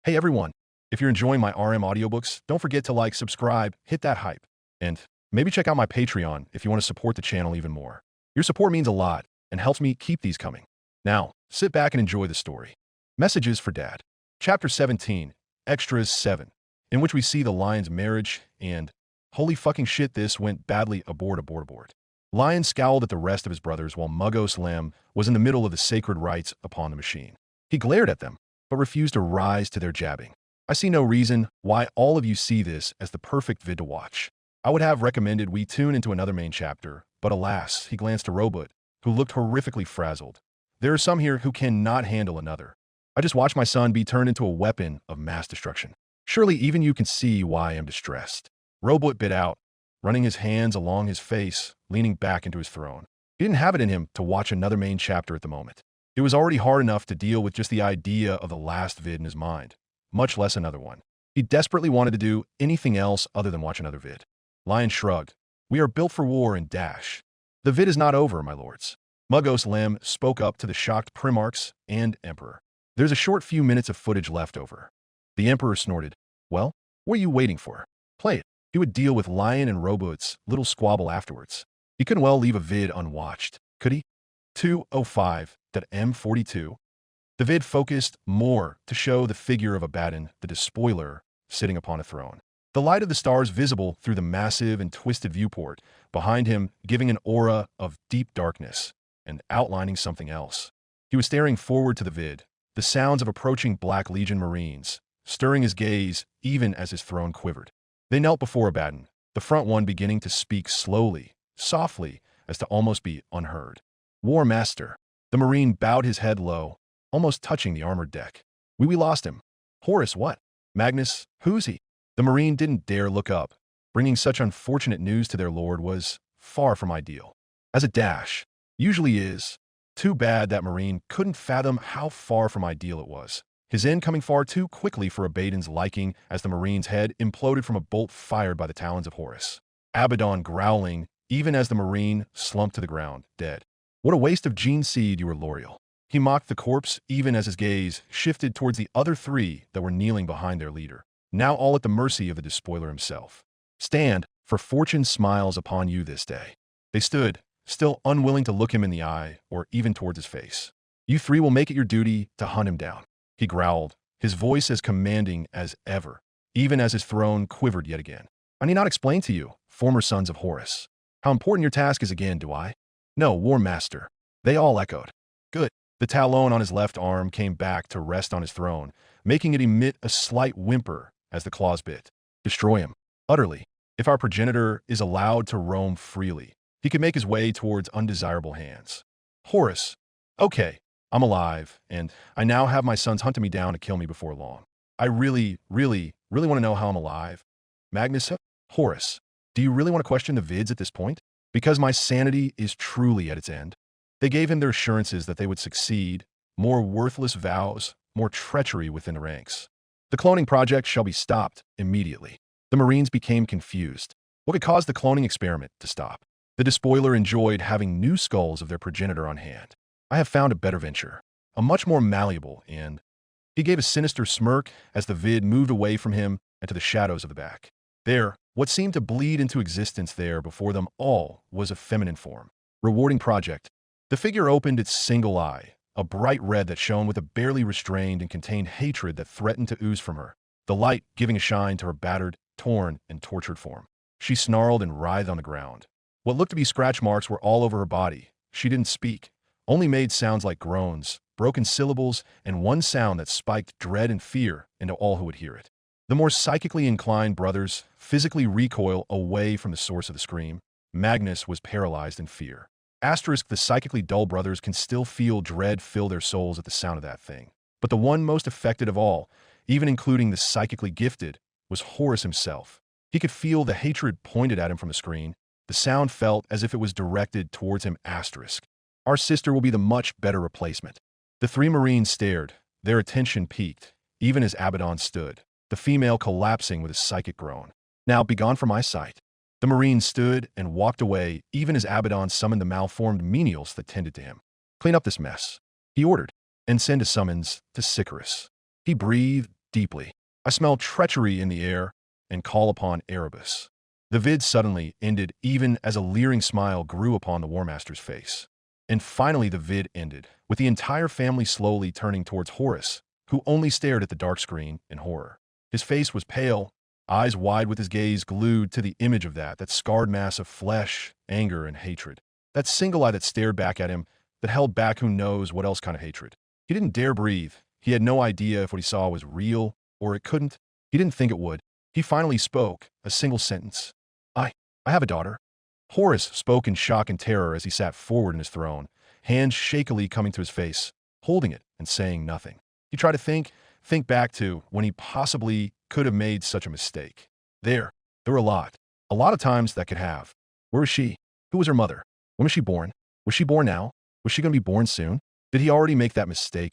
Hey everyone, if you're enjoying my RM audiobooks, don't forget to like, subscribe, hit that hype, and maybe check out my Patreon if you want to support the channel even more. Your support means a lot and helps me keep these coming. Now, sit back and enjoy the story. Messages for Dad. Chapter 17, Extras 7, in which we see the Lion's marriage and holy fucking shit, this went badly, abort. Lion scowled at the rest of his brothers while Muggos Lem was in the middle of the sacred rites upon the machine. He glared at them, but refused to rise to their jabbing. I see no reason why all of you see this as the perfect vid to watch. I would have recommended we tune into another main chapter, but alas, he glanced to Robot, who looked horrifically frazzled. There are some here who cannot handle another. I just watched my son be turned into a weapon of mass destruction. Surely even you can see why I am distressed. Robot bit out, running his hands along his face, leaning back into his throne. He didn't have it in him to watch another main chapter at the moment. It was already hard enough to deal with just the idea of the last vid in his mind, much less another one. He desperately wanted to do anything else other than watch another vid. Lion shrugged. We are built for war and dash. The vid is not over, my lords. Muggos Lem spoke up to the shocked Primarchs and Emperor. There's a short few minutes of footage left over. The Emperor snorted. Well, what are you waiting for? Play it. He would deal with Lion and Robot's little squabble afterwards. He couldn't well leave a vid unwatched, could he? 205.m42. The vid focused more to show the figure of Abaddon, the despoiler, sitting upon a throne. The light of the stars visible through the massive and twisted viewport behind him, giving an aura of deep darkness and outlining something else. He was staring forward to the vid, the sounds of approaching Black Legion Marines, stirring his gaze even as his throne quivered. They knelt before Abaddon, the front one beginning to speak slowly, softly, as to almost be unheard. War Master. The Marine bowed his head low, almost touching the armored deck. We lost him. Horus, what? Magnus, who's he? The Marine didn't dare look up. Bringing such unfortunate news to their lord was far from ideal. As a dash usually is. Too bad that Marine couldn't fathom how far from ideal it was. His end coming far too quickly for Abaddon's liking as the Marine's head imploded from a bolt fired by the talons of Horus. Abaddon growling even as the Marine slumped to the ground, dead. What a waste of gene seed, your L'Oreal. He mocked the corpse even as his gaze shifted towards the other three that were kneeling behind their leader, now all at the mercy of the despoiler himself. Stand, for fortune smiles upon you this day. They stood, still unwilling to look him in the eye or even towards his face. You three will make it your duty to hunt him down. He growled, his voice as commanding as ever, even as his throne quivered yet again. I need not explain to you, former sons of Horus, how important your task is again, do I? No, War Master. They all echoed. Good. The talon on his left arm came back to rest on his throne, making it emit a slight whimper as the claws bit. Destroy him. Utterly. If our progenitor is allowed to roam freely, he could make his way towards undesirable hands. Horus. Okay, I'm alive, and I now have my sons hunting me down to kill me before long. I really want to know how I'm alive. Magnus. Horus. Do you really want to question the vids at this point? Because my sanity is truly at its end. They gave him their assurances that they would succeed, more worthless vows, more treachery within the ranks. The cloning project shall be stopped immediately. The Marines became confused. What could cause the cloning experiment to stop? The despoiler enjoyed having new skulls of their progenitor on hand. I have found a better venture, a much more malleable, and he gave a sinister smirk as the vid moved away from him and to the shadows of the back. There, what seemed to bleed into existence there before them all was a feminine form. Rewarding project. The figure opened its single eye, a bright red that shone with a barely restrained and contained hatred that threatened to ooze from her, the light giving a shine to her battered, torn, and tortured form. She snarled and writhed on the ground. What looked to be scratch marks were all over her body. She didn't speak, only made sounds like groans, broken syllables, and one sound that spiked dread and fear into all who would hear it. The more psychically inclined brothers physically recoil away from the source of the scream. Magnus was paralyzed in fear. Asterisk, the psychically dull brothers can still feel dread fill their souls at the sound of that thing. But the one most affected of all, even including the psychically gifted, was Horus himself. He could feel the hatred pointed at him from the screen. The sound felt as if it was directed towards him. Asterisk. Our sister will be the much better replacement. The three Marines stared, their attention peaked, even as Abaddon stood, the female collapsing with a psychic groan. Now begone from my sight. The Marine stood and walked away even as Abaddon summoned the malformed menials that tended to him. Clean up this mess, he ordered, and send a summons to Sicarus. He breathed, deeply. I smell treachery in the air and call upon Erebus. The vid suddenly ended even as a leering smile grew upon the War Master's face. And finally the vid ended, with the entire family slowly turning towards Horus, who only stared at the dark screen in horror. His face was pale, eyes wide with his gaze glued to the image of that scarred mass of flesh, anger, and hatred. That single eye that stared back at him, that held back who knows what else kind of hatred. He didn't dare breathe. He had no idea if what he saw was real, or it couldn't. He didn't think it would. He finally spoke, a single sentence. I have a daughter. Horus spoke in shock and terror as he sat forward in his throne, hands shakily coming to his face, holding it and saying nothing. He tried to think back to when he possibly could have made such a mistake. There were a lot of times that could have. Where was she? Who was her mother? When was she born? Was she born now? Was she going to be born soon? Did he already make that mistake?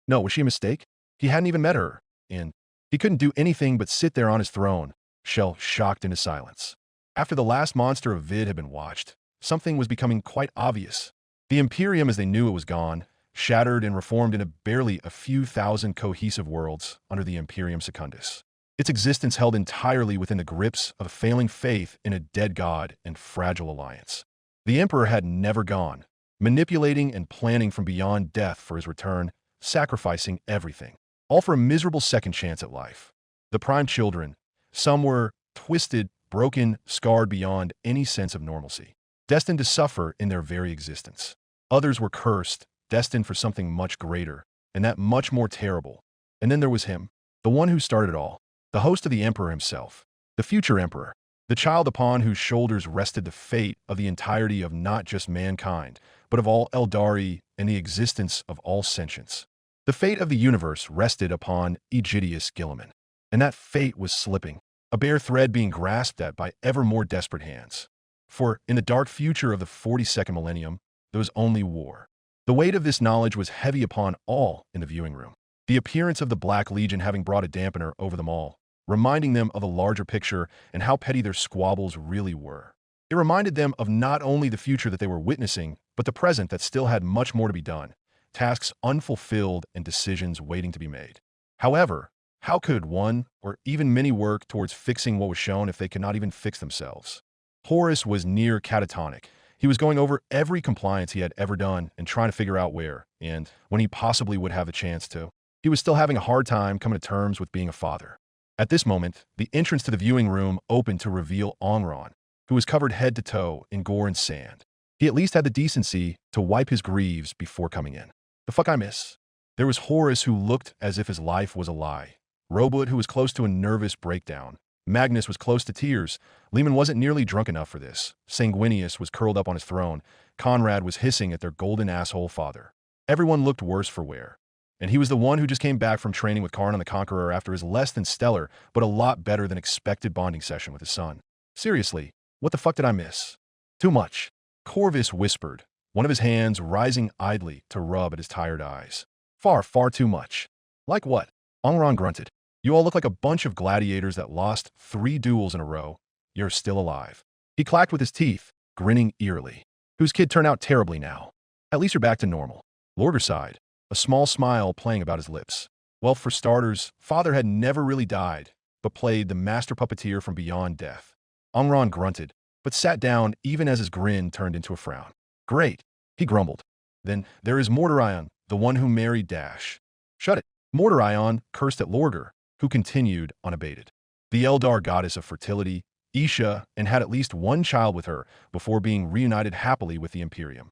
No, was she a mistake? He hadn't even met her, and he couldn't do anything but sit there on his throne, shell shocked into silence. After the last monster of vid had been watched, something was becoming quite obvious. The Imperium as they knew it was gone, shattered and reformed into barely a few thousand cohesive worlds under the Imperium Secundus. Its existence held entirely within the grips of a failing faith in a dead god and fragile alliance. The Emperor had never gone, manipulating and planning from beyond death for his return, sacrificing everything, all for a miserable second chance at life. The prime children, some were twisted, broken, scarred beyond any sense of normalcy, destined to suffer in their very existence. Others were cursed, destined for something much greater, and that much more terrible. And then there was him, the one who started it all, the host of the Emperor himself, the future Emperor, the child upon whose shoulders rested the fate of the entirety of not just mankind, but of all Eldari and the existence of all sentience. The fate of the universe rested upon Aegidius Guilliman, and that fate was slipping, a bare thread being grasped at by ever more desperate hands. For in the dark future of the 42nd millennium, there was only war. The weight of this knowledge was heavy upon all in the viewing room. The appearance of the Black Legion having brought a dampener over them all, reminding them of the larger picture and how petty their squabbles really were. It reminded them of not only the future that they were witnessing, but the present that still had much more to be done, tasks unfulfilled and decisions waiting to be made. However, how could one, or even many, work towards fixing what was shown if they could not even fix themselves? Horus was near catatonic. He was going over every compliance he had ever done and trying to figure out where, and when he possibly would have the chance to. He was still having a hard time coming to terms with being a father. At this moment, the entrance to the viewing room opened to reveal Ongron, who was covered head to toe in gore and sand. He at least had the decency to wipe his greaves before coming in. The fuck I miss? There was Horus, who looked as if his life was a lie. Robot, who was close to a nervous breakdown. Magnus was close to tears. Lehman wasn't nearly drunk enough for this. Sanguinius was curled up on his throne. Conrad was hissing at their golden asshole father. Everyone looked worse for wear. And he was the one who just came back from training with Karn the Conqueror after his less than stellar, but a lot better than expected bonding session with his son. Seriously, what the fuck did I miss? Too much. Corvus whispered, one of his hands rising idly to rub at his tired eyes. Far, far too much. Like what? Ongron grunted. You all look like a bunch of gladiators that lost 3 duels in a row. You're still alive. He clacked with his teeth, grinning eerily. Whose kid turned out terribly now? At least you're back to normal. Lorgar sighed, a small smile playing about his lips. Well, for starters, father had never really died, but played the master puppeteer from beyond death. Ongron grunted, but sat down even as his grin turned into a frown. Great, he grumbled. Then there is Mordorion, the one who married Dash. Shut it. Mordorion cursed at Lorgar, who continued unabated. The Eldar goddess of fertility, Isha, and had at least one child with her before being reunited happily with the Imperium.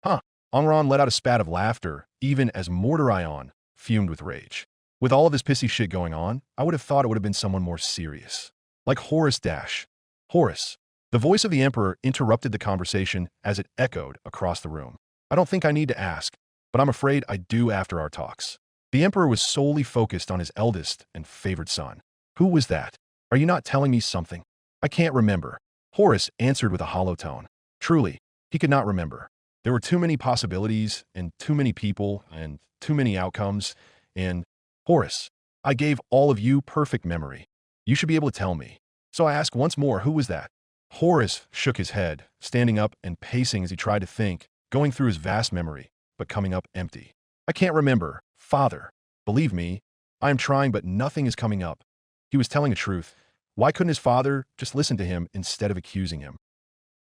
Huh. Ongron let out a spat of laughter, even as Mordorion fumed with rage. With all of this pissy shit going on, I would have thought it would have been someone more serious. Like Horus Dash. Horus. The voice of the Emperor interrupted the conversation as it echoed across the room. I don't think I need to ask, but I'm afraid I do after our talks. The Emperor was solely focused on his eldest and favored son. Who was that? Are you not telling me something? I can't remember. Horus answered with a hollow tone. Truly, he could not remember. There were too many possibilities, and too many people, and too many outcomes, and Horus, I gave all of you perfect memory. You should be able to tell me. So I ask once more, who was that? Horus shook his head, standing up and pacing as he tried to think, going through his vast memory, but coming up empty. I can't remember. Father, believe me, I am trying, but nothing is coming up. He was telling the truth. Why couldn't his father just listen to him instead of accusing him?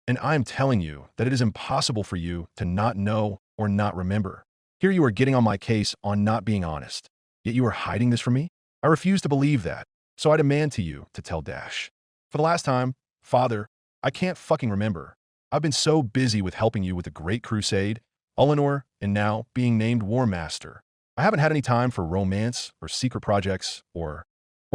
And I am telling you that it is impossible for you to not know or not remember. Here you are getting on my case on not being honest. Yet you are hiding this from me? I refuse to believe that. So I demand to you to tell Dash. For the last time, Father, I can't fucking remember. I've been so busy with helping you with the Great Crusade, Eleanor, and now being named War Master. I haven't had any time for romance or secret projects or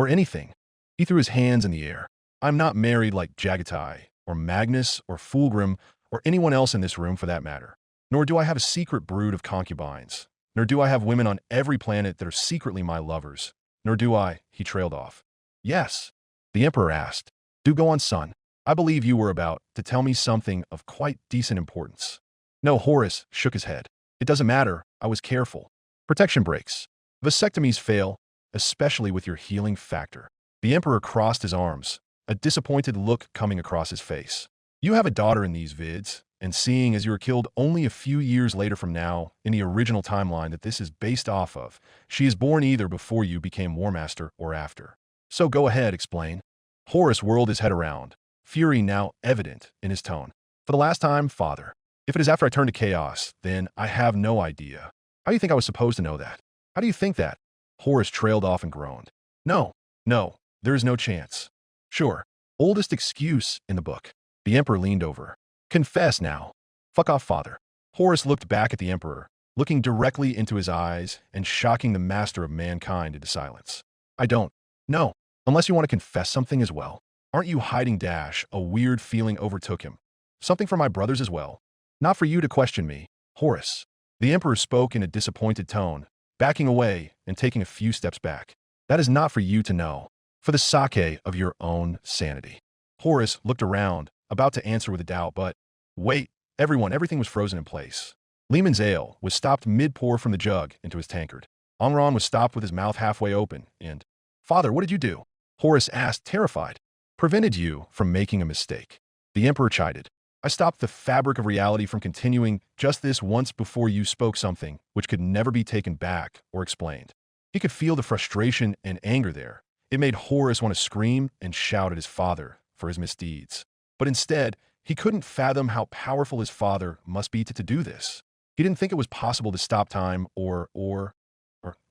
anything. He threw his hands in the air. I'm not married like Jagatai or Magnus or Fulgrim or anyone else in this room for that matter. Nor do I have a secret brood of concubines. Nor do I have women on every planet that are secretly my lovers. Nor do I, he trailed off. Yes, the Emperor asked. Do go on, son. I believe you were about to tell me something of quite decent importance. No, Horus shook his head. It doesn't matter. I was careful. Protection breaks. Vasectomies fail, especially with your healing factor. The Emperor crossed his arms, a disappointed look coming across his face. You have a daughter in these vids, and seeing as you were killed only a few years later from now in the original timeline that this is based off of, she is born either before you became War Master or after. So go ahead, explain. Horus whirled his head around, fury now evident in his tone. For the last time, Father, if it is after I turn to chaos, then I have no idea. How do you think I was supposed to know that? How do you think that? Horus trailed off and groaned. No, there is no chance. Sure, oldest excuse in the book. The Emperor leaned over. Confess now. Fuck off, Father. Horus looked back at the Emperor, looking directly into his eyes and shocking the master of mankind into silence. I don't. No, unless you want to confess something as well. Aren't you hiding, Dash? A weird feeling overtook him. Something for my brothers as well. Not for you to question me, Horus. The Emperor spoke in a disappointed tone, backing away and taking a few steps back. That is not for you to know. For the sake of your own sanity. Horus looked around, about to answer with a doubt, but wait, everything was frozen in place. Lehman's ale was stopped mid-pour from the jug into his tankard. Angron was stopped with his mouth halfway open, and, Father, what did you do? Horus asked, terrified. Prevented you from making a mistake. The Emperor chided. I stopped the fabric of reality from continuing just this once before you spoke something which could never be taken back or explained. He could feel the frustration and anger there. It made Horus want to scream and shout at his father for his misdeeds. But instead, he couldn't fathom how powerful his father must be to do this. He didn't think it was possible to stop time or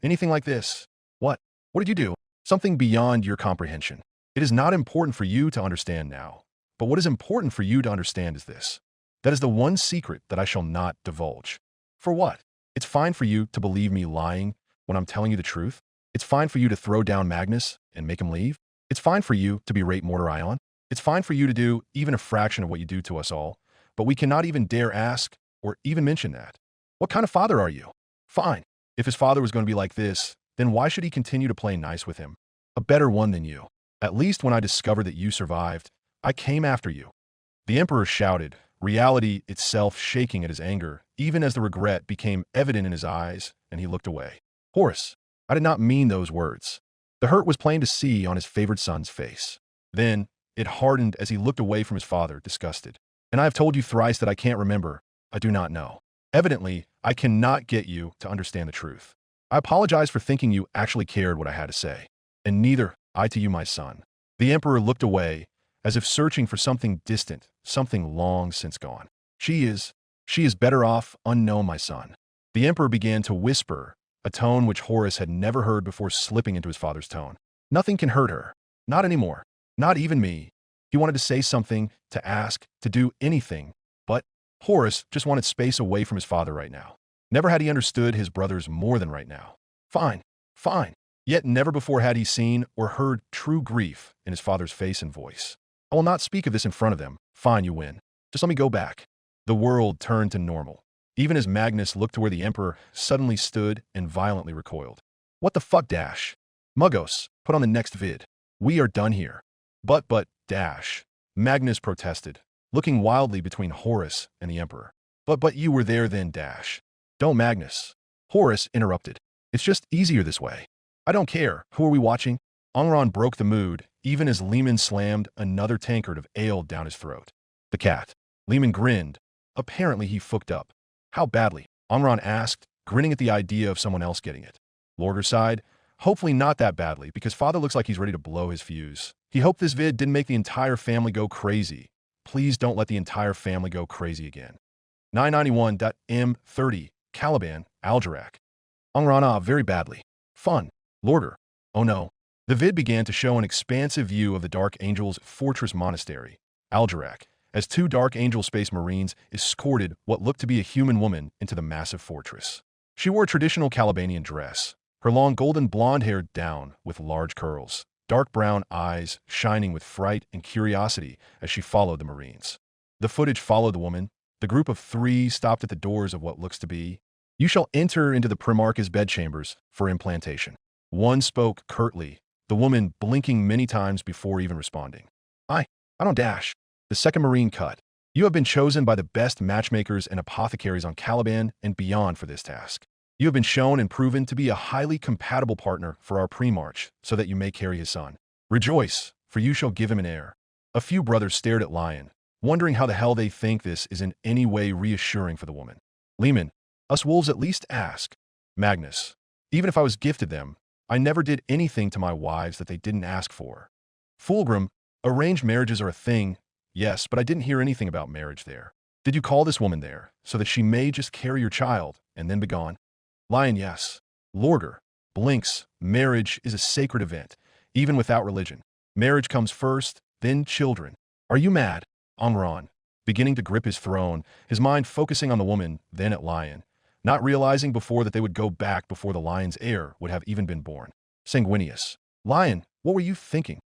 anything like this. What? What did you do? Something beyond your comprehension. It is not important for you to understand now. But what is important for you to understand is this. That is the one secret that I shall not divulge. For what? It's fine for you to believe me lying when I'm telling you the truth. It's fine for you to throw down Magnus and make him leave. It's fine for you to berate Mortar Ion. It's fine for you to do even a fraction of what you do to us all, but we cannot even dare ask or even mention that. What kind of father are you? Fine. If his father was going to be like this, then why should he continue to play nice with him? A better one than you. At least when I discovered that you survived, I came after you. The Emperor shouted, reality itself shaking at his anger, even as the regret became evident in his eyes, and he looked away. Horus, I did not mean those words. The hurt was plain to see on his favored son's face. Then, it hardened as he looked away from his father, disgusted. And I have told you thrice that I can't remember. I do not know. Evidently, I cannot get you to understand the truth. I apologize for thinking you actually cared what I had to say. And neither I to you, my son. The Emperor looked away, as if searching for something distant, something long since gone. She is better off unknown, my son. The Emperor began to whisper, a tone which Horus had never heard before slipping into his father's tone. Nothing can hurt her. Not anymore. Not even me. He wanted to say something, to ask, to do anything, but Horus just wanted space away from his father right now. Never had he understood his brothers more than right now. Fine. Yet never before had he seen or heard true grief in his father's face and voice. I will not speak of this in front of them. Fine, you win. Just let me go back. The world turned to normal. Even as Magnus looked to where the Emperor suddenly stood and violently recoiled. What the fuck, Dash? Muggos, put on the next vid. We are done here. But, Dash. Magnus protested, looking wildly between Horus and the Emperor. But you were there then, Dash. Don't, Magnus. Horus interrupted. It's just easier this way. I don't care. Who are we watching? Angron broke the mood, even as Lehman slammed another tankard of ale down his throat. The cat. Lehman grinned. Apparently he fucked up. How badly? Angron asked, grinning at the idea of someone else getting it. Lorger sighed. Hopefully not that badly, because father looks like he's ready to blow his fuse. He hoped this vid didn't make the entire family go crazy. Please don't let the entire family go crazy again. 991.m30 Caliban, Algerac. Angrana very badly. Fun. Lorder. Oh no. The vid began to show an expansive view of the Dark Angel's Fortress Monastery, Algerac, as two Dark Angel Space Marines escorted what looked to be a human woman into the massive fortress. She wore a traditional Calabanian dress, her long golden blonde hair down with large curls, dark brown eyes shining with fright and curiosity as she followed the Marines. The footage followed the woman. The group of three stopped at the doors of what looks to be, "You shall enter into the Primarch's bedchambers for implantation." One spoke curtly, the woman blinking many times before even responding. I don't dash. The second Marine cut. "You have been chosen by the best matchmakers and apothecaries on Caliban and beyond for this task. You have been shown and proven to be a highly compatible partner for our Primarch, so that you may carry his son. Rejoice, for you shall give him an heir." A few brothers stared at Lion, wondering how the hell they think this is in any way reassuring for the woman. Lehman, "Us wolves at least ask." Magnus, "Even if I was gifted them, I never did anything to my wives that they didn't ask for." Fulgrim, "Arranged marriages are a thing, yes, but I didn't hear anything about marriage there. Did you call this woman there, so that she may just carry your child, and then be gone?" Lion, "Yes." Lorder, blinks, "Marriage is a sacred event, even without religion. Marriage comes first, then children." "Are you mad?" Angron, beginning to grip his throne, his mind focusing on the woman, then at Lion, not realizing before that they would go back before the Lion's heir would have even been born. Sanguinius, "Lion, what were you thinking?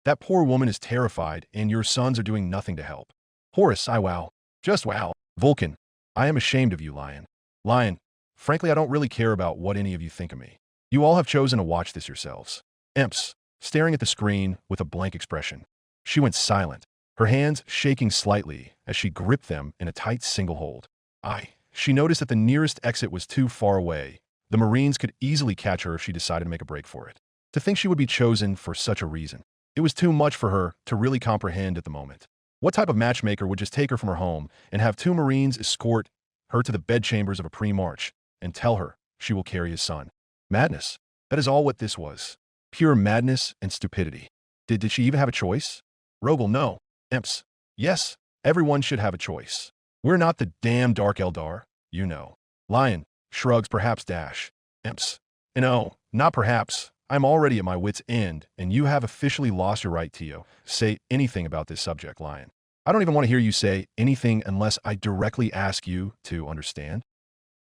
That poor woman is terrified, and your sons are doing nothing to help." Horus, "I wow. Just wow." Vulcan, "I am ashamed of you, Lion." Lion, "Frankly, I don't really care about what any of you think of me. You all have chosen to watch this yourselves." Imps, staring at the screen with a blank expression. She went silent, her hands shaking slightly as she gripped them in a tight single hold. She noticed that the nearest exit was too far away. The Marines could easily catch her if she decided to make a break for it. To think she would be chosen for such a reason. It was too much for her to really comprehend at the moment. What type of matchmaker would just take her from her home and have two Marines escort her to the bedchambers of a Primarch and tell her she will carry his son? Madness. That is all what this was. Pure madness and stupidity. Did she even have a choice? Rogel, "No." Imps, "Yes, everyone should have a choice. We're not the damn Dark Eldar, you know." Lion shrugs, "Perhaps dash." Imps, "No, not perhaps. I'm already at my wit's end, and you have officially lost your right to say anything about this subject, Lion. I don't even want to hear you say anything unless I directly ask you to understand."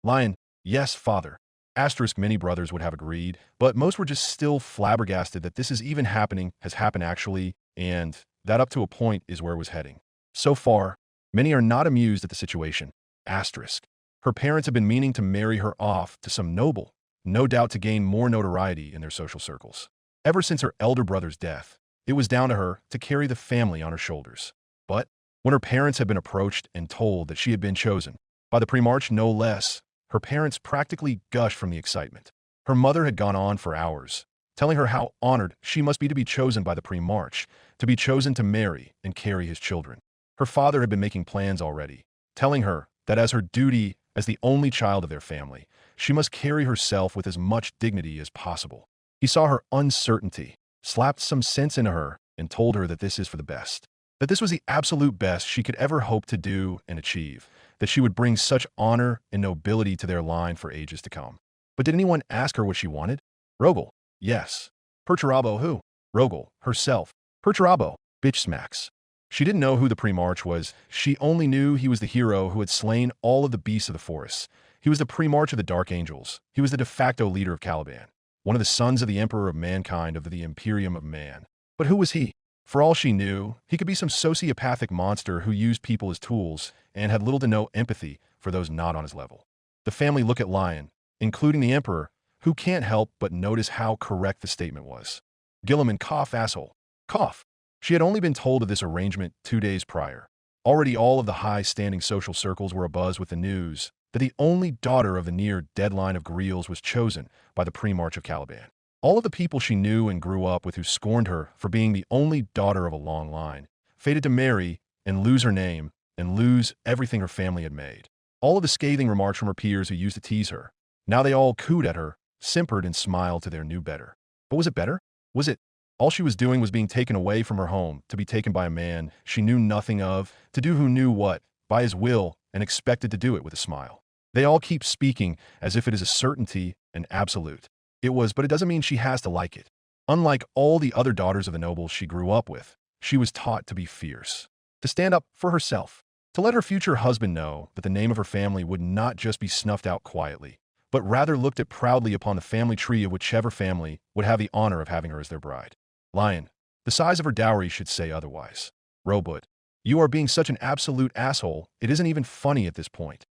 Lion, "Yes, father." Asterisk, many brothers would have agreed, but most were just still flabbergasted that this is even happening, has happened actually, and that up to a point is where it was heading. So far, many are not amused at the situation. Asterisk. Her parents have been meaning to marry her off to some noble, no doubt to gain more notoriety in their social circles. Ever since her elder brother's death, it was down to her to carry the family on her shoulders. But when her parents had been approached and told that she had been chosen, by the Primarch no less, her parents practically gushed from the excitement. Her mother had gone on for hours, telling her how honored she must be to be chosen by the Primarch, to be chosen to marry and carry his children. Her father had been making plans already, telling her that as her duty as the only child of their family, she must carry herself with as much dignity as possible. He saw her uncertainty, slapped some sense into her, and told her that this is for the best. That this was the absolute best she could ever hope to do and achieve, that she would bring such honor and nobility to their line for ages to come. But did anyone ask her what she wanted? Rogel, "Yes." Perturabo, "Who?" Rogel, "Herself." Perturabo, "Bitch smacks." She didn't know who the Primarch was. She only knew he was the hero who had slain all of the beasts of the forests. He was the Primarch of the Dark Angels. He was the de facto leader of Caliban, one of the sons of the Emperor of Mankind of the Imperium of Man. But who was he? For all she knew, he could be some sociopathic monster who used people as tools and had little to no empathy for those not on his level. The family look at Lion, including the Emperor, who can't help but notice how correct the statement was. Guilliman, cough, asshole. Cough. She had only been told of this arrangement 2 days prior. Already all of the high-standing social circles were abuzz with the news that the only daughter of the near-dead line of Greels was chosen by the Primarch of Caliban. All of the people she knew and grew up with who scorned her for being the only daughter of a long line, fated to marry and lose her name and lose everything her family had made. All of the scathing remarks from her peers who used to tease her. Now they all cooed at her, simpered and smiled to their new better. But was it better? Was it? All she was doing was being taken away from her home, to be taken by a man she knew nothing of, to do who knew what, by his will, and expected to do it with a smile. They all keep speaking as if it is a certainty and absolute. It was, but it doesn't mean she has to like it. Unlike all the other daughters of the nobles she grew up with, she was taught to be fierce, to stand up for herself, to let her future husband know that the name of her family would not just be snuffed out quietly, but rather looked at proudly upon the family tree of whichever family would have the honor of having her as their bride. Lion, the size of her dowry should say otherwise. Robot, you are being such an absolute asshole, it isn't even funny at this point.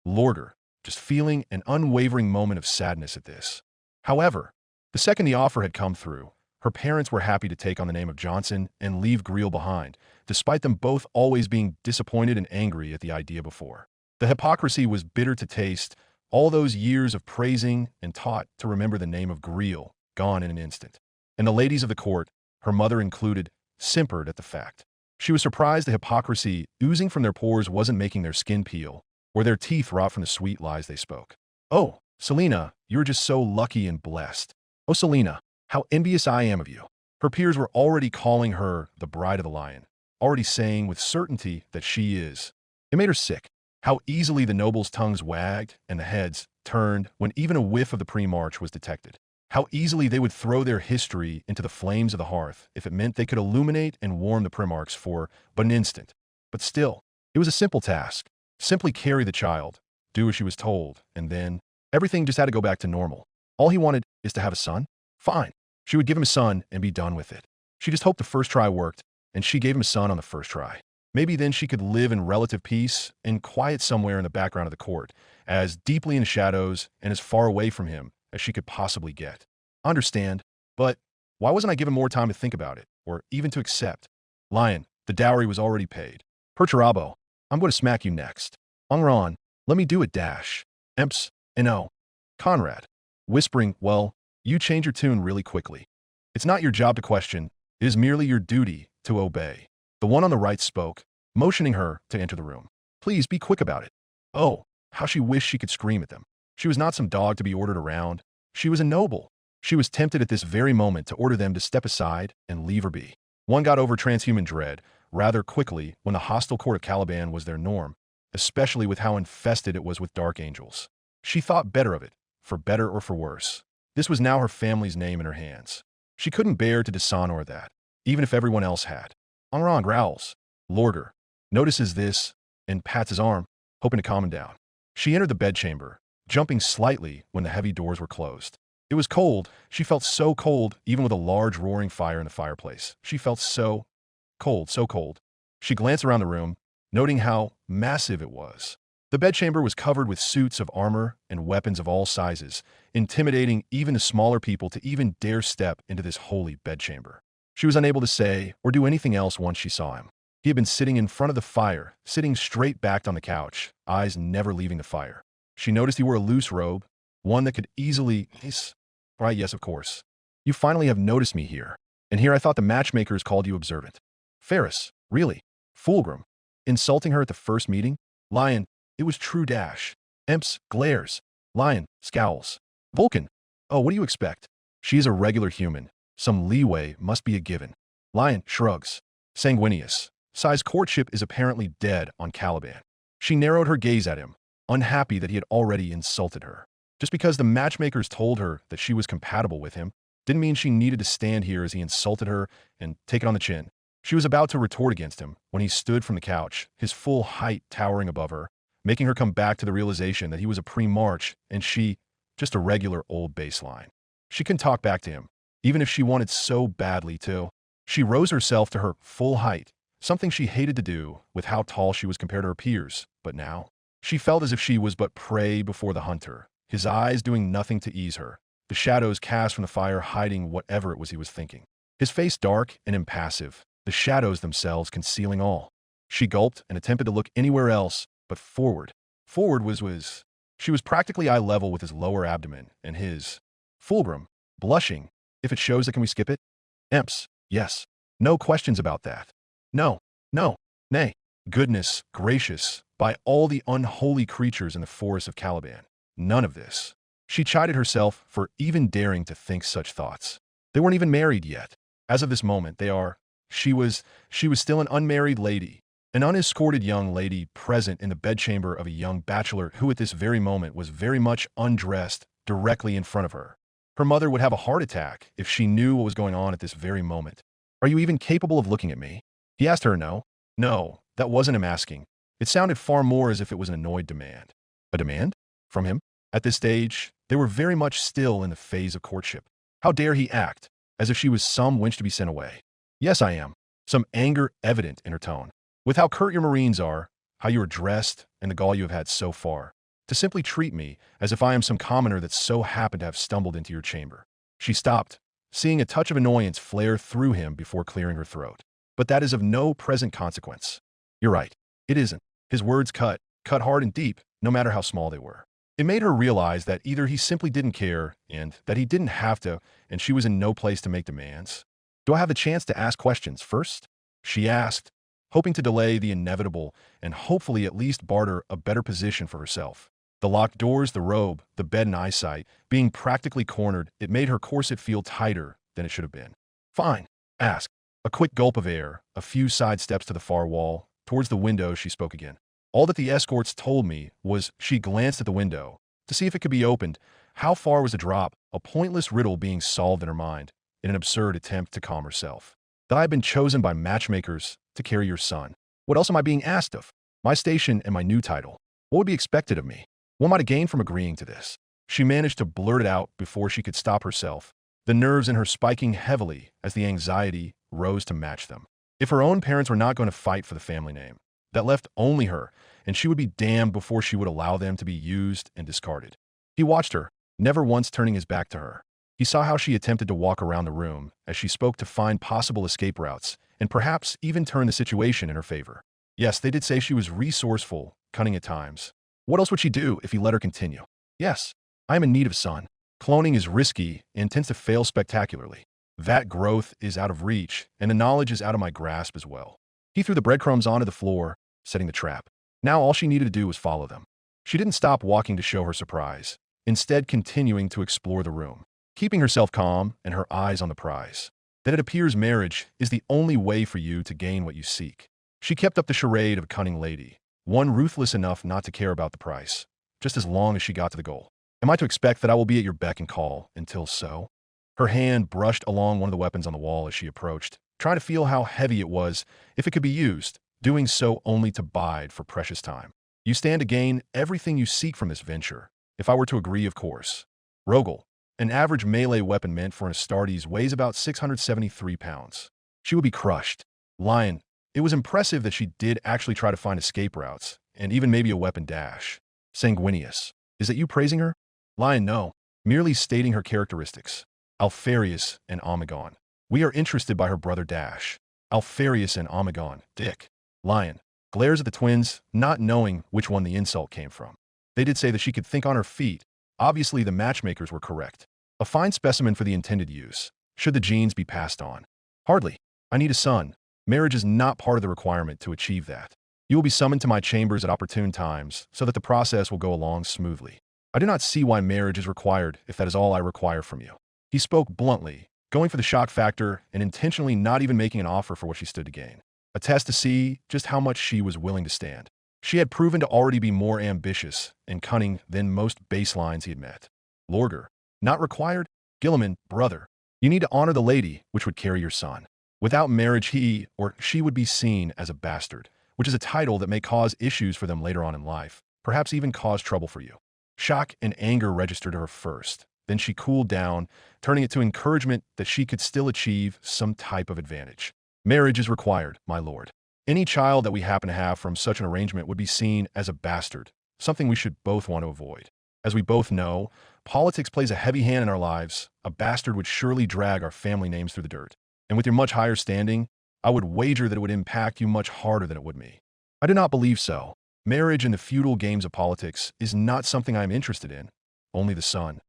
Lorder, just feeling an unwavering moment of sadness at this. However, the second the offer had come through, her parents were happy to take on the name of Johnson and leave Greal behind, despite them both always being disappointed and angry at the idea before. The hypocrisy was bitter to taste, all those years of praising and taught to remember the name of Greal, gone in an instant. And the ladies of the court, her mother included, simpered at the fact. She was surprised the hypocrisy oozing from their pores wasn't making their skin peel, or their teeth rot from the sweet lies they spoke. Oh, Selena, you're just so lucky and blessed. Oh, Selena, how envious I am of you. Her peers were already calling her the bride of the lion, already saying with certainty that she is. It made her sick. How easily the nobles' tongues wagged and the heads turned when even a whiff of the pre-march was detected. How easily they would throw their history into the flames of the hearth if it meant they could illuminate and warm the primarchs for but an instant. But still, it was a simple task. Simply carry the child, do as she was told, and then everything just had to go back to normal. All he wanted is to have a son? Fine. She would give him a son and be done with it. She just hoped the first try worked, and she gave him a son on the first try. Maybe then she could live in relative peace and quiet somewhere in the background of the court, as deeply in the shadows and as far away from him as she could possibly get. Understand, but why wasn't I given more time to think about it, or even to accept? Lion, the dowry was already paid. Perturabo, I'm going to smack you next. Ongron, let me do it dash. Emps, no. Conrad, whispering, well, you change your tune really quickly. It's not your job to question, it is merely your duty to obey. The one on the right spoke, motioning her to enter the room. Please be quick about it. Oh, how she wished she could scream at them. She was not some dog to be ordered around. She was a noble. She was tempted at this very moment to order them to step aside and leave her be. One got over transhuman dread rather quickly when the hostile court of Caliban was their norm, especially with how infested it was with dark angels. She thought better of it, for better or for worse. This was now her family's name in her hands. She couldn't bear to dishonor that, even if everyone else had. Ongron growls. Lorder notices this and pats his arm, hoping to calm him down. She entered the bedchamber, jumping slightly when the heavy doors were closed. It was cold. She felt so cold, even with a large roaring fire in the fireplace. She felt so cold, so cold. She glanced around the room, noting how massive it was. The bedchamber was covered with suits of armor and weapons of all sizes, intimidating even the smaller people to even dare step into this holy bedchamber. She was unable to say or do anything else once she saw him. He had been sitting in front of the fire, sitting straight backed on the couch, eyes never leaving the fire. She noticed he wore a loose robe, one that could easily... Right, yes, of course. You finally have noticed me here. And here I thought the matchmakers called you observant. Ferris, really? Fulgrim, insulting her at the first meeting? Lion, it was true dash. Emps, glares. Lion, scowls. Vulcan, oh, what do you expect? She is a regular human. Some leeway must be a given. Lion shrugs. Sanguinius, sighs courtship is apparently dead on Caliban. She narrowed her gaze at him, unhappy that he had already insulted her. Just because the matchmakers told her that she was compatible with him didn't mean she needed to stand here as he insulted her and take it on the chin. She was about to retort against him when he stood from the couch, his full height towering above her, making her come back to the realization that he was a pre-march and she, just a regular old baseline. She couldn't talk back to him, even if she wanted so badly to. She rose herself to her full height, something she hated to do with how tall she was compared to her peers, but now she felt as if she was but prey before the hunter, his eyes doing nothing to ease her, the shadows cast from the fire hiding whatever it was he was thinking. His face dark and impassive, the shadows themselves concealing all. She gulped and attempted to look anywhere else but forward. Forward was... She was practically eye level with his lower abdomen and his... Fulgrim, blushing. If it shows it, can we skip it? Emps, yes. No questions about that. No, nay. Goodness gracious, by all the unholy creatures in the forest of Caliban. None of this. She chided herself for even daring to think such thoughts. They weren't even married yet. As of this moment, they are. She was still an unmarried lady, an unescorted young lady present in the bedchamber of a young bachelor who at this very moment was very much undressed directly in front of her. Her mother would have a heart attack if she knew what was going on at this very moment. Are you even capable of looking at me? He asked her. No, that wasn't him asking. It sounded far more as if it was an annoyed demand. A demand? From him? At this stage, they were very much still in the phase of courtship. How dare he act as if she was some wench to be sent away? Yes, I am. Some anger evident in her tone. With how curt your Marines are, how you are dressed, and the gall you have had so far, to simply treat me as if I am some commoner that so happened to have stumbled into your chamber. She stopped, seeing a touch of annoyance flare through him before clearing her throat. But that is of no present consequence. You're right. It isn't. His words cut hard and deep, no matter how small they were. It made her realize that either he simply didn't care and that he didn't have to, and she was in no place to make demands. Do I have the chance to ask questions first? She asked, hoping to delay the inevitable and hopefully at least barter a better position for herself. The locked doors, the robe, the bed and eyesight, being practically cornered, it made her corset feel tighter than it should have been. Fine. Ask. A quick gulp of air, a few side steps to the far wall. Towards the window, she spoke again. All that the escorts told me was she glanced at the window to see if it could be opened. How far was the drop? A pointless riddle being solved in her mind in an absurd attempt to calm herself. That I had been chosen by matchmakers to carry your son. What else am I being asked of? My station and my new title. What would be expected of me? What might I gain from agreeing to this? She managed to blurt it out before she could stop herself, the nerves in her spiking heavily as the anxiety rose to match them. If her own parents were not going to fight for the family name, that left only her, and she would be damned before she would allow them to be used and discarded. He watched her, never once turning his back to her. He saw how she attempted to walk around the room as she spoke to find possible escape routes, and perhaps even turn the situation in her favor. Yes, they did say she was resourceful, cunning at times. What else would she do if he let her continue? Yes, I am in need of son. Cloning is risky and tends to fail spectacularly. That growth is out of reach, and the knowledge is out of my grasp as well. He threw the breadcrumbs onto the floor, setting the trap. Now all she needed to do was follow them. She didn't stop walking to show her surprise, instead continuing to explore the room, keeping herself calm and her eyes on the prize. That it appears marriage is the only way for you to gain what you seek. She kept up the charade of a cunning lady, one ruthless enough not to care about the price, just as long as she got to the goal. Am I to expect that I will be at your beck and call until so? Her hand brushed along one of the weapons on the wall as she approached, trying to feel how heavy it was if it could be used, doing so only to bide for precious time. You stand to gain everything you seek from this venture, if I were to agree, of course. Rogel, an average melee weapon meant for an Astartes, weighs about 673 pounds. She would be crushed. Lion, it was impressive that she did actually try to find escape routes, and even maybe a weapon dash. Sanguinius, is that you praising her? Lion, no, merely stating her characteristics. Alfarius and Omegon. We are interested by her brother Dash. Alfarius and Omegon. Dick. Lion glares at the twins, not knowing which one the insult came from. They did say that she could think on her feet. Obviously, the matchmakers were correct. A fine specimen for the intended use, should the genes be passed on. Hardly. I need a son. Marriage is not part of the requirement to achieve that. You will be summoned to my chambers at opportune times so that the process will go along smoothly. I do not see why marriage is required if that is all I require from you. He spoke bluntly, going for the shock factor and intentionally not even making an offer for what she stood to gain. A test to see just how much she was willing to stand. She had proven to already be more ambitious and cunning than most baselines he had met. Lorger. Not required? Guilliman, brother. You need to honor the lady which would carry your son. Without marriage he or she would be seen as a bastard, which is a title that may cause issues for them later on in life, perhaps even cause trouble for you. Shock and anger registered to her first. Then she cooled down, turning it to encouragement that she could still achieve some type of advantage. Marriage is required, my lord. Any child that we happen to have from such an arrangement would be seen as a bastard, something we should both want to avoid. As we both know, politics plays a heavy hand in our lives. A bastard would surely drag our family names through the dirt. And with your much higher standing, I would wager that it would impact you much harder than it would me. I do not believe so. Marriage in the feudal games of politics is not something I am interested in, only the son.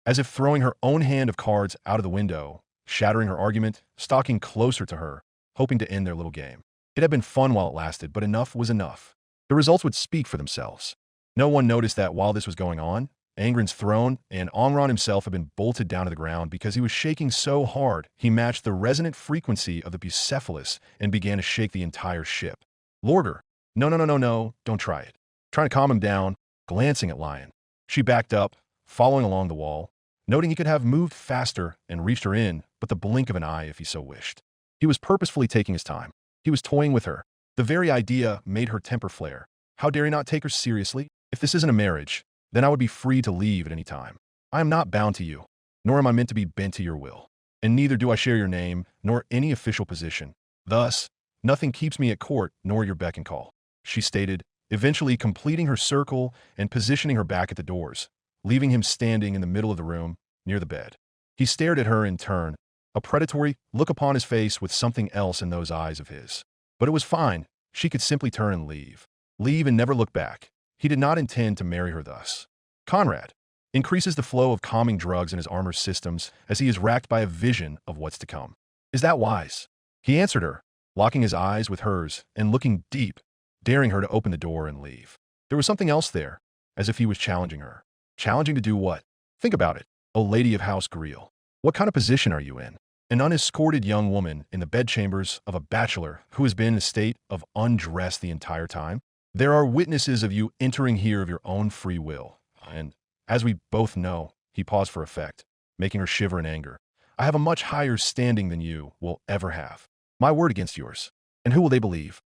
As if throwing her own hand of cards out of the window, shattering her argument, stalking closer to her, hoping to end their little game. It had been fun while it lasted, but enough was enough. The results would speak for themselves. No one noticed that while this was going on, Angren's throne, and Angron himself had been bolted down to the ground because he was shaking so hard he matched the resonant frequency of the Bucephalus and began to shake the entire ship. Lorgar, no, no, no, no, no, don't try it. Trying to calm him down, glancing at Lion. She backed up, following along the wall, noting he could have moved faster and reached her in but the blink of an eye if he so wished. He was purposefully taking his time. He was toying with her. The very idea made her temper flare. How dare he not take her seriously? If this isn't a marriage, then I would be free to leave at any time. I am not bound to you, nor am I meant to be bent to your will. And neither do I share your name, nor any official position. Thus, nothing keeps me at court, nor your beck and call, she stated, eventually completing her circle and positioning her back at the doors, leaving him standing in the middle of the room, near the bed. He stared at her in turn, a predatory look upon his face with something else in those eyes of his. But it was fine. She could simply turn and leave. Leave and never look back. He did not intend to marry her thus. Conrad increases the flow of calming drugs in his armor systems as he is racked by a vision of what's to come. Is that wise? He answered her, locking his eyes with hers and looking deep, daring her to open the door and leave. There was something else there, as if he was challenging her. Challenging to do what? Think about it, O Lady of House Griel. What kind of position are you in? An unescorted young woman in the bedchambers of a bachelor who has been in a state of undress the entire time? There are witnesses of you entering here of your own free will, and, as we both know, he paused for effect, making her shiver in anger. I have a much higher standing than you will ever have. My word against yours. And who will they believe?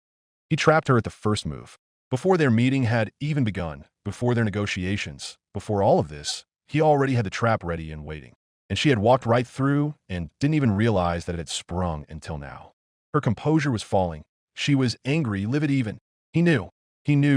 He trapped her at the first move. Before their meeting had even begun, before their negotiations, before all of this, he already had the trap ready and waiting. And she had walked right through and didn't even realize that it had sprung until now. Her composure was falling. She was angry, livid even. He knew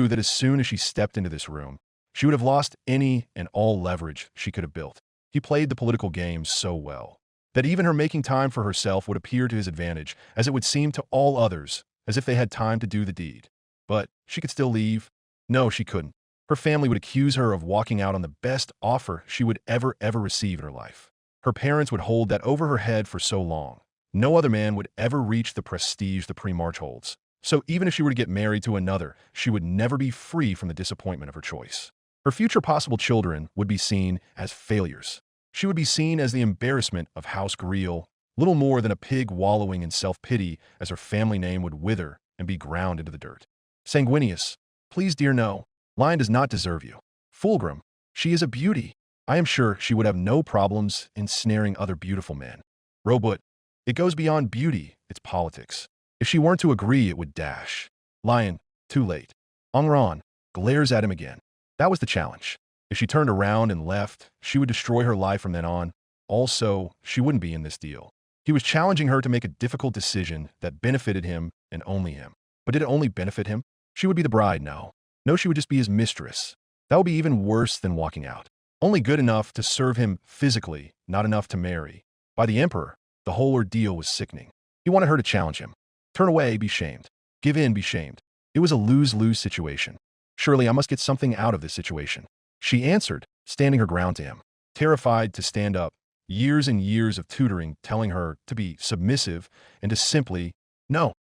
that as soon as she stepped into this room, she would have lost any and all leverage she could have built. He played the political game so well that even her making time for herself would appear to his advantage, as it would seem to all others, as if they had time to do the deed. But she could still leave. No, she couldn't. Her family would accuse her of walking out on the best offer she would ever receive in her life. Her parents would hold that over her head for so long. No other man would ever reach the prestige the Pre-March holds. So even if she were to get married to another, she would never be free from the disappointment of her choice. Her future possible children would be seen as failures. She would be seen as the embarrassment of House Griel, little more than a pig wallowing in self-pity as her family name would wither and be ground into the dirt. Sanguinius, please dear no, Lion does not deserve you. Fulgrim, she is a beauty. I am sure she would have no problems ensnaring other beautiful men. Robut, it goes beyond beauty, it's politics. If she weren't to agree, it would dash. Lion, too late. Angron glares at him again. That was the challenge. If she turned around and left, she would destroy her life from then on. Also, she wouldn't be in this deal. He was challenging her to make a difficult decision that benefited him and only him. But did it only benefit him? She would be the bride, no. No, she would just be his mistress. That would be even worse than walking out. Only good enough to serve him physically, not enough to marry. By the Emperor, the whole ordeal was sickening. He wanted her to challenge him. Turn away, be shamed. Give in, be shamed. It was a lose-lose situation. Surely I must get something out of this situation. She answered, standing her ground to him. Terrified to stand up, years and years of tutoring telling her to be submissive and to simply, no.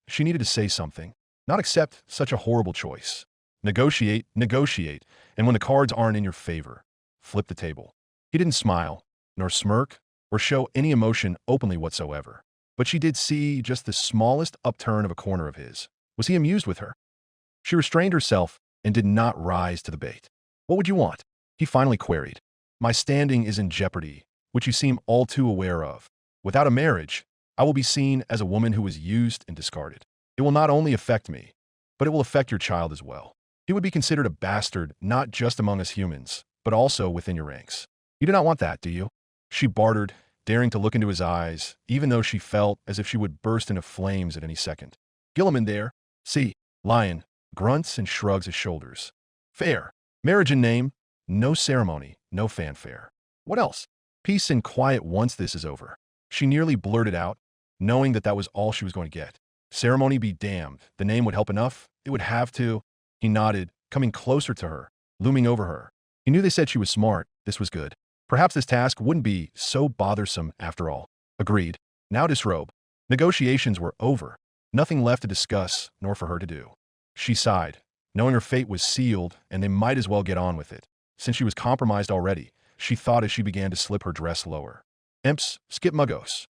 She needed to say something, not accept such a horrible choice. Negotiate, and when the cards aren't in your favor, flip the table. He didn't smile, nor smirk, or show any emotion openly whatsoever. But she did see just the smallest upturn of a corner of his. Was he amused with her? She restrained herself and did not rise to the bait. What would you want? He finally queried. My standing is in jeopardy, which you seem all too aware of. Without a marriage, I will be seen as a woman who is used and discarded. It will not only affect me, but it will affect your child as well. He would be considered a bastard not just among us humans, but also within your ranks. You do not want that, do you? She bartered, daring to look into his eyes, even though she felt as if she would burst into flames at any second. Guilliman there, see, Lion, grunts and shrugs his shoulders. Fair. Marriage in name, no ceremony, no fanfare. What else? Peace and quiet once this is over. She nearly blurted out, knowing that that was all she was going to get. Ceremony be damned. The name would help enough. It would have to. He nodded, coming closer to her, looming over her. He knew they said she was smart. This was good. Perhaps this task wouldn't be so bothersome after all. Agreed. Now disrobe. Negotiations were over. Nothing left to discuss, nor for her to do. She sighed, knowing her fate was sealed and they might as well get on with it. since she was compromised already, she thought as she began to slip her dress lower. Imps, skip muggos.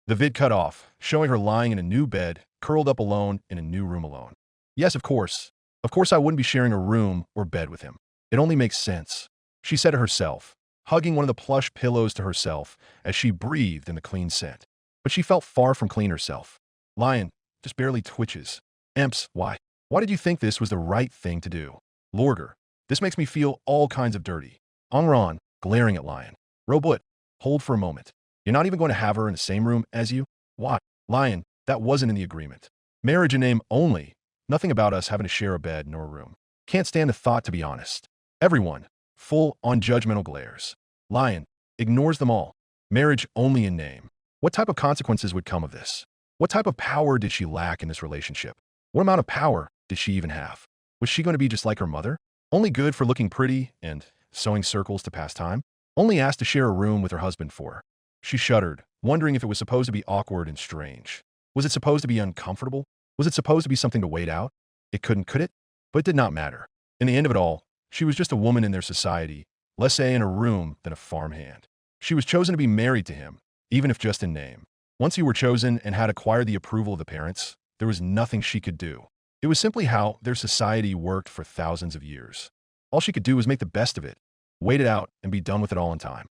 The vid cut off, showing her lying in a new bed, curled up alone in a new room alone. Yes, of course. Of course I wouldn't be sharing a room or bed with him. It only makes sense, she said to herself, hugging one of the plush pillows to herself as she breathed in the clean scent. But she felt far from clean herself. Lion just barely twitches. Imps, why? Why did you think this was the right thing to do? Lorger, this makes me feel all kinds of dirty. Angron, glaring at Lion. Robot, hold for a moment. You're not even going to have her in the same room as you? Why? Lion, that wasn't in the agreement. Marriage in name only. Nothing about us having to share a bed nor a room. Can't stand the thought, to be honest. Everyone, full on judgmental glares. Lion, ignores them all. Marriage only in name. What type of consequences would come of this? What type of power did she lack in this relationship? What amount of power did she even have? Was she going to be just like her mother? Only good for looking pretty and sewing circles to pass time? Only asked to share a room with her husband for. She shuddered, wondering if it was supposed to be awkward and strange. Was it supposed to be uncomfortable? Was it supposed to be something to wait out? It couldn't, could it? But it did not matter. In the end of it all, she was just a woman in their society, less in a room than a farmhand. She was chosen to be married to him, even if just in name. Once you were chosen and had acquired the approval of the parents, there was nothing she could do. It was simply how their society worked for thousands of years. All she could do was make the best of it, wait it out, and be done with it all in time.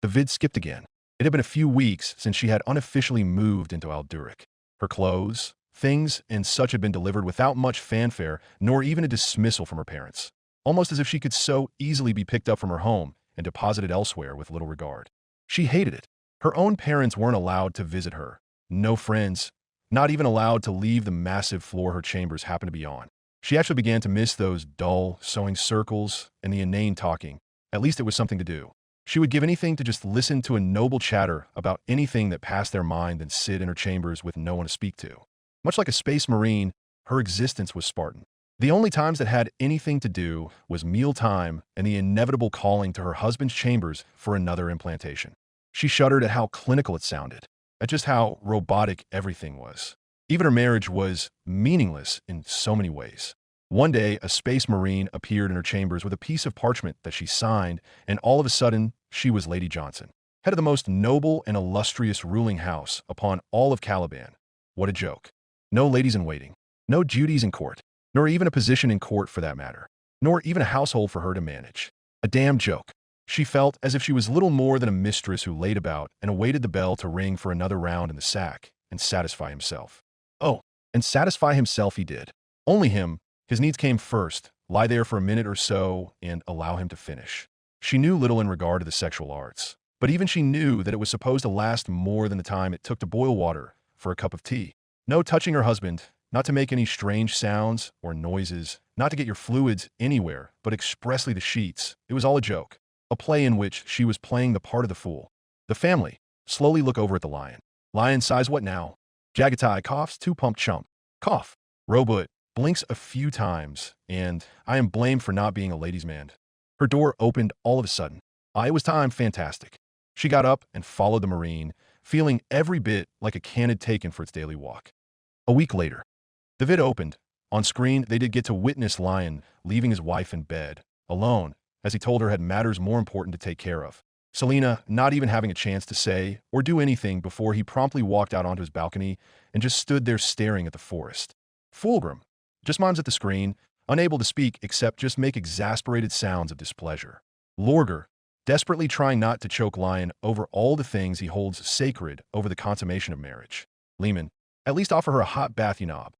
The vid skipped again. It had been a few weeks since she had unofficially moved into Alduric. Her clothes, things, and such had been delivered without much fanfare, nor even a dismissal from her parents. Almost as if she could so easily be picked up from her home and deposited elsewhere with little regard. She hated it. Her own parents weren't allowed to visit her. No friends, not even allowed to leave the massive floor her chambers happened to be on. She actually began to miss those dull, sewing circles and the inane talking. At least it was something to do. She would give anything to just listen to a noble chatter about anything that passed their mind than sit in her chambers with no one to speak to. Much like a space marine, her existence was Spartan. The only times that had anything to do was mealtime and the inevitable calling to her husband's chambers for another implantation. She shuddered at how clinical it sounded, at just how robotic everything was. Even her marriage was meaningless in so many ways. One day, a space marine appeared in her chambers with a piece of parchment that she signed, and all of a sudden, she was Lady Johnson, head of the most noble and illustrious ruling house upon all of Caliban. What a joke. No ladies in waiting, no duties in court, nor even a position in court for that matter, nor even a household for her to manage. A damn joke. She felt as if she was little more than a mistress who laid about and awaited the bell to ring for another round in the sack and satisfy himself. Oh, and satisfy himself he did. Only him. His needs came first, lie there for a minute or so, and allow him to finish. She knew little in regard to the sexual arts, but even she knew that it was supposed to last more than the time it took to boil water for a cup of tea. No touching her husband, not to make any strange sounds or noises, not to get your fluids anywhere, but expressly the sheets. It was all a joke, a play in which she was playing the part of the fool. The family slowly look over at the lion. Lion sighs, what now? Jagatai coughs, two-pump chump. Cough. Robot blinks a few times, and I am blamed for not being a ladies' man. Her door opened all of a sudden. It was time, fantastic. She got up and followed the marine, feeling every bit like a can had taken for its daily walk. A week later, the vid opened. On screen, they did get to witness Lion leaving his wife in bed, alone, as he told her had matters more important to take care of. Selena not even having a chance to say or do anything before he promptly walked out onto his balcony and just stood there staring at the forest. Fulgrim just mimes at the screen, unable to speak except just make exasperated sounds of displeasure. Lorger, desperately trying not to choke Lion over all the things he holds sacred over the consummation of marriage. Lehman, at least offer her a hot bath, you knob.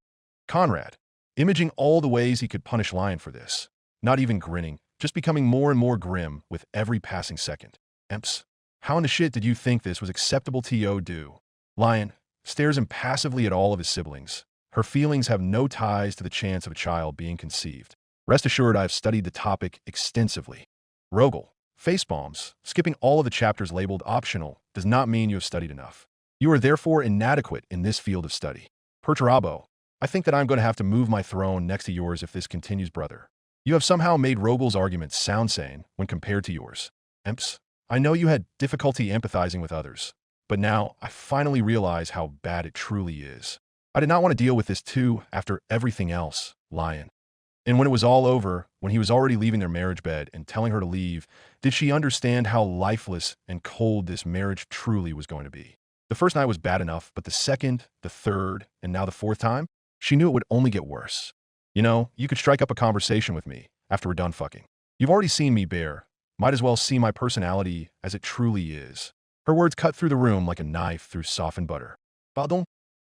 Conrad, imaging all the ways he could punish Lion for this. Not even grinning, just becoming more and more grim with every passing second. Emps, how in the shit did you think this was acceptable to do? Lion stares impassively at all of his siblings. Her feelings have no ties to the chance of a child being conceived. Rest assured I have studied the topic extensively. Rogel, facepalms, skipping all of the chapters labeled optional does not mean you have studied enough. You are therefore inadequate in this field of study. Perturabo, I think that I'm going to have to move my throne next to yours if this continues, brother. You have somehow made Rogel's arguments sound sane when compared to yours. Emps, I know you had difficulty empathizing with others, but now I finally realize how bad it truly is. I did not want to deal with this too after everything else, Lion. And when it was all over, when he was already leaving their marriage bed and telling her to leave, did she understand how lifeless and cold this marriage truly was going to be? The first night was bad enough, but the second, the third, and now the fourth time, she knew it would only get worse. You know, you could strike up a conversation with me after we're done fucking. You've already seen me bare. Might as well see my personality as it truly is. Her words cut through the room like a knife through softened butter. Pardon?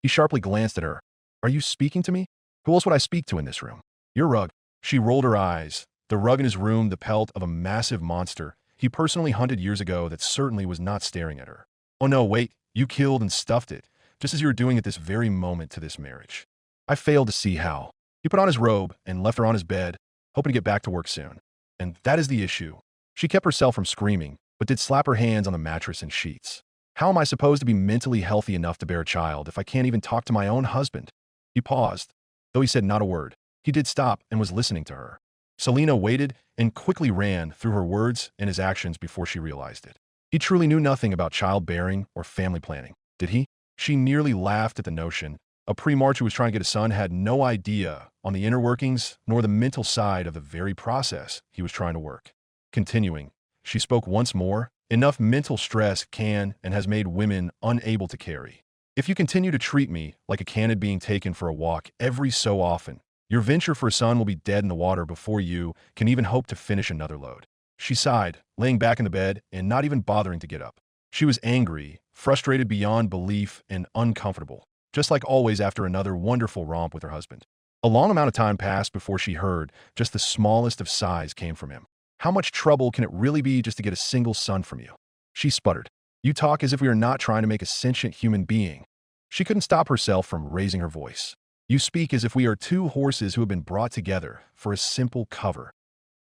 He sharply glanced at her. Are you speaking to me? Who else would I speak to in this room? Your rug. She rolled her eyes. The rug in his room, the pelt of a massive monster he personally hunted years ago that certainly was not staring at her. Oh no, wait, you killed and stuffed it, just as you were doing at this very moment to this marriage. I failed to see how. He put on his robe and left her on his bed, hoping to get back to work soon. And that is the issue. She kept herself from screaming, but did slap her hands on the mattress and sheets. How am I supposed to be mentally healthy enough to bear a child if I can't even talk to my own husband? He paused. Though he said not a word, he did stop and was listening to her. Selena waited and quickly ran through her words and his actions before she realized it. He truly knew nothing about childbearing or family planning, did he? She nearly laughed at the notion. A pre-March who was trying to get a son had no idea on the inner workings nor the mental side of the very process he was trying to work. Continuing, she spoke once more. Enough mental stress can and has made women unable to carry. If you continue to treat me like a canid being taken for a walk every so often, your venture for a son will be dead in the water before you can even hope to finish another load. She sighed, laying back in the bed and not even bothering to get up. She was angry, frustrated beyond belief, and uncomfortable, just like always after another wonderful romp with her husband. A long amount of time passed before she heard just the smallest of sighs came from him. How much trouble can it really be just to get a single son from you? She sputtered. You talk as if we are not trying to make a sentient human being. She couldn't stop herself from raising her voice. You speak as if we are two horses who have been brought together for a simple cover.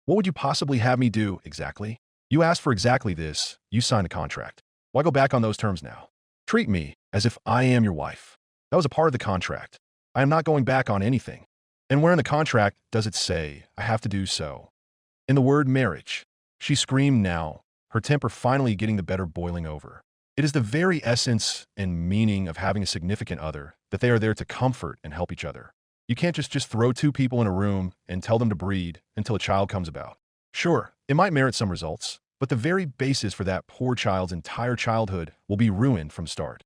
What would you possibly have me do, exactly? You asked for exactly this. You signed a contract. Why go back on those terms now? Treat me as if I am your wife. That was a part of the contract. I am not going back on anything. And where in the contract does it say I have to do so? In the word marriage. She screamed now, her temper finally getting the better boiling over. It is the very essence and meaning of having a significant other, that they are there to comfort and help each other. You can't just throw two people in a room and tell them to breed until a child comes about. Sure, it might merit some results, but the very basis for that poor child's entire childhood will be ruined from start.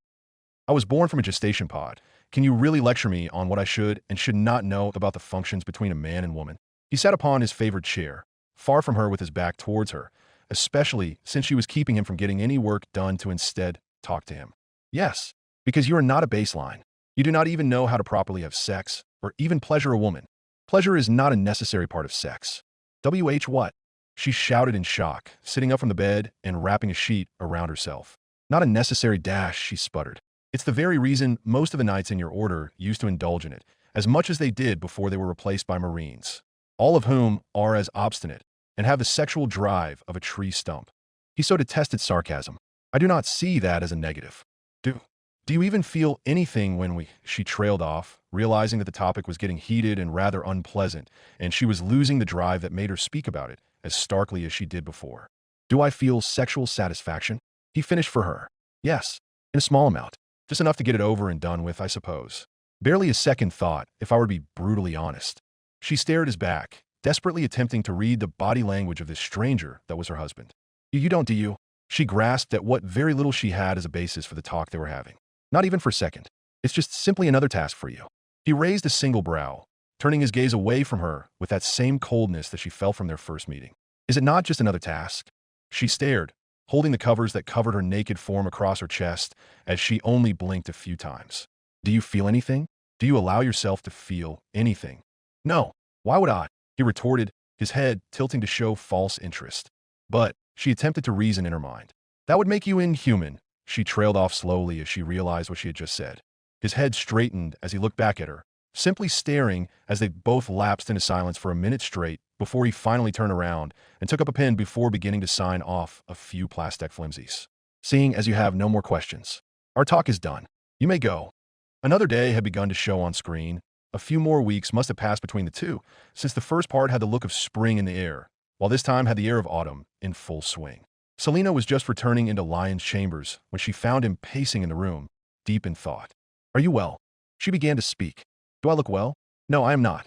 I was born from a gestation pod. Can you really lecture me on what I should and should not know about the functions between a man and woman? He sat upon his favored chair, far from her with his back towards her, especially since she was keeping him from getting any work done to instead talk to him. Yes, because you are not a baseline. You do not even know how to properly have sex, or even pleasure a woman. Pleasure is not a necessary part of sex. What? She shouted in shock, sitting up from the bed and wrapping a sheet around herself. Not a necessary dash, she sputtered. It's the very reason most of the knights in your order used to indulge in it, as much as they did before they were replaced by Marines, all of whom are as obstinate and have the sexual drive of a tree stump. He so detested sarcasm. I do not see that as a negative. Do you even feel anything when she trailed off, realizing that the topic was getting heated and rather unpleasant, and she was losing the drive that made her speak about it as starkly as she did before. Do I feel sexual satisfaction? He finished for her. Yes, in a small amount. Just enough to get it over and done with, I suppose. Barely a second thought, if I were to be brutally honest. She stared at his back, desperately attempting to read the body language of this stranger that was her husband. You don't, do you? She grasped at what very little she had as a basis for the talk they were having. Not even for a second. It's just simply another task for you. He raised a single brow, turning his gaze away from her with that same coldness that she felt from their first meeting. Is it not just another task? She stared, holding the covers that covered her naked form across her chest as she only blinked a few times. Do you feel anything? Do you allow yourself to feel anything? No. Why would I? He retorted, his head tilting to show false interest. But she attempted to reason in her mind. That would make you inhuman. She trailed off slowly as she realized what she had just said. His head straightened as he looked back at her, simply staring as they both lapsed into silence for a minute straight before he finally turned around and took up a pen before beginning to sign off a few plastic flimsies. Seeing as you have no more questions, our talk is done. You may go. Another day had begun to show on screen. A few more weeks must have passed between the two, since the first part had the look of spring in the air, while this time had the air of autumn in full swing. Selena was just returning into Lion's chambers when she found him pacing in the room, deep in thought. Are you well? She began to speak. Do I look well? No, I am not.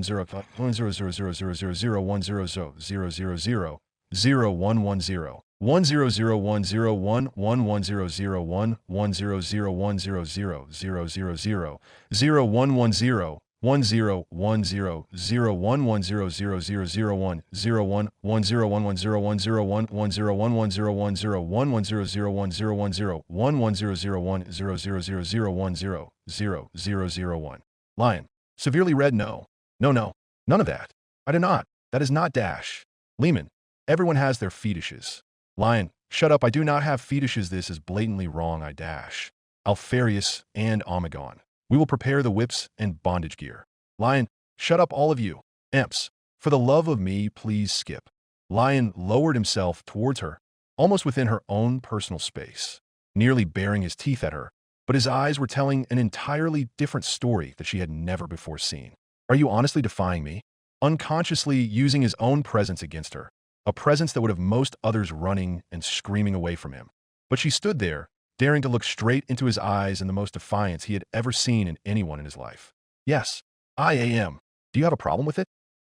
Lion. Severely read no. No, no. None of that. I do not. That is not Dash. Lehman. Everyone has their fetishes. Lion. Shut up, I do not have fetishes. This is blatantly wrong, I Dash. Alfarius and Omegon. We will prepare the whips and bondage gear. Lion. Shut up, all of you. Imps. For the love of me, please skip. Lion lowered himself towards her, almost within her own personal space, nearly baring his teeth at her, but his eyes were telling an entirely different story that she had never before seen. Are you honestly defying me? Unconsciously using his own presence against her, a presence that would have most others running and screaming away from him. But she stood there, daring to look straight into his eyes in the most defiance he had ever seen in anyone in his life. Yes, I am. Do you have a problem with it?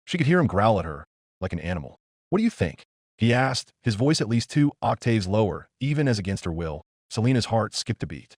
She could hear him growl at her, like an animal. What do you think? He asked, his voice at least 2 octaves lower, even as against her will. Selena's heart skipped a beat.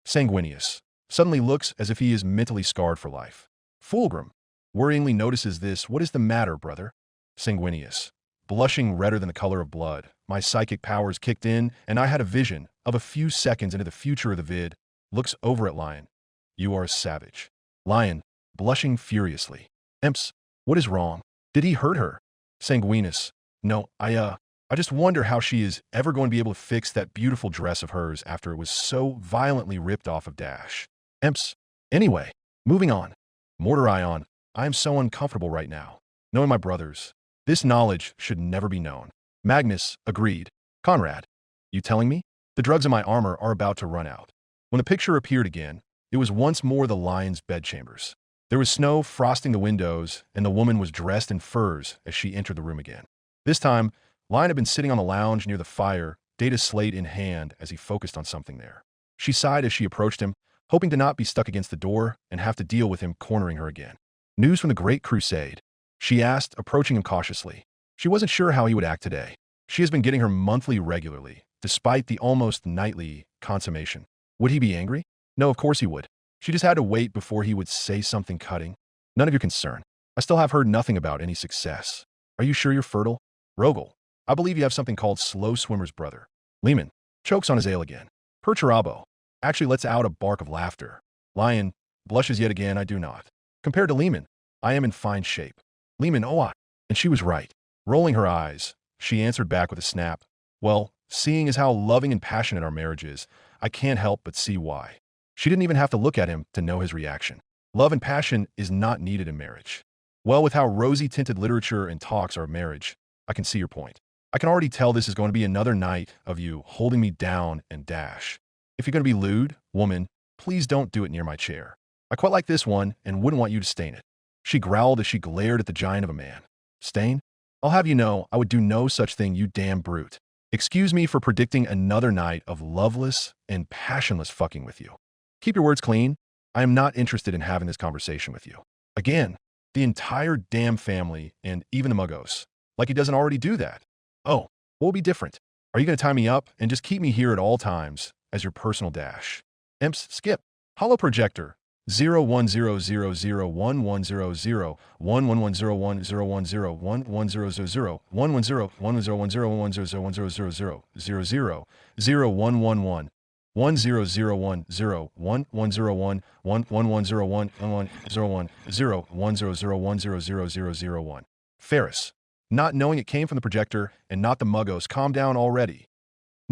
Sanguinius suddenly looks as if he is mentally scarred for life. Fulgrim worryingly notices this. What is the matter, brother? Sanguinius, blushing redder than the color of blood. My psychic powers kicked in, and I had a vision of a few seconds into the future of the vid. Looks over at Lion. You are a savage. Lion, blushing furiously. Imps, what is wrong? Did he hurt her? Sanguinus, no, I just wonder how she is ever going to be able to fix that beautiful dress of hers after it was so violently ripped off of Dash. Imps. Anyway, moving on. Mortar Ion, I am so uncomfortable right now. Knowing my brothers. This knowledge should never be known. Magnus agreed. Conrad, you telling me? The drugs in my armor are about to run out. When the picture appeared again, it was once more the lion's bedchambers. There was snow frosting the windows, and the woman was dressed in furs as she entered the room again. This time, Lion had been sitting on the lounge near the fire, data slate in hand as he focused on something there. She sighed as she approached him, hoping to not be stuck against the door and have to deal with him cornering her again. News from the Great Crusade? She asked, approaching him cautiously. She wasn't sure how he would act today. She has been getting her monthly regularly, despite the almost nightly consummation. Would he be angry? No, of course he would. She just had to wait before he would say something cutting. None of your concern. I still have heard nothing about any success. Are you sure you're fertile? Rogel, I believe you have something called slow swimmer's brother. Lehman chokes on his ale again. Perturabo actually lets out a bark of laughter. Lion blushes yet again. I do not. Compared to Lehman, I am in fine shape. Lehman, and she was right. Rolling her eyes, she answered back with a snap. Well, seeing as how loving and passionate our marriage is, I can't help but see why. She didn't even have to look at him to know his reaction. Love and passion is not needed in marriage. Well, with how rosy-tinted literature and talks are of marriage, I can see your point. I can already tell this is going to be another night of you holding me down and Dash. If you're going to be lewd, woman, please don't do it near my chair. I quite like this one and wouldn't want you to stain it. She growled as she glared at the giant of a man. Stain? I'll have you know I would do no such thing, you damn brute. Excuse me for predicting another night of loveless and passionless fucking with you. Keep your words clean. I am not interested in having this conversation with you. Again, the entire damn family and even the Muggos. Like he doesn't already do that. Oh, what will be different? Are you going to tie me up and just keep me here at all times as your personal Dash? Imps, skip. Hollow projector. 0100101011010011010011010011001100110011001100110011001100110011001. Ferris, not knowing it came from the projector and not the Muggos, calm down already.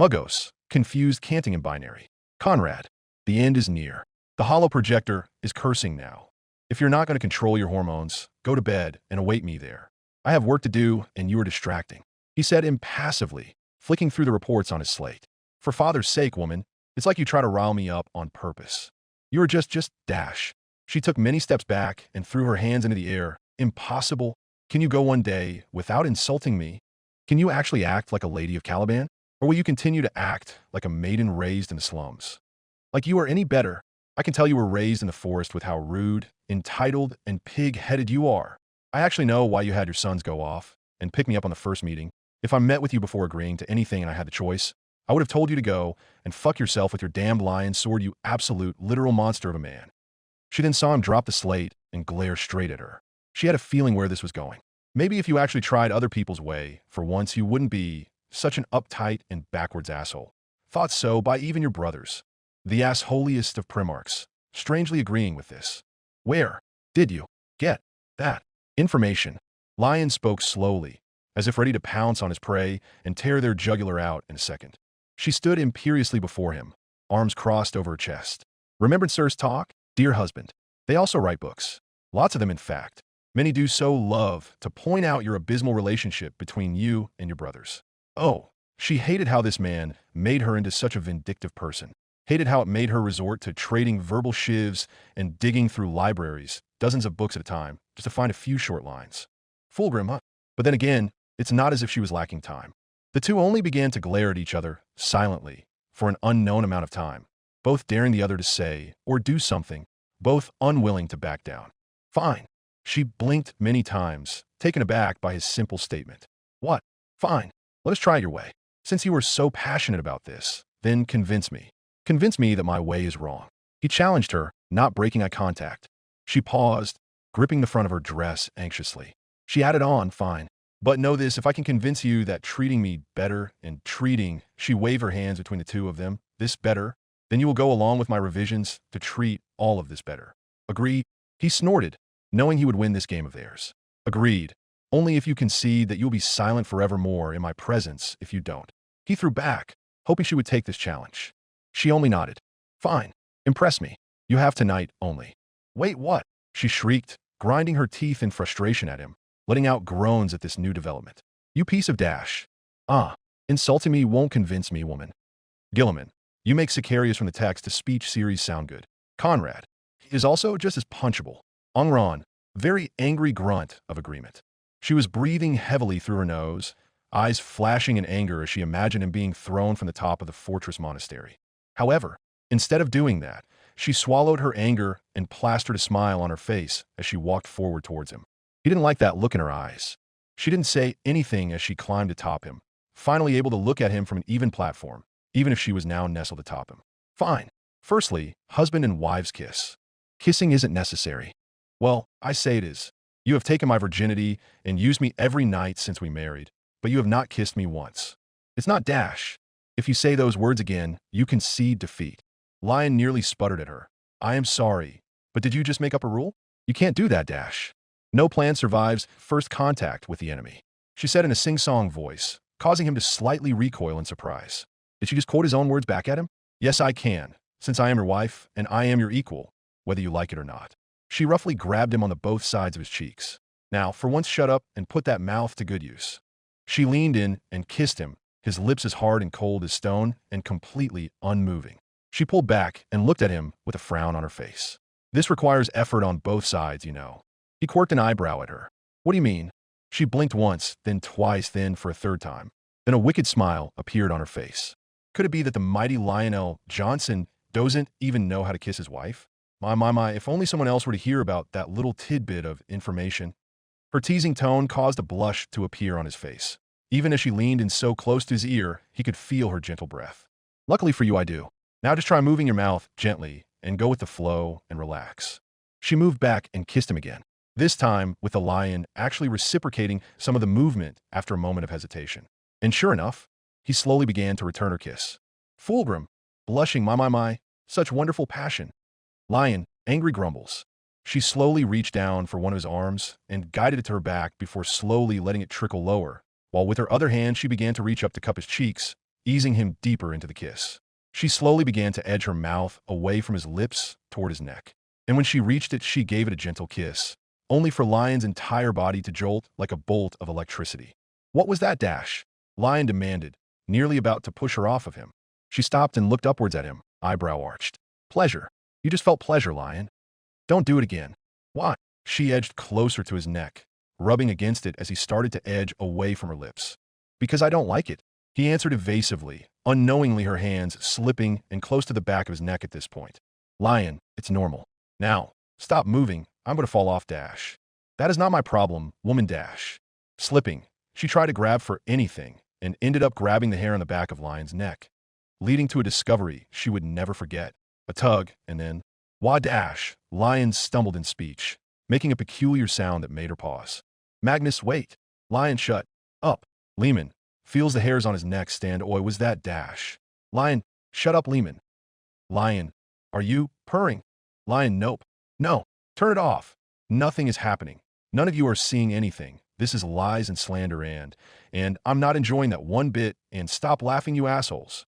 Muggos, confused, canting in binary. Conrad, the end is near. The hollow projector is cursing now. If you're not going to control your hormones, go to bed and await me there. I have work to do and you are distracting, he said impassively, flicking through the reports on his slate. For father's sake, woman, it's like you try to rile me up on purpose. You are just Dash. She took many steps back and threw her hands into the air. Impossible. Can you go one day without insulting me? Can you actually act like a lady of Caliban? Or will you continue to act like a maiden raised in the slums? Like you are any better? I can tell you were raised in the forest with how rude, entitled, and pig-headed you are. I actually know why you had your sons go off and pick me up on the first meeting. If I met with you before agreeing to anything and I had the choice, I would have told you to go and fuck yourself with your damned lion sword, you absolute, literal monster of a man. She then saw him drop the slate and glare straight at her. She had a feeling where this was going. Maybe if you actually tried other people's way, for once you wouldn't be such an uptight and backwards asshole. Thought so by even your brothers. The assholiest of primarchs, strangely agreeing with this. Where did you get that information? Lion spoke slowly, as if ready to pounce on his prey and tear their jugular out in a second. She stood imperiously before him, arms crossed over her chest. Remembered Sir's talk? Dear husband. They also write books. Lots of them, in fact. Many do so love to point out your abysmal relationship between you and your brothers. Oh, she hated how this man made her into such a vindictive person. Hated how it made her resort to trading verbal shivs and digging through libraries, dozens of books at a time, just to find a few short lines. Fulgrim, huh? But then again, it's not as if she was lacking time. The two only began to glare at each other, silently, for an unknown amount of time, both daring the other to say or do something, both unwilling to back down. Fine. She blinked many times, taken aback by his simple statement. What? Fine. Let us try your way. Since you are so passionate about this, then convince me. Convince me that my way is wrong. He challenged her, not breaking eye contact. She paused, gripping the front of her dress anxiously. She added on, fine. But know this, if I can convince you that treating me better and treating, she waved her hands between the two of them, this better, then you will go along with my revisions to treat all of this better. Agreed? He snorted, knowing he would win this game of theirs. Agreed. Only if you concede that you'll be silent forevermore in my presence if you don't. He threw back, hoping she would take this challenge. She only nodded. Fine. Impress me. You have tonight only. Wait, what? She shrieked, grinding her teeth in frustration at him, letting out groans at this new development. You piece of dash. Insulting me won't convince me, woman. Guilliman, you make Sicarius from the text-to-speech series sound good. Conrad, he is also just as punchable. Angron, very angry grunt of agreement. She was breathing heavily through her nose, eyes flashing in anger as she imagined him being thrown from the top of the fortress monastery. However, instead of doing that, she swallowed her anger and plastered a smile on her face as she walked forward towards him. He didn't like that look in her eyes. She didn't say anything as she climbed atop him, finally able to look at him from an even platform, even if she was now nestled atop him. Fine. Firstly, husband and wives kiss. Kissing isn't necessary. Well, I say it is. You have taken my virginity and used me every night since we married, but you have not kissed me once. It's not dash. If you say those words again, you concede defeat. Lion nearly sputtered at her. I am sorry, but did you just make up a rule? You can't do that, Dash. No plan survives first contact with the enemy, she said in a sing-song voice, causing him to slightly recoil in surprise. Did she just quote his own words back at him? Yes, I can, since I am your wife and I am your equal, whether you like it or not. She roughly grabbed him on the both sides of his cheeks. Now, for once, shut up and put that mouth to good use. She leaned in and kissed him, his lips as hard and cold as stone and completely unmoving. She pulled back and looked at him with a frown on her face. This requires effort on both sides, you know. He quirked an eyebrow at her. What do you mean? She blinked once, then twice, then for a third time. Then a wicked smile appeared on her face. Could it be that the mighty Lionel Johnson doesn't even know how to kiss his wife? My, if only someone else were to hear about that little tidbit of information. Her teasing tone caused a blush to appear on his face. Even as she leaned in so close to his ear, he could feel her gentle breath. Luckily for you, I do. Now just try moving your mouth gently and go with the flow and relax. She moved back and kissed him again, this time with the lion actually reciprocating some of the movement after a moment of hesitation. And sure enough, he slowly began to return her kiss. Fulgrim, blushing, my, such wonderful passion. Lion, angry grumbles. She slowly reached down for one of his arms and guided it to her back before slowly letting it trickle lower, while with her other hand she began to reach up to cup his cheeks, easing him deeper into the kiss. She slowly began to edge her mouth away from his lips toward his neck. And when she reached it, she gave it a gentle kiss, only for Lion's entire body to jolt like a bolt of electricity. What was that, Dash? Lion demanded, nearly about to push her off of him. She stopped and looked upwards at him, eyebrow arched. Pleasure. You just felt pleasure, Lion. Don't do it again. Why? She edged closer to his neck, rubbing against it as he started to edge away from her lips. Because I don't like it, he answered evasively, unknowingly her hands slipping and close to the back of his neck at this point. Lion, it's normal. Now, stop moving. I'm going to fall off, Dash. That is not my problem, woman, Dash. Slipping, she tried to grab for anything and ended up grabbing the hair on the back of Lion's neck, leading to a discovery she would never forget. A tug, and then, wah, Dash. Lion stumbled in speech, making a peculiar sound that made her pause. Magnus, wait. Lion, shut up. Lehman feels the hairs on his neck stand. Oi, was that, Dash? Lion, shut up, Lehman. Lion, are you purring? Lion, nope. No, turn it off. Nothing is happening. None of you are seeing anything. This is lies and slander and I'm not enjoying that one bit, and stop laughing, you assholes.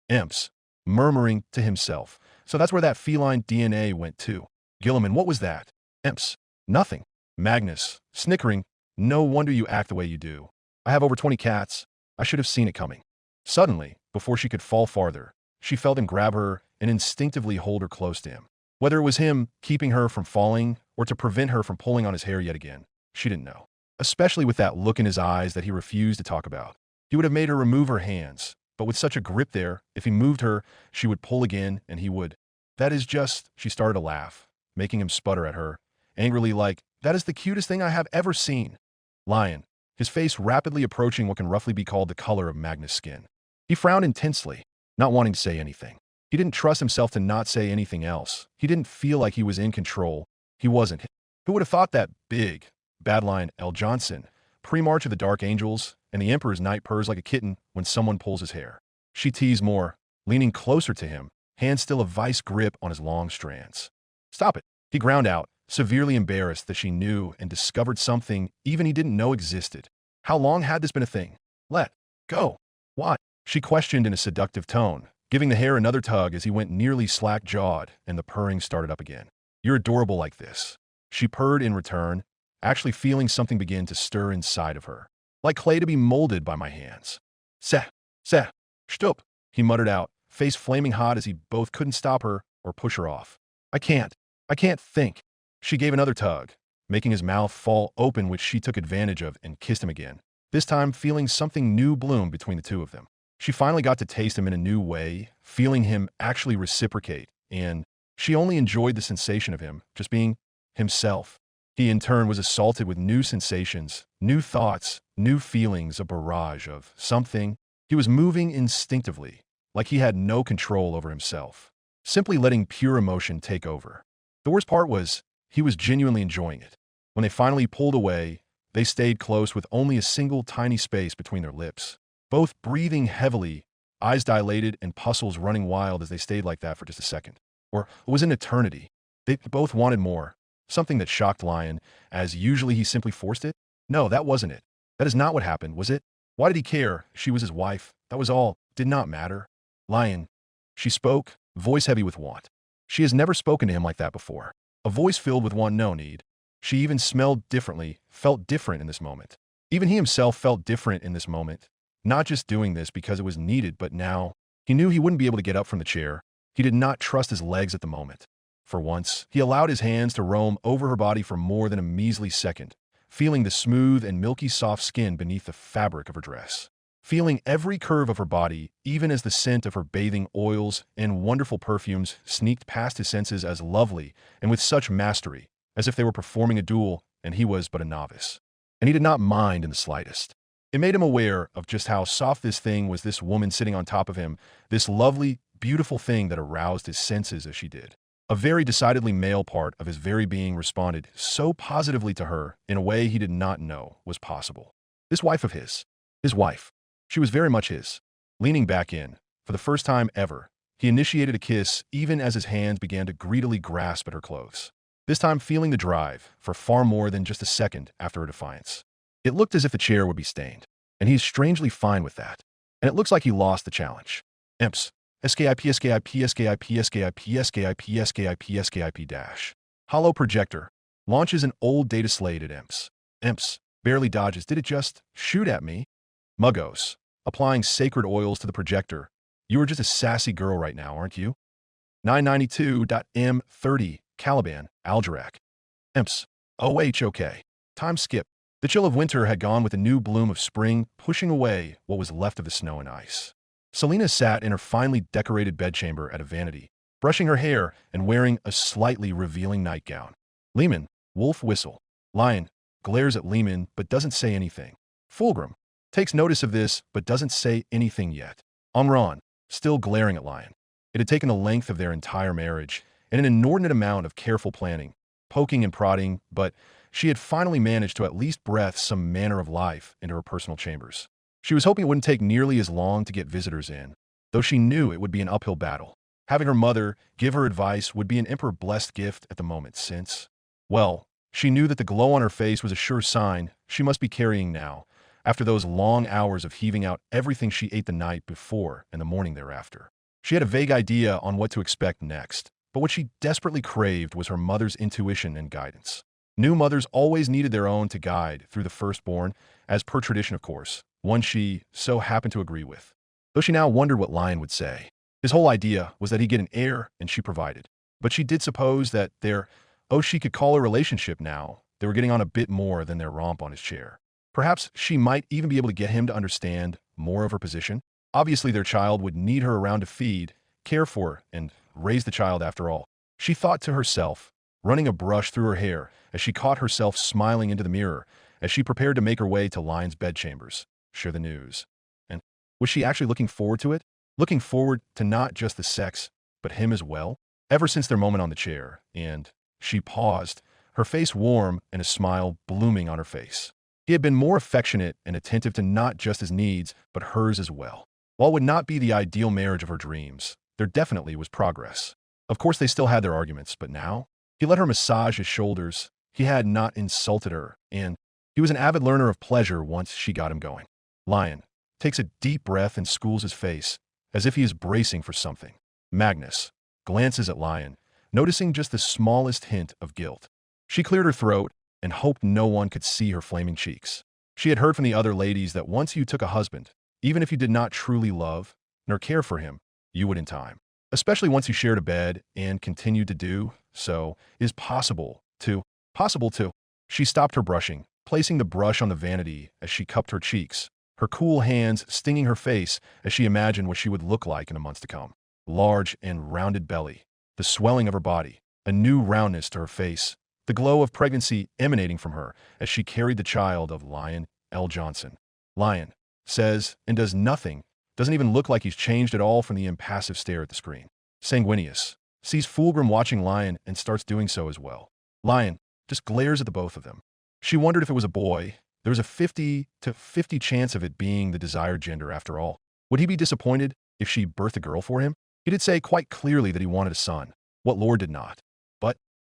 Imps, murmuring to himself. So that's where that feline DNA went to. Guilliman, what was that? Imps, nothing. Magnus, snickering, no wonder you act the way you do. I have over 20 cats. I should have seen it coming. Suddenly, before she could fall farther, she felt him grab her and instinctively hold her close to him. Whether it was him keeping her from falling or to prevent her from pulling on his hair yet again, she didn't know. Especially with that look in his eyes that he refused to talk about. He would have made her remove her hands, but with such a grip there, if he moved her, she would pull again and he would. That is just, she started to laugh, making him sputter at her, angrily like, that is the cutest thing I have ever seen. Lion, his face rapidly approaching what can roughly be called the color of Magnus' skin. He frowned intensely, not wanting to say anything. He didn't trust himself to not say anything else. He didn't feel like he was in control. He wasn't. Who would have thought that big, bad lion L. Johnson, pre-march of the Dark Angels, and the Emperor's Knight purrs like a kitten when someone pulls his hair? She teased more, leaning closer to him, hands still a vice grip on his long strands. Stop it, he ground out, severely embarrassed that she knew and discovered something even he didn't know existed. How long had this been a thing? Let go. Why? She questioned in a seductive tone, giving the hair another tug as he went nearly slack-jawed and the purring started up again. You're adorable like this. She purred in return, actually feeling something begin to stir inside of her. Like clay to be molded by my hands. Seh, shtup, he muttered out, face flaming hot as he both couldn't stop her or push her off. I can't think. She gave another tug, making his mouth fall open, which she took advantage of and kissed him again, this time feeling something new bloom between the two of them. She finally got to taste him in a new way, feeling him actually reciprocate, and she only enjoyed the sensation of him just being himself. He in turn was assaulted with new sensations, new thoughts, new feelings, a barrage of something. He was moving instinctively, like he had no control over himself, simply letting pure emotion take over. The worst part was, he was genuinely enjoying it. When they finally pulled away, they stayed close with only a single tiny space between their lips, both breathing heavily, eyes dilated and puzzles running wild as they stayed like that for just a second. Or it was an eternity. They both wanted more, something that shocked Lion, as usually he simply forced it. No, that wasn't it. That is not what happened, was it? Why did he care? She was his wife. That was all. Did not matter. Lion. She spoke, voice heavy with want. She has never spoken to him like that before. A voice filled with want, no need. She even smelled differently, felt different in this moment. Even he himself felt different in this moment. Not just doing this because it was needed, but now, he knew he wouldn't be able to get up from the chair. He did not trust his legs at the moment. For once, he allowed his hands to roam over her body for more than a measly second, feeling the smooth and milky soft skin beneath the fabric of her dress. Feeling every curve of her body, even as the scent of her bathing oils and wonderful perfumes sneaked past his senses as lovely and with such mastery, as if they were performing a duel and he was but a novice. And he did not mind in the slightest. It made him aware of just how soft this thing was, this woman sitting on top of him, this lovely, beautiful thing that aroused his senses as she did. A very decidedly male part of his very being responded so positively to her in a way he did not know was possible. This wife of his wife. She was very much his. Leaning back in, for the first time ever, he initiated a kiss even as his hands began to greedily grasp at her clothes. This time feeling the drive for far more than just a second after her defiance. It looked as if the chair would be stained, and he is strangely fine with that. And it looks like he lost the challenge. Imps. SKIP dash. Hollow projector. Launches an old data slate at Imps. Imps. Barely dodges. Did it just shoot at me? Muggos. Applying sacred oils to the projector. You are just a sassy girl right now, aren't you? 992.M30. Caliban. Algerac. Imps. OHOK. Time skip. The chill of winter had gone with a new bloom of spring, pushing away what was left of the snow and ice. Selena sat in her finely decorated bedchamber at a vanity, brushing her hair and wearing a slightly revealing nightgown. Lehman, wolf whistle. Lion, glares at Lehman but doesn't say anything. Fulgrim, takes notice of this but doesn't say anything yet. Omron, still glaring at Lion. It had taken the length of their entire marriage and an inordinate amount of careful planning, poking and prodding, but she had finally managed to at least breath some manner of life into her personal chambers. She was hoping it wouldn't take nearly as long to get visitors in, though she knew it would be an uphill battle. Having her mother give her advice would be an emperor-blessed gift at the moment since, well, she knew that the glow on her face was a sure sign she must be carrying now, after those long hours of heaving out everything she ate the night before and the morning thereafter. She had a vague idea on what to expect next, but what she desperately craved was her mother's intuition and guidance. New mothers always needed their own to guide through the firstborn, as per tradition of course, one she so happened to agree with. Though she now wondered what Lion would say. His whole idea was that he'd get an heir and she provided. But she did suppose that she could call a relationship now, they were getting on a bit more than their romp on his chair. Perhaps she might even be able to get him to understand more of her position. Obviously their child would need her around to feed, care for, and raise the child after all. She thought to herself, running a brush through her hair as she caught herself smiling into the mirror as she prepared to make her way to Lion's bedchambers, share the news. And was she actually looking forward to it? Looking forward to not just the sex, but him as well? Ever since their moment on the chair, and she paused, her face warm and a smile blooming on her face. He had been more affectionate and attentive to not just his needs, but hers as well. While it would not be the ideal marriage of her dreams, there definitely was progress. Of course, they still had their arguments, but now he let her massage his shoulders. He had not insulted her, and he was an avid learner of pleasure once she got him going. Lion takes a deep breath and schools his face, as if he is bracing for something. Magnus glances at Lion, noticing just the smallest hint of guilt. She cleared her throat and hoped no one could see her flaming cheeks. She had heard from the other ladies that once you took a husband, even if you did not truly love nor care for him, you would in time. Especially once you shared a bed and continued to do so, is possible to. She stopped her brushing, placing the brush on the vanity as she cupped her cheeks, her cool hands stinging her face as she imagined what she would look like in the months to come. Large and rounded belly, the swelling of her body, a new roundness to her face, the glow of pregnancy emanating from her as she carried the child of Lion L. Johnson. Lion says and does nothing, doesn't even look like he's changed at all from the impassive stare at the screen. Sanguinius sees Fulgrim watching Lion and starts doing so as well. Lion just glares at the both of them. She wondered if it was a boy. There was a 50-50 chance of it being the desired gender after all. Would he be disappointed if she birthed a girl for him? He did say quite clearly that he wanted a son, what Lord did not.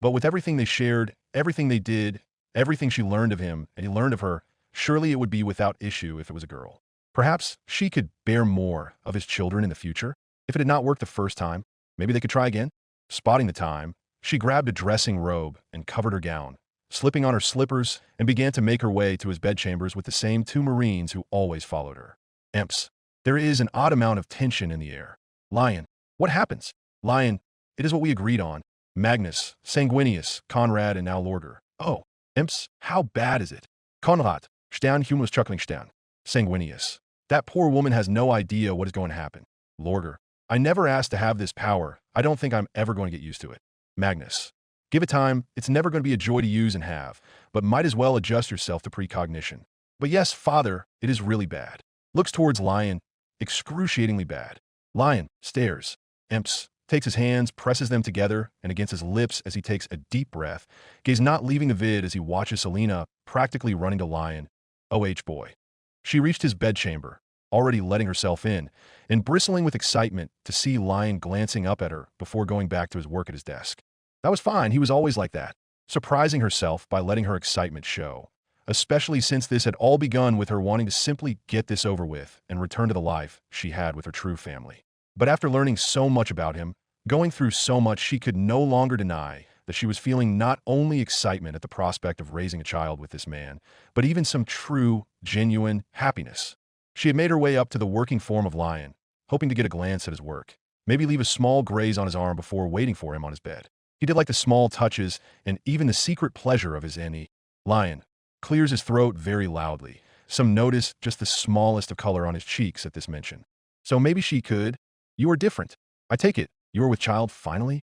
But with everything they shared, everything they did, everything she learned of him and he learned of her, surely it would be without issue if it was a girl. Perhaps she could bear more of his children in the future. If it had not worked the first time, maybe they could try again. Spotting the time, she grabbed a dressing robe and covered her gown, slipping on her slippers, and began to make her way to his bedchambers with the same two Marines who always followed her. Imps. There is an odd amount of tension in the air. Lion. What happens? Lion. It is what we agreed on. Magnus, Sanguinius, Conrad, and now Lorder. Oh, Imps, how bad is it? Konrad, Stern, Humus chuckling Stern. Sanguinius. That poor woman has no idea what is going to happen. Lorder. I never asked to have this power. I don't think I'm ever going to get used to it. Magnus. Give it time. It's never going to be a joy to use and have, but might as well adjust yourself to precognition. But yes, father, it is really bad. Looks towards Lion. Excruciatingly bad. Lion stares. Imps. Takes his hands, presses them together and against his lips as he takes a deep breath, gaze not leaving the vid as he watches Selena practically running to Lion. OH boy. She reached his bedchamber, already letting herself in, and bristling with excitement to see Lion glancing up at her before going back to his work at his desk. That was fine, he was always like that, surprising herself by letting her excitement show, especially since this had all begun with her wanting to simply get this over with and return to the life she had with her true family. But after learning so much about him, going through so much, she could no longer deny that she was feeling not only excitement at the prospect of raising a child with this man, but even some true, genuine happiness. She had made her way up to the working form of Lion, hoping to get a glance at his work, maybe leave a small graze on his arm before waiting for him on his bed. He did like the small touches and even the secret pleasure of his any. Lion clears his throat very loudly. Some notice just the smallest of color on his cheeks at this mention. So maybe she could. You are different. I take it. You are with child, finally?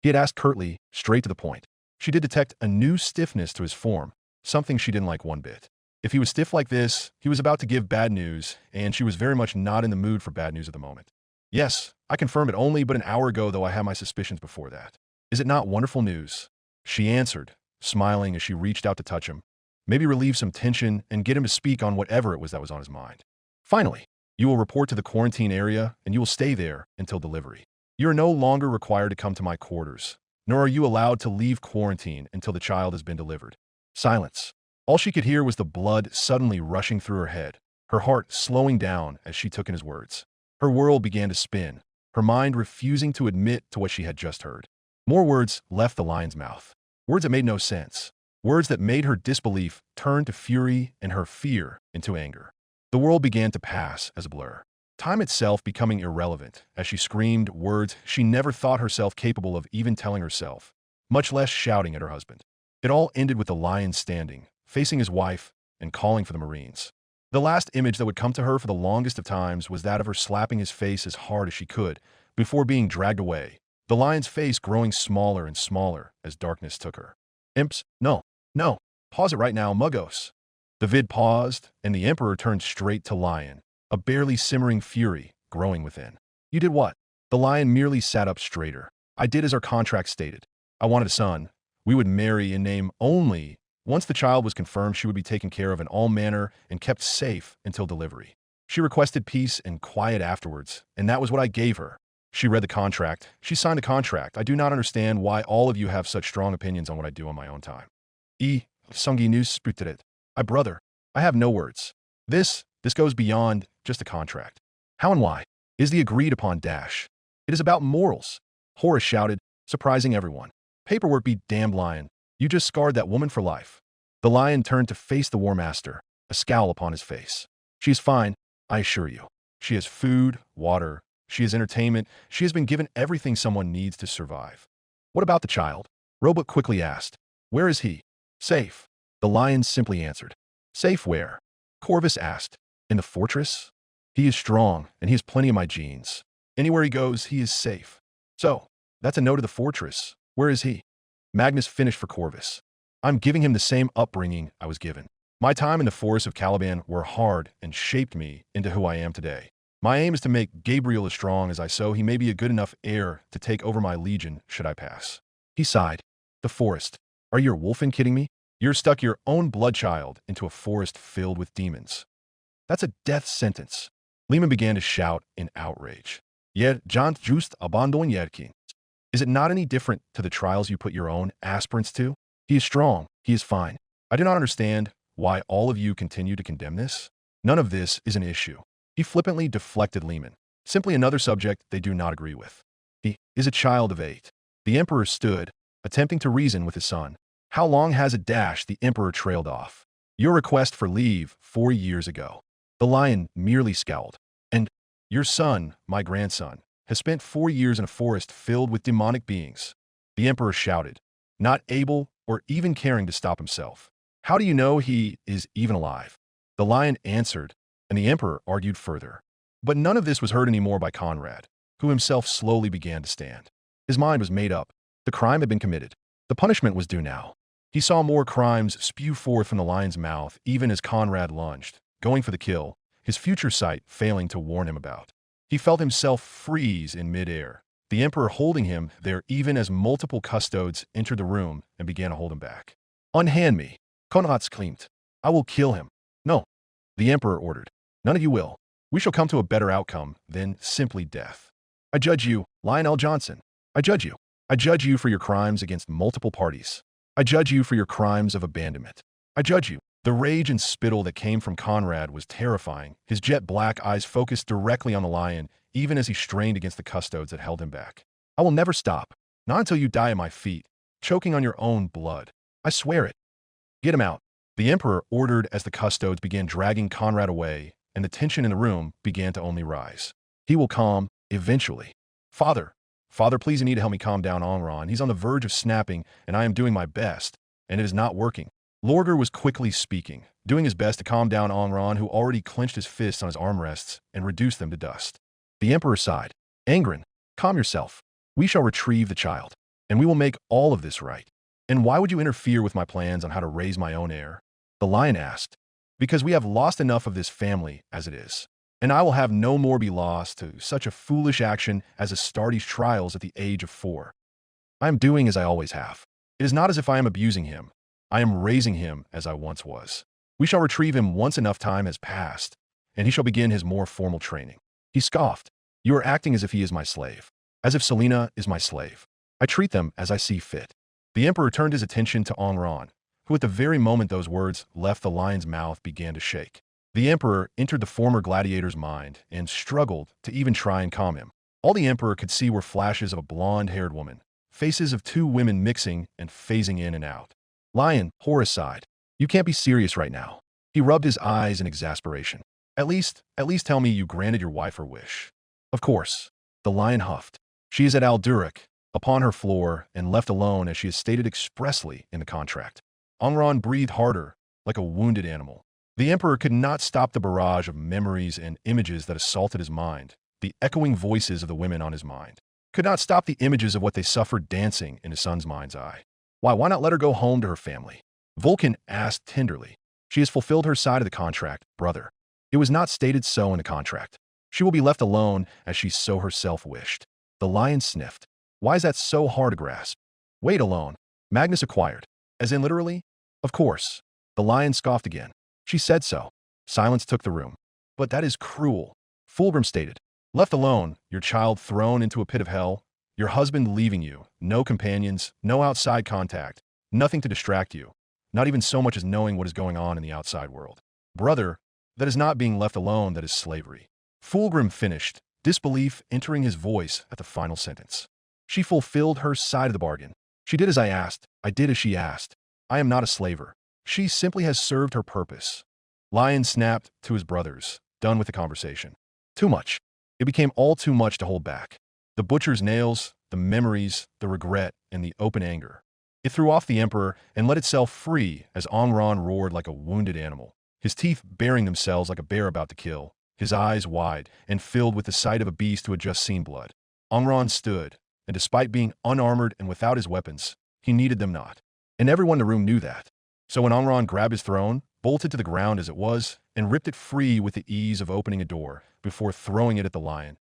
He had asked curtly, straight to the point. She did detect a new stiffness to his form, something she didn't like one bit. If he was stiff like this, he was about to give bad news, and she was very much not in the mood for bad news at the moment. Yes, I confirm it only but an hour ago, though I had my suspicions before that. Is it not wonderful news? She answered, smiling as she reached out to touch him, maybe relieve some tension and get him to speak on whatever it was that was on his mind. Finally, you will report to the quarantine area, and you will stay there until delivery. You are no longer required to come to my quarters, nor are you allowed to leave quarantine until the child has been delivered. Silence. All she could hear was the blood suddenly rushing through her head, her heart slowing down as she took in his words. Her world began to spin, her mind refusing to admit to what she had just heard. More words left the lion's mouth. Words that made no sense. Words that made her disbelief turn to fury and her fear into anger. The world began to pass as a blur. Time itself becoming irrelevant as she screamed words she never thought herself capable of even telling herself, much less shouting at her husband. It all ended with the lion standing, facing his wife, and calling for the Marines. The last image that would come to her for the longest of times was that of her slapping his face as hard as she could before being dragged away, the lion's face growing smaller and smaller as darkness took her. Imps, no, pause it right now, Muggos. The vid paused, and the Emperor turned straight to Lion, a barely simmering fury growing within. You did what? The Lion merely sat up straighter. I did as our contract stated. I wanted a son. We would marry in name only. Once the child was confirmed, she would be taken care of in all manner and kept safe until delivery. She requested peace and quiet afterwards, and that was what I gave her. She read the contract. She signed the contract. I do not understand why all of you have such strong opinions on what I do on my own time. Sungi news it. Brother, I have no words. This goes beyond just a contract. How and why is the agreed upon dash? It is about morals. Horace shouted, surprising everyone. Paperwork be damned, Lion. You just scarred that woman for life. The Lion turned to face the War Master, a scowl upon his face. She is fine, I assure you. She has food, water. She has entertainment. She has been given everything someone needs to survive. What about the child? Roebuck quickly asked. Where is he? Safe. The Lion simply answered. Safe where? Corvus asked. In the fortress? He is strong, and he has plenty of my genes. Anywhere he goes, he is safe. So, that's a note of the fortress. Where is he? Magnus finished for Corvus. I'm giving him the same upbringing I was given. My time in the forests of Caliban were hard and shaped me into who I am today. My aim is to make Gabriel as strong as I so he may be a good enough heir to take over my legion should I pass. He sighed. The forest. Are you wolfing kidding me? You're stuck your own blood child into a forest filled with demons. That's a death sentence. Lehman began to shout in outrage. Yet, John just abandon Yerkin. Is it not any different to the trials you put your own aspirants to? He is strong. He is fine. I do not understand why all of you continue to condemn this. None of this is an issue. He flippantly deflected Lehman. Simply another subject they do not agree with. He is a child of 8. The Emperor stood, attempting to reason with his son. How long has it dashed? The Emperor trailed off. Your request for leave 4 years ago. The Lion merely scowled. And your son, my grandson, has spent 4 years in a forest filled with demonic beings. The Emperor shouted, not able or even caring to stop himself. How do you know he is even alive? The Lion answered, and the Emperor argued further. But none of this was heard anymore by Conrad, who himself slowly began to stand. His mind was made up. The crime had been committed. The punishment was due now. He saw more crimes spew forth from the Lion's mouth even as Conrad lunged, going for the kill, his future sight failing to warn him about. He felt himself freeze in midair, the Emperor holding him there even as multiple custodes entered the room and began to hold him back. Unhand me. Konrad screamed. I will kill him. No. The Emperor ordered. None of you will. We shall come to a better outcome than simply death. I judge you, Lionel Johnson. I judge you. I judge you for your crimes against multiple parties. I judge you for your crimes of abandonment. I judge you. The rage and spittle that came from Conrad was terrifying, his jet-black eyes focused directly on the Lion, even as he strained against the custodes that held him back. I will never stop, not until you die at my feet, choking on your own blood. I swear it. Get him out. The Emperor ordered as the custodes began dragging Conrad away, and the tension in the room began to only rise. He will calm, eventually. Father, please, you need to help me calm down Onron. He's on the verge of snapping, and I am doing my best, and it is not working. Lorger was quickly speaking, doing his best to calm down Onron, who already clenched his fists on his armrests and reduced them to dust. The Emperor sighed. Angren, calm yourself. We shall retrieve the child, and we will make all of this right. And why would you interfere with my plans on how to raise my own heir? The Lion asked. Because we have lost enough of this family as it is, and I will have no more be lost to such a foolish action as Astartes' trials at the age of 4. I am doing as I always have. It is not as if I am abusing him. I am raising him as I once was. We shall retrieve him once enough time has passed, and he shall begin his more formal training. He scoffed. You are acting as if he is my slave, as if Selena is my slave. I treat them as I see fit. The Emperor turned his attention to Onron, who at the very moment those words left the Lion's mouth began to shake. The Emperor entered the former gladiator's mind and struggled to even try and calm him. All the Emperor could see were flashes of a blonde-haired woman, faces of 2 women mixing and phasing in and out. Lion, Horace sighed. You can't be serious right now. He rubbed his eyes in exasperation. At least tell me you granted your wife her wish. Of course. The Lion huffed. She is at Alduric, upon her floor, and left alone as she is stated expressly in the contract. Onron breathed harder, like a wounded animal. The Emperor could not stop the barrage of memories and images that assaulted his mind, the echoing voices of the women on his mind. Could not stop the images of what they suffered dancing in his son's mind's eye. Why not let her go home to her family? Vulcan asked tenderly. She has fulfilled her side of the contract, brother. It was not stated so in the contract. She will be left alone as she so herself wished. The lion sniffed. Why is that so hard to grasp? Wait alone. Magnus acquired. As in literally? Of course. The lion scoffed again. She said so. Silence took the room. But that is cruel. Fulgrim stated. Left alone, your child thrown into a pit of hell, your husband leaving you, no companions, no outside contact, nothing to distract you, not even so much as knowing what is going on in the outside world. Brother, that is not being left alone, that is slavery. Fulgrim finished, disbelief entering his voice at the final sentence. She fulfilled her side of the bargain. She did as I asked. I did as she asked. I am not a slaver. She simply has served her purpose. Lion snapped to his brothers, done with the conversation. Too much. It became all too much to hold back. The butcher's nails, the memories, the regret, and the open anger. It threw off the Emperor and let itself free as Angron roared like a wounded animal, his teeth baring themselves like a bear about to kill, his eyes wide and filled with the sight of a beast who had just seen blood. Angron stood, and despite being unarmored and without his weapons, he needed them not. And everyone in the room knew that. So when Angron grabbed his throne, bolted to the ground as it was, and ripped it free with the ease of opening a door before throwing it at the lion,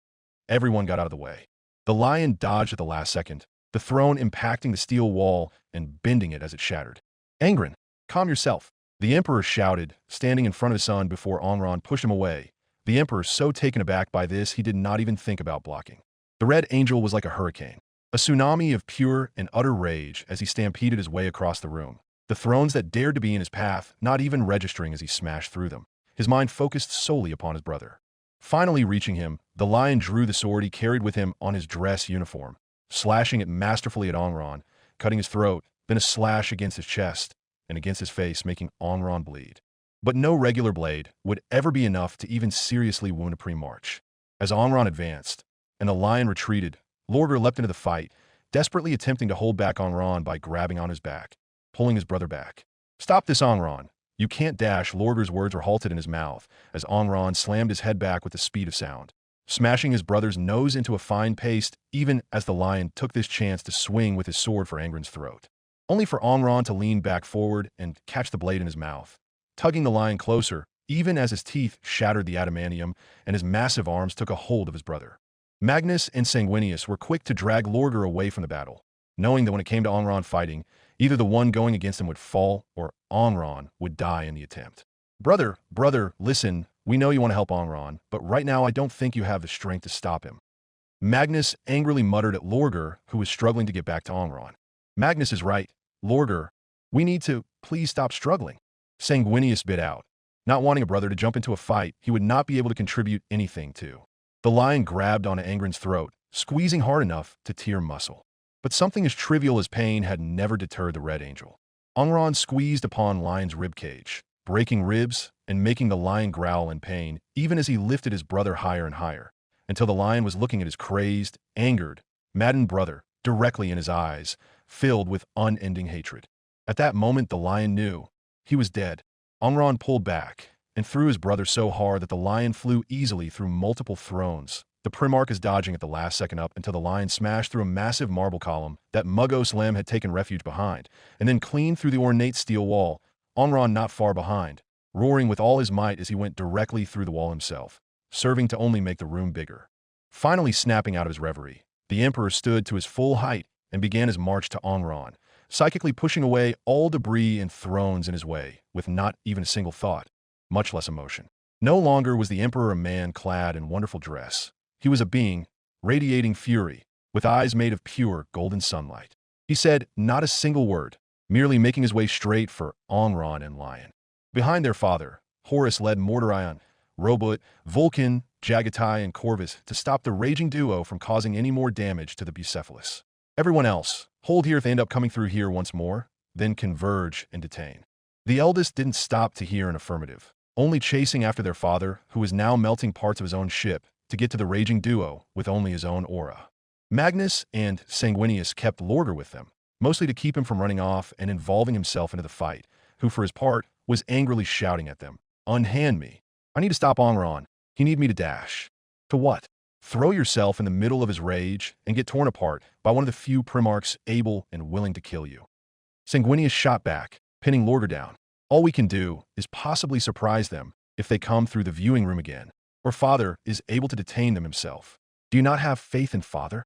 everyone got out of the way. The lion dodged at the last second, the throne impacting the steel wall and bending it as it shattered. Angron, calm yourself, the Emperor shouted, standing in front of his son before Angron pushed him away. The Emperor so taken aback by this he did not even think about blocking. The Red Angel was like a hurricane, a tsunami of pure and utter rage as he stampeded his way across the room. The thrones that dared to be in his path, not even registering as he smashed through them. His mind focused solely upon his brother. Finally reaching him, the lion drew the sword he carried with him on his dress uniform, slashing it masterfully at Angron, cutting his throat, then a slash against his chest and against his face, making Angron bleed. But no regular blade would ever be enough to even seriously wound a Primarch. As Angron advanced, and the lion retreated, Lorgar leapt into the fight, desperately attempting to hold back Angron by grabbing on his back, pulling his brother back. Stop this, Angron. You can't dash. Lorgar's words were halted in his mouth as Angron slammed his head back with the speed of sound, smashing his brother's nose into a fine paste even as the lion took this chance to swing with his sword for Angron's throat, only for Angron to lean back forward and catch the blade in his mouth, tugging the lion closer even as his teeth shattered the adamantium and his massive arms took a hold of his brother. Magnus and Sanguinius were quick to drag Lorgar away from the battle, knowing that when it came to Angron fighting, either the one going against him would fall or Angron would die in the attempt. Brother, listen, we know you want to help Angron, but right now I don't think you have the strength to stop him. Magnus angrily muttered at Lorgar, who was struggling to get back to Angron. Magnus is right. Lorgar, we need to please stop struggling. Sanguinius bit out, not wanting a brother to jump into a fight he would not be able to contribute anything to. The lion grabbed onto Angron's throat, squeezing hard enough to tear muscle. But something as trivial as pain had never deterred the Red Angel. Angron squeezed upon Lion's ribcage, breaking ribs and making the lion growl in pain even as he lifted his brother higher and higher, until the lion was looking at his crazed, angered, maddened brother directly in his eyes, filled with unending hatred. At that moment the lion knew he was dead. Angron pulled back and threw his brother so hard that the lion flew easily through multiple thrones. The Primarch is dodging at the last second up until the lion smashed through a massive marble column that Muggos Lem had taken refuge behind, and then clean through the ornate steel wall, Angron not far behind, roaring with all his might as he went directly through the wall himself, serving to only make the room bigger. Finally snapping out of his reverie, the Emperor stood to his full height and began his march to Angron, psychically pushing away all debris and thrones in his way, with not even a single thought, much less emotion. No longer was the Emperor a man clad in wonderful dress. He was a being, radiating fury, with eyes made of pure golden sunlight. He said not a single word, merely making his way straight for Angron and Lion. Behind their father, Horus led Mordorion, Robot, Vulcan, Jagatai, and Corvus to stop the raging duo from causing any more damage to the Bucephalus. Everyone else, hold here if they end up coming through here once more, then converge and detain. The eldest didn't stop to hear an affirmative, only chasing after their father, who was now melting parts of his own ship to get to the raging duo with only his own aura. Magnus and Sanguinius kept Lorgar with them, mostly to keep him from running off and involving himself into the fight, who for his part was angrily shouting at them, "Unhand me. I need to stop Angron. He need me to dash." To what? Throw yourself in the middle of his rage and get torn apart by one of the few Primarchs able and willing to kill you. Sanguinius shot back, pinning Lorgar down. All we can do is possibly surprise them if they come through the viewing room again, or Father is able to detain them himself. Do you not have faith in Father?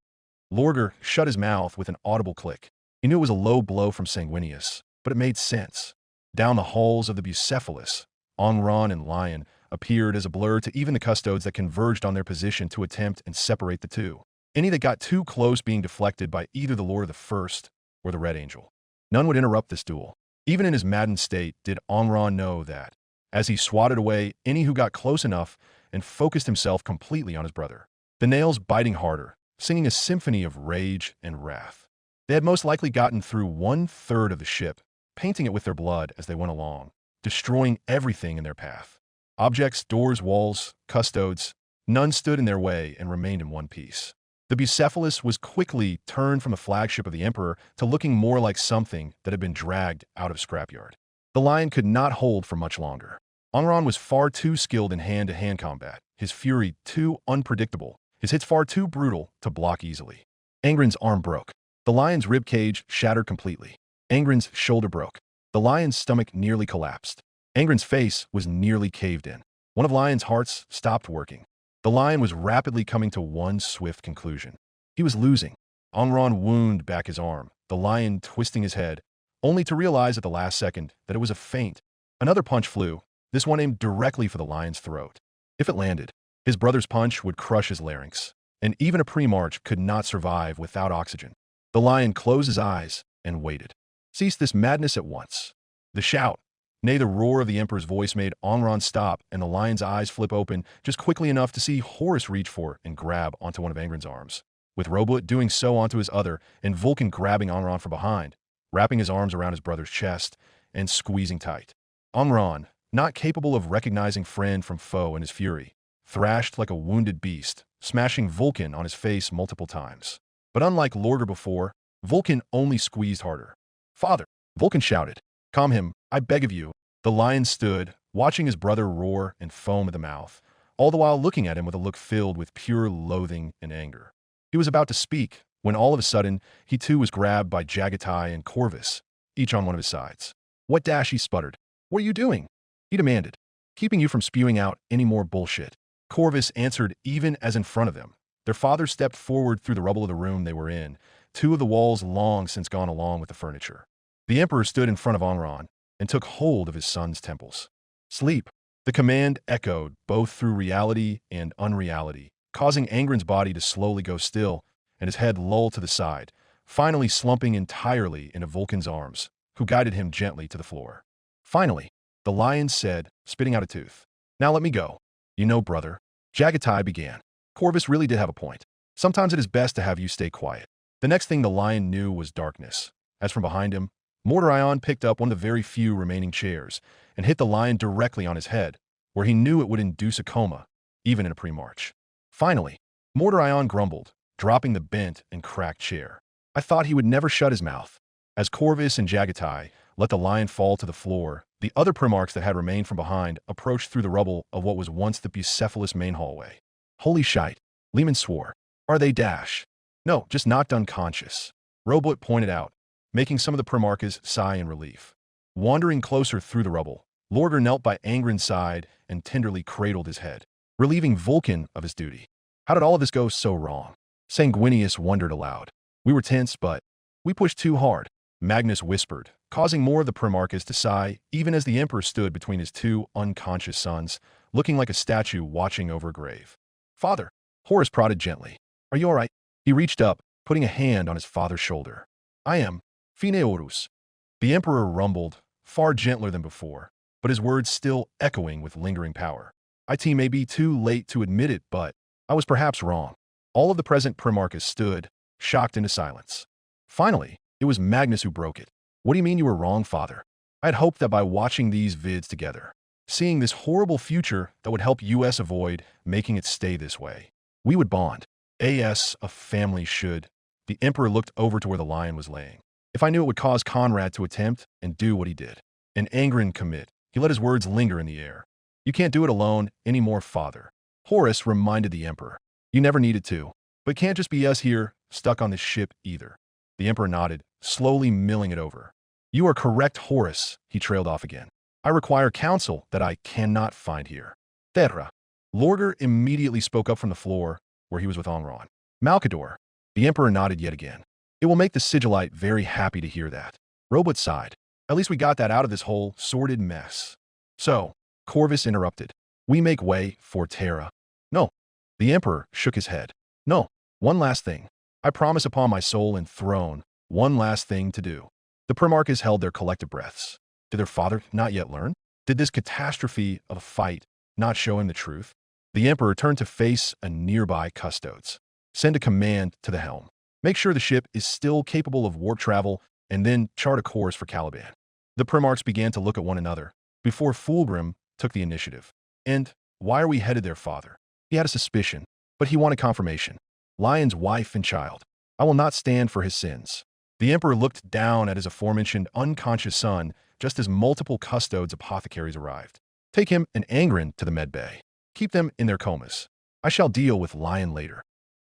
Lorgar shut his mouth with an audible click. He knew it was a low blow from Sanguinius, but it made sense. Down the halls of the Bucephalus, Onron and Lion appeared as a blur to even the custodes that converged on their position to attempt and separate the two. Any that got too close being deflected by either the Lord of the First or the Red Angel. None would interrupt this duel. Even in his maddened state did Onron know that, as he swatted away any who got close enough and focused himself completely on his brother. The nails biting harder, singing a symphony of rage and wrath. They had most likely gotten through 1/3 of the ship, painting it with their blood as they went along, destroying everything in their path. Objects, doors, walls, custodes, none stood in their way and remained in one piece. The Bucephalus was quickly turned from the flagship of the Emperor to looking more like something that had been dragged out of scrapyard. The Lion could not hold for much longer. Onron was far too skilled in hand-to-hand combat, his fury too unpredictable, his hits far too brutal to block easily. Angren's arm broke. The Lion's ribcage shattered completely. Angren's shoulder broke. The Lion's stomach nearly collapsed. Angren's face was nearly caved in. One of Lion's hearts stopped working. The Lion was rapidly coming to one swift conclusion. He was losing. Onron wounded back his arm, the Lion twisting his head, only to realize at the last second that it was a feint. Another punch flew, this one aimed directly for the Lion's throat. If it landed, his brother's punch would crush his larynx, and even a pre-march could not survive without oxygen. The Lion closed his eyes and waited. Cease this madness at once. The shout, nay, the roar of the Emperor's voice made Onron stop and the Lion's eyes flip open just quickly enough to see Horus reach for and grab onto one of Angren's arms, with Robot doing so onto his other and Vulcan grabbing Onron from behind, wrapping his arms around his brother's chest and squeezing tight. Onron, not capable of recognizing friend from foe in his fury, thrashed like a wounded beast, smashing Vulcan on his face multiple times. But unlike Lorgar before, Vulcan only squeezed harder. "Father!" Vulcan shouted. "Calm him, I beg of you." The Lion stood, watching his brother roar and foam at the mouth, all the while looking at him with a look filled with pure loathing and anger. He was about to speak, when all of a sudden, he too was grabbed by Jagatai and Corvus, each on one of his sides. "What dash?" he sputtered. "What are you doing?" he demanded. "Keeping you from spewing out any more bullshit." Corvus answered even as in front of them. Their father stepped forward through the rubble of the room they were in, two of the walls long since gone along with the furniture. The Emperor stood in front of Onron and took hold of his son's temples. "Sleep." The command echoed both through reality and unreality, causing Angren's body to slowly go still and his head lull to the side, finally slumping entirely into Vulcan's arms, who guided him gently to the floor. Finally, the Lion said, spitting out a tooth, "Now let me go." "You know, brother," Jagatai began. Corvus really did have a point. "Sometimes it is best to have you stay quiet." The next thing the Lion knew was darkness, as from behind him, Mordorion picked up one of the very few remaining chairs and hit the Lion directly on his head, where he knew it would induce a coma, even in a pre-march. Finally, Mordorion grumbled, dropping the bent and cracked chair. "I thought he would never shut his mouth." As Corvus and Jagatai let the Lion fall to the floor, the other Primarchs that had remained from behind approached through the rubble of what was once the Bucephalus main hallway. "Holy shite," Lehman swore. "Are they dash?" "No, just knocked unconscious," Robot pointed out, making some of the Primarchs sigh in relief. Wandering closer through the rubble, Lorgar knelt by Angren's side and tenderly cradled his head, relieving Vulcan of his duty. How did all of this go so wrong? Sanguinius wondered aloud. "We were tense, but we pushed too hard," Magnus whispered, causing more of the Primarchs to sigh even as the Emperor stood between his two unconscious sons, looking like a statue watching over a grave. "Father," Horus prodded gently. "Are you all right?" He reached up, putting a hand on his father's shoulder. "I am. Fineorus." The Emperor rumbled, far gentler than before, but his words still echoing with lingering power. "It may be too late to admit it, but I was perhaps wrong." All of the present Primarchs stood, shocked into silence. Finally, it was Magnus who broke it. "What do you mean you were wrong, father? I had hoped that by watching these vids together, seeing this horrible future that would help US avoid making it stay this way, we would bond. A family should." The Emperor looked over to where the Lion was laying. "If I knew it would cause Conrad to attempt and do what he did, and Angren commit," he let his words linger in the air. "You can't do it alone anymore, father." Horus reminded the Emperor. "You never needed to, but it can't just be us here, stuck on this ship either." The Emperor nodded, slowly milling it over. "You are correct, Horus," he trailed off again. I require counsel that I cannot find here. Terra. Lorgar immediately spoke up from the floor where he was with Onron. Malkador. The Emperor nodded yet again. It will make the Sigillite very happy to hear that. Robot sighed. At least we got that out of this whole sordid mess. So, Corvus interrupted. We make way for Terra. No. The Emperor shook his head. No. One last thing. I promise upon my soul and throne, one last thing to do. The Primarchs held their collective breaths. Did their father not yet learn? Did this catastrophe of a fight not show him the truth? The Emperor turned to face a nearby custodes. Send a command to the helm. Make sure the ship is still capable of warp travel, and then chart a course for Caliban. The Primarchs began to look at one another before Fulgrim took the initiative. And why are we headed there, father? He had a suspicion, but he wanted confirmation. Lion's wife and child. I will not stand for his sins. The Emperor looked down at his aforementioned unconscious son just as multiple custodes apothecaries arrived. Take him and Angren to the med bay. Keep them in their comas. I shall deal with Lion later.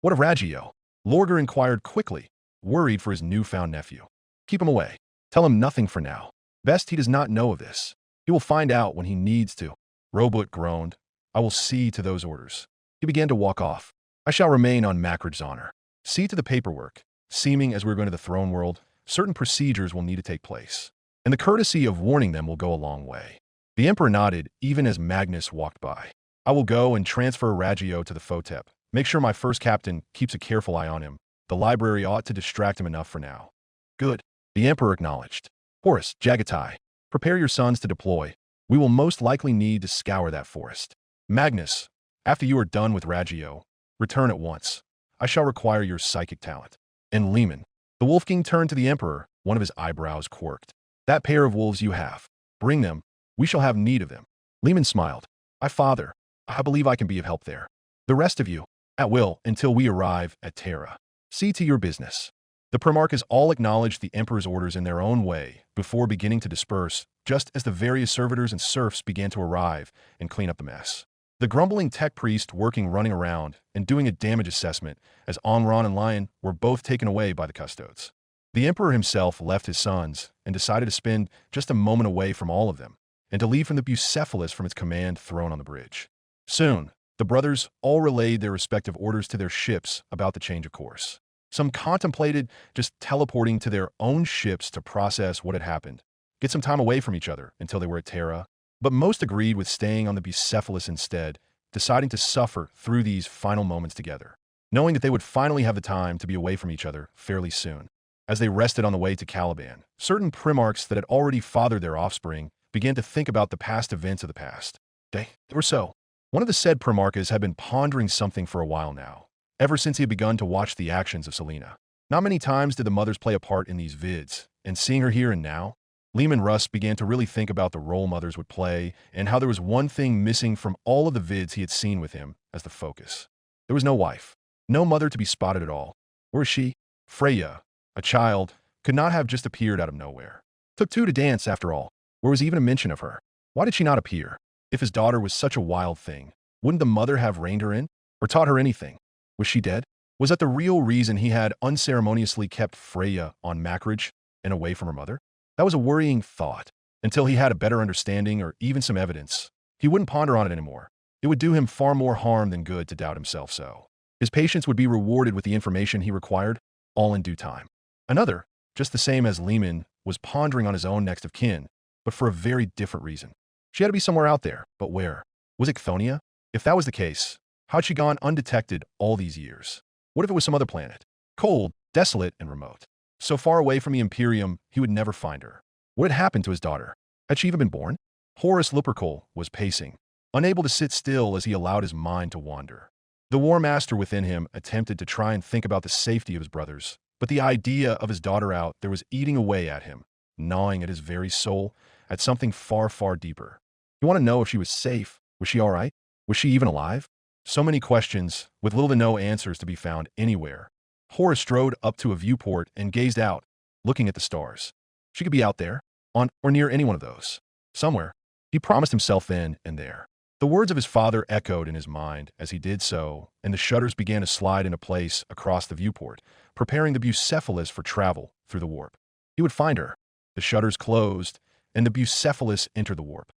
What of Raggio? Lorgar inquired quickly, worried for his newfound nephew. Keep him away. Tell him nothing for now. Best he does not know of this. He will find out when he needs to. Robot groaned. I will see to those orders. He began to walk off. I shall remain on Macridge's honor. See to the paperwork. Seeming as we're going to the throne world, certain procedures will need to take place. And the courtesy of warning them will go a long way. The Emperor nodded even as Magnus walked by. I will go and transfer Raggio to the Fotep. Make sure my first captain keeps a careful eye on him. The library ought to distract him enough for now. Good. The Emperor acknowledged. Horus, Jagatai, prepare your sons to deploy. We will most likely need to scour that forest. Magnus, after you are done with Raggio, return at once. I shall require your psychic talent. And Leman. The Wolf King turned to the Emperor, one of his eyebrows quirked. That pair of wolves you have. Bring them. We shall have need of them. Leman smiled. Father, I believe I can be of help there. The rest of you, at will, until we arrive at Terra. See to your business. The Primarchs all acknowledged the Emperor's orders in their own way before beginning to disperse, just as the various servitors and serfs began to arrive and clean up the mess. The grumbling tech priest running around and doing a damage assessment as Onron and Lion were both taken away by the custodes. The Emperor himself left his sons and decided to spend just a moment away from all of them and to leave from the Bucephalus from its command throne on the bridge. Soon, the brothers all relayed their respective orders to their ships about the change of course. Some contemplated just teleporting to their own ships to process what had happened, get some time away from each other until they were at Terra, but most agreed with staying on the Bucephalus instead, deciding to suffer through these final moments together, knowing that they would finally have the time to be away from each other fairly soon. As they rested on the way to Caliban, certain Primarchs that had already fathered their offspring began to think about the past events of the past. They were so. One of the said Primarchs had been pondering something for a while now, ever since he had begun to watch the actions of Selena. Not many times did the mothers play a part in these vids, and seeing her here and now, Leman Russ began to really think about the role mothers would play and how there was one thing missing from all of the vids he had seen with him as the focus. There was no wife, no mother to be spotted at all. Where is she? Freya, a child, could not have just appeared out of nowhere. Took two to dance, after all. Where was even a mention of her? Why did she not appear? If his daughter was such a wild thing, wouldn't the mother have reined her in? Or taught her anything? Was she dead? Was that the real reason he had unceremoniously kept Freya on Macridge and away from her mother? That was a worrying thought. Until he had a better understanding or even some evidence, he wouldn't ponder on it anymore. It would do him far more harm than good to doubt himself so. His patience would be rewarded with the information he required, all in due time. Another, just the same as Leman, was pondering on his own next of kin, but for a very different reason. She had to be somewhere out there, but where? Was it Chthoniya? If that was the case, how'd she gone undetected all these years? What if it was some other planet? Cold, desolate, and remote. So far away from the Imperium, he would never find her. What had happened to his daughter? Had she even been born? Horus Lupercal was pacing, unable to sit still as he allowed his mind to wander. The War Master within him attempted to try and think about the safety of his brothers, but the idea of his daughter out there was eating away at him, gnawing at his very soul, at something far, far deeper. You want to know if she was safe? Was she all right? Was she even alive? So many questions, with little to no answers to be found anywhere. Horus strode up to a viewport and gazed out, looking at the stars. She could be out there, on or near any one of those. Somewhere. He promised himself then and there. The words of his father echoed in his mind as he did so, and the shutters began to slide into place across the viewport, preparing the Bucephalus for travel through the warp. He would find her. The shutters closed, and the Bucephalus enter the warp.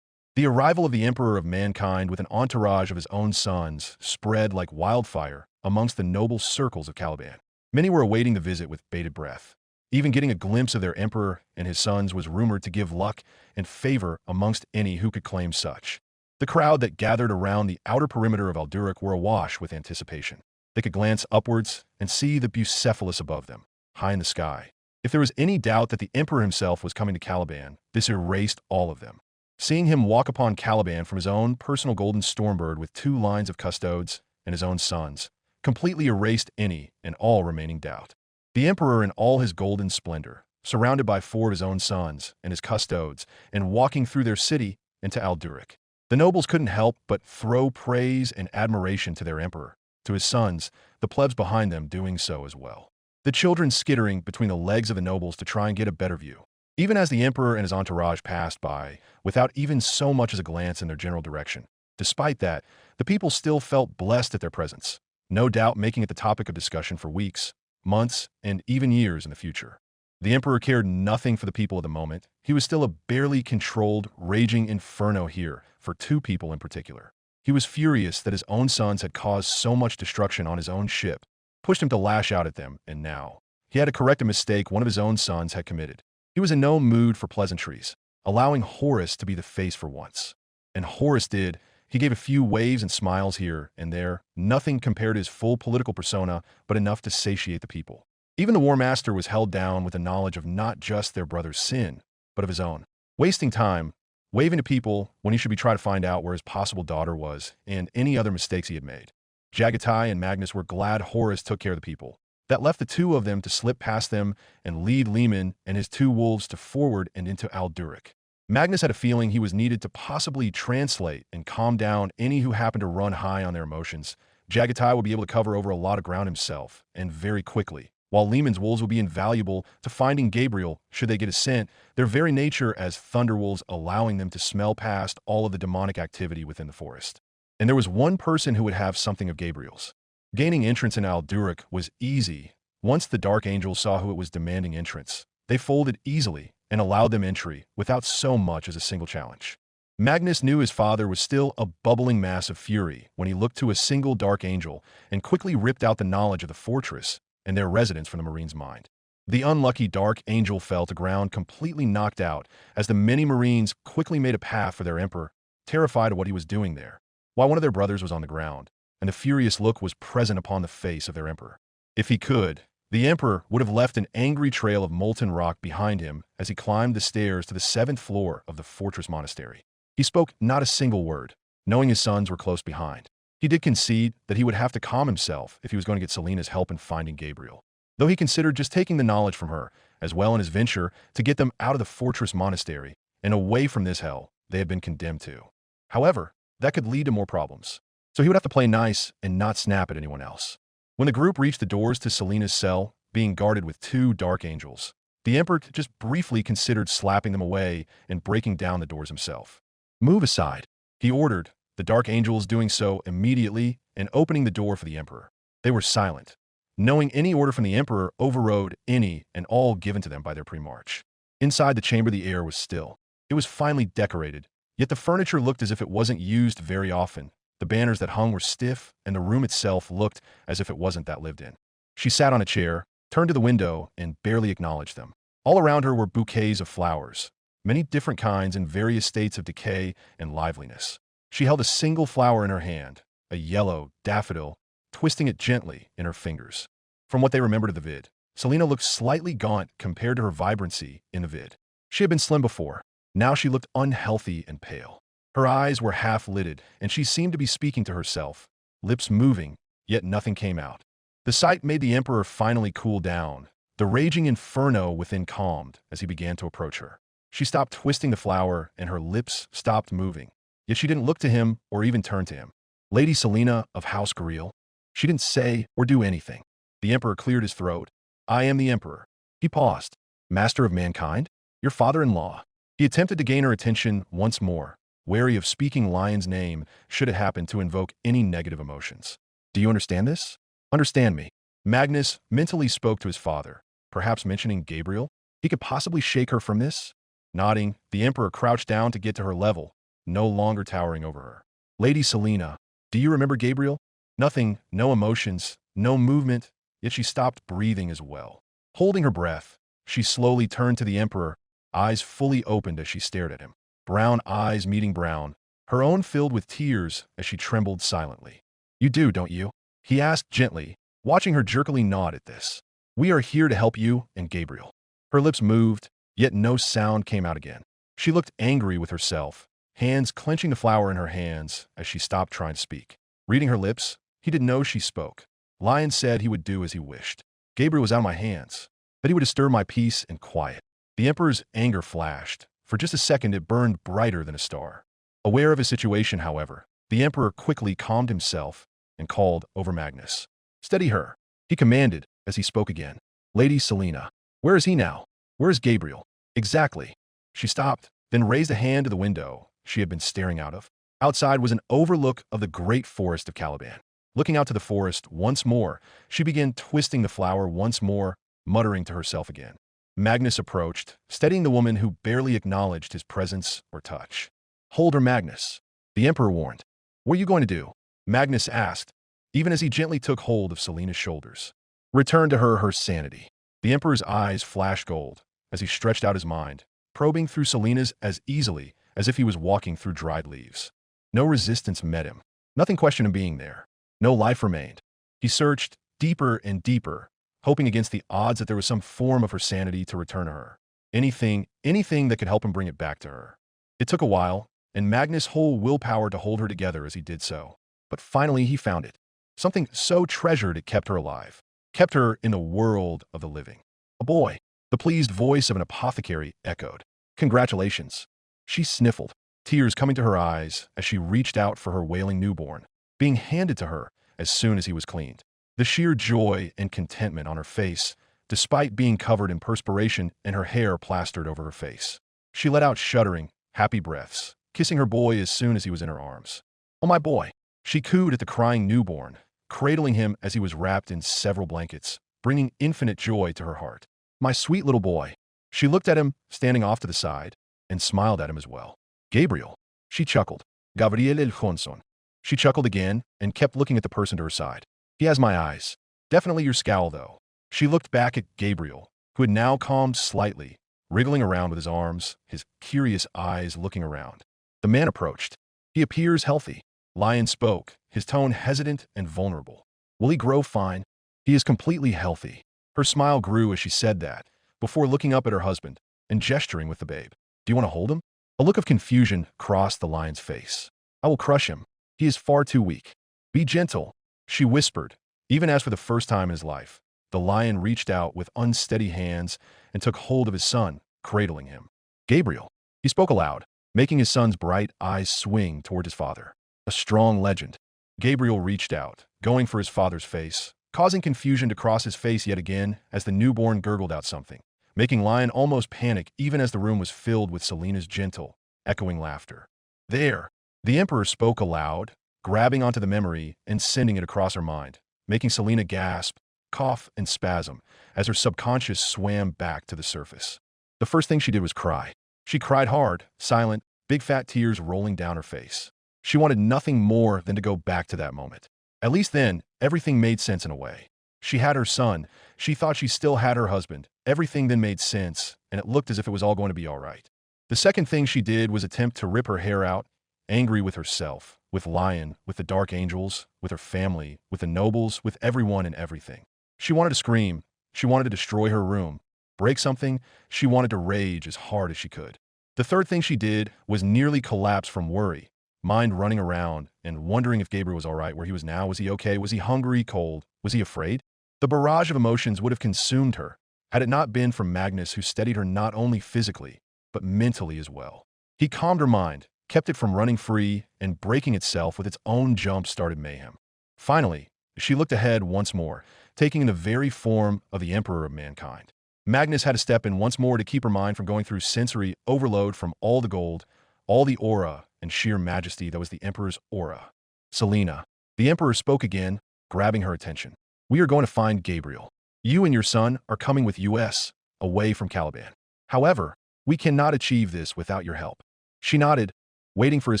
The arrival of the Emperor of Mankind with an entourage of his own sons spread like wildfire amongst the noble circles of Caliban. Many were awaiting the visit with bated breath. Even getting a glimpse of their emperor and his sons was rumored to give luck and favor amongst any who could claim such. The crowd that gathered around the outer perimeter of Alduric were awash with anticipation. They could glance upwards and see the Bucephalus above them, high in the sky. If there was any doubt that the emperor himself was coming to Caliban, this erased all of them. Seeing him walk upon Caliban from his own personal golden stormbird with 2 lines of custodes and his own sons, completely erased any and all remaining doubt. The emperor in all his golden splendor, surrounded by 4 of his own sons and his custodes, and walking through their city into Alduric. The nobles couldn't help but throw praise and admiration to their emperor, to his sons, the plebs behind them doing so as well. The children skittering between the legs of the nobles to try and get a better view. Even as the emperor and his entourage passed by, without even so much as a glance in their general direction. Despite that, the people still felt blessed at their presence, no doubt making it the topic of discussion for weeks, months, and even years in the future. The emperor cared nothing for the people at the moment. He was still a barely controlled, raging inferno here, for 2 people in particular. He was furious that his own sons had caused so much destruction on his own ship, pushed him to lash out at them, and now he had to correct a mistake one of his own sons had committed. He was in no mood for pleasantries, allowing Horus to be the face for once. And Horus did. He gave a few waves and smiles here and there, nothing compared to his full political persona, but enough to satiate the people. Even the War Master was held down with the knowledge of not just their brother's sin, but of his own. Wasting time, waving to people when he should be trying to find out where his possible daughter was, and any other mistakes he had made. Jagatai and Magnus were glad Horus took care of the people. That left the 2 of them to slip past them and lead Leman and his 2 wolves to forward and into Alduric. Magnus had a feeling he was needed to possibly translate and calm down any who happened to run high on their emotions. Jagatai would be able to cover over a lot of ground himself, and very quickly, while Leman's wolves would be invaluable to finding Gabriel should they get a scent, their very nature as thunderwolves allowing them to smell past all of the demonic activity within the forest. And there was one person who would have something of Gabriel's. Gaining entrance in Alduric was easy. Once the Dark Angels saw who it was demanding entrance, they folded easily and allowed them entry without so much as a single challenge. Magnus knew his father was still a bubbling mass of fury when he looked to a single Dark Angel and quickly ripped out the knowledge of the fortress and their residents from the Marine's mind. The unlucky Dark Angel fell to ground completely knocked out as the many Marines quickly made a path for their emperor, terrified of what he was doing there, while one of their brothers was on the ground, and the furious look was present upon the face of their emperor. If he could, the emperor would have left an angry trail of molten rock behind him as he climbed the stairs to the 7th floor of the fortress monastery. He spoke not a single word, knowing his sons were close behind. He did concede that he would have to calm himself if he was going to get Selena's help in finding Gabriel, though he considered just taking the knowledge from her, as well in his venture to get them out of the fortress monastery and away from this hell they had been condemned to. However, that could lead to more problems, so he would have to play nice and not snap at anyone else. When the group reached the doors to Selena's cell, being guarded with 2 Dark Angels, the emperor just briefly considered slapping them away and breaking down the doors himself. "Move aside," he ordered, the Dark Angels doing so immediately and opening the door for the emperor. They were silent, knowing any order from the emperor overrode any and all given to them by their pre-march. Inside the chamber the air was still. It was finely decorated, yet the furniture looked as if it wasn't used very often. The banners that hung were stiff, and the room itself looked as if it wasn't that lived in. She sat on a chair, turned to the window, and barely acknowledged them. All around her were bouquets of flowers, many different kinds in various states of decay and liveliness. She held a single flower in her hand, a yellow daffodil, twisting it gently in her fingers. From what they remembered of the vid, Selena looked slightly gaunt compared to her vibrancy in the vid. She had been slim before. Now she looked unhealthy and pale. Her eyes were half-lidded, and she seemed to be speaking to herself, lips moving, yet nothing came out. The sight made the emperor finally cool down. The raging inferno within calmed as he began to approach her. She stopped twisting the flower, and her lips stopped moving. Yet she didn't look to him or even turn to him. "Lady Selena of House Garil." She didn't say or do anything. The emperor cleared his throat. "I am the emperor." He paused. "Master of mankind? Your father-in-law." He attempted to gain her attention once more, wary of speaking Lion's name should it happen to invoke any negative emotions. "Do you understand this? Understand me." Magnus mentally spoke to his father, perhaps mentioning Gabriel. He could possibly shake her from this? Nodding, the Emperor crouched down to get to her level, no longer towering over her. Lady Selena, do you remember Gabriel? Nothing, no emotions, no movement, yet she stopped breathing as well. Holding her breath, she slowly turned to the Emperor, eyes fully opened as she stared at him. Brown eyes meeting brown, her own filled with tears as she trembled silently. You do, don't you? He asked gently, watching her jerkily nod at this. We are here to help you and Gabriel. Her lips moved, yet no sound came out again. She looked angry with herself, hands clenching the flower in her hands as she stopped trying to speak. Reading her lips, he didn't know she spoke. Lion said he would do as he wished. Gabriel was out of my hands, that he would disturb my peace and quiet. The Emperor's anger flashed. For just a second it burned brighter than a star. Aware of his situation, however, the Emperor quickly calmed himself and called over Magnus. Steady her, he commanded as he spoke again. Lady Selena, where is he now? Where is Gabriel? Exactly. She stopped, then raised a hand to the window she had been staring out of. Outside was an overlook of the great forest of Caliban. Looking out to the forest once more, she began twisting the flower once more, muttering to herself again. Magnus approached, steadying the woman who barely acknowledged his presence or touch. Hold her, Magnus, the Emperor warned. What are you going to do? Magnus asked, even as he gently took hold of Selena's shoulders. Return to her sanity. The Emperor's eyes flashed gold as he stretched out his mind, probing through Selena's as easily as if he was walking through dried leaves. No resistance met him. Nothing questioned him being there. No life remained. He searched deeper and deeper, hoping against the odds that there was some form of her sanity to return to her. Anything that could help him bring it back to her. It took a while, and Magnus' whole willpower to hold her together as he did so. But finally he found it. Something so treasured it kept her alive. Kept her in the world of the living. A boy. The pleased voice of an apothecary echoed. Congratulations. She sniffled, tears coming to her eyes as she reached out for her wailing newborn, being handed to her as soon as he was cleaned. The sheer joy and contentment on her face, despite being covered in perspiration and her hair plastered over her face. She let out shuddering, happy breaths, kissing her boy as soon as he was in her arms. Oh, my boy. She cooed at the crying newborn, cradling him as he was wrapped in several blankets, bringing infinite joy to her heart. My sweet little boy. She looked at him, standing off to the side, and smiled at him as well. Gabriel. She chuckled. Gabriel el Johnson. She chuckled again and kept looking at the person to her side. He has my eyes. Definitely your scowl, though. She looked back at Gabriel, who had now calmed slightly, wriggling around with his arms, his curious eyes looking around. The man approached. He appears healthy. Lion spoke, his tone hesitant and vulnerable. Will he grow fine? He is completely healthy. Her smile grew as she said that, before looking up at her husband and gesturing with the babe. Do you want to hold him? A look of confusion crossed the lion's face. I will crush him. He is far too weak. Be gentle, she whispered. Even as for the first time in his life, the lion reached out with unsteady hands and took hold of his son, cradling him. Gabriel. He spoke aloud, making his son's bright eyes swing toward his father. A strong legend. Gabriel reached out, going for his father's face, causing confusion to cross his face yet again as the newborn gurgled out something, making Lion almost panic even as the room was filled with Selena's gentle, echoing laughter. There, the Emperor spoke aloud, grabbing onto the memory and sending it across her mind, making Selena gasp, cough, and spasm as her subconscious swam back to the surface. The first thing she did was cry. She cried hard, silent, big fat tears rolling down her face. She wanted nothing more than to go back to that moment. At least then, everything made sense in a way. She had her son. She thought she still had her husband. Everything then made sense, and it looked as if it was all going to be all right. The second thing she did was attempt to rip her hair out, angry with herself, with Lion, with the Dark Angels, with her family, with the nobles, with everyone and everything. She wanted to scream. She wanted to destroy her room. Break something. She wanted to rage as hard as she could. The third thing she did was nearly collapse from worry, mind running around and wondering if Gabriel was all right where he was now. Was he okay? Was he hungry, cold? Was he afraid? The barrage of emotions would have consumed her had it not been for Magnus, who steadied her not only physically, but mentally as well. He calmed her mind, kept it from running free and breaking itself with its own jump-started mayhem. Finally, she looked ahead once more, taking in the very form of the Emperor of mankind. Magnus had to step in once more to keep her mind from going through sensory overload from all the gold, all the aura and sheer majesty that was the Emperor's aura. Selena. The Emperor spoke again, grabbing her attention. We are going to find Gabriel. You and your son are coming with us, away from Caliban. However, We cannot achieve this without your help. She nodded, waiting for his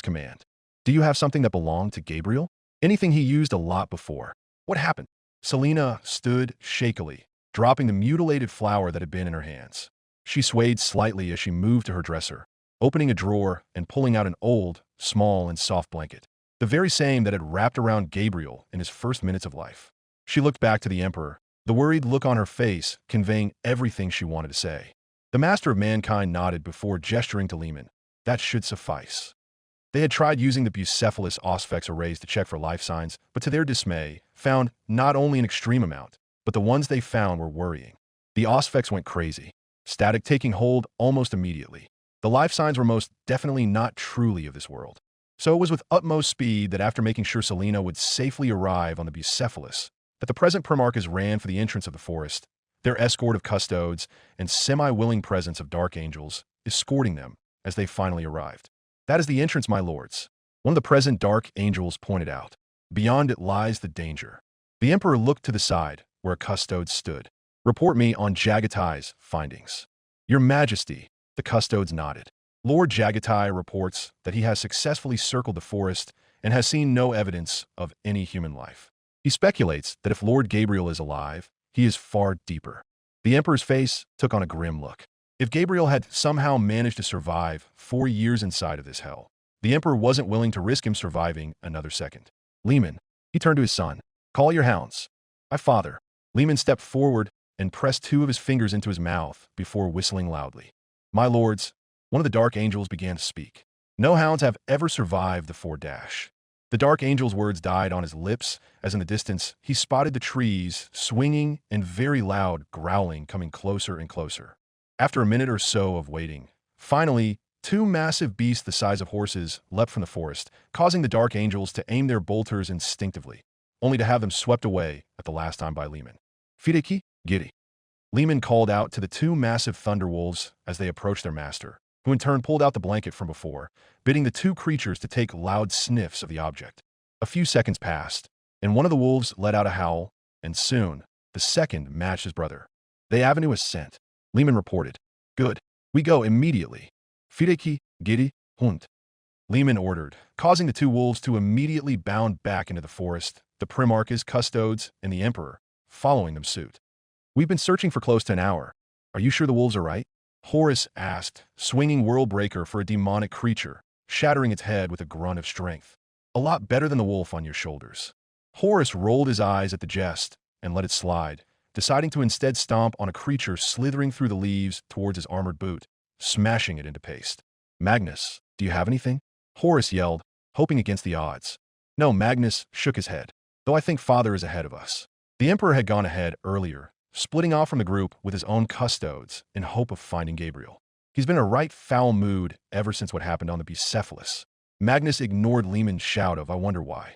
command. Do you have something that belonged to Gabriel? Anything he used a lot before? What happened? Selena stood shakily, dropping the mutilated flower that had been in her hands. She swayed slightly as she moved to her dresser, opening a drawer and pulling out an old, small, and soft blanket, the very same that had wrapped around Gabriel in his first minutes of life. She looked back to the Emperor, the worried look on her face conveying everything she wanted to say. The Master of Mankind nodded before gesturing to Lehman. That should suffice. They had tried using the Bucephalus Auspex arrays to check for life signs, but to their dismay, found not only an extreme amount, but the ones they found were worrying. The Auspex went crazy, static taking hold almost immediately. The life signs were most definitely not truly of this world. So it was with utmost speed that after making sure Selena would safely arrive on the Bucephalus, that the present Primarchs ran for the entrance of the forest, their escort of custodes and semi-willing presence of dark angels, escorting them as they finally arrived. That is the entrance, my lords, one of the present dark angels pointed out. Beyond it lies the danger. The Emperor looked to the side, where a custode stood. Report me on Jagatai's findings. Your Majesty, the custodes nodded. Lord Jagatai reports that he has successfully circled the forest and has seen no evidence of any human life. He speculates that if Lord Gabriel is alive, he is far deeper. The Emperor's face took on a grim look. If Gabriel had somehow managed to survive 4 years inside of this hell, the Emperor wasn't willing to risk him surviving another second. Lehman, he turned to his son. Call your hounds. My father. Lehman stepped forward and pressed 2 of his fingers into his mouth before whistling loudly. My lords, one of the dark angels began to speak. No hounds have ever survived the 4-dash. The dark angel's words died on his lips as in the distance he spotted the trees swinging and very loud growling coming closer and closer. After a minute or so of waiting, finally, 2 massive beasts the size of horses leapt from the forest, causing the dark angels to aim their bolters instinctively, only to have them swept away at the last time by Lehman. Fideki, Giddy. Lehman called out to the 2 massive thunderwolves as they approached their master, who in turn pulled out the blanket from before, bidding the 2 creatures to take loud sniffs of the object. A few seconds passed, and one of the wolves let out a howl, and soon, the second matched his brother. The avenue is sent. Lehman reported. Good. We go immediately. Fideki, Giddy, Hund. Lehman ordered, causing the 2 wolves to immediately bound back into the forest, the Primarchs, custodes, and the Emperor, following them suit. We've been searching for close to an hour. Are you sure the wolves are right? Horus asked, swinging Whirlbreaker for a demonic creature, shattering its head with a grunt of strength. A lot better than the wolf on your shoulders. Horus rolled his eyes at the jest and let it slide, deciding to instead stomp on a creature slithering through the leaves towards his armored boot, smashing it into paste. Magnus, do you have anything? Horus yelled, hoping against the odds. No, Magnus shook his head, though I think father is ahead of us. The Emperor had gone ahead earlier, splitting off from the group with his own custodes in hope of finding Gabriel. He's been in a right foul mood ever since what happened on the Bucephalus. Magnus ignored Lehman's shout of I wonder why.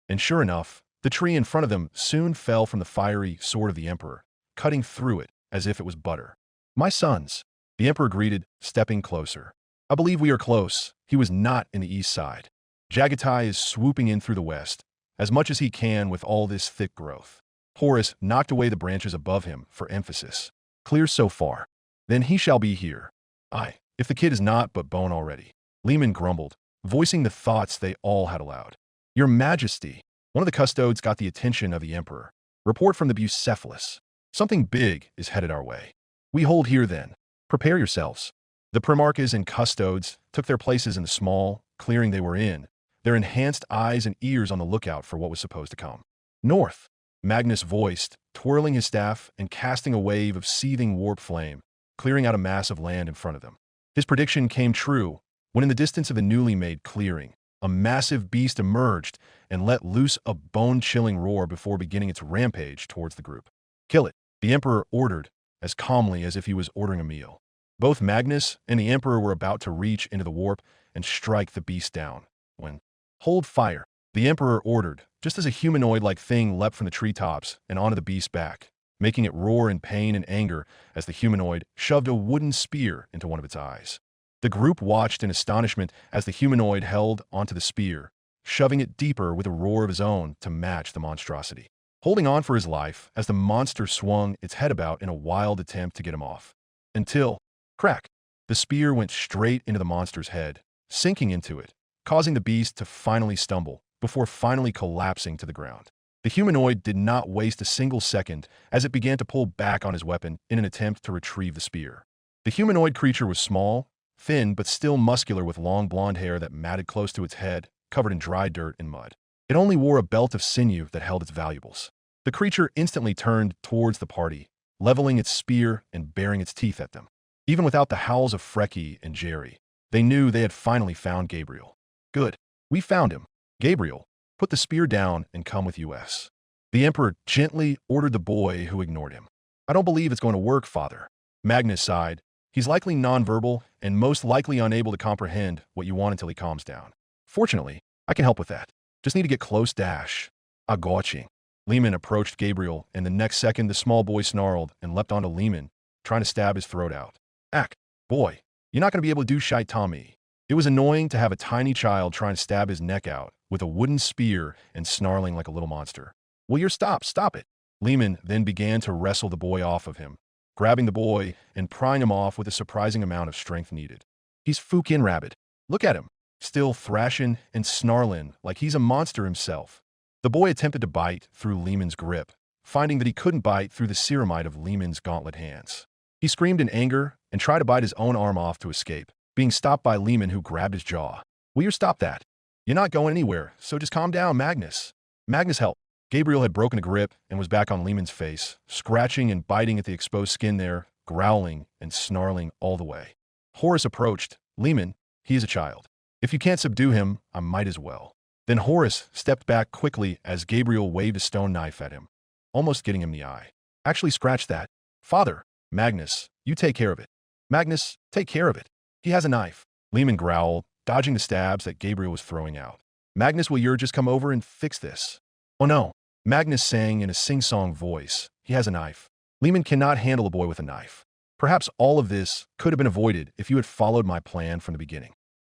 And sure enough, the tree in front of them soon fell from the fiery sword of the Emperor, cutting through it as if it was butter. My sons, the Emperor greeted, stepping closer. I believe we are close. He was not in the east side. Jagatai is swooping in through the west, as much as he can with all this thick growth. Horus knocked away the branches above him for emphasis. Clear so far. Then he shall be here. Aye, if the kid is not but bone already. Lehman grumbled, voicing the thoughts they all had aloud. Your Majesty, one of the custodes got the attention of the Emperor. Report from the Bucephalus. Something big is headed our way. We hold here then. Prepare yourselves. The Primarchs and custodes took their places in the small clearing they were in, their enhanced eyes and ears on the lookout for what was supposed to come. North, Magnus voiced, twirling his staff and casting a wave of seething warp flame, clearing out a mass of land in front of them. His prediction came true when in the distance of the newly made clearing, a massive beast emerged and let loose a bone-chilling roar before beginning its rampage towards the group. Kill it, the Emperor ordered, as calmly as if he was ordering a meal. Both Magnus and the Emperor were about to reach into the warp and strike the beast down, when, hold fire, the Emperor ordered, just as a humanoid-like thing leapt from the treetops and onto the beast's back, making it roar in pain and anger as the humanoid shoved a wooden spear into one of its eyes. The group watched in astonishment as the humanoid held onto the spear, shoving it deeper with a roar of his own to match the monstrosity, holding on for his life as the monster swung its head about in a wild attempt to get him off. Until, crack, The spear went straight into the monster's head, sinking into it, causing the beast to finally stumble, before finally collapsing to the ground. The humanoid did not waste a single second as it began to pull back on his weapon in an attempt to retrieve the spear. The humanoid creature was small, thin, but still muscular with long blonde hair that matted close to its head, covered in dry dirt and mud. It only wore a belt of sinew that held its valuables. The creature instantly turned towards the party, leveling its spear and baring its teeth at them. Even without the howls of Frecky and Jerry, they knew they had finally found Gabriel. Good. We found him. Gabriel, put the spear down and come with us. The Emperor gently ordered the boy who ignored him. I don't believe it's going to work, Father. Magnus sighed. He's likely nonverbal and most likely unable to comprehend what you want until he calms down. Fortunately, I can help with that. Just need to get close dash. I got you. Lehman approached Gabriel, and the next second the small boy snarled and leapt onto Lehman, trying to stab his throat out. Ack, boy, you're not going to be able to do shite, Tommy. It was annoying to have a tiny child trying to stab his neck out with a wooden spear and snarling like a little monster. Will you stop it. Lehman then began to wrestle the boy off of him, grabbing the boy and prying him off with a surprising amount of strength needed. He's fucking rabid. Look at him, still thrashing and snarling like he's a monster himself. The boy attempted to bite through Lehman's grip, finding that he couldn't bite through the ceramide of Lehman's gauntlet hands. He screamed in anger and tried to bite his own arm off to escape, being stopped by Lehman, who grabbed his jaw. Will you stop that? You're not going anywhere, so just calm down, Magnus. Magnus, help. Gabriel had broken a grip and was back on Lehman's face, scratching and biting at the exposed skin there, growling and snarling all the way. Horace approached. Lehman, he is a child. If you can't subdue him, I might as well. Then Horace stepped back quickly as Gabriel waved a stone knife at him, almost getting him in the eye. Actually, scratch that. Father, Magnus, you take care of it. Magnus, take care of it. He has a knife. Lehman growled, dodging the stabs that Gabriel was throwing out. Magnus, will you just come over and fix this? Oh no. Magnus sang in a sing-song voice. He has a knife. Lehman cannot handle a boy with a knife. Perhaps all of this could have been avoided if you had followed my plan from the beginning.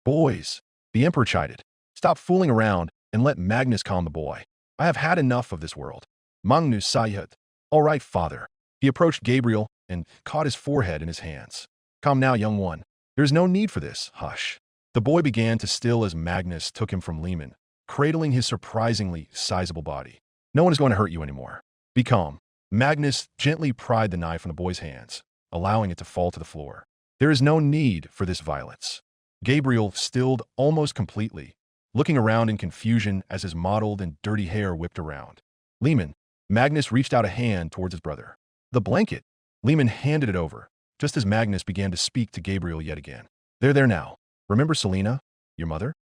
Boys, the Emperor chided. Stop fooling around and let Magnus calm the boy. I have had enough of this world. Magnus Sayat. All right, Father. He approached Gabriel and caught his forehead in his hands. Calm now, young one. There is no need for this. Hush. The boy began to still as Magnus took him from Lehman, cradling his surprisingly sizable body. No one is going to hurt you anymore. Be calm. Magnus gently pried the knife from the boy's hands, allowing it to fall to the floor. There is no need for this violence. Gabriel stilled almost completely, looking around in confusion as his mottled and dirty hair whipped around. Lehman. Magnus reached out a hand towards his brother. The blanket. Lehman handed it over, just as Magnus began to speak to Gabriel yet again. They're there now. Remember Selena, your mother?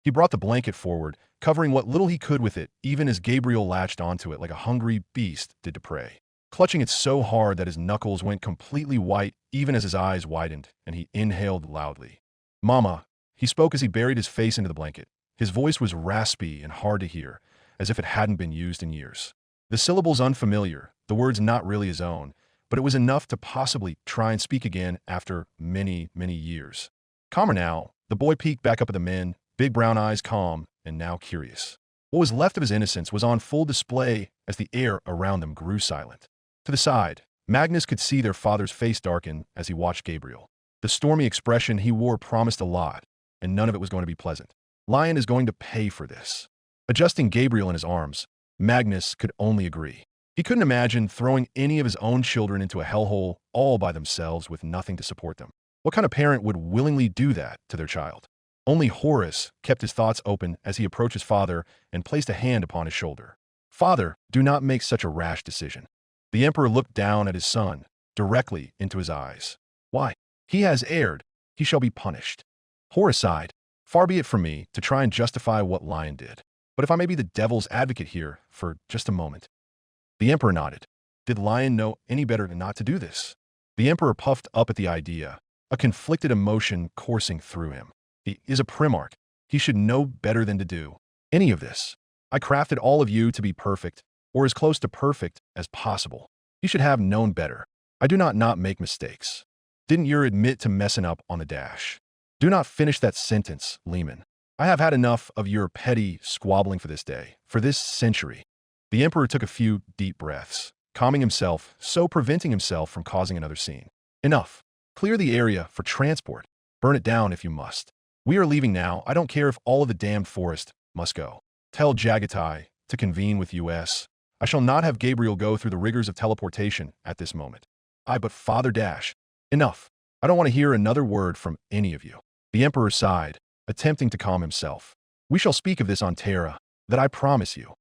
He brought the blanket forward, covering what little he could with it, even as Gabriel latched onto it like a hungry beast did to prey, clutching it so hard that his knuckles went completely white even as his eyes widened, and he inhaled loudly. Mama, he spoke as he buried his face into the blanket. His voice was raspy and hard to hear, as if it hadn't been used in years. The syllables unfamiliar, the words not really his own, but it was enough to possibly try and speak again after many, many years. Calmer now, the boy peeked back up at the men, big brown eyes calm and now curious. What was left of his innocence was on full display as the air around them grew silent. To the side, Magnus could see their father's face darken as he watched Gabriel. The stormy expression he wore promised a lot, and none of it was going to be pleasant. Lion is going to pay for this. Adjusting Gabriel in his arms, Magnus could only agree. He couldn't imagine throwing any of his own children into a hellhole all by themselves with nothing to support them. What kind of parent would willingly do that to their child? Only Horace kept his thoughts open as he approached his father and placed a hand upon his shoulder. Father, do not make such a rash decision. The Emperor looked down at his son, directly into his eyes. Why? He has erred. He shall be punished. Horace sighed. Far be it from me to try and justify what Lion did. But if I may be the devil's advocate here for just a moment. The Emperor nodded. Did Lion know any better than not to do this? The Emperor puffed up at the idea, a conflicted emotion coursing through him. He is a Primarch. He should know better than to do any of this. I crafted all of you to be perfect, or as close to perfect as possible. You should have known better. I do not make mistakes. Didn't you admit to messing up on the dash? Do not finish that sentence, Lehman. I have had enough of your petty squabbling for this day, for this century. The Emperor took a few deep breaths, calming himself, so preventing himself from causing another scene. Enough. Clear the area for transport. Burn it down if you must. We are leaving now. I don't care if all of the damned forest must go. Tell Jagatai to convene with us. I shall not have Gabriel go through the rigors of teleportation at this moment. But Father Dash. Enough. I don't want to hear another word from any of you. The Emperor sighed, attempting to calm himself. We shall speak of this on Terra, that I promise you.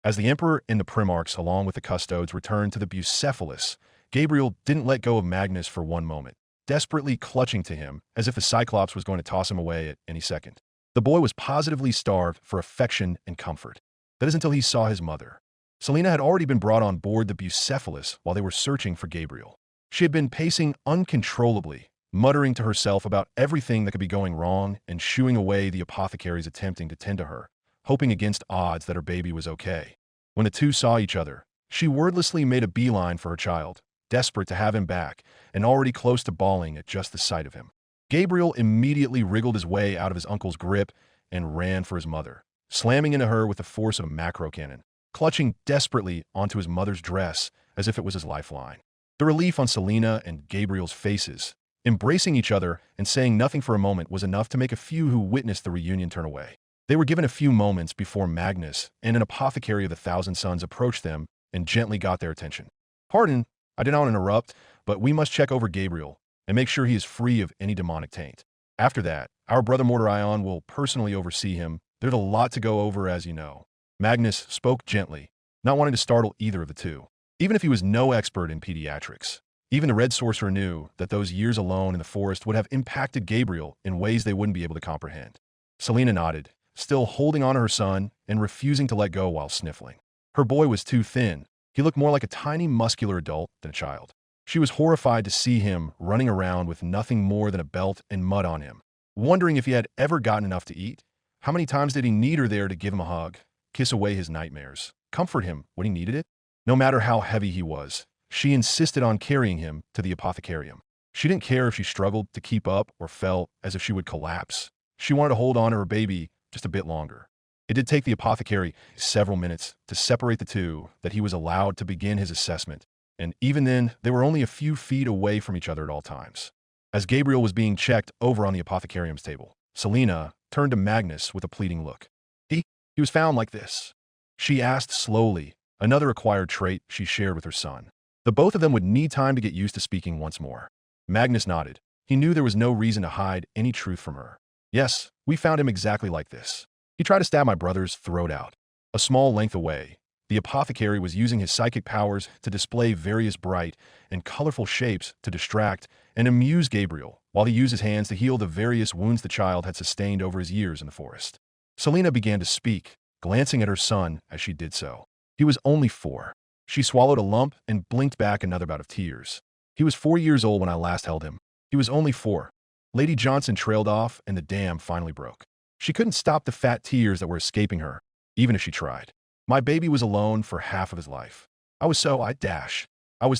As the Emperor and the Primarchs, along with the Custodes, returned to the Bucephalus, Gabriel didn't let go of Magnus for one moment, desperately clutching to him as if the Cyclops was going to toss him away at any second. The boy was positively starved for affection and comfort. That is until he saw his mother. Selena had already been brought on board the Bucephalus while they were searching for Gabriel. She had been pacing uncontrollably, muttering to herself about everything that could be going wrong and shooing away the apothecaries attempting to tend to her, hoping against odds that her baby was okay. When the two saw each other, she wordlessly made a beeline for her child, desperate to have him back and already close to bawling at just the sight of him. Gabriel immediately wriggled his way out of his uncle's grip and ran for his mother, slamming into her with the force of a macro cannon, clutching desperately onto his mother's dress as if it was his lifeline. The relief on Selena and Gabriel's faces, embracing each other and saying nothing for a moment, was enough to make a few who witnessed the reunion turn away. They were given a few moments before Magnus and an apothecary of the Thousand Suns approached them and gently got their attention. Pardon, I did not interrupt, but we must check over Gabriel and make sure he is free of any demonic taint. After that, our brother Mordorion will personally oversee him. There's a lot to go over, as you know. Magnus spoke gently, not wanting to startle either of the two. Even if he was no expert in pediatrics, even the Red Sorcerer knew that those years alone in the forest would have impacted Gabriel in ways they wouldn't be able to comprehend. Selena nodded, still holding on to her son and refusing to let go while sniffling. Her boy was too thin. He looked more like a tiny muscular adult than a child. She was horrified to see him running around with nothing more than a belt and mud on him, wondering if he had ever gotten enough to eat. How many times did he need her there to give him a hug, kiss away his nightmares, comfort him when he needed it? No matter how heavy he was, she insisted on carrying him to the apothecarium. She didn't care if she struggled to keep up or felt as if she would collapse. She wanted to hold on to her baby just a bit longer. It did take the apothecary several minutes to separate the two that he was allowed to begin his assessment, and even then, they were only a few feet away from each other at all times. As Gabriel was being checked over on the apothecarium's table, Selena turned to Magnus with a pleading look. He was found like this, she asked slowly, another acquired trait she shared with her son. The both of them would need time to get used to speaking once more. Magnus nodded. He knew there was no reason to hide any truth from her. Yes, we found him exactly like this. He tried to stab my brother's throat out. A small length away, the apothecary was using his psychic powers to display various bright and colorful shapes to distract and amuse Gabriel, while he used his hands to heal the various wounds the child had sustained over his years in the forest. Selena began to speak, glancing at her son as she did so. He was only 4. She swallowed a lump and blinked back another bout of tears. He was 4 years old when I last held him. He was only 4. Lady Johnson trailed off and the dam finally broke. She couldn't stop the fat tears that were escaping her, even if she tried. My baby was alone for half of his life. I was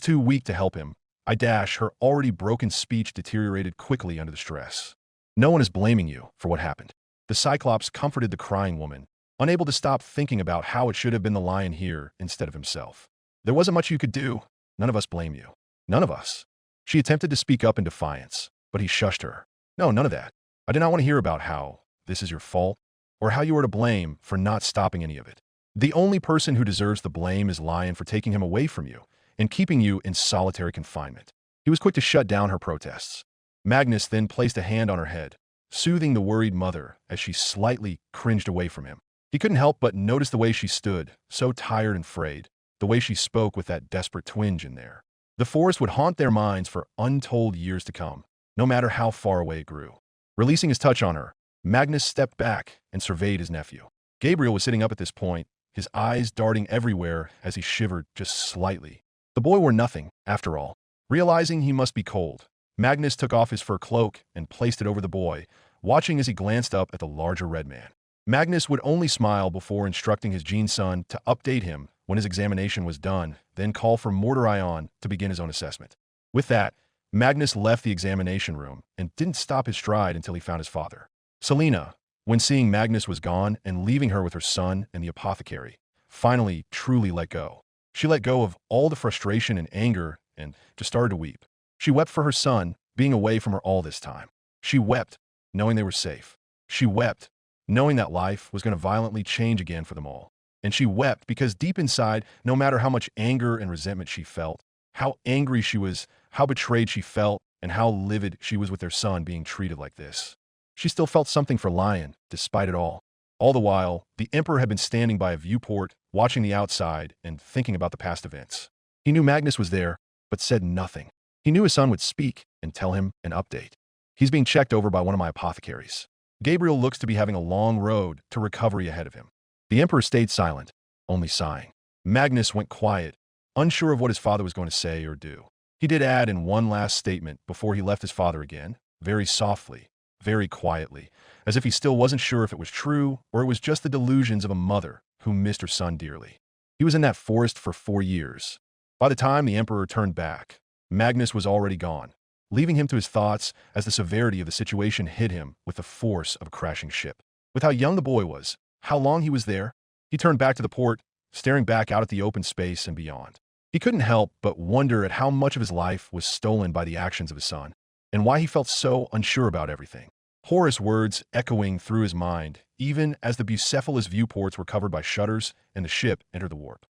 too weak to help him. Her already broken speech deteriorated quickly under the stress. No one is blaming you for what happened. The Cyclops comforted the crying woman, unable to stop thinking about how it should have been the lion here instead of himself. There wasn't much you could do. None of us blame you. None of us. She attempted to speak up in defiance, but he shushed her. No, none of that. I did not want to hear about how this is your fault, or how you are to blame for not stopping any of it. The only person who deserves the blame is Lion for taking him away from you and keeping you in solitary confinement. He was quick to shut down her protests. Magnus then placed a hand on her head, soothing the worried mother as she slightly cringed away from him. He couldn't help but notice the way she stood, so tired and frayed, the way she spoke with that desperate twinge in there. The forest would haunt their minds for untold years to come, no matter how far away it grew. Releasing his touch on her, Magnus stepped back and surveyed his nephew. Gabriel was sitting up at this point, his eyes darting everywhere as he shivered just slightly. The boy wore nothing, after all. Realizing he must be cold, Magnus took off his fur cloak and placed it over the boy, watching as he glanced up at the larger red man. Magnus would only smile before instructing his gene son to update him when his examination was done, then call for Mordorion to begin his own assessment. With that, Magnus left the examination room and didn't stop his stride until he found his father. Selena, when seeing Magnus was gone and leaving her with her son and the apothecary, finally truly let go. She let go of all the frustration and anger and just started to weep. She wept for her son, being away from her all this time. She wept, knowing they were safe. She wept, knowing that life was going to violently change again for them all. And she wept because deep inside, no matter how much anger and resentment she felt, how angry she was, how betrayed she felt, and how livid she was with their son being treated like this, she still felt something for Lion, despite it all. All the while, the Emperor had been standing by a viewport, watching the outside and thinking about the past events. He knew Magnus was there, but said nothing. He knew his son would speak and tell him an update. He's being checked over by one of my apothecaries. Gabriel looks to be having a long road to recovery ahead of him. The Emperor stayed silent, only sighing. Magnus went quiet, unsure of what his father was going to say or do. He did add in one last statement before he left his father again, very softly, very quietly, as if he still wasn't sure if it was true or it was just the delusions of a mother who missed her son dearly. He was in that forest for 4 years. By the time the Emperor turned back, Magnus was already gone, leaving him to his thoughts as the severity of the situation hit him with the force of a crashing ship. With how young the boy was, how long he was there, he turned back to the port, staring back out at the open space and beyond. He couldn't help but wonder at how much of his life was stolen by the actions of his son, and why he felt so unsure about everything. Horus' words echoing through his mind, even as the Bucephalus viewports were covered by shutters and the ship entered the warp.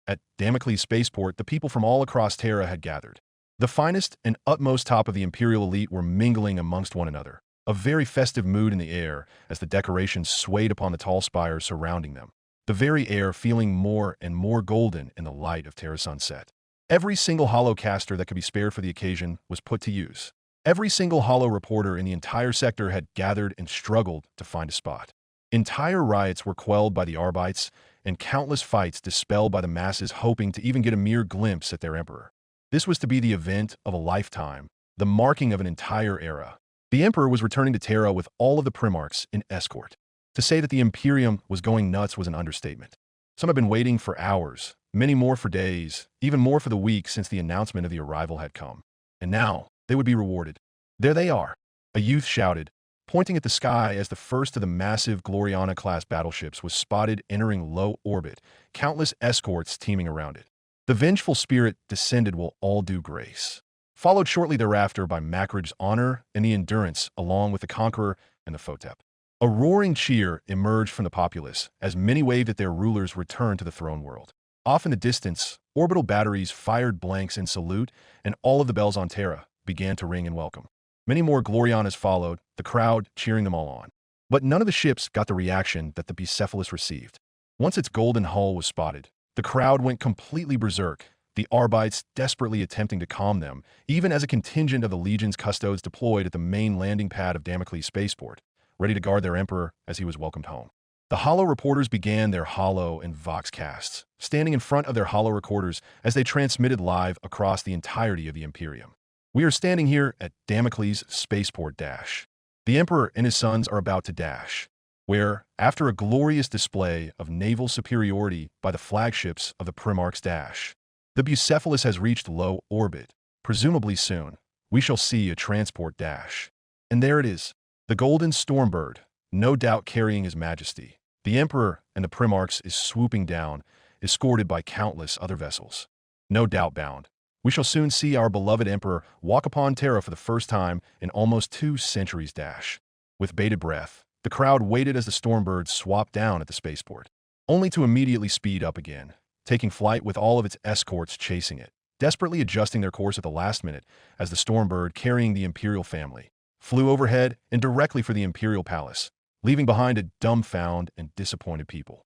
At Damocles Spaceport, the people from all across Terra had gathered. The finest and utmost top of the Imperial elite were mingling amongst one another, a very festive mood in the air as the decorations swayed upon the tall spires surrounding them, the very air feeling more and more golden in the light of Terra's sunset. Every single holocaster that could be spared for the occasion was put to use. Every single holo reporter in the entire sector had gathered and struggled to find a spot. Entire riots were quelled by the Arbites, and countless fights dispelled by the masses hoping to even get a mere glimpse at their emperor. This was to be the event of a lifetime, the marking of an entire era. The Emperor was returning to Terra with all of the Primarchs in escort. To say that the Imperium was going nuts was an understatement. Some had been waiting for hours, many more for days, even more for the weeks since the announcement of the arrival had come. And now, they would be rewarded. There they are, a youth shouted, pointing at the sky as the first of the massive Gloriana-class battleships was spotted entering low orbit, countless escorts teaming around it. The vengeful spirit descended will all do grace, followed shortly thereafter by Macridge's Honor and the Endurance, along with the Conqueror and the Photep. A roaring cheer emerged from the populace as many waved at their rulers returned to the throne world. Off in the distance, orbital batteries fired blanks in salute, and all of the bells on Terra began to ring in welcome. Many more Glorianas followed, the crowd cheering them all on. But none of the ships got the reaction that the Bucephalus received. Once its golden hull was spotted, the crowd went completely berserk, the Arbites desperately attempting to calm them, even as a contingent of the Legion's custodes deployed at the main landing pad of Damocles Spaceport, ready to guard their emperor as he was welcomed home. The holo reporters began their holo and vox casts, standing in front of their holo recorders as they transmitted live across the entirety of the Imperium. We are standing here at Damocles Spaceport Dash. The Emperor and his sons are about to dash, where, after a glorious display of naval superiority by the flagships of the Primarchs Dash, the Bucephalus has reached low orbit. Presumably soon, we shall see a transport dash. And there it is, the Golden Stormbird, no doubt carrying His Majesty. The Emperor and the Primarchs is swooping down, escorted by countless other vessels. No doubt bound. We shall soon see our beloved Emperor walk upon Terra for the first time in almost 2 centuries dash. With bated breath, the crowd waited as the Stormbird swapped down at the spaceport, only to immediately speed up again, taking flight with all of its escorts chasing it, desperately adjusting their course at the last minute as the Stormbird carrying the Imperial Family flew overhead and directly for the Imperial Palace, leaving behind a dumbfounded and disappointed people.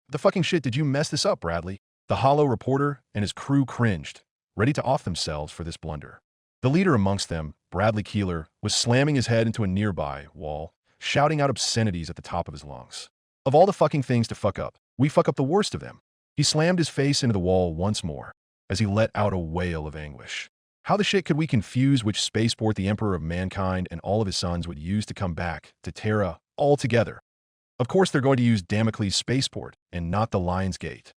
The fucking shit did you mess this up, Bradley? The holo reporter and his crew cringed, ready to off themselves for this blunder. The leader amongst them, Bradley Keeler, was slamming his head into a nearby wall, shouting out obscenities at the top of his lungs. Of all the fucking things to fuck up, we fuck up the worst of them. He slammed his face into the wall once more, as he let out a wail of anguish. How the shit could we confuse which spaceport the Emperor of Mankind and all of his sons would use to come back to Terra altogether? Of course they're going to use Damocles Spaceport and not the Lion's Gate.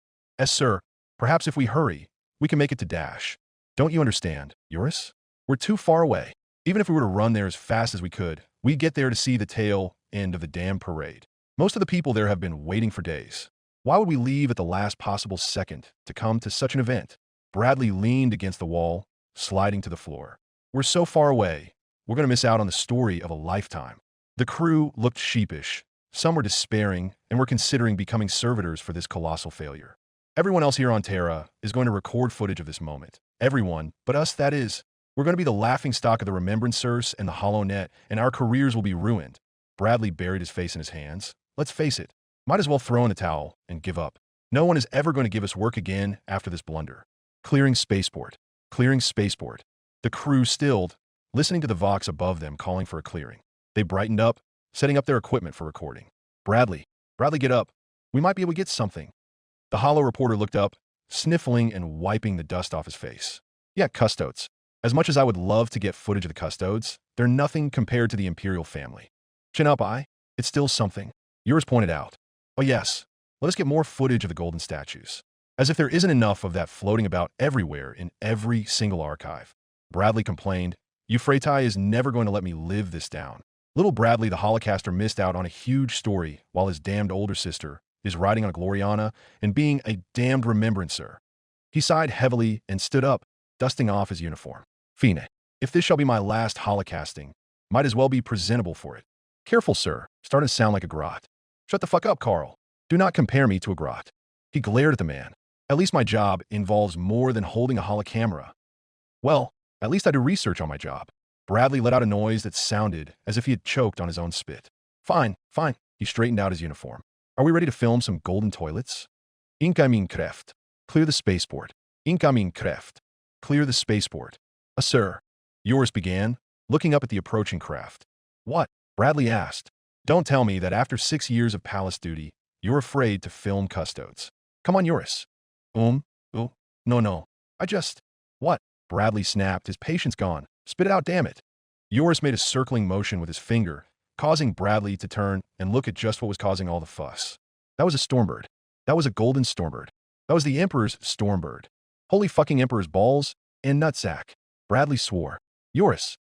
Sir, perhaps if we hurry, we can make it to Dash. Don't you understand, Eurus? We're too far away. Even if we were to run there as fast as we could, we'd get there to see the tail end of the damn parade. Most of the people there have been waiting for days. Why would we leave at the last possible second to come to such an event? Bradley leaned against the wall, sliding to the floor. We're so far away. We're going to miss out on the story of a lifetime. The crew looked sheepish. Some were despairing and were considering becoming servitors for this colossal failure. Everyone else here on Terra is going to record footage of this moment. Everyone, but us, that is. We're going to be the laughingstock of the Remembrancers and the Hollow Net, and our careers will be ruined. Bradley buried his face in his hands. Let's face it. Might as well throw in the towel and give up. No one is ever going to give us work again after this blunder. Clearing spaceport. Clearing spaceport. The crew stilled, listening to the vox above them calling for a clearing. They brightened up, setting up their equipment for recording. Bradley, get up. We might be able to get something. The hollow reporter looked up, sniffling and wiping the dust off his face. Yeah, custodes. As much as I would love to get footage of the custodes, they're nothing compared to the Imperial family. Chin up, it's still something. Yours pointed out. Oh yes, let us get more footage of the golden statues. As if there isn't enough of that floating about everywhere in every single archive. Bradley complained, Euphratai is never going to let me live this down. Little Bradley the Holocaster missed out on a huge story while his damned older sister is riding on a Gloriana and being a damned remembrancer. He sighed heavily and stood up, dusting off his uniform. Fine, if this shall be my last holocasting, might as well be presentable for it. Careful, sir, starting to sound like a grot. Shut the fuck up, Carl. Do not compare me to a grot. He glared at the man. At least my job involves more than holding a holocamera. Well, at least I do research on my job. Bradley let out a noise that sounded as if he had choked on his own spit. Fine. He straightened out his uniform. Are we ready to film some golden toilets? Incoming Kraft. Clear the spaceport. Incoming Kraft. Clear the spaceport. Sir. Yours began, looking up at the approaching craft. What? Bradley asked. Don't tell me that after 6 years of palace duty, you're afraid to film custodes. Come on, Yoris. Oh, no. What? Bradley snapped, his patience gone. Spit it out, damn it. Yoris made a circling motion with his finger, causing Bradley to turn and look at just what was causing all the fuss. That was a stormbird. That was a golden stormbird. That was the Emperor's stormbird. Holy fucking Emperor's balls and nutsack. Bradley swore. Yoris.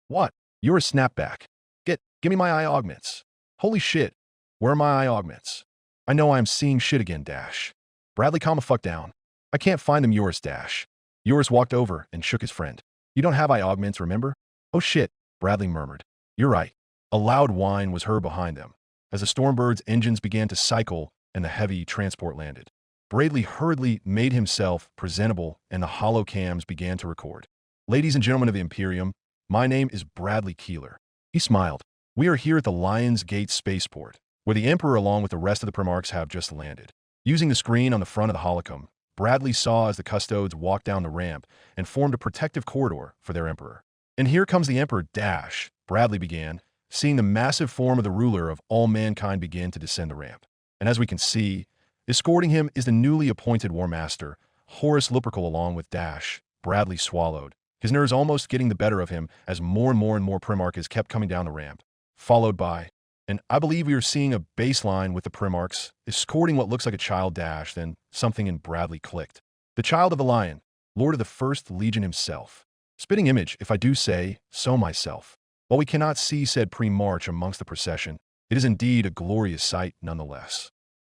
What? Yoris snapped back. Give me my eye augments. Holy shit. Where are my eye augments? I know I am seeing shit again, Dash. Bradley, calm the fuck down. I can't find them, Yoris, Dash. Yoris walked over and shook his friend. You don't have eye augments, remember? Oh shit, Bradley murmured. You're right. A loud whine was heard behind them, as the Stormbird's engines began to cycle and the heavy transport landed. Bradley hurriedly made himself presentable and the hollow cams began to record. Ladies and gentlemen of the Imperium, my name is Bradley Keeler. He smiled. We are here at the Lion's Gate spaceport, where the Emperor along with the rest of the Primarchs have just landed. Using the screen on the front of the holocom, Bradley saw as the custodes walked down the ramp and formed a protective corridor for their Emperor. And here comes the Emperor Dash, Bradley began, seeing the massive form of the ruler of all mankind begin to descend the ramp. And as we can see, escorting him is the newly appointed War Master, Horace Lupercal along with Dash. Bradley swallowed, his nerves almost getting the better of him as more and more Primarchs kept coming down the ramp, followed by, and I believe we are seeing a baseline with the Primarchs, escorting what looks like a child Dash, then something in Bradley clicked. The Child of the Lion, Lord of the First Legion himself. Spitting image, if I do say so myself. While we cannot see said pre-march amongst the procession, it is indeed a glorious sight nonetheless.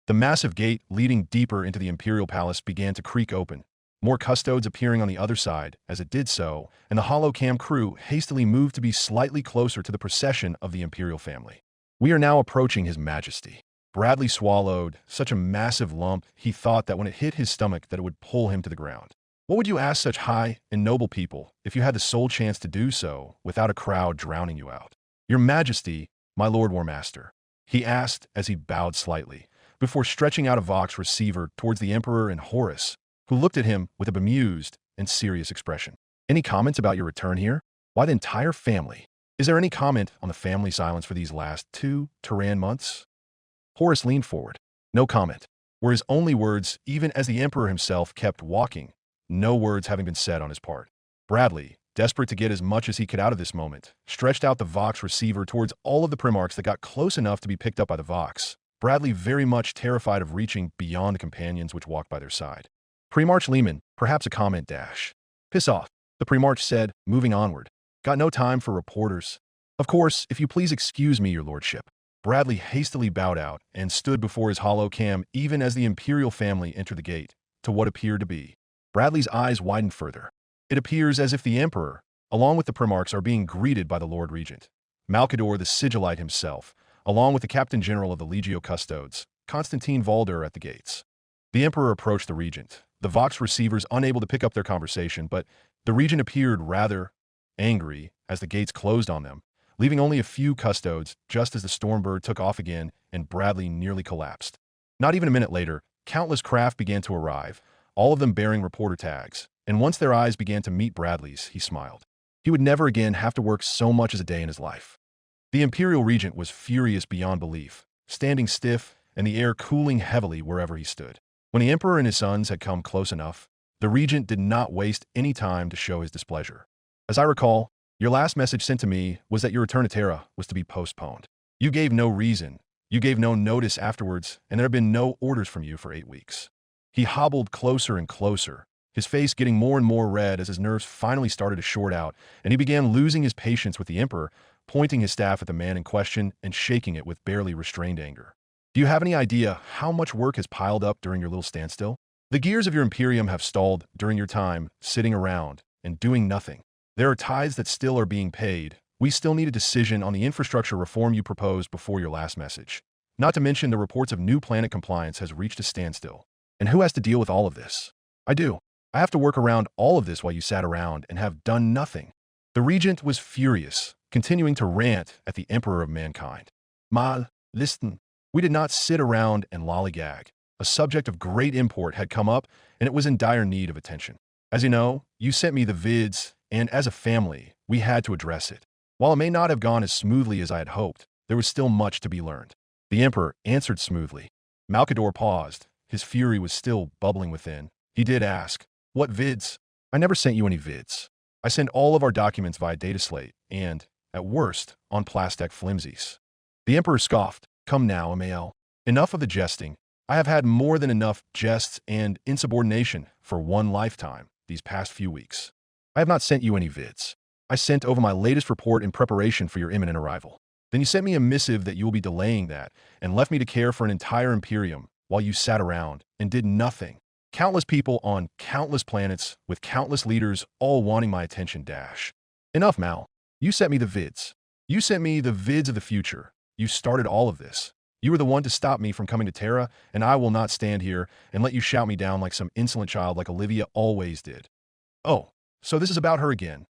The massive gate leading deeper into the Imperial Palace began to creak open, more custodes appearing on the other side as it did so, and the holocam crew hastily moved to be slightly closer to the procession of the Imperial family. We are now approaching His Majesty. Bradley swallowed such a massive lump he thought that when it hit his stomach that it would pull him to the ground. What would you ask such high and noble people if you had the sole chance to do so without a crowd drowning you out? Your Majesty, my Lord War Master, he asked as he bowed slightly, before stretching out a Vox receiver towards the Emperor and Horace, who looked at him with a bemused and serious expression. Any comments about your return here? Why the entire family? Is there any comment on the family silence for these last 2 Terran months? Horace leaned forward. No comment. Were his only words, even as the Emperor himself kept walking, no words having been said on his part. Bradley, desperate to get as much as he could out of this moment, stretched out the Vox receiver towards all of the Primarchs that got close enough to be picked up by the Vox. Bradley very much terrified of reaching beyond the companions which walked by their side. Primarch Lehman, perhaps a comment Dash. Piss off, the Primarch said, moving onward. Got no time for reporters. Of course, if you please excuse me, your lordship. Bradley hastily bowed out and stood before his holocam even as the Imperial family entered the gate, to what appeared to be. Bradley's eyes widened further. It appears as if the Emperor, along with the Primarchs, are being greeted by the Lord Regent, Malcador the Sigillite himself, along with the Captain General of the Legio Custodes, Constantine Valder, at the gates. The Emperor approached the Regent, the Vox receivers unable to pick up their conversation, but the Regent appeared rather angry as the gates closed on them, leaving only a few custodes just as the Stormbird took off again and Bradley nearly collapsed. Not even a minute later, countless craft began to arrive, all of them bearing reporter tags, and once their eyes began to meet Bradley's, he smiled. He would never again have to work so much as a day in his life. The Imperial Regent was furious beyond belief, standing stiff and the air cooling heavily wherever he stood. When the Emperor and his sons had come close enough, the Regent did not waste any time to show his displeasure. As I recall, your last message sent to me was that your return to Terra was to be postponed. You gave no reason, you gave no notice afterwards, and there have been no orders from you for 8 weeks. He hobbled closer and closer, his face getting more and more red as his nerves finally started to short out, and he began losing his patience with the Emperor, pointing his staff at the man in question and shaking it with barely restrained anger. Do you have any idea how much work has piled up during your little standstill? The gears of your Imperium have stalled during your time sitting around and doing nothing. There are tithes that still are being paid. We still need a decision on the infrastructure reform you proposed before your last message. Not to mention the reports of new planet compliance has reached a standstill. And who has to deal with all of this? I do. I have to work around all of this while you sat around and have done nothing. The Regent was furious, continuing to rant at the Emperor of Mankind. Mal, listen. We did not sit around and lollygag. A subject of great import had come up, and it was in dire need of attention. As you know, you sent me the vids, and as a family, we had to address it. While it may not have gone as smoothly as I had hoped, there was still much to be learned. The Emperor answered smoothly. Malcador paused. His fury was still bubbling within. He did ask, "What vids?" "I never sent you any vids. I send all of our documents via dataslate and, at worst, on plastic flimsies." The Emperor scoffed. "Come now, Amael. Enough of the jesting. I have had more than enough jests and insubordination for one lifetime these past few weeks. I have not sent you any vids. I sent over my latest report in preparation for your imminent arrival. Then you sent me a missive that you will be delaying that and left me to care for an entire Imperium while you sat around and did nothing. Countless people on countless planets with countless leaders all wanting my attention dash. Enough, Mal. You sent me the vids. You sent me the vids of the future. You started all of this. You were the one to stop me from coming to Terra, and I will not stand here and let you shout me down like some insolent child like Olivia always did." "Oh, so this is about her again."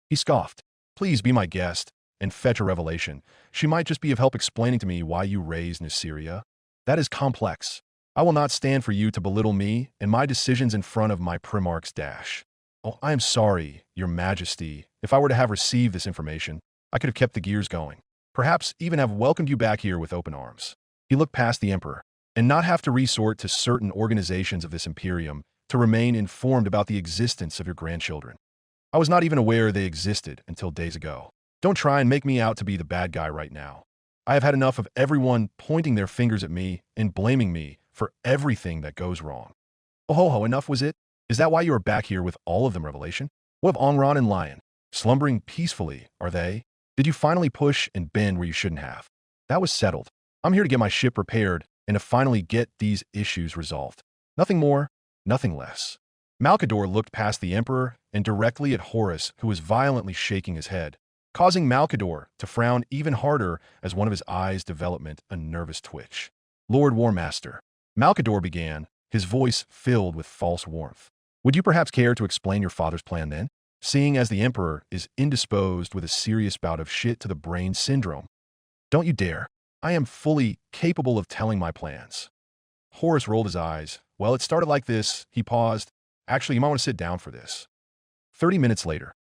He scoffed. "Please be my guest and fetch a revelation. She might just be of help explaining to me why you raised Nysiria. That is complex. I will not stand for you to belittle me and my decisions in front of my Primarch's dash." "Oh, I am sorry, Your Majesty. If I were to have received this information, I could have kept the gears going. Perhaps even have welcomed you back here with open arms." He looked past the Emperor, "and not have to resort to certain organizations of this Imperium to remain informed about the existence of your grandchildren. I was not even aware they existed until days ago. Don't try and make me out to be the bad guy right now. I have had enough of everyone pointing their fingers at me and blaming me for everything that goes wrong." "Oh ho ho, enough was it? Is that why you are back here with all of them, Revelation? What of Onron and Lion? Slumbering peacefully, are they? Did you finally push and bend where you shouldn't have? That was settled. I'm here to get my ship repaired and to finally get these issues resolved. Nothing more, nothing less." Malcador looked past the Emperor and directly at Horus, who was violently shaking his head, causing Malcador to frown even harder as one of his eyes developed a nervous twitch. "Lord Warmaster," Malcador began, his voice filled with false warmth. "Would you perhaps care to explain your father's plan then? Seeing as the Emperor is indisposed with a serious bout of shit-to-the-brain syndrome." "Don't you dare. I am fully capable of telling my plans." Horus rolled his eyes. "Well, it started like this." He paused. "Actually, you might want to sit down for this." 30 minutes later.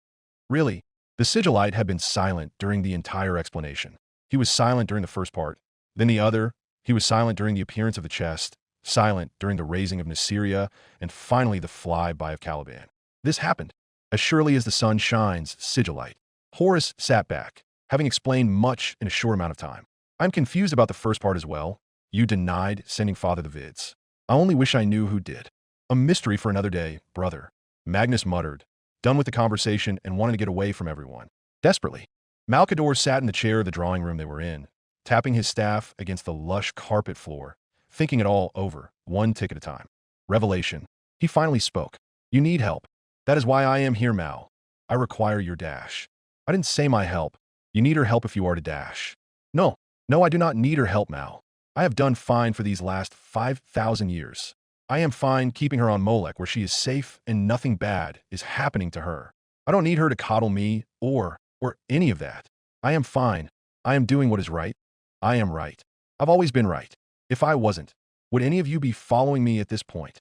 Really, the Sigillite had been silent during the entire explanation. He was silent during the first part. Then the other. He was silent during the appearance of the chest, silent during the raising of Nysiria, and finally the flyby of Caliban. This happened. As surely as the sun shines, Sigillite. Horus sat back, having explained much in a short amount of time. "I'm confused about the first part as well. You denied sending Father the vids. I only wish I knew who did." "A mystery for another day, brother," Magnus muttered, done with the conversation and wanting to get away from everyone. Desperately, Malcador sat in the chair of the drawing room they were in, tapping his staff against the lush carpet floor, thinking it all over, one tick at a time. "Revelation." He finally spoke. "You need help. That is why I am here, Mal. I require your dash. I didn't say my help. You need her help if you are to dash. No, no, I do not need her help, Mal. I have done fine for these last 5,000 years. I am fine keeping her on Molech where she is safe and nothing bad is happening to her. I don't need her to coddle me or any of that. I am fine. I am doing what is right. I am right. I've always been right. If I wasn't, would any of you be following me at this point?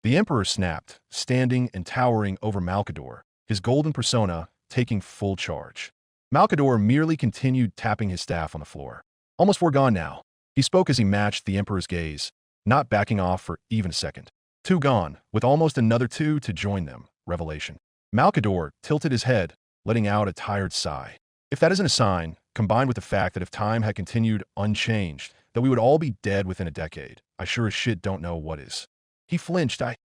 The Emperor snapped, standing and towering over Malkador, his golden persona taking full charge. Malkador merely continued tapping his staff on the floor. Almost foregone now. He spoke as he matched the Emperor's gaze, not backing off for even a second. 2 gone, with almost another 2 to join them. Revelation. Malkador tilted his head, letting out a tired sigh. If that isn't a sign, combined with the fact that if time had continued unchanged, that we would all be dead within a decade, I sure as shit don't know what is. He flinched. I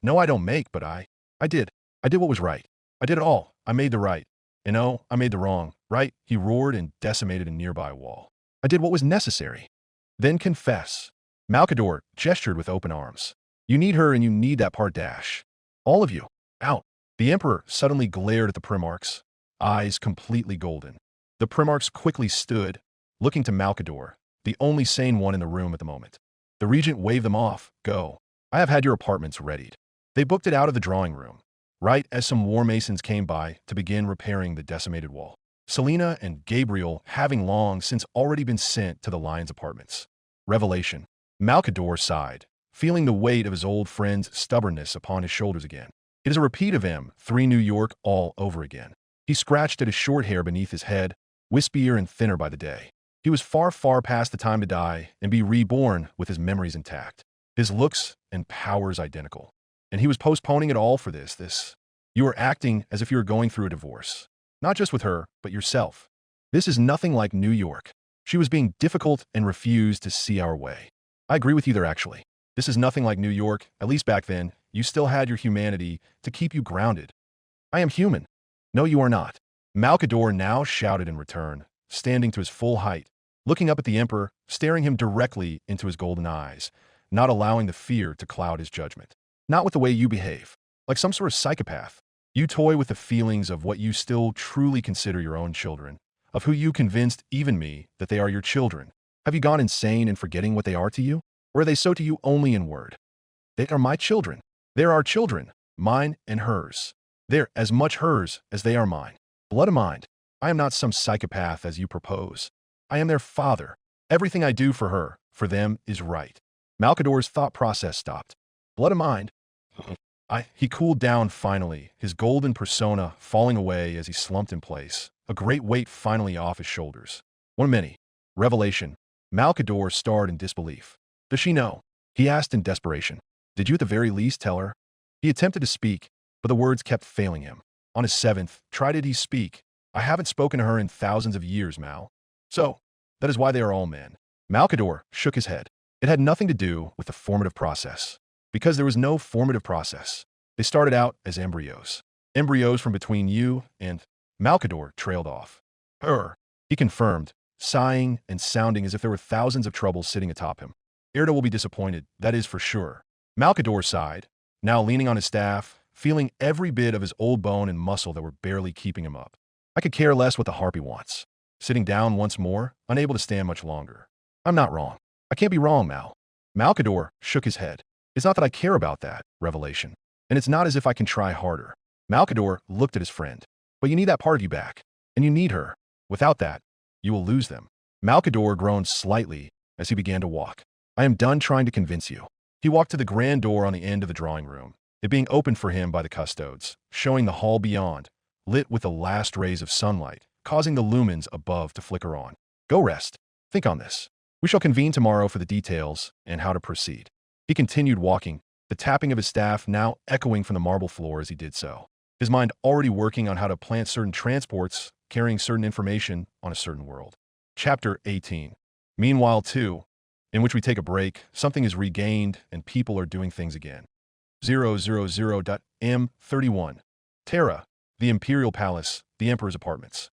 no, I don't make, but I did. I did what was right. I did it all. I made the right. And no, I made the wrong, right? He roared and decimated a nearby wall. I did what was necessary. Then confess. Malkador gestured with open arms. You need her and you need that part dash. All of you. Out. The Emperor suddenly glared at the Primarchs, eyes completely golden. The Primarchs quickly stood, looking to Malkador, the only sane one in the room at the moment. The Regent waved them off. Go. I have had your apartments readied. They booked it out of the drawing room, right as some war masons came by to begin repairing the decimated wall. Selena and Gabriel having long since already been sent to the Lion's apartments. Revelation. Malkador sighed, feeling the weight of his old friend's stubbornness upon his shoulders again. It is a repeat of M3 New York all over again. He scratched at his short hair beneath his head, wispier and thinner by the day. He was far, far past the time to die and be reborn with his memories intact, his looks and powers identical. And he was postponing it all for this. You are acting as if you were going through a divorce. Not just with her, but yourself. This is nothing like New York. She was being difficult and refused to see our way. I agree with you there, actually. This is nothing like New York. At least back then, you still had your humanity to keep you grounded. I am human. No, you are not. Malkador now shouted in return, standing to his full height, looking up at the Emperor, staring him directly into his golden eyes, not allowing the fear to cloud his judgment. Not with the way you behave, like some sort of psychopath. You toy with the feelings of what you still truly consider your own children, of who you convinced even me that they are your children. Have you gone insane in forgetting what they are to you? Or are they so to you only in word? They are my children. They're our children, mine and hers. They're as much hers as they are mine. Blood of mind. I am not some psychopath as you propose. I am their father. Everything I do for her, for them, is right. Malkador's thought process stopped. Blood of mind. He cooled down finally, his golden persona falling away as he slumped in place, a great weight finally off his shoulders. One of many. Revelation. Malkador starred in disbelief. Does she know? He asked in desperation. Did you at the very least tell her? He attempted to speak, but the words kept failing him. On his 7th try did he speak. I haven't spoken to her in thousands of years, Mal. So, that is why they are all men. Malkador shook his head. It had nothing to do with the formative process. Because there was no formative process. They started out as embryos. Embryos from between you and... Malkador trailed off. Her, he confirmed, sighing and sounding as if there were thousands of troubles sitting atop him. Erda will be disappointed, that is for sure. Malkador sighed, now leaning on his staff, feeling every bit of his old bone and muscle that were barely keeping him up. I could care less what the harpy wants. Sitting down once more, unable to stand much longer. I'm not wrong. I can't be wrong, Mal. Malkador shook his head. It's not that I care about that, Revelation. And it's not as if I can try harder. Malkador looked at his friend. But you need that part of you back. And you need her. Without that, you will lose them. Malkador groaned slightly as he began to walk. I am done trying to convince you. He walked to the grand door on the end of the drawing room, it being opened for him by the custodes, showing the hall beyond, lit with the last rays of sunlight, causing the lumens above to flicker on. Go rest. Think on this. We shall convene tomorrow for the details and how to proceed. He continued walking, the tapping of his staff now echoing from the marble floor as he did so. His mind already working on how to plant certain transports, carrying certain information on a certain world. Chapter 18. Meanwhile, too, in which we take a break, something is regained and people are doing things again. 000.M31. Terra, the Imperial Palace, the Emperor's apartments.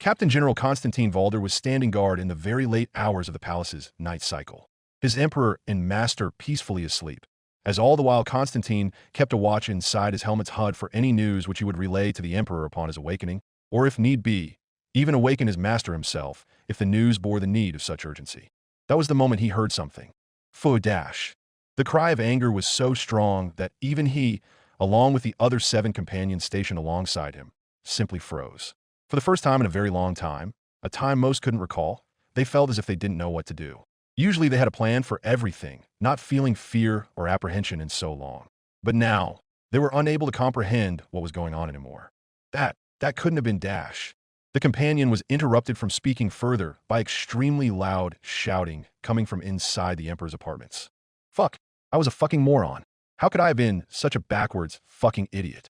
Captain General Constantine Valder was standing guard in the very late hours of the palace's night cycle. His Emperor and Master peacefully asleep, as all the while Constantine kept a watch inside his helmet's HUD for any news which he would relay to the Emperor upon his awakening, or if need be, even awaken his master himself if the news bore the need of such urgency. That was the moment he heard something. Foo dash. The cry of anger was so strong that even he, along with the other 7 companions stationed alongside him, simply froze. For the first time in a very long time, a time most couldn't recall, they felt as if they didn't know what to do. Usually they had a plan for everything, not feeling fear or apprehension in so long. But now, they were unable to comprehend what was going on anymore. That couldn't have been Dash. The companion was interrupted from speaking further by extremely loud shouting coming from inside the Emperor's apartments. Fuck, I was a fucking moron. How could I have been such a backwards fucking idiot?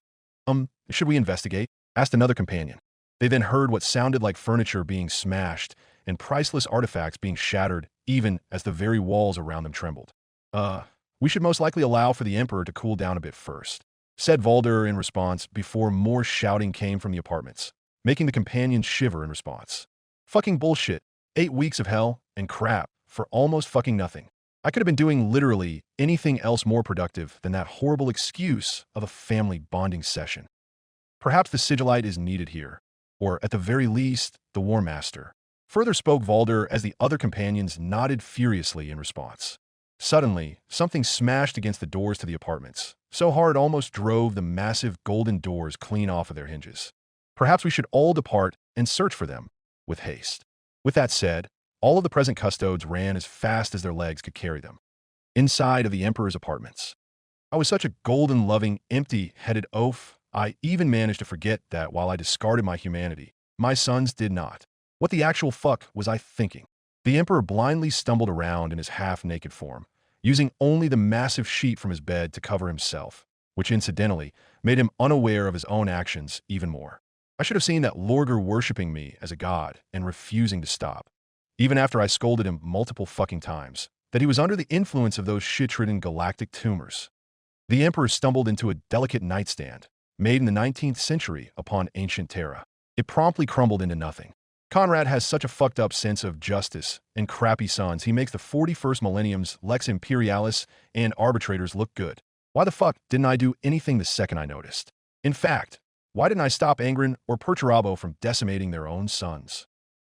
Should we investigate? Asked another companion. They then heard what sounded like furniture being smashed and priceless artifacts being shattered even as the very walls around them trembled. We should most likely allow for the Emperor to cool down a bit first, said Valder in response before more shouting came from the apartments, making the companions shiver in response. Fucking bullshit. 8 weeks of hell and crap for almost fucking nothing. I could have been doing literally anything else more productive than that horrible excuse of a family bonding session. Perhaps the Sigillite is needed here, or at the very least, the War Master. Further spoke Valder as the other companions nodded furiously in response. Suddenly, something smashed against the doors to the apartments, so hard it almost drove the massive golden doors clean off of their hinges. Perhaps we should all depart and search for them, with haste. With that said, all of the present custodes ran as fast as their legs could carry them. Inside of the Emperor's apartments. I was such a golden-loving, empty-headed oaf, I even managed to forget that while I discarded my humanity, my sons did not. What the actual fuck was I thinking? The Emperor blindly stumbled around in his half-naked form, using only the massive sheet from his bed to cover himself, which incidentally made him unaware of his own actions even more. I should have seen that Lorger worshipping me as a god and refusing to stop, even after I scolded him multiple fucking times, that he was under the influence of those shit-ridden galactic tumors. The Emperor stumbled into a delicate nightstand, made in the 19th century upon ancient Terra. It promptly crumbled into nothing. Conrad has such a fucked up sense of justice and crappy sons he makes the 41st Millennium's Lex Imperialis and arbitrators look good. Why the fuck didn't I do anything the second I noticed? In fact, why didn't I stop Angren or Perturabo from decimating their own sons?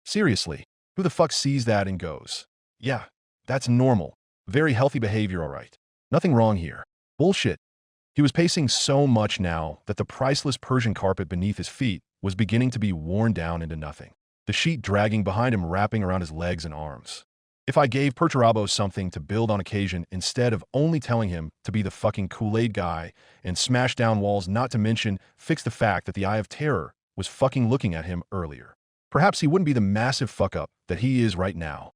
Seriously, who the fuck sees that and goes, yeah, that's normal, very healthy behavior alright. Nothing wrong here. Bullshit. He was pacing so much now that the priceless Persian carpet beneath his feet was beginning to be worn down into nothing, the sheet dragging behind him wrapping around his legs and arms. If I gave Perturabo something to build on occasion instead of only telling him to be the fucking Kool-Aid guy and smash down walls, not to mention fix the fact that the Eye of Terror was fucking looking at him earlier, perhaps he wouldn't be the massive fuck-up that he is right now.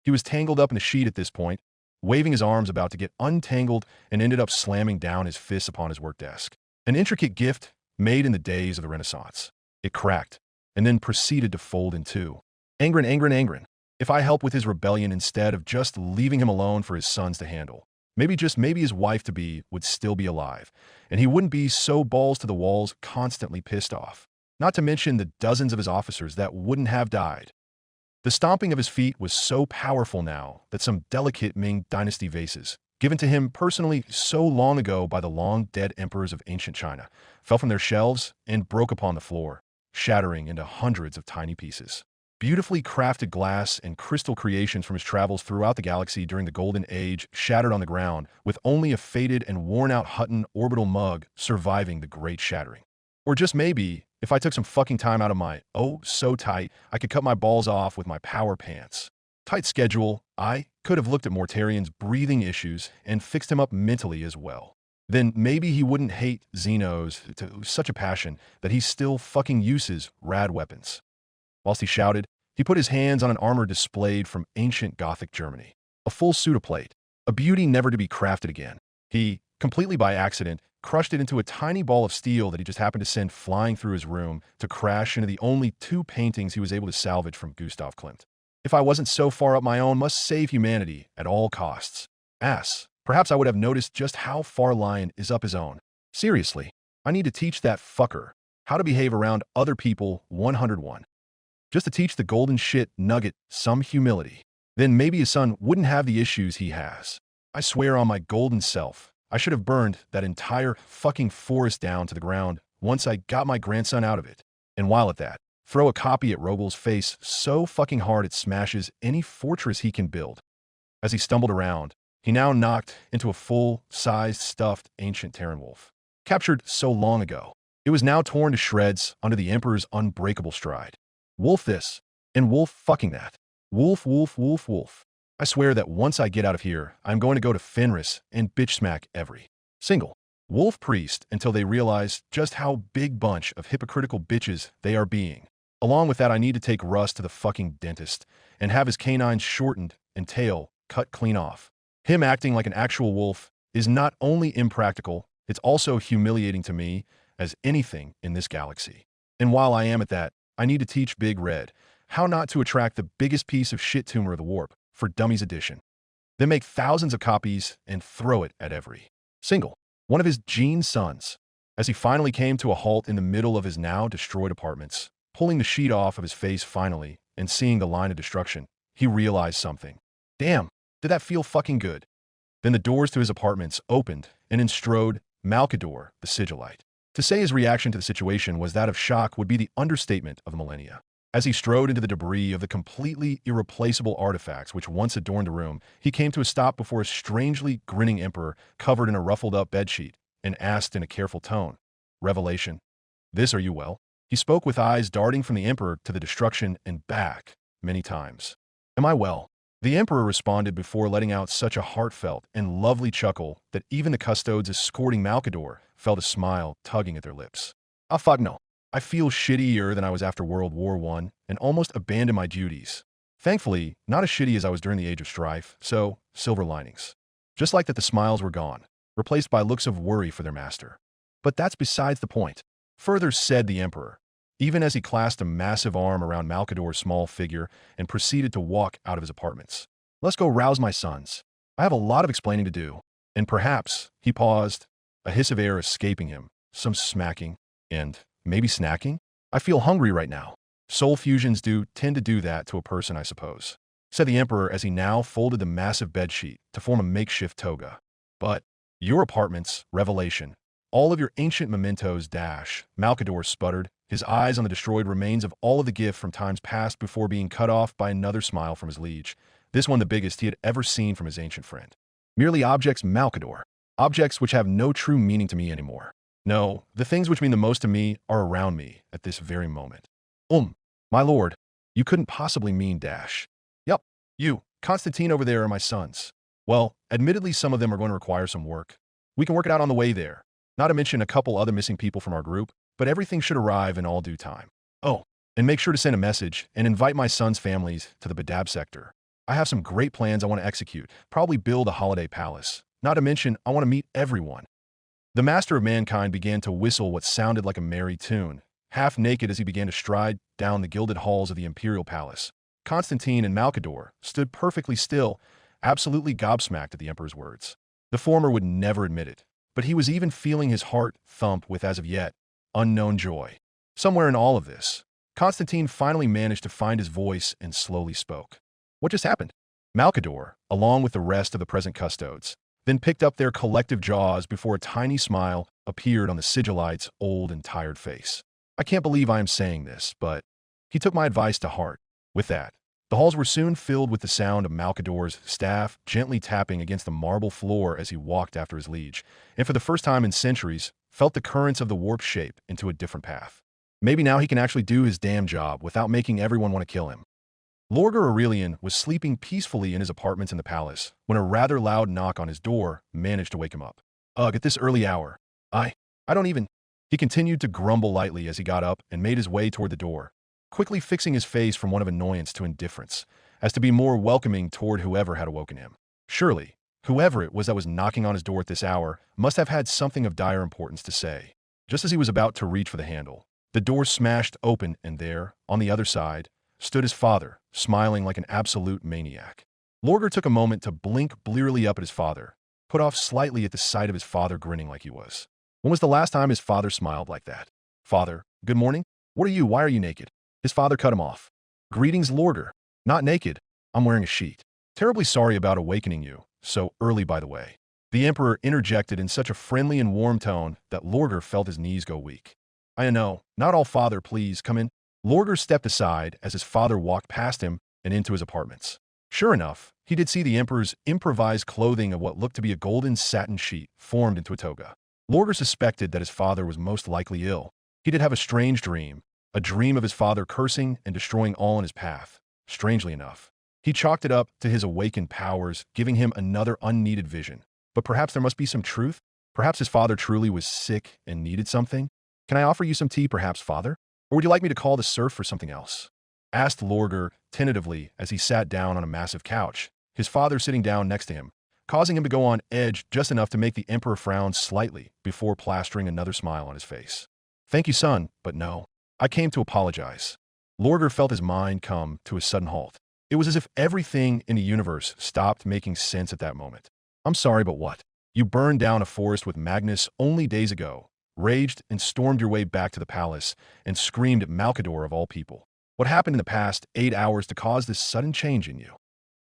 He was tangled up in the sheet at this point, waving his arms about to get untangled, and ended up slamming down his fists upon his work desk. An intricate gift made in the days of the Renaissance. It cracked, and then proceeded to fold in two. Angren. If I help with his rebellion instead of just leaving him alone for his sons to handle, maybe his wife-to-be would still be alive, and he wouldn't be so balls to the walls constantly pissed off. Not to mention the dozens of his officers that wouldn't have died. The stomping of his feet was so powerful now that some delicate Ming Dynasty vases, given to him personally so long ago by the long-dead emperors of ancient China, fell from their shelves and broke upon the floor, shattering into hundreds of tiny pieces. Beautifully crafted glass and crystal creations from his travels throughout the galaxy during the Golden Age shattered on the ground, with only a faded and worn-out Hutton orbital mug surviving the great shattering. Or just maybe, if I took some fucking time out of my, oh, so tight, I could cut my balls off with my power pants. Tight schedule, I could have looked at Mortarian's breathing issues and fixed him up mentally as well. Then maybe he wouldn't hate Xenos to such a passion that he still fucking uses rad weapons. Whilst he shouted, he put his hands on an armor displayed from ancient Gothic Germany. A full pseudoplate, a beauty never to be crafted again. He, completely by accident, crushed it into a tiny ball of steel that he just happened to send flying through his room to crash into the only 2 paintings he was able to salvage from Gustav Klimt. If I wasn't so far up my own must save humanity at all costs. Perhaps I would have noticed just how far Lion is up his own. Seriously, I need to teach that fucker how to behave around other people 101. Just to teach the golden shit nugget some humility. Then maybe his son wouldn't have the issues he has. I swear on my golden self, I should have burned that entire fucking forest down to the ground once I got my grandson out of it. And while at that, throw a copy at Rogel's face so fucking hard it smashes any fortress he can build. As he stumbled around, he now knocked into a full-sized stuffed ancient Terran wolf. Captured so long ago, it was now torn to shreds under the Emperor's unbreakable stride. Wolf this, and wolf fucking that. Wolf, wolf, wolf, wolf. I swear that once I get out of here, I'm going to go to Fenris and bitch smack every single wolf priest until they realize just how big bunch of hypocritical bitches they are being. Along with that, I need to take Russ to the fucking dentist and have his canines shortened and tail cut clean off. Him acting like an actual wolf is not only impractical, it's also humiliating to me as anything in this galaxy. And while I am at that, I need to teach Big Red how not to attract the biggest piece of shit tumor of the warp for Dummies Edition. Then make thousands of copies and throw it at every single one of his gene sons. As he finally came to a halt in the middle of his now destroyed apartments, pulling the sheet off of his face finally and seeing the line of destruction, he realized something. Damn, did that feel fucking good? Then the doors to his apartments opened and in strode Malkador, the Sigillite. To say his reaction to the situation was that of shock would be the understatement of the millennia. As he strode into the debris of the completely irreplaceable artifacts which once adorned the room, he came to a stop before a strangely grinning emperor covered in a ruffled-up bedsheet and asked in a careful tone, "Revelation, this are you well?" He spoke with eyes darting from the emperor to the destruction and back many times. "Am I well?" The emperor responded before letting out such a heartfelt and lovely chuckle that even the custodes escorting Malkador felt a smile tugging at their lips. "Ah, fuck no. I feel shittier than I was after World War I and almost abandoned my duties. Thankfully, not as shitty as I was during the Age of Strife, so silver linings. Just like that the smiles were gone, replaced by looks of worry for their master. But that's besides the point," further said the emperor, even as he clasped a massive arm around Malkador's small figure and proceeded to walk out of his apartments. "Let's go rouse my sons. I have a lot of explaining to do." And perhaps, he paused, a hiss of air escaping him, some smacking, and maybe snacking? "I feel hungry right now." Soul fusions do tend to do that to a person, I suppose, said the emperor as he now folded the massive bedsheet to form a makeshift toga. "But your apartments, Revelation, all of your ancient mementos dash," Malkador sputtered, his eyes on the destroyed remains of all of the gift from times past before being cut off by another smile from his liege, this one the biggest he had ever seen from his ancient friend. "Merely objects, Malkador. Objects which have no true meaning to me anymore. No, the things which mean the most to me are around me at this very moment." My lord, you couldn't possibly mean dash. "Yup, you, Constantine over there are my sons. Well, admittedly some of them are going to require some work. We can work it out on the way there. Not to mention a couple other missing people from our group, but everything should arrive in all due time. Oh, and make sure to send a message and invite my sons' families to the Badab sector. I have some great plans I want to execute, probably build a holiday palace. Not to mention, I want to meet everyone." The master of mankind began to whistle what sounded like a merry tune, half naked as he began to stride down the gilded halls of the Imperial Palace. Constantine and Malkador stood perfectly still, absolutely gobsmacked at the emperor's words. The former would never admit it, but he was even feeling his heart thump with as of yet unknown joy. Somewhere in all of this, Constantine finally managed to find his voice and slowly spoke. "What just happened?" Malkador, along with the rest of the present custodes, then picked up their collective jaws before a tiny smile appeared on the Sigillite's old and tired face. "I can't believe I am saying this, but..." He took my advice to heart. With that, the halls were soon filled with the sound of Malkador's staff gently tapping against the marble floor as he walked after his liege, and for the first time in centuries, felt the currents of the warp shape into a different path. Maybe now he can actually do his damn job without making everyone want to kill him. Lorgar Aurelian was sleeping peacefully in his apartments in the palace when a rather loud knock on his door managed to wake him up. "Ugh, at this early hour. I don't even..." He continued to grumble lightly as he got up and made his way toward the door, quickly fixing his face from one of annoyance to indifference, as to be more welcoming toward whoever had awoken him. Surely, whoever it was that was knocking on his door at this hour must have had something of dire importance to say. Just as he was about to reach for the handle, the door smashed open and there, on the other side, stood his father, smiling like an absolute maniac. Lorgar took a moment to blink blearily up at his father, put off slightly at the sight of his father grinning like he was. When was the last time his father smiled like that? "Father, good morning. What are you? Why are you naked?" His father cut him off. "Greetings, Lorgar. Not naked. I'm wearing a sheet. Terribly sorry about awakening you. So early, by the way." The Emperor interjected in such a friendly and warm tone that Lorgar felt his knees go weak. I know, not all, father, please, come in. Lorgar stepped aside as his father walked past him and into his apartments. Sure enough, he did see the Emperor's improvised clothing of what looked to be a golden satin sheet formed into a toga. Lorgar suspected that his father was most likely ill. He did have a strange dream, a dream of his father cursing and destroying all in his path. Strangely enough, he chalked it up to his awakened powers, giving him another unneeded vision. But perhaps there must be some truth? Perhaps his father truly was sick and needed something? Can I offer you some tea, perhaps, father? Or would you like me to call the serf for something else? Asked Lorgar tentatively as he sat down on a massive couch, his father sitting down next to him, causing him to go on edge just enough to make the Emperor frown slightly before plastering another smile on his face. Thank you, son, but no. I came to apologize. Lorgar felt his mind come to a sudden halt. It was as if everything in the universe stopped making sense at that moment. I'm sorry, but what? You burned down a forest with Magnus only days ago, raged and stormed your way back to the palace, and screamed at Malcador of all people. What happened in the past 8 hours to cause this sudden change in you?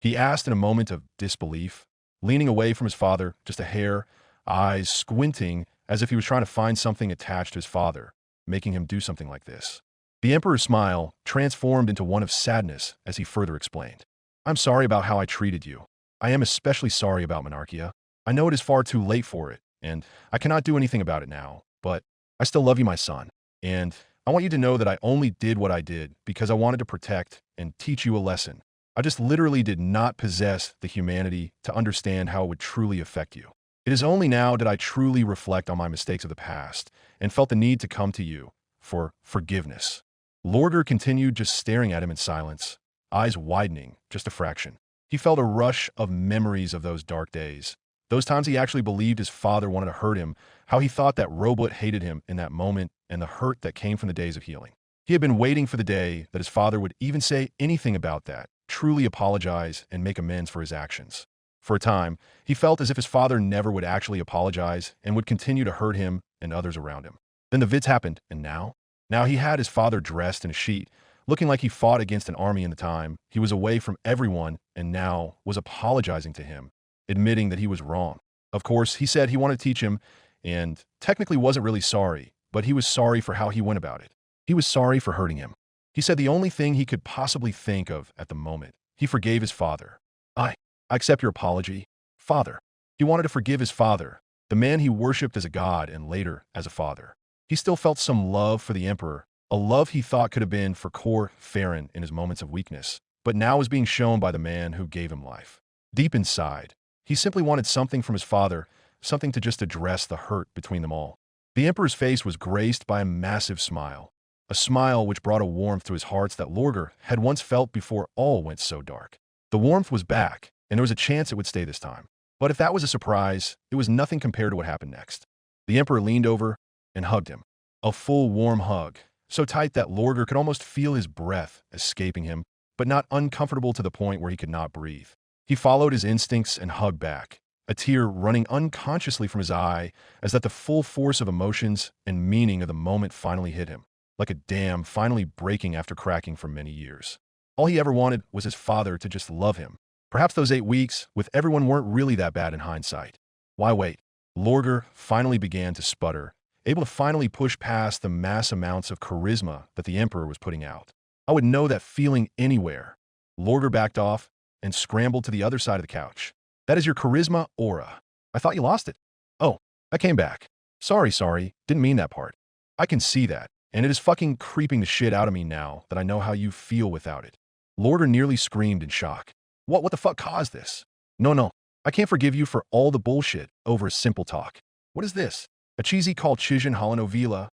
He asked in a moment of disbelief, leaning away from his father just a hair, eyes squinting as if he was trying to find something attached to his father, making him do something like this. The Emperor's smile transformed into one of sadness as he further explained. I'm sorry about how I treated you. I am especially sorry about Monarchia. I know it is far too late for it, and I cannot do anything about it now, but I still love you, my son, and I want you to know that I only did what I did because I wanted to protect and teach you a lesson. I just literally did not possess the humanity to understand how it would truly affect you. It is only now that I truly reflect on my mistakes of the past and felt the need to come to you for forgiveness. Lorgar continued just staring at him in silence, eyes widening just a fraction. He felt a rush of memories of those dark days, those times he actually believed his father wanted to hurt him, how he thought that Robot hated him in that moment, and the hurt that came from the days of healing. He had been waiting for the day that his father would even say anything about that, truly apologize and make amends for his actions. For a time, he felt as if his father never would actually apologize and would continue to hurt him and others around him. Then the vids happened, and now? Now he had his father dressed in a sheet, looking like he fought against an army in the time. He was away from everyone and now was apologizing to him, admitting that he was wrong. Of course, he said he wanted to teach him and technically wasn't really sorry, but he was sorry for how he went about it. He was sorry for hurting him. He said the only thing he could possibly think of at the moment. He forgave his father. I accept your apology, father. He wanted to forgive his father, the man he worshipped as a god and later as a father. He still felt some love for the Emperor, a love he thought could have been for Cor Farron in his moments of weakness, but now was being shown by the man who gave him life. Deep inside, he simply wanted something from his father, something to just address the hurt between them all. The Emperor's face was graced by a massive smile, a smile which brought a warmth to his heart that Lorgar had once felt before all went so dark. The warmth was back, and there was a chance it would stay this time. But if that was a surprise, it was nothing compared to what happened next. The Emperor leaned over and hugged him. A full, warm hug, so tight that Lorgar could almost feel his breath escaping him, but not uncomfortable to the point where he could not breathe. He followed his instincts and hugged back, a tear running unconsciously from his eye as that the full force of emotions and meaning of the moment finally hit him, like a dam finally breaking after cracking for many years. All he ever wanted was his father to just love him. Perhaps those 8 weeks with everyone weren't really that bad in hindsight. Why wait? Lorgar finally began to sputter, able to finally push past the mass amounts of charisma that the Emperor was putting out. I would know that feeling anywhere. Lorgar backed off and scrambled to the other side of the couch. That is your charisma aura. I thought you lost it. Oh, I came back. Sorry, didn't mean that part. I can see that, and it is fucking creeping the shit out of me now that I know how you feel without it. Lorgar nearly screamed in shock. What the fuck caused this? No, I can't forgive you for all the bullshit over a simple talk. What is this? A cheesy called Chizhan Halanovila?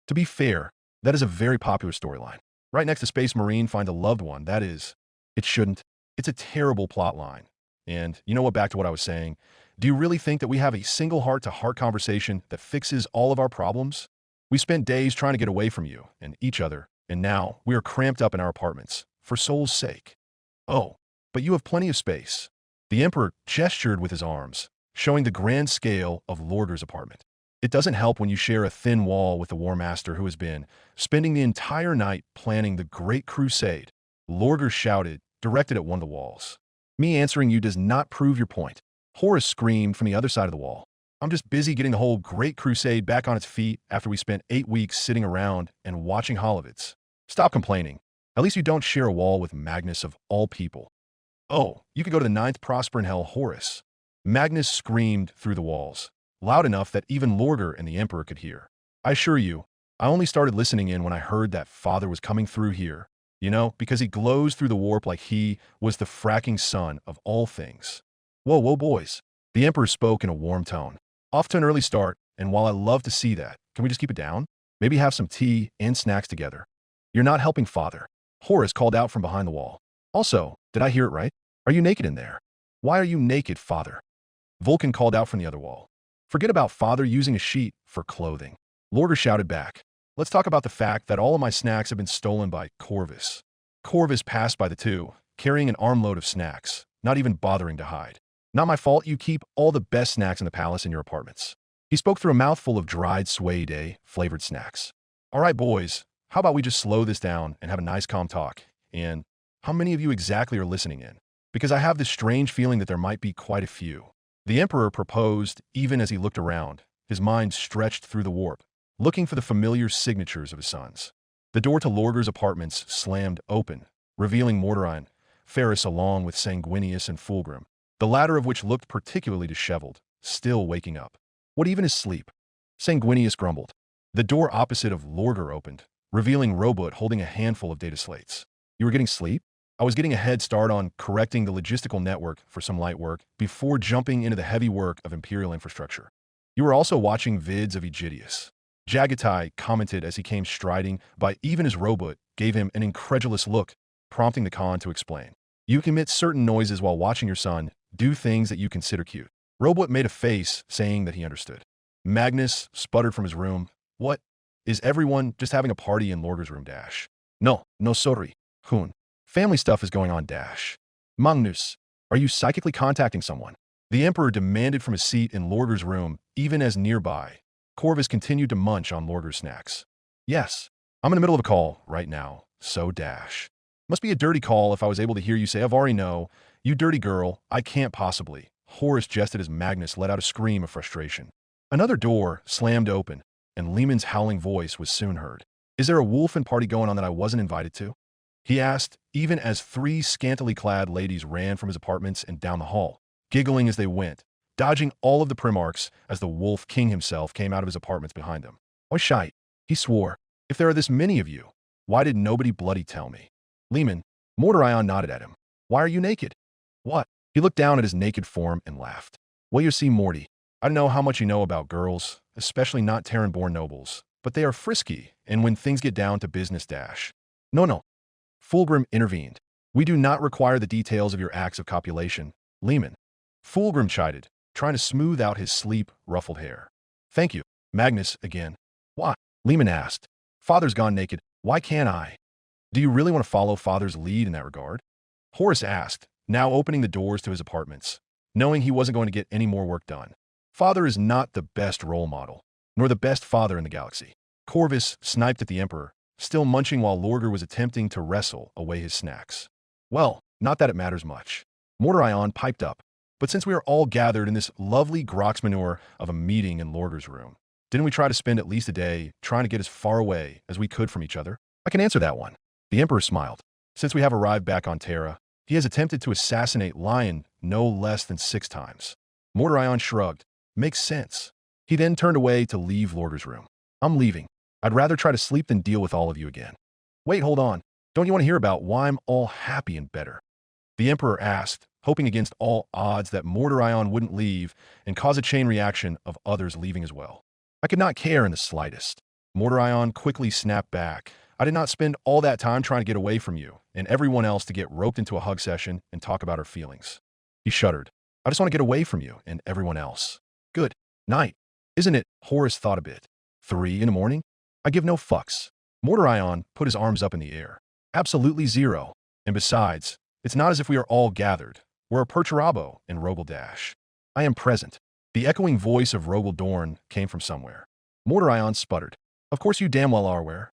To be fair, that is a very popular storyline. Right next to Space Marine find a loved one, that is. It shouldn't. It's a terrible plot line. And you know what, back to what I was saying, do you really think that we have a single heart-to-heart conversation that fixes all of our problems? We spent days trying to get away from you and each other, and now we are cramped up in our apartments, for soul's sake. Oh, but you have plenty of space. The Emperor gestured with his arms, showing the grand scale of Lorgar's apartment. It doesn't help when you share a thin wall with the War Master who has been spending the entire night planning the Great Crusade. Lorgar shouted, directed at one of the walls. Me answering you does not prove your point. Horus screamed from the other side of the wall. I'm just busy getting the whole Great Crusade back on its feet after we spent 8 weeks sitting around and watching holovids. Stop complaining. At least you don't share a wall with Magnus of all people. Oh, you could go to the ninth Prosper in Hell, Horus. Magnus screamed through the walls, loud enough that even Lorgar and the Emperor could hear. I assure you, I only started listening in when I heard that Father was coming through here. You know, because he glows through the warp like he was the fracking sun of all things. Whoa, boys. The Emperor spoke in a warm tone. Off to an early start, and while I love to see that, can we just keep it down? Maybe have some tea and snacks together. You're not helping Father. Horus called out from behind the wall. Also, did I hear it right? Are you naked in there? Why are you naked, Father? Vulcan called out from the other wall. Forget about Father using a sheet for clothing. Lorgar shouted back. Let's talk about the fact that all of my snacks have been stolen by Corvus. Corvus passed by the two, carrying an armload of snacks, not even bothering to hide. Not my fault you keep all the best snacks in the palace in your apartments. He spoke through a mouthful of dried Sway Day flavored snacks. All right, boys, how about we just slow this down and have a nice calm talk? And how many of you exactly are listening in? Because I have this strange feeling that there might be quite a few. The Emperor proposed even as he looked around, his mind stretched through the warp, looking for the familiar signatures of his sons. The door to Lorgar's apartments slammed open, revealing Mordorian, Ferris along with Sanguinius and Fulgrim, the latter of which looked particularly disheveled, still waking up. What even is sleep? Sanguinius grumbled. The door opposite of Lorgar opened, revealing Robot holding a handful of data slates. You were getting sleep? I was getting a head start on correcting the logistical network for some light work before jumping into the heavy work of Imperial infrastructure. You were also watching vids of Aegidius. Jagatai commented as he came striding by even as Robot gave him an incredulous look, prompting the Khan to explain. You can emit certain noises while watching your son do things that you consider cute. Robot made a face saying that he understood. Magnus sputtered from his room. What? Is everyone just having a party in Lorgar's room, Dash? No, sorry. Hun. Family stuff is going on, Dash. Magnus, are you psychically contacting someone? The Emperor demanded from his seat in Lorgar's room, even as nearby. Corvus continued to munch on Lorgar's snacks. Yes, I'm in the middle of a call right now, so Dash. Must be a dirty call if I was able to hear you say, Avari, no, you dirty girl, I can't possibly. Horus jested as Magnus let out a scream of frustration. Another door slammed open, and Lehman's howling voice was soon heard. Is there a wolfen party going on that I wasn't invited to? He asked, even as 3 scantily clad ladies ran from his apartments and down the hall, giggling as they went, dodging all of the Primarchs as the Wolf King himself came out of his apartments behind them. Why shite? He swore. If there are this many of you, why did nobody bloody tell me? Lehman, Mordorian nodded at him. Why are you naked? What? He looked down at his naked form and laughed. Well, you see, Morty, I don't know how much you know about girls, especially not Terran-born nobles, but they are frisky, and when things get down to business, Dash. No. Fulgrim intervened. We do not require the details of your acts of copulation, Lehman. Fulgrim chided, trying to smooth out his sleep-ruffled hair. Thank you, Magnus again. Why? Lehman asked. Father's gone naked. Why can't I? Do you really want to follow Father's lead in that regard? Horus asked, now opening the doors to his apartments, knowing he wasn't going to get any more work done. Father is not the best role model, nor the best father in the galaxy. Corvus sniped at the Emperor, still munching while Lorgar was attempting to wrestle away his snacks. Well, not that it matters much. Mordorian piped up. But since we are all gathered in this lovely grox manure of a meeting in Lorgar's room, didn't we try to spend at least a day trying to get as far away as we could from each other? I can answer that one. The Emperor smiled. Since we have arrived back on Terra, he has attempted to assassinate Lion no less than 6 times. Mordorian shrugged. Makes sense. He then turned away to leave Lorgar's room. I'm leaving. I'd rather try to sleep than deal with all of you again. Wait, hold on. Don't you want to hear about why I'm all happy and better? The Emperor asked, hoping against all odds that Mordorian wouldn't leave and cause a chain reaction of others leaving as well. I could not care in the slightest. Mordorian quickly snapped back. I did not spend all that time trying to get away from you and everyone else to get roped into a hug session and talk about our feelings. He shuddered. I just want to get away from you and everyone else. Good night. Isn't it? Horus thought a bit. 3 in the morning? I give no fucks. Mordorian put his arms up in the air. Absolutely zero. And besides, it's not as if we are all gathered. We're a Perturabo in Rogaldash. I am present. The echoing voice of Rogel Dorn came from somewhere. Mordorian sputtered. Of course you damn well are aware.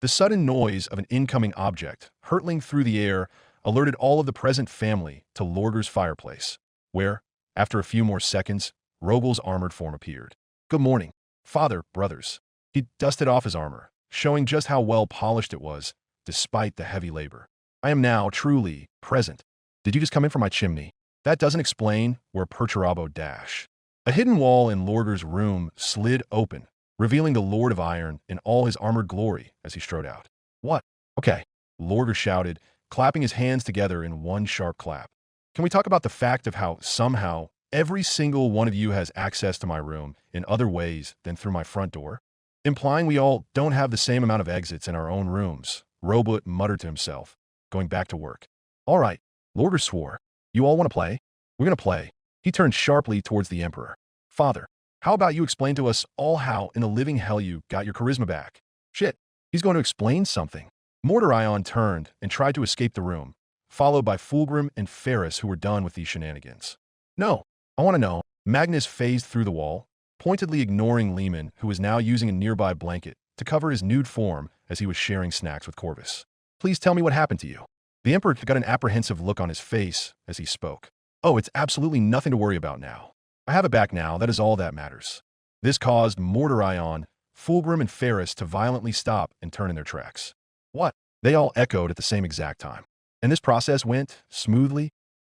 The sudden noise of an incoming object hurtling through the air alerted all of the present family to Lorgar's fireplace, where, After a few more seconds, Rogel's armored form appeared. "Good morning, father, brothers." He dusted off his armor, showing just how well polished it was, despite the heavy labor. "I am now truly present. Did you just come in from my chimney? That doesn't explain where Perturabo dash." A hidden wall in Lorger's room slid open, revealing the Lord of Iron in all his armored glory as he strode out. "What? Okay," Lorger shouted, clapping his hands together in one sharp clap. "Can we talk about the fact of how, somehow, every single one of you has access to my room in other ways than through my front door? Implying we all don't have the same amount of exits in our own rooms," Robot muttered to himself, going back to work. "All right," Lorger swore. "You all want to play? We're going to play." He turned sharply towards the Emperor. "Father, how about you explain to us all how in the living hell you got your charisma back?" "Shit, he's going to explain something." Mordorion turned and tried to escape the room, followed by Fulgrim and Ferris, who were done with these shenanigans. "No, I want to know." Magnus phased through the wall, pointedly ignoring Lehman, who was now using a nearby blanket to cover his nude form as he was sharing snacks with Corvus. "Please tell me what happened to you." The Emperor got an apprehensive look on his face as he spoke. "Oh, it's absolutely nothing to worry about now. I have it back now, that is all that matters." This caused Mordorion, Fulgrim, and Ferris to violently stop and turn in their tracks. "What?" They all echoed at the same exact time. "And this process went smoothly?"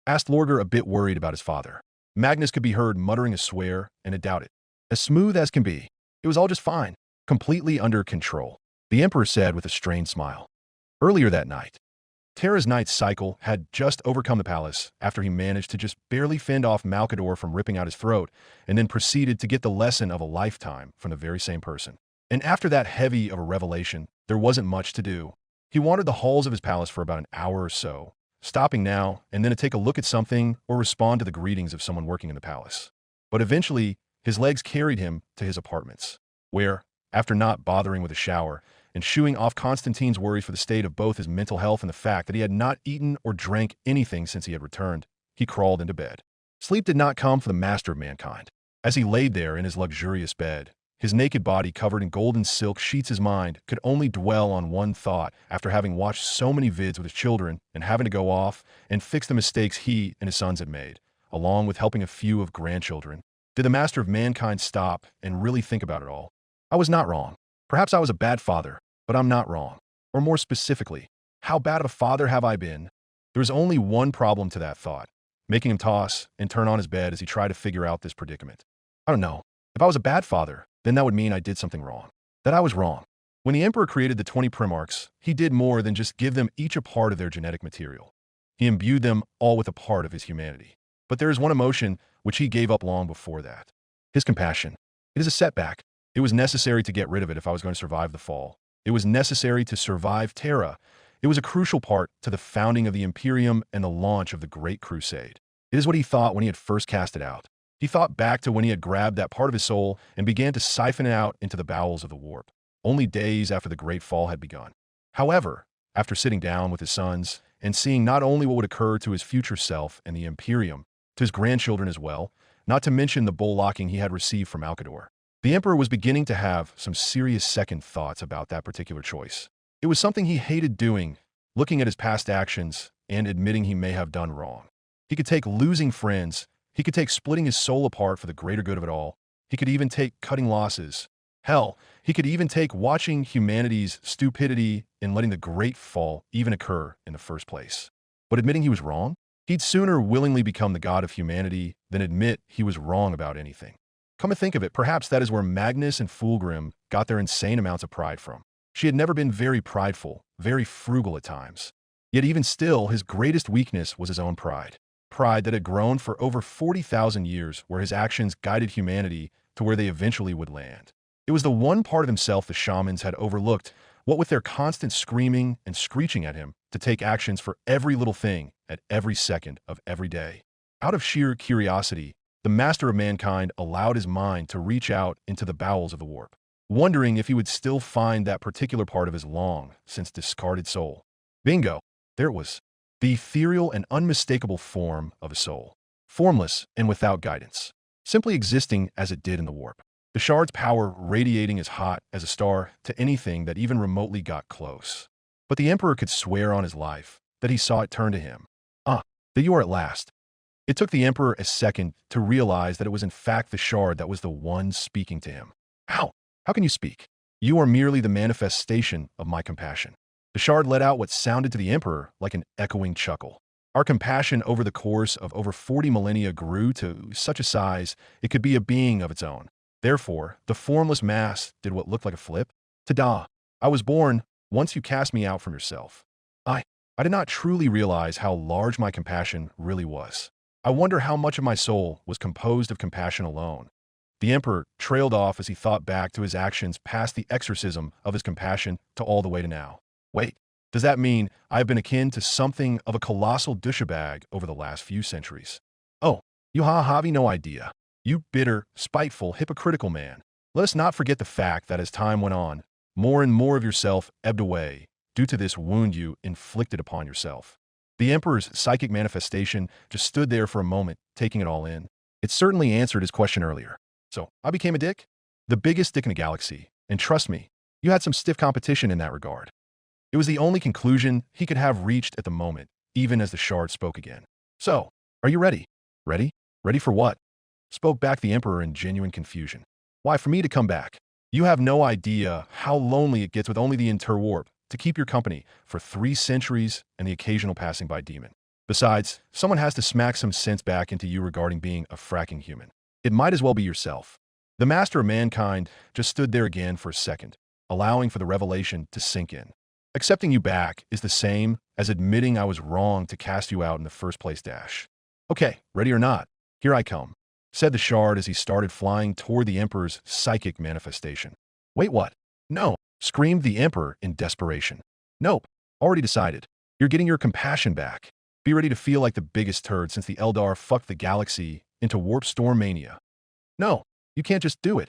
asked Lorger, a bit worried about his father. Magnus could be heard muttering a swear and a doubt it. "As smooth as can be. It was all just fine. Completely under control," the Emperor said with a strained smile. Earlier that night, Terra's night cycle had just overcome the palace after he managed to just barely fend off Malcador from ripping out his throat, and then proceeded to get the lesson of a lifetime from the very same person. And after that heavy of a revelation, there wasn't much to do. He wandered the halls of his palace for about an hour or so, stopping now and then to take a look at something or respond to the greetings of someone working in the palace. But eventually, his legs carried him to his apartments, where, after not bothering with a shower and shooing off Constantine's worries for the state of both his mental health and the fact that he had not eaten or drank anything since he had returned, he crawled into bed. Sleep did not come for the master of mankind. As he laid there in his luxurious bed, his naked body covered in golden silk sheets, his mind could only dwell on one thought after having watched so many vids with his children and having to go off and fix the mistakes he and his sons had made, along with helping a few of grandchildren. Did the master of mankind stop and really think about it all? I was not wrong. Perhaps I was a bad father, but I'm not wrong. Or more specifically, how bad of a father have I been? There was only one problem to that thought, making him toss and turn on his bed as he tried to figure out this predicament. I don't know. If I was a bad father, then that would mean I did something wrong. That I was wrong. When the Emperor created the 20 Primarchs, he did more than just give them each a part of their genetic material. He imbued them all with a part of his humanity. But there is one emotion which he gave up long before that. His compassion. It is a setback. It was necessary to get rid of it if I was going to survive the fall. It was necessary to survive Terra. It was a crucial part to the founding of the Imperium and the launch of the Great Crusade. It is what he thought when he had first cast it out. He thought back to when he had grabbed that part of his soul and began to siphon it out into the bowels of the warp, only days after the Great Fall had begun. However, after sitting down with his sons and seeing not only what would occur to his future self and the Imperium, to his grandchildren as well, not to mention the bull-locking he had received from Malcador, the Emperor was beginning to have some serious second thoughts about that particular choice. It was something he hated doing, looking at his past actions and admitting he may have done wrong. He could take losing friends. He could take splitting his soul apart for the greater good of it all. He could even take cutting losses. Hell, he could even take watching humanity's stupidity in letting the Great Fall even occur in the first place. But admitting he was wrong? He'd sooner willingly become the god of humanity than admit he was wrong about anything. Come to think of it, perhaps that is where Magnus and Fulgrim got their insane amounts of pride from. She had never been very prideful, very frugal at times. Yet even still, his greatest weakness was his own pride. Pride that had grown for over 40,000 years, where his actions guided humanity to where they eventually would land. It was the one part of himself the shamans had overlooked, what with their constant screaming and screeching at him to take actions for every little thing at every second of every day. Out of sheer curiosity, the master of mankind allowed his mind to reach out into the bowels of the warp, wondering if he would still find that particular part of his long-since discarded soul. Bingo! There it was. The ethereal and unmistakable form of a soul. Formless and without guidance. Simply existing as it did in the warp. The shard's power radiating as hot as a star to anything that even remotely got close. But the Emperor could swear on his life that he saw it turn to him. There you are at last. It took the Emperor a second to realize that it was in fact the shard that was the one speaking to him. How? How can you speak? You are merely the manifestation of my compassion. The shard let out what sounded to the Emperor like an echoing chuckle. Our compassion over the course of over 40 millennia grew to such a size it could be a being of its own. Therefore, the formless mass did what looked like a flip. Ta-da! I was born once you cast me out from yourself. I did not truly realize how large my compassion really was. I wonder how much of my soul was composed of compassion alone. The Emperor trailed off as he thought back to his actions past the exorcism of his compassion to all the way to now. Wait, does that mean I've been akin to something of a colossal douchebag over the last few centuries? Oh, you have no idea. You bitter, spiteful, hypocritical man. Let us not forget the fact that as time went on, more and more of yourself ebbed away due to this wound you inflicted upon yourself. The Emperor's psychic manifestation just stood there for a moment, taking it all in. It certainly answered his question earlier. So, I became a dick? The biggest dick in the galaxy. And trust me, you had some stiff competition in that regard. It was the only conclusion he could have reached at the moment, even as the shard spoke again. So, are you ready? Ready? Ready for what? Spoke back the Emperor in genuine confusion. Why, for me to come back. You have no idea how lonely it gets with only the interwarp to keep your company for 3 centuries and the occasional passing by demon. Besides, someone has to smack some sense back into you regarding being a fracking human. It might as well be yourself. The master of mankind just stood there again for a second, allowing for the revelation to sink in. Accepting you back is the same as admitting I was wrong to cast you out in the first place. Okay, ready or not, here I come, said the shard as he started flying toward the Emperor's psychic manifestation. Wait, what? No, screamed the Emperor in desperation. Nope, already decided. You're getting your compassion back. Be ready to feel like the biggest turd since the Eldar fucked the galaxy into warp storm mania. No, you can't just do it.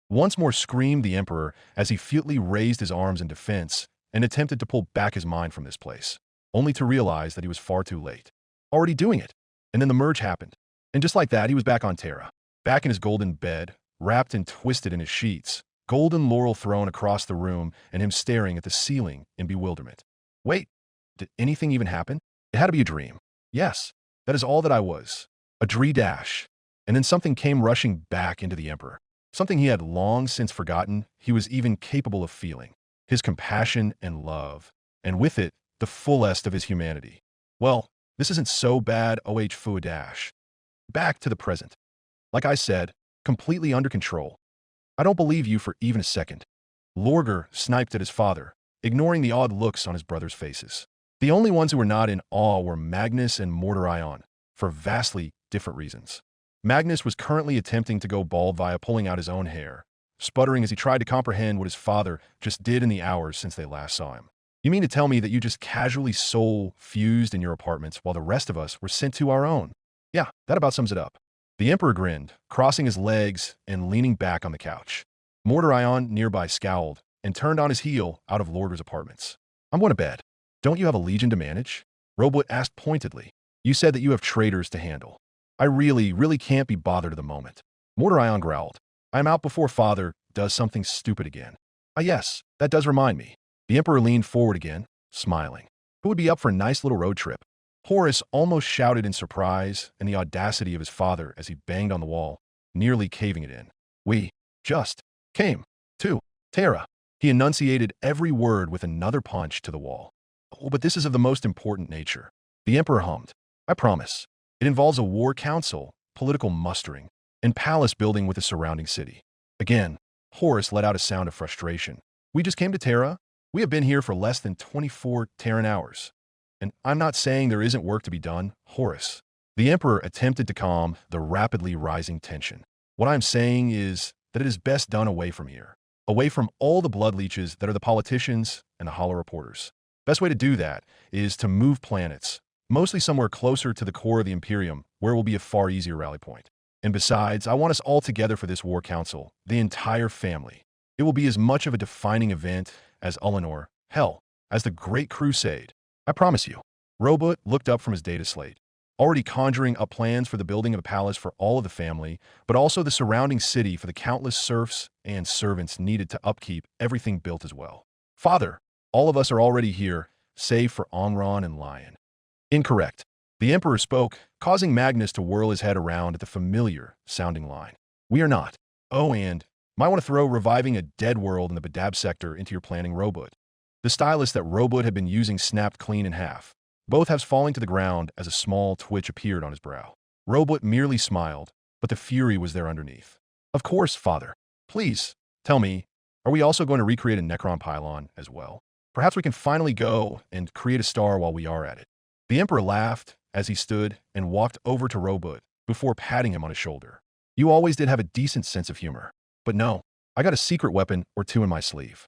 Once more screamed the Emperor as he futilely raised his arms in defense and attempted to pull back his mind from this place, only to realize that he was far too late. Already doing it. And then the merge happened. And just like that, he was back on Terra, back in his golden bed, wrapped and twisted in his sheets, golden laurel thrown across the room, and him staring at the ceiling in bewilderment. Wait, did anything even happen? It had to be a dream. Yes, that is all that I was. A dash. And then something came rushing back into the Emperor. Something he had long since forgotten he was even capable of feeling. His compassion and love. And with it, the fullest of his humanity. Well, this isn't so bad, fu dash. Back to the present. Like I said, completely under control. I don't believe you for even a second. Lorgar sniped at his father, ignoring the odd looks on his brothers' faces. The only ones who were not in awe were Magnus and Mortarion, for vastly different reasons. Magnus was currently attempting to go bald via pulling out his own hair, sputtering as he tried to comprehend what his father just did in the hours since they last saw him. You mean to tell me that you just casually soul-fused in your apartments while the rest of us were sent to our own? Yeah, that about sums it up. The Emperor grinned, crossing his legs and leaning back on the couch. Mortarion nearby scowled and turned on his heel out of Lorgar's apartments. I'm going to bed. Don't you have a legion to manage? Robot asked pointedly. You said that you have traitors to handle. I really can't be bothered at the moment. Mortarion growled. I'm out before father does something stupid again. Ah yes, that does remind me. The Emperor leaned forward again, smiling. Who would be up for a nice little road trip? Horus almost shouted in surprise and the audacity of his father as he banged on the wall, nearly caving it in. We just came to Terra. He enunciated every word with another punch to the wall. Oh, but this is of the most important nature. The Emperor hummed. I promise. It involves a war council, political mustering, and palace building with the surrounding city. Again, Horus let out a sound of frustration. We just came to Terra. We have been here for less than 24 Terran hours. And I'm not saying there isn't work to be done, Horus. The Emperor attempted to calm the rapidly rising tension. What I'm saying is that it is best done away from here. Away from all the blood leeches that are the politicians and the hollow reporters. Best way to do that is to move planets, mostly somewhere closer to the core of the Imperium, where it will be a far easier rally point. And besides, I want us all together for this war council, the entire family. It will be as much of a defining event as Ullanor, hell, as the Great Crusade. I promise you. Robot looked up from his data slate, already conjuring up plans for the building of a palace for all of the family, but also the surrounding city for the countless serfs and servants needed to upkeep everything built as well. Father, all of us are already here, save for Onron and Lion. Incorrect. The Emperor spoke, causing Magnus to whirl his head around at the familiar-sounding line. We are not. Oh, and might want to throw reviving a dead world in the Badab sector into your planning, Robot. The stylus that Robot had been using snapped clean in half, both halves falling to the ground as a small twitch appeared on his brow. Robot merely smiled, but the fury was there underneath. Of course, Father. Please, tell me, are we also going to recreate a Necron pylon as well? Perhaps we can finally go and create a star while we are at it. The Emperor laughed as he stood and walked over to Robot before patting him on his shoulder. You always did have a decent sense of humor. But no, I got a secret weapon or two in my sleeve.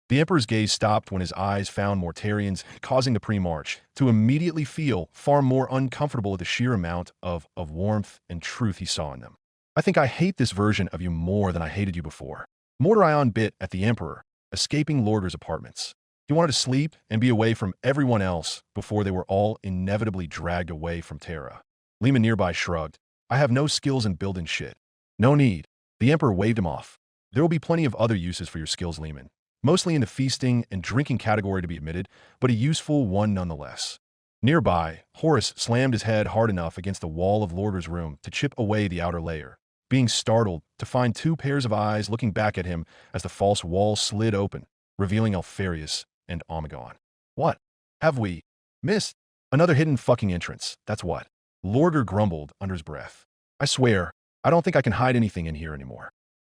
The Emperor's gaze stopped when his eyes found Mortarians, causing the pre-march to immediately feel far more uncomfortable at the sheer amount of warmth and truth he saw in them. I think I hate this version of you more than I hated you before. Mortarion bit at the Emperor, escaping Lorder's apartments. He wanted to sleep and be away from everyone else before they were all inevitably dragged away from Terra. Lehman nearby shrugged. I have no skills in building shit. No need. The Emperor waved him off. There will be plenty of other uses for your skills, Lehman. Mostly in the feasting and drinking category to be admitted, but a useful one nonetheless. Nearby, Horace slammed his head hard enough against the wall of Lorder's room to chip away the outer layer, being startled to find two pairs of eyes looking back at him as the false wall slid open, revealing Alfarius and Omegon. What? Have we missed? Another hidden fucking entrance, that's what. Lorder grumbled under his breath. I swear, I don't think I can hide anything in here anymore.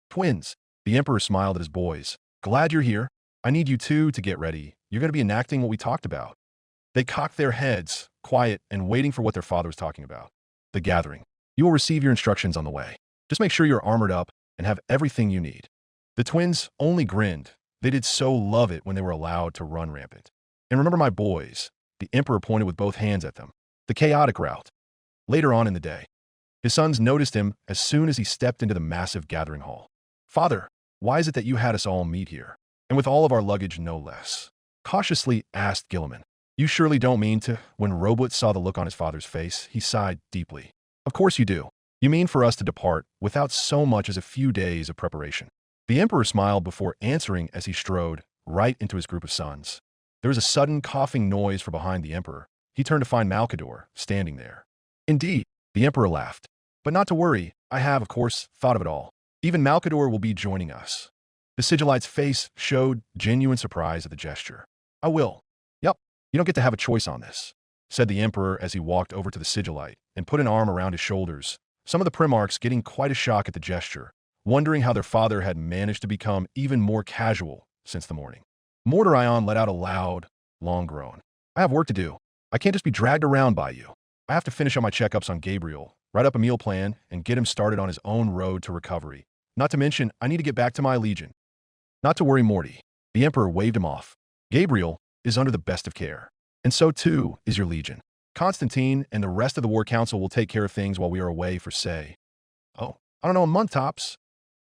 Twins. The Emperor smiled at his boys. Glad you're here. I need you two to get ready. You're going to be enacting what we talked about. They cocked their heads, quiet and waiting for what their father was talking about. The gathering. You will receive your instructions on the way. Just make sure you're armored up and have everything you need. The twins only grinned. They did so love it when they were allowed to run rampant. And remember my boys. The Emperor pointed with both hands at them. The chaotic route. Later on in the day, his sons noticed him as soon as he stepped into the massive gathering hall. Father, why is it that you had us all meet here? And with all of our luggage, no less? Cautiously asked Guilliman. You surely don't mean to? When Robot saw the look on his father's face, he sighed deeply. Of course you do. You mean for us to depart without so much as a few days of preparation. The Emperor smiled before answering as he strode right into his group of sons. There was a sudden coughing noise from behind the Emperor. He turned to find Malkador standing there. Indeed, the Emperor laughed. But not to worry, I have, of course, thought of it all. Even Malkador will be joining us. The Sigillite's face showed genuine surprise at the gesture. I will. Yep, you don't get to have a choice on this, said the Emperor as he walked over to the Sigillite and put an arm around his shoulders, some of the Primarchs getting quite a shock at the gesture, wondering how their father had managed to become even more casual since the morning. Mortarion let out a loud, long groan. I have work to do. I can't just be dragged around by you. I have to finish up my checkups on Gabriel, write up a meal plan, and get him started on his own road to recovery. Not to mention, I need to get back to my legion. Not to worry, Morty. The Emperor waved him off. Gabriel is under the best of care. And so too is your legion. Constantine and the rest of the War Council will take care of things while we are away for, say, oh, I don't know, a month tops.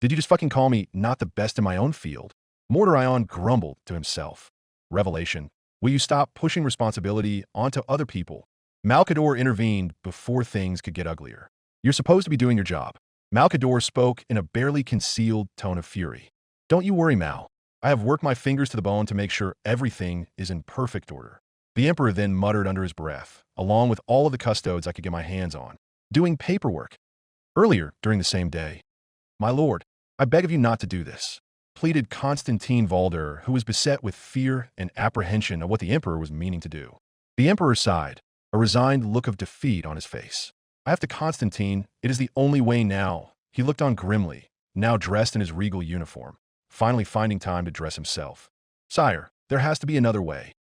Did you just fucking call me not the best in my own field? Mortarion grumbled to himself. Revelation. Will you stop pushing responsibility onto other people? Malkador intervened before things could get uglier. You're supposed to be doing your job. Malkador spoke in a barely concealed tone of fury. Don't you worry, Mal. I have worked my fingers to the bone to make sure everything is in perfect order. The Emperor then muttered under his breath, along with all of the custodes I could get my hands on, doing paperwork. Earlier, during the same day, my lord, I beg of you not to do this, pleaded Constantine Valder, who was beset with fear and apprehension of what the Emperor was meaning to do. The Emperor sighed, a resigned look of defeat on his face. I have to Constantine, it is the only way now. He looked on grimly, now dressed in his regal uniform, finally finding time to dress himself. Sire, there has to be another way,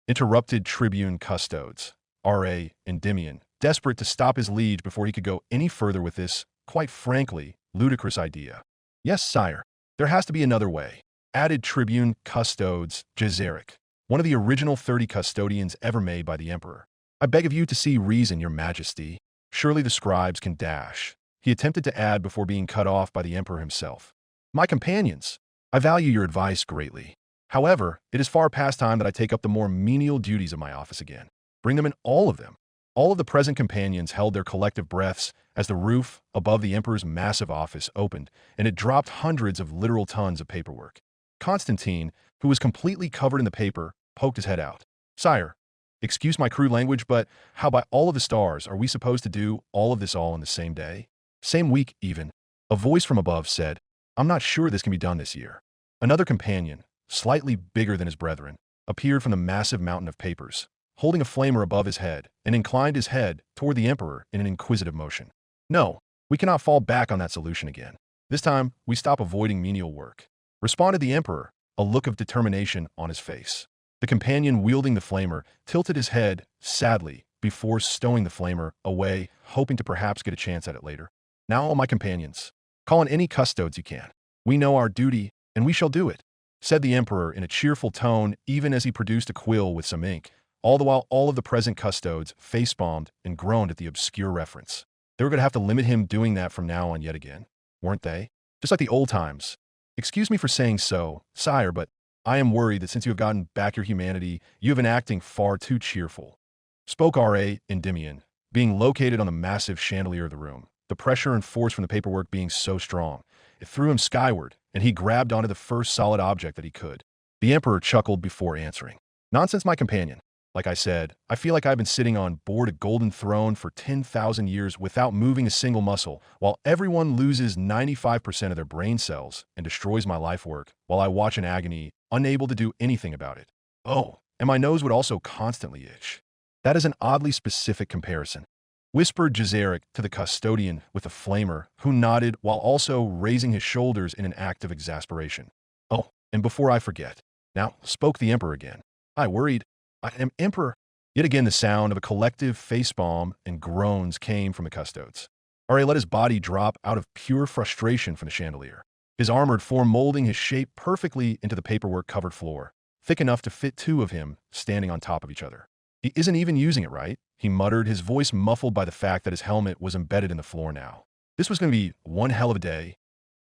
interrupted Tribune Custodes, R.A. Endymion, desperate to stop his liege before he could go any further with this, quite frankly, ludicrous idea. Yes, sire, there has to be another way, added Tribune Custodes Jezeric, one of the original 30 custodians ever made by the Emperor. I beg of you to see reason, your majesty. Surely the scribes can dash. He attempted to add before being cut off by the Emperor himself. My companions, I value your advice greatly. However, it is far past time that I take up the more menial duties of my office again. Bring them in, all of them. All of the present companions held their collective breaths as the roof above the Emperor's massive office opened, and it dropped hundreds of literal tons of paperwork. Constantine, who was completely covered in the paper, poked his head out. Sire, Excuse my crude language, but how by all of the stars are we supposed to do all of this all in the same day? Same week, even. A voice from above said, I'm not sure this can be done this year. Another companion, slightly bigger than his brethren, appeared from the massive mountain of papers, holding a flamer above his head, and inclined his head toward the Emperor in an inquisitive motion. No, we cannot fall back on that solution again. This time, we stop avoiding menial work, responded the Emperor, a look of determination on his face. The companion wielding the flamer tilted his head, sadly, before stowing the flamer away, hoping to perhaps get a chance at it later. Now, all my companions, call in any custodes you can. We know our duty, and we shall do it, said the Emperor in a cheerful tone, even as he produced a quill with some ink, all the while all of the present custodes face-palmed and groaned at the obscure reference. They were going to have to limit him doing that from now on yet again, weren't they? Just like the old times. Excuse me for saying so, sire, but I am worried that since you have gotten back your humanity, you have been acting far too cheerful. Spoke R.A. Endymion, being located on the massive chandelier of the room, the pressure and force from the paperwork being so strong. It threw him skyward, and he grabbed onto the first solid object that he could. The Emperor chuckled before answering. Nonsense, my companion. Like I said, I feel like I've been sitting on board a golden throne for 10,000 years without moving a single muscle, while everyone loses 95% of their brain cells and destroys my life work, while I watch in agony, unable to do anything about it. Oh, and my nose would also constantly itch. That is an oddly specific comparison, whispered Jezeric to the custodian with the flamer, who nodded while also raising his shoulders in an act of exasperation. Oh, and before I forget, now, spoke the Emperor again. I worried. I am Emperor. Yet again the sound of a collective facepalm and groans came from the custodes. R.A. let his body drop out of pure frustration from the chandelier, his armored form molding his shape perfectly into the paperwork-covered floor, thick enough to fit two of him standing on top of each other. He isn't even using it, right? He muttered, his voice muffled by the fact that his helmet was embedded in the floor now. This was going to be one hell of a day.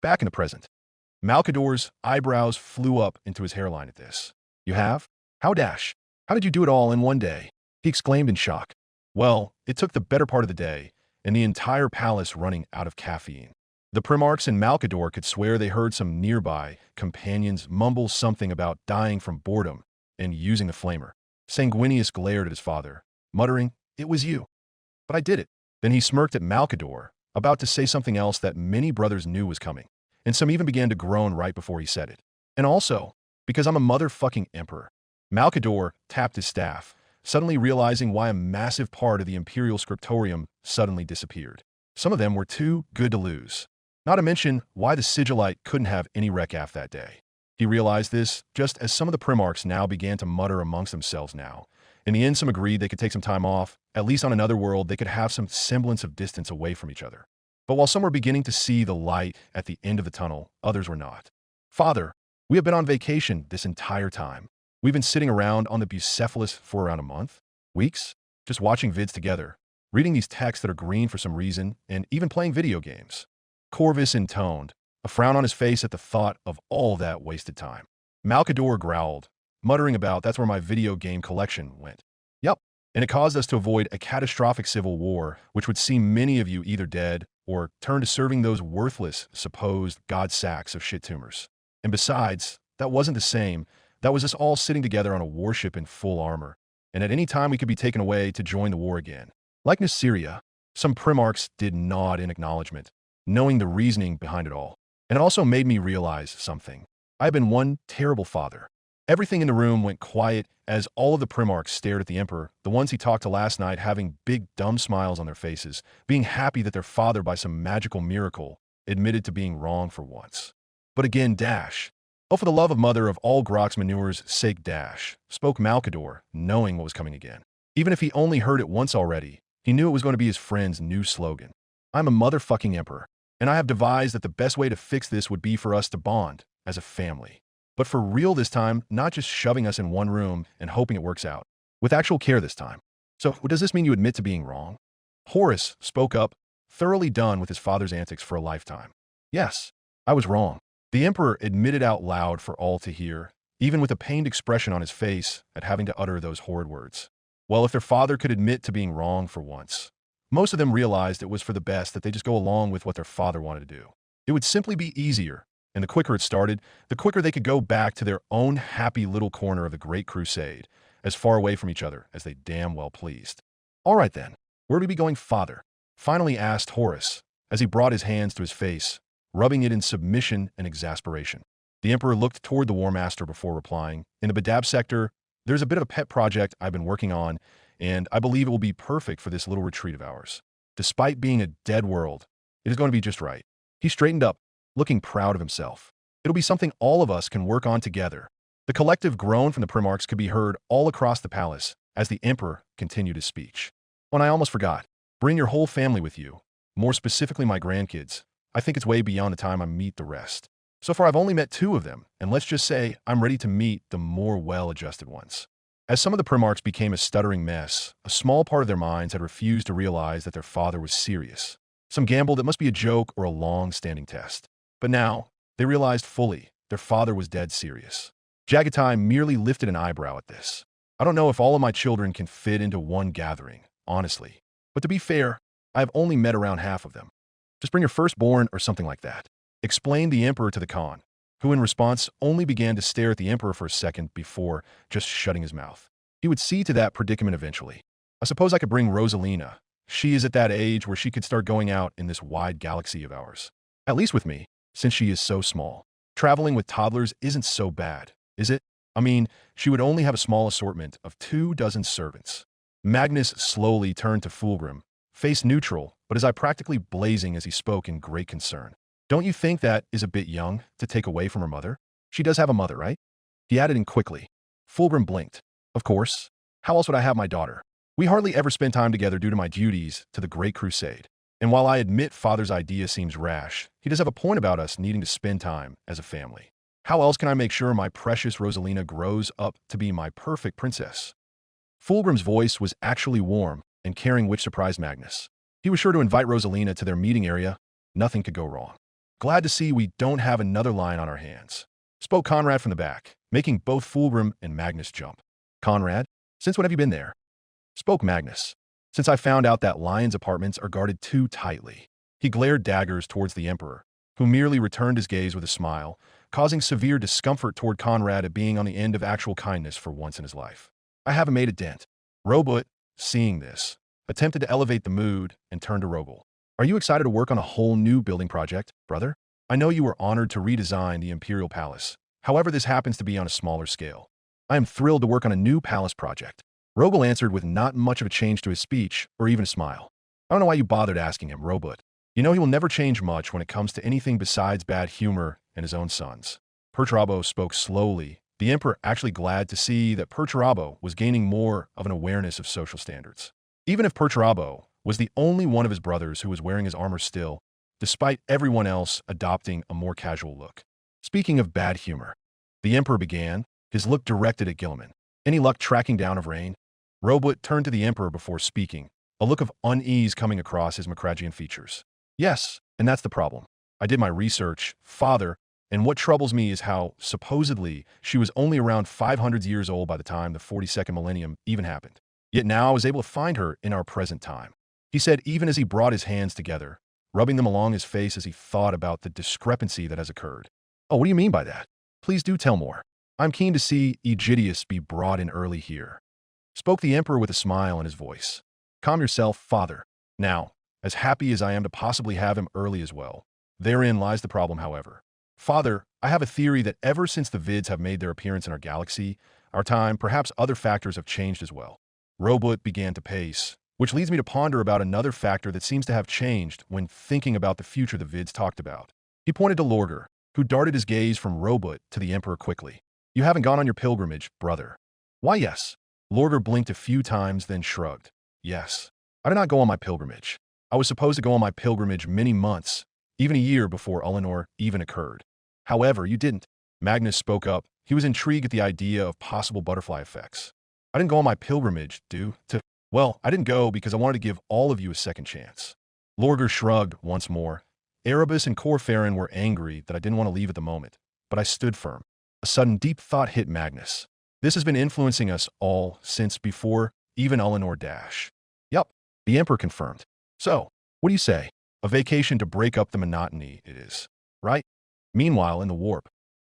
Back in the present. Malcador's eyebrows flew up into his hairline at this. You have? How dash? How did you do it all in one day? He exclaimed in shock. Well, it took the better part of the day, and the entire palace running out of caffeine. The Primarchs and Malcador could swear they heard some nearby companions mumble something about dying from boredom and using the flamer. Sanguinius glared at his father, muttering, It was you. But I did it. Then he smirked at Malcador, about to say something else that many brothers knew was coming, and some even began to groan right before he said it. And also, because I'm a motherfucking emperor. Malcador tapped his staff, suddenly realizing why a massive part of the Imperial scriptorium suddenly disappeared. Some of them were too good to lose. Not to mention why the Sigillite couldn't have any Recaf that day. He realized this just as some of the Primarchs now began to mutter amongst themselves now. In the end, some agreed they could take some time off. At least on another world, they could have some semblance of distance away from each other. But while some were beginning to see the light at the end of the tunnel, others were not. Father, we have been on vacation this entire time. We've been sitting around on the Bucephalus for around a month, weeks, just watching vids together, reading these texts that are green for some reason, and even playing video games. Corvus intoned, a frown on his face at the thought of all that wasted time. Malcador growled, muttering about that's where my video game collection went. Yup, and it caused us to avoid a catastrophic civil war, which would see many of you either dead or turn to serving those worthless, supposed god sacks of shit tumors. And besides, that wasn't the same. That was us all sitting together on a warship in full armor, and at any time we could be taken away to join the war again. Like Nysiria, some Primarchs did nod in acknowledgement, knowing the reasoning behind it all. And it also made me realize something. I had been one terrible father. Everything in the room went quiet as all of the Primarchs stared at the Emperor, the ones he talked to last night having big dumb smiles on their faces, being happy that their father by some magical miracle admitted to being wrong for once. But again, Dash. Oh, for the love of mother of all Grok's manure's sake, Dash, spoke Malcador, knowing what was coming again. Even if he only heard it once already, he knew it was going to be his friend's new slogan. I'm a motherfucking emperor, and I have devised that the best way to fix this would be for us to bond as a family. But for real this time, not just shoving us in one room and hoping it works out. With actual care this time. So, does this mean you admit to being wrong? Horace spoke up, thoroughly done with his father's antics for a lifetime. Yes, I was wrong. The Emperor admitted out loud for all to hear, even with a pained expression on his face at having to utter those horrid words. Well, if their father could admit to being wrong for once. Most of them realized it was for the best that they just go along with what their father wanted to do. It would simply be easier, and the quicker it started, the quicker they could go back to their own happy little corner of the Great Crusade, as far away from each other as they damn well pleased. All right then, where do we be going, father? Finally asked Horus, as he brought his hands to his face, rubbing it in submission and exasperation. The Emperor looked toward the War Master before replying, in the Badab sector, there's a bit of a pet project I've been working on, and I believe it will be perfect for this little retreat of ours. Despite being a dead world, it is going to be just right. He straightened up, looking proud of himself. It'll be something all of us can work on together. The collective groan from the Primarchs could be heard all across the palace as the Emperor continued his speech. When I almost forgot, bring your whole family with you, more specifically my grandkids. I think it's way beyond the time I meet the rest. So far I've only met 2 of them, and let's just say I'm ready to meet the more well-adjusted ones. As some of the Primarchs became a stuttering mess, a small part of their minds had refused to realize that their father was serious. Some gambled it must be a joke or a long-standing test. But now, they realized fully their father was dead serious. Jagatai merely lifted an eyebrow at this. I don't know if all of my children can fit into one gathering, honestly. But to be fair, I have only met around half of them. Just bring your firstborn or something like that, explained the Emperor to the Khan, who in response only began to stare at the Emperor for a second before just shutting his mouth. He would see to that predicament eventually. I suppose I could bring Rosalina. She is at that age where she could start going out in this wide galaxy of ours. At least with me, since she is so small. Traveling with toddlers isn't so bad, is it? I mean, she would only have a small assortment of 24 servants. Magnus slowly turned to Fulgrim, face neutral, but his eye practically blazing as he spoke in great concern. Don't you think that is a bit young to take away from her mother? She does have a mother, right? He added in quickly. Fulgrim blinked. Of course. How else would I have my daughter? We hardly ever spend time together due to my duties to the Great Crusade. And while I admit Father's idea seems rash, he does have a point about us needing to spend time as a family. How else can I make sure my precious Rosalina grows up to be my perfect princess? Fulgrim's voice was actually warm and caring, which surprised Magnus. He was sure to invite Rosalina to their meeting area. Nothing could go wrong. Glad to see we don't have another lion on our hands, spoke Conrad from the back, making both Fulgrim and Magnus jump. Conrad, since when have you been there? Spoke Magnus. Since I found out that Lion's apartments are guarded too tightly. He glared daggers towards the Emperor, who merely returned his gaze with a smile, causing severe discomfort toward Conrad at being on the end of actual kindness for once in his life. I haven't made a dent. Robot, seeing this, attempted to elevate the mood and turned to Rogel. Are you excited to work on a whole new building project, brother? I know you were honored to redesign the Imperial Palace. However, this happens to be on a smaller scale. I am thrilled to work on a new palace project. Rogel answered with not much of a change to his speech or even a smile. I don't know why you bothered asking him, Robot. You know he will never change much when it comes to anything besides bad humor and his own sons. Perturabo spoke slowly, the Emperor actually glad to see that Perturabo was gaining more of an awareness of social standards. Even if Perturabo was the only one of his brothers who was wearing his armor still, despite everyone else adopting a more casual look. Speaking of bad humor, the Emperor began, his look directed at Guilliman. Any luck tracking down of Rain? Robot turned to the Emperor before speaking, a look of unease coming across his Macragian features. Yes, and that's the problem. I did my research, father, and what troubles me is how, supposedly, she was only around 500 years old by the time the 42nd millennium even happened. Yet now I was able to find her in our present time. He said even as he brought his hands together, rubbing them along his face as he thought about the discrepancy that has occurred. Oh, what do you mean by that? Please do tell more. I'm keen to see Aegidius be brought in early here. Spoke the Emperor with a smile in his voice. Calm yourself, father. Now, as happy as I am to possibly have him early as well. Therein lies the problem, however. Father, I have a theory that ever since the vids have made their appearance in our galaxy, our time, perhaps other factors have changed as well. Robot began to pace, which leads me to ponder about another factor that seems to have changed when thinking about the future the vids talked about. He pointed to Lorgar, who darted his gaze from Robot to the Emperor quickly. You haven't gone on your pilgrimage, brother. Why, yes. Lorgar blinked a few times, then shrugged. Yes. I did not go on my pilgrimage. I was supposed to go on my pilgrimage many months, even a year before Ulanor even occurred. However, you didn't. Magnus spoke up. He was intrigued at the idea of possible butterfly effects. I didn't go on my pilgrimage Well, I didn't go because I wanted to give all of you a second chance. Lorgar shrugged once more. Erebus and Corfarin were angry that I didn't want to leave at the moment, but I stood firm. A sudden deep thought hit Magnus. This has been influencing us all since before even Ulanor Dash. Yup, the Emperor confirmed. So, what do you say? A vacation to break up the monotony it is, right? Meanwhile, in the warp,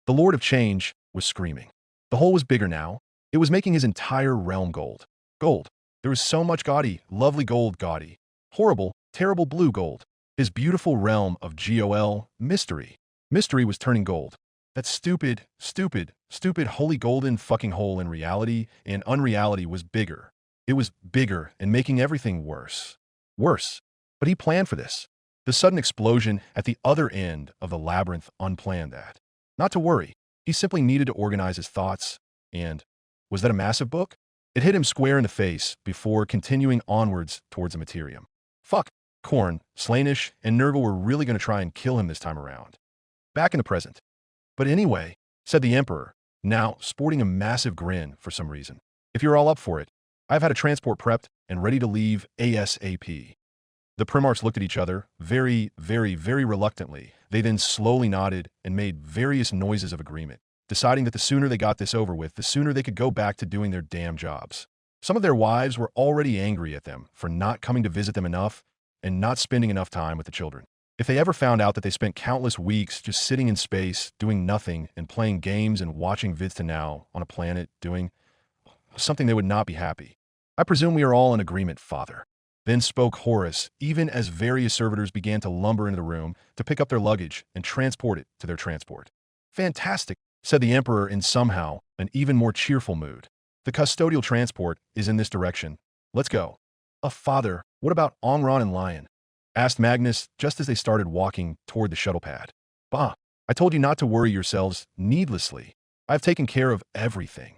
the Lord of Change was screaming. The hole was bigger now, It was making his entire realm gold. Gold. There was so much gaudy, lovely gold gaudy. Horrible, terrible blue gold. His beautiful realm of GOL, mystery. Mystery was turning gold. That stupid, holy golden fucking hole in reality and unreality was bigger. It was bigger and making everything worse. Worse. But he planned for this. The sudden explosion at the other end of the labyrinth unplanned that. Not to worry. He simply needed to organize his thoughts. And was that a massive book? It hit him square in the face before continuing onwards towards the Imperium. Fuck. Korn, Slaanesh, and Nurgle were really going to try and kill him this time around. Back in the present. But anyway, said the Emperor, now sporting a massive grin for some reason. If you're all up for it, I've had a transport prepped and ready to leave ASAP. The Primarchs looked at each other, very reluctantly. They then slowly nodded and made various noises of agreement, deciding that the sooner they got this over with, the sooner they could go back to doing their damn jobs. Some of their wives were already angry at them for not coming to visit them enough and not spending enough time with the children. If they ever found out that they spent countless weeks just sitting in space, doing nothing, and playing games and watching vids to now on a planet doing something, they would not be happy. I presume we are all in agreement, Father. Then spoke Horus, even as various servitors began to lumber into the room to pick up their luggage and transport it to their transport. Fantastic, said the Emperor in somehow an even more cheerful mood. The custodial transport is in this direction. Let's go. Father, what about Ongron and Lion? Asked Magnus just as they started walking toward the shuttle pad. Bah, I told you not to worry yourselves needlessly. I've taken care of everything,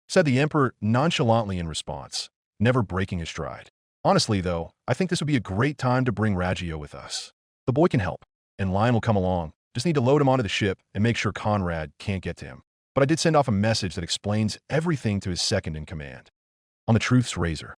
said the Emperor nonchalantly in response, never breaking his stride. Honestly, though, I think this would be a great time to bring Raggio with us. The boy can help, and Lion will come along. Just need to load him onto the ship and make sure Conrad can't get to him. But I did send off a message that explains everything to his second in command. On the Truth's Razor.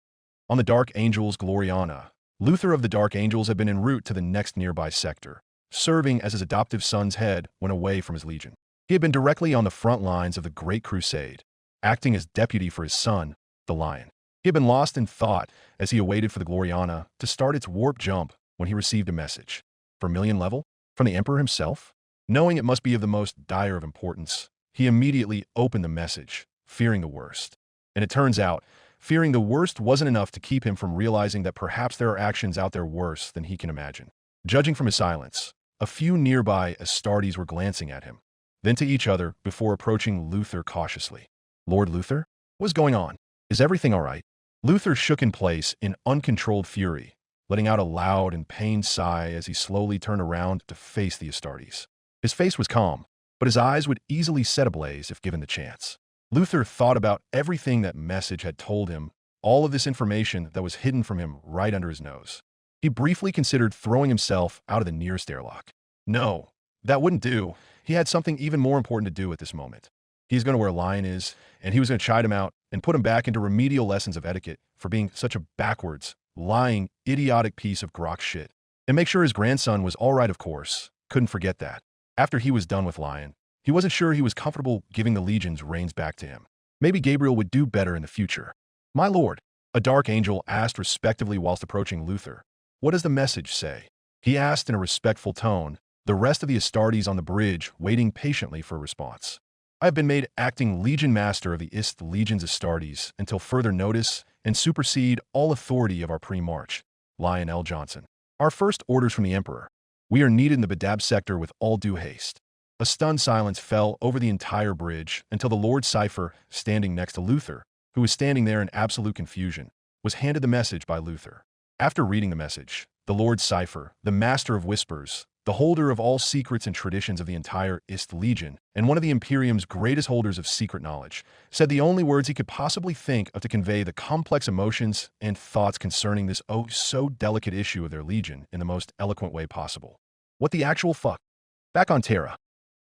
On the Dark Angels Gloriana, Luther of the Dark Angels had been en route to the next nearby sector, serving as his adoptive son's head when away from his legion. He had been directly on the front lines of the Great Crusade, acting as deputy for his son, the Lion. He had been lost in thought as he awaited for the Gloriana to start its warp jump when he received a message. Vermilion level? From the Emperor himself? Knowing it must be of the most dire of importance, he immediately opened the message, fearing the worst. And it turns out, fearing the worst wasn't enough to keep him from realizing that perhaps there are actions out there worse than he can imagine. Judging from his silence, a few nearby Astartes were glancing at him, then to each other before approaching Luther cautiously. Lord Luther? What's going on? Is everything all right? Luther shook in place in uncontrolled fury, letting out a loud and pained sigh as he slowly turned around to face the Astartes. His face was calm, but his eyes would easily set ablaze if given the chance. Luther thought about everything that message had told him, all of this information that was hidden from him right under his nose. He briefly considered throwing himself out of the nearest airlock. No, that wouldn't do. He had something even more important to do at this moment. He's going to where Lion is, and he was going to chide him out and put him back into remedial lessons of etiquette for being such a backwards, lying, idiotic piece of grok shit. And make sure his grandson was all right, of course. Couldn't forget that. After he was done with Lion, he wasn't sure he was comfortable giving the Legion's reins back to him. Maybe Gabriel would do better in the future. My lord, a dark angel asked respectively whilst approaching Luther. What does the message say? He asked in a respectful tone, the rest of the Astartes on the bridge waiting patiently for a response. I have been made acting Legion Master of the Ist Legion's Astartes until further notice and supersede all authority of our pre-march. Lion L. Johnson. Our first orders from the Emperor. We are needed in the Badab sector with all due haste. A stunned silence fell over the entire bridge until the Lord Cypher, standing next to Luther, who was standing there in absolute confusion, was handed the message by Luther. After reading the message, the Lord Cypher, the Master of Whispers, the holder of all secrets and traditions of the entire Ist Legion, and one of the Imperium's greatest holders of secret knowledge, said the only words he could possibly think of to convey the complex emotions and thoughts concerning this so delicate issue of their Legion in the most eloquent way possible. What the actual fuck? Back on Terra.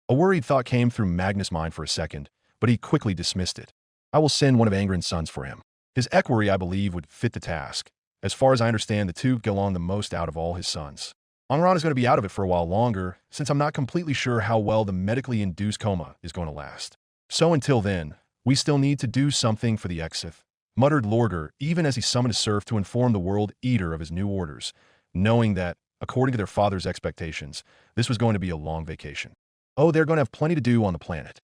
A worried thought came through Magnus' mind for a second, but he quickly dismissed it. I will send one of Angron's sons for him. His equerry, I believe, would fit the task. As far as I understand, the two get along the most out of all his sons. Ongron is going to be out of it for a while longer, since I'm not completely sure how well the medically induced coma is going to last. So until then, we still need to do something for the Exith, muttered Lorger, even as he summoned a serf to inform the World Eater of his new orders, knowing that, according to their father's expectations, this was going to be a long vacation. Oh, they're going to have plenty to do on the planet.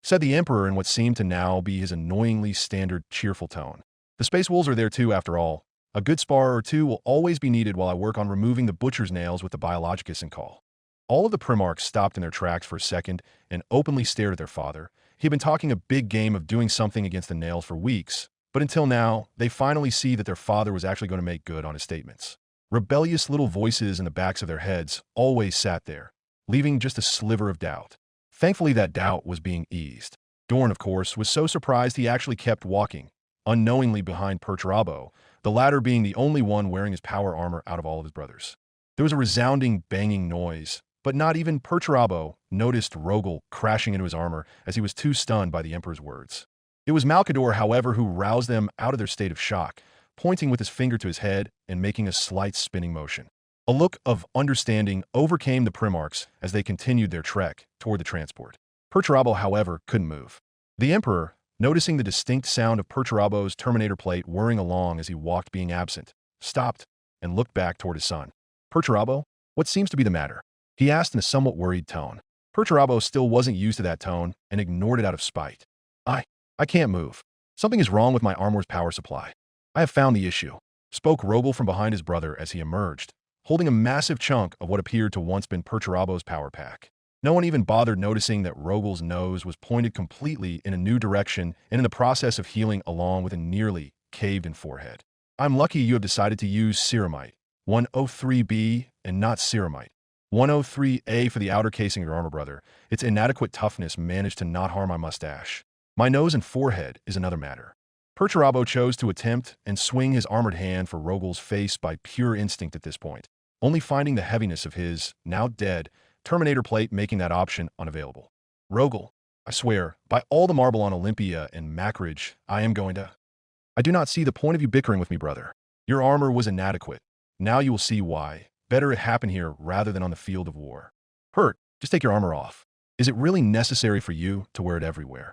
said the Emperor in what seemed to now be his annoyingly standard cheerful tone. The Space Wolves are there too, after all. A good spar or two will always be needed while I work on removing the butcher's nails with the Biologicus and call. All of the Primarchs stopped in their tracks for a second and openly stared at their father. He had been talking a big game of doing something against the nails for weeks, but until now, they finally see that their father was actually going to make good on his statements. Rebellious little voices in the backs of their heads always sat there, leaving just a sliver of doubt. Thankfully, that doubt was being eased. Dorn, of course, was so surprised he actually kept walking, unknowingly behind Perturabo, the latter being the only one wearing his power armor out of all of his brothers. There was a resounding banging noise, but not even Perturabo noticed Rogel crashing into his armor as he was too stunned by the Emperor's words. It was Malcador, however, who roused them out of their state of shock, pointing with his finger to his head and making a slight spinning motion. A look of understanding overcame the Primarchs as they continued their trek toward the transport. Perturabo, however, couldn't move. The Emperor, noticing the distinct sound of Perturabo's Terminator plate whirring along as he walked being absent, stopped and looked back toward his son. Perturabo, what seems to be the matter? He asked in a somewhat worried tone. Perturabo still wasn't used to that tone and ignored it out of spite. I can't move. Something is wrong with my armor's power supply. I have found the issue, spoke Rogel from behind his brother as he emerged, holding a massive chunk of what appeared to once been Perturabo's power pack. No one even bothered noticing that Rogel's nose was pointed completely in a new direction and in the process of healing along with a nearly caved-in forehead. I'm lucky you have decided to use ceramite, 103B, and not ceramite. 103A for the outer casing of your armor, brother. Its inadequate toughness managed to not harm my mustache. My nose and forehead is another matter. Perturabo chose to attempt and swing his armored hand for Rogel's face by pure instinct at this point, only finding the heaviness of his, now dead, Terminator plate making that option unavailable. Rogel, I swear, by all the marble on Olympia and Macridge, I am going to... I do not see the point of you bickering with me, brother. Your armor was inadequate. Now you will see why. Better it happen here rather than on the field of war. Hurt, just take your armor off. Is it really necessary for you to wear it everywhere?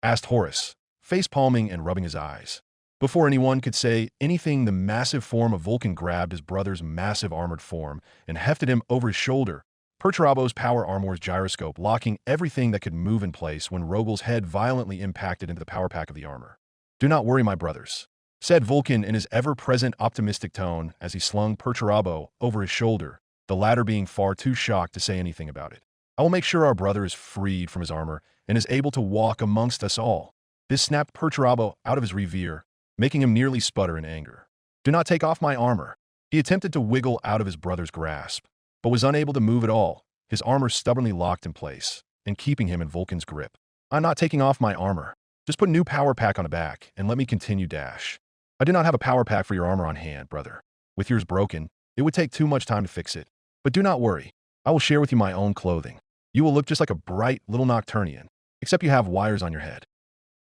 Asked Horus, face-palming and rubbing his eyes. Before anyone could say anything, the massive form of Vulcan grabbed his brother's massive armored form and hefted him over his shoulder, Perturabo's power armor's gyroscope locking everything that could move in place when Rogel's head violently impacted into the power pack of the armor. Do not worry, my brothers, said Vulcan in his ever-present optimistic tone as he slung Perturabo over his shoulder, the latter being far too shocked to say anything about it. I will make sure our brother is freed from his armor and is able to walk amongst us all. This snapped Perturabo out of his reverie, making him nearly sputter in anger. Do not take off my armor. He attempted to wiggle out of his brother's grasp, but was unable to move at all, his armor stubbornly locked in place and keeping him in Vulcan's grip. I'm not taking off my armor. Just put a new power pack on the back and let me continue dash. I do not have a power pack for your armor on hand, brother. With yours broken, it would take too much time to fix it. But do not worry. I will share with you my own clothing. You will look just like a bright little Nocturnian, except you have wires on your head.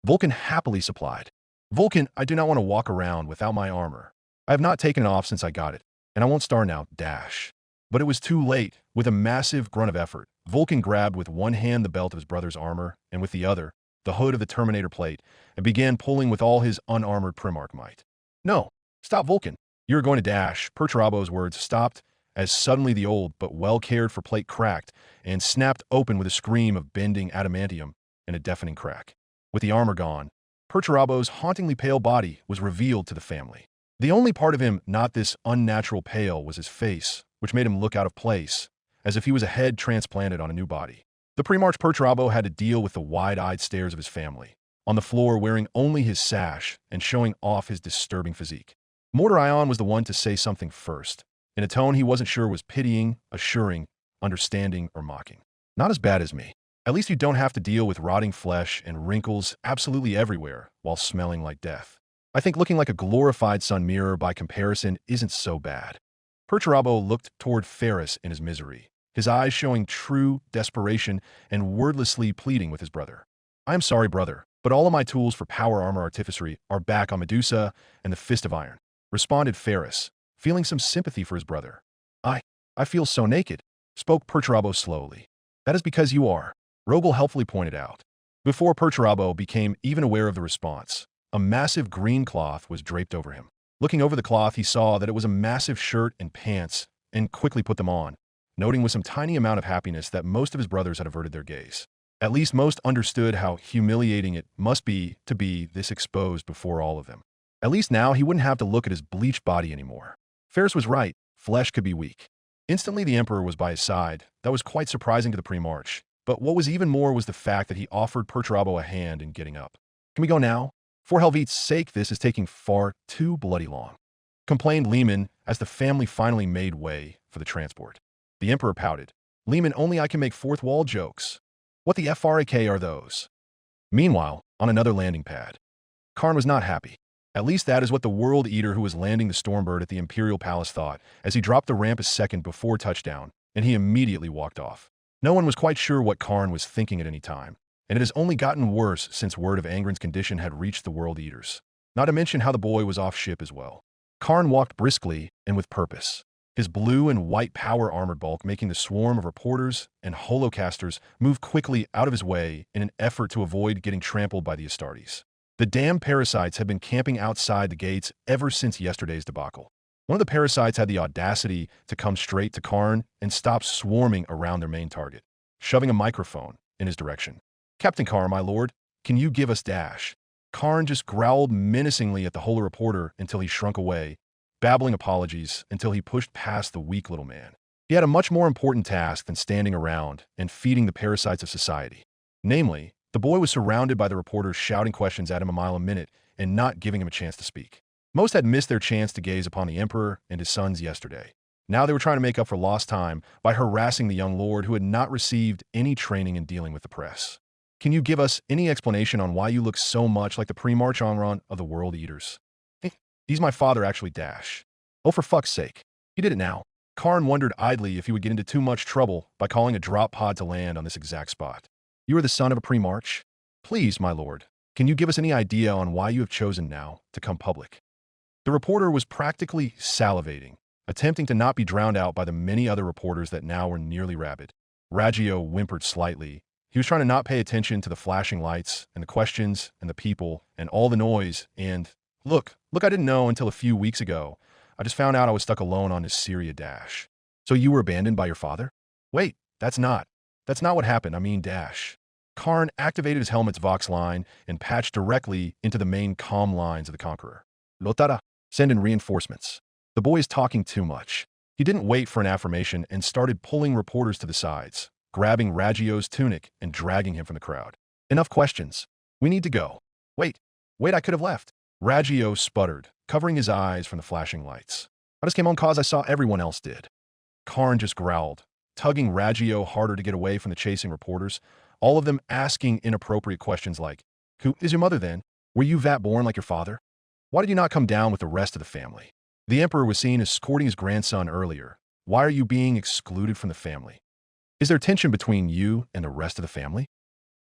Vulcan happily supplied. Vulcan, I do not want to walk around without my armor. I have not taken it off since I got it, and I won't star now, dash. But it was too late. With a massive grunt of effort, Vulcan grabbed with one hand the belt of his brother's armor, and with the other, the hood of the Terminator plate, and began pulling with all his unarmored Primarch might. No, stop, Vulcan. You are going to dash. Perturabo's words stopped as suddenly the old but well-cared-for plate cracked and snapped open with a scream of bending adamantium and a deafening crack. With the armor gone, Perturabo's hauntingly pale body was revealed to the family. The only part of him not this unnatural pale was his face, which made him look out of place, as if he was a head transplanted on a new body. The Primarch Perturabo had to deal with the wide-eyed stares of his family, on the floor wearing only his sash and showing off his disturbing physique. Mortar Ion was the one to say something first, in a tone he wasn't sure was pitying, assuring, understanding, or mocking. Not as bad as me. At least you don't have to deal with rotting flesh and wrinkles absolutely everywhere while smelling like death. I think looking like a glorified sun mirror by comparison isn't so bad. Perturabo looked toward Ferris in his misery, his eyes showing true desperation and wordlessly pleading with his brother. I am sorry, brother, but all of my tools for power armor artificery are back on Medusa and the Fist of Iron, responded Ferris, feeling some sympathy for his brother. I feel so naked, spoke Perturabo slowly. That is because you are, Rogel helpfully pointed out. Before Perturabo became even aware of the response, a massive green cloth was draped over him. Looking over the cloth, he saw that it was a massive shirt and pants, and quickly put them on, noting with some tiny amount of happiness that most of his brothers had averted their gaze. At least most understood how humiliating it must be to be this exposed before all of them. At least now he wouldn't have to look at his bleached body anymore. Ferris was right, flesh could be weak. Instantly the Emperor was by his side. That was quite surprising to the Primarch. But what was even more was the fact that he offered Perturabo a hand in getting up. Can we go now? For Helvete's sake, this is taking far too bloody long, complained Lehman as the family finally made way for the transport. The Emperor pouted. Lehman, only I can make fourth wall jokes. What the FRAK are those? Meanwhile, on another landing pad, Karn was not happy. At least that is what the World Eater who was landing the Stormbird at the Imperial Palace thought as he dropped the ramp a second before touchdown, and he immediately walked off. No one was quite sure what Karn was thinking at any time, and it has only gotten worse since word of Angren's condition had reached the World Eaters. Not to mention how the boy was off ship as well. Karn walked briskly and with purpose, his blue and white power armored bulk making the swarm of reporters and holocasters move quickly out of his way in an effort to avoid getting trampled by the Astartes. The damn parasites had been camping outside the gates ever since yesterday's debacle. One of the parasites had the audacity to come straight to Karn and stop swarming around their main target, shoving a microphone in his direction. Captain Karn, my lord, can you give us dash? Karn just growled menacingly at the holo reporter until he shrunk away, babbling apologies until he pushed past the weak little man. He had a much more important task than standing around and feeding the parasites of society. Namely, the boy was surrounded by the reporters shouting questions at him a mile a minute and not giving him a chance to speak. Most had missed their chance to gaze upon the Emperor and his sons yesterday. Now they were trying to make up for lost time by harassing the young lord who had not received any training in dealing with the press. Can you give us any explanation on why you look so much like the Primarch Angron of the World Eaters? He's my father actually, dash. Oh, for fuck's sake. He did it now. Karn wondered idly if he would get into too much trouble by calling a drop pod to land on this exact spot. You are the son of a Primarch? Please, my lord, can you give us any idea on why you have chosen now to come public? The reporter was practically salivating, attempting to not be drowned out by the many other reporters that now were nearly rabid. Raggio whimpered slightly. He was trying to not pay attention to the flashing lights and the questions and the people and all the noise and, look, I didn't know until a few weeks ago. I just found out I was stuck alone on his Syria dash. So you were abandoned by your father? Wait, that's not what happened, I mean dash. Karn activated his helmet's Vox line and patched directly into the main comm lines of the Conqueror. Lotara, send in reinforcements. The boy is talking too much. He didn't wait for an affirmation and started pulling reporters to the sides, grabbing Raggio's tunic and dragging him from the crowd. Enough questions. We need to go. Wait, I could have left. Raggio sputtered, covering his eyes from the flashing lights. I just came on cause I saw everyone else did. Karn just growled, tugging Raggio harder to get away from the chasing reporters, all of them asking inappropriate questions like, who is your mother then? Were you vat-born like your father? Why did you not come down with the rest of the family? The Emperor was seen as courting his grandson earlier. Why are you being excluded from the family? Is there tension between you and the rest of the family?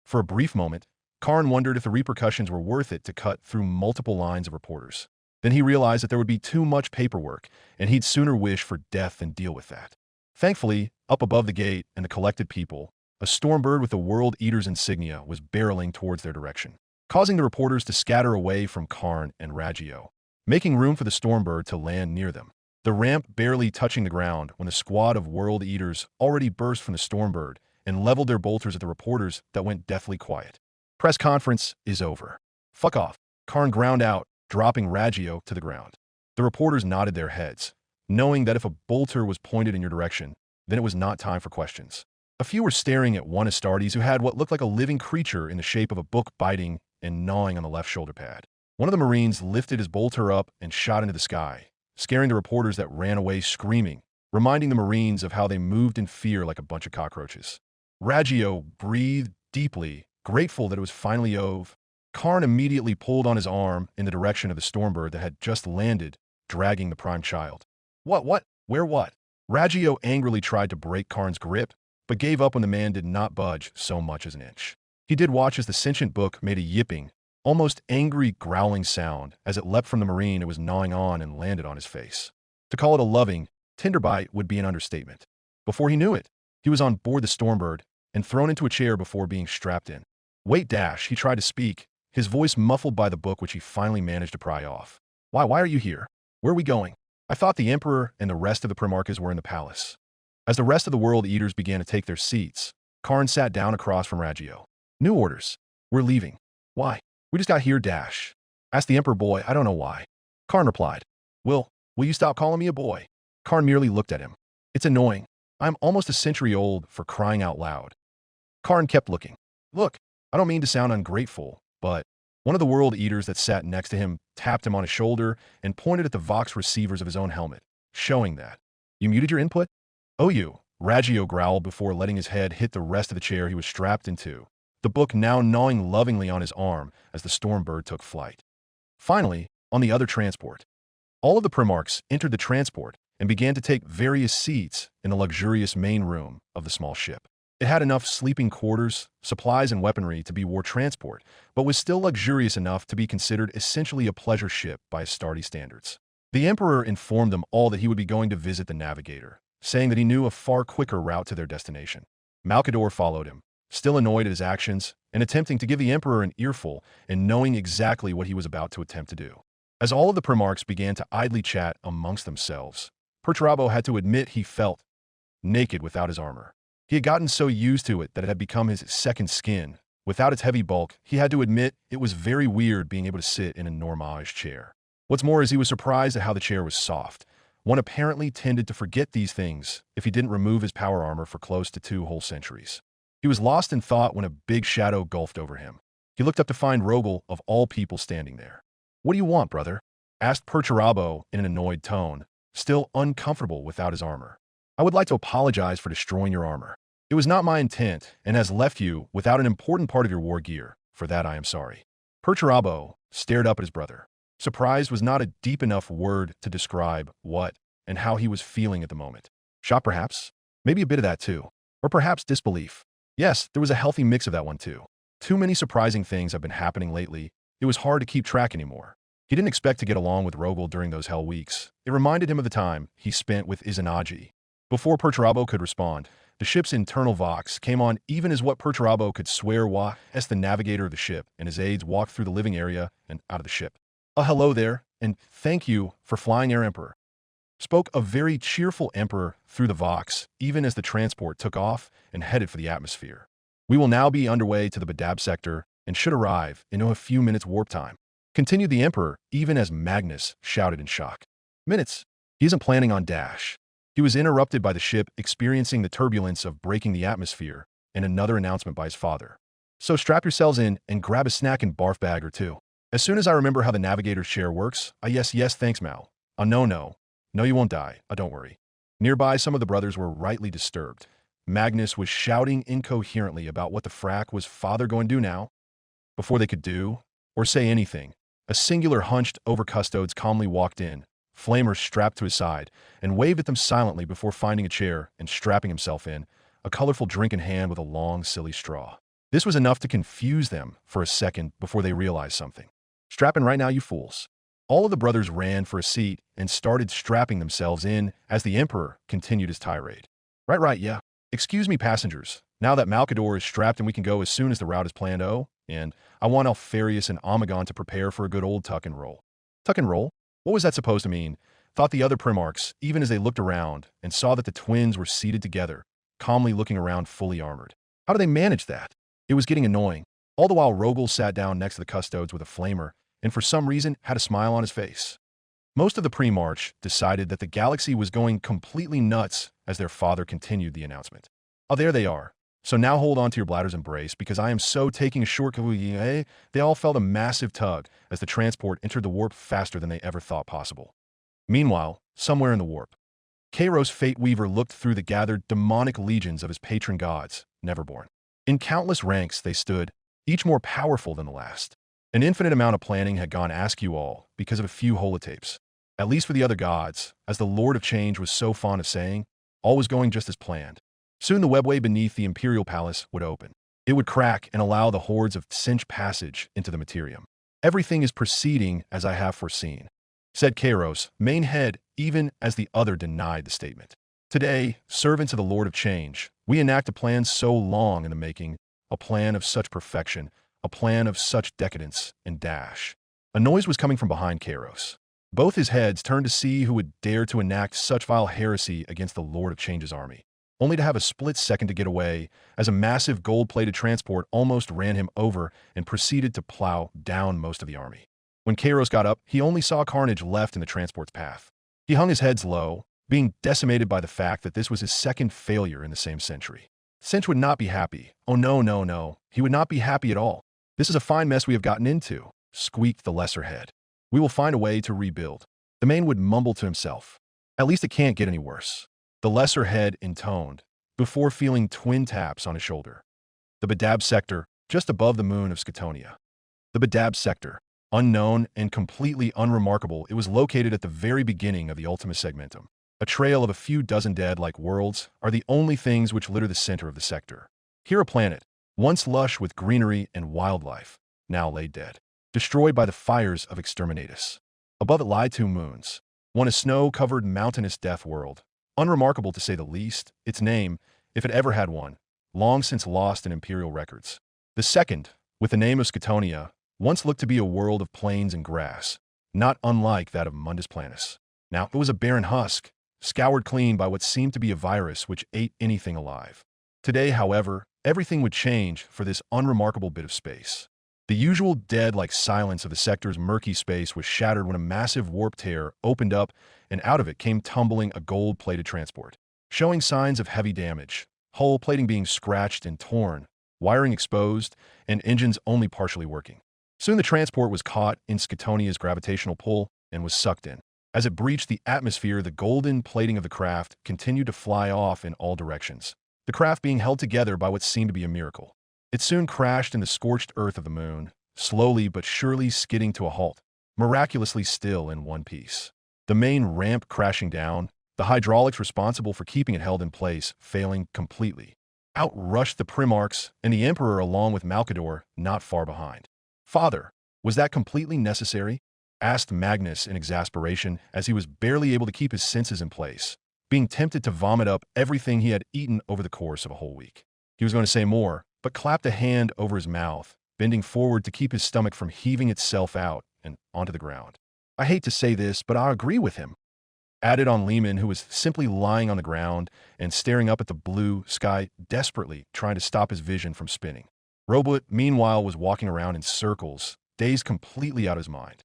For a brief moment, Karn wondered if the repercussions were worth it to cut through multiple lines of reporters. Then he realized that there would be too much paperwork, and he'd sooner wish for death than deal with that. Thankfully, up above the gate and the collected people, a Stormbird with the World Eater's insignia was barreling towards their direction, causing the reporters to scatter away from Karn and Raggio, making room for the Stormbird to land near them. The ramp barely touching the ground when the squad of World Eaters already burst from the Stormbird and leveled their bolters at the reporters that went deathly quiet. Press conference is over. Fuck off. Karn ground out, dropping Raggio to the ground. The reporters nodded their heads, knowing that if a bolter was pointed in your direction, then it was not time for questions. A few were staring at one Astartes who had what looked like a living creature in the shape of a book biting and gnawing on the left shoulder pad. One of the Marines lifted his bolter up and shot into the sky, scaring the reporters that ran away screaming, reminding the Marines of how they moved in fear like a bunch of cockroaches. Raggio breathed deeply, grateful that it was finally over. Karn immediately pulled on his arm in the direction of the Stormbird that had just landed, dragging the prime child. What? Where what? Raggio angrily tried to break Karn's grip, but gave up when the man did not budge so much as an inch. He did watch as the sentient book made a yipping, almost angry growling sound as it leapt from the Marine it was gnawing on and landed on his face. To call it a loving, tender bite would be an understatement. Before he knew it, he was on board the Stormbird and thrown into a chair before being strapped in. Wait, dash, he tried to speak, his voice muffled by the book which he finally managed to pry off. Why are you here? Where are we going? I thought the Emperor and the rest of the Primarchs were in the palace. As the rest of the World Eaters began to take their seats, Karn sat down across from Raggio. New orders. We're leaving. Why? We just got here, Dash. Asked the Emperor. Boy, I don't know why. Karn replied. Will you stop calling me a boy? Karn merely looked at him. It's annoying. I'm almost a century old, for crying out loud. Karn kept looking. Look, I don't mean to sound ungrateful, but one of the world eaters that sat next to him tapped him on his shoulder and pointed at the Vox receivers of his own helmet, showing that. You muted your input? Oh, you. Raggio growled before letting his head hit the rest of the chair he was strapped into, the book now gnawing lovingly on his arm as the Stormbird took flight. Finally, on the other transport, all of the Primarchs entered the transport and began to take various seats in the luxurious main room of the small ship. It had enough sleeping quarters, supplies, and weaponry to be war transport, but was still luxurious enough to be considered essentially a pleasure ship by Astartes standards. The Emperor informed them all that he would be going to visit the Navigator, saying that he knew a far quicker route to their destination. Malcador followed him, still annoyed at his actions, and attempting to give the Emperor an earful and knowing exactly what he was about to attempt to do. As all of the Primarchs began to idly chat amongst themselves, Perturabo had to admit he felt naked without his armor. He had gotten so used to it that it had become his second skin. Without its heavy bulk, he had to admit it was very weird being able to sit in a normage chair. What's more is he was surprised at how the chair was soft. One apparently tended to forget these things if he didn't remove his power armor for close to 2 whole centuries. He was lost in thought when a big shadow gulfed over him. He looked up to find Rogel, of all people, standing there. What do you want, brother? Asked Perturabo in an annoyed tone, still uncomfortable without his armor. I would like to apologize for destroying your armor. It was not my intent and has left you without an important part of your war gear. For that I am sorry. Perturabo stared up at his brother. Surprise was not a deep enough word to describe what and how he was feeling at the moment. Shock perhaps? Maybe a bit of that too. Or perhaps disbelief. Yes, there was a healthy mix of that one too. Too many surprising things have been happening lately. It was hard to keep track anymore. He didn't expect to get along with Rogel during those hell weeks. It reminded him of the time he spent with Izanagi. Before Perturabo could respond, the ship's internal vox came on even as what Perturabo could swear was the navigator of the ship, and his aides walked through the living area and out of the ship. Hello there, and thank you for flying, Air Emperor. Spoke a very cheerful Emperor through the vox, even as the transport took off and headed for the atmosphere. We will now be underway to the Badab sector and should arrive in a few minutes warp time. Continued the Emperor, even as Magnus shouted in shock. Minutes. He isn't planning on dash. He was interrupted by the ship experiencing the turbulence of breaking the atmosphere and another announcement by his father. So strap yourselves in and grab a snack and barf bag or two. As soon as I remember how the navigator's chair works, yes, thanks, Mal. No, you won't die. Don't worry. Nearby, some of the brothers were rightly disturbed. Magnus was shouting incoherently about what the frack was father going to do now. Before they could do or say anything, a singular hunched-over custodes calmly walked in, Flamer strapped to his side, and waved at them silently before finding a chair and strapping himself in, a colorful drink in hand with a long, silly straw. This was enough to confuse them for a second before they realized something. Strap in right now, you fools. All of the brothers ran for a seat and started strapping themselves in as the Emperor continued his tirade. Right, yeah. Excuse me, passengers. Now that Malcador is strapped and we can go as soon as the route is planned, and I want Alfarius and Omegon to prepare for a good old tuck and roll. Tuck and roll? What was that supposed to mean? Thought the other Primarchs, even as they looked around and saw that the twins were seated together, calmly looking around fully armored. How do they manage that? It was getting annoying. All the while Rogel sat down next to the custodes with a flamer, and for some reason had a smile on his face. Most of the pre-march decided that the galaxy was going completely nuts as their father continued the announcement. There they are. So now hold on to your bladders and brace, because I am so taking a shortcut. They all felt a massive tug as the transport entered the warp faster than they ever thought possible. Meanwhile, somewhere in the warp, Kairos Fate Weaver looked through the gathered demonic legions of his patron gods, Neverborn. In countless ranks they stood, each more powerful than the last. An infinite amount of planning had gone askew all because of a few holotapes. At least for the other gods, as the Lord of Change was so fond of saying, all was going just as planned. Soon the webway beneath the Imperial Palace would open. It would crack and allow the hordes of cinch passage into the Materium. Everything is proceeding as I have foreseen, said Kairos, main head, even as the other denied the statement. Today, servants of the Lord of Change, we enact a plan so long in the making, a plan of such perfection, a plan of such decadence and dash. A noise was coming from behind Kairos. Both his heads turned to see who would dare to enact such vile heresy against the Lord of Change's army. only to have a split second to get away as a massive gold-plated transport almost ran him over and proceeded to plow down most of the army. When Kairos got up, he only saw carnage left in the transport's path. He hung his head low, being decimated by the fact that this was his second failure in the same century. Cinch would not be happy. Oh no, no, no. He would not be happy at all. This is a fine mess we have gotten into, squeaked the lesser head. We will find a way to rebuild. The main would mumble to himself. At least it can't get any worse. The lesser head intoned, before feeling twin taps on his shoulder. The Badab sector, just above the moon of Skatonia. The Badab sector, unknown and completely unremarkable, it was located at the very beginning of the Ultima Segmentum. A trail of a few dozen dead-like worlds are the only things which litter the center of the sector. Here a planet, once lush with greenery and wildlife, now lay dead, destroyed by the fires of Exterminatus. Above it lie two moons. One a snow-covered mountainous death world, unremarkable to say the least, its name, if it ever had one, long since lost in Imperial records. The second, with the name of Skatonia, once looked to be a world of plains and grass, not unlike that of Mundus Planus. Now it was a barren husk, scoured clean by what seemed to be a virus which ate anything alive. Today, however, everything would change for this unremarkable bit of space. The usual dead-like silence of the sector's murky space was shattered when a massive warp tear opened up, and out of it came tumbling a gold-plated transport, showing signs of heavy damage, hull plating being scratched and torn, wiring exposed, and engines only partially working. Soon the transport was caught in Skatonia's gravitational pull and was sucked in. As it breached the atmosphere, the golden plating of the craft continued to fly off in all directions, the craft being held together by what seemed to be a miracle. It soon crashed in the scorched earth of the moon, slowly but surely skidding to a halt, miraculously still in one piece. The main ramp crashing down, the hydraulics responsible for keeping it held in place failing completely. Out rushed the Primarchs and the Emperor along with Malkador not far behind. "Father, was that completely necessary?" asked Magnus in exasperation as he was barely able to keep his senses in place, being tempted to vomit up everything he had eaten over the course of a whole week. He was going to say more, but clapped a hand over his mouth, bending forward to keep his stomach from heaving itself out and onto the ground. "I hate to say this, but I agree with him," added on Lehman, who was simply lying on the ground and staring up at the blue sky, desperately trying to stop his vision from spinning. Robot, meanwhile, was walking around in circles, dazed completely out of his mind.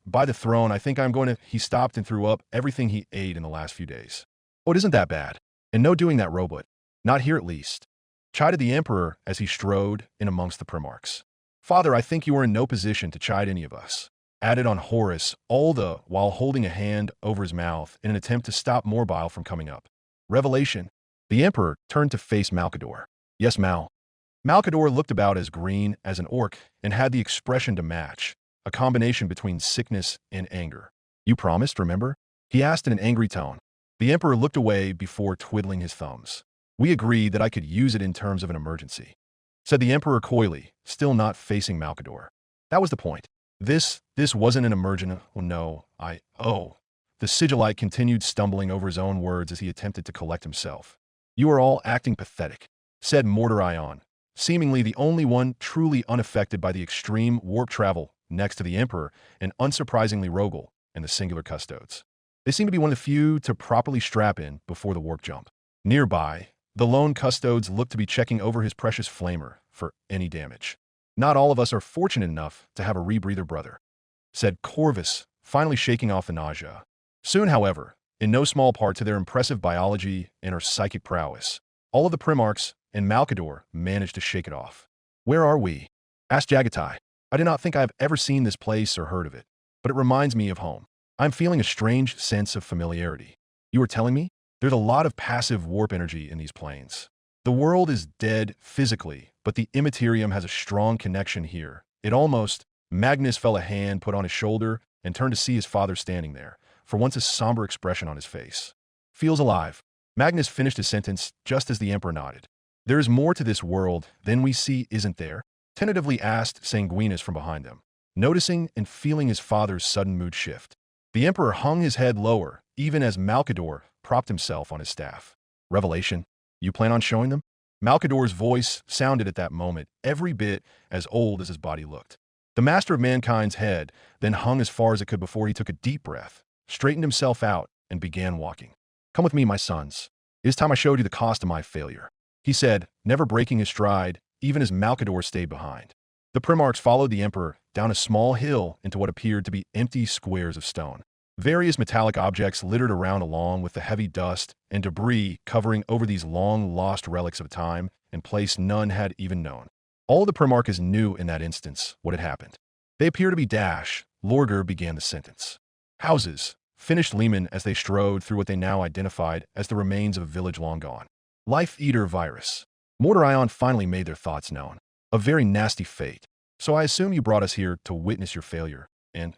By the throne, I think I'm going to—" He stopped and threw up everything he ate in the last few days. "Oh, it isn't that bad. And no doing that, Robot. Not here at least," chided the Emperor as he strode in amongst the Primarchs. "Father, I think you are in no position to chide any of us," added on Horus, all the while holding a hand over his mouth in an attempt to stop more bile from coming up. Revelation. The Emperor turned to face Malkador. "Yes, Mal." Malkador looked about as green as an orc and had the expression to match, a combination between sickness and anger. "You promised, remember?" he asked in an angry tone. The Emperor looked away before twiddling his thumbs. "We agreed that I could use it in terms of an emergency," said the Emperor coyly, still not facing Malkador. "That was the point. This wasn't an emergency. Oh, no, The Sigillite continued stumbling over his own words as he attempted to collect himself. "You are all acting pathetic," said Mordorion, seemingly the only one truly unaffected by the extreme warp travel next to the Emperor and unsurprisingly Rogel and the singular custodes. They seem to be one of the few to properly strap in before the warp jump. Nearby, the lone custodes looked to be checking over his precious flamer for any damage. "Not all of us are fortunate enough to have a rebreather brother," said Corvus, finally shaking off the nausea. Soon, however, in no small part to their impressive biology and her psychic prowess, all of the Primarchs and Malkador managed to shake it off. "Where are we?" asked Jagatai. "I do not think I have ever seen this place or heard of it, but it reminds me of home. I'm feeling a strange sense of familiarity." "You were telling me? There's a lot of passive warp energy in these planes. The world is dead physically, but the Immaterium has a strong connection here. It almost—" Magnus felt a hand put on his shoulder and turned to see his father standing there, for once a somber expression on his face. "Feels alive." Magnus finished his sentence just as the Emperor nodded. "There is more to this world than we see, isn't there?" tentatively asked Sanguinus from behind them, noticing and feeling his father's sudden mood shift. The Emperor hung his head lower, even as Malkador propped himself on his staff. "Revelation? You plan on showing them?" Malkador's voice sounded at that moment every bit as old as his body looked. The Master of Mankind's head then hung as far as it could before he took a deep breath, straightened himself out, and began walking. "Come with me, my sons. It is time I showed you the cost of my failure," he said, never breaking his stride, even as Malcador stayed behind. The Primarchs followed the Emperor down a small hill into what appeared to be empty squares of stone. Various metallic objects littered around along with the heavy dust and debris covering over these long-lost relics of a time and place none had even known. All the Primarchs knew in that instance what had happened. They appear to be Dash. Lorger began the sentence. Houses, finished Lehman as they strode through what they now identified as the remains of a village long gone. Life-eater virus. Mordorion finally made their thoughts known. A very nasty fate. So I assume you brought us here to witness your failure. And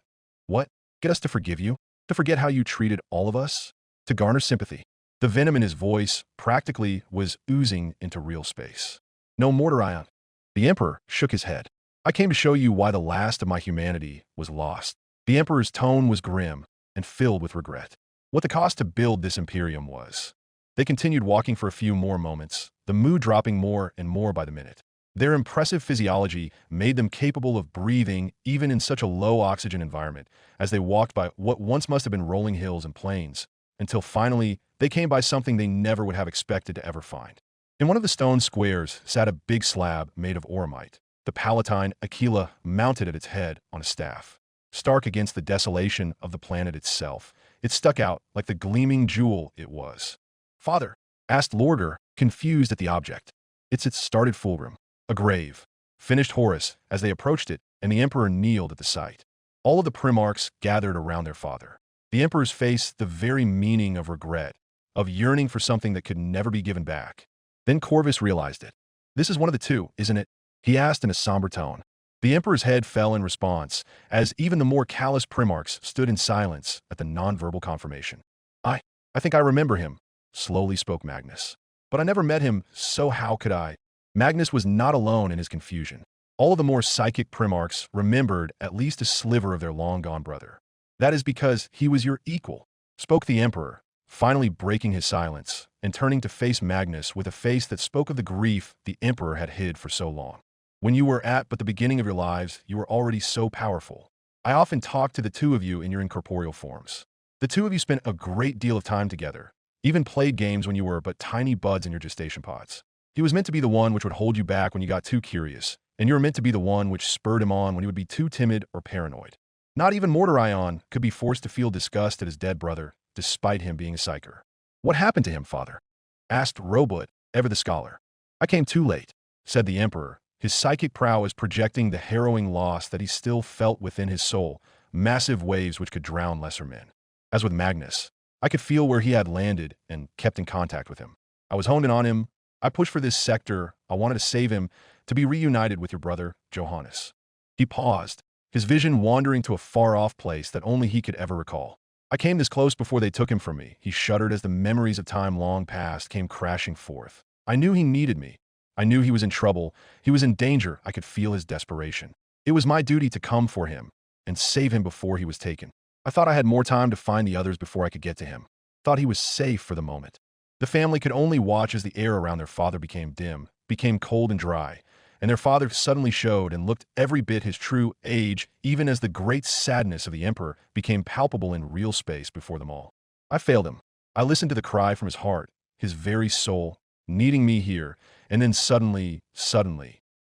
what? Get us to forgive you? To forget how you treated all of us? To garner sympathy? The venom in his voice practically was oozing into real space. No, Mordorion. The Emperor shook his head. I came to show you why the last of my humanity was lost. The Emperor's tone was grim and filled with regret. What the cost to build this Imperium was. They continued walking for a few more moments, the mood dropping more and more by the minute. Their impressive physiology made them capable of breathing even in such a low-oxygen environment as they walked by what once must have been rolling hills and plains, until finally they came by something they never would have expected to ever find. In one of the stone squares sat a big slab made of oromite, the Palatine Aquila mounted at its head on a staff. Stark against the desolation of the planet itself, it stuck out like the gleaming jewel it was. "Father?" asked Lorger, confused at the object. It's its started fulcrum. "A grave," finished Horus as they approached it, and the Emperor kneeled at the sight. All of the Primarchs gathered around their father. The Emperor's face the very meaning of regret, of yearning for something that could never be given back. Then Corvus realized it. "This is one of the two, isn't it?" he asked in a somber tone. The Emperor's head fell in response, as even the more callous Primarchs stood in silence at the nonverbal confirmation. I think I remember him," slowly spoke Magnus. "But I never met him, so how could I?" Magnus was not alone in his confusion. All of the more psychic Primarchs remembered at least a sliver of their long-gone brother. "That is because he was your equal," spoke the Emperor, finally breaking his silence and turning to face Magnus with a face that spoke of the grief the Emperor had hid for so long. "When you were at but the beginning of your lives, you were already so powerful. I often talked to the two of you in your incorporeal forms. The two of you spent a great deal of time together, even played games when you were but tiny buds in your gestation pods. He was meant to be the one which would hold you back when you got too curious, and you were meant to be the one which spurred him on when he would be too timid or paranoid. Not even Mordorion could be forced to feel disgust at his dead brother, despite him being a psyker." "What happened to him, father?" asked Robut, ever the scholar. "I came too late," said the Emperor, his psychic prowess projecting the harrowing loss that he still felt within his soul, massive waves which could drown lesser men. As with Magnus, I could feel where he had landed and kept in contact with him. I was honed in on him. I pushed for this sector. I wanted to save him, to be reunited with your brother, Johannes." He paused, his vision wandering to a far-off place that only he could ever recall. "I came this close before they took him from me," he shuddered as the memories of time long past came crashing forth. "I knew he needed me. I knew he was in trouble. He was in danger. I could feel his desperation. It was my duty to come for him and save him before he was taken. I thought I had more time to find the others before I could get to him. Thought he was safe for the moment." The family could only watch as the air around their father became dim, became cold and dry, and their father suddenly showed and looked every bit his true age, even as the great sadness of the Emperor became palpable in real space before them all. "I failed him. I listened to the cry from his heart, his very soul, needing me here, and then suddenly,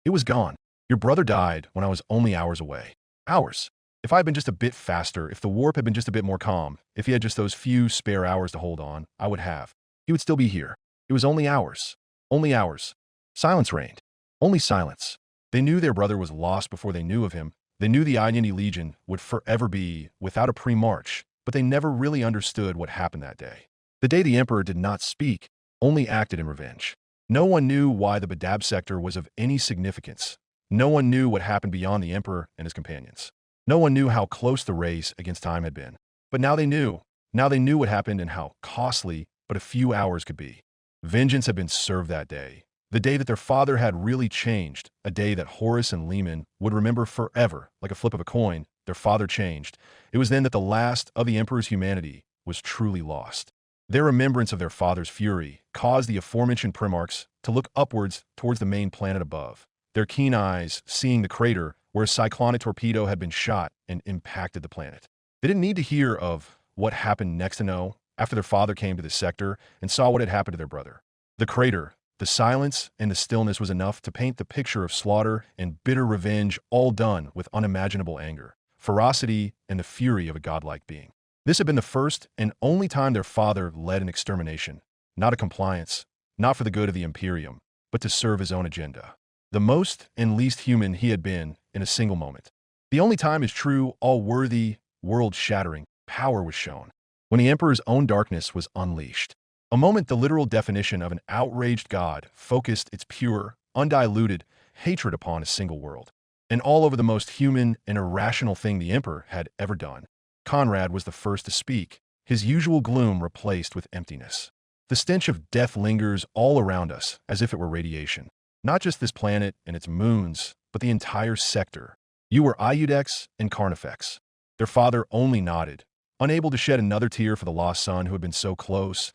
it was gone. Your brother died when I was only hours away. Hours. If I had been just a bit faster, if the warp had been just a bit more calm, if he had just those few spare hours to hold on, I would have. He would still be here. It was only hours. Only hours." Silence reigned. Only silence. They knew their brother was lost before they knew of him. They knew the Aegidius Legion would forever be without a pre-march, but they never really understood what happened that day. The day the Emperor did not speak, only acted in revenge. No one knew why the Badab sector was of any significance. No one knew what happened beyond the Emperor and his companions. No one knew how close the race against time had been. But now they knew. Now they knew what happened and how costly but a few hours could be. Vengeance had been served that day. The day that their father had really changed. A day that Horus and Lehman would remember forever. Like a flip of a coin, their father changed. It was then that the last of the Emperor's humanity was truly lost. Their remembrance of their father's fury caused the aforementioned Primarchs to look upwards towards the main planet above, their keen eyes seeing the crater where a cyclonic torpedo had been shot and impacted the planet. They didn't need to hear of what happened next to know. after their father came to this sector and saw what had happened to their brother. The crater, the silence, and the stillness was enough to paint the picture of slaughter and bitter revenge, all done with unimaginable anger, ferocity, and the fury of a godlike being. This had been the first and only time their father led an extermination, not a compliance, not for the good of the Imperium, but to serve his own agenda. The most and least human he had been in a single moment. The only time his true, all-worthy, world-shattering power was shown, when the Emperor's own darkness was unleashed. A moment the literal definition of an outraged god focused its pure, undiluted hatred upon a single world, and all over the most human and irrational thing the Emperor had ever done. Conrad was the first to speak, his usual gloom replaced with emptiness. The stench of death lingers all around us as if it were radiation. Not just this planet and its moons, but the entire sector. You were Aegidius and Carnifex. Their father only nodded, unable to shed another tear for the lost son who had been so close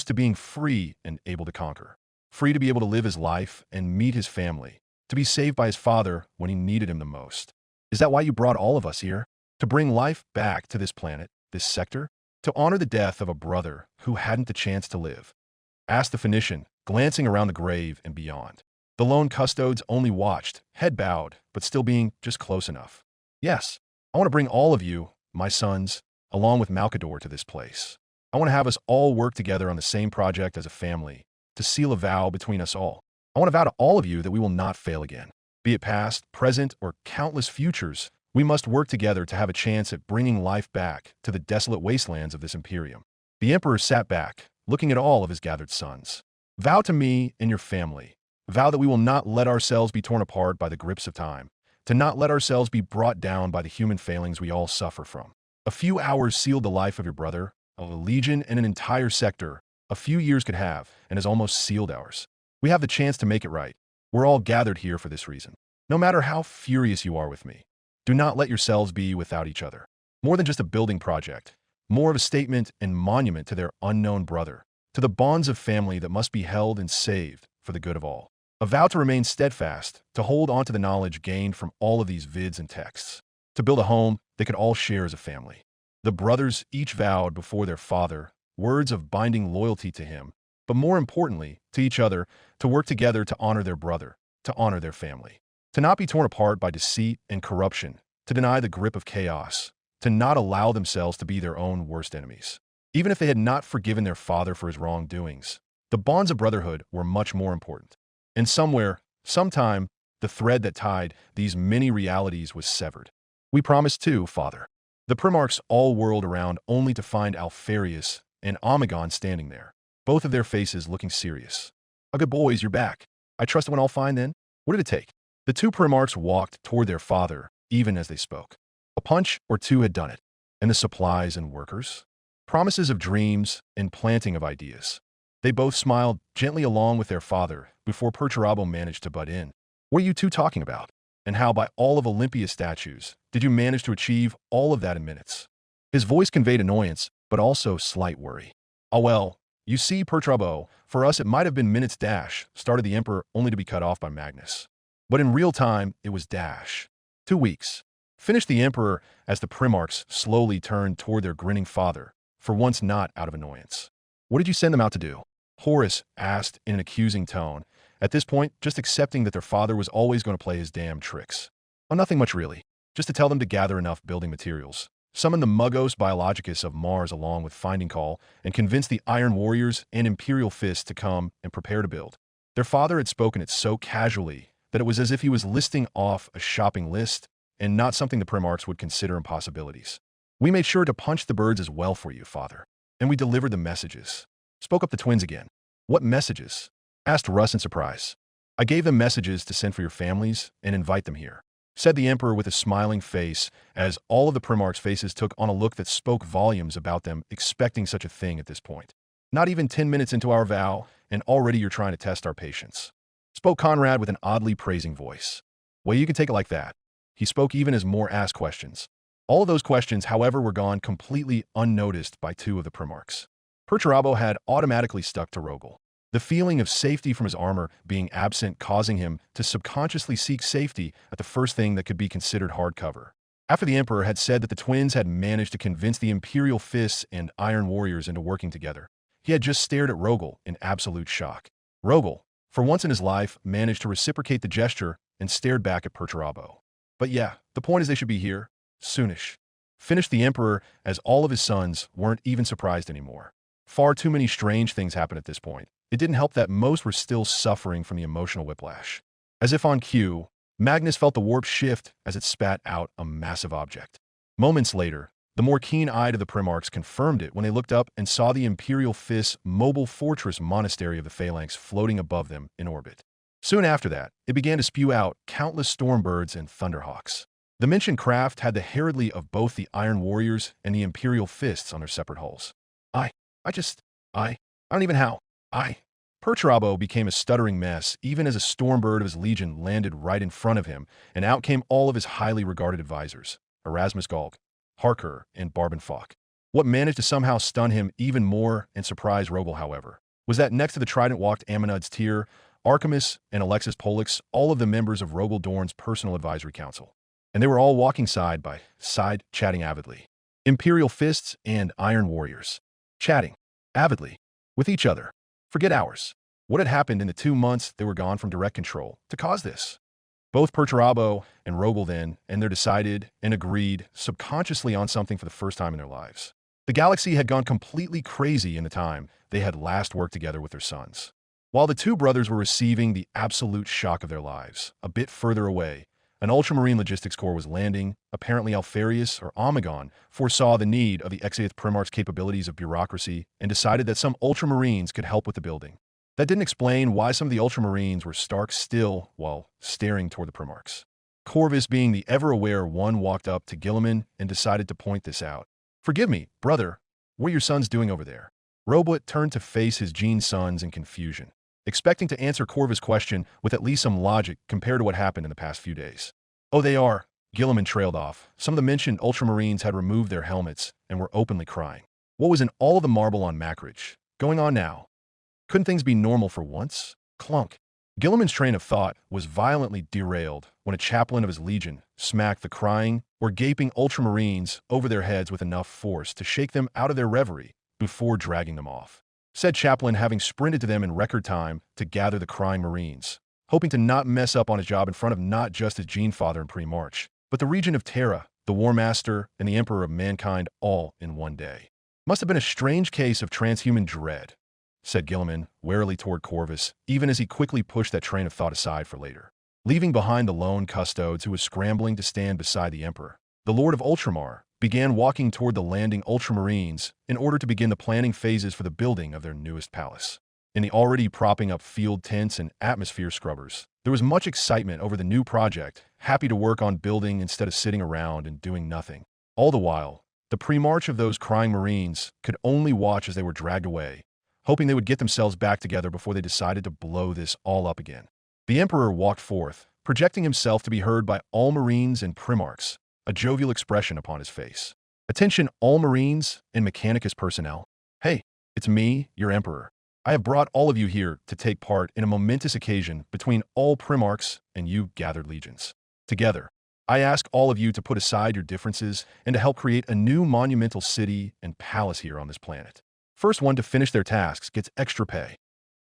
to being free and able to conquer. Free to be able to live his life and meet his family, to be saved by his father when he needed him the most. Is that why you brought all of us here? To bring life back to this planet, this sector? To honor the death of a brother who hadn't the chance to live? Asked the Phoenician, glancing around the grave and beyond. The lone custodes only watched, head bowed, but still being just close enough. Yes, I want to bring all of you, my sons, along with Malcador to this place. I want to have us all work together on the same project as a family, to seal a vow between us all. I want to vow to all of you that we will not fail again. Be it past, present, or countless futures, we must work together to have a chance at bringing life back to the desolate wastelands of this Imperium. The Emperor sat back, looking at all of his gathered sons. Vow to me and your family. Vow that we will not let ourselves be torn apart by the grips of time, to not let ourselves be brought down by the human failings we all suffer from. A few hours sealed the life of your brother, of a legion and an entire sector. A few years could have, and has almost sealed ours. We have the chance to make it right. We're all gathered here for this reason. No matter how furious you are with me, do not let yourselves be without each other. More than just a building project, more of a statement and monument to their unknown brother, to the bonds of family that must be held and saved for the good of all. A vow to remain steadfast, to hold on to the knowledge gained from all of these vids and texts, to build a home they could all share as a family. The brothers each vowed before their father words of binding loyalty to him, but more importantly, to each other, to work together to honor their brother, to honor their family, to not be torn apart by deceit and corruption, to deny the grip of chaos, to not allow themselves to be their own worst enemies. Even if they had not forgiven their father for his wrongdoings, the bonds of brotherhood were much more important. And somewhere, sometime, the thread that tied these many realities was severed. We promised too, Father. The Primarchs all whirled around only to find Alfarius and Omegon standing there, both of their faces looking serious. "Oh, good boys, you're back. I trust it went all fine then? What did it take?" The two Primarchs walked toward their father, even as they spoke. A punch or two had done it. And the supplies and workers? Promises of dreams and planting of ideas. They both smiled gently along with their father before Perturabo managed to butt in. "What are you two talking about? And how by all of Olympia's statues did you manage to achieve all of that in minutes?" His voice conveyed annoyance, but also slight worry. "Oh well, you see, Perturabo, for us it might have been minutes dash, started the Emperor only to be cut off by Magnus. But in real time, it was dash. 2 weeks. Finished the Emperor as the Primarchs slowly turned toward their grinning father, for once not out of annoyance. "What did you send them out to do?" Horace asked in an accusing tone, at this point just accepting that their father was always going to play his damn tricks. "Oh, nothing much really. Just to tell them to gather enough building materials. Summon the Muggos Biologicus of Mars along with Finding Call, and convince the Iron Warriors and Imperial Fists to come and prepare to build." Their father had spoken it so casually that it was as if he was listing off a shopping list and not something the Primarchs would consider impossibilities. "We made sure to punch the birds as well for you, Father. And we delivered the messages." Spoke up the twins again. "What messages?" asked Russ in surprise. "I gave them messages to send for your families and invite them here," said the Emperor with a smiling face, as all of the Primarchs' faces took on a look that spoke volumes about them expecting such a thing at this point. "Not even 10 minutes into our vow, and already you're trying to test our patience," spoke Conrad with an oddly praising voice. "Well, you can take it like that." He spoke even as more asked questions. All of those questions, however, were gone completely unnoticed by 2 of the Primarchs. Perturabo had automatically stuck to Rogel. The feeling of safety from his armor being absent causing him to subconsciously seek safety at the first thing that could be considered hard cover. After the Emperor had said that the twins had managed to convince the Imperial Fists and Iron Warriors into working together, he had just stared at Rogel in absolute shock. Rogel, for once in his life, managed to reciprocate the gesture and stared back at Perturabo. But yeah, the point is they should be here, soonish. Finished the Emperor, as all of his sons weren't even surprised anymore. Far too many strange things happened at this point. It didn't help that most were still suffering from the emotional whiplash. As if on cue, Magnus felt the warp shift as it spat out a massive object. Moments later, the more keen-eyed of the Primarchs confirmed it when they looked up and saw the Imperial Fist's mobile fortress monastery of the Phalanx floating above them in orbit. Soon after that, it began to spew out countless Stormbirds and Thunderhawks. The mentioned craft had the heraldry of both the Iron Warriors and the Imperial Fists on their separate hulls. I don't even how. Perturabo became a stuttering mess even as a Stormbird of his legion landed right in front of him, and out came all of his highly regarded advisors, Erasmus Galg, Harker, and Barbenfalk. What managed to somehow stun him even more and surprise Rogel, however, was that next to the trident walked Amonud's Tyr, Archimus, and Alexis Polix, all of the members of Rogel Dorn's personal advisory council. And they were all walking side by side, chatting avidly. Imperial Fists and Iron Warriors. Chatting. Avidly. With each other. Forget hours. What had happened in the 2 months they were gone from direct control to cause this? Both Perturabo and Rogel then, and they decided and agreed subconsciously on something for the first time in their lives. The galaxy had gone completely crazy in the time they had last worked together with their sons. While the two brothers were receiving the absolute shock of their lives, a bit further away, an ultramarine logistics corps was landing. Apparently Alfarius or Omegon foresaw the need of the Exeath Primarch's capabilities of bureaucracy and decided that some ultramarines could help with the building. That didn't explain why some of the ultramarines were stark still while staring toward the Primarchs. Corvus, being the ever-aware one, walked up to Guilliman and decided to point this out. "Forgive me, brother, what are your sons doing over there?" Robot turned to face his Gene sons in confusion, expecting to answer Corvus' question with at least some logic compared to what happened in the past few days. "Oh, they are," Guilliman trailed off. Some of the mentioned ultramarines had removed their helmets and were openly crying. What was in all of the marble on Macridge going on now? Couldn't things be normal for once? Clunk. Guilliman's train of thought was violently derailed when a chaplain of his legion smacked the crying or gaping ultramarines over their heads with enough force to shake them out of their reverie before dragging them off. Said chaplain having sprinted to them in record time to gather the crying marines, hoping to not mess up on his job in front of not just his Gene father in pre-March, but the Regent of Terra, the War Master, and the Emperor of Mankind all in one day. Must have been a strange case of transhuman dread, said Guilliman warily toward Corvus, even as he quickly pushed that train of thought aside for later. Leaving behind the lone custodes who was scrambling to stand beside the Emperor, the Lord of Ultramar began walking toward the landing ultramarines in order to begin the planning phases for the building of their newest palace. In the already propping up field tents and atmosphere scrubbers, there was much excitement over the new project, happy to work on building instead of sitting around and doing nothing. All the while, the pre-march of those crying marines could only watch as they were dragged away, hoping they would get themselves back together before they decided to blow this all up again. The Emperor walked forth, projecting himself to be heard by all Marines and Primarchs, a jovial expression upon his face. "Attention all Marines and Mechanicus personnel. Hey, it's me, your Emperor. I have brought all of you here to take part in a momentous occasion between all Primarchs and you gathered legions. Together, I ask all of you to put aside your differences and to help create a new monumental city and palace here on this planet. First one to finish their tasks gets extra pay."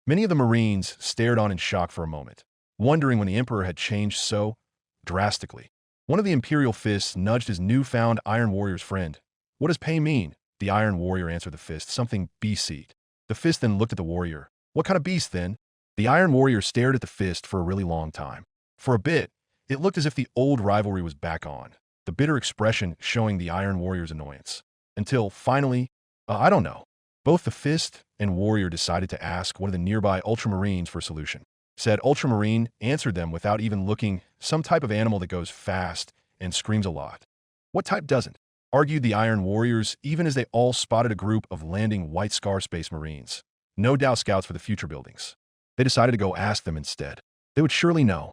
Many of the Marines stared on in shock for a moment, wondering when the Emperor had changed so drastically. One of the Imperial Fists nudged his newfound Iron Warrior's friend. "What does pay mean?" The Iron Warrior answered the Fist, "Something beast-eat." The Fist then looked at the Warrior. "What kind of beast, then?" The Iron Warrior stared at the Fist for a really long time. For a bit, it looked as if the old rivalry was back on, the bitter expression showing the Iron Warrior's annoyance. Until, finally, I don't know. Both the Fist and Warrior decided to ask one of the nearby Ultramarines for a solution. Said Ultramarine answered them without even looking, "Some type of animal that goes fast and screams a lot." "What type doesn't?" argued the Iron Warriors, even as they all spotted a group of landing White Scar Space Marines. No doubt scouts for the future buildings. They decided to go ask them instead. They would surely know.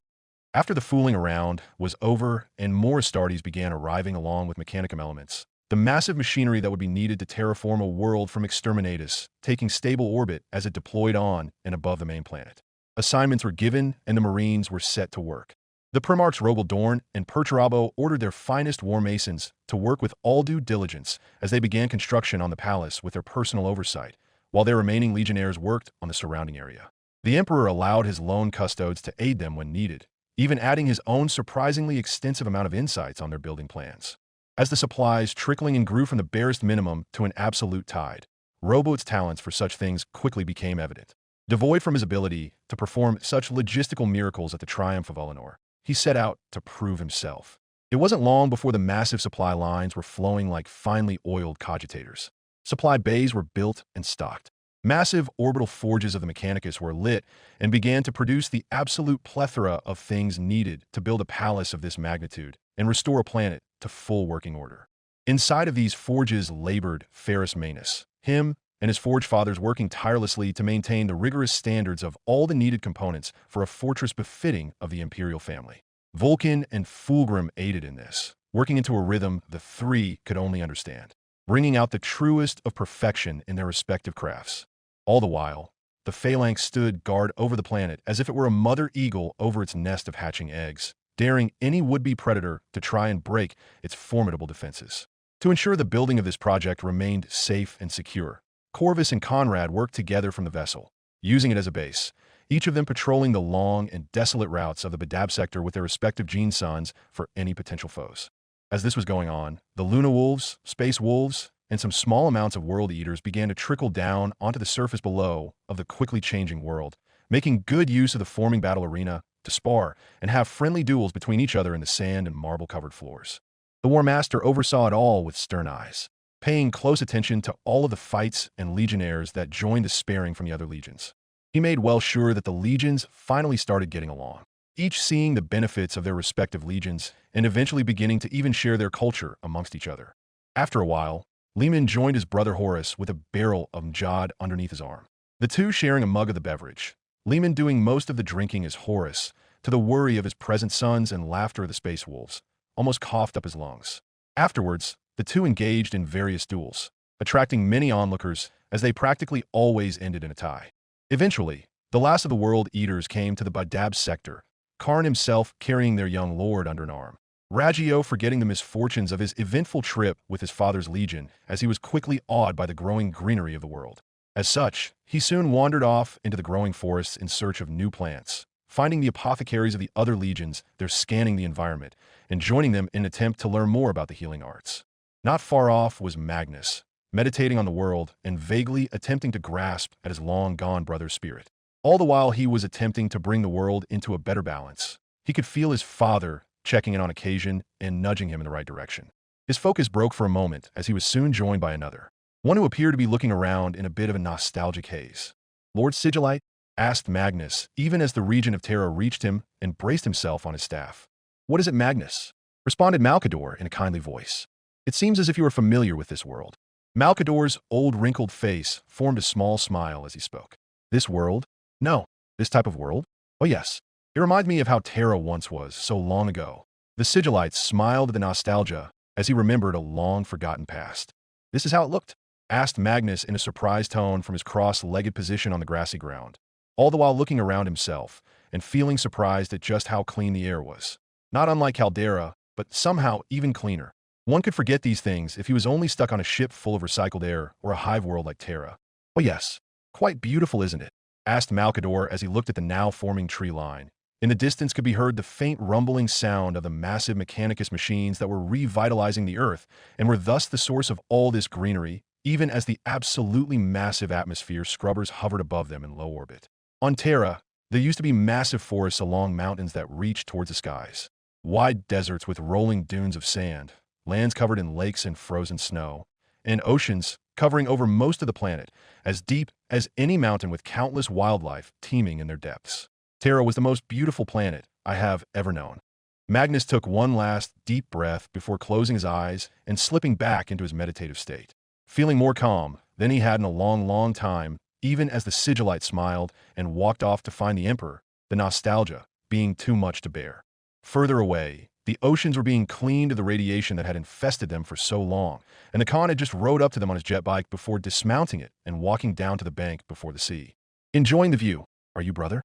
After the fooling around was over and more Astartes began arriving along with Mechanicum elements, the massive machinery that would be needed to terraform a world from Exterminatus, taking stable orbit as it deployed on and above the main planet. Assignments were given and the Marines were set to work. The Primarchs Rogaldorn and Perturabo ordered their finest war masons to work with all due diligence as they began construction on the palace with their personal oversight, while their remaining legionnaires worked on the surrounding area. The Emperor allowed his lone custodes to aid them when needed, even adding his own surprisingly extensive amount of insights on their building plans. As the supplies trickling in grew from the barest minimum to an absolute tide, Robo's talents for such things quickly became evident. Devoid from his ability to perform such logistical miracles at the triumph of Eleanor, he set out to prove himself. It wasn't long before the massive supply lines were flowing like finely oiled cogitators. Supply bays were built and stocked. Massive orbital forges of the Mechanicus were lit and began to produce the absolute plethora of things needed to build a palace of this magnitude and restore a planet to full working order. Inside of these forges labored Ferrus Manus, him and his forge fathers working tirelessly to maintain the rigorous standards of all the needed components for a fortress befitting of the Imperial family. Vulcan and Fulgrim aided in this, working into a rhythm the three could only understand, bringing out the truest of perfection in their respective crafts. All the while, the Phalanx stood guard over the planet as if it were a mother eagle over its nest of hatching eggs, daring any would-be predator to try and break its formidable defenses. To ensure the building of this project remained safe and secure, Corvus and Conrad worked together from the vessel, using it as a base, each of them patrolling the long and desolate routes of the Badab sector with their respective gene sons for any potential foes. As this was going on, the Luna Wolves, Space Wolves, and some small amounts of World Eaters began to trickle down onto the surface below of the quickly changing world, making good use of the forming battle arena to spar and have friendly duels between each other in the sand and marble-covered floors. The War Master oversaw it all with stern eyes, paying close attention to all of the fights and legionnaires that joined the sparring from the other legions. He made well sure that the legions finally started getting along, each seeing the benefits of their respective legions and eventually beginning to even share their culture amongst each other. After a while, Lehman joined his brother Horace with a barrel of Mjad underneath his arm, the two sharing a mug of the beverage, Lehman doing most of the drinking as Horace, to the worry of his present sons and laughter of the Space Wolves, almost coughed up his lungs. Afterwards, the two engaged in various duels, attracting many onlookers as they practically always ended in a tie. Eventually, the last of the World Eaters came to the Badab sector, Karn himself carrying their young lord under an arm, Raggio forgetting the misfortunes of his eventful trip with his father's legion as he was quickly awed by the growing greenery of the world. As such, he soon wandered off into the growing forests in search of new plants, finding the apothecaries of the other legions there scanning the environment and joining them in an attempt to learn more about the healing arts. Not far off was Magnus, meditating on the world and vaguely attempting to grasp at his long-gone brother's spirit. All the while he was attempting to bring the world into a better balance, he could feel his father checking in on occasion and nudging him in the right direction. His focus broke for a moment as he was soon joined by another, one who appeared to be looking around in a bit of a nostalgic haze. "Lord Sigillite?" asked Magnus, even as the Regent of Terra reached him and braced himself on his staff. "What is it, Magnus?" responded Malcador in a kindly voice. "It seems as if you are familiar with this world." Malcador's old wrinkled face formed a small smile as he spoke. "This world? No. This type of world? Oh yes. It reminds me of how Terra once was, so long ago." The Sigillite smiled at the nostalgia as he remembered a long-forgotten past. "This is how it looked?" asked Magnus in a surprised tone from his cross-legged position on the grassy ground, all the while looking around himself and feeling surprised at just how clean the air was. Not unlike Caldera, but somehow even cleaner. One could forget these things if he was only stuck on a ship full of recycled air or a hive world like Terra. "Oh yes. Quite beautiful, isn't it?" asked Malcador as he looked at the now-forming tree line. In the distance could be heard the faint rumbling sound of the massive Mechanicus machines that were revitalizing the Earth and were thus the source of all this greenery, even as the absolutely massive atmosphere scrubbers hovered above them in low orbit. On Terra, there used to be massive forests along mountains that reached towards the skies, wide deserts with rolling dunes of sand, lands covered in lakes and frozen snow, and oceans covering over most of the planet, as deep as any mountain with countless wildlife teeming in their depths. Terra was the most beautiful planet I have ever known. Magnus took one last deep breath before closing his eyes and slipping back into his meditative state, feeling more calm than he had in a long time, even as the Sigillite smiled and walked off to find the Emperor, the nostalgia being too much to bear. Further away, the oceans were being cleaned of the radiation that had infested them for so long, and the Khan had just rode up to them on his jet bike before dismounting it and walking down to the bank before the sea. "Enjoying the view, are you, brother?"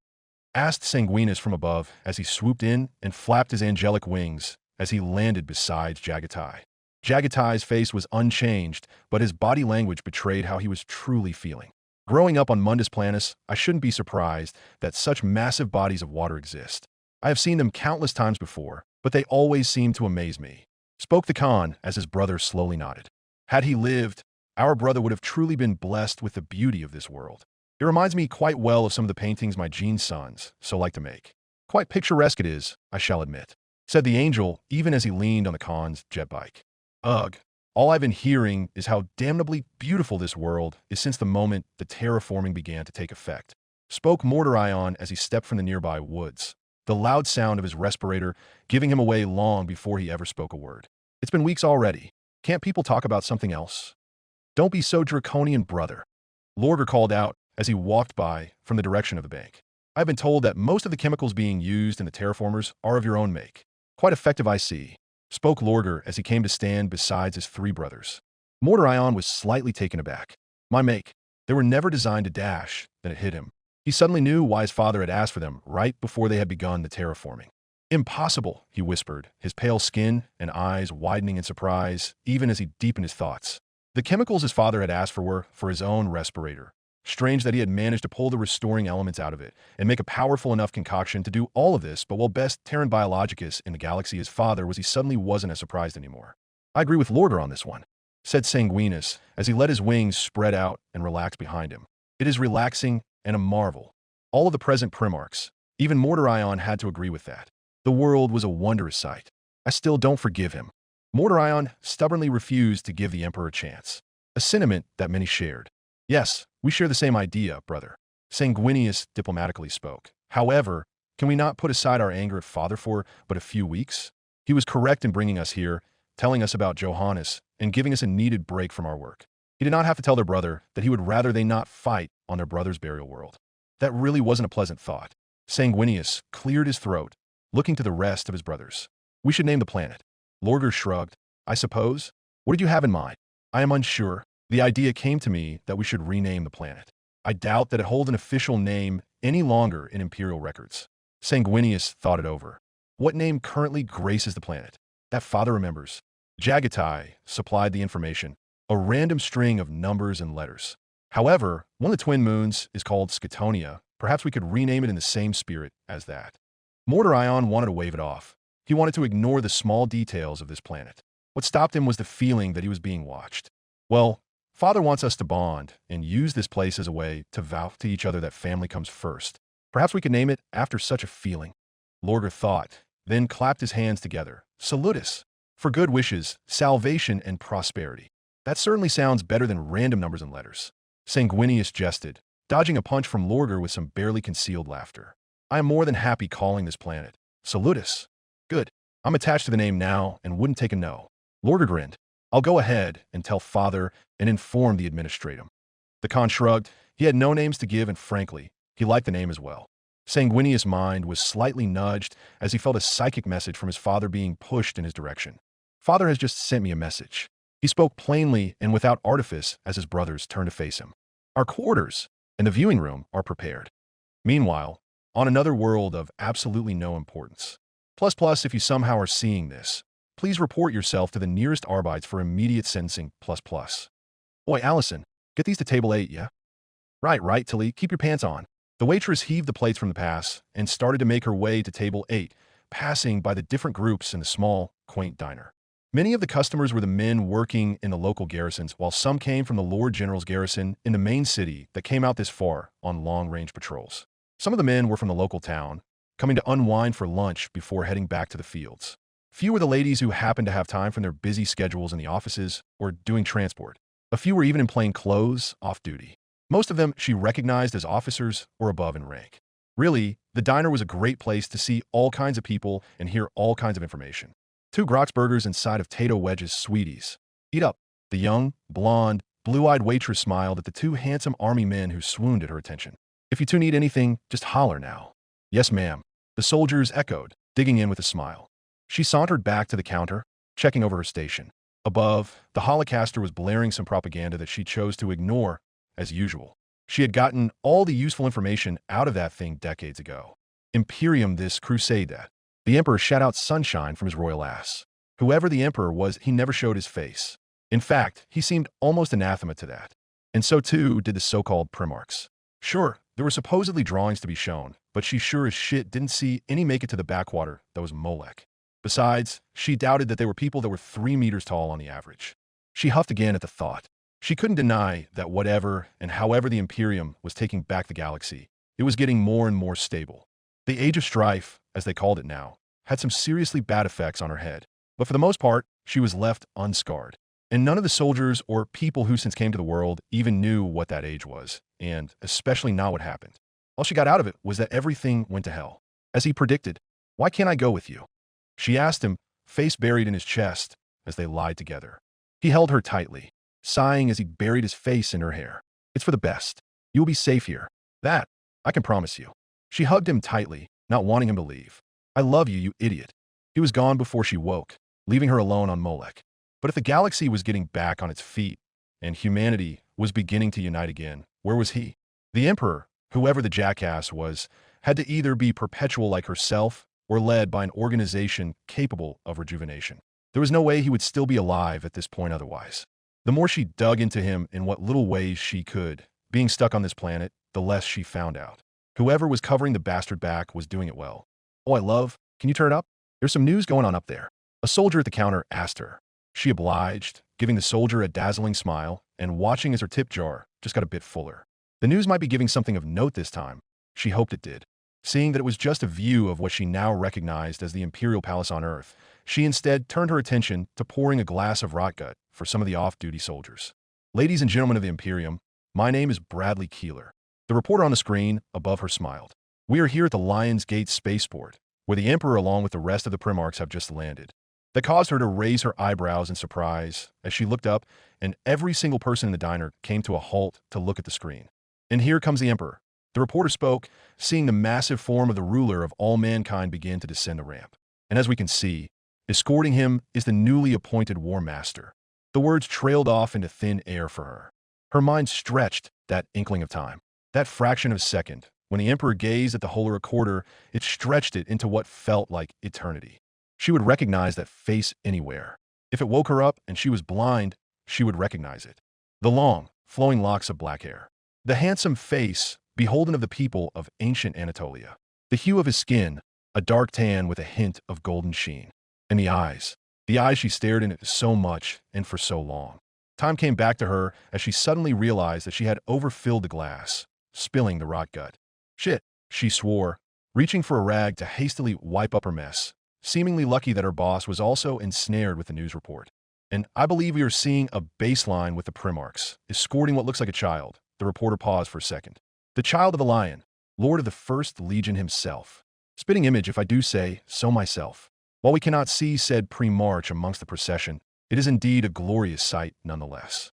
asked Sanguinus from above as he swooped in and flapped his angelic wings as he landed beside Jagatai. Jagatai's face was unchanged, but his body language betrayed how he was truly feeling. Growing up on Mundus Planus, I shouldn't be surprised that such massive bodies of water exist. I have seen them countless times before, but they always seem to amaze me, spoke the Khan as his brother slowly nodded. Had he lived, our brother would have truly been blessed with the beauty of this world. It reminds me quite well of some of the paintings my Gene sons so like to make. Quite picturesque it is, I shall admit, said the angel even as he leaned on the Khan's jet bike. Ugh, all I've been hearing is how damnably beautiful this world is since the moment the terraforming began to take effect, spoke Mordorion as he stepped from the nearby woods, the loud sound of his respirator giving him away long before he ever spoke a word. It's been weeks already. Can't people talk about something else? Don't be so draconian, brother, Lorgar called out as he walked by from the direction of the bank. I've been told that most of the chemicals being used in the terraformers are of your own make. Quite effective, I see, spoke Lorgar as he came to stand beside his three brothers. Mordorion was slightly taken aback. My make. They were never designed to dash, then it hit him. He suddenly knew why his father had asked for them right before they had begun the terraforming. Impossible, he whispered, his pale skin and eyes widening in surprise even as he deepened his thoughts. The chemicals his father had asked for were for his own respirator. Strange that he had managed to pull the restoring elements out of it and make a powerful enough concoction to do all of this, but while best Terran biologicus in the galaxy his father was, he suddenly wasn't as surprised anymore. I agree with Lorgar on this one, said Sanguinus as he let his wings spread out and relax behind him. It is relaxing and a marvel. All of the present Primarchs, even Mordorion, had to agree with that. The world was a wondrous sight. I still don't forgive him. Mordorion stubbornly refused to give the Emperor a chance, a sentiment that many shared. Yes, we share the same idea, brother, Sanguinius diplomatically spoke. However, can we not put aside our anger at father for but a few weeks? He was correct in bringing us here, telling us about Johannes, and giving us a needed break from our work. He did not have to tell their brother that he would rather they not fight on their brother's burial world. That really wasn't a pleasant thought. Sanguinius cleared his throat, looking to the rest of his brothers. We should name the planet. Lorgar shrugged. I suppose? What did you have in mind? I am unsure. The idea came to me that we should rename the planet. I doubt that it holds an official name any longer in Imperial records. Sanguinius thought it over. What name currently graces the planet? That father remembers. Jagatai supplied the information, a random string of numbers and letters. However, one of the twin moons is called Skatonia. Perhaps we could rename it in the same spirit as that. Mordorion wanted to wave it off. He wanted to ignore the small details of this planet. What stopped him was the feeling that he was being watched. Well, Father wants us to bond and use this place as a way to vow to each other that family comes first. Perhaps we could name it after such a feeling. Lorgar thought, then clapped his hands together. Salutis. For good wishes, salvation, and prosperity. That certainly sounds better than random numbers and letters. Sanguinius jested, dodging a punch from Lorgar with some barely concealed laughter. I am more than happy calling this planet Salutis. Good. I'm attached to the name now and wouldn't take a no. Lorgar grinned. I'll go ahead and tell Father and inform the administratum. The Khan shrugged. He had no names to give, and frankly, he liked the name as well. Sanguinius' mind was slightly nudged as he felt a psychic message from his father being pushed in his direction. Father has just sent me a message. He spoke plainly and without artifice as his brothers turned to face him. Our quarters and the viewing room are prepared. Meanwhile, on another world of absolutely no importance. Plus, if you somehow are seeing this, please report yourself to the nearest Arbites for immediate sentencing, plus. Oi, Allison, get these to table 8, yeah? Right, Tilly, keep your pants on. The waitress heaved the plates from the pass and started to make her way to table 8, passing by the different groups in the small, quaint diner. Many of the customers were the men working in the local garrisons, while some came from the Lord General's garrison in the main city that came out this far on long-range patrols. Some of the men were from the local town, coming to unwind for lunch before heading back to the fields. Few were the ladies who happened to have time from their busy schedules in the offices or doing transport. A few were even in plain clothes, off-duty. Most of them she recognized as officers or above in rank. Really, the diner was a great place to see all kinds of people and hear all kinds of information. 2 Grox burgers inside of Tato Wedge's sweeties. Eat up. The young, blonde, blue-eyed waitress smiled at the 2 handsome army men who swooned at her attention. If you 2 need anything, just holler now. Yes, ma'am. The soldiers echoed, digging in with a smile. She sauntered back to the counter, checking over her station. Above, the holocaster was blaring some propaganda that she chose to ignore, as usual. She had gotten all the useful information out of that thing decades ago. Imperium this crusade that. The Emperor shot out sunshine from his royal ass. Whoever the Emperor was, he never showed his face. In fact, he seemed almost anathema to that. And so too did the so-called Primarchs. Sure, there were supposedly drawings to be shown, but she sure as shit didn't see any make it to the backwater that was Molech. Besides, she doubted that they were people that were 3 meters tall on the average. She huffed again at the thought. She couldn't deny that whatever and however the Imperium was taking back the galaxy, it was getting more and more stable. The Age of Strife, as they called it now, had some seriously bad effects on her head, but for the most part, she was left unscarred. And none of the soldiers or people who since came to the world even knew what that age was, and especially not what happened. All she got out of it was that everything went to hell. As he predicted, "Why can't I go with you?" She asked him, face buried in his chest, as they lied together. He held her tightly, sighing as he buried his face in her hair. "It's for the best. You will be safe here. That, I can promise you." She hugged him tightly, not wanting him to leave. "I love you, you idiot." He was gone before she woke, leaving her alone on Molech. But if the galaxy was getting back on its feet, and humanity was beginning to unite again, where was he? The Emperor, whoever the jackass was, had to either be perpetual like herself or led by an organization capable of rejuvenation. There was no way he would still be alive at this point otherwise. The more she dug into him in what little ways she could, being stuck on this planet, the less she found out. Whoever was covering the bastard back was doing it well. "Oh, I love, can you turn it up? There's some news going on up there." A soldier at the counter asked her. She obliged, giving the soldier a dazzling smile and watching as her tip jar just got a bit fuller. The news might be giving something of note this time. She hoped it did. Seeing that it was just a view of what she now recognized as the Imperial Palace on Earth, she instead turned her attention to pouring a glass of rotgut for some of the off-duty soldiers. "Ladies and gentlemen of the Imperium, my name is Bradley Keeler." The reporter on the screen above her smiled. "We are here at the Lion's Gate spaceport, where the Emperor along with the rest of the Primarchs have just landed." That caused her to raise her eyebrows in surprise as she looked up, and every single person in the diner came to a halt to look at the screen. "And here comes the Emperor." The reporter spoke, seeing the massive form of the ruler of all mankind begin to descend the ramp. And as we can see, escorting him is the newly appointed War Master. The words trailed off into thin air for her. Her mind stretched that inkling of time. That fraction of a second, when the Emperor gazed at the Holy Recorder, it stretched it into what felt like eternity. She would recognize that face anywhere. If it woke her up and she was blind, she would recognize it. The long, flowing locks of black hair. The handsome face, beholden of the people of ancient Anatolia. The hue of his skin, a dark tan with a hint of golden sheen. And the eyes she stared in it so much and for so long. Time came back to her as she suddenly realized that she had overfilled the glass, spilling the rotgut. "Shit," she swore, reaching for a rag to hastily wipe up her mess. Seemingly lucky that her boss was also ensnared with the news report. "And I believe we are seeing a baseline with the Primarchs, escorting what looks like a child." The reporter paused for a second. "The child of the Lion, Lord of the First Legion himself. Spitting image if I do say so myself. While we cannot see said pre-march amongst the procession, it is indeed a glorious sight nonetheless."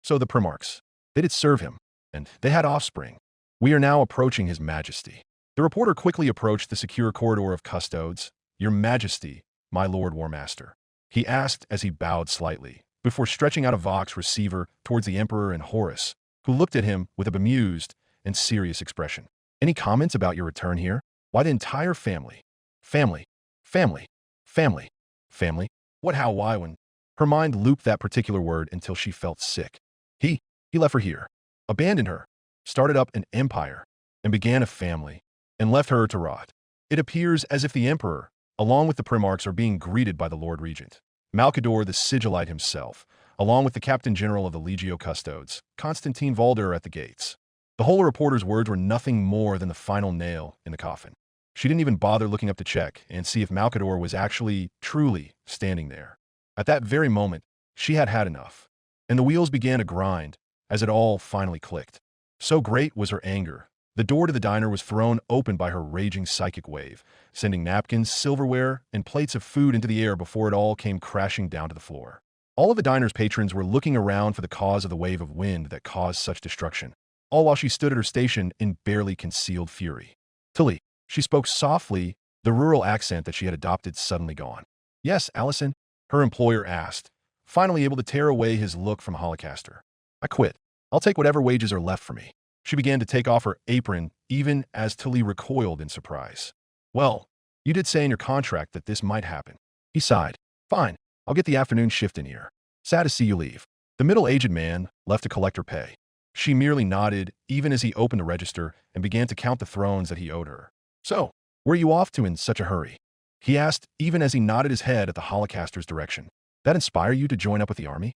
So the Primarchs, they did serve him, and they had offspring. "We are now approaching His Majesty." The reporter quickly approached the secure corridor of custodes. "Your Majesty, my Lord War Master," he asked as he bowed slightly, before stretching out a Vox receiver towards the Emperor and Horus, who looked at him with a bemused and serious expression. "Any comments about your return here? Why the entire family? Family, family, family, family. What, how, why, when?" Her mind looped that particular word until she felt sick. He left her here, abandoned her, started up an empire, and began a family, and left her to rot. It appears as if the Emperor, along with the Primarchs, are being greeted by the Lord Regent, Malcador the Sigillite himself, along with the Captain General of the Legio Custodes, Constantine Valder, at the gates. The whole reporter's words were nothing more than the final nail in the coffin. She didn't even bother looking up to check and see if Malcador was actually, truly standing there. At that very moment, she had had enough, and the wheels began to grind as it all finally clicked. So great was her anger. The door to the diner was thrown open by her raging psychic wave, sending napkins, silverware, and plates of food into the air before it all came crashing down to the floor. All of the diner's patrons were looking around for the cause of the wave of wind that caused such destruction, all while she stood at her station in barely concealed fury. "Tilly," she spoke softly, the rural accent that she had adopted suddenly gone. "Yes, Allison?" her employer asked, finally able to tear away his look from Holocaster. "I quit. I'll take whatever wages are left for me." She began to take off her apron, even as Tilly recoiled in surprise. Well, you did say in your contract that this might happen. He sighed. Fine, I'll get the afternoon shift in here. Sad to see you leave. The middle-aged man left to collect her pay. She merely nodded, even as he opened the register and began to count the thrones that he owed her. So, where are you off to in such a hurry? He asked, even as he nodded his head at the Holocaster's direction. That inspire you to join up with the army?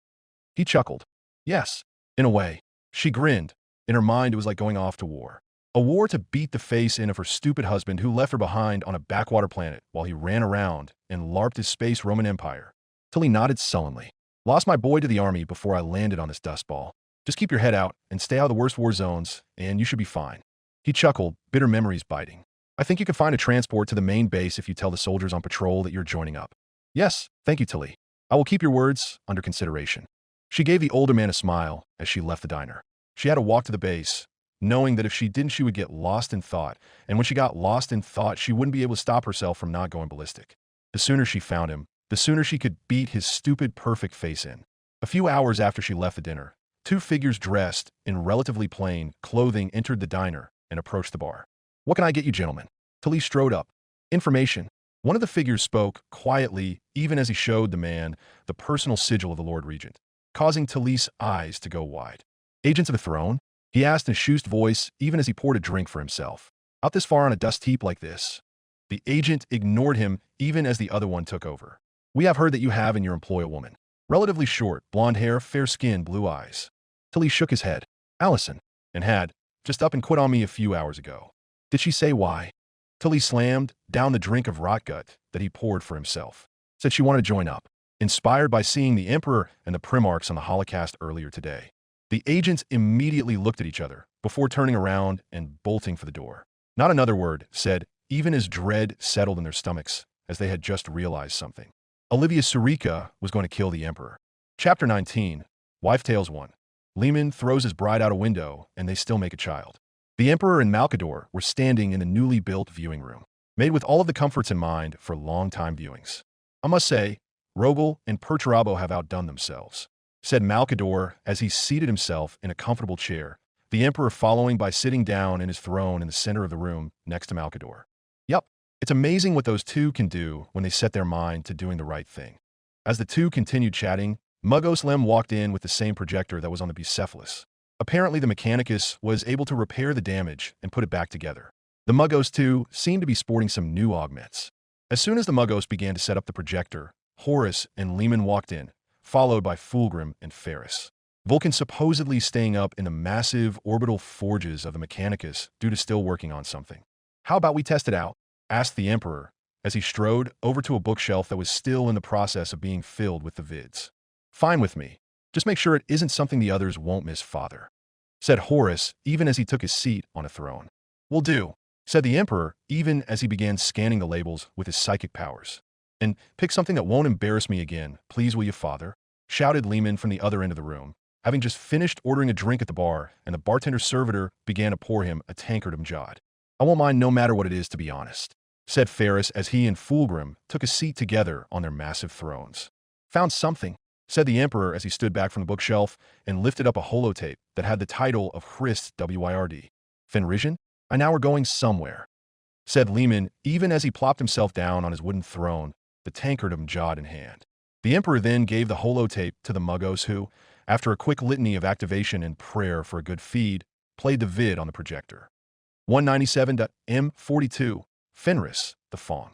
He chuckled. Yes, in a way. She grinned. In her mind, it was like going off to war. A war to beat the face in of her stupid husband who left her behind on a backwater planet while he ran around and LARPed his space Roman Empire. Till he nodded sullenly. Lost my boy to the army before I landed on this dust ball. Just keep your head out and stay out of the worst war zones, and you should be fine. He chuckled, bitter memories biting. I think you can find a transport to the main base if you tell the soldiers on patrol that you're joining up. Yes, thank you, Tilly. I will keep your words under consideration. She gave the older man a smile as she left the diner. She had to walk to the base, knowing that if she didn't, she would get lost in thought, and when she got lost in thought, she wouldn't be able to stop herself from not going ballistic. The sooner she found him, the sooner she could beat his stupid, perfect face in. A few hours after she left the dinner, two figures dressed in relatively plain clothing entered the diner and approached the bar. What can I get you, gentlemen? Talise strode up. Information. One of the figures spoke quietly, even as he showed the man the personal sigil of the Lord Regent, causing Talise's eyes to go wide. Agents of the throne? He asked in a shushed voice, even as he poured a drink for himself. Out this far on a dust heap like this? The agent ignored him, even as the other one took over. We have heard that you have in your employ a woman. Relatively short, blonde hair, fair skin, blue eyes. Talise shook his head. Allison. And had just up and quit on me a few hours ago. Did she say why? Talise slammed down the drink of rotgut that he poured for himself. Said she wanted to join up, inspired by seeing the Emperor and the Primarchs on the Holocaust earlier today. The agents immediately looked at each other before turning around and bolting for the door. Not another word said, even as dread settled in their stomachs as they had just realized something. Olivia Surika was going to kill the Emperor. Chapter 19, Wife Tales 1. Lehman throws his bride out a window and they still make a child. The Emperor and Malkador were standing in the newly built viewing room, made with all of the comforts in mind for long-time viewings. I must say, Rogel and Perturabo have outdone themselves, said Malkador as he seated himself in a comfortable chair, the Emperor following by sitting down in his throne in the center of the room next to Malkador. Yup, it's amazing what those two can do when they set their mind to doing the right thing. As the two continued chatting, Mugos Lem walked in with the same projector that was on the Bucephalus. Apparently, the Mechanicus was able to repair the damage and put it back together. The Mugos, too, seemed to be sporting some new augments. As soon as the Mugos began to set up the projector, Horus and Lehman walked in, followed by Fulgrim and Ferris. Vulcan supposedly staying up in the massive orbital forges of the Mechanicus due to still working on something. How about we test it out? Asked the Emperor, as he strode over to a bookshelf that was still in the process of being filled with the vids. Fine with me. Just make sure it isn't something the others won't miss, Father, said Horus, even as he took his seat on a throne. Will do, said the Emperor, even as he began scanning the labels with his psychic powers. And pick something that won't embarrass me again, please, will you, Father? Shouted Lehman from the other end of the room, having just finished ordering a drink at the bar, and the bartender-servitor began to pour him a tankard of Mjad. I won't mind no matter what it is, to be honest, said Ferris as he and Fulgrim took a seat together on their massive thrones. Found something, said the Emperor as he stood back from the bookshelf and lifted up a holotape that had the title of Hrist Wyrd. Fenrisian? I now are going somewhere, said Lehman, even as he plopped himself down on his wooden throne, the tankard of Mjad in hand. The Emperor then gave the holotape to the Mugos who, after a quick litany of activation and prayer for a good feed, played the vid on the projector. 197.M42, Fenris, the Fong.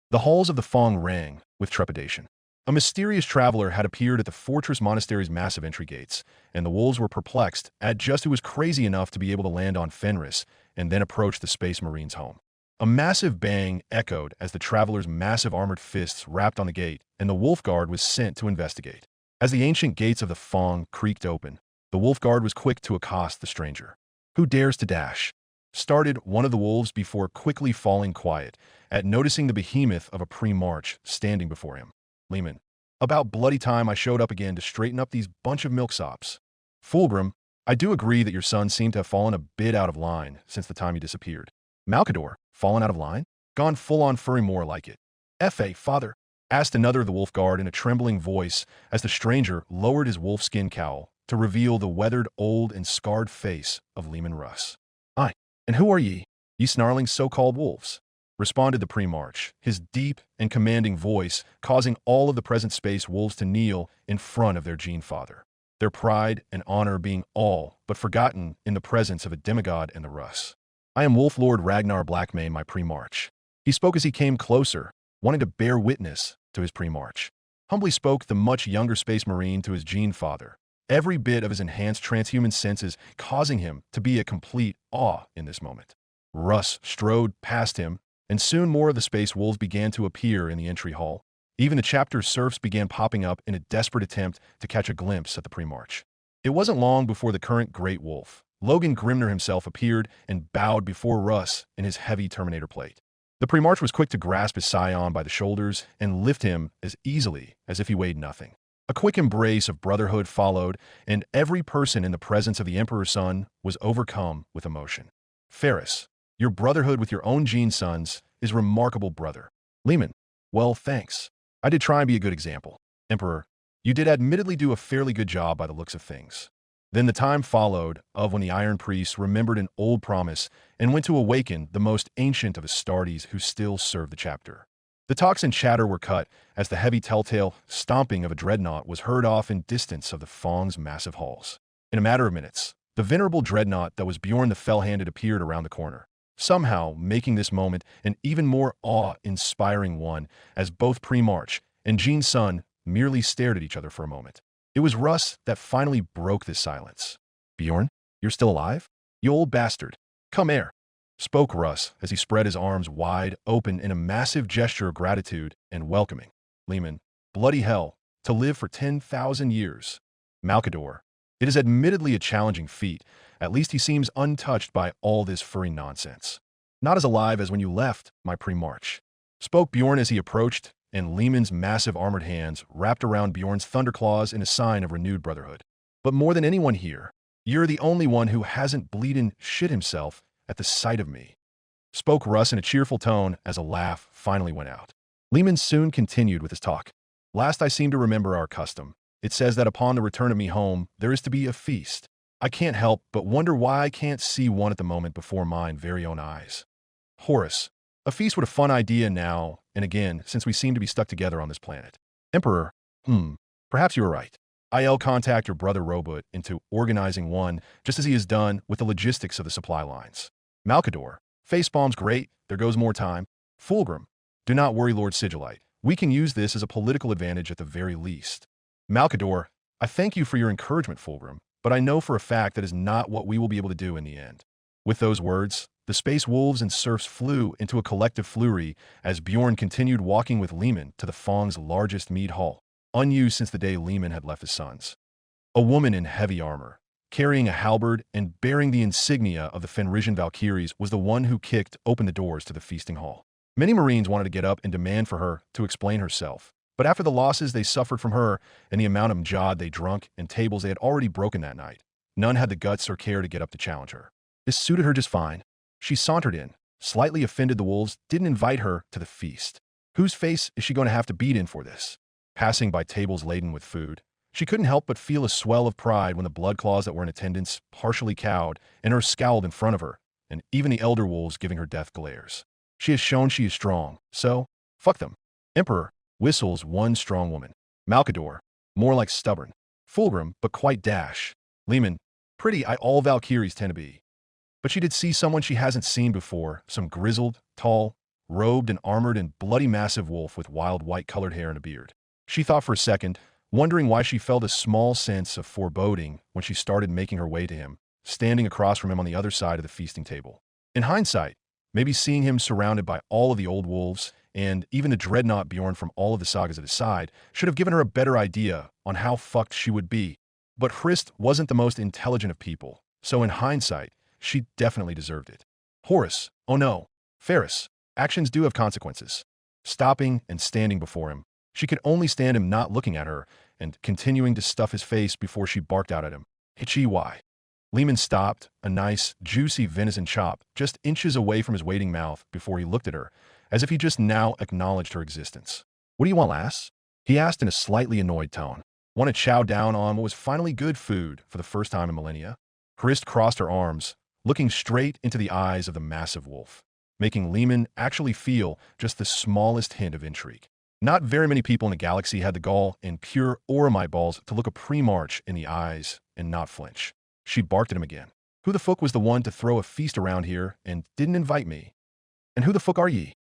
The halls of the Fong rang with trepidation. A mysterious traveler had appeared at the fortress monastery's massive entry gates, and the wolves were perplexed at just who was crazy enough to be able to land on Fenris and then approach the Space Marine's home. A massive bang echoed as the traveler's massive armored fists rapped on the gate, and the Wolf Guard was sent to investigate. As the ancient gates of the Fong creaked open, the Wolf Guard was quick to accost the stranger. Who dares to dash? Started one of the wolves before quickly falling quiet at noticing the behemoth of a pre-march standing before him. Lehman. About bloody time I showed up again to straighten up these bunch of milksops. Fulgrim, I do agree that your son seemed to have fallen a bit out of line since the time he disappeared. Malkador, fallen out of line? Gone full-on furry more like it. F.A., father, asked another of the Wolf Guard in a trembling voice as the stranger lowered his wolfskin cowl to reveal the weathered, old, and scarred face of Lehman Russ. Aye, and who are ye snarling so-called wolves? responded the Primarch, his deep and commanding voice causing all of the present space wolves to kneel in front of their Gene Father, their pride and honor being all but forgotten in the presence of a demigod and the Russ. I am Wolf Lord Ragnar Blackmane, my Primarch. He spoke as he came closer, wanting to bear witness to his Primarch. Humbly spoke the much younger Space Marine to his Gene Father, every bit of his enhanced transhuman senses causing him to be at complete awe in this moment. Russ strode past him, and soon more of the space wolves began to appear in the entry hall. Even the chapter serfs began popping up in a desperate attempt to catch a glimpse at the Primarch. It wasn't long before the current Great Wolf, Logan Grimner himself, appeared and bowed before Russ in his heavy Terminator plate. The Primarch was quick to grasp his scion by the shoulders and lift him as easily as if he weighed nothing. A quick embrace of brotherhood followed, and every person in the presence of the Emperor's son was overcome with emotion. Ferris, your brotherhood with your own Gene sons is remarkable, brother. Lehman, well, thanks. I did try and be a good example. Emperor, you did admittedly do a fairly good job by the looks of things. Then the time followed of when the Iron Priest remembered an old promise and went to awaken the most ancient of Astartes who still served the chapter. The talks and chatter were cut as the heavy telltale stomping of a dreadnought was heard off in distance of the Fong's massive halls. In a matter of minutes, the venerable dreadnought that was Bjorn the Fell-Handed appeared around the corner, somehow making this moment an even more awe-inspiring one as both Primarch and Gene's son merely stared at each other for a moment. It was Russ that finally broke this silence. Bjorn, you're still alive? You old bastard. Come here, spoke Russ as he spread his arms wide open in a massive gesture of gratitude and welcoming. Lehman, bloody hell, to live for 10,000 years. Malkador, it is admittedly a challenging feat. At least he seems untouched by all this furry nonsense. Not as alive as when you left, my Primarch, spoke Bjorn as he approached, and Lehman's massive armored hands wrapped around Bjorn's thunderclaws in a sign of renewed brotherhood. But more than anyone here, you're the only one who hasn't bleedin' shit himself at the sight of me, spoke Russ in a cheerful tone as a laugh finally went out. Lehman soon continued with his talk. Last I seem to remember our custom. It says that upon the return of me home, there is to be a feast. I can't help but wonder why I can't see one at the moment before mine very own eyes. Horus, a feast what a fun idea now and again since we seem to be stuck together on this planet. Emperor, perhaps you were right. I'll contact your brother Robot into organizing one just as he has done with the logistics of the supply lines. Malkador, Facepalm's great, there goes more time. Fulgrim, do not worry, Lord Sigillite. We can use this as a political advantage at the very least. Malkador, I thank you for your encouragement, Fulgrim, but I know for a fact that is not what we will be able to do in the end. With those words, the space wolves and serfs flew into a collective flurry as Bjorn continued walking with Lehman to the Fong's largest mead hall, unused since the day Lehman had left his sons. A woman in heavy armor, carrying a halberd and bearing the insignia of the Fenrisian Valkyries, was the one who kicked open the doors to the feasting hall. Many Marines wanted to get up and demand for her to explain herself, but after the losses they suffered from her and the amount of mjad they drunk and tables they had already broken that night, none had the guts or care to get up to challenge her. This suited her just fine. She sauntered in, slightly offended the wolves didn't invite her to the feast. Whose face is she going to have to beat in for this? Passing by tables laden with food, she couldn't help but feel a swell of pride when the bloodclaws that were in attendance partially cowed and her scowled in front of her, and even the elder wolves giving her death glares. She has shown she is strong, so fuck them. Emperor, whistles one strong woman. Malkador, more like stubborn. Fulgrim, but quite dash. Lehman, pretty all Valkyries tend to be. But she did see someone she hasn't seen before, some grizzled, tall, robed and armored and bloody massive wolf with wild white-colored hair and a beard. She thought for a second, wondering why she felt a small sense of foreboding when she started making her way to him, standing across from him on the other side of the feasting table. In hindsight, maybe seeing him surrounded by all of the old wolves and even the dreadnought Bjorn from all of the sagas at his side should have given her a better idea on how fucked she would be. But Hrist wasn't the most intelligent of people, so in hindsight, she definitely deserved it. Horus, oh no. Ferris, actions do have consequences. Stopping and standing before him, she could only stand him not looking at her and continuing to stuff his face before she barked out at him. Hitchy why? Lehman stopped, a nice, juicy venison chop just inches away from his waiting mouth before he looked at her, as if he just now acknowledged her existence. What do you want, lass? He asked in a slightly annoyed tone. Want to chow down on what was finally good food for the first time in millennia? Hrist crossed her arms, looking straight into the eyes of the massive wolf. making Lehman actually feel just the smallest hint of intrigue. Not very many people in the galaxy had the gall and pure Auramite balls to look a pre-March in the eyes and not flinch. She barked at him again. Who the fuck was the one to throw a feast around here and didn't invite me? And who the fuck are ye?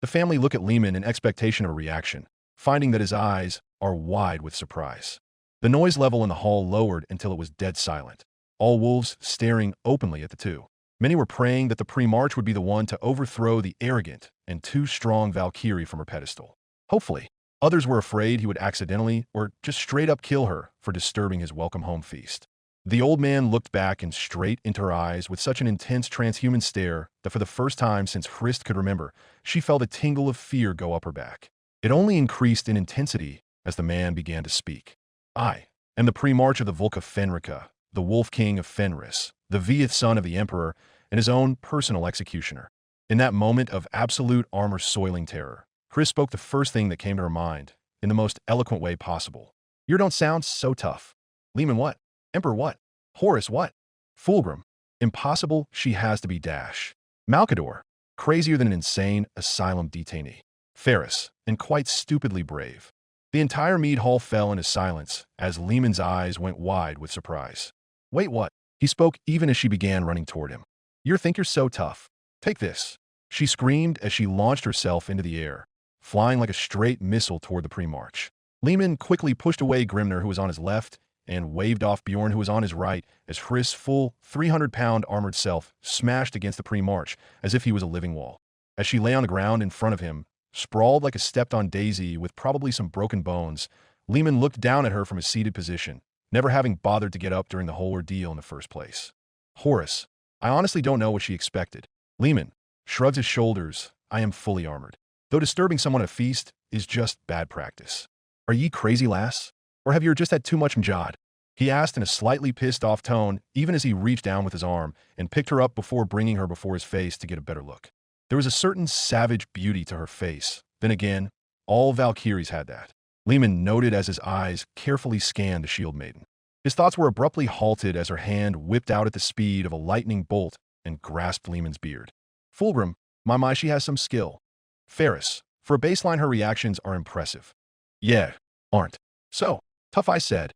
The family look at Lehman in expectation of a reaction, finding that his eyes are wide with surprise. The noise level in the hall lowered until it was dead silent, all wolves staring openly at the two. Many were praying that the pre-March would be the one to overthrow the arrogant and too strong Valkyrie from her pedestal. Hopefully. Others were afraid he would accidentally or just straight up kill her for disturbing his welcome home feast. The old man looked back and straight into her eyes with such an intense transhuman stare that for the first time since Hrist could remember, she felt a tingle of fear go up her back. It only increased in intensity as the man began to speak. I am the pre-March of the Volk of Fenrica, the Wolf King of Fenris, the Vth son of the Emperor, and his own personal executioner. In that moment of absolute armor-soiling terror, Chris spoke the first thing that came to her mind, in the most eloquent way possible. You don't sound so tough. Lehman what? Emperor what? Horus what? Fulgrim. Impossible she has to be Dash. Malkador. Crazier than an insane asylum detainee. Ferris. And quite stupidly brave. The entire mead hall fell into silence as Lehman's eyes went wide with surprise. Wait, what? He spoke even as she began running toward him. You think you're so tough. Take this. She screamed as she launched herself into the air, flying like a straight missile toward the pre-March. Lehman quickly pushed away Grimner, who was on his left, and waved off Bjorn, who was on his right, as Hrist's full 300-pound armored self smashed against the pre-March as if he was a living wall. As she lay on the ground in front of him, sprawled like a stepped-on daisy with probably some broken bones, Lehman looked down at her from his seated position, never having bothered to get up during the whole ordeal in the first place. Horus. I honestly don't know what she expected. Lehman shrugged his shoulders. I am fully armored. Though disturbing someone at a feast is just bad practice. Are ye crazy, lass? Or have you just had too much mjad? He asked in a slightly pissed-off tone, even as he reached down with his arm and picked her up before bringing her before his face to get a better look. There was a certain savage beauty to her face. Then again, all Valkyries had that. Lehman noted as his eyes carefully scanned the shield maiden. His thoughts were abruptly halted as her hand whipped out at the speed of a lightning bolt and grasped Lehman's beard. Fulgrim, my, she has some skill. Ferris, for a baseline her reactions are impressive. Yeah, aren't. So, tough, I said.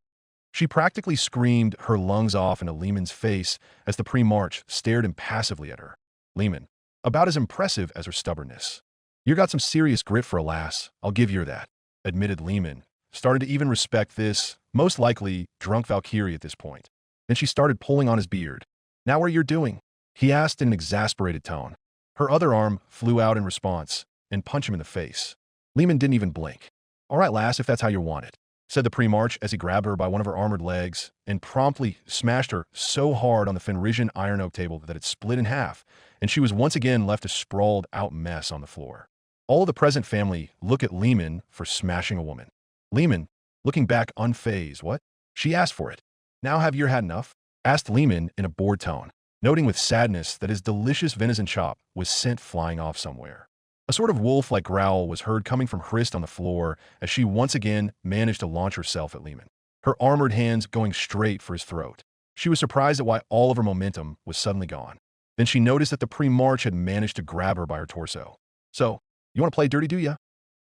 She practically screamed her lungs off into Lehman's face as the pre-March stared impassively at her. Lehman, about as impressive as her stubbornness. You got some serious grit for a lass, I'll give you that, admitted Lehman, started to even respect this, most likely drunk Valkyrie at this point. Then she started pulling on his beard. Now what you're doing? He asked in an exasperated tone. Her other arm flew out in response and punched him in the face. Lehman didn't even blink. All right, lass, if that's how you want it, said the pre-March as he grabbed her by one of her armored legs and promptly smashed her so hard on the Fenrisian iron oak table that it split in half, and she was once again left a sprawled-out mess on the floor. All of the present family look at Lehman for smashing a woman. Lehman, looking back unfazed, what? She asked for it. Now have you had enough? Asked Lehman in a bored tone, noting with sadness that his delicious venison chop was sent flying off somewhere. A sort of wolf-like growl was heard coming from Hrist on the floor as she once again managed to launch herself at Lehman, her armored hands going straight for his throat. She was surprised at why all of her momentum was suddenly gone. Then she noticed that the pre-March had managed to grab her by her torso. So, you want to play dirty, do ya?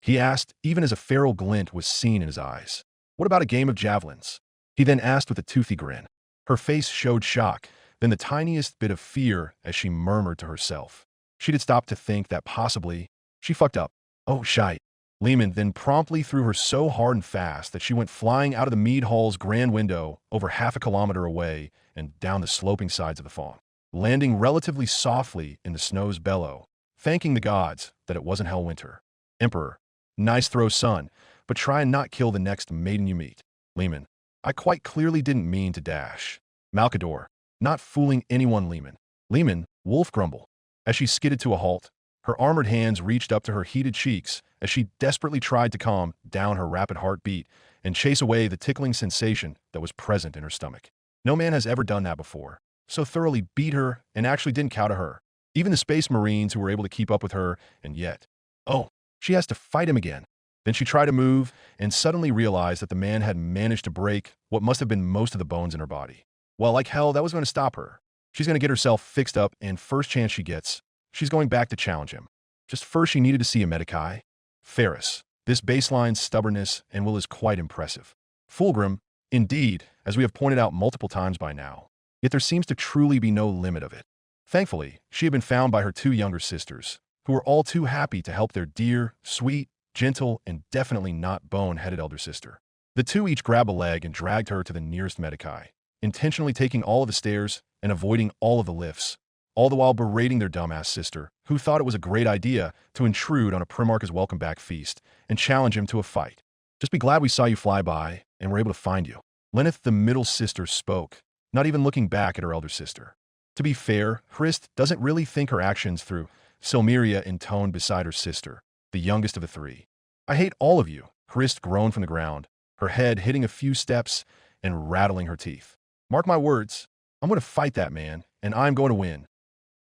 He asked, even as a feral glint was seen in his eyes. What about a game of javelins? He then asked with a toothy grin. Her face showed shock, then the tiniest bit of fear as she murmured to herself. She did stop to think that possibly she fucked up. Oh, shite. Lehman then promptly threw her so hard and fast that she went flying out of the mead hall's grand window over half a kilometer away and down the sloping sides of the fawn, landing relatively softly in the snow's bellow, thanking the gods that it wasn't hell winter. Emperor, nice throw, son, but try and not kill the next maiden you meet. Lehman, I quite clearly didn't mean to dash. Malkador, not fooling anyone, Lehman. Lehman, wolf grumble. As she skidded to a halt, her armored hands reached up to her heated cheeks as she desperately tried to calm down her rapid heartbeat and chase away the tickling sensation that was present in her stomach. No man has ever done that before, so thoroughly beat her and actually didn't cow to her. Even the space marines who were able to keep up with her, and yet, oh, she has to fight him again. Then she tried to move and suddenly realized that the man had managed to break what must have been most of the bones in her body. Well, like hell, that was going to stop her. She's going to get herself fixed up, and first chance she gets, She's going back to challenge him. Just first she needed to see a Medicae. Ferris. This baseline's stubbornness and will is quite impressive. Fulgrim, indeed, as we have pointed out multiple times by now. Yet there seems to truly be no limit of it. Thankfully, she had been found by her two younger sisters, who were all too happy to help their dear, sweet, gentle, and definitely not bone-headed elder sister. The two each grabbed a leg and dragged her to the nearest Medicae, intentionally taking all of the stairs and avoiding all of the lifts, all the while berating their dumbass sister, who thought it was a great idea to intrude on a Primarch's welcome-back feast and challenge him to a fight. Just be glad we saw you fly by and were able to find you. Lenneth, the middle sister, spoke, not even looking back at her elder sister. To be fair, Hrist doesn't really think her actions through. Silmeria intoned beside her sister, the youngest of the three. I hate all of you, Hrist groaned from the ground, her head hitting a few steps and rattling her teeth. Mark my words, I'm going to fight that man, and I'm going to win.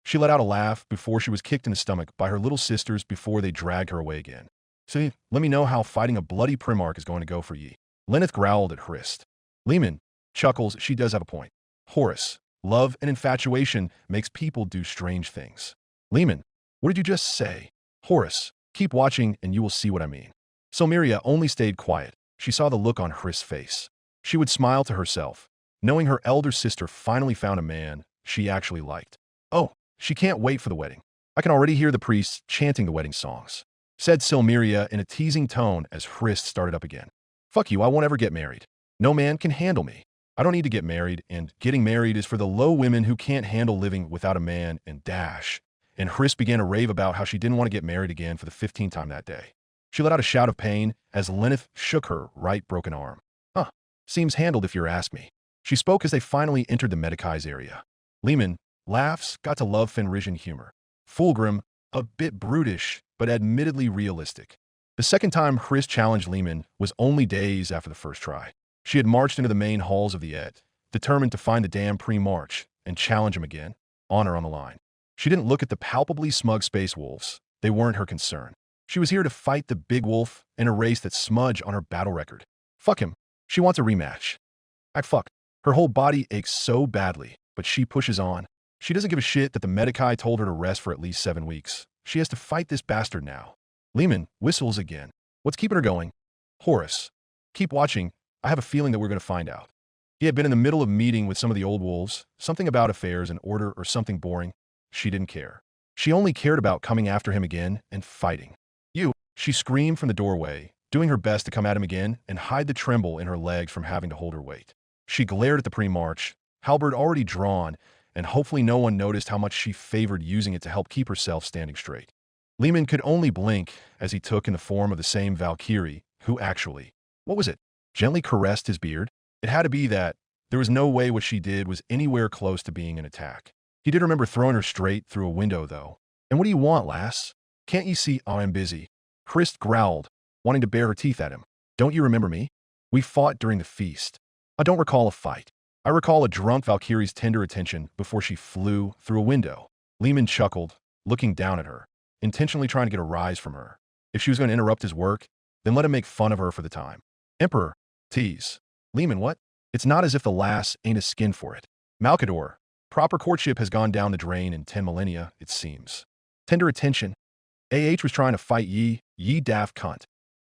She let out a laugh before she was kicked in the stomach by her little sisters before they dragged her away again. See, let me know how fighting a bloody Primarch is going to go for ye. Lenneth growled at Hrist. Lehman chuckles, she does have a point. Horus, love and infatuation makes people do strange things. Lehman, what did you just say? Horus, keep watching and you will see what I mean. Silmeria only stayed quiet. She saw the look on Hrist's face. She would smile to herself, knowing her elder sister finally found a man she actually liked. Oh, she can't wait for the wedding. I can already hear the priests chanting the wedding songs, said Silmeria in a teasing tone as Hrist started up again. Fuck you, I won't ever get married. No man can handle me. I don't need to get married, and getting married is for the low women who can't handle living without a man and dash. And Hrist began to rave about how she didn't want to get married again for the 15th time that day. She let out a shout of pain as Lenneth shook her right broken arm. Huh, seems handled if you ask me. She spoke as they finally entered the Medicae's area. Lehman laughs, got to love Fenrisian humor. Fulgrim, a bit brutish, but admittedly realistic. The second time Hrist challenged Lehman was only days after the first try. She had marched into the main halls of the Ed, determined to find the damn pre-march and challenge him again, honor on the line. She didn't look at the palpably smug space wolves. They weren't her concern. She was here to fight the big wolf in a race that smudged on her battle record. Fuck him. She wants a rematch. Fuck. Her whole body aches so badly, but she pushes on. She doesn't give a shit that the Medicae told her to rest for at least 7 weeks. She has to fight this bastard now. Lehman whistles again. What's keeping her going? Horus. Keep watching. I have a feeling that we're going to find out. He had been in the middle of a meeting with some of the old wolves, something about affairs and order or something boring. She didn't care. She only cared about coming after him again and fighting. You, she screamed from the doorway, doing her best to come at him again and hide the tremble in her legs from having to hold her weight. She glared at the pre-march, halberd already drawn, and hopefully no one noticed how much she favored using it to help keep herself standing straight. Lehman could only blink as he took in the form of the same Valkyrie, who actually, what was it, gently caressed his beard? It had to be that. There was no way what she did was anywhere close to being an attack. He did remember throwing her straight through a window, though. And what do you want, lass? Can't you see I'm busy? Hrist growled, wanting to bare her teeth at him. Don't you remember me? We fought during the feast. I don't recall a fight. I recall a drunk Valkyrie's tender attention before she flew through a window. Lehman chuckled, looking down at her, intentionally trying to get a rise from her. If she was going to interrupt his work, then let him make fun of her for the time. Emperor, tease. Lehman, what? It's not as if the lass ain't a skin for it. Malcador, proper courtship has gone down the drain in 10 millennia, it seems. Tender attention. was trying to fight ye daft cunt.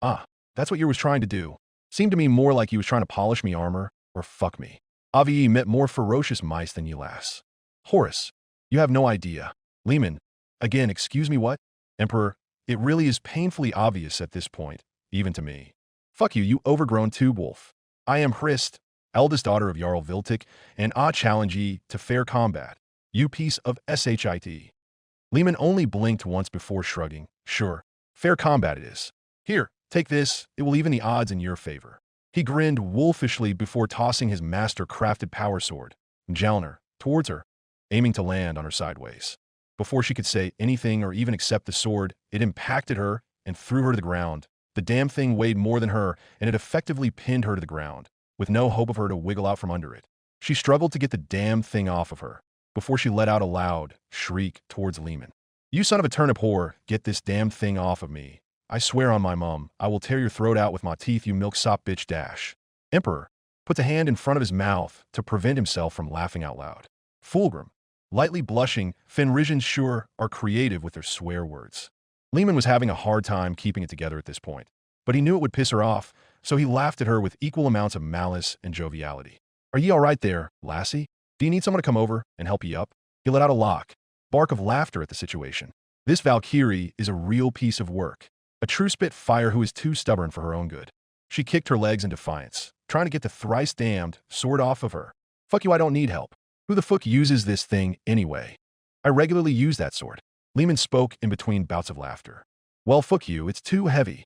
Ah, that's what you was trying to do. Seemed to me more like you was trying to polish me armor, or fuck me. Avi met more ferocious mice than you lass. Horus, you have no idea. Lehman, again, excuse me what? Emperor, it really is painfully obvious at this point, even to me. Fuck you, you overgrown tube wolf. I am Hrist, eldest daughter of Jarl Viltic, and I challenge ye to fair combat. You piece of shit. Lehman only blinked once before shrugging. Sure, fair combat it is. Here, take this, it will even the odds in your favor. He grinned wolfishly before tossing his master-crafted power sword, Jalner, towards her, aiming to land on her sideways. Before she could say anything or even accept the sword, it impacted her and threw her to the ground. The damn thing weighed more than her, and it effectively pinned her to the ground, with no hope of her to wiggle out from under it. She struggled to get the damn thing off of her, before she let out a loud shriek towards Lehman. You son of a turnip whore, get this damn thing off of me. I swear on my mum, I will tear your throat out with my teeth, you milksop bitch dash. Emperor puts a hand in front of his mouth to prevent himself from laughing out loud. Fulgrim, Lightly blushing, Fenrisians sure are creative with their swear words. Lehman was having a hard time keeping it together at this point, but he knew it would piss her off, so he laughed at her with equal amounts of malice and joviality. Are ye all right there, lassie? Do you need someone to come over and help ye up? He let out a bark of laughter at the situation. This Valkyrie is a real piece of work. A true spitfire who is too stubborn for her own good. She kicked her legs in defiance, trying to get the thrice-damned sword off of her. Fuck you, I don't need help. Who the fuck uses this thing anyway? I regularly use that sword. Lehman spoke in between bouts of laughter. Well, fuck you, it's too heavy.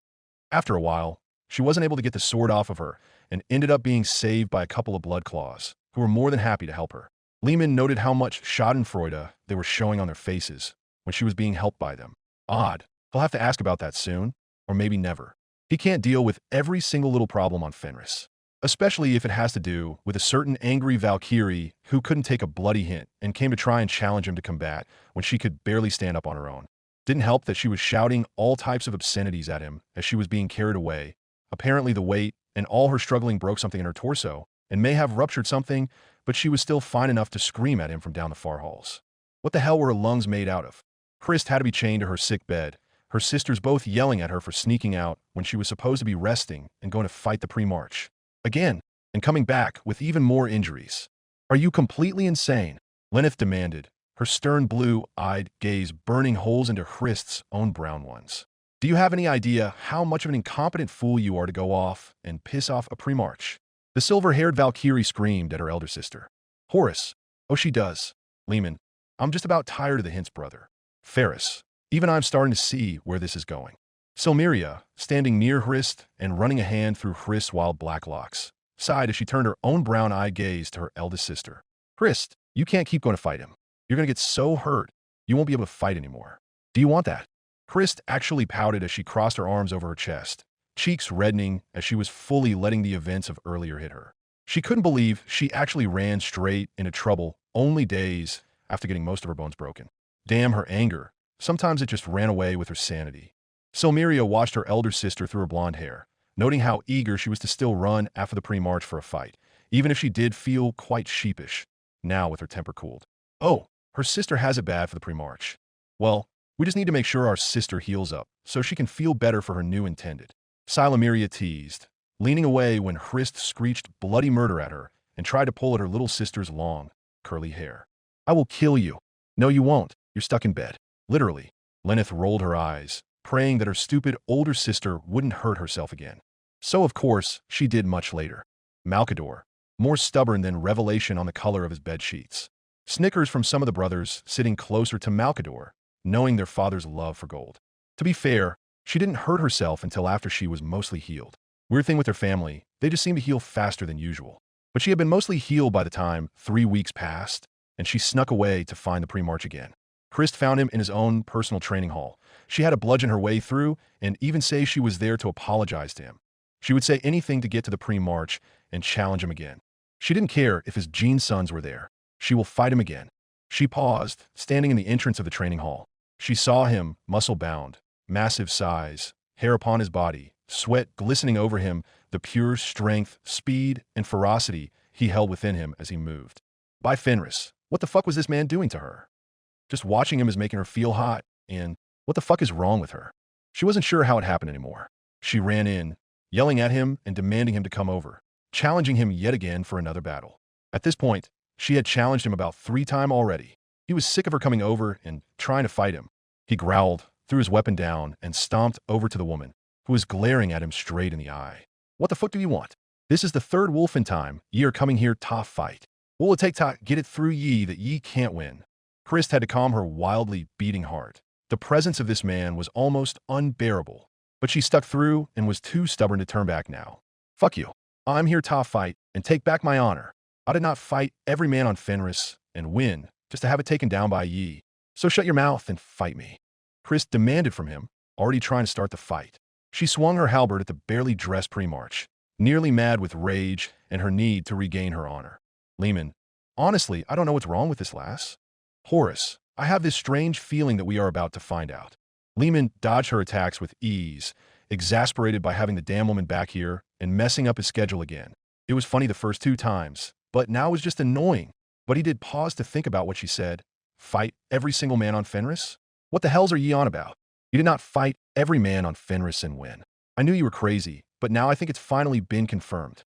After a while, she wasn't able to get the sword off of her and ended up being saved by a couple of blood claws, who were more than happy to help her. Lehman noted how much schadenfreude they were showing on their faces when she was being helped by them. Odd. He'll have to ask about that soon, or maybe never. He can't deal with every single little problem on Fenris, especially if it has to do with a certain angry Valkyrie who couldn't take a bloody hint and came to try and challenge him to combat when she could barely stand up on her own. Didn't help that she was shouting all types of obscenities at him as she was being carried away. Apparently the weight and all her struggling broke something in her torso and may have ruptured something, but she was still fine enough to scream at him from down the far halls. What the hell were her lungs made out of? Christ had to be chained to her sick bed, her sisters both yelling at her for sneaking out when she was supposed to be resting and going to fight the pre-march. Again, and coming back with even more injuries. Are you completely insane? Lenneth demanded, her stern blue-eyed gaze burning holes into Christ's own brown ones. Do you have any idea how much of an incompetent fool you are to go off and piss off a pre-march? The silver-haired Valkyrie screamed at her elder sister. Horus. Oh, she does. Lehman. I'm just about tired of the hints, brother. Ferris. Even I'm starting to see where this is going. Silmeria, standing near Hrist and running a hand through Hrist's wild black locks, sighed as she turned her own brown-eyed gaze to her eldest sister. Hrist, you can't keep going to fight him. You're going to get so hurt, you won't be able to fight anymore. Do you want that? Hrist actually pouted as she crossed her arms over her chest, cheeks reddening as she was fully letting the events of earlier hit her. She couldn't believe she actually ran straight into trouble only days after getting most of her bones broken. Damn her anger. Sometimes it just ran away with her sanity. Silmeria watched her elder sister through her blonde hair, noting how eager she was to still run after the pre-march for a fight, even if she did feel quite sheepish, now with her temper cooled. Oh, her sister has it bad for the pre-march. Well, we just need to make sure our sister heals up, so she can feel better for her new intended. Silmeria teased, leaning away when Hrist screeched bloody murder at her and tried to pull at her little sister's long, curly hair. I will kill you. No, you won't. You're stuck in bed. Literally. Lenneth rolled her eyes, praying that her stupid older sister wouldn't hurt herself again. So, of course, she did much later. Malcador, more stubborn than revelation on the color of his bed sheets. Snickers from some of the brothers sitting closer to Malcador, knowing their father's love for gold. To be fair, she didn't hurt herself until after she was mostly healed. Weird thing with her family, they just seem to heal faster than usual. But she had been mostly healed by the time 3 weeks passed, and she snuck away to find the pre-march again. Hrist found him in his own personal training hall. She had to bludgeon her way through and even say she was there to apologize to him. She would say anything to get to the pre-march and challenge him again. She didn't care if his gene sons were there. She will fight him again. She paused, standing in the entrance of the training hall. She saw him, muscle-bound, massive size, hair upon his body, sweat glistening over him, the pure strength, speed, and ferocity he held within him as he moved. By Fenris, what the fuck was this man doing to her? Just watching him is making her feel hot, and what the fuck is wrong with her? She wasn't sure how it happened anymore. She ran in, yelling at him and demanding him to come over, challenging him yet again for another battle. At this point, she had challenged him about 3 times already. He was sick of her coming over and trying to fight him. He growled, threw his weapon down, and stomped over to the woman, who was glaring at him straight in the eye. What the fuck do you want? This is the 3rd wolfen time ye are coming here to fight. What will it take to get it through ye that ye can't win? Christ had to calm her wildly beating heart. The presence of this man was almost unbearable, but she stuck through and was too stubborn to turn back now. Fuck you. I'm here to fight and take back my honor. I did not fight every man on Fenris and win just to have it taken down by ye. So shut your mouth and fight me. Christ demanded from him, already trying to start the fight. She swung her halberd at the barely dressed pre-march, nearly mad with rage and her need to regain her honor. Lehman, honestly, I don't know what's wrong with this lass. Horus, I have this strange feeling that we are about to find out. Lehman dodged her attacks with ease, exasperated by having the damn woman back here and messing up his schedule again. It was funny the first 2 times, but now it was just annoying. But he did pause to think about what she said Fight every single man on Fenris? What the hells are ye on about? You did not fight every man on Fenris and win. I knew you were crazy, but now I think it's finally been confirmed.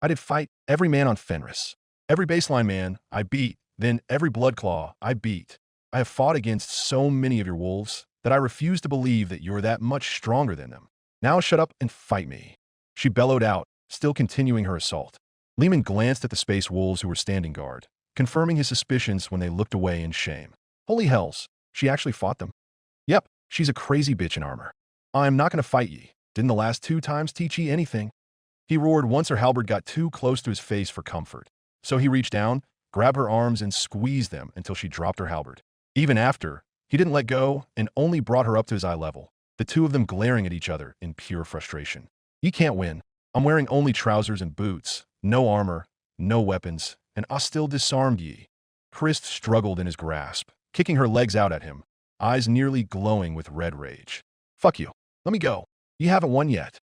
I did fight every man on Fenris. Every baseline man, I beat. Then every Bloodclaw, I beat. I have fought against so many of your wolves that I refuse to believe that you're that much stronger than them. Now shut up and fight me. She bellowed out, still continuing her assault. Lehman glanced at the space wolves who were standing guard, confirming his suspicions when they looked away in shame. Holy hells, she actually fought them. Yep, she's a crazy bitch in armor. I'm not going to fight ye. Didn't the last 2 times teach ye anything? He roared once her halberd got too close to his face for comfort. So he reached down, grabbed her arms, and squeezed them until she dropped her halberd. Even after, he didn't let go and only brought her up to his eye level, the two of them glaring at each other in pure frustration. Ye can't win. I'm wearing only trousers and boots, no armor, no weapons, and I still disarmed ye. Christ struggled in his grasp, kicking her legs out at him, eyes nearly glowing with red rage. Fuck you. Let me go. Ye haven't won yet.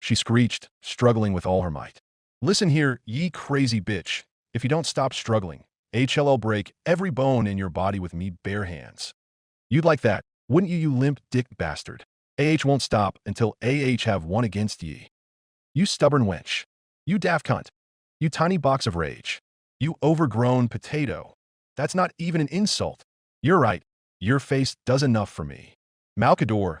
She screeched, struggling with all her might. Listen here, ye crazy bitch. If you don't stop struggling, I'll break every bone in your body with me bare hands. You'd like that, wouldn't you, you limp dick bastard? Won't stop until have won against ye. You stubborn wench. You daft cunt. You tiny box of rage. You overgrown potato. That's not even an insult. You're right. Your face does enough for me. Malkador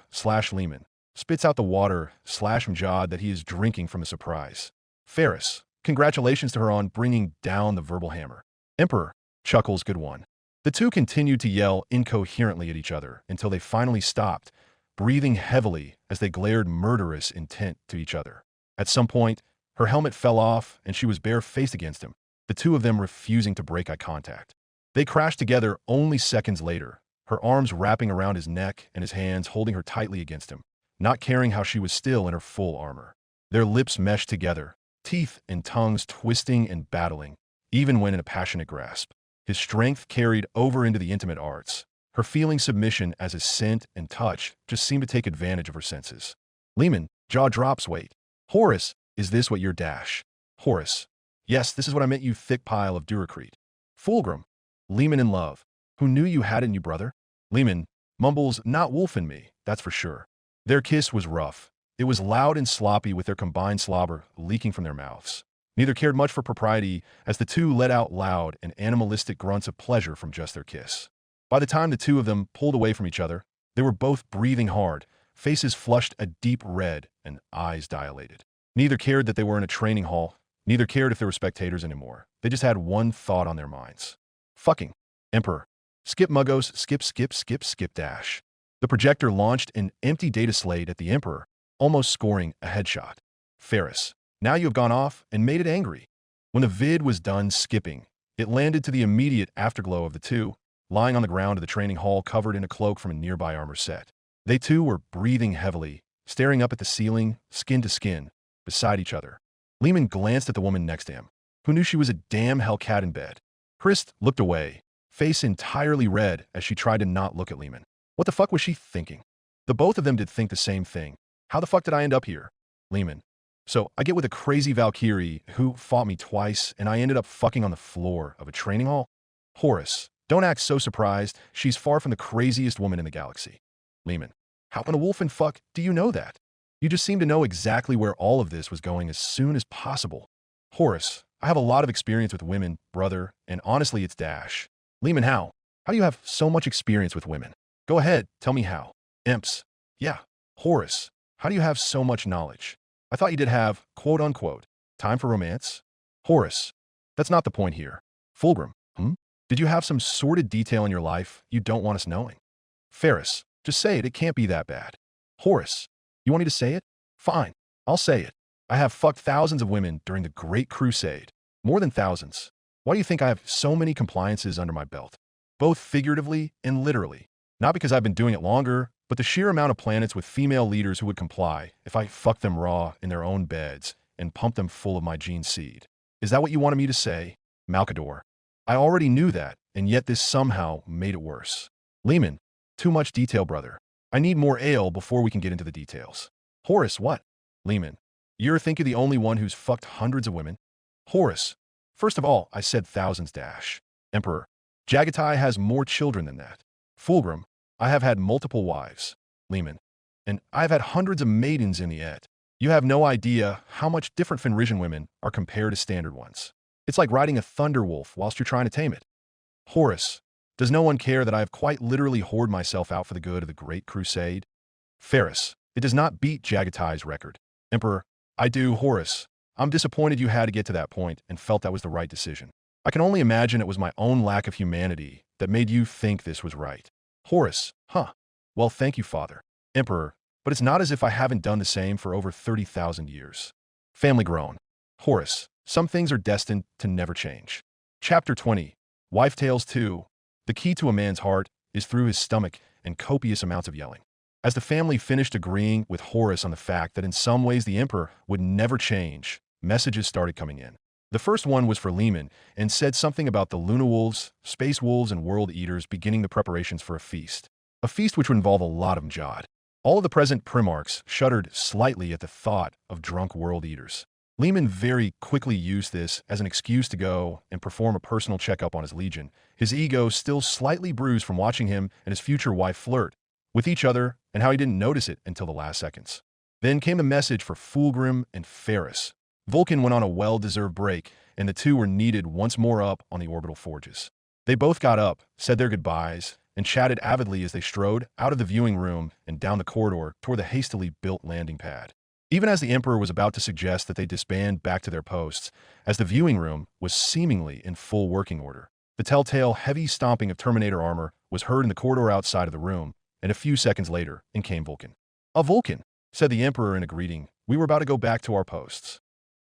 / Lehman spits out the water / mjad that he is drinking from the surprise. Ferris, congratulations to her on bringing down the verbal hammer. Emperor, chuckles, good one. The two continued to yell incoherently at each other until they finally stopped, breathing heavily as they glared murderous intent to each other. At some point, her helmet fell off and she was bare-faced against him, the two of them refusing to break eye contact. They crashed together only seconds later, her arms wrapping around his neck and his hands holding her tightly against him, not caring how she was still in her full armor. Their lips meshed together, teeth and tongues twisting and battling, even when in a passionate grasp. His strength carried over into the intimate arts. Her feeling submission as his scent and touch just seemed to take advantage of her senses. Lehman, jaw drops, wait. Horus, is this what you're dash? Horus, yes, this is what I meant, you thick pile of Duracrete. Fulgrim, Lehman in love. Who knew you had it in you, brother? Lehman mumbles, not wolf in me, that's for sure. Their kiss was rough. It was loud and sloppy with their combined slobber leaking from their mouths. Neither cared much for propriety as the two let out loud and animalistic grunts of pleasure from just their kiss. By the time the two of them pulled away from each other, they were both breathing hard, faces flushed a deep red and eyes dilated. Neither cared that they were in a training hall. Neither cared if there were spectators anymore. They just had one thought on their minds. Fucking. Emperor. Skip Muggos, skip dash. The projector launched an empty data slate at the Emperor, almost scoring a headshot. Ferris. Now you have gone off and made it angry. When the vid was done skipping, it landed to the immediate afterglow of the two, lying on the ground of the training hall covered in a cloak from a nearby armor set. They too were breathing heavily, staring up at the ceiling, skin to skin, beside each other. Lehman glanced at the woman next to him, who knew she was a damn hellcat in bed. Christ looked away, face entirely red as she tried to not look at Lehman. What the fuck was she thinking? The both of them did think the same thing. How the fuck did I end up here? Lehman. So I get with a crazy Valkyrie who fought me twice and I ended up fucking on the floor of a training hall? Horus. Don't act so surprised. She's far from the craziest woman in the galaxy. Lehman. How can a wolf and fuck do you know that? You just seem to know exactly where all of this was going as soon as possible. Horus. I have a lot of experience with women, brother, and honestly it's dash. Lehman, how? How do you have so much experience with women? Go ahead, tell me how. Imps. Yeah. Horus. How do you have so much knowledge? I thought you did have, quote unquote, time for romance? Horus. That's not the point here. Fulgrim. Did you have some sordid detail in your life you don't want us knowing? Ferris. Just say it, it can't be that bad. Horus. You want me to say it? Fine. I'll say it. I have fucked thousands of women during the Great Crusade. More than thousands. Why do you think I have so many compliances under my belt? Both figuratively and literally. Not because I've been doing it longer, but the sheer amount of planets with female leaders who would comply if I fucked them raw in their own beds and pumped them full of my gene seed. Is that what you wanted me to say? Malkador. I already knew that, and yet this somehow made it worse. Lehman. Too much detail, brother. I need more ale before we can get into the details. Horus, what? Lehman. You think you're the only one who's fucked hundreds of women? Horus. First of all, I said thousands dash. Emperor. Jagatai has more children than that. Fulgrim, I have had multiple wives. Lehman, and I've had hundreds of maidens in the Ed. You have no idea how much different Fenrisian women are compared to standard ones. It's like riding a thunder wolf whilst you're trying to tame it. Horus, does no one care that I have quite literally whored myself out for the good of the Great Crusade? Ferris, it does not beat Jagatai's record. Emperor, I do, Horus. I'm disappointed you had to get to that point and felt that was the right decision. I can only imagine it was my own lack of humanity that made you think this was right. Horus, huh. Well, thank you, Father. Emperor, but it's not as if I haven't done the same for over 30,000 years. Family groan. Horus, some things are destined to never change. Chapter 20. Wife Tales 2. The key to a man's heart is through his stomach and copious amounts of yelling. As the family finished agreeing with Horus on the fact that in some ways the Emperor would never change, messages started coming in. The first one was for Lehman and said something about the Luna Wolves, Space Wolves, and World Eaters beginning the preparations for a feast. A feast which would involve a lot of Mjad. All of the present Primarchs shuddered slightly at the thought of drunk World Eaters. Lehman very quickly used this as an excuse to go and perform a personal checkup on his legion, his ego still slightly bruised from watching him and his future wife flirt with each other and how he didn't notice it until the last seconds. Then came the message for Fulgrim and Ferris. Vulcan went on a well-deserved break, and the two were needed once more up on the orbital forges. They both got up, said their goodbyes, and chatted avidly as they strode out of the viewing room and down the corridor toward the hastily built landing pad. Even as the Emperor was about to suggest that they disband back to their posts, as the viewing room was seemingly in full working order, the telltale heavy stomping of Terminator armor was heard in the corridor outside of the room, and a few seconds later, in came Vulcan. "A Vulcan," said the Emperor in a greeting. "We were about to go back to our posts."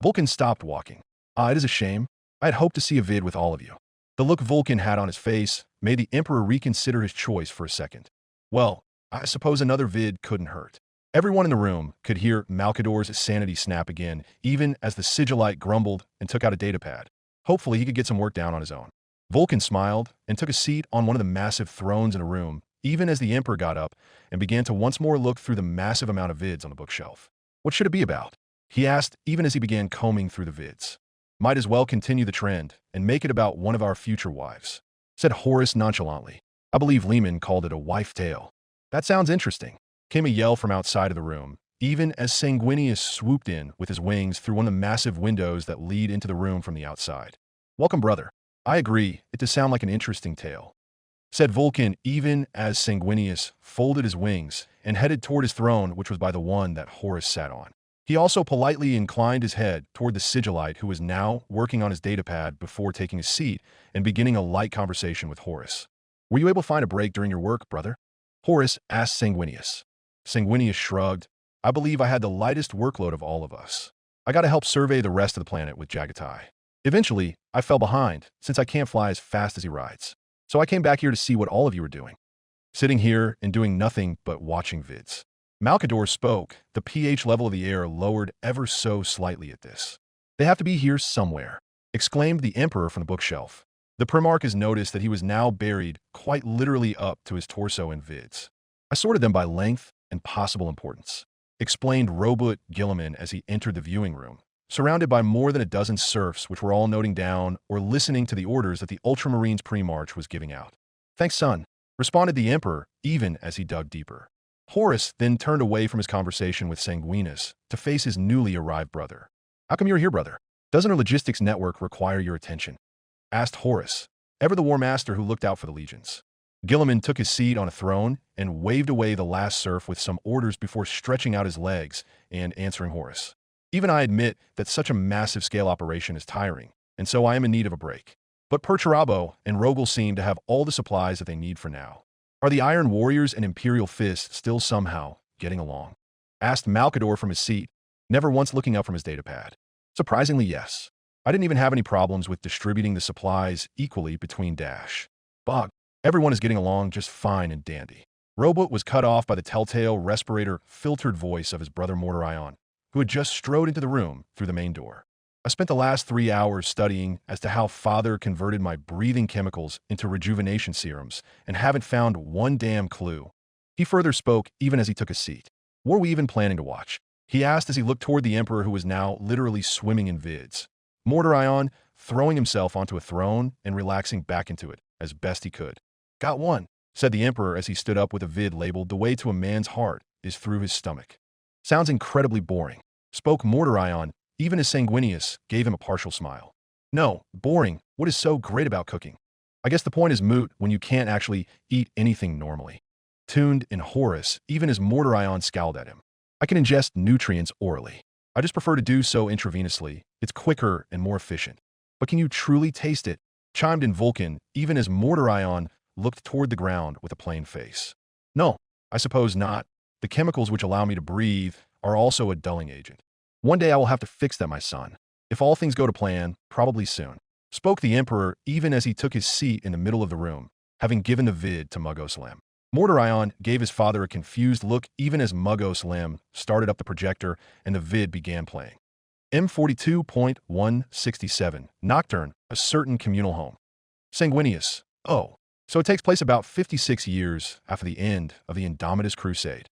Vulcan stopped walking. It is a shame. I had hoped to see a vid with all of you." The look Vulcan had on his face made the Emperor reconsider his choice for a second. "Well, I suppose another vid couldn't hurt." Everyone in the room could hear Malkador's sanity snap again, even as the Sigillite grumbled and took out a datapad. Hopefully he could get some work down on his own. Vulcan smiled and took a seat on one of the massive thrones in the room, even as the Emperor got up and began to once more look through the massive amount of vids on the bookshelf. "What should it be about?" he asked even as he began combing through the vids. "Might as well continue the trend and make it about one of our future wives," said Horus nonchalantly. "I believe Lehman called it a wife tale." "That sounds interesting," came a yell from outside of the room, even as Sanguinius swooped in with his wings through one of the massive windows that lead into the room from the outside. "Welcome, brother. I agree, it does sound like an interesting tale," said Vulcan even as Sanguinius folded his wings and headed toward his throne, which was by the one that Horus sat on. He also politely inclined his head toward the Sigillite, who was now working on his datapad before taking a seat and beginning a light conversation with Horus. "Were you able to find a break during your work, brother?" Horus asked Sanguinius. Sanguinius shrugged. "I believe I had the lightest workload of all of us. I got to help survey the rest of the planet with Jagatai. Eventually, I fell behind, since I can't fly as fast as he rides. So I came back here to see what all of you were doing." Sitting here and doing nothing but watching vids. Malkador spoke, the pH level of the air lowered ever so slightly at this. "They have to be here somewhere," exclaimed the Emperor from the bookshelf. The Primarch has noticed that he was now buried quite literally up to his torso in vids. "I sorted them by length and possible importance," explained Aegidius Guilliman as he entered the viewing room, surrounded by more than a dozen serfs which were all noting down or listening to the orders that the Ultramarines Primarch was giving out. "Thanks, son," responded the Emperor even as he dug deeper. Horus then turned away from his conversation with Sanguinius to face his newly arrived brother. "How come you're here, brother? Doesn't our logistics network require your attention?" asked Horus, ever the War Master who looked out for the legions. Guilliman took his seat on a throne and waved away the last serf with some orders before stretching out his legs and answering Horus. "Even I admit that such a massive scale operation is tiring, and so I am in need of a break. But Perturabo and Rogel seem to have all the supplies that they need for now. Are the Iron Warriors and Imperial Fist still somehow getting along?" asked Malkador from his seat, never once looking up from his datapad. "Surprisingly, yes. I didn't even have any problems with distributing the supplies equally between Bog. Everyone is getting along just fine and dandy." Robot was cut off by the telltale respirator-filtered voice of his brother Mordorion, who had just strode into the room through the main door. "I spent the last 3 hours studying as to how Father converted my breathing chemicals into rejuvenation serums and haven't found one damn clue." He further spoke even as he took a seat. "Were we even planning to watch?" he asked as he looked toward the Emperor, who was now literally swimming in vids. Mordorion, throwing himself onto a throne and relaxing back into it, as best he could. "Got one," said the Emperor as he stood up with a vid labeled "The way to a man's heart is through his stomach." "Sounds incredibly boring," spoke Mordorion, even as Sanguinius gave him a partial smile. "No, boring. What is so great about cooking? I guess the point is moot when you can't actually eat anything normally." Tuned in Horus, even as Mordorion scowled at him. "I can ingest nutrients orally. I just prefer to do so intravenously. It's quicker and more efficient." "But can you truly taste it?" chimed in Vulcan, even as Mordorion looked toward the ground with a plain face. "No, I suppose not. The chemicals which allow me to breathe are also a dulling agent. One day I will have to fix that, my son. If all things go to plan, probably soon," spoke the Emperor even as he took his seat in the middle of the room, having given the vid to Muggos Lem. Mordorion gave his father a confused look even as Muggos Lem started up the projector and the vid began playing. M42.167, Nocturne, A Certain Communal Home. Sanguinius. "Oh, so it takes place about 56 years after the end of the Indomitus Crusade."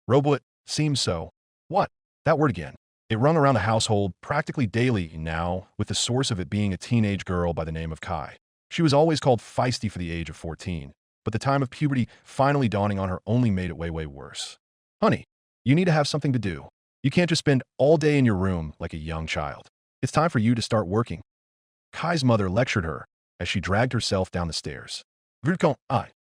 "Robot, seems so." "What? That word again." It rung around the household practically daily now, with the source of it being a teenage girl by the name of Kai. She was always called feisty for the age of 14, but the time of puberty finally dawning on her only made it way, way worse. "Honey, you need to have something to do. You can't just spend all day in your room like a young child. It's time for you to start working." Kai's mother lectured her as she dragged herself down the stairs. "Vrudkon,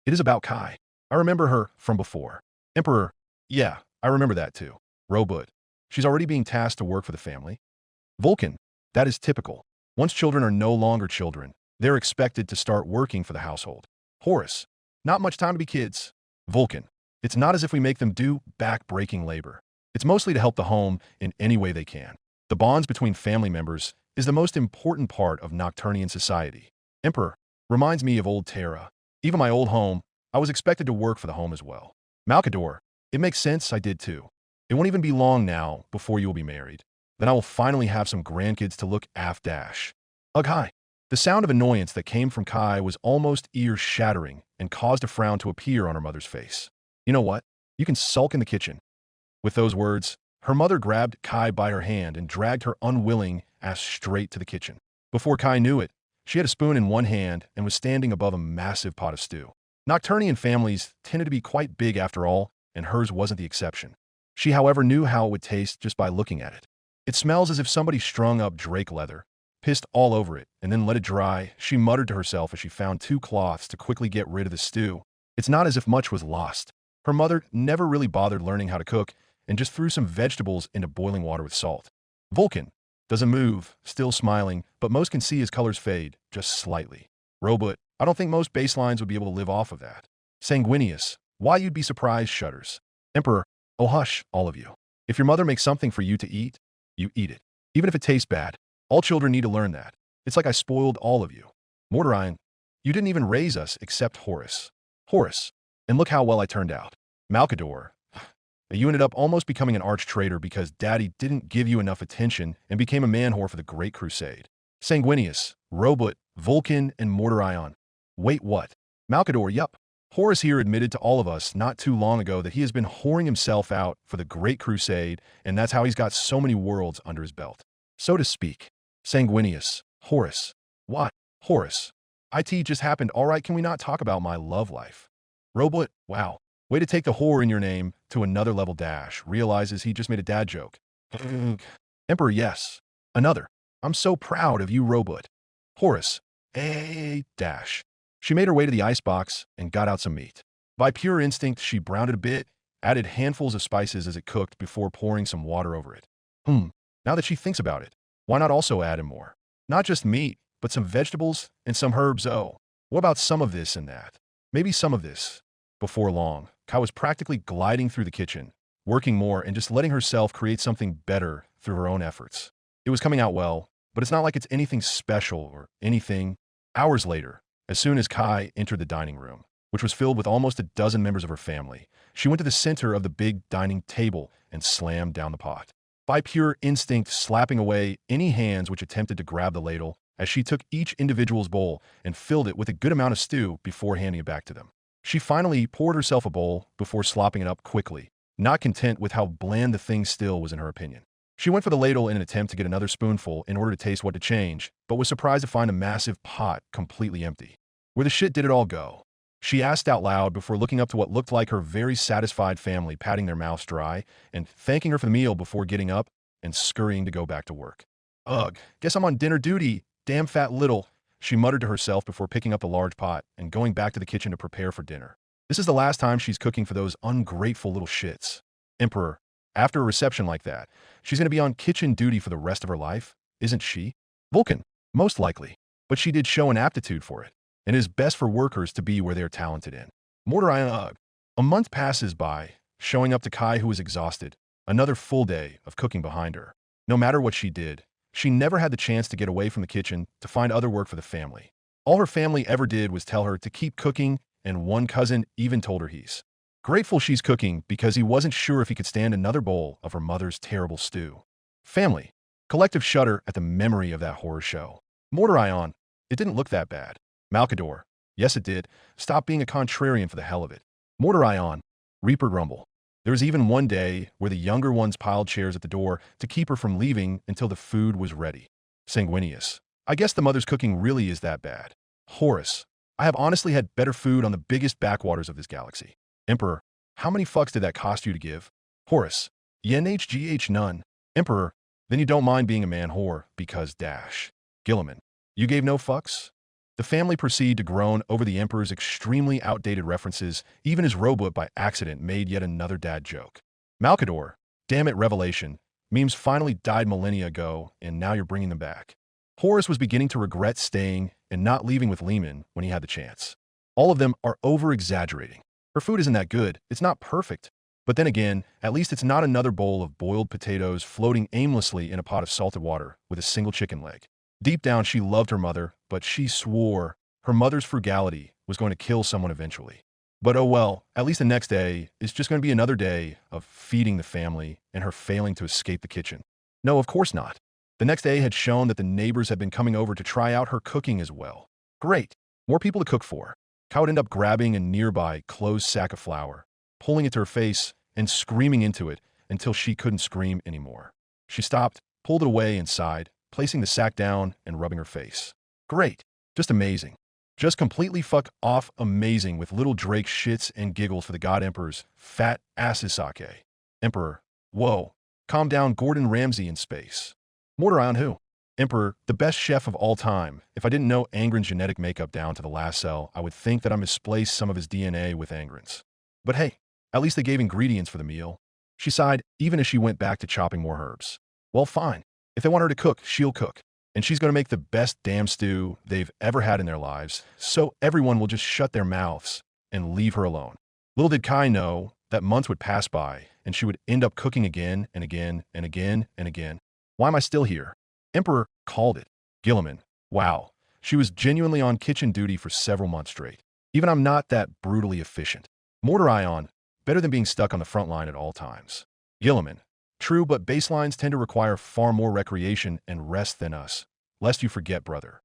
it is about Kai. I remember her from before." Emperor. "Yeah, I remember that too." Robot. "She's already being tasked to work for the family." Vulcan. "That is typical. Once children are no longer children, they're expected to start working for the household." Horus. "Not much time to be kids." Vulcan. "It's not as if we make them do back-breaking labor. It's mostly to help the home in any way they can. The bonds between family members is the most important part of Nocturnian society." Emperor. "Reminds me of old Terra. Even my old home, I was expected to work for the home as well." Malcador. "It makes sense, I did too. It won't even be long now before you will be married. Then I will finally have some grandkids to look after. Ugh, hi." The sound of annoyance that came from Kai was almost ear-shattering and caused a frown to appear on her mother's face. "You know what? You can sulk in the kitchen." With those words, her mother grabbed Kai by her hand and dragged her unwilling ass straight to the kitchen. Before Kai knew it, she had a spoon in one hand and was standing above a massive pot of stew. Nocturnian families tended to be quite big after all, and hers wasn't the exception. She, however, knew how it would taste just by looking at it. "It smells as if somebody strung up drake leather, pissed all over it, and then let it dry," she muttered to herself as she found 2 cloths to quickly get rid of the stew. It's not as if much was lost. Her mother never really bothered learning how to cook and just threw some vegetables into boiling water with salt. Vulcan doesn't move, still smiling, but most can see his colors fade, just slightly. Robot. "I don't think most baselines would be able to live off of that." Sanguinius. "Why, you'd be surprised," shudders. Emperor. "Oh hush, all of you. If your mother makes something for you to eat, you eat it. Even if it tastes bad. All children need to learn that. It's like I spoiled all of you." Mordorion. "You didn't even raise us except Horus." Horus. "And look how well I turned out." Malcador. "You ended up almost becoming an arch-traitor because Daddy didn't give you enough attention and became a man-whore for the Great Crusade." Sanguinius. Robot, Vulcan, and Mordorion. "Wait, what?" Malcador. "Yup. Horus here admitted to all of us not too long ago that he has been whoring himself out for the Great Crusade, and that's how he's got so many worlds under his belt, so to speak." Sanguinius. Horus. "What?" Horus. "It just happened, all right, can we not talk about my love life?" Robot. "Wow. Way to take the whore in your name to another level. Realizes he just made a dad joke." Emperor. "Yes. Another. I'm so proud of you, Robot." Horus. She made her way to the icebox and got out some meat. By pure instinct, she browned it a bit, added handfuls of spices as it cooked before pouring some water over it. Now that she thinks about it, why not also add in more? Not just meat, but some vegetables and some herbs. Oh, what about some of this and that? Maybe some of this. Before long, Kai was practically gliding through the kitchen, working more and just letting herself create something better through her own efforts. It was coming out well, but it's not like it's anything special or anything. Hours later, as soon as Kai entered the dining room, which was filled with almost a dozen members of her family, she went to the center of the big dining table and slammed down the pot. By pure instinct, slapping away any hands which attempted to grab the ladle, as she took each individual's bowl and filled it with a good amount of stew before handing it back to them. She finally poured herself a bowl before slopping it up quickly, not content with how bland the thing still was in her opinion. She went for the ladle in an attempt to get another spoonful in order to taste what to change, but was surprised to find a massive pot completely empty. Where the shit did it all go? She asked out loud before looking up to what looked like her very satisfied family patting their mouths dry and thanking her for the meal before getting up and scurrying to go back to work. Ugh, guess I'm on dinner duty, damn fat little, she muttered to herself before picking up a large pot and going back to the kitchen to prepare for dinner. This is the last time she's cooking for those ungrateful little shits. Emperor, after a reception like that, she's going to be on kitchen duty for the rest of her life, isn't she? Vulcan, most likely, but she did show an aptitude for it, and it is best for workers to be where they are talented in. Mordorian ugh. A month passes by, showing up to Kai who is exhausted, another full day of cooking behind her. No matter what she did, she never had the chance to get away from the kitchen to find other work for the family. All her family ever did was tell her to keep cooking, and one cousin even told her he's grateful she's cooking because he wasn't sure if he could stand another bowl of her mother's terrible stew. Family. Collective shudder at the memory of that horror show. Mordorian, it didn't look that bad. Malcador, yes it did. Stop being a contrarian for the hell of it. Mordorian, Reaper grumble. There was even one day where the younger ones piled chairs at the door to keep her from leaving until the food was ready. Sanguinius, I guess the mother's cooking really is that bad. Horus, I have honestly had better food on the biggest backwaters of this galaxy. Emperor, how many fucks did that cost you to give? Horus, YNHGH none. Emperor, then you don't mind being a man whore because dash. Guilliman, you gave no fucks? The family proceed to groan over the Emperor's extremely outdated references, even as Robot by accident made yet another dad joke. Malcador, damn it revelation, memes finally died millennia ago and now you're bringing them back. Horus was beginning to regret staying and not leaving with Lehman when he had the chance. All of them are over-exaggerating. Her food isn't that good, it's not perfect. But then again, at least it's not another bowl of boiled potatoes floating aimlessly in a pot of salted water with a single chicken leg. Deep down, she loved her mother, but she swore her mother's frugality was going to kill someone eventually. But oh well, at least the next day is just going to be another day of feeding the family and her failing to escape the kitchen. No, of course not. The next day had shown that the neighbors had been coming over to try out her cooking as well. Great, more people to cook for. Kai would end up grabbing a nearby closed sack of flour, pulling it to her face, and screaming into it until she couldn't scream anymore. She stopped, pulled it away and sighed, placing the sack down and rubbing her face. Great. Just amazing. Just completely fuck off amazing with little Drake shits and giggles for the God Emperor's fat asses sake. Emperor. Whoa. Calm down Gordon Ramsay in space. Mordorian who? Emperor, the best chef of all time. If I didn't know Angren's genetic makeup down to the last cell, I would think that I misplaced some of his DNA with Angren's. But hey, at least they gave ingredients for the meal. She sighed, even as she went back to chopping more herbs. Well, fine. If they want her to cook, she'll cook. And she's going to make the best damn stew they've ever had in their lives, so everyone will just shut their mouths and leave her alone. Little did Kai know that months would pass by, and she would end up cooking again and again and again and again. Why am I still here? Emperor called it. Guilliman. Wow. She was genuinely on kitchen duty for several months straight. Even I'm not that brutally efficient. Mordorian. Better than being stuck on the front line at all times. Guilliman. True, but baselines tend to require far more recreation and rest than us. Lest you forget, brother.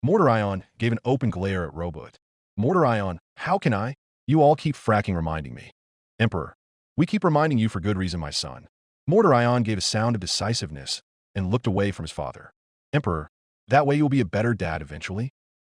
Mordorian gave an open glare at Robot. Mordorian, how can I? You all keep fracking reminding me. Emperor. We keep reminding you for good reason, my son. Mordorian gave a sound of decisiveness and looked away from his father. Emperor. That way you'll be a better dad eventually.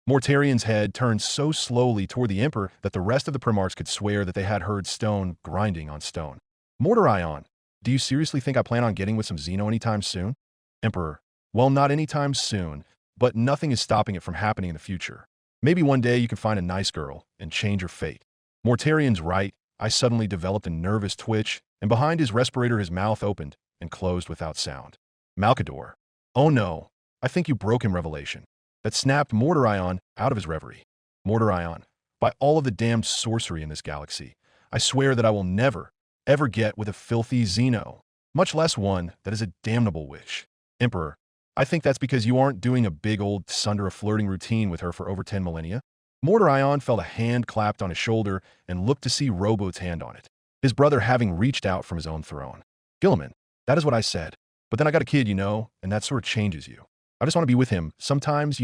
Mortarian's head turned so slowly toward the Emperor that the rest of the Primarchs could swear that they had heard stone grinding on stone. Mordorian. Do you seriously think I plan on getting with some Xeno anytime soon? Emperor. Well, not anytime soon, but nothing is stopping it from happening in the future. Maybe one day you can find a nice girl and change your fate. Mortarian's right. I suddenly developed a nervous twitch, and behind his respirator his mouth opened and closed without sound. Malcador. Oh no, I think you broke him, revelation. That snapped Mordorian out of his reverie. Mordorian. By all of the damned sorcery in this galaxy, I swear that I will never, ever get with a filthy Xeno, much less one that is a damnable witch. Emperor, I think that's because you aren't doing a big old sunder a flirting routine with her for over 10 millennia. Mordorian felt a hand clapped on his shoulder and looked to see Robot's hand on it, his brother having reached out from his own throne. Guilliman, that is what I said. But then I got a kid, and that sort of changes you. I just want to be with him. Sometimes,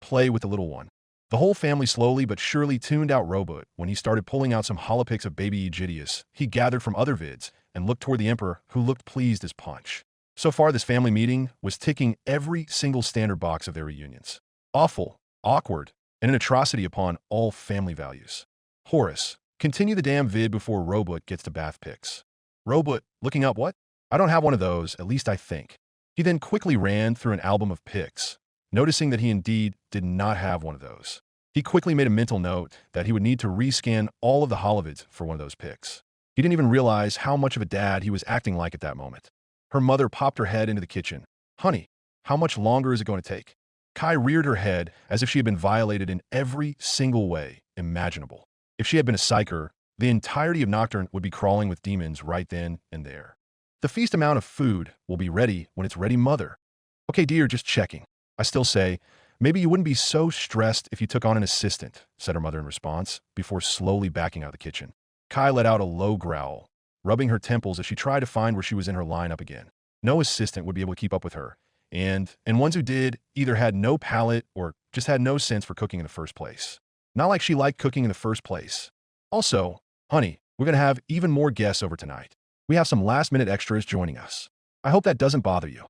play with the little one. The whole family slowly but surely tuned out Robot when he started pulling out some holopics of baby Aegidius he gathered from other vids and looked toward the Emperor, who looked pleased as punch. So far, this family meeting was ticking every single standard box of their reunions. Awful, awkward, and an atrocity upon all family values. Horus, continue the damn vid before Robot gets to bath pics. Robot, looking up what? I don't have one of those, at least I think. He then quickly ran through an album of pics, noticing that he indeed did not have one of those. He quickly made a mental note that he would need to rescan all of the holovids for one of those pics. He didn't even realize how much of a dad he was acting like at that moment. Her mother popped her head into the kitchen. Honey, how much longer is it going to take? Kai reared her head as if she had been violated in every single way imaginable. If she had been a psyker, the entirety of Nocturne would be crawling with demons right then and there. The feast amount of food will be ready when it's ready, mother. Okay, dear, just checking. I still say, maybe you wouldn't be so stressed if you took on an assistant, said her mother in response, before slowly backing out of the kitchen. Kai let out a low growl, rubbing her temples as she tried to find where she was in her lineup again. No assistant would be able to keep up with her, and ones who did either had no palate or just had no sense for cooking in the first place. Not like she liked cooking in the first place. Also, honey, we're going to have even more guests over tonight. We have some last-minute extras joining us. I hope that doesn't bother you.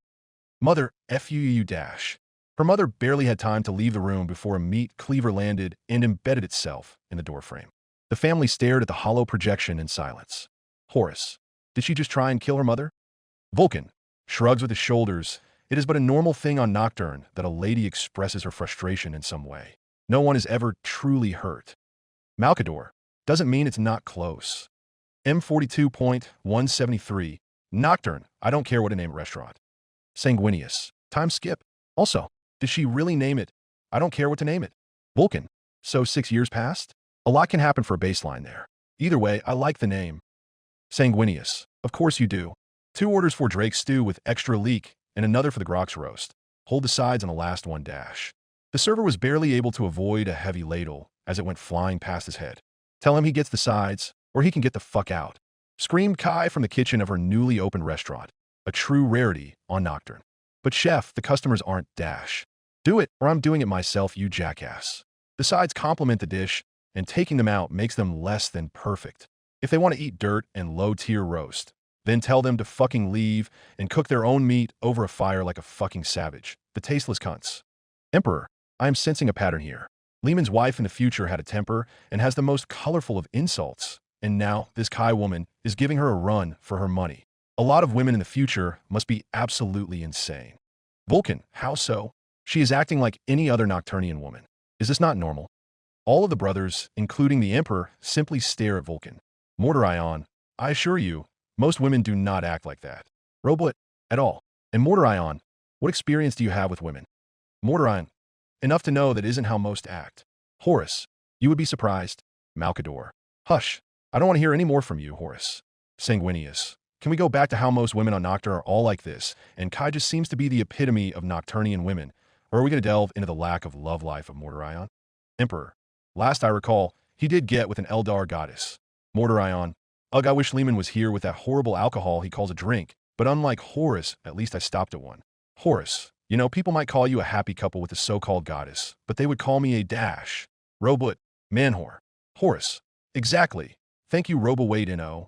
Mother, F-U-U dash. Her mother barely had time to leave the room before a meat cleaver landed and embedded itself in the doorframe. The family stared at the hollow projection in silence. Horus, did she just try and kill her mother? Vulcan shrugs with his shoulders. It is but a normal thing on Nocturne that a lady expresses her frustration in some way. No one is ever truly hurt. Malkador, doesn't mean it's not close. M42.173, Nocturne, I don't care what to name it restaurant. Sanguinius, time skip. Also, did she really name it? I don't care what to name it. Vulcan, so 6 years passed? A lot can happen for a baseline there. Either way, I like the name. Sanguinius, of course you do. 2 orders for Drake stew with extra leek and another for the Grox roast. Hold the sides on the last one dash. The server was barely able to avoid a heavy ladle as it went flying past his head. Tell him he gets the sides, or he can get the fuck out. Screamed Kai from the kitchen of her newly opened restaurant, a true rarity on Nocturne. But chef, the customers aren't dash. Do it, or I'm doing it myself, you jackass. The sides complement the dish, and taking them out makes them less than perfect. If they want to eat dirt and low-tier roast, then tell them to fucking leave and cook their own meat over a fire like a fucking savage. The tasteless cunts. Emperor, I am sensing a pattern here. Lehman's wife in the future had a temper and has the most colorful of insults, and now this Kai woman is giving her a run for her money. A lot of women in the future must be absolutely insane. Vulcan, how so? She is acting like any other Nocturnian woman. Is this not normal? All of the brothers, including the Emperor, simply stare at Vulcan. Mordorion, I assure you, most women do not act like that. Robot, at all. And Mordorion, what experience do you have with women? Mordorion, enough to know that isn't how most act. Horus, you would be surprised. Malkador, hush, I don't want to hear any more from you, Horus. Sanguinius, can we go back to how most women on Nocturne are all like this, and Kai just seems to be the epitome of Nocturnian women, or are we going to delve into the lack of love life of Mordorion? Emperor, last I recall, he did get with an Eldar goddess. Mordorion, ugh, I wish Lehman was here with that horrible alcohol he calls a drink, but unlike Horus, at least I stopped at one. Horus, you know, people might call you a happy couple with a so-called goddess, but they would call me a dash. Robot, manwhore. Horus, exactly. Thank you, Robo-Wade-No.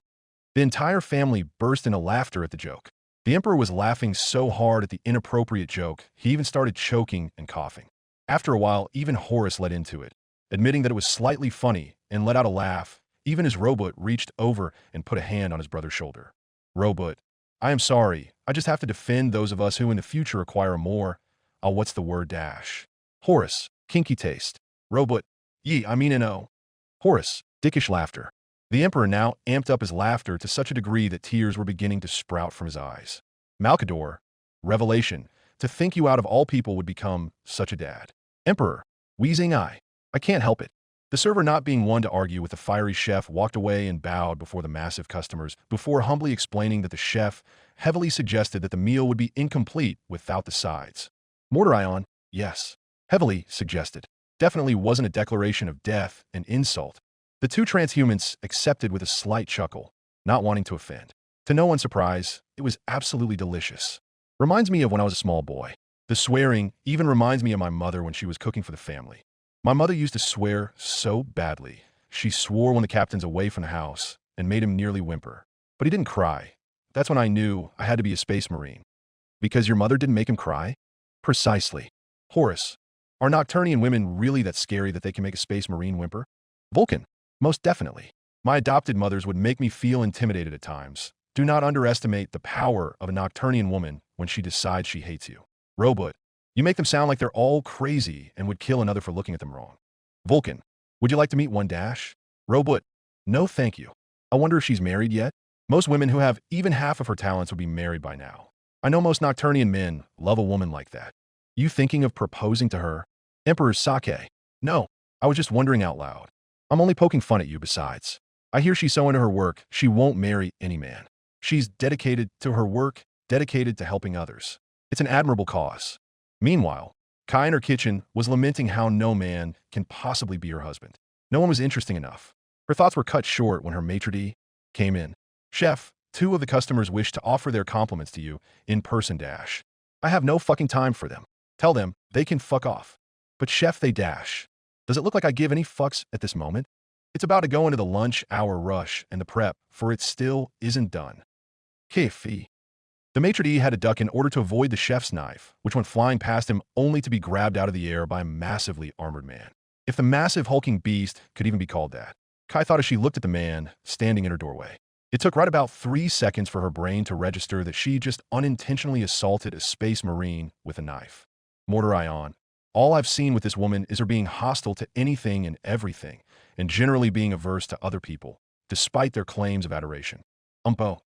The entire family burst into laughter at the joke. The Emperor was laughing so hard at the inappropriate joke, he even started choking and coughing. After a while, even Horus let into it, admitting that it was slightly funny and let out a laugh, even as Robot reached over and put a hand on his brother's shoulder. Robot, I am sorry, I just have to defend those of us who in the future acquire more, what's the word dash? Horus, kinky taste. Robot, no. Horus, dickish laughter. The Emperor now amped up his laughter to such a degree that tears were beginning to sprout from his eyes. Malkador, revelation, to think you out of all people would become such a dad. Emperor, wheezing I can't help it. The server, not being one to argue with the fiery chef, walked away and bowed before the massive customers, before humbly explaining that the chef heavily suggested that the meal would be incomplete without the sides. Mordorion, yes, heavily suggested. Definitely wasn't a declaration of death and insult. The 2 transhumans accepted with a slight chuckle, not wanting to offend. To no one's surprise, it was absolutely delicious. Reminds me of when I was a small boy. The swearing even reminds me of my mother when she was cooking for the family. My mother used to swear so badly. She swore when the captain's away from the house and made him nearly whimper. But he didn't cry. That's when I knew I had to be a space marine. Because your mother didn't make him cry? Precisely. Horus, Are Nocturnian women really that scary that they can make a space marine whimper? Vulcan. Most definitely. My adopted mothers would make me feel intimidated at times. Do not underestimate the power of a Nocturnian woman when she decides she hates you. Robot. You make them sound like they're all crazy and would kill another for looking at them wrong. Vulcan. Would you like to meet one dash? Robot. No thank you. I wonder if she's married yet? Most women who have even half of her talents would be married by now. I know most Nocturnian men love a woman like that. You thinking of proposing to her? Emperor Sake. No, I was just wondering out loud. I'm only poking fun at you besides. I hear she's so into her work, she won't marry any man. She's dedicated to her work, dedicated to helping others. It's an admirable cause. Meanwhile, Kai in her kitchen was lamenting how no man can possibly be her husband. No one was interesting enough. Her thoughts were cut short when her maitre d' came in. Chef, 2 of the customers wish to offer their compliments to you in person dash. I have no fucking time for them. Tell them they can fuck off. But chef, they dash. Does it look like I give any fucks at this moment? It's about to go into the lunch hour rush and the prep, for it still isn't done. Kiffy. The maitre d' had to duck in order to avoid the chef's knife, which went flying past him only to be grabbed out of the air by a massively armored man. If the massive hulking beast could even be called that. Kai thought as she looked at the man standing in her doorway. It took right about 3 seconds for her brain to register that she just unintentionally assaulted a space marine with a knife. Mortar ion. All I've seen with this woman is her being hostile to anything and everything, and generally being averse to other people, despite their claims of adoration. Mavot.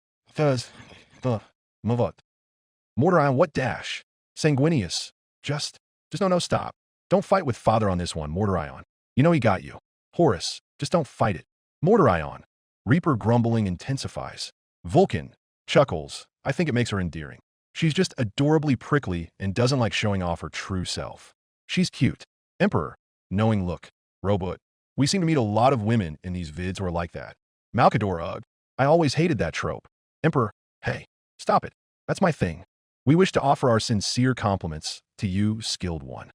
Mortar ion, what dash? Sanguinius. Just no, stop. Don't fight with father on this one, Mortar ion. You know he got you. Horus, just don't fight it. Mortar ion. Reaper grumbling intensifies. Vulcan chuckles. I think it makes her endearing. She's just adorably prickly and doesn't like showing off her true self. She's cute. Emperor. Knowing look. Robot. We seem to meet a lot of women in these vids who are like that. Malkador, ugh. I always hated that trope. Emperor. Hey, stop it. That's my thing. We wish to offer our sincere compliments to you, skilled one,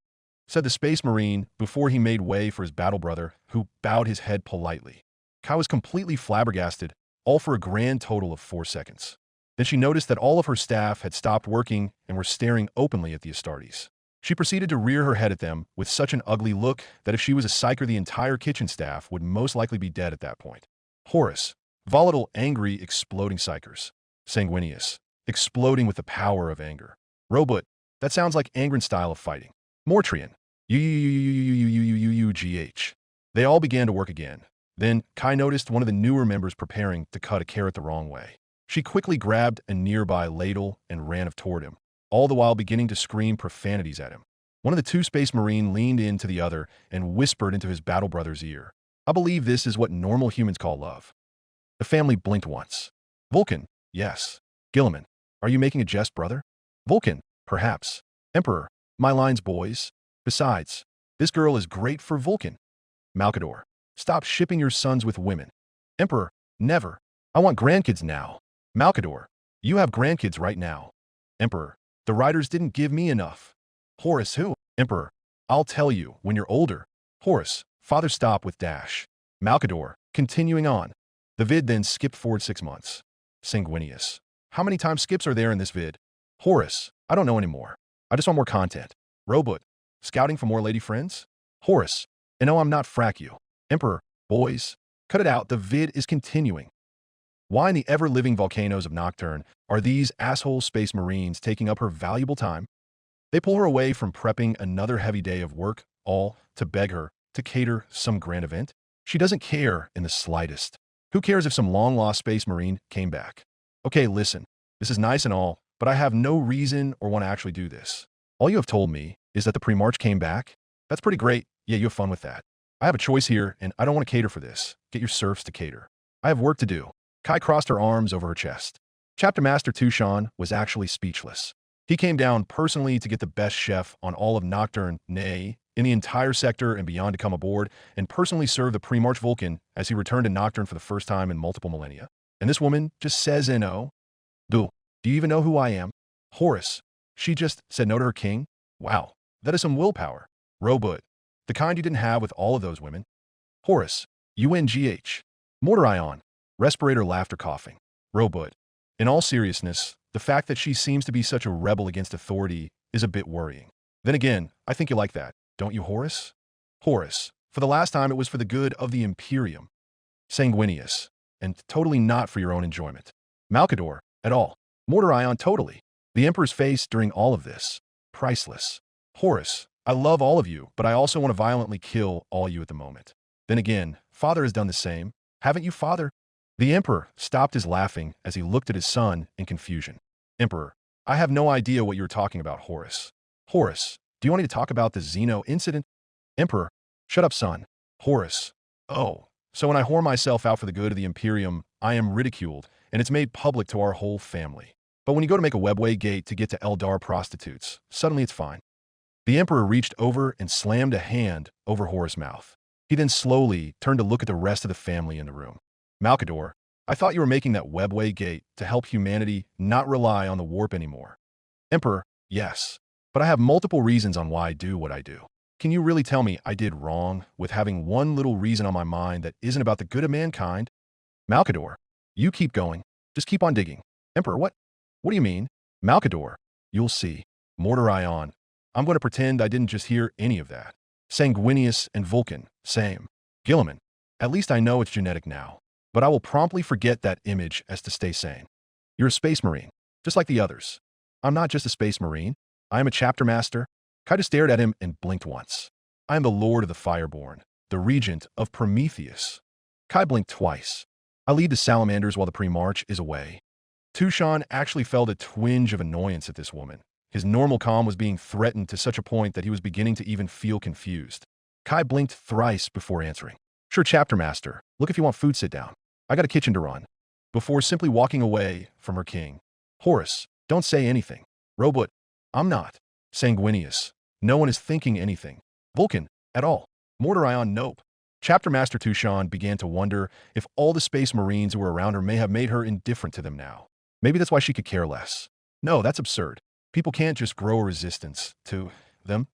said the space marine before he made way for his battle brother, who bowed his head politely. Kai was completely flabbergasted, all for a grand total of 4 seconds. Then she noticed that all of her staff had stopped working and were staring openly at the Astartes. She proceeded to rear her head at them with such an ugly look that if she was a psyker, the entire kitchen staff would most likely be dead at that point. Horus. Volatile, angry, exploding psychers. Sanguinius. Exploding with the power of anger. Robot. That sounds like Angron style of fighting. Mortrian. UGH. They all began to work again. Then, Kai noticed one of the newer members preparing to cut a carrot the wrong way. She quickly grabbed a nearby ladle and ran toward him, all the while beginning to scream profanities at him. One of the 2 space marine leaned into the other and whispered into his battle brother's ear. I believe this is what normal humans call love. The family blinked once. Vulcan. Yes. Guilliman. Are you making a jest, brother? Vulcan. Perhaps. Emperor. My lines, boys. Besides, this girl is great for Vulcan. Malkador. Stop shipping your sons with women. Emperor. Never. I want grandkids now. Malkador. You have grandkids right now. Emperor. The writers didn't give me enough. Horus. Who? Emperor. I'll tell you when you're older. Horus. Father, stop with dash. Malkador. Continuing on. The vid then skipped forward 6 months. Sanguinius. How many time skips are there in this vid? Horus. I don't know anymore. I just want more content. Robot. Scouting for more lady friends? Horus. And no, I'm not frack you. Emperor. Boys. Cut it out. The vid is continuing. Why in the ever-living volcanoes of Nocturne are these asshole space marines taking up her valuable time? They pull her away from prepping another heavy day of work, all to beg her to cater some grand event? She doesn't care in the slightest. Who cares if some long-lost space marine came back? Okay, listen, this is nice and all, but I have no reason or want to actually do this. All you have told me is that the pre-march came back? That's pretty great. Yeah, you have fun with that. I have a choice here, and I don't want to cater for this. Get your serfs to cater. I have work to do. Kai crossed her arms over her chest. Chapter Master Tushan was actually speechless. He came down personally to get the best chef on all of Nocturne, nay, in the entire sector and beyond to come aboard and personally serve the pre-march Vulcan as he returned to Nocturne for the first time in multiple millennia. And this woman just says no. Do you even know who I am? Horus. She just said no to her king? Wow, that is some willpower. Robot. The kind you didn't have with all of those women. Horus. UNGH. Mortar ion. Respirator laughter coughing. Robot. In all seriousness, the fact that she seems to be such a rebel against authority is a bit worrying. Then again, I think you like that. Don't you, Horus? Horus, for the last time it was for the good of the Imperium. Sanguinius, and totally not for your own enjoyment. Malcador, at all. Mortarion, totally. The Emperor's face during all of this. Priceless. Horus, I love all of you, but I also want to violently kill all you at the moment. Then again, Father has done the same. Haven't you, Father? The Emperor stopped his laughing as he looked at his son in confusion. Emperor, I have no idea what you're talking about, Horus. Horus, do you want me to talk about the Xeno incident? Emperor, shut up, son. Horus, oh, so when I whore myself out for the good of the Imperium, I am ridiculed, and it's made public to our whole family. But when you go to make a webway gate to get to Eldar prostitutes, suddenly it's fine. The Emperor reached over and slammed a hand over Horus' mouth. He then slowly turned to look at the rest of the family in the room. Malcador, I thought you were making that webway gate to help humanity not rely on the warp anymore. Emperor, yes, but I have multiple reasons on why I do what I do. Can you really tell me I did wrong with having one little reason on my mind that isn't about the good of mankind? Malcador, you keep going. Just keep on digging. Emperor, what? What do you mean? Malcador, you'll see. Mortarion, I'm going to pretend I didn't just hear any of that. Sanguinius and Vulcan, same. Guilliman, at least I know it's genetic now, but I will promptly forget that image as to stay sane. You're a space marine, just like the others. I'm not just a space marine. I am a chapter master. Kaida stared at him and blinked once. I am the Lord of the Fireborn, the Regent of Prometheus. Kai blinked twice. I lead the salamanders while the pre-march is away. Tushan actually felt a twinge of annoyance at this woman. His normal calm was being threatened to such a point that he was beginning to even feel confused. Kai blinked thrice before answering. Sure, chapter master. Look, if you want food, sit down. I got a kitchen to run. Before simply walking away from her king. Horus, don't say anything. Robot, I'm not. Sanguinius, no one is thinking anything. Vulcan, at all. Mortarion, nope. Chapter Master Tushan began to wonder if all the space marines who were around her may have made her indifferent to them now. Maybe that's why she could care less. No, that's absurd. People can't just grow a resistance to them,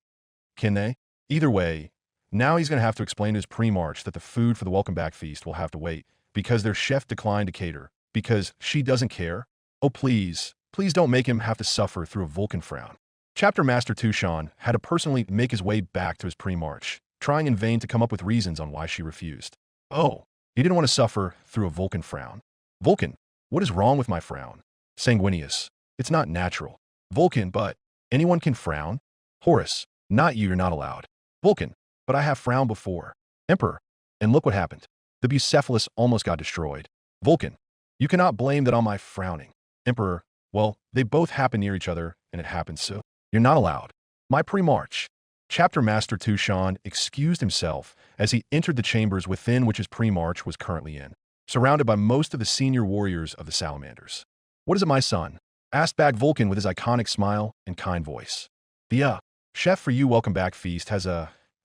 can they? Either way, now he's going to have to explain to his pre-march that the food for the welcome back feast will have to wait because their chef declined to cater because she doesn't care. Oh, please, please don't make him have to suffer through a Vulcan frown. Chapter Master Tushan had to personally make his way back to his pre-march, trying in vain to come up with reasons on why she refused. Oh, he didn't want to suffer through a Vulcan frown. Vulcan, what is wrong with my frown? Sanguinius, it's not natural. Vulcan, but anyone can frown? Horus, not you, you're not allowed. Vulcan, but I have frowned before. Emperor, and look what happened. The Bucephalus almost got destroyed. Vulcan, you cannot blame that on my frowning. Emperor, well, they both happen near each other, and it happens so. You're not allowed. My pre-march. Chapter Master Tushan excused himself as he entered the chambers within which his pre-march was currently in, surrounded by most of the senior warriors of the Salamanders. What is it, my son? Asked back Vulcan with his iconic smile and kind voice. The, chef for you welcome back feast has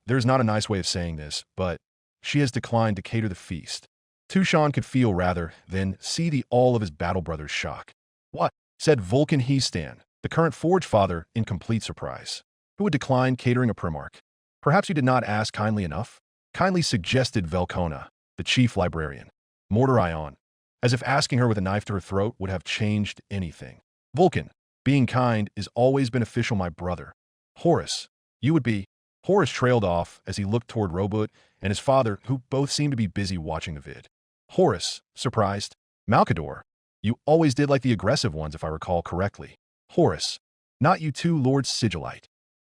there's not a nice way of saying this, but she has declined to cater the feast. Tushan could feel rather than see the all of his battle brothers' shock. What? Said Vulcan Heastan, the current Forge Father, in complete surprise. Who would decline catering a primarch? Perhaps you did not ask kindly enough? Kindly suggested Velcona, the chief librarian. Mortarion, as if asking her with a knife to her throat would have changed anything. Vulcan, being kind is always beneficial, my brother. Horus, you would be. Horus trailed off as he looked toward Robot and his father, who both seemed to be busy watching the vid. Horus, surprised. Malcador, you always did like the aggressive ones if I recall correctly. Horus, not you too, Lord Sigillite.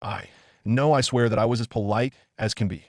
I swear that I was as polite as can be.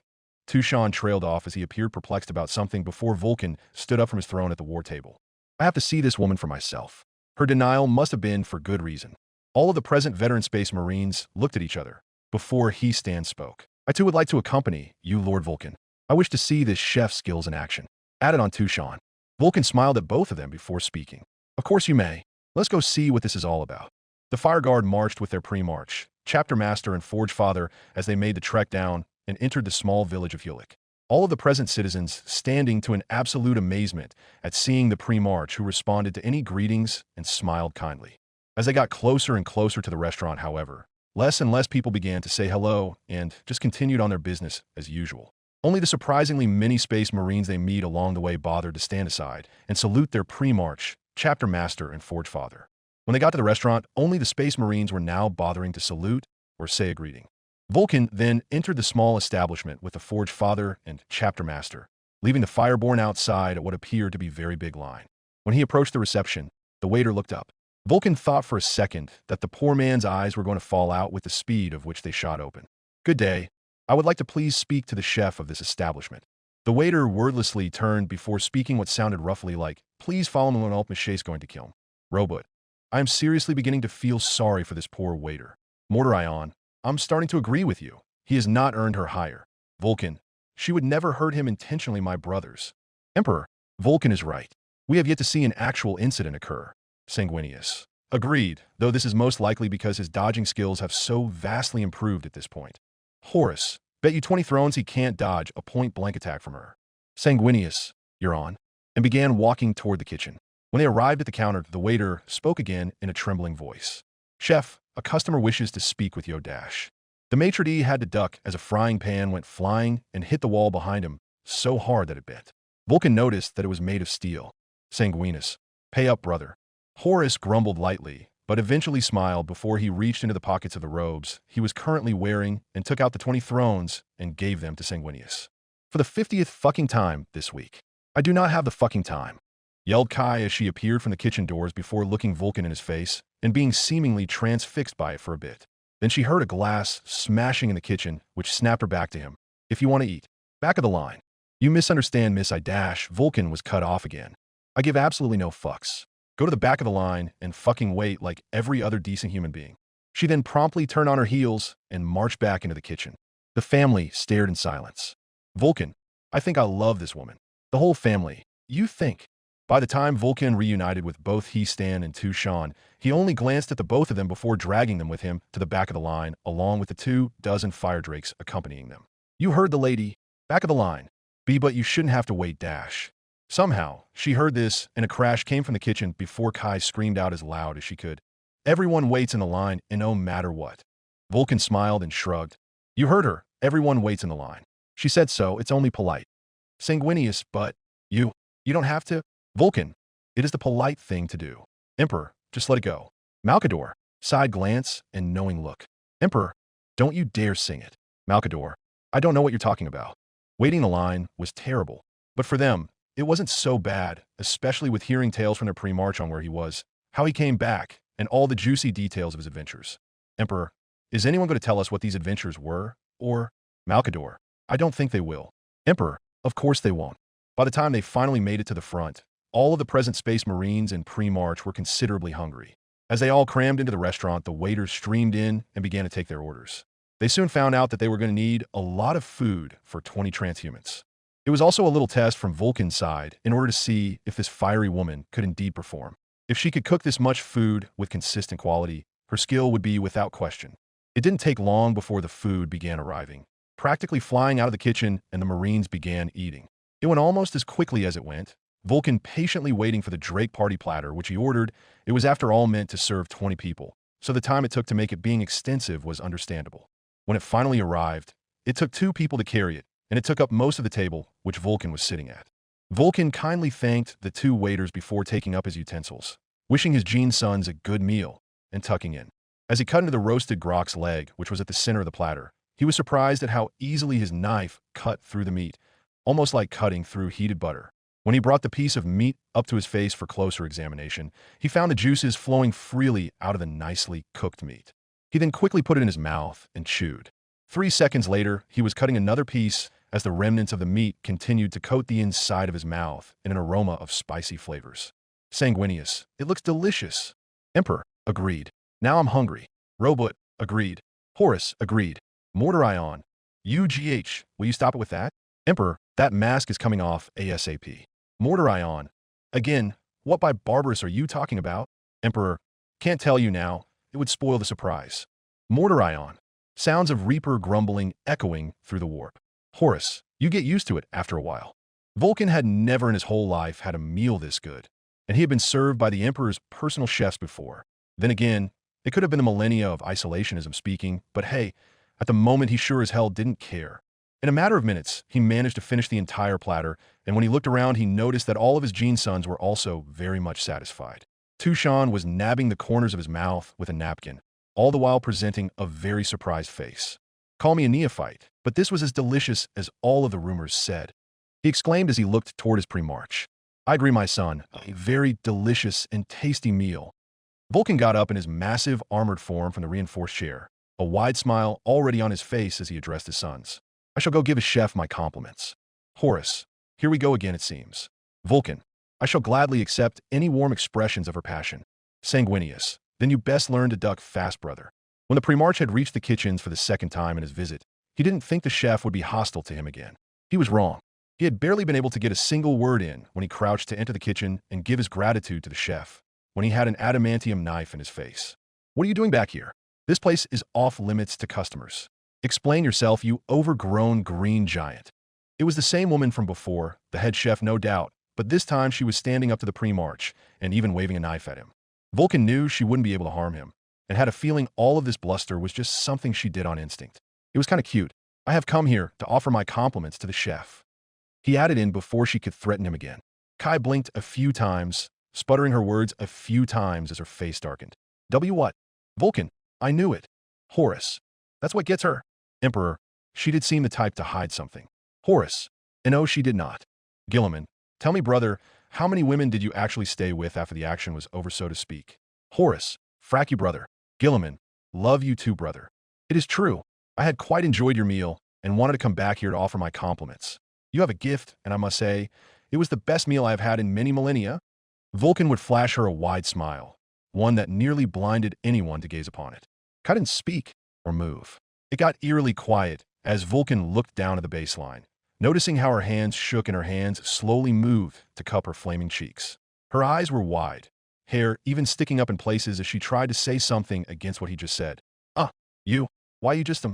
Tushan trailed off as he appeared perplexed about something before Vulcan stood up from his throne at the war table. I have to see this woman for myself. Her denial must have been for good reason. All of the present veteran space marines looked at each other before Heastan spoke. I too would like to accompany you, Lord Vulcan. I wish to see this chef's skills in action. Added on Tushan. Vulcan smiled at both of them before speaking. Of course you may. Let's go see what this is all about. The Fire Guard marched with their pre-march, Chapter Master and Forge Father, as they made the trek down and entered the small village of Hulik. All of the present citizens standing to an absolute amazement at seeing the pre-march, who responded to any greetings and smiled kindly. As they got closer and closer to the restaurant, however, less and less people began to say hello and just continued on their business as usual. Only the surprisingly many space marines they meet along the way bothered to stand aside and salute their pre-march, Chapter Master and Forge Father. When they got to the restaurant, only the space marines were now bothering to salute or say a greeting. Vulcan then entered the small establishment with the Forge Father and Chapter Master, leaving the Fireborn outside at what appeared to be a very big line. When he approached the reception, the waiter looked up. Vulcan thought for a second that the poor man's eyes were going to fall out with the speed of which they shot open. "Good day. I would like to please speak to the chef of this establishment." The waiter wordlessly turned before speaking what sounded roughly like, "Please follow me when Monsieur going to kill him." Robot. I am seriously beginning to feel sorry for this poor waiter. Mortarion. I'm starting to agree with you. He has not earned her hire. Vulcan. She would never hurt him intentionally, my brothers. Emperor. Vulcan is right. We have yet to see an actual incident occur. Sanguinius. Agreed, though this is most likely because his dodging skills have so vastly improved at this point. Horus. Bet you 20 thrones he can't dodge a point-blank attack from her. Sanguinius. You're on. And began walking toward the kitchen. When they arrived at the counter, the waiter spoke again in a trembling voice. Chef, a customer wishes to speak with you. The maitre d' had to duck as a frying pan went flying and hit the wall behind him so hard that it bent. Vulcan noticed that it was made of steel. Sanguinus. Pay up, brother. Horus grumbled lightly, but eventually smiled before he reached into the pockets of the robes he was currently wearing and took out the 20 thrones and gave them to Sanguinius. For the 50th fucking time this week. I do not have the fucking time, yelled Kai as she appeared from the kitchen doors before looking Vulcan in his face and being seemingly transfixed by it for a bit. Then she heard a glass smashing in the kitchen, which snapped her back to him. If you want to eat. Back of the line. You misunderstand, Miss I dash. Vulcan was cut off again. I give absolutely no fucks. Go to the back of the line and fucking wait like every other decent human being. She then promptly turned on her heels and marched back into the kitchen. The family stared in silence. Vulcan. I think I love this woman. The whole family. You think. By the time Vulcan reunited with both Stan and Tushan, he only glanced at the both of them before dragging them with him to the back of the line, along with the 24 fire drakes accompanying them. You heard the lady. Back of the line. But you shouldn't have to wait dash. Somehow, she heard this, and a crash came from the kitchen before Kai screamed out as loud as she could. Everyone waits in the line, and no matter what. Vulcan smiled and shrugged. You heard her. Everyone waits in the line. She said so. It's only polite. Sanguinius, but you don't have to. Vulcan. It is the polite thing to do. Emperor, just let it go. Malcador. Side glance and knowing look. Emperor, don't you dare sing it. Malcador. I don't know what you're talking about. Waiting in the line was terrible. But for them, it wasn't so bad, especially with hearing tales from their pre-march on where he was, how he came back, and all the juicy details of his adventures. Emperor, is anyone going to tell us what these adventures were? Or, Malcador, I don't think they will. Emperor, of course they won't. By the time they finally made it to the front, all of the present Space Marines in pre-march were considerably hungry. As they all crammed into the restaurant, the waiters streamed in and began to take their orders. They soon found out that they were going to need a lot of food for 20 transhumans. It was also a little test from Vulcan's side in order to see if this fiery woman could indeed perform. If she could cook this much food with consistent quality, her skill would be without question. It didn't take long before the food began arriving, practically flying out of the kitchen, and the Marines began eating. It went almost as quickly as it went, Vulcan patiently waiting for the Drake party platter, which he ordered. It was after all meant to serve 20 people, so the time it took to make it being extensive was understandable. When it finally arrived, it took 2 people to carry it, and it took up most of the table, which Vulcan was sitting at. Vulcan kindly thanked the 2 waiters before taking up his utensils, wishing his Gene sons a good meal, and tucking in. As he cut into the roasted grok's leg, which was at the center of the platter, he was surprised at how easily his knife cut through the meat, almost like cutting through heated butter. When he brought the piece of meat up to his face for closer examination, he found the juices flowing freely out of the nicely cooked meat. He then quickly put it in his mouth and chewed. 3 seconds later, he was cutting another piece as the remnants of the meat continued to coat the inside of his mouth in an aroma of spicy flavors. Sanguinius, it looks delicious. Emperor, agreed. Now I'm hungry. Robot, agreed. Horus, agreed. Mortarion, UGH, will you stop it with that? Emperor, that mask is coming off ASAP. Mortarion, again, what by barbarous are you talking about? Emperor, can't tell you now. It would spoil the surprise. Mortarion, sounds of Reaper grumbling echoing through the warp. Horus, you get used to it after a while. Vulcan had never in his whole life had a meal this good, and he had been served by the Emperor's personal chefs before. Then again, it could have been the millennia of isolationism speaking, but hey, at the moment he sure as hell didn't care. In a matter of minutes, he managed to finish the entire platter, and when he looked around, he noticed that all of his Gene sons were also very much satisfied. Tushan was nabbing the corners of his mouth with a napkin, all the while presenting a very surprised face. Call me a neophyte, but this was as delicious as all of the rumors said. He exclaimed as he looked toward his pre-march. I agree, my son, a very delicious and tasty meal. Vulcan got up in his massive armored form from the reinforced chair, a wide smile already on his face as he addressed his sons. I shall go give his chef my compliments. Horus, here we go again it seems. Vulcan, I shall gladly accept any warm expressions of her passion. Sanguinius, then you best learn to duck fast, brother. When the pre-march had reached the kitchens for the second time in his visit, he didn't think the chef would be hostile to him again. He was wrong. He had barely been able to get a single word in when he crouched to enter the kitchen and give his gratitude to the chef, when he had an adamantium knife in his face. What are you doing back here? This place is off limits to customers. Explain yourself, you overgrown green giant. It was the same woman from before, the head chef no doubt, but this time she was standing up to the pre-march and even waving a knife at him. Vulcan knew she wouldn't be able to harm him, and had a feeling all of this bluster was just something she did on instinct. It was kind of cute. I have come here to offer my compliments to the chef. He added in before she could threaten him again. Kai blinked a few times, sputtering her words a few times as her face darkened. What? Vulcan, I knew it. Horus. That's what gets her. Emperor, she did seem the type to hide something. Horus. And no, she did not. Guilliman, tell me, brother, how many women did you actually stay with after the action was over, so to speak? Horus, frack you, brother. Guilliman, love you too, brother. It is true. I had quite enjoyed your meal and wanted to come back here to offer my compliments. You have a gift, and I must say, it was the best meal I have had in many millennia. Vulcan would flash her a wide smile, one that nearly blinded anyone to gaze upon it. Kai didn't speak or move. It got eerily quiet as Vulcan looked down at the baseline, noticing how her hands shook and her hands slowly moved to cup her flaming cheeks. Her eyes were wide, hair even sticking up in places as she tried to say something against what he just said. Why you just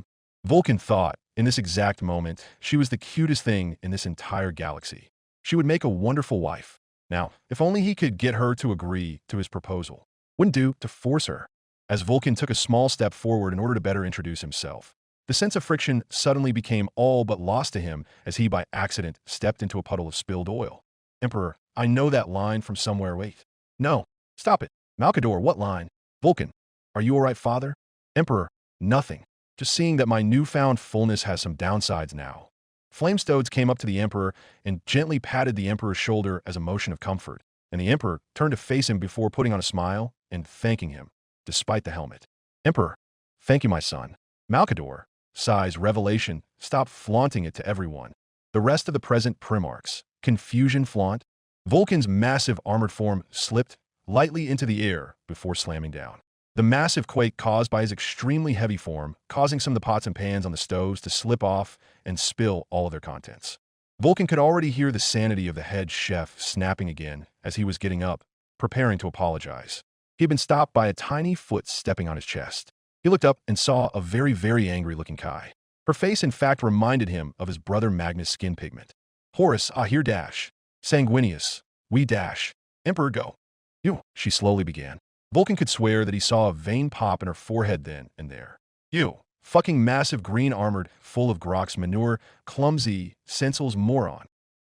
Vulcan thought, in this exact moment, she was the cutest thing in this entire galaxy. She would make a wonderful wife. Now, if only he could get her to agree to his proposal. Wouldn't do to force her. As Vulcan took a small step forward in order to better introduce himself, the sense of friction suddenly became all but lost to him as he by accident stepped into a puddle of spilled oil. Emperor, I know that line from somewhere. Wait. No. Stop it. Malkador, what line? Vulcan, are you all right, father? Emperor, nothing. Just seeing that my newfound fullness has some downsides now. Flamestodes came up to the Emperor and gently patted the Emperor's shoulder as a motion of comfort, and the Emperor turned to face him before putting on a smile and thanking him, despite the helmet. Emperor, thank you, my son. Malkador, sighs revelation, stop flaunting it to everyone. The rest of the present primarchs, confusion flaunt. Vulcan's massive armored form slipped lightly into the air before slamming down. The massive quake caused by his extremely heavy form, causing some of the pots and pans on the stoves to slip off and spill all of their contents. Vulcan could already hear the sanity of the head chef snapping again as he was getting up, preparing to apologize. He had been stopped by a tiny foot stepping on his chest. He looked up and saw a very, very angry-looking Kai. Her face, in fact, reminded him of his brother Magnus' skin pigment. Horus, here dash. Sanguinius, we dash. Emperor, go. You, she slowly began. Vulcan could swear that he saw a vein pop in her forehead then and there. You, fucking massive green armored, full of Grok's manure, clumsy, senseless moron.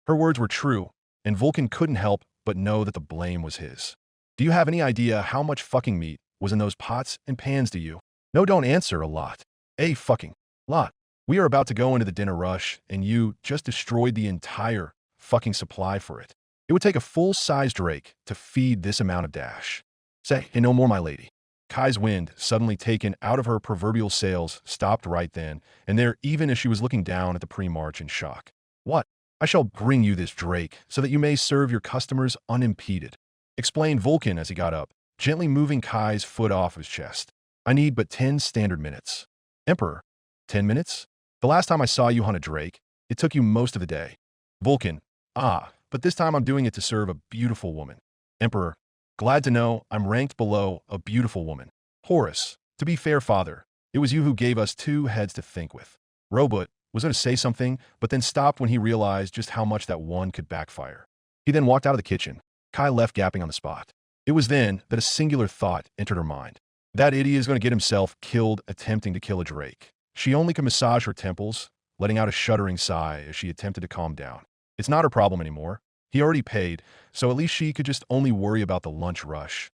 Her words were true, and Vulcan couldn't help but know that the blame was his. Do you have any idea how much fucking meat was in those pots and pans, do you? No, don't answer a lot. A fucking lot. We are about to go into the dinner rush, and you just destroyed the entire fucking supply for it. It would take a full-sized drake to feed this amount of dash. Say, hey, no more, my lady. Kai's wind, suddenly taken out of her proverbial sails, stopped right then, and there even as she was looking down at the pre-march in shock. What? I shall bring you this drake, so that you may serve your customers unimpeded, explained Vulcan as he got up, gently moving Kai's foot off his chest. I need but 10 standard minutes. Emperor, 10 minutes? The last time I saw you hunt a drake, it took you most of the day. Vulcan, but this time I'm doing it to serve a beautiful woman. Emperor, glad to know I'm ranked below a beautiful woman. Horus, to be fair, father, it was you who gave us 2 heads to think with. Robot was going to say something, but then stopped when he realized just how much that one could backfire. He then walked out of the kitchen. Kai left gapping on the spot. It was then that a singular thought entered her mind. That idiot is going to get himself killed attempting to kill a drake. She only could massage her temples, letting out a shuddering sigh as she attempted to calm down. It's not her problem anymore. He already paid, so at least she could just only worry about the lunch rush.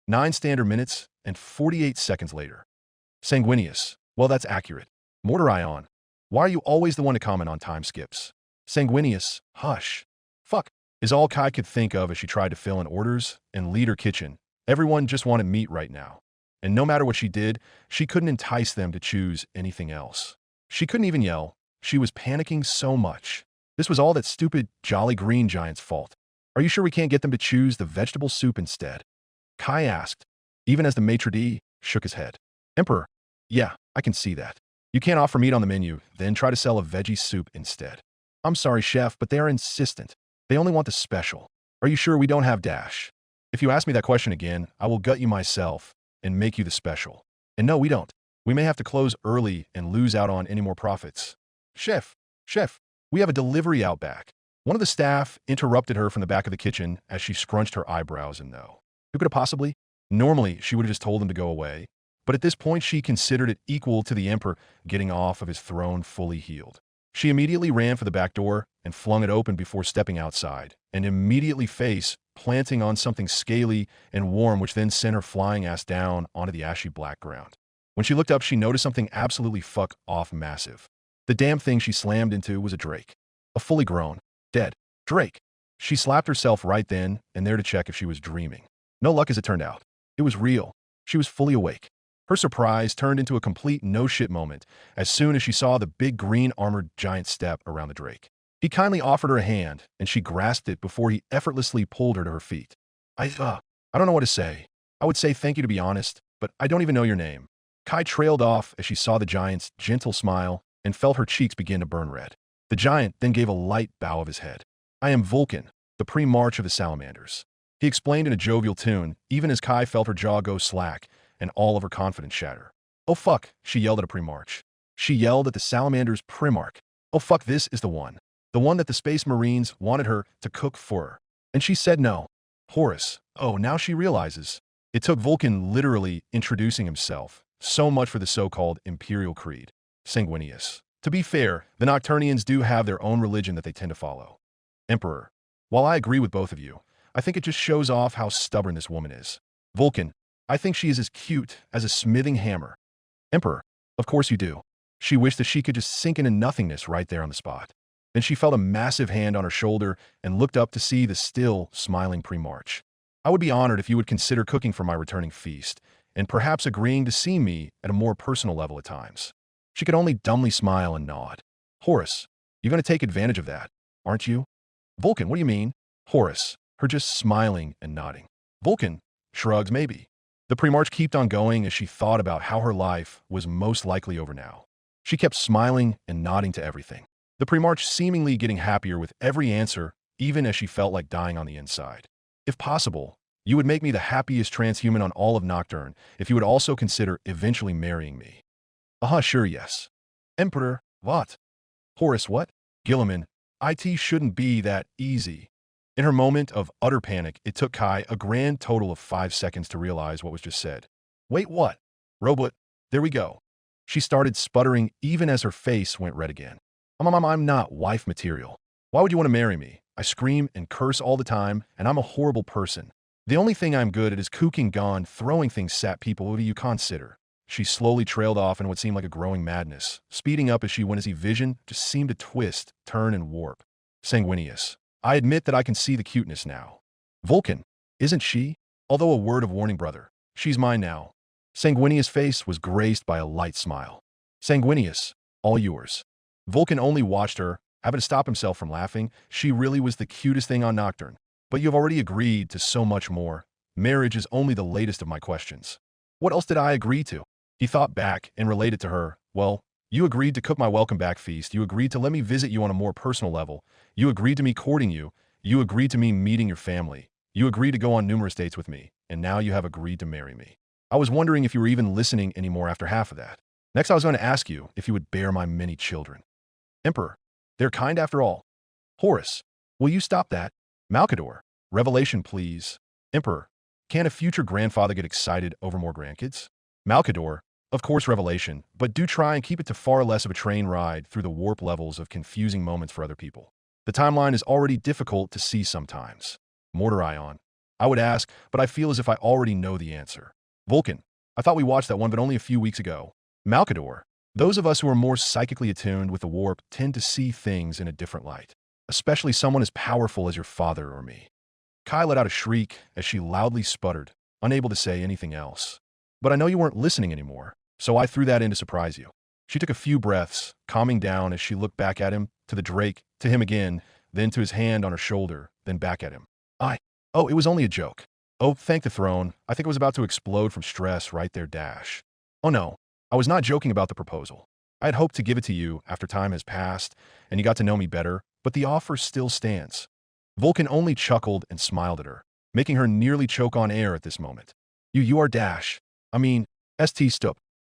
9 standard minutes and 48 seconds later. Sanguinius, well, that's accurate. Mordorion, why are you always the one to comment on time skips? Sanguinius, hush. Fuck, is all Kai could think of as she tried to fill in orders and lead her kitchen. Everyone just wanted meat right now. And no matter what she did, she couldn't entice them to choose anything else. She couldn't even yell. She was panicking so much. This was all that stupid Jolly Green Giant's fault. Are you sure we can't get them to choose the vegetable soup instead? Kai asked, even as the maitre d' shook his head. Emperor, yeah, I can see that. You can't offer meat on the menu, then try to sell a veggie soup instead. I'm sorry, chef, but they are insistent. They only want the special. Are you sure we don't have dash? If you ask me that question again, I will gut you myself and make you the special. And no, we don't. We may have to close early and lose out on any more profits. Chef, we have a delivery out back. One of the staff interrupted her from the back of the kitchen as she scrunched her eyebrows and no. Who could have possibly? Normally, she would have just told them to go away. But at this point, she considered it equal to the Emperor getting off of his throne fully healed. She immediately ran for the back door and flung it open before stepping outside, and immediately planting on something scaly and warm, which then sent her flying ass down onto the ashy black ground. When she looked up, she noticed something absolutely fuck off massive. The damn thing she slammed into was a drake. A fully grown, dead drake. She slapped herself right then and there to check if she was dreaming. No luck as it turned out. It was real. She was fully awake. Her surprise turned into a complete no-shit moment as soon as she saw the big green armored giant step around the drake. He kindly offered her a hand, and she grasped it before he effortlessly pulled her to her feet. I don't know what to say. I would say thank you to be honest, but I don't even know your name. Kai trailed off as she saw the giant's gentle smile and felt her cheeks begin to burn red. The giant then gave a light bow of his head. I am Vulcan, the pre-march of the salamanders. He explained in a jovial tune, even as Kai felt her jaw go slack and all of her confidence shatter. Oh fuck, she yelled at a pre-march. She yelled at the salamanders' primarch. Oh fuck, this is the one. The one that the Space Marines wanted her to cook for her. And she said no. Horus. Oh, now she realizes. It took Vulcan literally introducing himself. So much for the so-called Imperial Creed. Sanguinius. To be fair, the Nocturnians do have their own religion that they tend to follow. Emperor. While I agree with both of you, I think it just shows off how stubborn this woman is. Vulcan. I think she is as cute as a smithing hammer. Emperor. Of course you do. She wished that she could just sink into nothingness right there on the spot. Then she felt a massive hand on her shoulder and looked up to see the still smiling pre-march. I would be honored if you would consider cooking for my returning feast, and perhaps agreeing to see me at a more personal level at times. She could only dumbly smile and nod. Horus, you're going to take advantage of that, aren't you? Vulcan, what do you mean? Horus, her just smiling and nodding. Vulcan shrugs maybe. The pre-march kept on going as she thought about how her life was most likely over now. She kept smiling and nodding to everything. The pre-march seemingly getting happier with every answer, even as she felt like dying on the inside. If possible, you would make me the happiest transhuman on all of Nocturne if you would also consider eventually marrying me. Sure, yes. Emperor, what? Horus, what? Guilliman, it shouldn't be that easy. In her moment of utter panic, it took Kai a grand total of 5 seconds to realize what was just said. Wait, what? Robot, there we go. She started sputtering even as her face went red again. I'm not wife material. Why would you want to marry me? I scream and curse all the time, and I'm a horrible person. The only thing I'm good at is cooking gone, throwing things at people. What do you consider? She slowly trailed off in what seemed like a growing madness, speeding up as she went as vision just seemed to twist, turn, and warp. Sanguinius. I admit that I can see the cuteness now. Vulcan. Isn't she? Although a word of warning, brother. She's mine now. Sanguinius' face was graced by a light smile. Sanguinius. All yours. Vulcan only watched her, having to stop himself from laughing. She really was the cutest thing on Nocturne. But you've already agreed to so much more. Marriage is only the latest of my questions. What else did I agree to? He thought back and related to her. Well, you agreed to cook my welcome back feast. You agreed to let me visit you on a more personal level. You agreed to me courting you. You agreed to me meeting your family. You agreed to go on numerous dates with me. And now you have agreed to marry me. I was wondering if you were even listening anymore after half of that. Next, I was going to ask you if you would bear my many children. Emperor, they're kind after all. Horus, will you stop that? Malkador, revelation please. Emperor, can a future grandfather get excited over more grandkids? Malkador, of course revelation, but do try and keep it to far less of a train ride through the warp levels of confusing moments for other people. The timeline is already difficult to see sometimes. Mordorion, I would ask, but I feel as if I already know the answer. Vulcan, I thought we watched that one but only a few weeks ago. Malkador, Those of us who are more psychically attuned with the warp tend to see things in a different light, especially someone as powerful as your father or me. Kai let out a shriek as she loudly sputtered, unable to say anything else. But I know you weren't listening anymore, so I threw that in to surprise you. She took a few breaths, calming down as she looked back at him, to the Drake, to him again, then to his hand on her shoulder, then back at him. Oh, it was only a joke. Oh, thank the throne. I think I was about to explode from stress right there, Dash. Oh no, I was not joking about the proposal. I had hoped to give it to you after time has passed and you got to know me better, but the offer still stands. Vulcan only chuckled and smiled at her, making her nearly choke on air at this moment. You are Dash. I mean,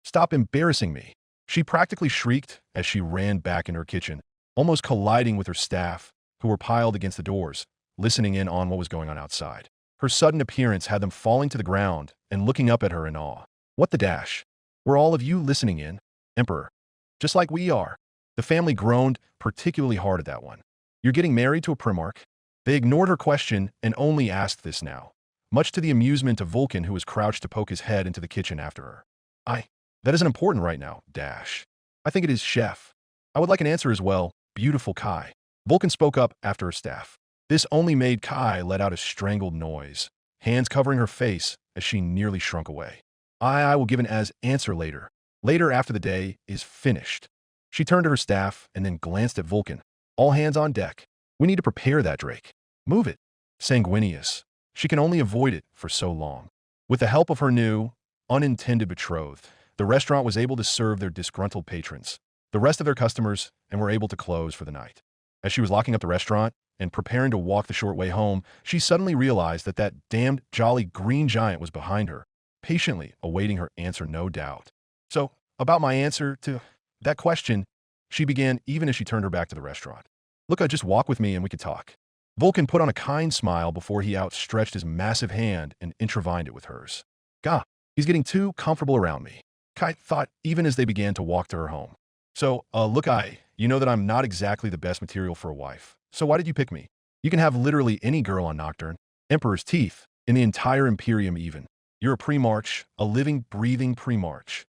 Stop embarrassing me. She practically shrieked as she ran back into her kitchen, almost colliding with her staff, who were piled against the doors, listening in on what was going on outside. Her sudden appearance had them falling to the ground and looking up at her in awe. What the Dash? Were all of you listening in, Emperor? Just like we are. The family groaned particularly hard at that one. You're getting married to a Primarch? They ignored her question and only asked this now, much to the amusement of Vulcan, who was crouched to poke his head into the kitchen after her. That isn't important right now, Dash. I think it is, Chef. I would like an answer as well, beautiful Kai. Vulcan spoke up after her staff. This only made Kai let out a strangled noise, hands covering her face as she nearly shrunk away. I will give an answer later. Later after the day is finished. She turned to her staff and then glanced at Vulcan. All hands on deck. We need to prepare that Drake. Move it. Sanguinius. She can only avoid it for so long. With the help of her new, unintended betrothed, the restaurant was able to serve their disgruntled patrons, the rest of their customers, and were able to close for the night. As she was locking up the restaurant and preparing to walk the short way home, she suddenly realized that that damned jolly green giant was behind her, patiently awaiting her answer, no doubt. So, about my answer to that question, she began even as she turned her back to the restaurant. Look, just walk with me and we could talk. Vulcan put on a kind smile before he outstretched his massive hand and intertwined it with hers. Gah, he's getting too comfortable around me, Kai thought even as they began to walk to her home. So, look, you know that I'm not exactly the best material for a wife. So why did you pick me? You can have literally any girl on Nocturne. Emperor's teeth, in the entire Imperium even. You're a Primarch, a living, breathing Primarch.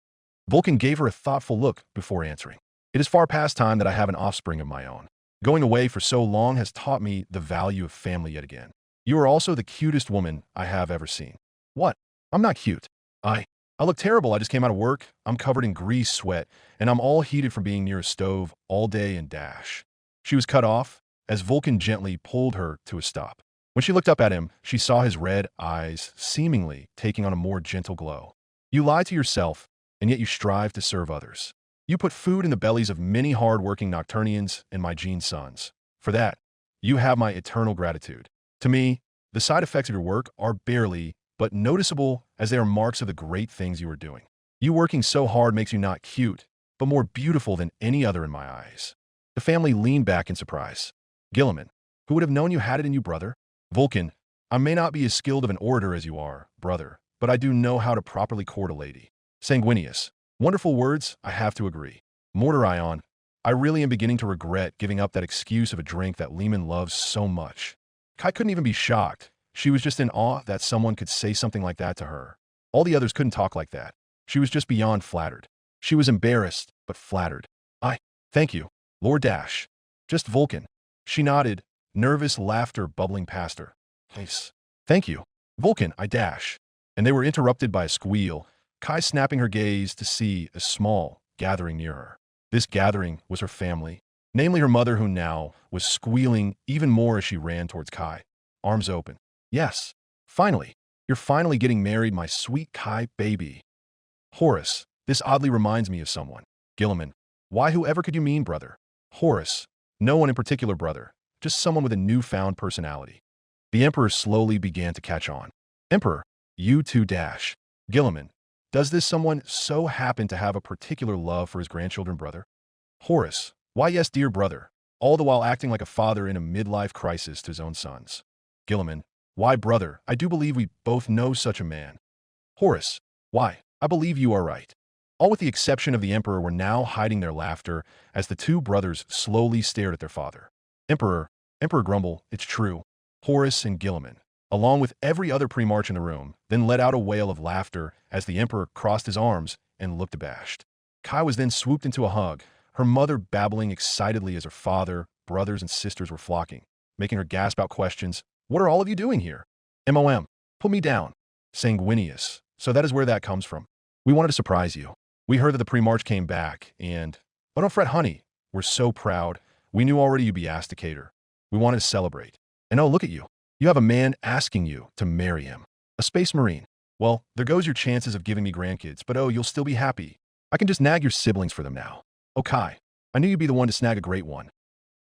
Vulcan gave her a thoughtful look before answering. It is far past time that I have an offspring of my own. Going away for so long has taught me the value of family yet again. You are also the cutest woman I have ever seen. What? I'm not cute. I look terrible. I just came out of work. I'm covered in grease sweat, and I'm all heated from being near a stove all day and Dash. She was cut off as Vulcan gently pulled her to a stop. When she looked up at him, she saw his red eyes seemingly taking on a more gentle glow. You lie to yourself, and yet you strive to serve others. You put food in the bellies of many hard-working Nocturnians and my gene sons. For that, you have my eternal gratitude. To me, the side effects of your work are barely, but noticeable, as they are marks of the great things you are doing. You working so hard makes you not cute, but more beautiful than any other in my eyes. The family leaned back in surprise. Guilliman, who would have known you had it in you, brother? Vulcan, I may not be as skilled of an orator as you are, brother, but I do know how to properly court a lady. Sanguinius, wonderful words, I have to agree. Mortarion, I really am beginning to regret giving up that excuse of a drink that Lehman loves so much. Kai couldn't even be shocked. She was just in awe that someone could say something like that to her. All the others couldn't talk like that. She was just beyond flattered. She was embarrassed, but flattered. Thank you, Lord Dash. Just Vulcan. She nodded, nervous laughter bubbling past her. Nice. Thank you. Vulcan, I Dash. And they were interrupted by a squeal, Kai snapping her gaze to see a small gathering near her. This gathering was her family, namely her mother, who now was squealing even more as she ran towards Kai, arms open. Yes, finally. You're finally getting married, my sweet Kai baby. Horace, this oddly reminds me of someone. Guilliman, why, whoever could you mean, brother? Horace, no one in particular, brother. Just someone with a newfound personality. The Emperor slowly began to catch on. Emperor, you too Dash. Guilliman, does this someone so happen to have a particular love for his grandchildren, brother? Horace, why yes, dear brother, all the while acting like a father in a midlife crisis to his own sons. Guilliman, why, brother, I do believe we both know such a man. Horace, why, I believe you are right. All with the exception of the Emperor were now hiding their laughter as the two brothers slowly stared at their father. Emperor grumbled, it's true. Horace and Guilliman, along with every other Primarch in the room, then let out a wail of laughter as the Emperor crossed his arms and looked abashed. Kai was then swooped into a hug, her mother babbling excitedly as her father, brothers, and sisters were flocking, making her gasp out questions. What are all of you doing here? MOM. Put me down. Sanguinius. So that is where that comes from. We wanted to surprise you. We heard that the pre-march came back, and... Oh, don't fret, honey. We're so proud. We knew already you'd be asked to cater. We wanted to celebrate. And oh, look at you. You have a man asking you to marry him. A space marine. Well, there goes your chances of giving me grandkids, but oh, you'll still be happy. I can just nag your siblings for them now. Oh, Kai, I knew you'd be the one to snag a great one.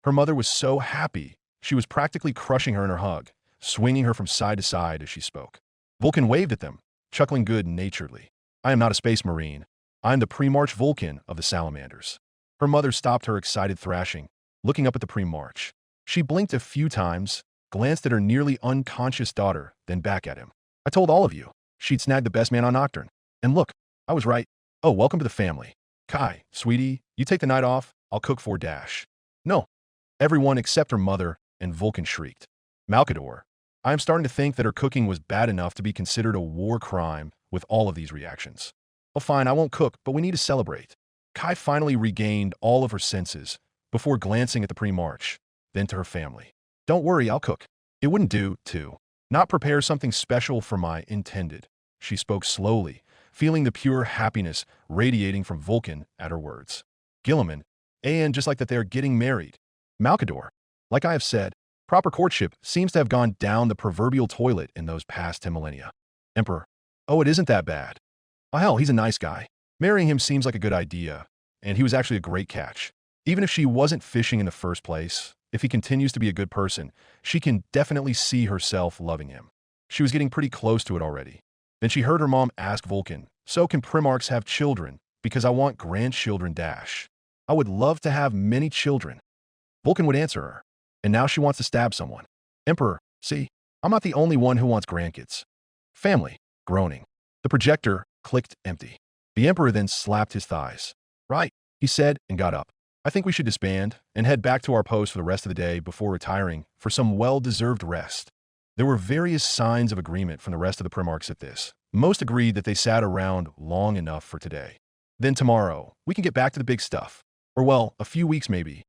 Her mother was so happy, she was practically crushing her in her hug, swinging her from side to side as she spoke. Vulcan waved at them, chuckling good-naturedly. I am not a space marine. I am the pre-march Vulcan of the Salamanders. Her mother stopped her excited thrashing, looking up at the pre-march. She blinked a few times, glanced at her nearly unconscious daughter, then back at him. I told all of you, she'd snagged the best man on Nocturne. And look, I was right. Oh, welcome to the family. Kai, sweetie, you take the night off, I'll cook for Dash. No. Everyone except her mother and Vulcan shrieked. Malkador, I am starting to think that her cooking was bad enough to be considered a war crime with all of these reactions. Oh, fine, I won't cook, but we need to celebrate. Kai finally regained all of her senses before glancing at the pre-march, then to her family. Don't worry, I'll cook. It wouldn't do, to not prepare something special for my intended. She spoke slowly, feeling the pure happiness radiating from Vulcan at her words. Guilliman, and just like that they're getting married. Malkador, like I have said, proper courtship seems to have gone down the proverbial toilet in those past 10 millennia. Emperor, oh, it isn't that bad. Oh, hell, he's a nice guy. Marrying him seems like a good idea, and he was actually a great catch. Even if she wasn't fishing in the first place, if he continues to be a good person, she can definitely see herself loving him. She was getting pretty close to it already. Then she heard her mom ask Vulcan, so can Primarchs have children? Because I want grandchildren Dash. I would love to have many children. Vulcan would answer her. And now she wants to stab someone. Emperor, see, I'm not the only one who wants grandkids. Family, groaning. The projector clicked empty. The Emperor then slapped his thighs. Right, he said and got up. I think we should disband and head back to our post for the rest of the day before retiring for some well-deserved rest. There were various signs of agreement from the rest of the Primarchs at this. Most agreed that they sat around long enough for today. Then tomorrow, we can get back to the big stuff. Or well, a few weeks maybe.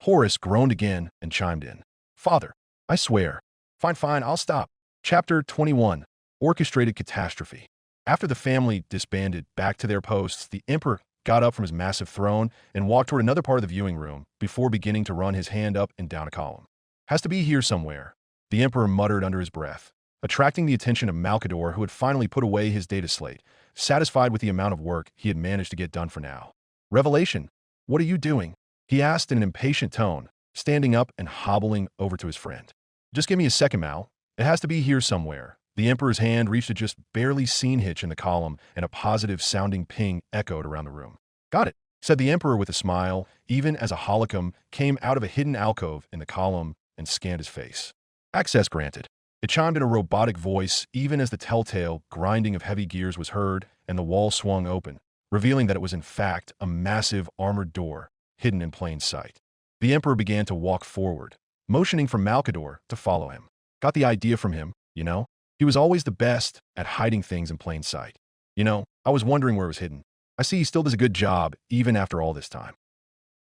Horace groaned again and chimed in. Father, I swear. Fine, I'll stop. Chapter 21, Orchestrated Catastrophe. After the family disbanded back to their posts, the Emperor got up from his massive throne and walked toward another part of the viewing room before beginning to run his hand up and down a column. Has to be here somewhere, the Emperor muttered under his breath, attracting the attention of Malkador, who had finally put away his data slate, satisfied with the amount of work he had managed to get done for now. Revelation, what are you doing? He asked in an impatient tone, standing up and hobbling over to his friend. Just give me a second, Mal. It has to be here somewhere. The Emperor's hand reached a just barely seen hitch in the column, and a positive-sounding ping echoed around the room. Got it, said the Emperor with a smile, even as a holocron came out of a hidden alcove in the column and scanned his face. Access granted. It chimed in a robotic voice, even as the telltale grinding of heavy gears was heard and the wall swung open, revealing that it was in fact a massive armored door hidden in plain sight. The Emperor began to walk forward, motioning for Malkador to follow him. Got the idea from him, you know? He was always the best at hiding things in plain sight. You know, I was wondering where it was hidden. I see he still does a good job, even after all this time.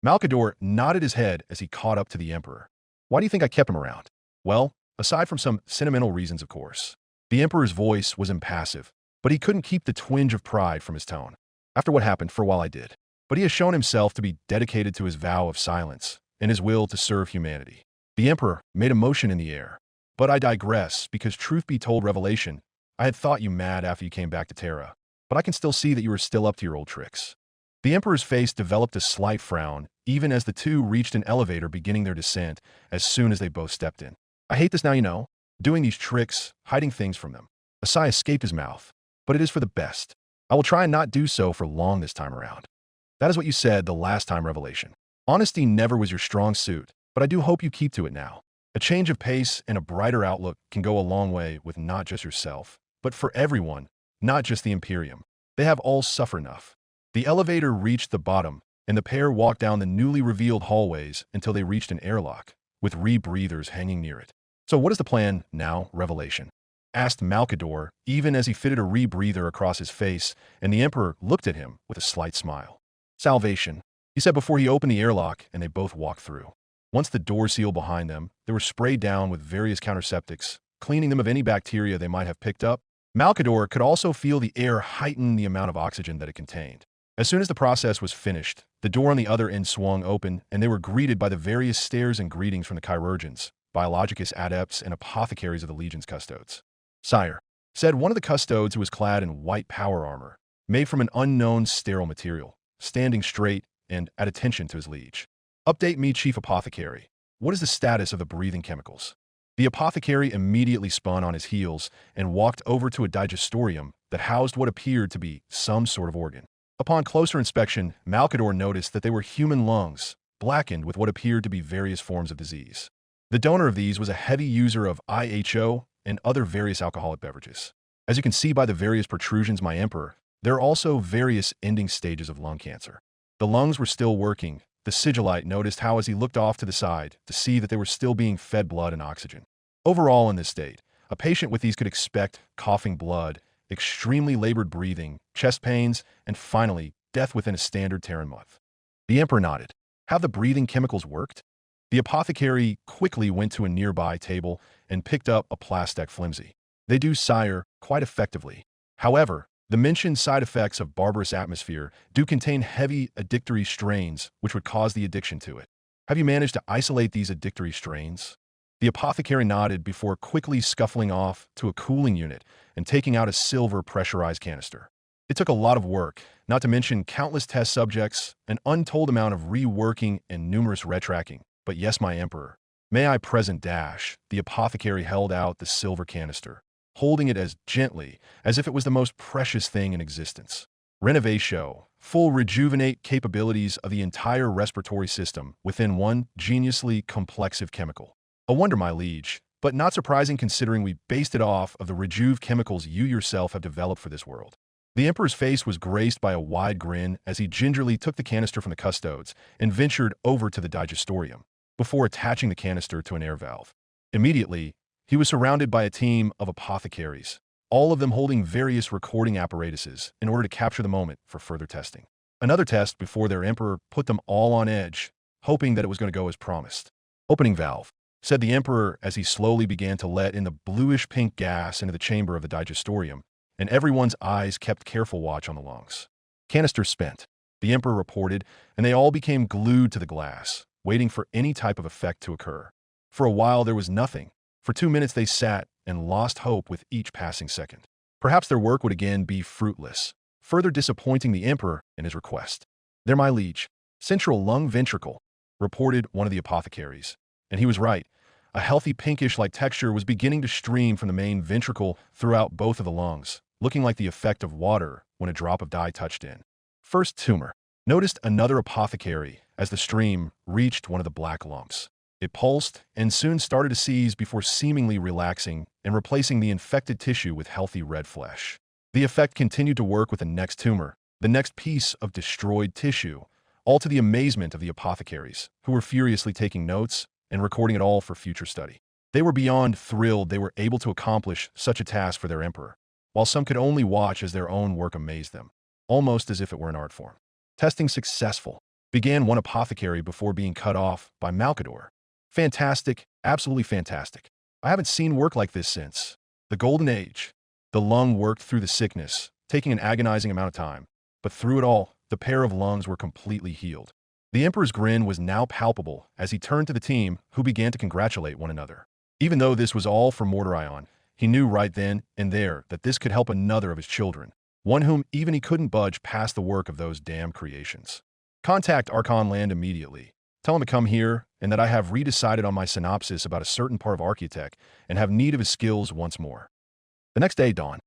Malkador nodded his head as he caught up to the Emperor. Why do you think I kept him around? Well, aside from some sentimental reasons, of course. The Emperor's voice was impassive, but he couldn't keep the twinge of pride from his tone. After what happened, for a while I did. But he has shown himself to be dedicated to his vow of silence and his will to serve humanity. The Emperor made a motion in the air. But I digress, because truth be told, Revelation, I had thought you mad after you came back to Terra, but I can still see that you are still up to your old tricks. The Emperor's face developed a slight frown, even as the two reached an elevator beginning their descent as soon as they both stepped in. I hate this now, you know, doing these tricks, hiding things from them. A sigh escaped his mouth, but it is for the best. I will try and not do so for long this time around. That is what you said the last time, Revelation. Honesty never was your strong suit, but I do hope you keep to it now. A change of pace and a brighter outlook can go a long way with not just yourself, but for everyone, not just the Imperium. They have all suffered enough. The elevator reached the bottom, and the pair walked down the newly revealed hallways until they reached an airlock, with rebreathers hanging near it. So what is the plan now, Revelation? Asked Malkador, even as he fitted a rebreather across his face, and the Emperor looked at him with a slight smile. Salvation, he said before he opened the airlock, and they both walked through. Once the door sealed behind them, they were sprayed down with various counterseptics, cleaning them of any bacteria they might have picked up. Malcador could also feel the air heighten the amount of oxygen that it contained. As soon as the process was finished, the door on the other end swung open, and they were greeted by the various stares and greetings from the chirurgeons, biologicus adepts, and apothecaries of the Legion's custodes. "Sire," said one of the custodes who was clad in white power armor, made from an unknown sterile material, standing straight and at attention to his liege. "Update me, Chief Apothecary. What is the status of the breathing chemicals?" The apothecary immediately spun on his heels and walked over to a digestorium that housed what appeared to be some sort of organ. Upon closer inspection, Malcador noticed that they were human lungs, blackened with what appeared to be various forms of disease. The donor of these was a heavy user of IHO and other various alcoholic beverages. As you can see by the various protrusions, my emperor, there are also various ending stages of lung cancer. The lungs were still working. The sigillite noticed how as he looked off to the side to see that they were still being fed blood and oxygen. Overall, in this state, a patient with these could expect coughing blood, extremely labored breathing, chest pains, and finally, death within a standard Terran month. The Emperor nodded. Have the breathing chemicals worked? The apothecary quickly went to a nearby table and picked up a plastic flimsy. They do, sire, quite effectively. However, the mentioned side effects of barbarous atmosphere do contain heavy addictory strains which would cause the addiction to it. Have you managed to isolate these addictory strains? The apothecary nodded before quickly scuffling off to a cooling unit and taking out a silver pressurized canister. It took a lot of work, not to mention countless test subjects, an untold amount of reworking, and numerous retracking. But yes, my emperor, may I present dash? The apothecary held out the silver canister, holding it as gently as if it was the most precious thing in existence. Renovation, full rejuvenate capabilities of the entire respiratory system within one geniusly complexive chemical. A wonder, my liege, but not surprising considering we based it off of the rejuve chemicals you yourself have developed for this world. The Emperor's face was graced by a wide grin as he gingerly took the canister from the custodes and ventured over to the digestorium, before attaching the canister to an air valve. Immediately, he was surrounded by a team of apothecaries, all of them holding various recording apparatuses in order to capture the moment for further testing. Another test before their Emperor put them all on edge, hoping that it was going to go as promised. "Opening valve," said the Emperor as he slowly began to let in the bluish-pink gas into the chamber of the digestorium, and everyone's eyes kept careful watch on the lungs. "Canister spent," the Emperor reported, and they all became glued to the glass, waiting for any type of effect to occur. For a while there was nothing. For 2 minutes they sat and lost hope with each passing second. Perhaps their work would again be fruitless, further disappointing the Emperor in his request. "There, my liege, central lung ventricle," reported one of the apothecaries. And he was right. A healthy pinkish-like texture was beginning to stream from the main ventricle throughout both of the lungs, looking like the effect of water when a drop of dye touched in. "First tumor," noticed another apothecary as the stream reached one of the black lumps. It pulsed and soon started to seize before seemingly relaxing and replacing the infected tissue with healthy red flesh. The effect continued to work with the next tumor, the next piece of destroyed tissue, all to the amazement of the apothecaries, who were furiously taking notes and recording it all for future study. They were beyond thrilled they were able to accomplish such a task for their Emperor, while some could only watch as their own work amazed them, almost as if it were an art form. "Testing successful," began one apothecary before being cut off by Malcador. "Fantastic, absolutely fantastic. I haven't seen work like this since the Golden Age." The lung worked through the sickness, taking an agonizing amount of time, but through it all, the pair of lungs were completely healed. The Emperor's grin was now palpable as he turned to the team, who began to congratulate one another. Even though this was all for Mordorion, he knew right then and there that this could help another of his children, one whom even he couldn't budge past the work of those damn creations. "Contact Archon Land immediately. Tell him to come here, and that I have redecided on my synopsis about a certain part of Archaeotech and have need of his skills once more." The next day dawned.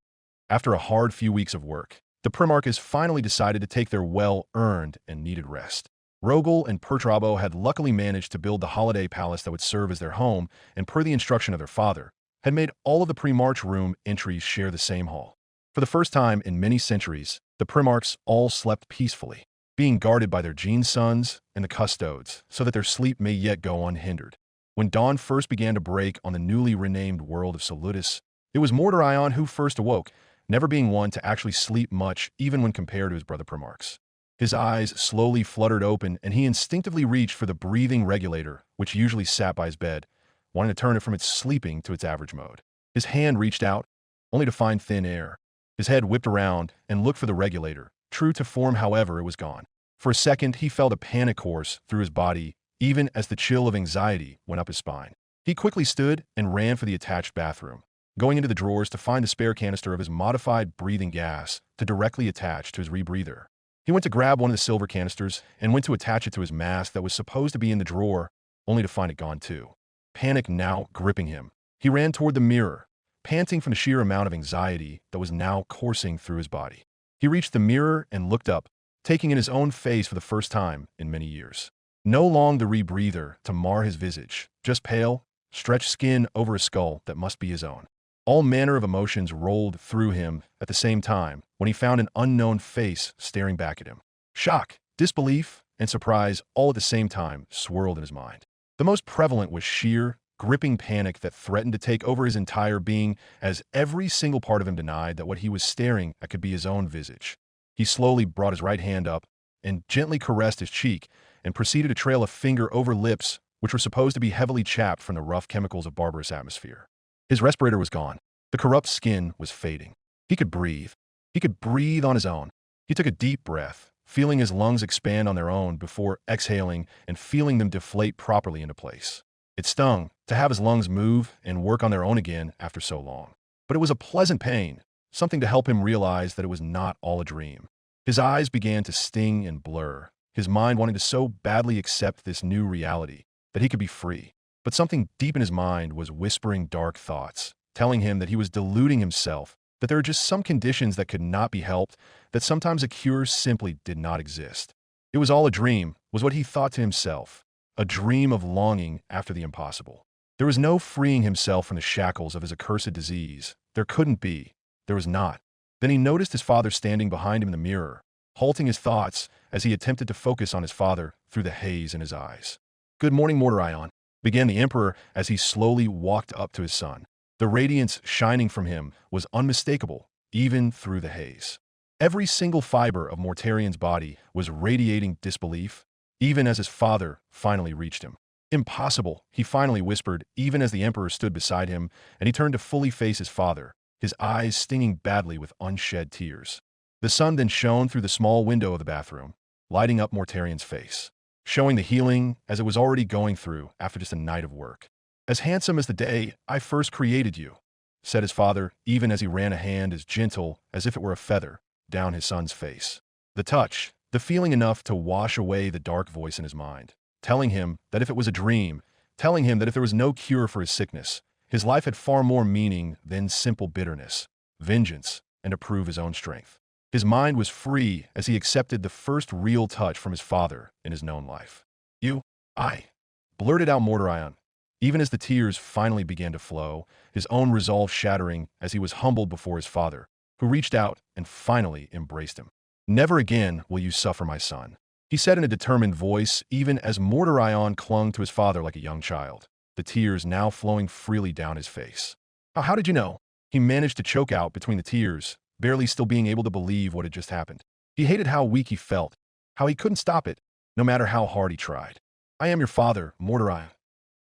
After a hard few weeks of work, the Primarchs finally decided to take their well-earned and needed rest. Rogel and Pertrabo had luckily managed to build the holiday palace that would serve as their home, and per the instruction of their father, had made all of the pre-march room entries share the same hall. For the first time in many centuries, the Primarchs all slept peacefully, being guarded by their Gene sons and the custodes, so that their sleep may yet go unhindered. When dawn first began to break on the newly renamed world of Salutis, it was Mordorion who first awoke, never being one to actually sleep much even when compared to his brother Primarchs. His eyes slowly fluttered open, and he instinctively reached for the breathing regulator, which usually sat by his bed, wanting to turn it from its sleeping to its average mode. His hand reached out, only to find thin air. His head whipped around and looked for the regulator. True to form, however, it was gone. For a second, he felt a panic course through his body, even as the chill of anxiety went up his spine. He quickly stood and ran for the attached bathroom, going into the drawers to find the spare canister of his modified breathing gas to directly attach to his rebreather. He went to grab one of the silver canisters and went to attach it to his mask that was supposed to be in the drawer, only to find it gone too. Panic now gripping him, he ran toward the mirror, panting from the sheer amount of anxiety that was now coursing through his body. He reached the mirror and looked up, taking in his own face for the first time in many years. No longer the rebreather to mar his visage, just pale, stretched skin over a skull that must be his own. All manner of emotions rolled through him at the same time when he found an unknown face staring back at him. Shock, disbelief, and surprise all at the same time swirled in his mind. The most prevalent was sheer, gripping panic that threatened to take over his entire being as every single part of him denied that what he was staring at could be his own visage. He slowly brought his right hand up and gently caressed his cheek and proceeded to trail a finger over lips which were supposed to be heavily chapped from the rough chemicals of barbarous atmosphere. His respirator was gone. The corrupt skin was fading. He could breathe. He could breathe on his own. He took a deep breath, feeling his lungs expand on their own before exhaling and feeling them deflate properly into place. It stung to have his lungs move and work on their own again after so long. But it was a pleasant pain, something to help him realize that it was not all a dream. His eyes began to sting and blur, his mind wanting to so badly accept this new reality that he could be free. But something deep in his mind was whispering dark thoughts, telling him that he was deluding himself, that there are just some conditions that could not be helped, that sometimes a cure simply did not exist. It was all a dream, was what he thought to himself, a dream of longing after the impossible. There was no freeing himself from the shackles of his accursed disease. There couldn't be. There was not. Then he noticed his father standing behind him in the mirror, halting his thoughts as he attempted to focus on his father through the haze in his eyes. "Good morning, Mordorion," began the Emperor as he slowly walked up to his son. The radiance shining from him was unmistakable, even through the haze. Every single fiber of Mortarion's body was radiating disbelief, even as his father finally reached him. "Impossible," he finally whispered, even as the Emperor stood beside him, and he turned to fully face his father, his eyes stinging badly with unshed tears. The sun then shone through the small window of the bathroom, lighting up Mortarion's face, showing the healing as it was already going through after just a night of work. "As handsome as the day I first created you," said his father, even as he ran a hand as gentle as if it were a feather down his son's face. The touch, the feeling enough to wash away the dark voice in his mind, telling him that if it was a dream, telling him that if there was no cure for his sickness, his life had far more meaning than simple bitterness, vengeance, and to prove his own strength. His mind was free as he accepted the first real touch from his father in his known life. I blurted out Mordorion, even as the tears finally began to flow, his own resolve shattering as he was humbled before his father, who reached out and finally embraced him. "Never again will you suffer, my son," he said in a determined voice, even as Mordorion clung to his father like a young child, the tears now flowing freely down his face. How did you know?" He managed to choke out between the tears, barely still being able to believe what had just happened. He hated how weak he felt, how he couldn't stop it, no matter how hard he tried. "I am your father, Mordorion,"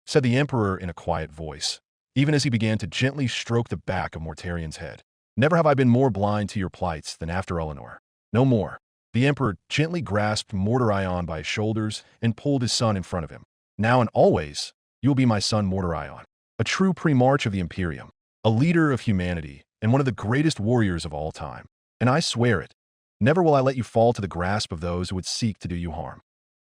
said the Emperor in a quiet voice, even as he began to gently stroke the back of Mortarion's head. "Never have I been more blind to your plights than after Eleanor. No more." The Emperor gently grasped Mordorion by his shoulders and pulled his son in front of him. "Now and always, you will be my son Mordorion, a true Primarch of the Imperium, a leader of humanity, and one of the greatest warriors of all time. And I swear it, never will I let you fall to the grasp of those who would seek to do you harm.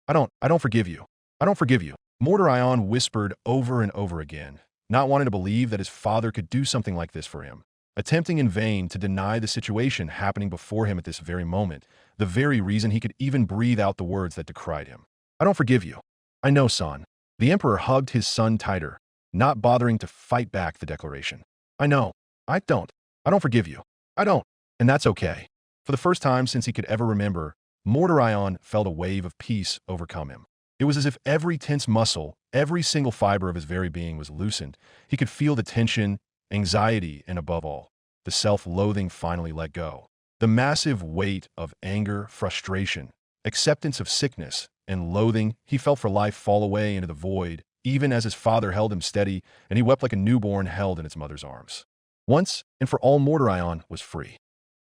I don't forgive you. I don't forgive you." Mordorion whispered over and over again, not wanting to believe that his father could do something like this for him, attempting in vain to deny the situation happening before him at this very moment, the very reason he could even breathe out the words that decried him. "I don't forgive you." "I know, son." The Emperor hugged his son tighter, not bothering to fight back the declaration. "I know. I don't forgive you. I don't. And that's okay." For the first time since he could ever remember, Mordorion felt a wave of peace overcome him. It was as if every tense muscle, every single fiber of his very being was loosened. He could feel the tension, anxiety, and above all, the self-loathing finally let go. The massive weight of anger, frustration, acceptance of sickness, and loathing he felt for life fall away into the void, even as his father held him steady, and he wept like a newborn held in its mother's arms. Once, and for all Mordorion was free.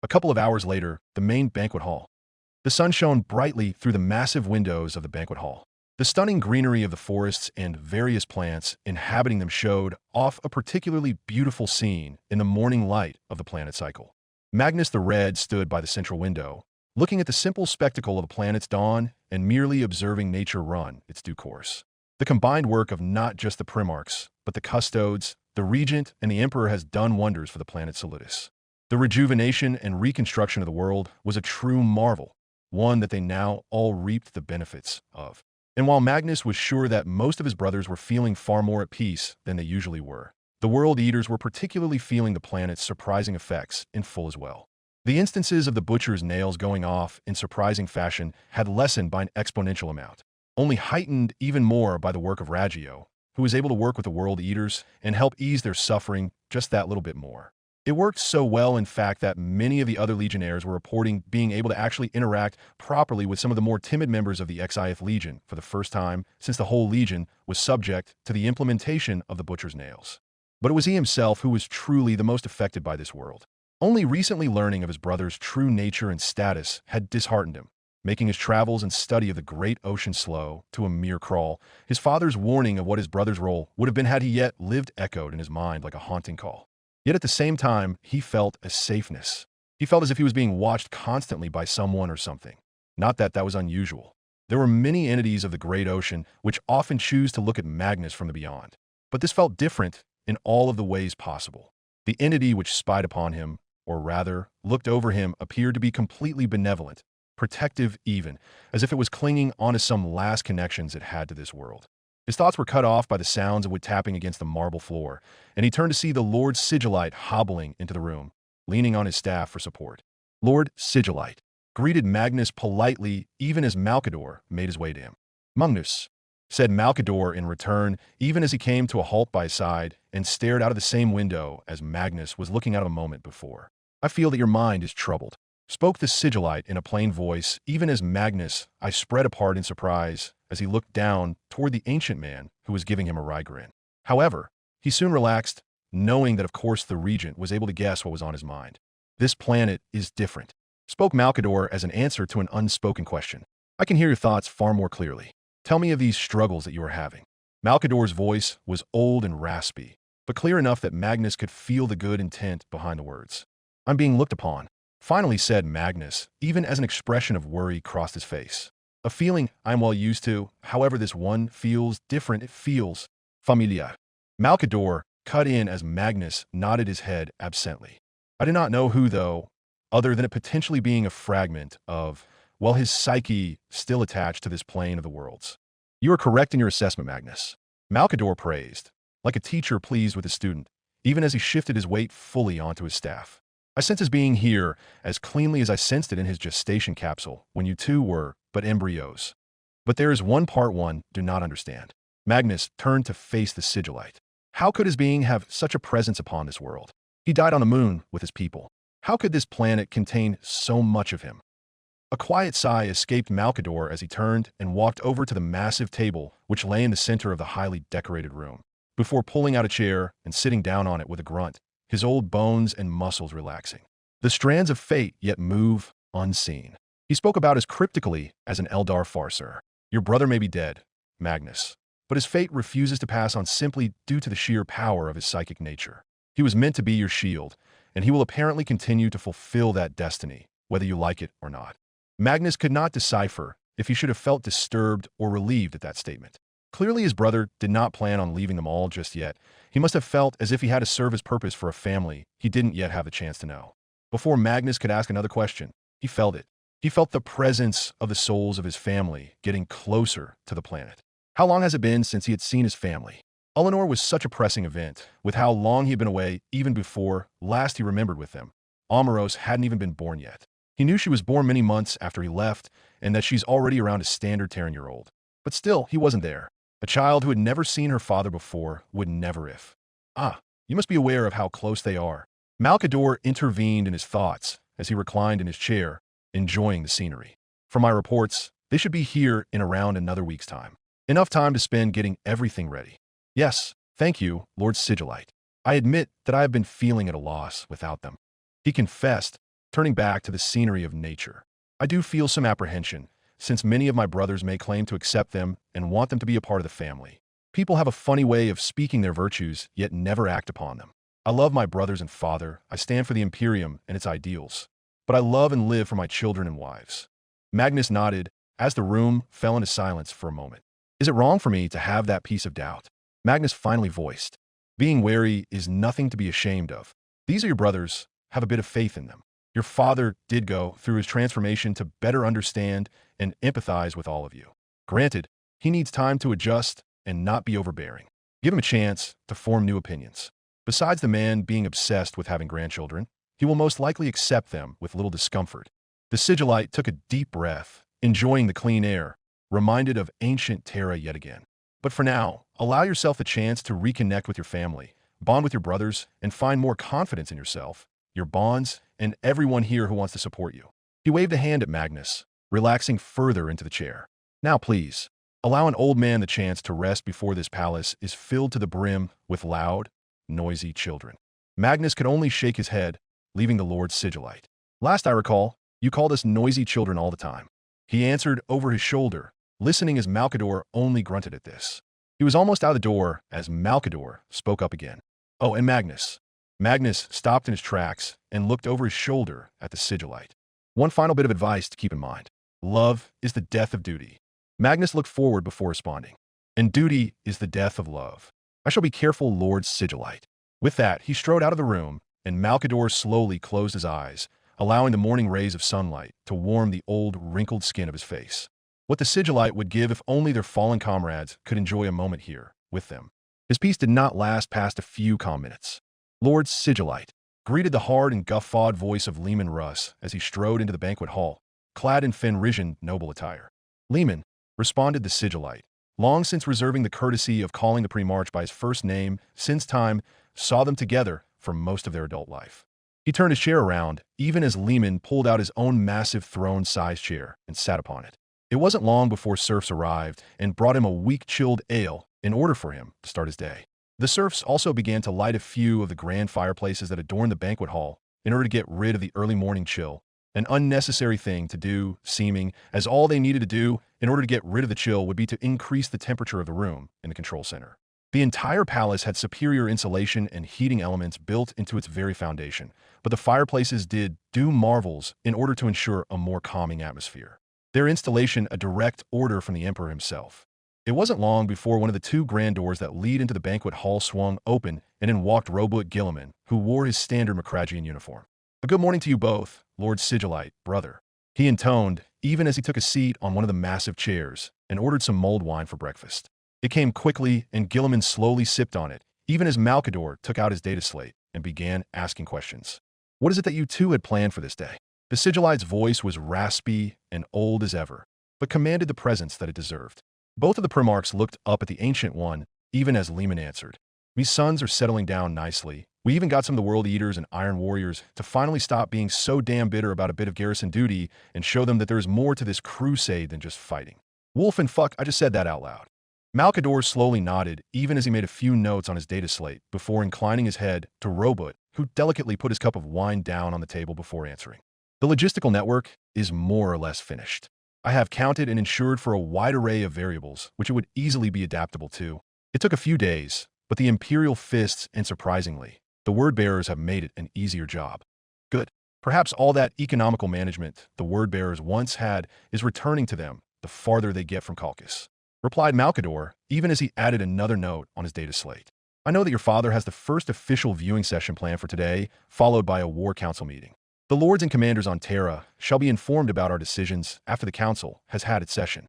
A couple of hours later, the main banquet hall. The sun shone brightly through the massive windows of the banquet hall. The stunning greenery of the forests and various plants inhabiting them showed off a particularly beautiful scene in the morning light of the planet cycle. Magnus the Red stood by the central window, looking at the simple spectacle of the planet's dawn and merely observing nature run its due course. The combined work of not just the Primarchs, but the Custodes, the Regent, and the Emperor has done wonders for the planet Solidus. The rejuvenation and reconstruction of the world was a true marvel, one that they now all reaped the benefits of. And while Magnus was sure that most of his brothers were feeling far more at peace than they usually were, the World Eaters were particularly feeling the planet's surprising effects in full as well. The instances of the butcher's nails going off in surprising fashion had lessened by an exponential amount, only heightened even more by the work of Raggio, who was able to work with the World Eaters and help ease their suffering just that little bit more. It worked so well, in fact, that many of the other Legionnaires were reporting being able to actually interact properly with some of the more timid members of the Exith Legion for the first time since the whole Legion was subject to the implementation of the Butcher's Nails. But it was he himself who was truly the most affected by this world. Only recently learning of his brother's true nature and status had disheartened him, making his travels and study of the great ocean slow to a mere crawl. His father's warning of what his brother's role would have been had he yet lived echoed in his mind like a haunting call. Yet at the same time, he felt a safeness. He felt as if he was being watched constantly by someone or something. Not that that was unusual. There were many entities of the great ocean which often choose to look at Magnus from the beyond. But this felt different in all of the ways possible. The entity which spied upon him, or rather, looked over him, appeared to be completely benevolent, protective even, as if it was clinging onto some last connections it had to this world. His thoughts were cut off by the sounds of wood tapping against the marble floor, and he turned to see the Lord Sigillite hobbling into the room, leaning on his staff for support. Lord Sigillite greeted Magnus politely even as Malcador made his way to him. Magnus, said Malcador in return, even as he came to a halt by his side and stared out of the same window as Magnus was looking out a moment before. I feel that your mind is troubled, spoke the Sigillite in a plain voice, even as Magnus I spread apart in surprise as he looked down toward the ancient man who was giving him a wry grin. However, he soon relaxed, knowing that of course the regent was able to guess what was on his mind. This planet is different, spoke Malcador as an answer to an unspoken question. I can hear your thoughts far more clearly. Tell me of these struggles that you are having. Malcador's voice was old and raspy, but clear enough that Magnus could feel the good intent behind the words. I'm being looked upon, finally said Magnus, even as an expression of worry crossed his face. A feeling I'm well used to, however this one feels different. It feels familiar. Malcador cut in as Magnus nodded his head absently. I did not know who, though, other than it potentially being a fragment of, well, his psyche still attached to this plane of the worlds. You are correct in your assessment, Magnus. Malcador praised, like a teacher pleased with his student, even as he shifted his weight fully onto his staff. I sense his being here as cleanly as I sensed it in his gestation capsule when you two were but embryos. But there is one part one do not understand. Magnus turned to face the Sigillite. How could his being have such a presence upon this world? He died on the moon with his people. How could this planet contain so much of him? A quiet sigh escaped Malcador as he turned and walked over to the massive table which lay in the center of the highly decorated room, before pulling out a chair and sitting down on it with a grunt, his old bones and muscles relaxing. The strands of fate yet move unseen. He spoke about as cryptically as an Eldar farser. Your brother may be dead, Magnus, but his fate refuses to pass on simply due to the sheer power of his psychic nature. He was meant to be your shield, and he will apparently continue to fulfill that destiny, whether you like it or not. Magnus could not decipher if he should have felt disturbed or relieved at that statement. Clearly his brother did not plan on leaving them all just yet. He must have felt as if he had to serve his purpose for a family he didn't yet have the chance to know. Before Magnus could ask another question, he felt it. He felt the presence of the souls of his family getting closer to the planet. How long has it been since he had seen his family? Eleanor was such a pressing event, with how long he had been away even before last he remembered with them. Amaros hadn't even been born yet. He knew she was born many months after he left, and that she's already around a standard Terran-year-old. But still, he wasn't there. A child who had never seen her father before would never if. Ah, you must be aware of how close they are. Malcador intervened in his thoughts as he reclined in his chair, enjoying the scenery. For my reports, they should be here in around another week's time. Enough time to spend getting everything ready. Yes, thank you, Lord Sigillite. I admit that I have been feeling at a loss without them. He confessed, turning back to the scenery of nature. I do feel some apprehension, since many of my brothers may claim to accept them and want them to be a part of the family. People have a funny way of speaking their virtues, yet never act upon them. I love my brothers and father, I stand for the Imperium and its ideals, but I love and live for my children and wives. Magnus nodded, as the room fell into silence for a moment. Is it wrong for me to have that piece of doubt? Magnus finally voiced. Being wary is nothing to be ashamed of. These are your brothers, have a bit of faith in them. Your father did go through his transformation to better understand and empathize with all of you. Granted, he needs time to adjust and not be overbearing. Give him a chance to form new opinions. Besides the man being obsessed with having grandchildren, he will most likely accept them with little discomfort. The Sigillite took a deep breath, enjoying the clean air, reminded of ancient Terra yet again. But for now, allow yourself the chance to reconnect with your family, bond with your brothers, and find more confidence in yourself, your bonds, and everyone here who wants to support you. He waved a hand at Magnus, relaxing further into the chair. Now please, allow an old man the chance to rest before this palace is filled to the brim with loud, noisy children. Magnus could only shake his head, leaving the Lord Sigillite. Last I recall, you called us noisy children all the time. He answered over his shoulder, listening as Malcador only grunted at this. He was almost out of the door as Malcador spoke up again. Oh, and Magnus. Magnus stopped in his tracks and looked over his shoulder at the Sigillite. One final bit of advice to keep in mind. Love is the death of duty. Magnus looked forward before responding. And duty is the death of love. I shall be careful, Lord Sigillite. With that, he strode out of the room, and Malcador slowly closed his eyes, allowing the morning rays of sunlight to warm the old, wrinkled skin of his face. What the Sigillite would give if only their fallen comrades could enjoy a moment here, with them. His peace did not last past a few calm minutes. Lord Sigillite greeted the hard and guffawed voice of Leman Russ as he strode into the banquet hall, clad in Fenrisian noble attire. Leman, responded the Sigillite, long since reserving the courtesy of calling the Primarch by his first name, since time saw them together for most of their adult life. He turned his chair around, even as Leman pulled out his own massive throne-sized chair and sat upon it. It wasn't long before serfs arrived and brought him a weak-chilled ale in order for him to start his day. The serfs also began to light a few of the grand fireplaces that adorned the banquet hall in order to get rid of the early morning chill, an unnecessary thing to do, seeming as all they needed to do in order to get rid of the chill would be to increase the temperature of the room in the control center. The entire palace had superior insulation and heating elements built into its very foundation, but the fireplaces did do marvels in order to ensure a more calming atmosphere. Their installation a direct order from the emperor himself. It wasn't long before one of the two grand doors that lead into the banquet hall swung open, and in walked Aegidius Guilliman, who wore his standard Macragian uniform. A good morning to you both, Lord Sigillite, brother. He intoned, even as he took a seat on one of the massive chairs, and ordered some mulled wine for breakfast. It came quickly, and Guilliman slowly sipped on it, even as Malcador took out his data slate and began asking questions. What is it that you two had planned for this day? The Sigillite's voice was raspy and old as ever, but commanded the presence that it deserved. Both of the Primarchs looked up at the Ancient One, even as Leman answered. Me sons are settling down nicely. We even got some of the World Eaters and Iron Warriors to finally stop being so damn bitter about a bit of garrison duty and show them that there is more to this crusade than just fighting. Wolf and fuck, I just said that out loud. Malcador slowly nodded, even as he made a few notes on his data slate, before inclining his head to Robot, who delicately put his cup of wine down on the table before answering. The logistical network is more or less finished. I have counted and ensured for a wide array of variables, which it would easily be adaptable to. It took a few days, but the Imperial fists, and surprisingly, the word-bearers have made it an easier job. Good. Perhaps all that economical management the word-bearers once had is returning to them the farther they get from Caucasus, replied Malcador, even as he added another note on his data slate. I know that your father has the first official viewing session planned for today, followed by a war council meeting. The lords and commanders on Terra shall be informed about our decisions after the council has had its session.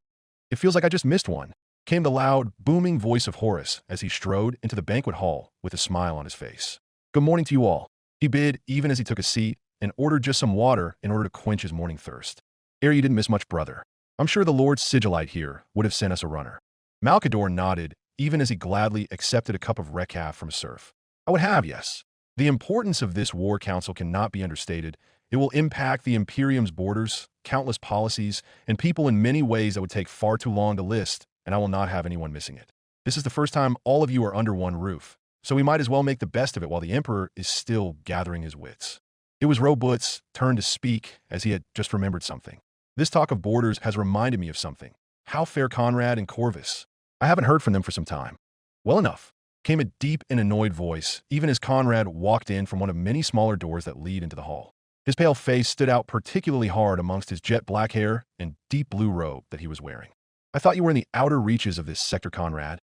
It feels like I just missed one, came the loud, booming voice of Horus as he strode into the banquet hall with a smile on his face. Good morning to you all, he bid even as he took a seat and ordered just some water in order to quench his morning thirst. Ere you didn't miss much, brother. I'm sure the Lord Sigillite here would have sent us a runner. Malcador nodded even as he gladly accepted a cup of recaf from a serf. I would have, yes. The importance of this war council cannot be understated, It will impact the Imperium's borders, countless policies, and people in many ways that would take far too long to list, and I will not have anyone missing it. This is the first time all of you are under one roof, so we might as well make the best of it while the Emperor is still gathering his wits. It was Robut's turn to speak as he had just remembered something. This talk of borders has reminded me of something. How fare Conrad and Corvus? I haven't heard from them for some time. Well enough, came a deep and annoyed voice, even as Conrad walked in from one of many smaller doors that lead into the hall. His pale face stood out particularly hard amongst his jet black hair and deep blue robe that he was wearing. I thought you were in the outer reaches of this sector, Conrad,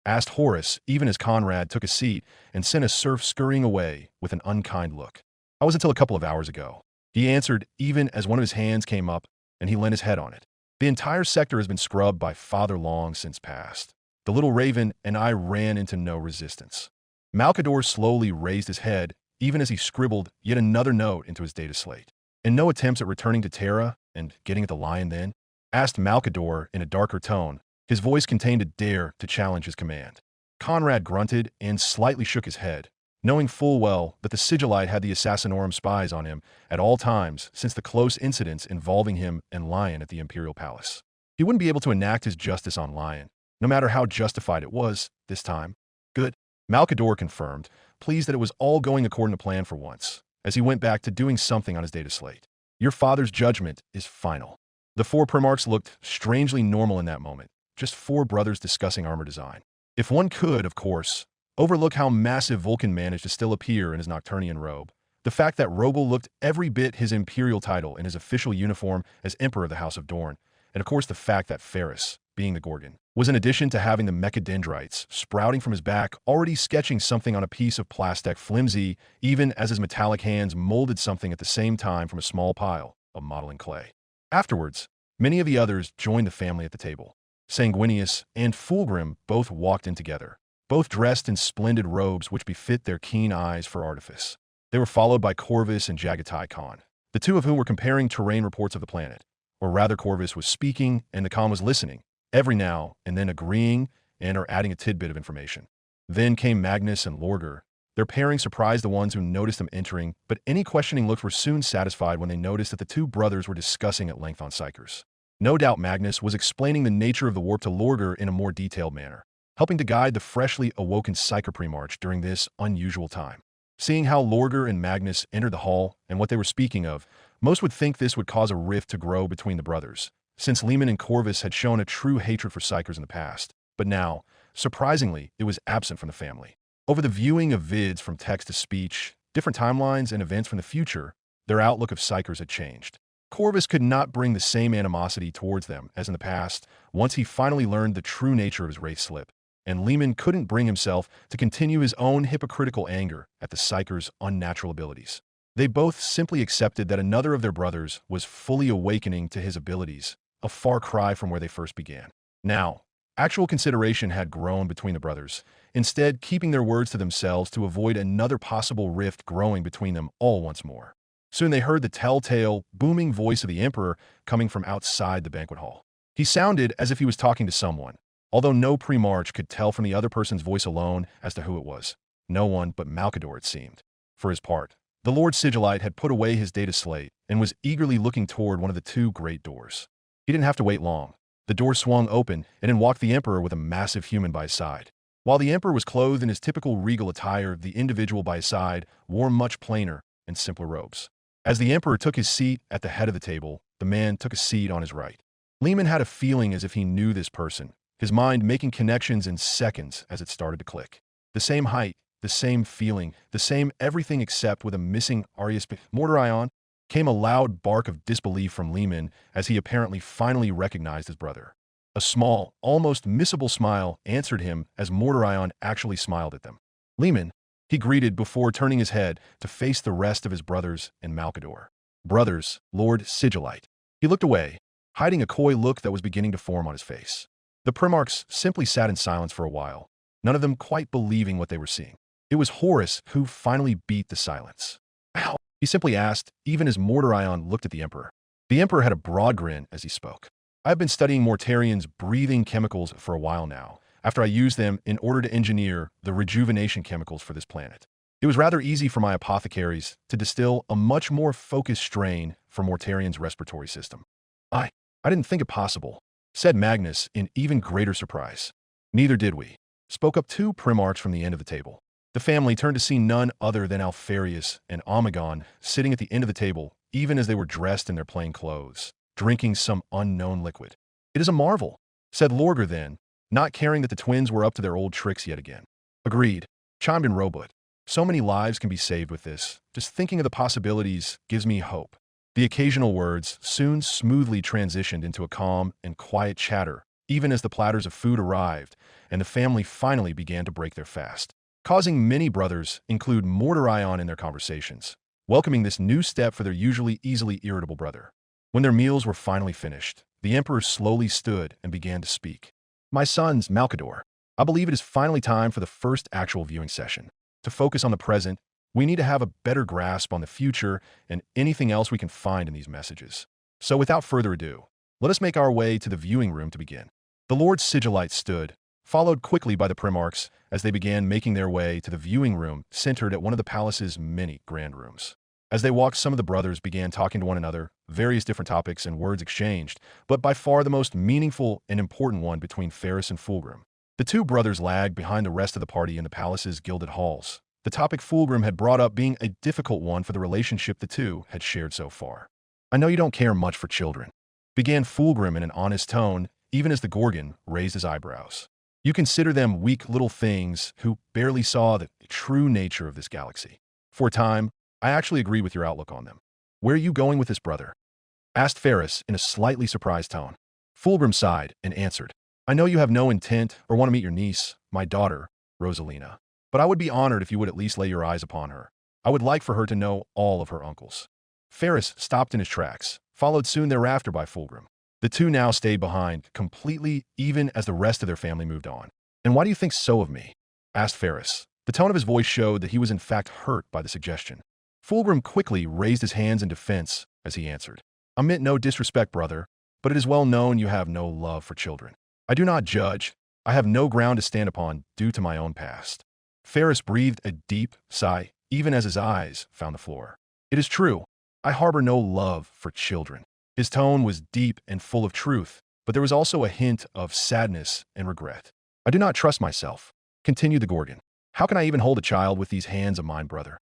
asked Horace, even as Conrad took a seat and sent a serf scurrying away with an unkind look. I was until a couple of hours ago, he answered, even as one of his hands came up and he leant his head on it. The entire sector has been scrubbed by Father long since past. The little raven and I ran into no resistance. Malcador slowly raised his head, even as he scribbled yet another note into his data slate. And no attempts at returning to Terra and getting at the lion then? Asked Malcador in a darker tone. His voice contained a dare to challenge his command. Conrad grunted and slightly shook his head, knowing full well that the Sigillite had the Assassinorum spies on him at all times since the close incidents involving him and Lion at the Imperial Palace. He wouldn't be able to enact his justice on Lion, no matter how justified it was this time. Good. Malcador confirmed, pleased that it was all going according to plan for once, as he went back to doing something on his data slate. Your father's judgment is final. The four Primarchs looked strangely normal in that moment, just four brothers discussing armor design. If one could, of course, overlook how massive Vulcan managed to still appear in his Nocturnian robe, the fact that Robo looked every bit his imperial title in his official uniform as Emperor of the House of Dorne, and of course the fact that Ferris, being the Gorgon, was in addition to having the mechadendrites sprouting from his back already sketching something on a piece of plastic flimsy, even as his metallic hands molded something at the same time from a small pile of modeling clay. Afterwards, many of the others joined the family at the table. Sanguinius and Fulgrim both walked in together, both dressed in splendid robes which befit their keen eyes for artifice. They were followed by Corvus and Jagatai Khan, the two of whom were comparing terrain reports of the planet. Or rather, Corvus was speaking and the Khan was listening, every now and then agreeing and or adding a tidbit of information. Then came Magnus and Lorger. Their pairing surprised the ones who noticed them entering, but any questioning looks were soon satisfied when they noticed that the two brothers were discussing at length on Psykers. No doubt Magnus was explaining the nature of the warp to Lorger in a more detailed manner, helping to guide the freshly awoken Psyker Primarch during this unusual time. Seeing how Lorger and Magnus entered the hall and what they were speaking of, most would think this would cause a rift to grow between the brothers, since Leman and Corvus had shown a true hatred for Psykers in the past. But now, surprisingly, it was absent from the family. Over the viewing of vids from text to speech, different timelines and events from the future, their outlook of Psykers had changed. Corvus could not bring the same animosity towards them as in the past once he finally learned the true nature of his wraith slip, and Leman couldn't bring himself to continue his own hypocritical anger at the Psykers' unnatural abilities. They both simply accepted that another of their brothers was fully awakening to his abilities, a far cry from where they first began. Now, actual consideration had grown between the brothers, instead keeping their words to themselves to avoid another possible rift growing between them all once more. Soon they heard the telltale, booming voice of the Emperor coming from outside the banquet hall. He sounded as if he was talking to someone, although no Primarch could tell from the other person's voice alone as to who it was. No one but Malcador, it seemed. For his part, the Lord Sigillite had put away his data slate and was eagerly looking toward one of the two great doors. He didn't have to wait long. The door swung open, and in walked the Emperor with a massive human by his side. While the Emperor was clothed in his typical regal attire, the individual by his side wore much plainer and simpler robes. As the Emperor took his seat at the head of the table, the man took a seat on his right. Leman had a feeling as if he knew this person, his mind making connections in seconds as it started to click. The same height, the same feeling, the same everything except with a missing Arius Mortarion. Came a loud bark of disbelief from Leman as he apparently finally recognized his brother. A small, almost missable smile answered him as Mortarion actually smiled at them. Leman, he greeted before turning his head to face the rest of his brothers and Malcador. Brothers, Lord Sigillite. He looked away, hiding a coy look that was beginning to form on his face. The Primarchs simply sat in silence for a while, none of them quite believing what they were seeing. It was Horace who finally beat the silence. Ow! He simply asked, even as Mortarion looked at the Emperor. The Emperor had a broad grin as he spoke. I've been studying Mortarian's breathing chemicals for a while now, after I used them in order to engineer the rejuvenation chemicals for this planet. It was rather easy for my apothecaries to distill a much more focused strain for Mortarian's respiratory system. I didn't think it possible, said Magnus in even greater surprise. Neither did we, spoke up two primarchs from the end of the table. The family turned to see none other than Alfarius and Omegon sitting at the end of the table, even as they were dressed in their plain clothes, drinking some unknown liquid. It is a marvel, said Lorgar then, not caring that the twins were up to their old tricks yet again. Agreed, chimed in Robot. So many lives can be saved with this. Just thinking of the possibilities gives me hope. The occasional words soon smoothly transitioned into a calm and quiet chatter, even as the platters of food arrived and the family finally began to break their fast, causing many brothers include Mortarion in their conversations, welcoming this new step for their usually easily irritable brother. When their meals were finally finished, the Emperor slowly stood and began to speak. My sons, Malcador, I believe it is finally time for the first actual viewing session. To focus on the present, we need to have a better grasp on the future and anything else we can find in these messages. So without further ado, let us make our way to the viewing room to begin. The Lord Sigillite stood, followed quickly by the Primarchs as they began making their way to the viewing room centered at one of the palace's many grand rooms. As they walked, some of the brothers began talking to one another, various different topics and words exchanged, but by far the most meaningful and important one between Ferris and Fulgrim. The two brothers lagged behind the rest of the party in the palace's gilded halls, the topic Fulgrim had brought up being a difficult one for the relationship the two had shared so far. I know you don't care much for children, began Fulgrim in an honest tone, even as the Gorgon raised his eyebrows. You consider them weak little things who barely saw the true nature of this galaxy. For a time, I actually agree with your outlook on them. Where are you going with this, brother? Asked Ferris in a slightly surprised tone. Fulgrim sighed and answered, I know you have no intent or want to meet your niece, my daughter, Rosalina. But I would be honored if you would at least lay your eyes upon her. I would like for her to know all of her uncles. Ferris stopped in his tracks, followed soon thereafter by Fulgrim. The two now stayed behind, completely even as the rest of their family moved on. And why do you think so of me? Asked Ferris. The tone of his voice showed that he was in fact hurt by the suggestion. Fulgrim quickly raised his hands in defense as he answered. I meant no disrespect, brother, but it is well known you have no love for children. I do not judge. I have no ground to stand upon due to my own past. Ferris breathed a deep sigh, even as his eyes found the floor. It is true. I harbor no love for children. His tone was deep and full of truth, but there was also a hint of sadness and regret. I do not trust myself, continued the Gorgon. How can I even hold a child with these hands of mine, brother?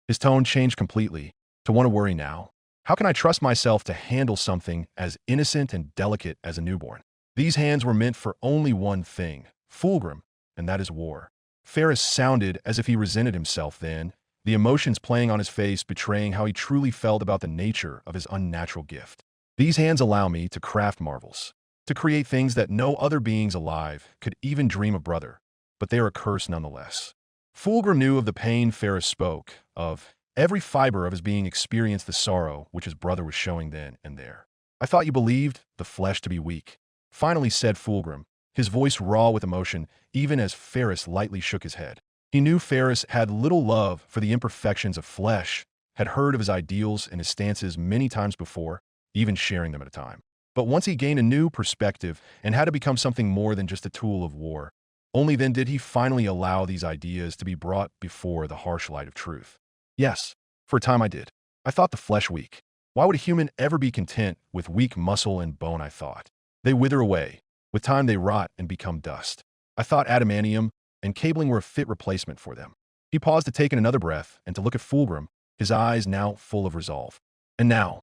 His tone changed completely to one of worry now. How can I trust myself to handle something as innocent and delicate as a newborn? These hands were meant for only one thing, Fulgrim, and that is war. Ferris sounded as if he resented himself then, the emotions playing on his face betraying how he truly felt about the nature of his unnatural gift. These hands allow me to craft marvels, to create things that no other beings alive could even dream of, brother, but they are a curse nonetheless. Fulgrim knew of the pain Ferris spoke of. Every fiber of his being experienced the sorrow which his brother was showing then and there. I thought you believed the flesh to be weak, finally said Fulgrim, his voice raw with emotion, even as Ferris lightly shook his head. He knew Ferris had little love for the imperfections of flesh, had heard of his ideals and his stances many times before, even sharing them at a time. But once he gained a new perspective and had to become something more than just a tool of war, only then did he finally allow these ideas to be brought before the harsh light of truth. Yes, for a time I did. I thought the flesh weak. Why would a human ever be content with weak muscle and bone, I thought? They wither away. With time they rot and become dust. I thought adamantium and cabling were a fit replacement for them. He paused to take in another breath and to look at Fulgrim, his eyes now full of resolve. And now,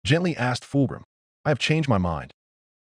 gently asked Fulgrim, I have changed my mind.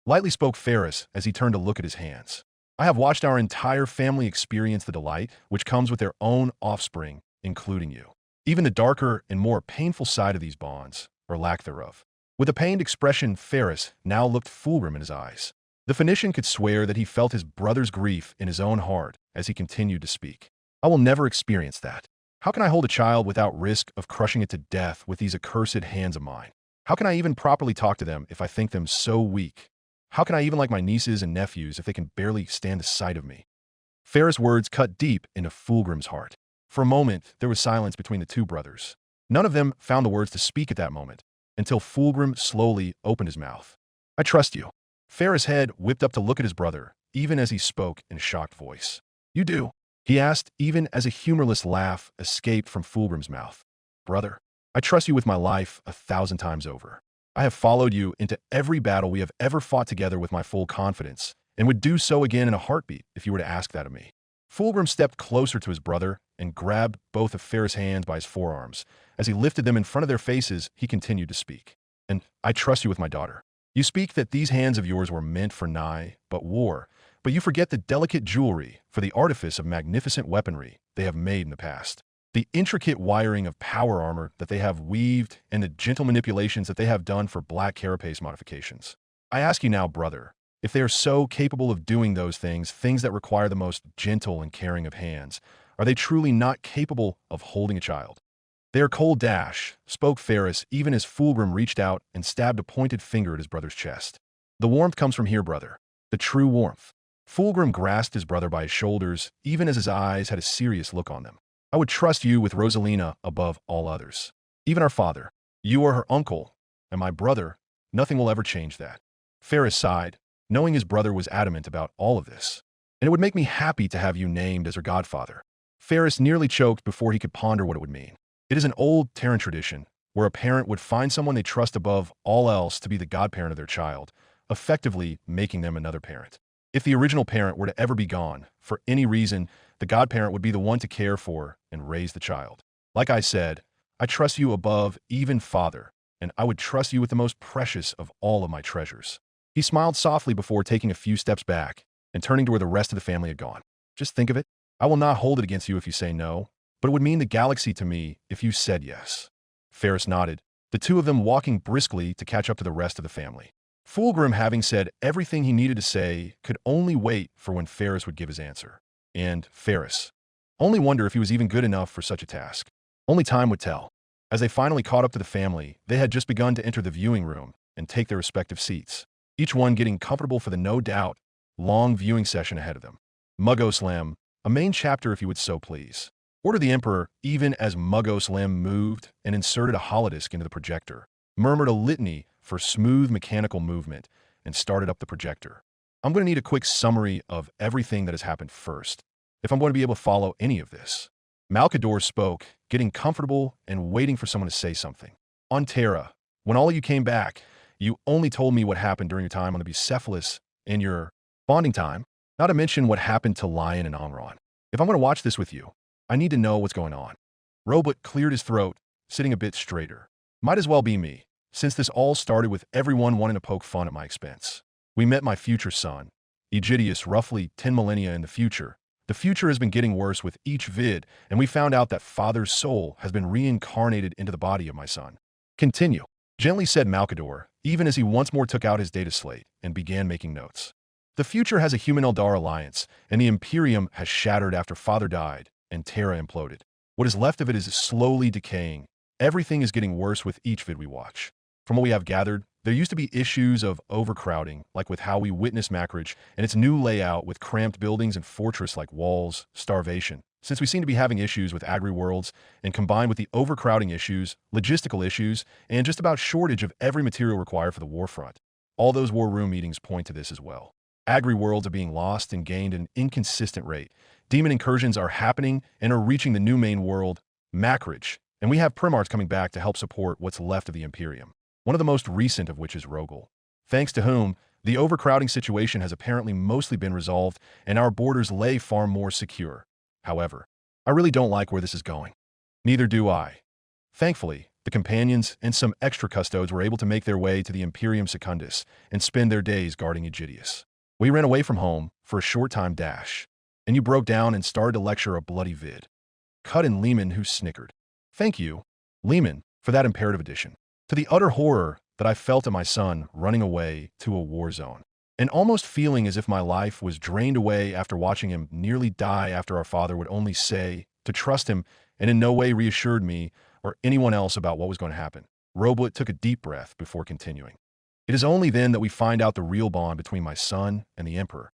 Lightly spoke Ferris as he turned to look at his hands. I have watched our entire family experience the delight which comes with their own offspring, including you. Even the darker and more painful side of these bonds, or lack thereof. With a pained expression, Ferris now looked Fulgrim in his eyes. The Phoenician could swear that he felt his brother's grief in his own heart as he continued to speak. I will never experience that. How can I hold a child without risk of crushing it to death with these accursed hands of mine? How can I even properly talk to them if I think them so weak? How can I even like my nieces and nephews if they can barely stand the sight of me? Ferris' words cut deep into Fulgrim's heart. For a moment, there was silence between the two brothers. None of them found the words to speak at that moment, until Fulgrim slowly opened his mouth. I trust you. Ferris' head whipped up to look at his brother, even as he spoke in a shocked voice. You do? He asked, even as a humorless laugh escaped from Fulgrim's mouth. Brother, I trust you with my life 1,000 times over. I have followed you into every battle we have ever fought together with my full confidence, and would do so again in a heartbeat if you were to ask that of me. Fulgrim stepped closer to his brother and grabbed both of Ferris' hands by his forearms. As he lifted them in front of their faces, he continued to speak. And I trust you with my daughter. You speak that these hands of yours were meant for nigh but war, but you forget the delicate jewelry for the artifice of magnificent weaponry they have made in the past. The intricate wiring of power armor that they have weaved and the gentle manipulations that they have done for black carapace modifications. I ask you now, brother, if they are so capable of doing those things that require the most gentle and caring of hands, are they truly not capable of holding a child? They are cold, spoke Ferris even as Fulgrim reached out and stabbed a pointed finger at his brother's chest. The warmth comes from here, brother. The true warmth. Fulgrim grasped his brother by his shoulders, even as his eyes had a serious look on them. I would trust you with Rosalina above all others. Even our father. You are her uncle, and my brother. Nothing will ever change that. Ferris sighed, knowing his brother was adamant about all of this. And it would make me happy to have you named as her godfather. Ferris nearly choked before he could ponder what it would mean. It is an old Terran tradition, where a parent would find someone they trust above all else to be the godparent of their child, effectively making them another parent. If the original parent were to ever be gone, for any reason, the godparent would be the one to care for and raise the child. Like I said, I trust you above even father, and I would trust you with the most precious of all of my treasures. He smiled softly before taking a few steps back and turning to where the rest of the family had gone. Just think of it. I will not hold it against you if you say no, but it would mean the galaxy to me if you said yes. Ferris nodded, the two of them walking briskly to catch up to the rest of the family. Fulgrim, having said everything he needed to say, could only wait for when Ferris would give his answer. And Ferris. Only wonder if he was even good enough for such a task. Only time would tell. As they finally caught up to the family, they had just begun to enter the viewing room and take their respective seats, each one getting comfortable for the no doubt long viewing session ahead of them. Muggoslam, a main chapter if you would so please. Ordered the Emperor, even as Muggoslam moved and inserted a holodisc into the projector, murmured a litany for smooth mechanical movement, and started up the projector. I'm going to need a quick summary of everything that has happened first, if I'm going to be able to follow any of this. Malcador spoke, getting comfortable and waiting for someone to say something. On Terra, when all of you came back, you only told me what happened during your time on the Bucephalus and your bonding time, not to mention what happened to Lion and Onron. If I'm going to watch this with you, I need to know what's going on. Robot cleared his throat, sitting a bit straighter. Might as well be me, since this all started with everyone wanting to poke fun at my expense. We met my future son, Aegidius, roughly 10 millennia in the future. The future has been getting worse with each vid, and we found out that father's soul has been reincarnated into the body of my son. Continue, gently said Malcador, even as he once more took out his data slate and began making notes. The future has a human-Eldar alliance, and the Imperium has shattered after father died and Terra imploded. What is left of it is slowly decaying. Everything is getting worse with each vid we watch. From what we have gathered, there used to be issues of overcrowding, like with how we witness Macridge and its new layout with cramped buildings and fortress-like walls, starvation. Since we seem to be having issues with agri-worlds, and combined with the overcrowding issues, logistical issues, and just about shortage of every material required for the warfront. All those war room meetings point to this as well. Agri-worlds are being lost and gained at an inconsistent rate. Demon incursions are happening and are reaching the new main world, Macridge, and we have Primarchs coming back to help support what's left of the Imperium. One of the most recent of which is Rogel, thanks to whom the overcrowding situation has apparently mostly been resolved and our borders lay far more secure. However, I really don't like where this is going. Neither do I. Thankfully, the companions and some extra custodes were able to make their way to the Imperium Secundus and spend their days guarding Aegidius. We ran away from home for a short time, and you broke down and started to lecture a bloody vid. Cut in Lehman, who snickered. Thank you, Lehman, for that imperative addition. To the utter horror that I felt at my son running away to a war zone, and almost feeling as if my life was drained away after watching him nearly die after our father would only say to trust him and in no way reassured me or anyone else about what was going to happen. Roblet took a deep breath before continuing. It is only then that we find out the real bond between my son and the Emperor.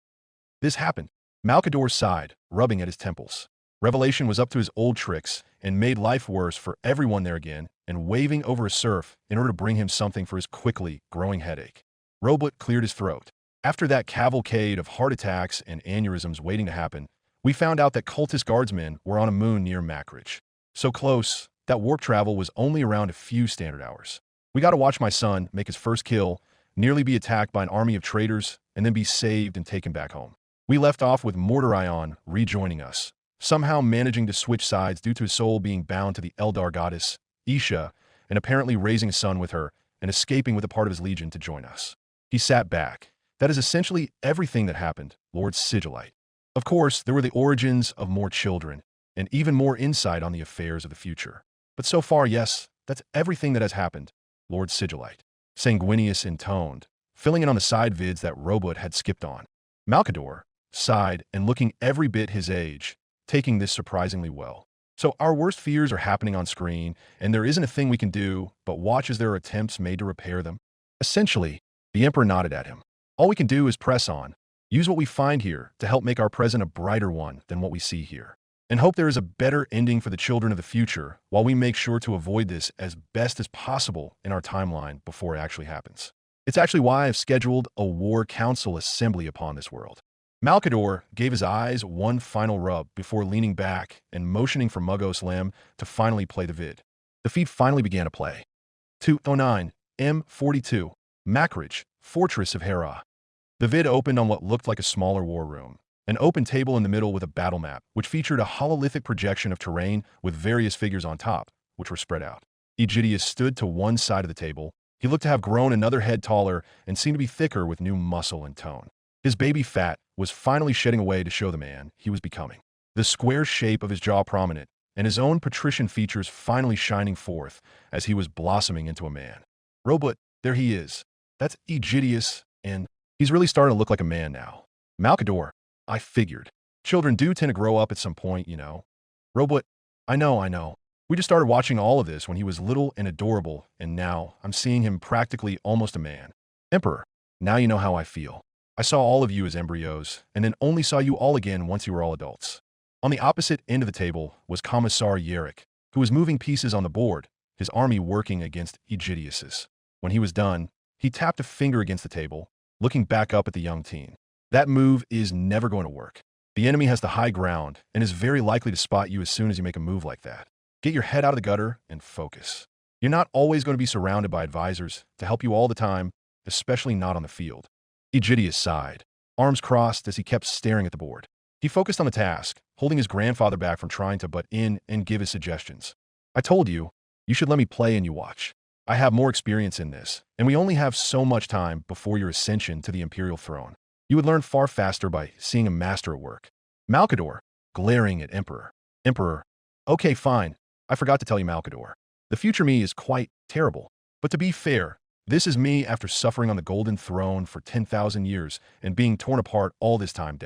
This happened. Malcador sighed, rubbing at his temples. Revelation was up to his old tricks and made life worse for everyone there again and waving over a serf in order to bring him something for his quickly growing headache. Roblet cleared his throat. After that cavalcade of heart attacks and aneurysms waiting to happen, We found out that cultist guardsmen were on a moon near Macridge. So close that warp travel was only around a few standard hours. We got to watch my son make his first kill, nearly be attacked by an army of traitors, and then be saved and taken back home. We left off with Mordorion rejoining us, somehow managing to switch sides due to his soul being bound to the Eldar goddess, Isha, and apparently raising a son with her and escaping with a part of his legion to join us. He sat back. That is essentially everything that happened, Lord Sigillite. Of course, there were the origins of more children, and even more insight on the affairs of the future. But so far, yes, that's everything that has happened, Lord Sigillite. Sanguinius intoned, filling in on the side vids that Robot had skipped on. Malcador sighed and looking every bit his age, taking this surprisingly well. So our worst fears are happening on screen, and there isn't a thing we can do but watch as there are attempts made to repair them. Essentially, the Emperor nodded at him. All we can do is press on, use what we find here to help make our present a brighter one than what we see here, and hope there is a better ending for the children of the future while we make sure to avoid this as best as possible in our timeline before it actually happens. It's actually why I've scheduled a War Council assembly upon this world. Malcador gave his eyes one final rub before leaning back and motioning for Muggos Lem to finally play the vid. The feed finally began to play. 209 M42 Macridge, Fortress of Hera. The vid opened on what looked like a smaller war room, an open table in the middle with a battle map, which featured a hololithic projection of terrain with various figures on top, which were spread out. Aegidius stood to one side of the table. He looked to have grown another head taller and seemed to be thicker with new muscle and tone. His baby fat was finally shedding away to show the man he was becoming. The square shape of his jaw prominent, and his own patrician features finally shining forth as he was blossoming into a man. Robot, there he is. That's Aegidius, and he's really starting to look like a man now. Malcador, I figured. Children do tend to grow up at some point, you know. Robot, I know. We just started watching all of this when he was little and adorable, and now I'm seeing him practically almost a man. Emperor, now you know how I feel. I saw all of you as embryos, and then only saw you all again once you were all adults. On the opposite end of the table was Commissar Yerrick, who was moving pieces on the board, his army working against Aegidius's. When he was done, he tapped a finger against the table, looking back up at the young teen. That move is never going to work. The enemy has the high ground and is very likely to spot you as soon as you make a move like that. Get your head out of the gutter and focus. You're not always going to be surrounded by advisors to help you all the time, especially not on the field. Aegidius sighed, arms crossed as he kept staring at the board. He focused on the task, holding his grandfather back from trying to butt in and give his suggestions. I told you, you should let me play and you watch. I have more experience in this, and we only have so much time before your ascension to the Imperial throne. You would learn far faster by seeing a master at work. Malcador, glaring at Emperor. Emperor, okay, fine. I forgot to tell you, Malcador. The future me is quite terrible. But to be fair, this is me after suffering on the Golden Throne for 10,000 years and being torn apart all this time.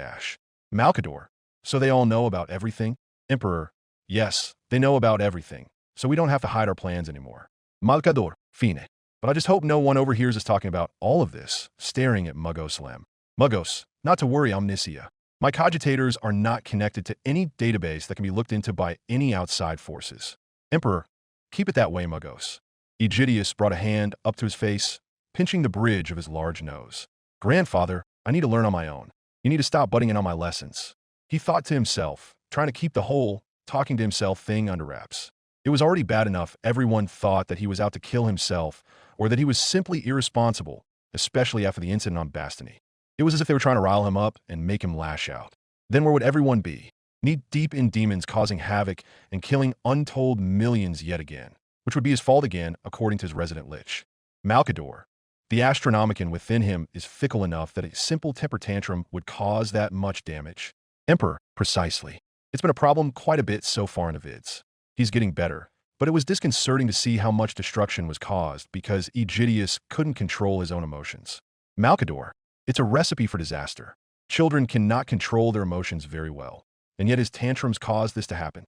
Malcador, so they all know about everything? Emperor, yes, they know about everything, so we don't have to hide our plans anymore. Malcador, fine. But I just hope no one overhears us talking about all of this, staring at Muggos Lem. Muggos, not to worry, Omnicia. My cogitators are not connected to any database that can be looked into by any outside forces. Emperor, keep it that way, Muggos. Aegidius brought a hand up to his face, pinching the bridge of his large nose. Grandfather, I need to learn on my own. You need to stop butting in on my lessons. He thought to himself, trying to keep the whole talking to himself thing under wraps. It was already bad enough everyone thought that he was out to kill himself or that he was simply irresponsible, especially after the incident on Bastony. It was as if they were trying to rile him up and make him lash out. Then where would everyone be? Knee-deep in demons causing havoc and killing untold millions yet again, which would be his fault again, according to his resident lich. Malcador, the Astronomicon within him is fickle enough that a simple temper tantrum would cause that much damage. Emperor, precisely. It's been a problem quite a bit so far in the vids. He's getting better, but it was disconcerting to see how much destruction was caused because Aegidius couldn't control his own emotions. Malcador, it's a recipe for disaster. Children cannot control their emotions very well, and yet his tantrums caused this to happen.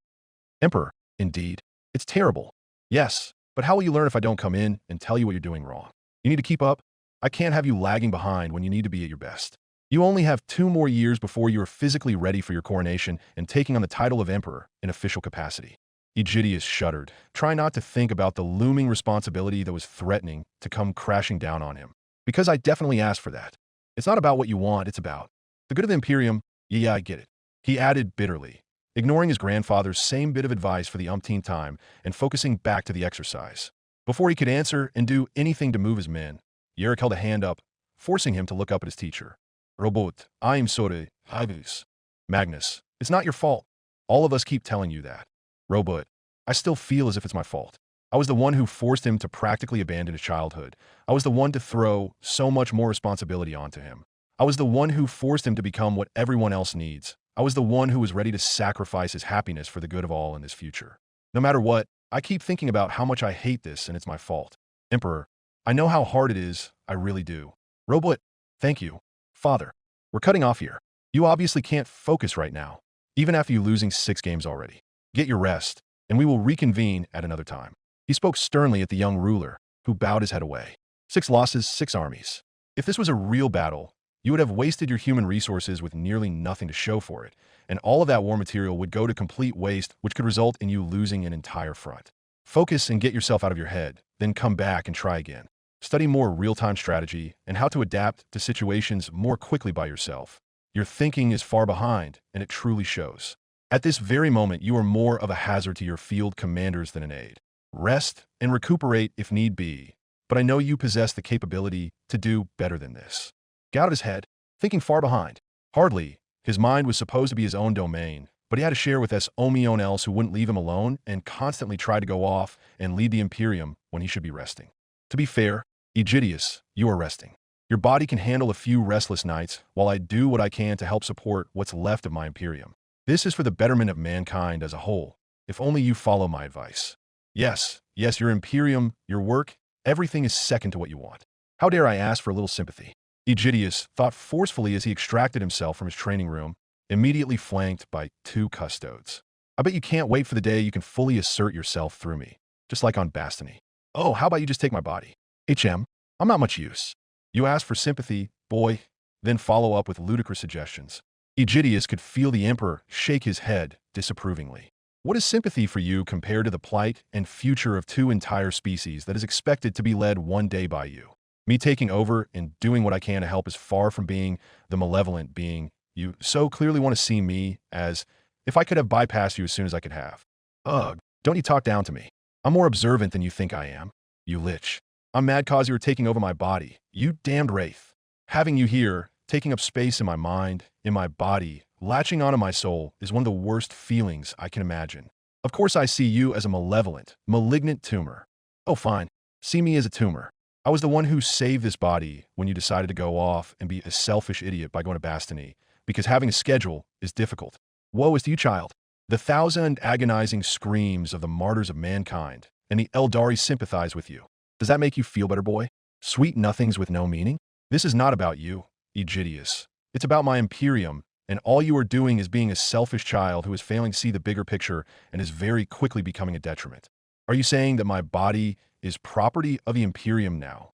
Emperor, indeed, it's terrible. Yes, but how will you learn if I don't come in and tell you what you're doing wrong? You need to keep up. I can't have you lagging behind when you need to be at your best. You only have 2 more years before you are physically ready for your coronation and taking on the title of Emperor in official capacity. Aegidius shuddered, trying not to think about the looming responsibility that was threatening to come crashing down on him. Because I definitely asked for that. It's not about what you want, it's about the good of the Imperium. Yeah, I get it. he added bitterly, ignoring his grandfather's same bit of advice for the umpteenth time and focusing back to the exercise. Before he could answer and do anything to move his men, Yerrick held a hand up, forcing him to look up at his teacher. Robot, I am sorry, Aegidius. Magnus, it's not your fault. All of us keep telling you that. Robot, I still feel as if it's my fault. I was the one who forced him to practically abandon his childhood. I was the one to throw so much more responsibility onto him. I was the one who forced him to become what everyone else needs. I was the one who was ready to sacrifice his happiness for the good of all in his future. No matter what, I keep thinking about how much I hate this and it's my fault. Emperor, I know how hard it is, I really do. Robot, thank you. Father, we're cutting off here. You obviously can't focus right now, even after you losing 6 games already. Get your rest, and we will reconvene at another time. He spoke sternly at the young ruler, who bowed his head away. 6 losses, 6 armies. If this was a real battle, you would have wasted your human resources with nearly nothing to show for it, and all of that war material would go to complete waste, which could result in you losing an entire front. Focus and get yourself out of your head, then come back and try again. Study more real-time strategy and how to adapt to situations more quickly by yourself. Your thinking is far behind, and it truly shows. At this very moment, you are more of a hazard to your field commanders than an aid. Rest and recuperate if need be, but I know you possess the capability to do better than this. Get out of his head, thinking far behind. Hardly. His mind was supposed to be his own domain, but he had to share with anyone else who wouldn't leave him alone and constantly tried to go off and lead the Imperium when he should be resting. To be fair, Aegidius, you are resting. Your body can handle a few restless nights while I do what I can to help support what's left of my Imperium. This is for the betterment of mankind as a whole, if only you follow my advice. Yes, your Imperium, your work, everything is second to what you want. How dare I ask for a little sympathy? Aegidius thought forcefully as he extracted himself from his training room, immediately flanked by 2 custodes. I bet you can't wait for the day you can fully assert yourself through me, just like on Bastony. Oh, how about you just take my body? I'm not much use. You ask for sympathy, boy, then follow up with ludicrous suggestions. Aegidius could feel the Emperor shake his head disapprovingly. What is sympathy for you compared to the plight and future of 2 entire species that is expected to be led one day by you? Me taking over and doing what I can to help is far from being the malevolent being you so clearly want to see me as if I could have bypassed you as soon as I could have. Ugh, don't you talk down to me. I'm more observant than you think I am, you lich. I'm mad cause you were taking over my body, you damned wraith. Having you here, taking up space in my mind, in my body, latching onto my soul is one of the worst feelings I can imagine. Of course I see you as a malevolent, malignant tumor. Oh fine, see me as a tumor. I was the one who saved this body when you decided to go off and be a selfish idiot by going to Bastony, because having a schedule is difficult. Woe is to you, child. The 1,000 agonizing screams of the martyrs of mankind and the Eldari sympathize with you. Does that make you feel better, boy? Sweet nothings with no meaning? This is not about you, Aegidius. It's about my Imperium, and all you are doing is being a selfish child who is failing to see the bigger picture and is very quickly becoming a detriment. Are you saying that my body is property of the Imperium now?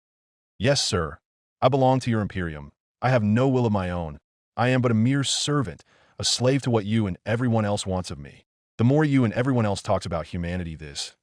Yes, sir. I belong to your Imperium. I have no will of my own. I am but a mere servant, a slave to what you and everyone else wants of me. The more you and everyone else talks about humanity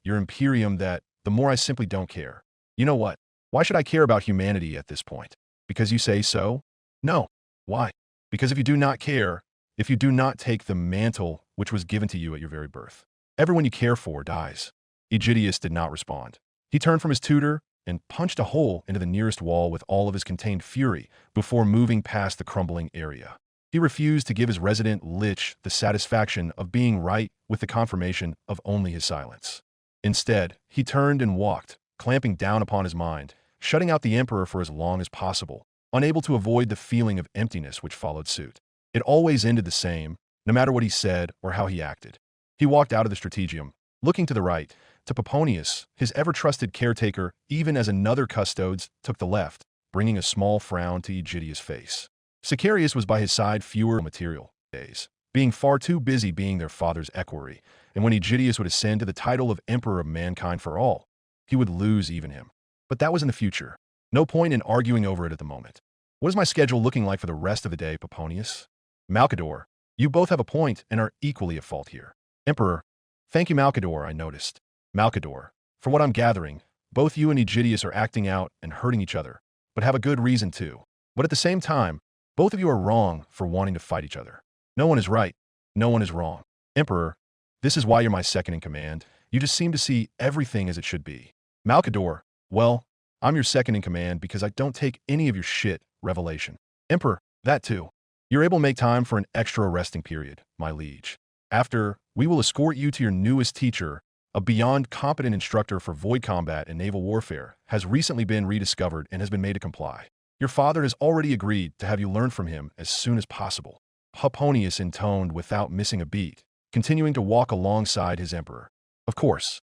your Imperium the more I simply don't care. You know what? Why should I care about humanity at this point? Because you say so? No. Why? Because if you do not care, if you do not take the mantle which was given to you at your very birth, everyone you care for dies. Aegidius did not respond. He turned from his tutor and punched a hole into the nearest wall with all of his contained fury before moving past the crumbling area. He refused to give his resident lich the satisfaction of being right with the confirmation of only his silence. Instead, he turned and walked, clamping down upon his mind, shutting out the Emperor for as long as possible, unable to avoid the feeling of emptiness which followed suit. It always ended the same, no matter what he said or how he acted. He walked out of the strategium, looking to the right, to Poponius, his ever-trusted caretaker, even as another custodes took the left, bringing a small frown to Aegidius' face. Sicarius was by his side fewer material days, being far too busy being their father's equerry, and when Aegidius would ascend to the title of Emperor of Mankind for all, he would lose even him. But that was in the future. No point in arguing over it at the moment. What is my schedule looking like for the rest of the day, Poponius? Malcador, you both have a point and are equally at fault here. Emperor, thank you, Malcador, I noticed. Malcador, for what I'm gathering, both you and Aegidius are acting out and hurting each other, but have a good reason to. But at the same time, both of you are wrong for wanting to fight each other. No one is right. No one is wrong. Emperor, this is why you're my second in command. You just seem to see everything as it should be. Malcador, well, I'm your second in command because I don't take any of your shit, revelation. Emperor, that too. You're able to make time for an extra resting period, my liege. After, we will escort you to your newest teacher, a beyond competent instructor for void combat and naval warfare, has recently been rediscovered and has been made to comply. Your father has already agreed to have you learn from him as soon as possible. Huponius intoned without missing a beat, continuing to walk alongside his emperor. Of course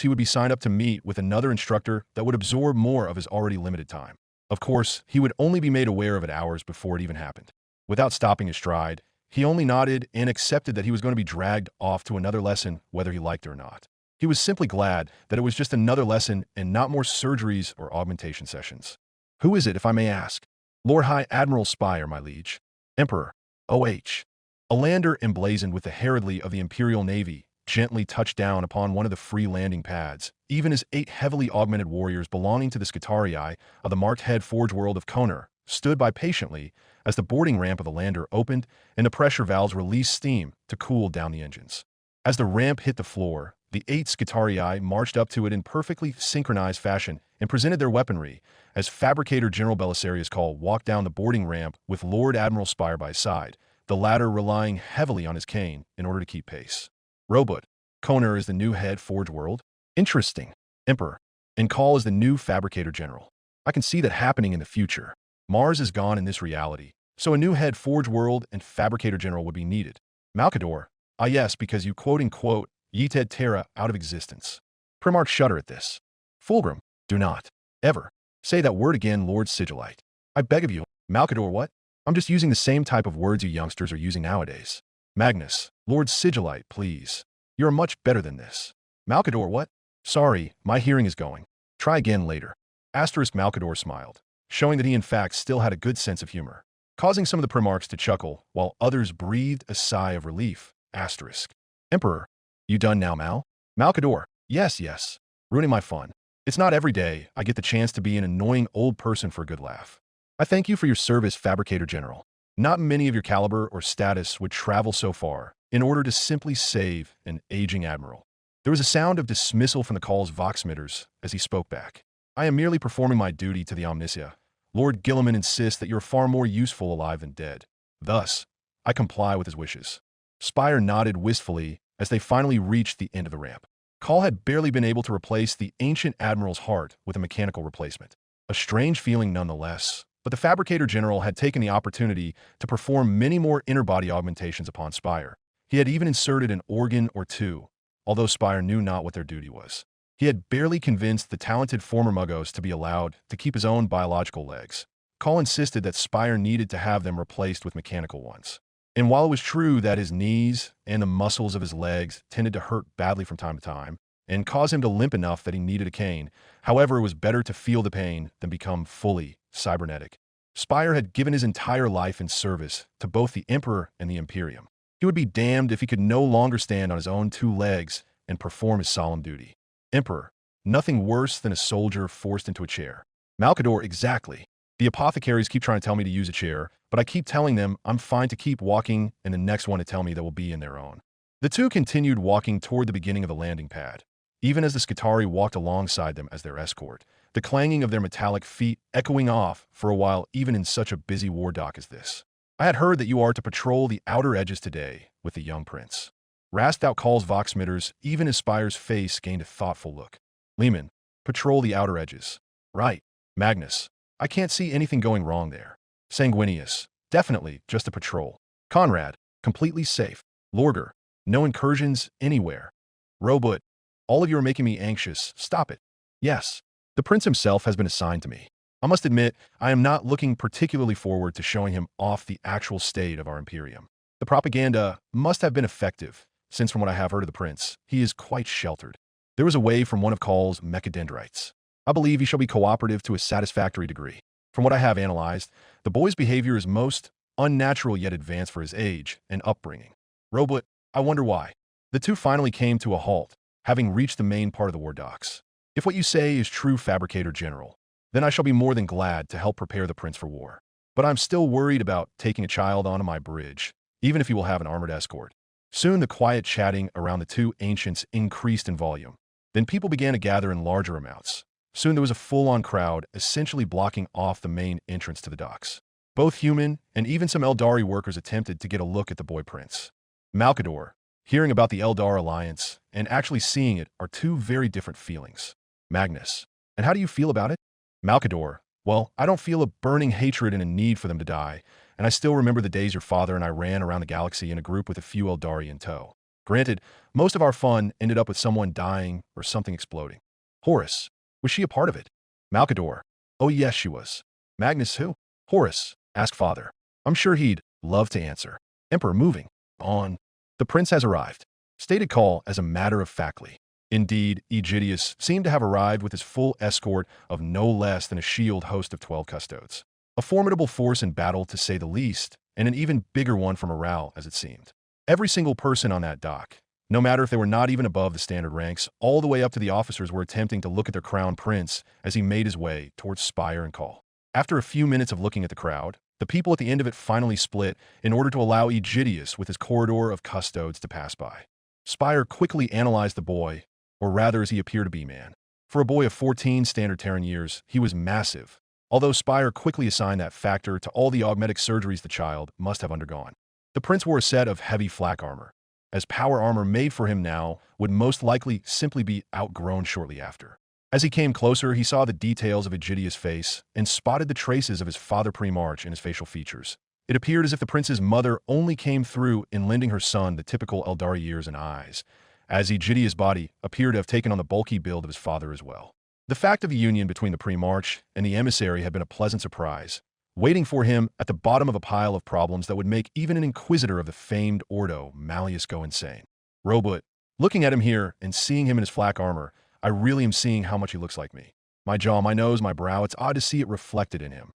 he would be signed up to meet with another instructor that would absorb more of his already limited time. Of course, he would only be made aware of it hours before it even happened. Without stopping his stride, he only nodded and accepted that he was going to be dragged off to another lesson whether he liked it or not. He was simply glad that it was just another lesson and not more surgeries or augmentation sessions. Who is it, if I may ask? Lord High Admiral Spire, my liege. Emperor. O.H. A lander emblazoned with the heraldry of the Imperial Navy gently touched down upon one of the free landing pads, even as 8 heavily augmented warriors belonging to the Scutarii of the marked head forge world of Konar stood by patiently as the boarding ramp of the lander opened and the pressure valves released steam to cool down the engines. As the ramp hit the floor, the 8 Scutarii marched up to it in perfectly synchronized fashion and presented their weaponry as Fabricator General Belisarius Call walked down the boarding ramp with Lord Admiral Spire by his side, the latter relying heavily on his cane in order to keep pace. Robot, Konar is the new head Forge World? Interesting. Emperor, and Call is the new Fabricator General. I can see that happening in the future. Mars is gone in this reality, so a new head Forge World and Fabricator General would be needed. Malcador, ah yes, because you quote-unquote yeeted Terra out of existence. Primarch shudder at this. Fulgrim, do not, ever, say that word again, Lord Sigillite. I beg of you. Malcador, what? I'm just using the same type of words you youngsters are using nowadays. Magnus, Lord Sigillite, please. You're much better than this. Malcador, what? Sorry, my hearing is going. Try again later. Asterisk Malcador smiled, showing that he in fact still had a good sense of humor, causing some of the Primarchs to chuckle while others breathed a sigh of relief. Asterisk. Emperor, you done now, Mal? Malcador, yes. Ruining my fun. It's not every day I get the chance to be an annoying old person for a good laugh. I thank you for your service, Fabricator General. Not many of your caliber or status would travel so far in order to simply save an aging admiral. There was a sound of dismissal from the Call's voxmitters as he spoke back. I am merely performing my duty to the Omniscia. Lord Guilliman insists that you're far more useful alive than dead. Thus, I comply with his wishes. Spire nodded wistfully as they finally reached the end of the ramp. Call had barely been able to replace the ancient admiral's heart with a mechanical replacement. A strange feeling nonetheless, but the Fabricator General had taken the opportunity to perform many more inner body augmentations upon Spire. He had even inserted an organ or two, although Spire knew not what their duty was. He had barely convinced the talented former Muggos to be allowed to keep his own biological legs. Call insisted that Spire needed to have them replaced with mechanical ones. And while it was true that his knees and the muscles of his legs tended to hurt badly from time to time and cause him to limp enough that he needed a cane, however, it was better to feel the pain than become fully cybernetic. Spire had given his entire life in service to both the Emperor and the Imperium. He would be damned if he could no longer stand on his own 2 legs and perform his solemn duty. Emperor, nothing worse than a soldier forced into a chair. Malcador, exactly. The apothecaries keep trying to tell me to use a chair, but I keep telling them I'm fine to keep walking and the next one to tell me that will be in their own. The two continued walking toward the beginning of the landing pad. Even as the Scutari walked alongside them as their escort, the clanging of their metallic feet echoing off for a while even in such a busy war dock as this. I had heard that you are to patrol the outer edges today with the young prince. Rasped out Call's voxmitters even as Spire's face gained a thoughtful look. Lehman, patrol the outer edges. Right. Magnus, I can't see anything going wrong there. Sanguinius, definitely just a patrol. Conrad, completely safe. Lorger, no incursions anywhere. Robot, all of you are making me anxious. Stop it. Yes, the prince himself has been assigned to me. I must admit, I am not looking particularly forward to showing him off the actual state of our Imperium. The propaganda must have been effective, since from what I have heard of the prince, he is quite sheltered. There was a wave from one of Call's mechadendrites. I believe he shall be cooperative to a satisfactory degree. From what I have analyzed, the boy's behavior is most unnatural yet advanced for his age and upbringing. Robot, I wonder why. The two finally came to a halt, having reached the main part of the war docks. If what you say is true, Fabricator General, then I shall be more than glad to help prepare the prince for war. But I'm still worried about taking a child onto my bridge, even if he will have an armored escort. Soon the quiet chatting around the two ancients increased in volume. Then people began to gather in larger amounts. Soon there was a full-on crowd, essentially blocking off the main entrance to the docks. Both human and even some Eldari workers attempted to get a look at the boy prince. Malkador, hearing about the Eldar alliance and actually seeing it are two very different feelings. Magnus, and how do you feel about it? Malkador, well, I don't feel a burning hatred and a need for them to die, and I still remember the days your father and I ran around the galaxy in a group with a few Eldari in tow. Granted, most of our fun ended up with someone dying or something exploding. Horus, was she a part of it? Malkador, oh yes she was. Magnus who? Horus, asked father. I'm sure he'd love to answer. Emperor moving on. The prince has arrived. Stated call as a matter of factly. Indeed, Aegidius seemed to have arrived with his full escort of no less than a shield host of 12 custodes. A formidable force in battle to say the least, and an even bigger one for morale as it seemed. Every single person on that dock, no matter if they were not even above the standard ranks, all the way up to the officers were attempting to look at their crown prince as he made his way towards Spire and Call. After a few minutes of looking at the crowd, the people at the end of it finally split in order to allow Aegidius with his corridor of custodes to pass by. Spire quickly analyzed the boy, or rather as he appeared to be man. For a boy of 14 standard Terran years, he was massive, although Spire quickly assigned that factor to all the augmetic surgeries the child must have undergone. The prince wore a set of heavy flak armor, as power armor made for him now would most likely simply be outgrown shortly after. As he came closer, he saw the details of Aegidius' face and spotted the traces of his father pre-march in his facial features. It appeared as if the prince's mother only came through in lending her son the typical Eldari ears and eyes, as Aegidius' body appeared to have taken on the bulky build of his father as well. The fact of a union between the pre-march and the emissary had been a pleasant surprise, waiting for him at the bottom of a pile of problems that would make even an inquisitor of the famed Ordo Malleus go insane. Robot, looking at him here and seeing him in his flak armor, I really am seeing how much he looks like me. My jaw, my nose, my brow, it's odd to see it reflected in him.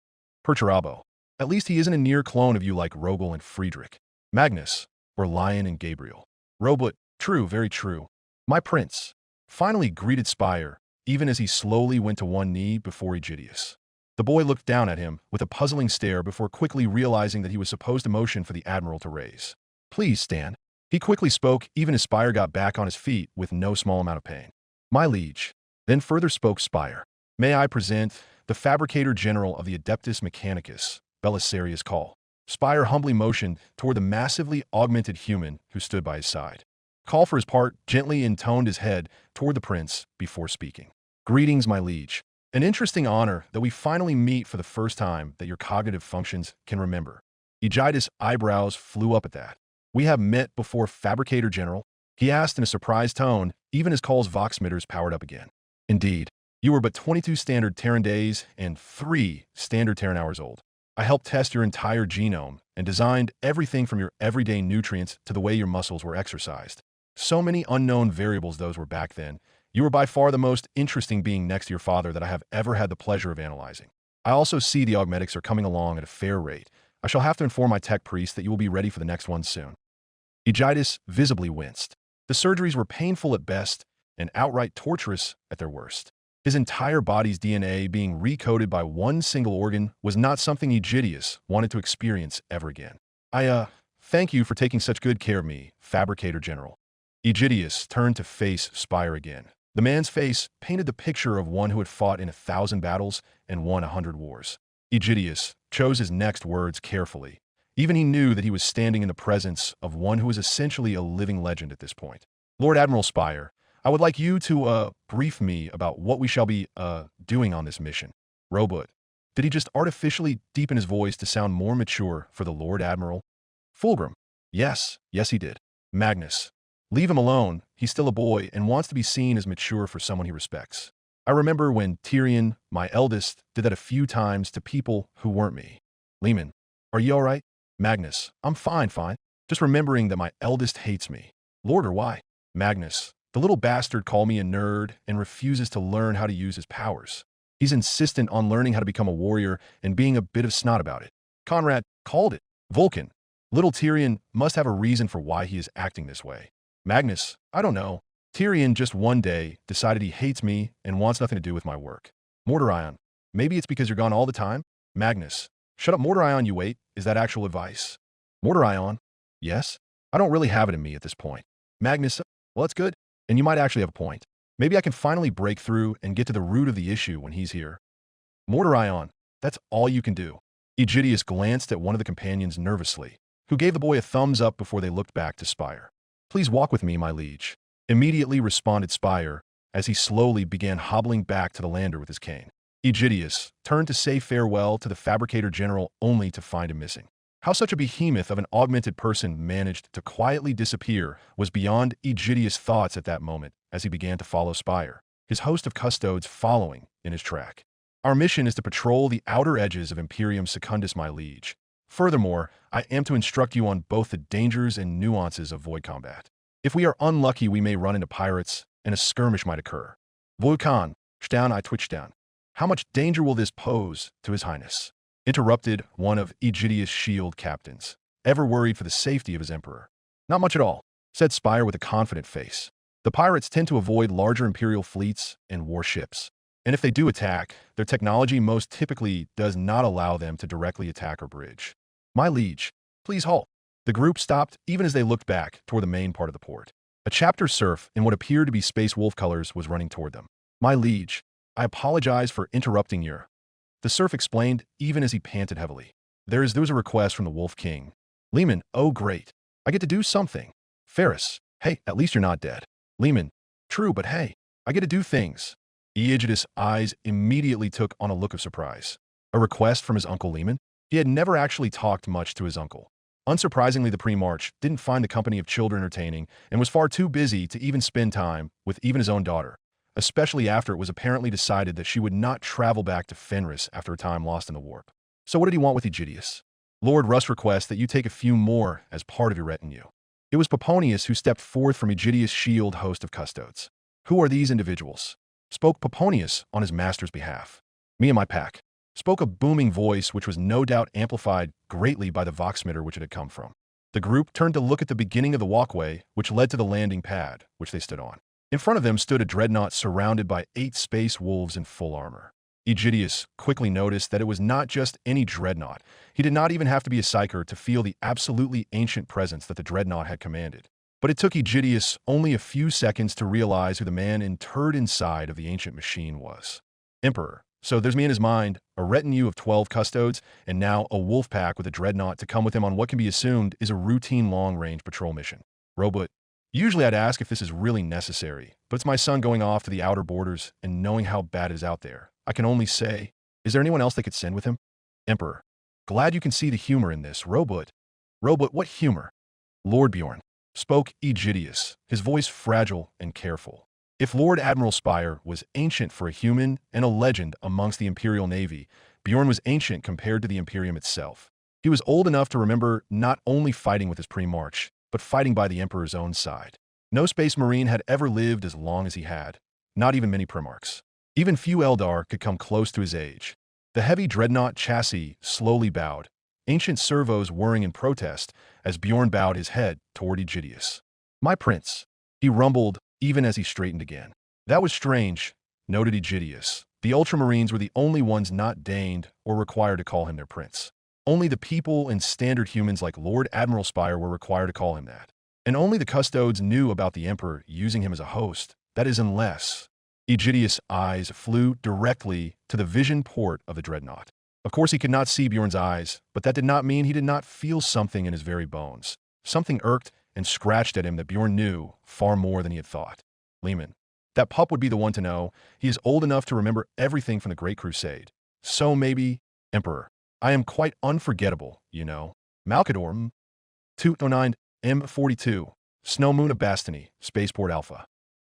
Perturabo, at least he isn't a near clone of you like Rogel and Friedrich. Magnus, or Lion and Gabriel. Robot, true, very true. My prince, finally greeted Spire, even as he slowly went to one knee before Aegidius. The boy looked down at him with a puzzling stare before quickly realizing that he was supposed to motion for the Admiral to raise. Please stand. He quickly spoke even as Spire got back on his feet with no small amount of pain. My liege. Then further spoke Spire. May I present the Fabricator General of the Adeptus Mechanicus, Belisarius Call. Spire humbly motioned toward the massively augmented human who stood by his side. Call for his part gently intoned his head toward the prince before speaking. Greetings, my liege. An interesting honor that we finally meet for the first time that your cognitive functions can remember. Aegidius' eyebrows flew up at that. We have met before, Fabricator General? He asked in a surprised tone, even as Call's voxmeters powered up again. Indeed, you were but 22 standard Terran days and 3 standard Terran hours old. I helped test your entire genome and designed everything from your everyday nutrients to the way your muscles were exercised. So many unknown variables those were back then. You were by far the most interesting being next to your father that I have ever had the pleasure of analyzing. I also see the augmetics are coming along at a fair rate. I shall have to inform my tech priest that you will be ready for the next one soon. Aegidius visibly winced. The surgeries were painful at best and outright torturous at their worst. His entire body's DNA being recoded by one single organ was not something Aegidius wanted to experience ever again. Thank you for taking such good care of me, Fabricator General. Aegidius turned to face Spire again. The man's face painted the picture of one who had fought in 1,000 battles and won 100 wars. Aegidius chose his next words carefully. Even he knew that he was standing in the presence of one who was essentially a living legend at this point. Lord Admiral Spire, I would like you to, brief me about what we shall be, doing on this mission. Robot, did he just artificially deepen his voice to sound more mature for the Lord Admiral? Fulgrim, yes he did. Magnus, leave him alone. He's still a boy and wants to be seen as mature for someone he respects. I remember when Tyrion, my eldest, did that a few times to people who weren't me. Lehman, are you all right? Magnus, I'm fine. Just remembering that my eldest hates me. Lord, or why? Magnus, the little bastard called me a nerd and refuses to learn how to use his powers. He's insistent on learning how to become a warrior and being a bit of snot about it. Conrad called it. Vulcan, little Tyrion must have a reason for why he is acting this way. Magnus, I don't know. Tyrion just one day decided he hates me and wants nothing to do with my work. Mordorion, maybe it's because you're gone all the time? Magnus, shut up Mordorion, you wait. Is that actual advice? Mordorion, Yes? I don't really have it in me at this point. Magnus, well, that's good. And you might actually have a point. Maybe I can finally break through and get to the root of the issue when he's here. Mortar Ion, that's all you can do. Aegidius glanced at one of the companions nervously, who gave the boy a thumbs up before they looked back to Spire. Please walk with me, my liege. Immediately responded Spire, as he slowly began hobbling back to the lander with his cane. Aegidius turned to say farewell to the Fabricator General only to find him missing. How such a behemoth of an augmented person managed to quietly disappear was beyond Aegidius' thoughts at that moment as he began to follow Spire, his host of custodes following in his track. Our mission is to patrol the outer edges of Imperium Secundus, my liege. Furthermore, I am to instruct you on both the dangers and nuances of void combat. If we are unlucky, we may run into pirates, and a skirmish might occur. Vulkan, Stern, I twitch down. How much danger will this pose to His Highness? Interrupted one of Aegidius' shield captains, ever worried for the safety of his emperor. Not much at all, said Spire with a confident face. The pirates tend to avoid larger imperial fleets and warships. And if they do attack, their technology most typically does not allow them to directly attack our bridge. My liege, please halt. The group stopped even as they looked back toward the main part of the port. A chapter serf in what appeared to be space wolf colors was running toward them. My liege, I apologize for interrupting your... The serf explained even as he panted heavily. There was a request from the Wolf King. Lehman, oh great. I get to do something. Ferris, hey, at least you're not dead. Lehman, true, but hey, I get to do things. Aegidius' eyes immediately took on a look of surprise. A request from his uncle Lehman? He had never actually talked much to his uncle. Unsurprisingly, the Primarch didn't find the company of children entertaining and was far too busy to even spend time with even his own daughter, especially after it was apparently decided that she would not travel back to Fenris after a time lost in the warp. So what did he want with Aegidius? Lord Russ requests that you take a few more as part of your retinue. It was Poponius who stepped forth from Aegidius' shield host of custodes. Who are these individuals? Spoke Poponius on his master's behalf. Me and my pack. Spoke a booming voice which was no doubt amplified greatly by the voxmeter which it had come from. The group turned to look at the beginning of the walkway which led to the landing pad which they stood on. In front of them stood a dreadnought surrounded by 8 space wolves in full armor. Aegidius quickly noticed that it was not just any dreadnought. He did not even have to be a psyker to feel the absolutely ancient presence that the dreadnought had commanded. But it took Aegidius only a few seconds to realize who the man interred inside of the ancient machine was. Emperor. So there's me in his mind, a retinue of 12 custodes, and now a wolf pack with a dreadnought to come with him on what can be assumed is a routine long-range patrol mission. Robot. Usually I'd ask if this is really necessary, but it's my son going off to the outer borders and knowing how bad it is out there. I can only say, is there anyone else they could send with him? Emperor. Glad you can see the humor in this. Robot, what humor? Lord Bjorn. Spoke Aegidius, his voice fragile and careful. If Lord Admiral Spire was ancient for a human and a legend amongst the Imperial Navy, Bjorn was ancient compared to the Imperium itself. He was old enough to remember not only fighting with his Primarch, but fighting by the Emperor's own side. No Space Marine had ever lived as long as he had, not even many Primarchs. Even few Eldar could come close to his age. The heavy dreadnought chassis slowly bowed, ancient servos whirring in protest as Bjorn bowed his head toward Aegidius. My prince, he rumbled even as he straightened again. That was strange, noted Aegidius. The Ultramarines were the only ones not deigned or required to call him their prince. Only the people and standard humans like Lord Admiral Spire were required to call him that. And only the custodes knew about the Emperor using him as a host. That is, unless... Aegidius' eyes flew directly to the vision port of the dreadnought. Of course, he could not see Bjorn's eyes, but that did not mean he did not feel something in his very bones. Something irked and scratched at him that Bjorn knew far more than he had thought. Lehman. That pup would be the one to know. He is old enough to remember everything from the Great Crusade. So maybe... Emperor. I am quite unforgettable, you know. Malkador. 209 M42. Snow Moon of Bastony, Spaceport Alpha.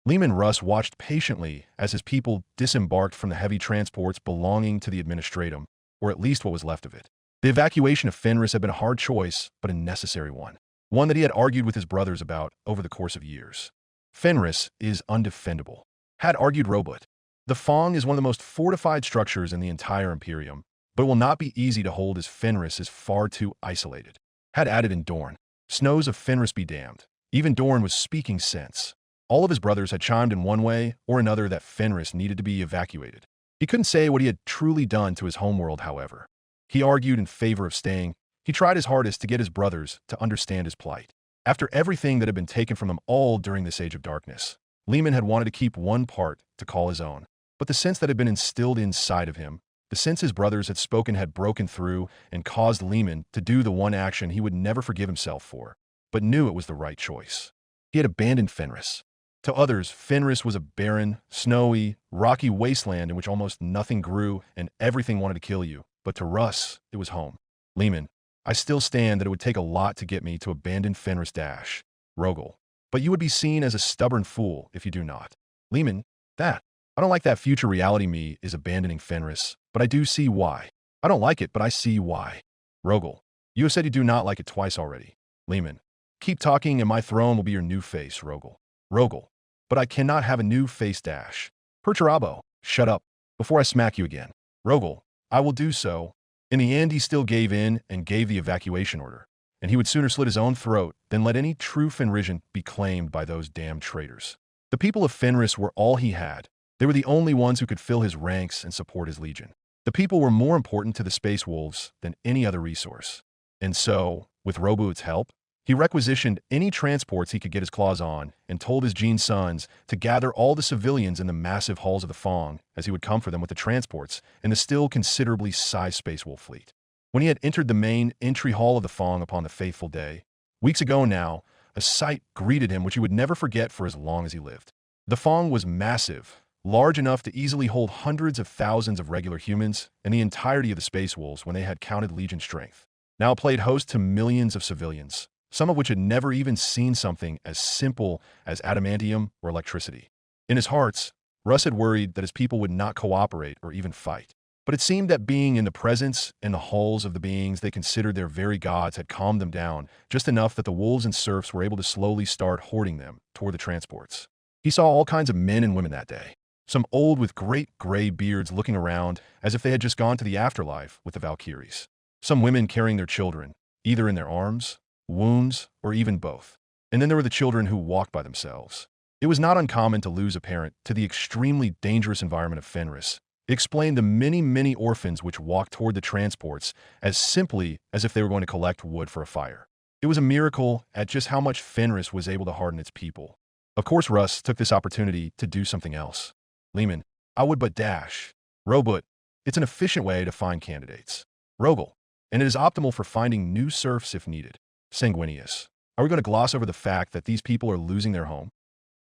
Lehman Russ watched patiently as his people disembarked from the heavy transports belonging to the Administratum, or at least what was left of it. The evacuation of Fenris had been a hard choice, but a necessary one. One that he had argued with his brothers about over the course of years. Fenris is undefendable, had argued Robot. The Fong is one of the most fortified structures in the entire Imperium, but it will not be easy to hold as Fenris is far too isolated. Had added in Dorn. Snows of Fenris be damned. Even Dorn was speaking sense. All of his brothers had chimed in one way or another that Fenris needed to be evacuated. He couldn't say what he had truly done to his homeworld, however. He argued in favor of staying. He tried his hardest to get his brothers to understand his plight. After everything that had been taken from them all during this age of darkness, Lehman had wanted to keep one part to call his own. But the sense that had been instilled inside of him, the sense his brothers had spoken had broken through and caused Lehman to do the one action he would never forgive himself for, but knew it was the right choice. He had abandoned Fenris. To others, Fenris was a barren, snowy, rocky wasteland in which almost nothing grew and everything wanted to kill you. But to Russ, it was home. Lehman, I still stand that it would take a lot to get me to abandon Fenris Dash. Rogel, but you would be seen as a stubborn fool if you do not. Lehman, I don't like that future reality me is abandoning Fenris, but I do see why. I don't like it, but I see why. Rogel, you have said you do not like it twice already. Lehman, keep talking and my throne will be your new face, Rogel. Rogel, but I cannot have a new face Dash. Perturabo, shut up, before I smack you again. Rogel, I will do so. In the end, he still gave in and gave the evacuation order, and he would sooner slit his own throat than let any true Fenrisian be claimed by those damned traitors. The people of Fenris were all he had. They were the only ones who could fill his ranks and support his legion. The people were more important to the Space Wolves than any other resource. And so, with Roboot's help, he requisitioned any transports he could get his claws on and told his Gene sons to gather all the civilians in the massive halls of the Fong as he would come for them with the transports and the still considerably sized Space Wolf fleet. When he had entered the main entry hall of the Fong upon the fateful day, weeks ago now, a sight greeted him which he would never forget for as long as he lived. The Fong was massive, large enough to easily hold hundreds of thousands of regular humans and the entirety of the Space Wolves when they had counted Legion strength. Now it played host to millions of civilians, some of which had never even seen something as simple as adamantium or electricity. In his hearts, Russ had worried that his people would not cooperate or even fight. But it seemed that being in the presence and the halls of the beings they considered their very gods had calmed them down just enough that the wolves and serfs were able to slowly start hoarding them toward the transports. He saw all kinds of men and women that day. Some old with great gray beards looking around as if they had just gone to the afterlife with the Valkyries. Some women carrying their children, either in their arms, wounds, or even both. And then there were the children who walked by themselves. It was not uncommon to lose a parent to the extremely dangerous environment of Fenris. It explained the many, many orphans which walked toward the transports as simply as if they were going to collect wood for a fire. It was a miracle at just how much Fenris was able to harden its people. Of course, Russ took this opportunity to do something else. Lehman, I would but dash. Robot, it's an efficient way to find candidates. Rogel, and it is optimal for finding new serfs if needed. Sanguinius, are we going to gloss over the fact that these people are losing their home?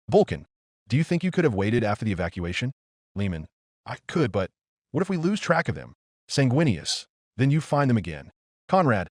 Vulcan, do you think you could have waited after the evacuation? Lehman, I could, but what if we lose track of them? Sanguinius, then you find them again. Conrad,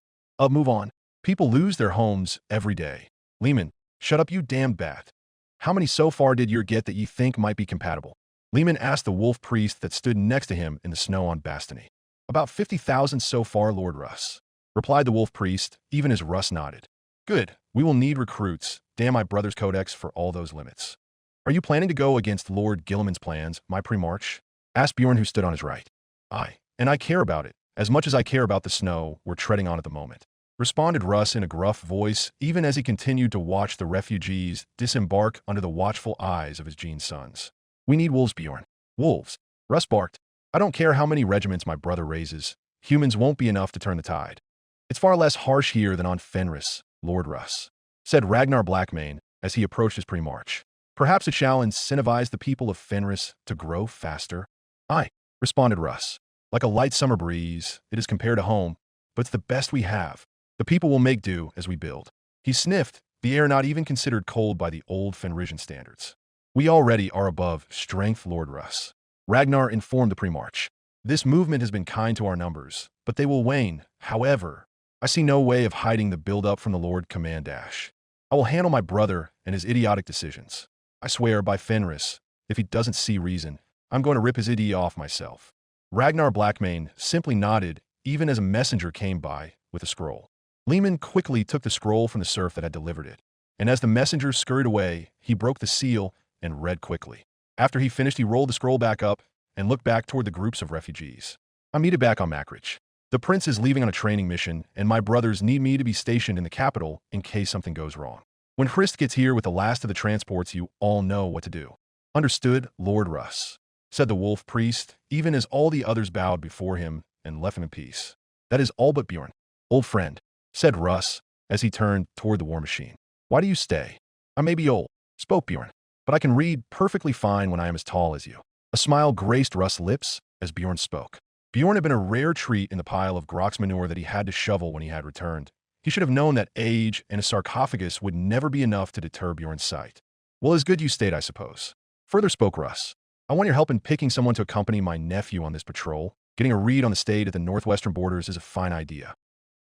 move on. People lose their homes every day. Lehman, shut up you damned bat. How many so far did you get that you think might be compatible? Lehman asked the wolf priest that stood next to him in the snow on Bastony. About 50,000 so far, Lord Russ, replied the wolf priest, even as Russ nodded. Good, we will need recruits. Damn my brother's codex for all those limits. Are you planning to go against Lord Guilliman's plans, my pre-march? Asked Bjorn, who stood on his right. Aye, and I care about it, as much as I care about the snow we're treading on at the moment. Responded Russ in a gruff voice, even as he continued to watch the refugees disembark under the watchful eyes of his Gene sons. We need wolves, Bjorn. Wolves. Russ barked. I don't care how many regiments my brother raises. Humans won't be enough to turn the tide. It's far less harsh here than on Fenris, Lord Russ, said Ragnar Blackmane as he approached his pre-march. Perhaps it shall incentivize the people of Fenris to grow faster. Aye, responded Russ. Like a light summer breeze, it is compared to home, but it's the best we have. The people will make do as we build. He sniffed, the air not even considered cold by the old Fenrisian standards. We already are above strength, Lord Russ. Ragnar informed the pre-march. This movement has been kind to our numbers, but they will wane. However, I see no way of hiding the build-up from the Lord Command Dash. I will handle my brother and his idiotic decisions. I swear by Fenris, if he doesn't see reason, I'm going to rip his idea off myself. Ragnar Blackmane simply nodded, even as a messenger came by with a scroll. Lehman quickly took the scroll from the serf that had delivered it, and as the messenger scurried away, he broke the seal and read quickly. After he finished, he rolled the scroll back up and looked back toward the groups of refugees. I'm needed back on Macridge. The prince is leaving on a training mission, and my brothers need me to be stationed in the capital in case something goes wrong. When Hrist gets here with the last of the transports, you all know what to do. Understood, Lord Russ, said the wolf priest, even as all the others bowed before him and left him in peace. That is all but Bjorn. Old friend, said Russ as he turned toward the war machine. Why do you stay? I may be old, spoke Bjorn, but I can read perfectly fine when I am as tall as you. A smile graced Russ' lips as Bjorn spoke. Bjorn had been a rare treat in the pile of Grok's manure that he had to shovel when he had returned. He should have known that age and a sarcophagus would never be enough to deter Bjorn's sight. Well, it's good you stayed, I suppose. Further spoke Russ. I want your help in picking someone to accompany my nephew on this patrol. Getting a read on the state at the northwestern borders is a fine idea.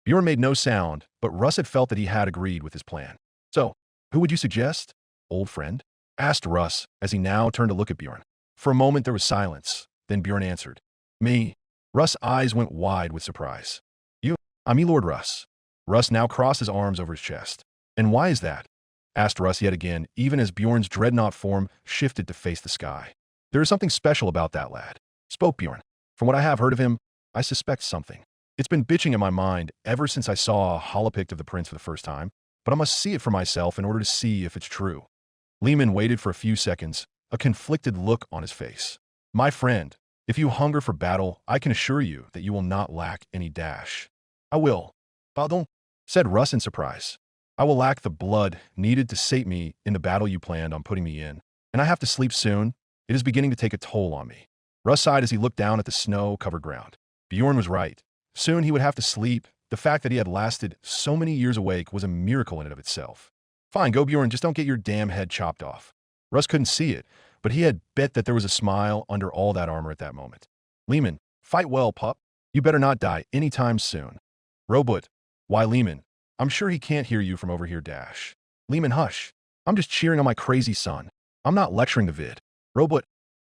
Bjorn made no sound, but Russ had felt that he had agreed with his plan. So, who would you suggest, old friend? Asked Russ as he now turned to look at Bjorn. For a moment there was silence. Then Bjorn answered. Me. Russ' eyes went wide with surprise. You? I'm Lord Russ. Russ now crossed his arms over his chest. And why is that? Asked Russ yet again, even as Bjorn's dreadnought form shifted to face the sky. There is something special about that lad, spoke Bjorn. From what I have heard of him, I suspect something. It's been bitching in my mind ever since I saw a holopict of the prince for the first time, but I must see it for myself in order to see if it's true. Lehman waited for a few seconds, a conflicted look on his face. My friend, if you hunger for battle, I can assure you that you will not lack any dash. I will. Pardon? Said Russ in surprise. I will lack the blood needed to sate me in the battle you planned on putting me in, and I have to sleep soon. It is beginning to take a toll on me. Russ sighed as he looked down at the snow-covered ground. Bjorn was right. Soon he would have to sleep. The fact that he had lasted so many years awake was a miracle in and of itself. Fine, go Bjorn, just don't get your damn head chopped off. Russ couldn't see it, but he had bet that there was a smile under all that armor at that moment. Lehman, fight well, pup. You better not die anytime soon. Robot, why Lehman? I'm sure he can't hear you from over here, dash. Lehman, hush. I'm just cheering on my crazy son. I'm not lecturing the vid. Robot,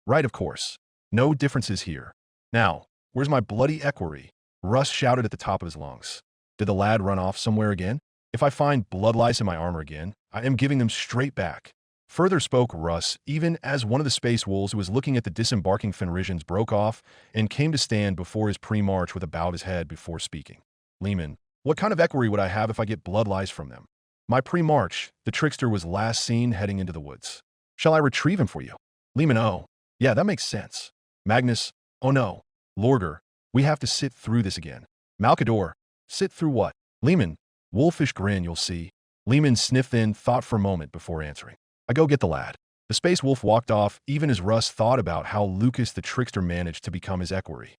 right, of course. No differences here. Now, where's my bloody equerry? Russ shouted at the top of his lungs. Did the lad run off somewhere again? If I find blood lice in my armor again, I am giving them straight back. Further spoke Russ, even as one of the space wolves who was looking at the disembarking Fenrisians broke off and came to stand before his pre-march with a bow of his head before speaking. Lehman, what kind of equerry would I have if I get blood lice from them? My pre-march, the trickster was last seen heading into the woods. Shall I retrieve him for you? Lehman, oh, yeah, that makes sense. Magnus, oh no. Lorgar, we have to sit through this again. Malkador, sit through what? Lehman, wolfish grin, you'll see. Lehman sniffed in, thought for a moment before answering. I go get the lad. The space wolf walked off even as Russ thought about how Lucas the trickster managed to become his equerry.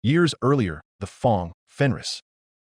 Years earlier, the Fong, Fenris.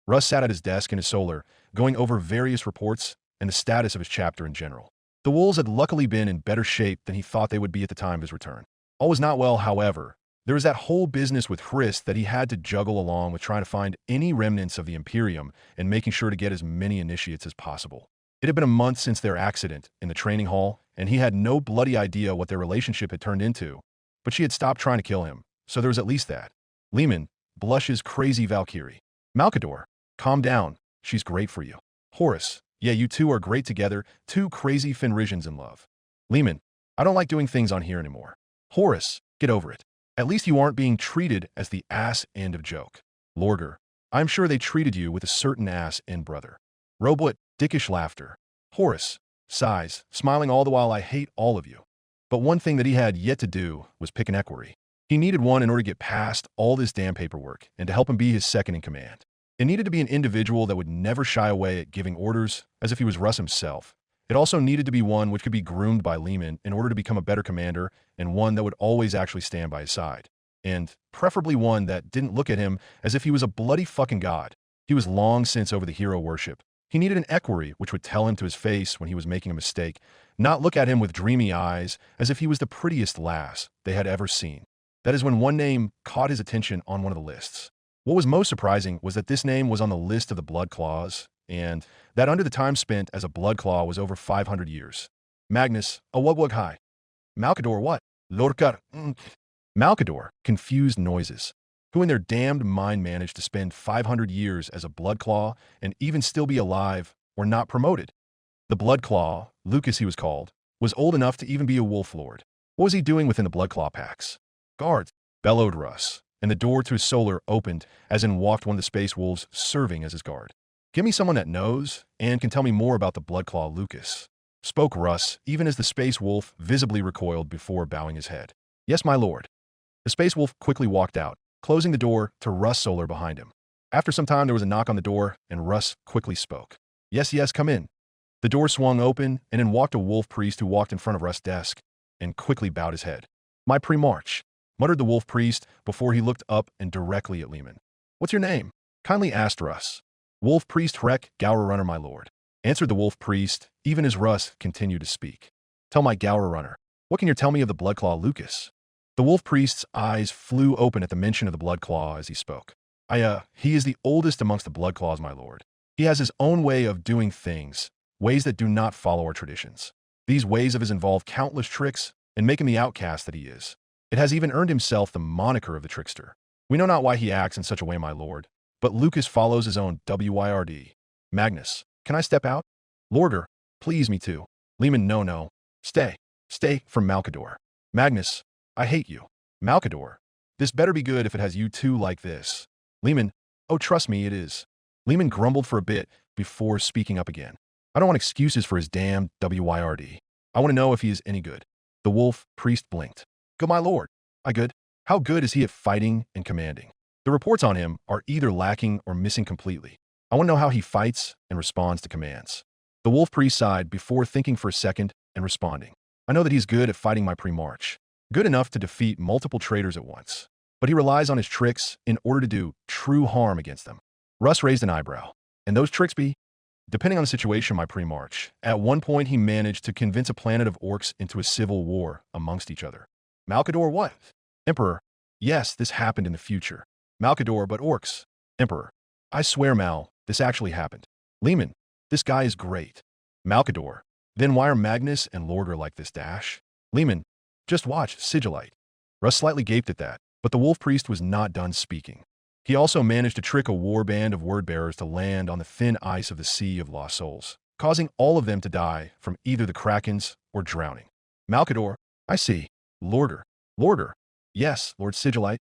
Russ sat at his desk in his solar, going over various reports and the status of his chapter in general. The wolves had luckily been in better shape than he thought they would be at the time of his return. All was not well, however. There was that whole business with Hrist that he had to juggle along with trying to find any remnants of the Imperium and making sure to get as many initiates as possible. It had been a month since their accident in the training hall, and he had no bloody idea what their relationship had turned into, but she had stopped trying to kill him, so there was at least that. Lehman, blushes crazy Valkyrie. Malkador, calm down, she's great for you. Horus, yeah, you two are great together, two crazy Fenrisians in love. Lehman, I don't like doing things on here anymore. Horus, get over it. At least you aren't being treated as the ass end of joke. Lorgar, I'm sure they treated you with a certain ass end brother. Robot, dickish laughter. Horus, sighs, smiling all the while, I hate all of you. But one thing that he had yet to do was pick an equerry. He needed one in order to get past all this damn paperwork and to help him be his second in command. It needed to be an individual that would never shy away at giving orders as if he was Russ himself. It also needed to be one which could be groomed by Lehman in order to become a better commander, and one that would always actually stand by his side. And preferably one that didn't look at him as if he was a bloody fucking god. He was long since over the hero worship. He needed an equerry which would tell him to his face when he was making a mistake, not look at him with dreamy eyes as if he was the prettiest lass they had ever seen. That is when one name caught his attention on one of the lists. What was most surprising was that this name was on the list of the blood claws, and that under the time spent as a blood claw was over 500 years. Magnus, a wugwug high. Malkador what? Lorgar, Malkador, confused noises. Who in their damned mind managed to spend 500 years as a blood claw and even still be alive or not promoted? The blood claw, Lucas he was called, was old enough to even be a wolf lord. What was he doing within the blood claw packs? Guards, bellowed Russ, and the door to his solar opened as in walked one of the space wolves serving as his guard. Give me someone that knows and can tell me more about the blood claw Lucas, spoke Russ, even as the space wolf visibly recoiled before bowing his head. Yes, my lord. The space wolf quickly walked out, closing the door to Russ Solar behind him. After some time, there was a knock on the door, and Russ quickly spoke. Yes, yes, come in. The door swung open, and in walked a wolf priest who walked in front of Russ' desk and quickly bowed his head. My pre-march, muttered the wolf priest before he looked up and directly at Lehman. What's your name? Kindly asked Russ. Wolf priest Hrek, Gower runner, my lord, answered the wolf priest, even as Russ continued to speak. Tell my Gower runner, what can you tell me of the Bloodclaw Lucas? The wolf priest's eyes flew open at the mention of the Bloodclaw as he spoke. He is the oldest amongst the Bloodclaws, my lord. He has his own way of doing things, ways that do not follow our traditions. These ways of his involve countless tricks and make him the outcast that he is. It has even earned himself the moniker of the trickster. We know not why he acts in such a way, my lord, but Lucas follows his own wyrd. Magnus, can I step out? Lorder, please me too. Lehman, no. Stay from Malcador. Magnus, I hate you. Malcador, this better be good if it has you two like this. Lehman, oh trust me, it is. Lehman grumbled for a bit before speaking up again. I don't want excuses for his damn wyrd. I want to know if he is any good. The wolf priest blinked. Good, my lord. I good. How good is he at fighting and commanding? The reports on him are either lacking or missing completely. I want to know how he fights and responds to commands. The wolf priest sighed before thinking for a second and responding. I know that he's good at fighting my pre-march. Good enough to defeat multiple traitors at once. But he relies on his tricks in order to do true harm against them. Russ raised an eyebrow. And those tricks be? Depending on the situation, my pre-march. At one point, he managed to convince a planet of orcs into a civil war amongst each other. Malcador what? Emperor. Yes, this happened in the future. Malcador, but orcs. Emperor. I swear, Mal, this actually happened. Lehman. This guy is great. Malcador. Then why are Magnus and Lorder like this dash? Lehman. Just watch, Sigillite. Russ slightly gaped at that, but the wolf priest was not done speaking. He also managed to trick a war band of word-bearers to land on the thin ice of the Sea of Lost Souls, causing all of them to die from either the krakens or drowning. Malcador, I see. Lorder. Yes, Lord Sigillite.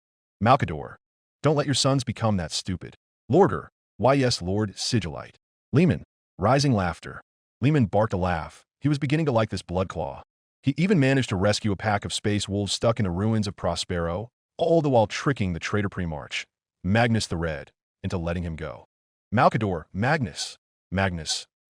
Malcador, don't let your sons become that stupid. Lorder, why yes, Lord Sigillite. Lehman, rising laughter. Lehman barked a laugh. He was beginning to like this Bloodclaw. He even managed to rescue a pack of space wolves stuck in the ruins of Prospero, all the while tricking the traitor pre-march, Magnus the Red, into letting him go. Malcador, Magnus,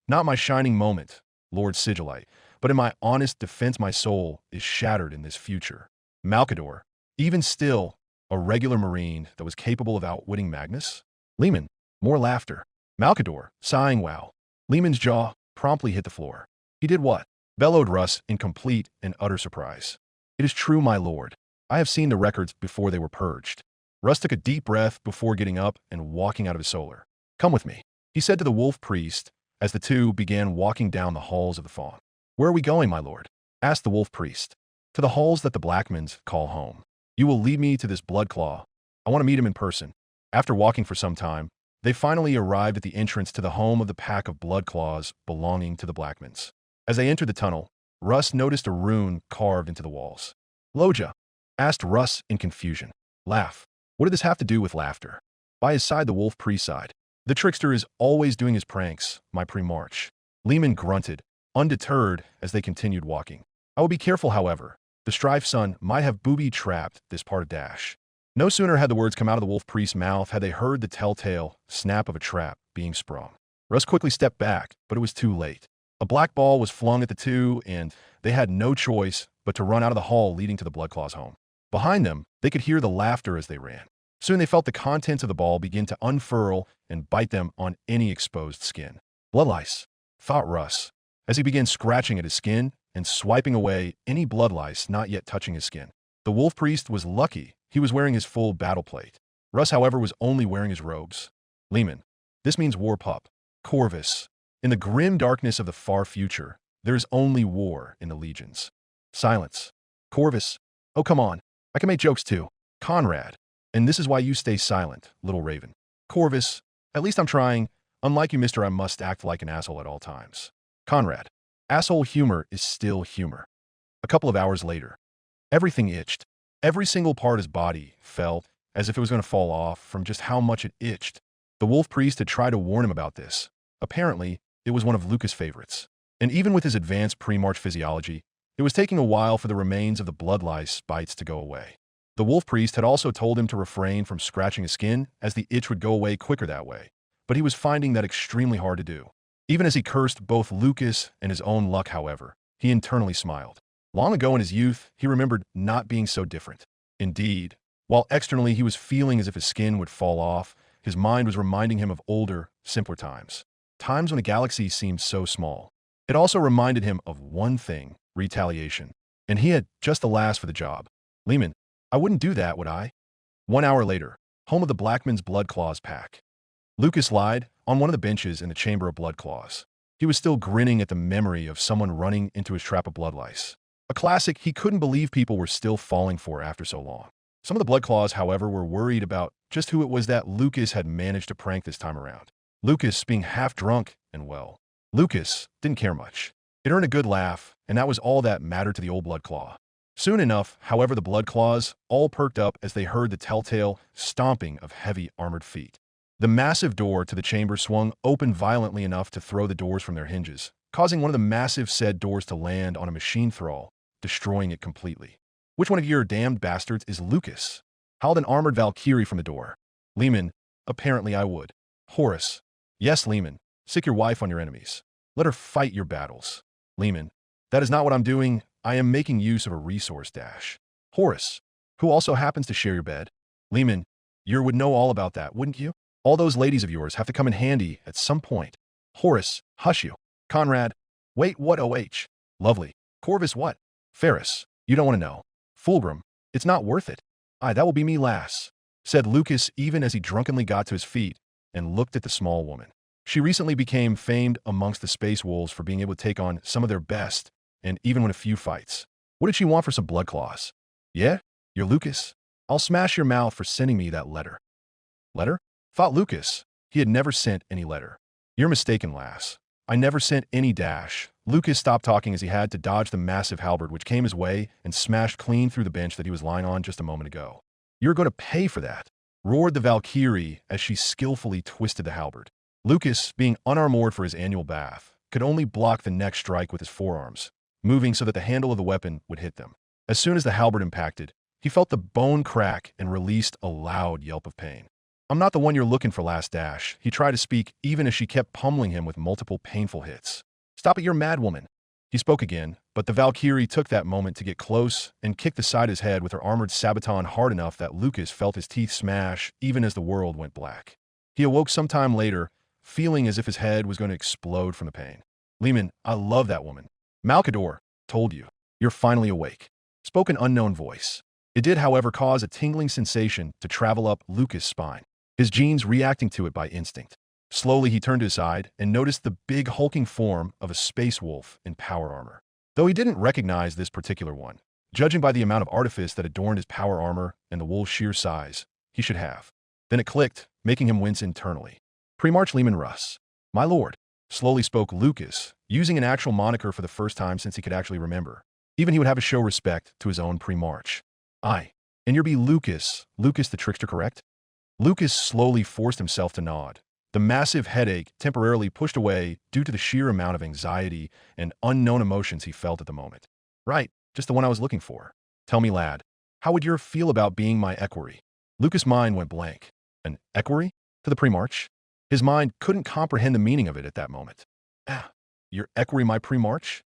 not my shining moment, Lord Sigillite, but in my honest defense my soul is shattered in this future. Malcador, even still, a regular marine that was capable of outwitting Magnus? Lehman, more laughter. Malcador, sighing wow. Lehman's jaw promptly hit the floor. He did what? Bellowed Russ in complete and utter surprise. It is true, my lord. I have seen the records before they were purged. Russ took a deep breath before getting up and walking out of his solar. Come with me, he said to the wolf priest as the two began walking down the halls of the fawn. Where are we going, my lord? Asked the wolf priest. To the halls that the Blackmans call home. You will lead me to this Bloodclaw. I want to meet him in person. After walking for some time, they finally arrived at the entrance to the home of the pack of Bloodclaws belonging to the Blackmans. As they entered the tunnel, Russ noticed a rune carved into the walls. Loja, asked Russ in confusion. Laugh. What did this have to do with laughter? By his side, the wolf priest sighed. The trickster is always doing his pranks, my pre-march. Lehman grunted, undeterred as they continued walking. I will be careful, however. The Strife son might have booby-trapped this part of Dash. No sooner had the words come out of the wolf priest's mouth had they heard the telltale snap of a trap being sprung. Russ quickly stepped back, but it was too late. A black ball was flung at the two, and they had no choice but to run out of the hall leading to the Bloodclaw's home. Behind them, they could hear the laughter as they ran. Soon they felt the contents of the ball begin to unfurl and bite them on any exposed skin. Blood lice, thought Russ, as he began scratching at his skin and swiping away any blood lice not yet touching his skin. The wolf priest was lucky he was wearing his full battle plate. Russ, however, was only wearing his robes. Lehman, this means war pup. Corvus, in the grim darkness of the far future, there is only war in the legions. Silence. Corvus, oh come on, I can make jokes too. Conrad, and this is why you stay silent, little raven. Corvus, at least I'm trying. Unlike you, mister, I must act like an asshole at all times. Conrad, asshole humor is still humor. A couple of hours later, everything itched. Every single part of his body felt as if it was going to fall off from just how much it itched. The wolf priest had tried to warn him about this. Apparently, it was one of Lucas' favorites. And even with his advanced pre-march physiology, it was taking a while for the remains of the blood lice bites to go away. The wolf priest had also told him to refrain from scratching his skin, as the itch would go away quicker that way, but he was finding that extremely hard to do. Even as he cursed both Lucas and his own luck, however, he internally smiled. Long ago in his youth, he remembered not being so different. Indeed, while externally he was feeling as if his skin would fall off, his mind was reminding him of older, simpler times. Times when a galaxy seemed so small. It also reminded him of one thing: retaliation. And he had just the last for the job. Lehman, I wouldn't do that, would I? 1 hour later, home of the Blackman's Blood Claws pack. Lucas lied on one of the benches in the Chamber of Blood Claws. He was still grinning at the memory of someone running into his trap of blood lice. A classic he couldn't believe people were still falling for after so long. Some of the Blood Claws, however, were worried about just who it was that Lucas had managed to prank this time around. Lucas being half drunk and well. Lucas didn't care much. It earned a good laugh, and that was all that mattered to the old Blood Claw. Soon enough, however, the Blood Claws all perked up as they heard the telltale stomping of heavy armored feet. The massive door to the chamber swung open violently enough to throw the doors from their hinges, causing one of the massive said doors to land on a machine thrall, destroying it completely. Which one of your damned bastards is Lucas? Howled an armored Valkyrie from the door. Lehman, apparently I would. Horus. Yes, Lehman. Sick your wife on your enemies. Let her fight your battles. Lehman. That is not what I'm doing. I am making use of a resource dash. Horus. Who also happens to share your bed. Lehman. You would know all about that, wouldn't you? All those ladies of yours have to come in handy at some point. Horus. Hush you. Conrad. Wait, what? OH. Lovely. Corvus what? Ferris. You don't want to know. Fulgrim. It's not worth it. Aye, that will be me, lass, said Lucas even as he drunkenly got to his feet and looked at the small woman. She recently became famed amongst the space wolves for being able to take on some of their best, and even win a few fights. What did she want for some blood claws? Yeah? You're Lucas? I'll smash your mouth for sending me that letter. Letter? Thought Lucas. He had never sent any letter. You're mistaken, lass. I never sent any dash. Lucas stopped talking as he had to dodge the massive halberd which came his way and smashed clean through the bench that he was lying on just a moment ago. You're going to pay for that, roared the Valkyrie as she skillfully twisted the halberd. Lucas, being unarmored for his annual bath, could only block the next strike with his forearms, moving so that the handle of the weapon would hit them. As soon as the halberd impacted, he felt the bone crack and released a loud yelp of pain. I'm not the one you're looking for, last dash. He tried to speak even as she kept pummeling him with multiple painful hits. Stop it, you're mad, woman. He spoke again, but the Valkyrie took that moment to get close and kicked the side of his head with her armored sabaton hard enough that Lucas felt his teeth smash even as the world went black. He awoke sometime later, feeling as if his head was going to explode from the pain. Lehman, I love that woman. Malkador, told you. You're finally awake. Spoke an unknown voice. It did, however, cause a tingling sensation to travel up Lucas' spine, his genes reacting to it by instinct. Slowly, he turned to his side and noticed the big hulking form of a space wolf in power armor. Though he didn't recognize this particular one, judging by the amount of artifice that adorned his power armor and the wolf's sheer size, he should have. Then it clicked, making him wince internally. Premarch Lehman Russ. My lord, slowly spoke Lucas, using an actual moniker for the first time since he could actually remember. Even he would have to show respect to his own Premarch. Aye. And you're be Lucas the trickster, correct? Lucas slowly forced himself to nod. The massive headache temporarily pushed away due to the sheer amount of anxiety and unknown emotions he felt at the moment. Right, just the one I was looking for. Tell me, lad, how would you feel about being my equerry? Lucas' mind went blank. An equerry? To the Premarch? His mind couldn't comprehend the meaning of it at that moment. Ah, your equerry, my Premarch?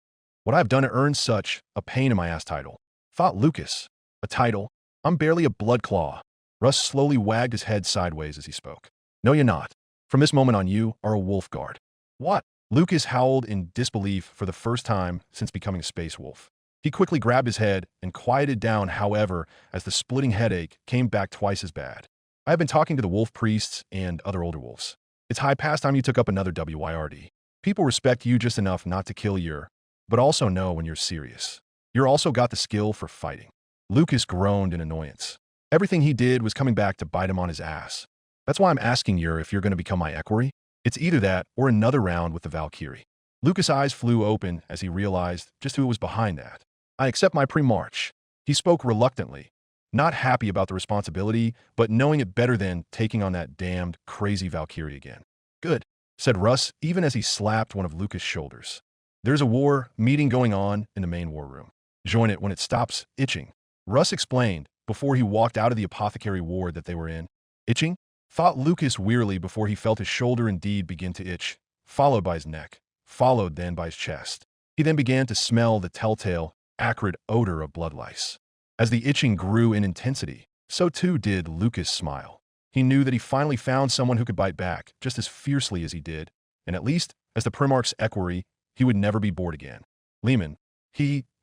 What I've done to earn such a pain in my ass title. Thought Lucas. A title? I'm barely a blood claw. Russ slowly wagged his head sideways as he spoke. No, you're not. From this moment on, you are a wolf guard. What? Lucas howled in disbelief for the first time since becoming a space wolf. He quickly grabbed his head and quieted down, however, as the splitting headache came back twice as bad. I have been talking to the wolf priests and other older wolves. It's high past time you took up another WYRD. People respect you just enough not to kill you, but also know when you're serious. You're also got the skill for fighting. Lucas groaned in annoyance. Everything he did was coming back to bite him on his ass. That's why I'm asking you if you're going to become my equerry. It's either that or another round with the Valkyrie. Lucas' eyes flew open as he realized just who was behind that. I accept my Premarch. He spoke reluctantly, not happy about the responsibility, but knowing it better than taking on that damned crazy Valkyrie again. Good, said Russ even as he slapped one of Lucas' shoulders. There's a war meeting going on in the main war room. Join it when it stops itching. Russ explained, before he walked out of the apothecary ward that they were in. Itching? Thought Lucas wearily before he felt his shoulder indeed begin to itch, followed by his neck, followed then by his chest. He then began to smell the telltale, acrid odor of blood lice. As the itching grew in intensity, so too did Lucas' smile. He knew that he finally found someone who could bite back just as fiercely as he did, and at least, as the Primarch's equerry, he would never be bored again. Lehman,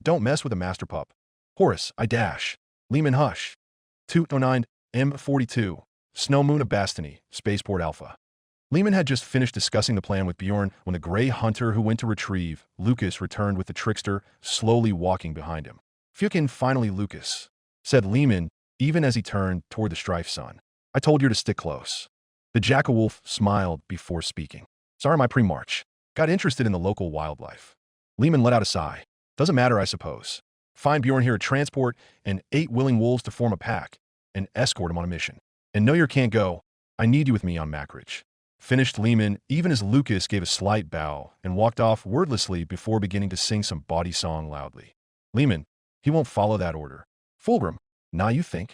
don't mess with a master pup. Horus, I dash. Lehman, hush. 209, M42, Snow Moon of Bastony, Spaceport Alpha. Lehman had just finished discussing the plan with Bjorn when the gray hunter who went to retrieve Lucas returned with the trickster slowly walking behind him. Fucking finally, Lucas, said Lehman, even as he turned toward the Strife son. I told you to stick close. The Jackal-Wolf smiled before speaking. Sorry, my Primarch. Got interested in the local wildlife. Lehman let out a sigh. Doesn't matter, I suppose. Find Bjorn here at transport and 8 willing wolves to form a pack and escort him on a mission. And Neuer can't go. I need you with me on Macridge. Finished Lehman even as Lucas gave a slight bow and walked off wordlessly before beginning to sing some bawdy song loudly. Lehman, he won't follow that order. Fulgrim, now you think.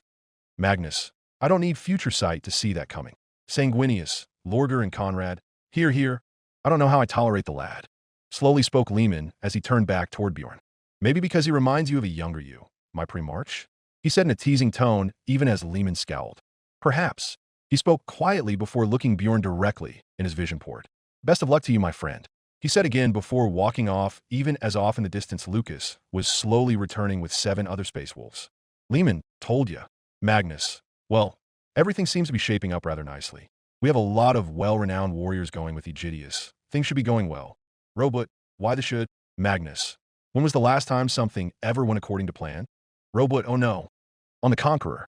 Magnus, I don't need future sight to see that coming. Sanguinius, Lorger and Conrad, here. I don't know how I tolerate the lad. Slowly spoke Lehman as he turned back toward Bjorn. Maybe because he reminds you of a younger you, my Primarch? He said in a teasing tone, even as Lehman scowled. Perhaps. He spoke quietly before looking Bjorn directly in his vision port. Best of luck to you, my friend. He said again before walking off, even as off in the distance Lucas was slowly returning with 7 other space wolves. Lehman, told ya. Magnus, well, everything seems to be shaping up rather nicely. We have a lot of well-renowned warriors going with Aegidius. Things should be going well. Robot, why the should? Magnus, when was the last time something ever went according to plan? Robot, oh no. On the Conqueror.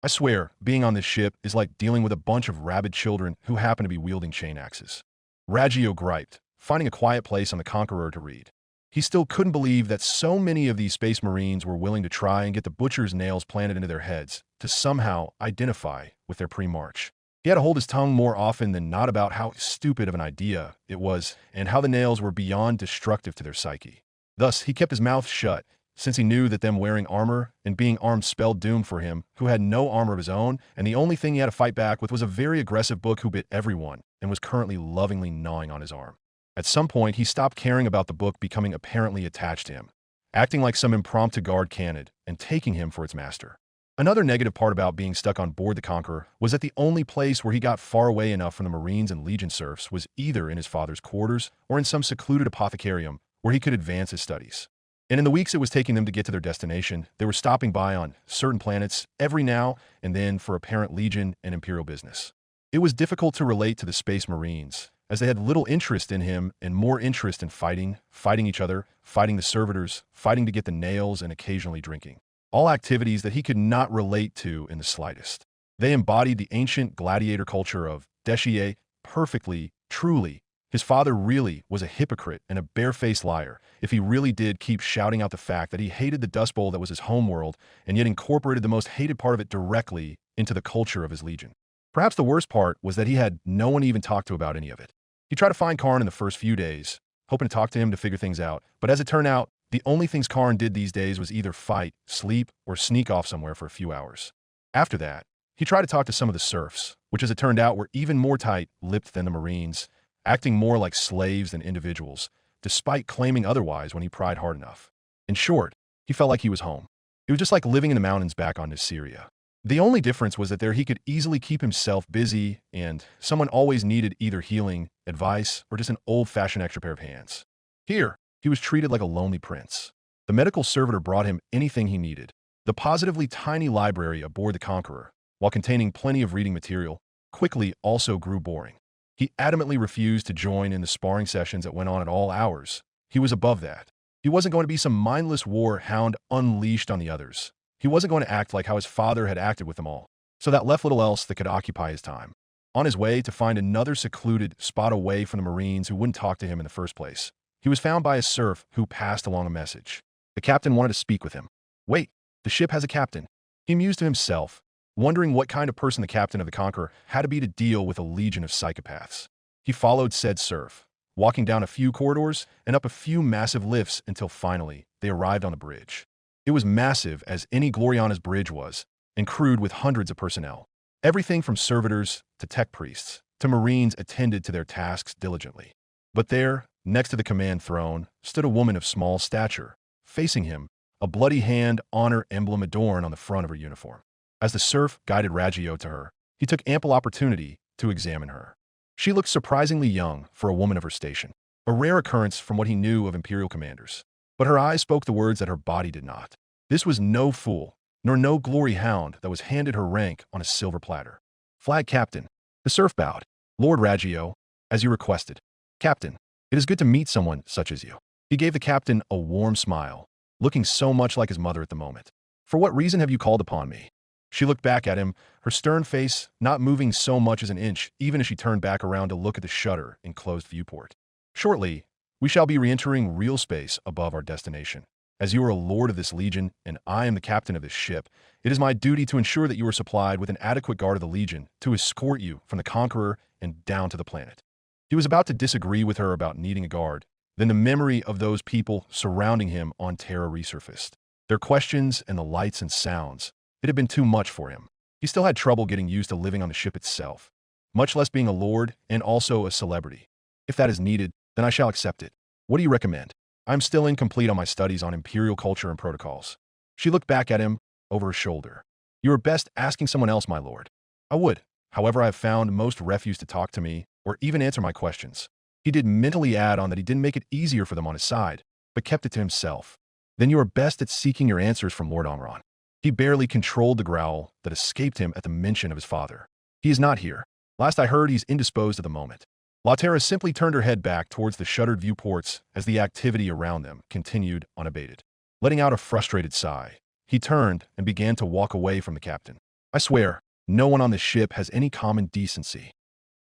I swear, being on this ship is like dealing with a bunch of rabid children who happen to be wielding chain axes. Raggio griped, finding a quiet place on the Conqueror to read. He still couldn't believe that so many of these space marines were willing to try and get the butcher's nails planted into their heads to somehow identify with their Primarch. He had to hold his tongue more often than not about how stupid of an idea it was and how the nails were beyond destructive to their psyche. Thus, he kept his mouth shut, since he knew that them wearing armor and being armed spelled doom for him, who had no armor of his own, and the only thing he had to fight back with was a very aggressive book who bit everyone and was currently lovingly gnawing on his arm. At some point, he stopped caring about the book becoming apparently attached to him, acting like some impromptu guard canid and taking him for its master. Another negative part about being stuck on board the Conqueror was that the only place where he got far away enough from the Marines and Legion serfs was either in his father's quarters or in some secluded apothecarium where he could advance his studies. And in the weeks it was taking them to get to their destination, they were stopping by on certain planets every now and then for apparent Legion and Imperial business. It was difficult to relate to the Space Marines, as they had little interest in him and more interest in fighting each other, fighting the servitors, fighting to get the nails, and occasionally drinking. All activities that he could not relate to in the slightest. They embodied the ancient gladiator culture of Deshier perfectly, truly. His father really was a hypocrite and a barefaced liar if he really did keep shouting out the fact that he hated the Dust Bowl that was his homeworld and yet incorporated the most hated part of it directly into the culture of his legion. Perhaps the worst part was that he had no one to even talk to about any of it. He tried to find Karn in the first few days, hoping to talk to him to figure things out, but as it turned out, the only things Karn did these days was either fight, sleep, or sneak off somewhere for a few hours. After that, he tried to talk to some of the serfs, which as it turned out were even more tight-lipped than the Marines, acting more like slaves than individuals, despite claiming otherwise when he pried hard enough. In short, he felt like he was home. It was just like living in the mountains back on Syria. The only difference was that there he could easily keep himself busy and someone always needed either healing, advice, or just an old-fashioned extra pair of hands. Here, he was treated like a lonely prince. The medical servitor brought him anything he needed. The positively tiny library aboard the Conqueror, while containing plenty of reading material, quickly also grew boring. He adamantly refused to join in the sparring sessions that went on at all hours. He was above that. He wasn't going to be some mindless war hound unleashed on the others. He wasn't going to act like how his father had acted with them all, so that left little else that could occupy his time. On his way to find another secluded spot away from the Marines who wouldn't talk to him in the first place, he was found by a serf who passed along a message. The captain wanted to speak with him. Wait, the ship has a captain. He mused to himself, wondering what kind of person the captain of the Conqueror had to be to deal with a legion of psychopaths. He followed said serf, walking down a few corridors and up a few massive lifts until finally they arrived on the bridge. It was massive as any Gloriana's bridge was, and crewed with hundreds of personnel. Everything from servitors to tech priests to marines attended to their tasks diligently. But there, next to the command throne, stood a woman of small stature. Facing him, a bloody hand honor emblem adorned on the front of her uniform. As the serf guided Raggio to her, he took ample opportunity to examine her. She looked surprisingly young for a woman of her station, a rare occurrence from what he knew of Imperial commanders. But her eyes spoke the words that her body did not. This was no fool, nor no glory hound that was handed her rank on a silver platter. Flag Captain. The serf bowed. Lord Raggio, as you requested. Captain, it is good to meet someone such as you. He gave the captain a warm smile, looking so much like his mother at the moment. For what reason have you called upon me? She looked back at him, her stern face not moving so much as an inch, even as she turned back around to look at the shutter in closed viewport. Shortly, we shall be re-entering real space above our destination. As you are a lord of this legion, and I am the captain of this ship, it is my duty to ensure that you are supplied with an adequate guard of the legion to escort you from the Conqueror and down to the planet. He was about to disagree with her about needing a guard, then the memory of those people surrounding him on Terra resurfaced. Their questions and the lights and sounds. It had been too much for him. He still had trouble getting used to living on the ship itself, much less being a lord and also a celebrity. If that is needed, then I shall accept it. What do you recommend? I am still incomplete on my studies on Imperial culture and protocols. She looked back at him over her shoulder. You are best asking someone else, my lord. I would. However, I have found most refuse to talk to me or even answer my questions. He did mentally add on that he didn't make it easier for them on his side, but kept it to himself. Then you are best at seeking your answers from Lord Omron. He barely controlled the growl that escaped him at the mention of his father. He is not here. Last I heard, he's indisposed at the moment. La Terra simply turned her head back towards the shuttered viewports as the activity around them continued unabated. Letting out a frustrated sigh, he turned and began to walk away from the captain. I swear, no one on this ship has any common decency.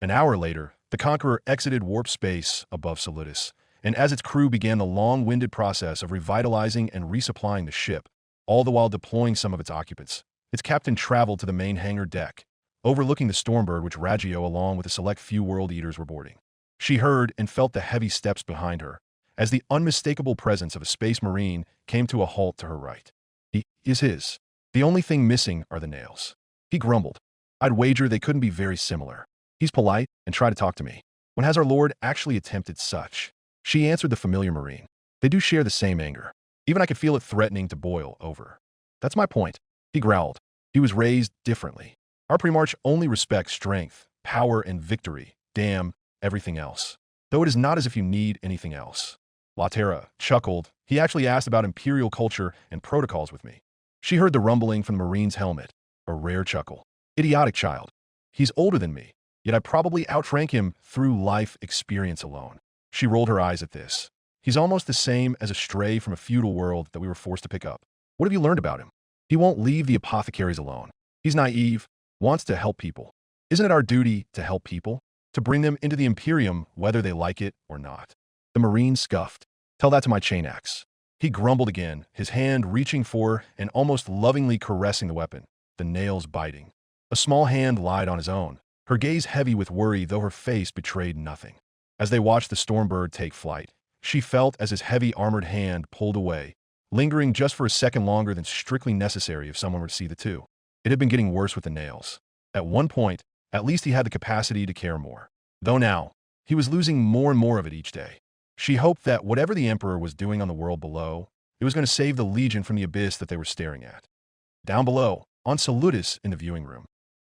An hour later, the Conqueror exited warp space above Salutis, and as its crew began the long-winded process of revitalizing and resupplying the ship, all the while deploying some of its occupants, its captain traveled to the main hangar deck, overlooking the Stormbird which Raggio along with a select few World Eaters were boarding. She heard and felt the heavy steps behind her, as the unmistakable presence of a space marine came to a halt to her right. He is his. The only thing missing are the nails. He grumbled. I'd wager they couldn't be very similar. He's polite and tried to talk to me. When has our lord actually attempted such? She answered the familiar marine. They do share the same anger. Even I could feel it threatening to boil over. That's my point. He growled. He was raised differently. Our Primarch only respects strength, power, and victory. Damn everything else. Though it is not as if you need anything else. La Terra chuckled. He actually asked about Imperial culture and protocols with me. She heard the rumbling from the Marine's helmet. A rare chuckle. Idiotic child. He's older than me, yet I probably outrank him through life experience alone. She rolled her eyes at this. He's almost the same as a stray from a feudal world that we were forced to pick up. What have you learned about him? He won't leave the apothecaries alone. He's naive, wants to help people. Isn't it our duty to help people? To bring them into the Imperium, whether they like it or not? The Marine scuffed. Tell that to my chain axe. He grumbled again, his hand reaching for and almost lovingly caressing the weapon, the nails biting. A small hand lied on his own, her gaze heavy with worry though her face betrayed nothing. As they watched the Stormbird take flight, she felt as his heavy armored hand pulled away, lingering just for a second longer than strictly necessary if someone were to see the two. It had been getting worse with the nails. At one point, at least he had the capacity to care more. Though now, he was losing more and more of it each day. She hoped that whatever the Emperor was doing on the world below, it was going to save the Legion from the abyss that they were staring at. Down below, on Salutis in the viewing room,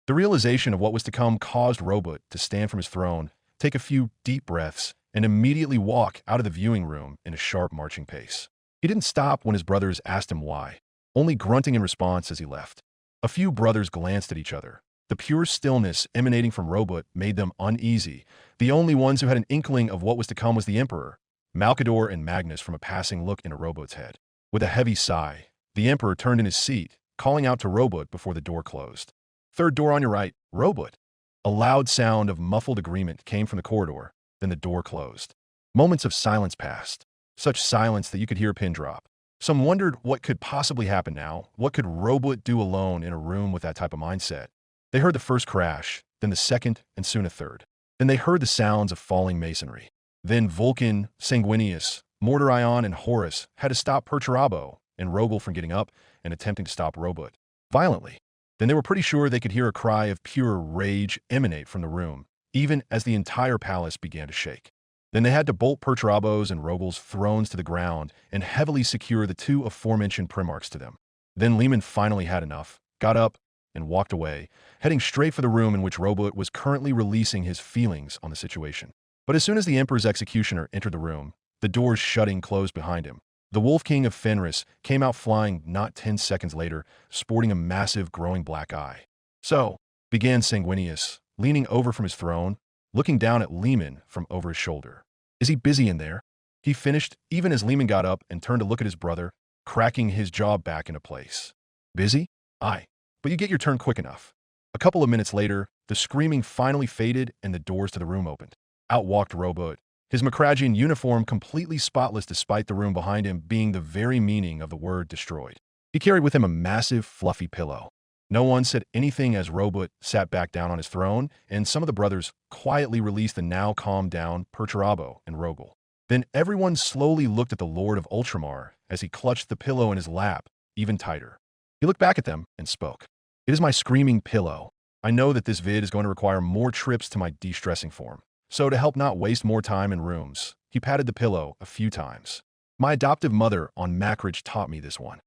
the realization of what was to come caused Robot to stand from his throne, take a few deep breaths, and immediately walk out of the viewing room in a sharp marching pace. He didn't stop when his brothers asked him why, only grunting in response as he left. A few brothers glanced at each other. The pure stillness emanating from Robot made them uneasy. The only ones who had an inkling of what was to come was the Emperor, Malcador and Magnus from a passing look into Robot's head. With a heavy sigh, the Emperor turned in his seat, calling out to Robot before the door closed. Third door on your right, Robot. A loud sound of muffled agreement came from the corridor, then the door closed. Moments of silence passed, such silence that you could hear a pin drop. Some wondered what could possibly happen now. What could Robot do alone in a room with that type of mindset? They heard the first crash, then the second, and soon a third. Then they heard the sounds of falling masonry. Then Vulcan, Sanguinius, Mortarion, and Horus had to stop Perturabo and Rogel from getting up and attempting to stop Robot violently. Then they were pretty sure they could hear a cry of pure rage emanate from the room, even as the entire palace began to shake. Then they had to bolt Perturabo's and Rogel's thrones to the ground and heavily secure the two aforementioned Primarchs to them. Then Lehman finally had enough, got up, and walked away, heading straight for the room in which Robot was currently releasing his feelings on the situation. But as soon as the Emperor's executioner entered the room, the doors shutting closed behind him. The Wolf King of Fenris came out flying not 10 seconds later, sporting a massive growing black eye. "So," began Sanguinius, leaning over from his throne, looking down at Lehman from over his shoulder. "Is he busy in there?" He finished even as Lehman got up and turned to look at his brother, cracking his jaw back into place. "Busy? Aye. But you get your turn quick enough." A couple of minutes later, the screaming finally faded and the doors to the room opened. Out walked Robot, his Macragian uniform completely spotless despite the room behind him being the very meaning of the word destroyed. He carried with him a massive, fluffy pillow. No one said anything as Robot sat back down on his throne, and some of the brothers quietly released the now calmed down Perturabo and Rogel. Then everyone slowly looked at the Lord of Ultramar as he clutched the pillow in his lap even tighter. He looked back at them and spoke. "It is my screaming pillow. I know that this vid is going to require more trips to my de-stressing form. So to help not waste more time in rooms, he patted the pillow a few times. My adoptive mother on Macridge taught me this one."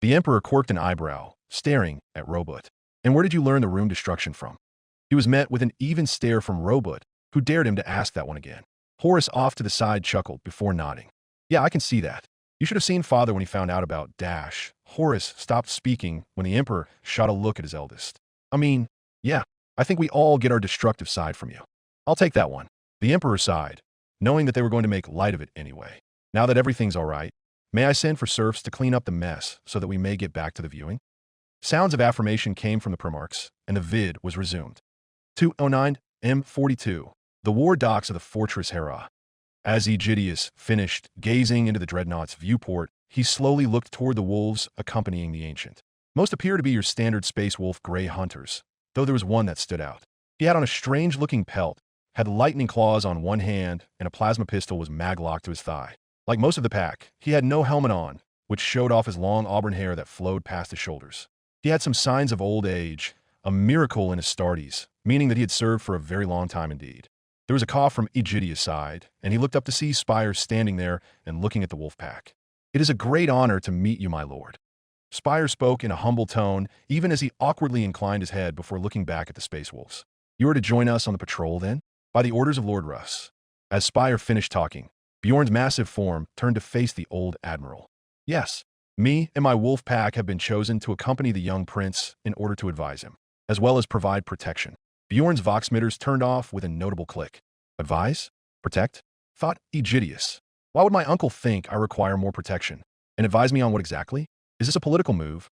The Emperor quirked an eyebrow, staring at Robot. "And where did you learn the room destruction from?" He was met with an even stare from Robot, who dared him to ask that one again. Horace off to the side chuckled before nodding. "Yeah, I can see that. You should have seen Father when he found out about Dash." Horace stopped speaking when the Emperor shot a look at his eldest. "I mean, yeah, I think we all get our destructive side from you. I'll take that one." The Emperor sighed, knowing that they were going to make light of it anyway. "Now that everything's all right, may I send for serfs to clean up the mess so that we may get back to the viewing?" Sounds of affirmation came from the Primarchs, and the vid was resumed. 209 M42, the war docks of the Fortress Hera. As Aegidius finished gazing into the dreadnought's viewport, he slowly looked toward the wolves accompanying the Ancient. Most appear to be your standard Space Wolf gray hunters, though there was one that stood out. He had on a strange-looking pelt, had lightning claws on one hand, and a plasma pistol was mag-locked to his thigh. Like most of the pack, he had no helmet on, which showed off his long auburn hair that flowed past his shoulders. He had some signs of old age, a miracle in Astartes, meaning that he had served for a very long time indeed. There was a cough from Aegidius' side, and he looked up to see Spire standing there and looking at the wolf pack. "It is a great honor to meet you, my lord." Spire spoke in a humble tone, even as he awkwardly inclined his head before looking back at the Space Wolves. "You are to join us on the patrol, then?" "By the orders of Lord Russ." As Spire finished talking, Bjorn's massive form turned to face the old admiral. "Yes, me and my wolf pack have been chosen to accompany the young prince in order to advise him, as well as provide protection." Bjorn's voxmitters turned off with a notable click. "Advise? Protect?" thought Aegidius. "Why would my uncle think I require more protection? And advise me on what exactly? Is this a political move?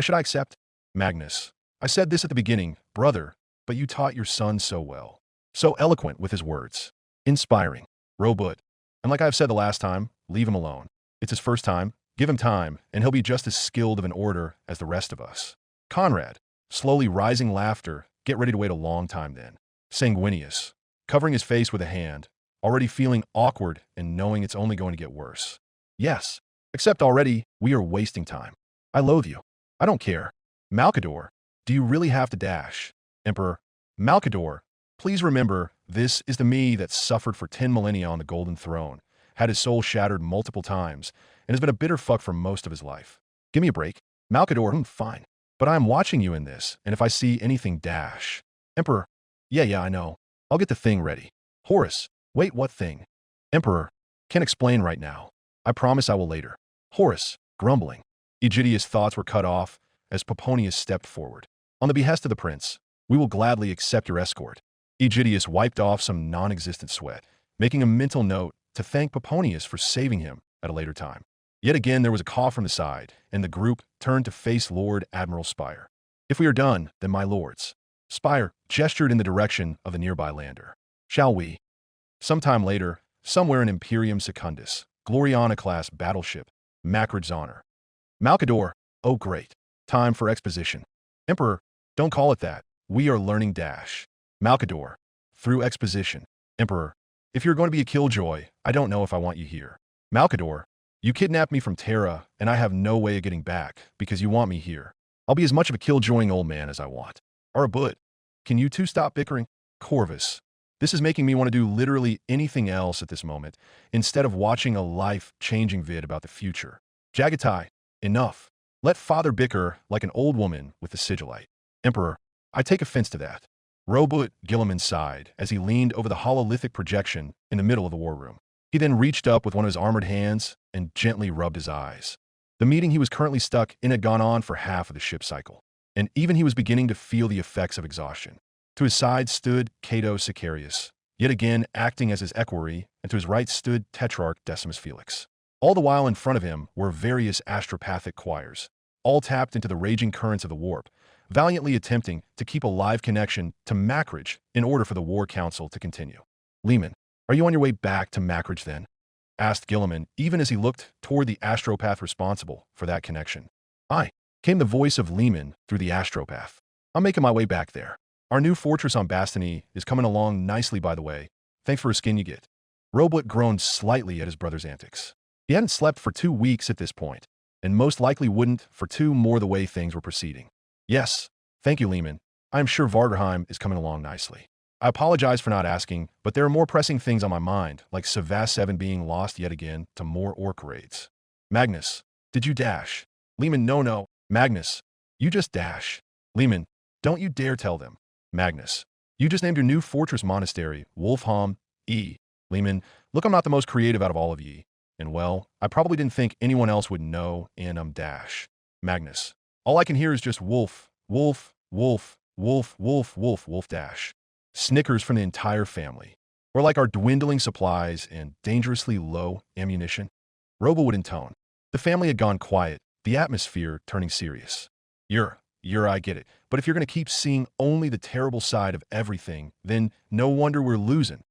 Should I accept?" "Magnus, I said this at the beginning, brother, but you taught your son so well. So eloquent with his words. Inspiring. Robot. And like I've said the last time, leave him alone. It's his first time, give him time, and he'll be just as skilled of an orator as the rest of us." Conrad, slowly rising laughter, "Get ready to wait a long time then." Sanguinius, covering his face with a hand, already feeling awkward and knowing it's only going to get worse. "Yes, except already we are wasting time. I loathe you. I don't care. Malcador, do you really have to dash?" Emperor, "Malcador, please remember, this is the me that suffered for 10 millennia on the Golden Throne, had his soul shattered multiple times, and has been a bitter fuck for most of his life. Give me a break. Malcador, fine. But I am watching you in this, and if I see anything dash." Emperor, yeah, I know. I'll get the thing ready." Horace, "Wait, what thing?" Emperor, "Can't explain right now. I promise I will later." Horace, grumbling. Aegidius' thoughts were cut off as Poponius stepped forward. "On the behest of the prince, we will gladly accept your escort." Aegidius wiped off some non-existent sweat, making a mental note to thank Poponius for saving him at a later time. Yet again there was a cough from the side, and the group turned to face Lord Admiral Spire. "If we are done, then my lords." Spire gestured in the direction of the nearby lander. "Shall we?" Sometime later, somewhere in Imperium Secundus, Gloriana-class battleship, Macridge's honor. Malcador, "Oh great. Time for exposition." Emperor, "Don't call it that. We are learning dash." Malcador, "Through exposition." Emperor, "If you're going to be a killjoy, I don't know if I want you here." Malcador, "You kidnapped me from Terra, and I have no way of getting back, because you want me here. I'll be as much of a killjoying old man as I want. But can you two stop bickering? Corvus. This is making me want to do literally anything else at this moment, instead of watching a life-changing vid about the future. Jagatai, enough. Let father bicker like an old woman with the sigillite. Emperor, I take offense to that. Robot Guilliman sighed as he leaned over the hololithic projection in the middle of the war room. He then reached up with one of his armored hands and gently rubbed his eyes. The meeting he was currently stuck in had gone on for half of the ship cycle, and even he was beginning to feel the effects of exhaustion. To his side stood Cato Sicarius, yet again acting as his equerry, and to his right stood Tetrarch Decimus Felix. All the while in front of him were various astropathic choirs, all tapped into the raging currents of the warp, valiantly attempting to keep a live connection to Mackridge in order for the War Council to continue. Lehman, are you on your way back to Mackridge then? Asked Guilliman, even as he looked toward the astropath responsible for that connection. Aye, came the voice of Lehman through the astropath. I'm making my way back there. Our new fortress on Bastony is coming along nicely, by the way. Thanks for a skin you get. Robot groaned slightly at his brother's antics. He hadn't slept for 2 weeks at this point, and most likely wouldn't for 2 more the way things were proceeding. Yes, thank you, Lehman. I am sure Varderheim is coming along nicely. I apologize for not asking, but there are more pressing things on my mind, like Savas 7 being lost yet again to more orc raids. Magnus, did you dash? Lehman, no. Magnus, you just dash. Lehman, don't you dare tell them. Magnus, you just named your new fortress monastery, Wolfham, E. Lehman, look, I'm not the most creative out of all of ye. And well, I probably didn't think anyone else would know, and dash. Magnus, all I can hear is just wolf, wolf, wolf, wolf, wolf, wolf, wolf, dash. Snickers from the entire family. Or like our dwindling supplies and dangerously low ammunition. Robo would intone. The family had gone quiet, the atmosphere turning serious. I get it. But if you're going to keep seeing only the terrible side of everything, then no wonder we're losing.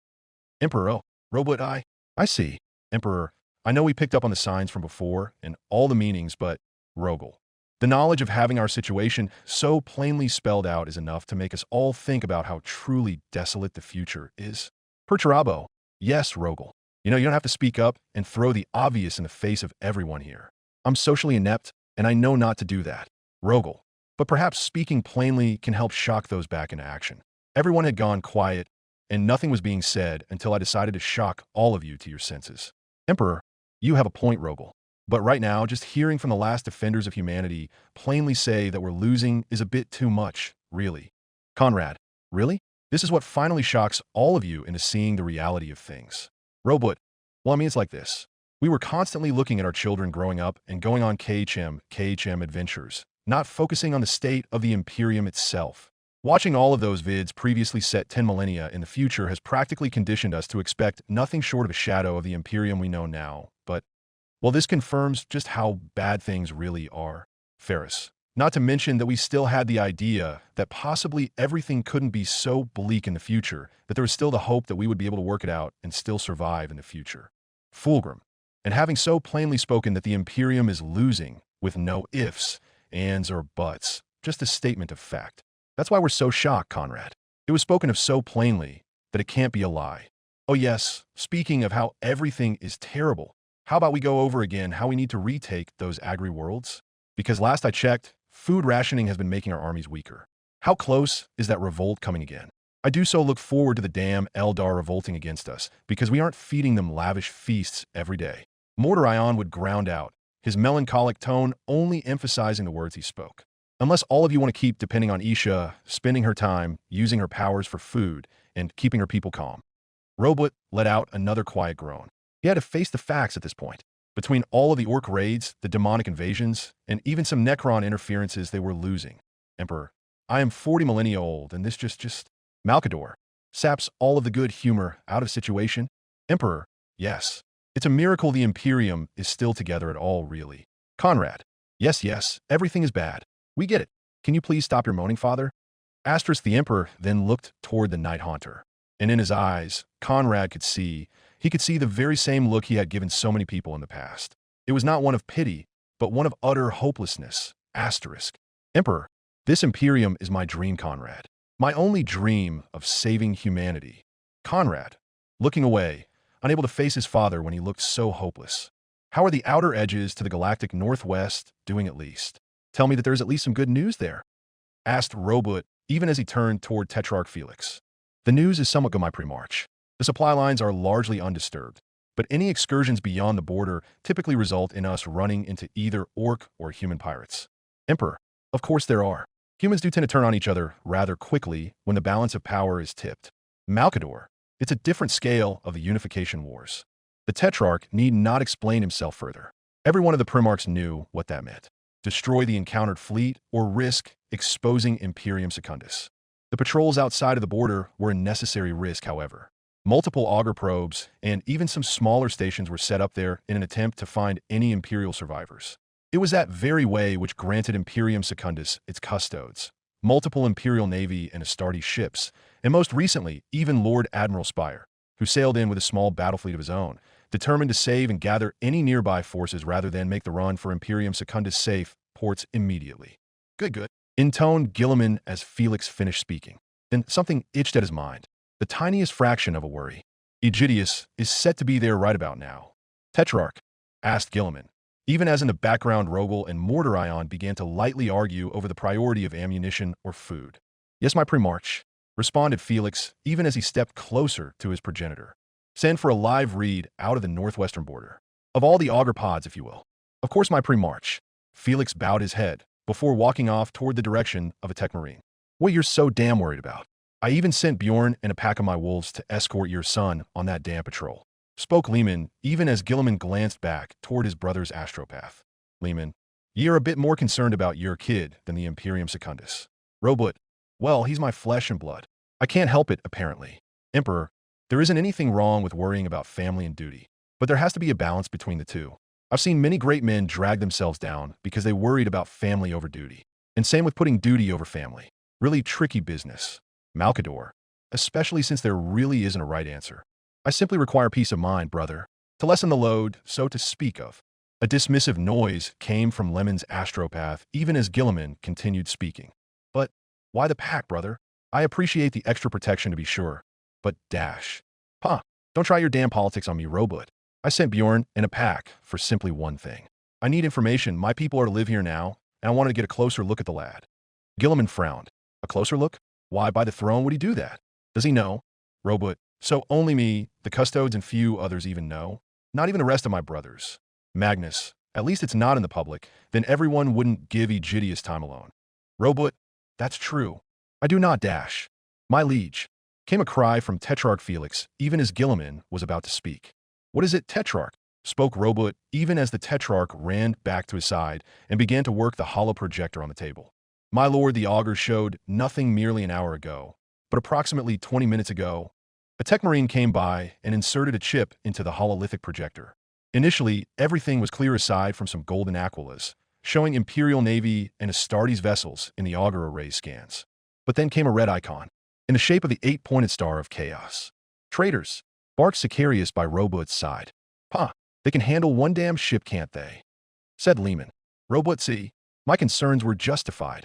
Emperor, oh, Robot, I see. Emperor, I know we picked up on the signs from before and all the meanings, but Rogel. The knowledge of having our situation so plainly spelled out is enough to make us all think about how truly desolate the future is. Perturabo, yes, Rogel. You don't have to speak up and throw the obvious in the face of everyone here. I'm socially inept, and I know not to do that. Rogel. But perhaps speaking plainly can help shock those back into action. Everyone had gone quiet, and nothing was being said until I decided to shock all of you to your senses. Emperor, you have a point, Rogel. But right now, just hearing from the last defenders of humanity plainly say that we're losing is a bit too much, really. Conrad, really? This is what finally shocks all of you into seeing the reality of things. Robot, well, I mean, it's like this. We were constantly looking at our children growing up and going on KHM adventures, not focusing on the state of the Imperium itself. Watching all of those vids previously set 10 millennia in the future has practically conditioned us to expect nothing short of a shadow of the Imperium we know now, but, well, this confirms just how bad things really are. Ferris. Not to mention that we still had the idea that possibly everything couldn't be so bleak in the future, that there was still the hope that we would be able to work it out and still survive in the future. Fulgrim. And having so plainly spoken that the Imperium is losing, with no ifs, ands, or buts, just a statement of fact. That's why we're so shocked, Conrad. It was spoken of so plainly that it can't be a lie. Oh yes, speaking of how everything is terrible, how about we go over again how we need to retake those agri-worlds? Because last I checked, food rationing has been making our armies weaker. How close is that revolt coming again? I do so look forward to the damn Eldar revolting against us, because we aren't feeding them lavish feasts every day. Mortarion would ground out, his melancholic tone only emphasizing the words he spoke. Unless all of you want to keep depending on Isha, spending her time, using her powers for food, and keeping her people calm. Robot let out another quiet groan. He had to face the facts at this point. Between all of the orc raids, the demonic invasions, and even some Necron interferences they were losing. Emperor, I am 40 millennia old, and this just Malcador saps all of the good humor out of situation. Emperor, yes. It's a miracle the Imperium is still together at all, really. Conrad, yes, everything is bad. We get it. Can you please stop your moaning, father? Asterisk the Emperor then looked toward the Night Haunter. And in his eyes, Conrad could see the very same look he had given so many people in the past. It was not one of pity, but one of utter hopelessness. Asterisk. Emperor, this Imperium is my dream, Conrad. My only dream of saving humanity. Conrad, looking away, unable to face his father when he looked so hopeless. How are the outer edges to the galactic northwest doing at least? Tell me that there's at least some good news there, asked Robot, even as he turned toward Tetrarch Felix. The news is somewhat good, my Primarch. The supply lines are largely undisturbed, but any excursions beyond the border typically result in us running into either orc or human pirates. Emperor, of course there are. Humans do tend to turn on each other rather quickly when the balance of power is tipped. Malcador, it's a different scale of the unification wars. The Tetrarch need not explain himself further. Every one of the Primarchs knew what that meant. Destroy the encountered fleet or risk exposing Imperium Secundus. The patrols outside of the border were a necessary risk, however. Multiple auger probes and even some smaller stations were set up there in an attempt to find any Imperial survivors. It was that very way which granted Imperium Secundus its custodes, multiple Imperial Navy and Astartes ships, and most recently, even Lord Admiral Spire, who sailed in with a small battle fleet of his own, determined to save and gather any nearby forces rather than make the run for Imperium Secundus safe ports immediately. Good. Intoned Guilliman as Felix finished speaking. Then something itched at his mind. The tiniest fraction of a worry. Aegidius is set to be there right about now. Tetrarch, asked Guilliman, even as in the background Rogel and Mordorion began to lightly argue over the priority of ammunition or food. Yes, my Primarch, responded Felix, even as he stepped closer to his progenitor. Send for a live read out of the northwestern border. Of all the auger pods, if you will. Of course, my Primarch. Felix bowed his head before walking off toward the direction of a tech marine. What you're so damn worried about? I even sent Bjorn and a pack of my wolves to escort your son on that damn patrol. Spoke Lehman, even as Guilliman glanced back toward his brother's astropath. Lehman, ye are a bit more concerned about your kid than the Imperium Secundus. Robot, well, he's my flesh and blood. I can't help it, apparently. Emperor, there isn't anything wrong with worrying about family and duty, but there has to be a balance between the two. I've seen many great men drag themselves down because they worried about family over duty. And same with putting duty over family. Really tricky business. Malcador, especially since there really isn't a right answer. I simply require peace of mind, brother, to lessen the load, so to speak of. A dismissive noise came from Lemon's astropath even as Guilliman continued speaking. But why the pack, brother? I appreciate the extra protection to be sure. But dash. Don't try your damn politics on me, Robot. I sent Bjorn and a pack for simply one thing. I need information. My people are to live here now, and I wanted to get a closer look at the lad. Guilliman frowned. A closer look? Why, by the throne would he do that? Does he know? Robot, so only me, the custodes, and few others even know? Not even the rest of my brothers. Magnus, at least it's not in the public, then everyone wouldn't give Aegidius time alone. Robot, that's true. I do not dash. My liege, came a cry from Tetrarch Felix, even as Guilliman was about to speak. What is it, Tetrarch? Spoke Robot, even as the Tetrarch ran back to his side and began to work the hollow projector on the table. My lord, the augur showed nothing merely an hour ago, but approximately 20 minutes ago, a tech marine came by and inserted a chip into the hololithic projector. Initially, everything was clear aside from some golden aquilas, showing Imperial Navy and Astartes vessels in the augur array scans. But then came a red icon, in the shape of the 8-pointed star of chaos. Traitors, barked Sicarius by Robot's side. They can handle one damn ship, can't they? Said Lehman. Robot, see, my concerns were justified.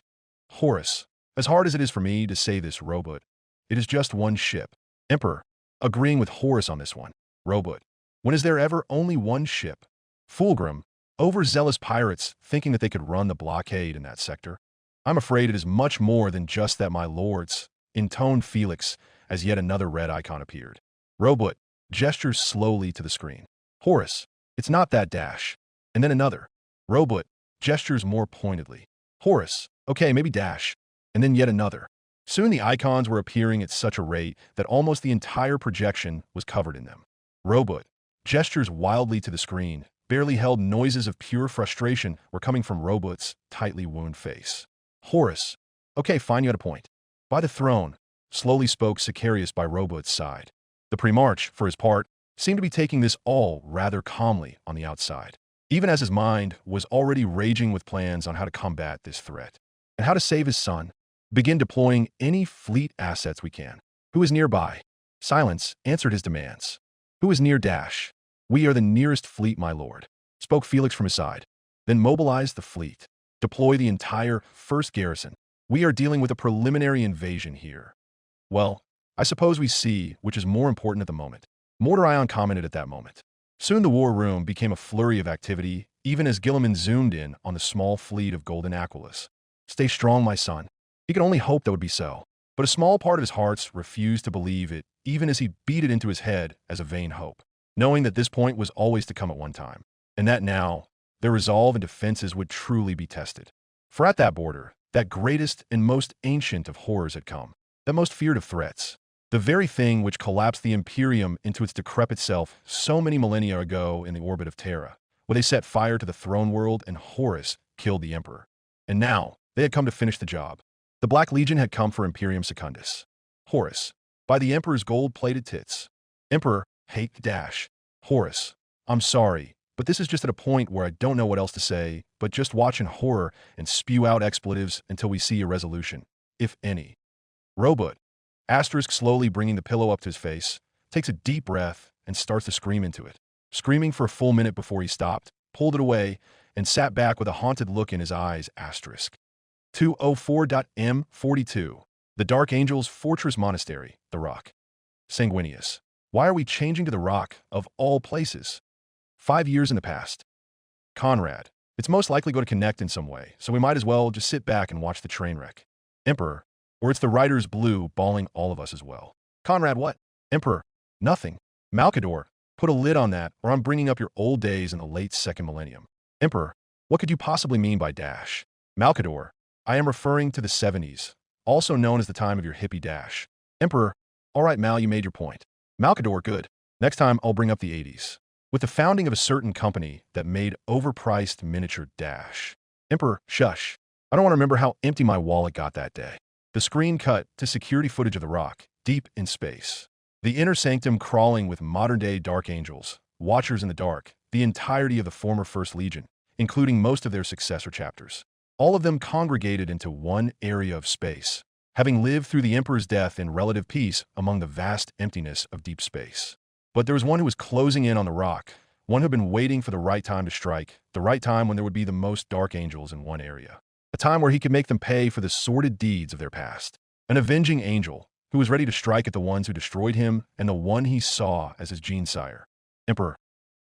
Horus, as hard as it is for me to say this, Robot, it is just one ship. Emperor, agreeing with Horus on this one. Robot, when is there ever only one ship? Fulgrim, overzealous pirates thinking that they could run the blockade in that sector. I'm afraid it is much more than just that, my lords, intoned Felix as yet another red icon appeared. Robot gestures slowly to the screen. Horus, it's not that dash. And then another. Robot gestures more pointedly. Horus, okay, maybe dash. And then yet another. Soon the icons were appearing at such a rate that almost the entire projection was covered in them. Robot gestures wildly to the screen. Barely held noises of pure frustration were coming from Robot's tightly wound face. Horus, okay, fine, you had a point. By the throne, slowly spoke Sicarius by Robot's side. The Primarch, for his part, seemed to be taking this all rather calmly on the outside, even as his mind was already raging with plans on how to combat this threat and how to save his son, begin deploying any fleet assets we can. Who is nearby? Silence answered his demands. Who is near dash? We are the nearest fleet, my lord, spoke Felix from his side. Then mobilize the fleet. Deploy the entire first garrison. We are dealing with a preliminary invasion here. Well, I suppose we see which is more important at the moment. Mordorion commented at that moment. Soon the war room became a flurry of activity, even as Guilliman zoomed in on the small fleet of golden Aquilus. "Stay strong, my son." He could only hope that would be so. But a small part of his heart refused to believe it, even as he beat it into his head as a vain hope, knowing that this point was always to come at one time, and that now, their resolve and defenses would truly be tested. For at that border, that greatest and most ancient of horrors had come, that most feared of threats, the very thing which collapsed the Imperium into its decrepit self so many millennia ago in the orbit of Terra, where they set fire to the throne world and Horus killed the Emperor. And now, they had come to finish the job. The Black Legion had come for Imperium Secundus. Horus, by the Emperor's gold-plated tits. Emperor, hate dash. Horus, I'm sorry, but this is just at a point where I don't know what else to say, but just watch in horror and spew out expletives until we see a resolution, if any. Robot, asterisk slowly bringing the pillow up to his face, takes a deep breath and starts to scream into it. Screaming for a full minute before he stopped, pulled it away, and sat back with a haunted look in his eyes, asterisk. 204.M42. The Dark Angel's Fortress Monastery, The Rock. Sanguinius. Why are we changing to The Rock, of all places? 5 years in the past. Conrad. It's most likely going to connect in some way, so we might as well just sit back and watch the train wreck. Emperor. Or it's the writer's blue balling all of us as well. Conrad, what? Emperor. Nothing. Malcador. Put a lid on that, or I'm bringing up your old days in the late second millennium. Emperor. What could you possibly mean by dash? Malcador. I am referring to the 70s, also known as the time of your hippie dash. Emperor. All right, Mal, you made your point. Malcador, good. Next time, I'll bring up the 80s. With the founding of a certain company that made overpriced miniature dash. Emperor, shush. I don't want to remember how empty my wallet got that day. The screen cut to security footage of The Rock, deep in space. The inner sanctum crawling with modern-day Dark Angels, Watchers in the Dark, the entirety of the former First Legion, including most of their successor chapters. All of them congregated into one area of space, having lived through the Emperor's death in relative peace among the vast emptiness of deep space. But there was one who was closing in on The Rock, one who had been waiting for the right time to strike, the right time when there would be the most Dark Angels in one area. A time where he could make them pay for the sordid deeds of their past. An avenging angel who was ready to strike at the ones who destroyed him and the one he saw as his gene-sire. Emperor.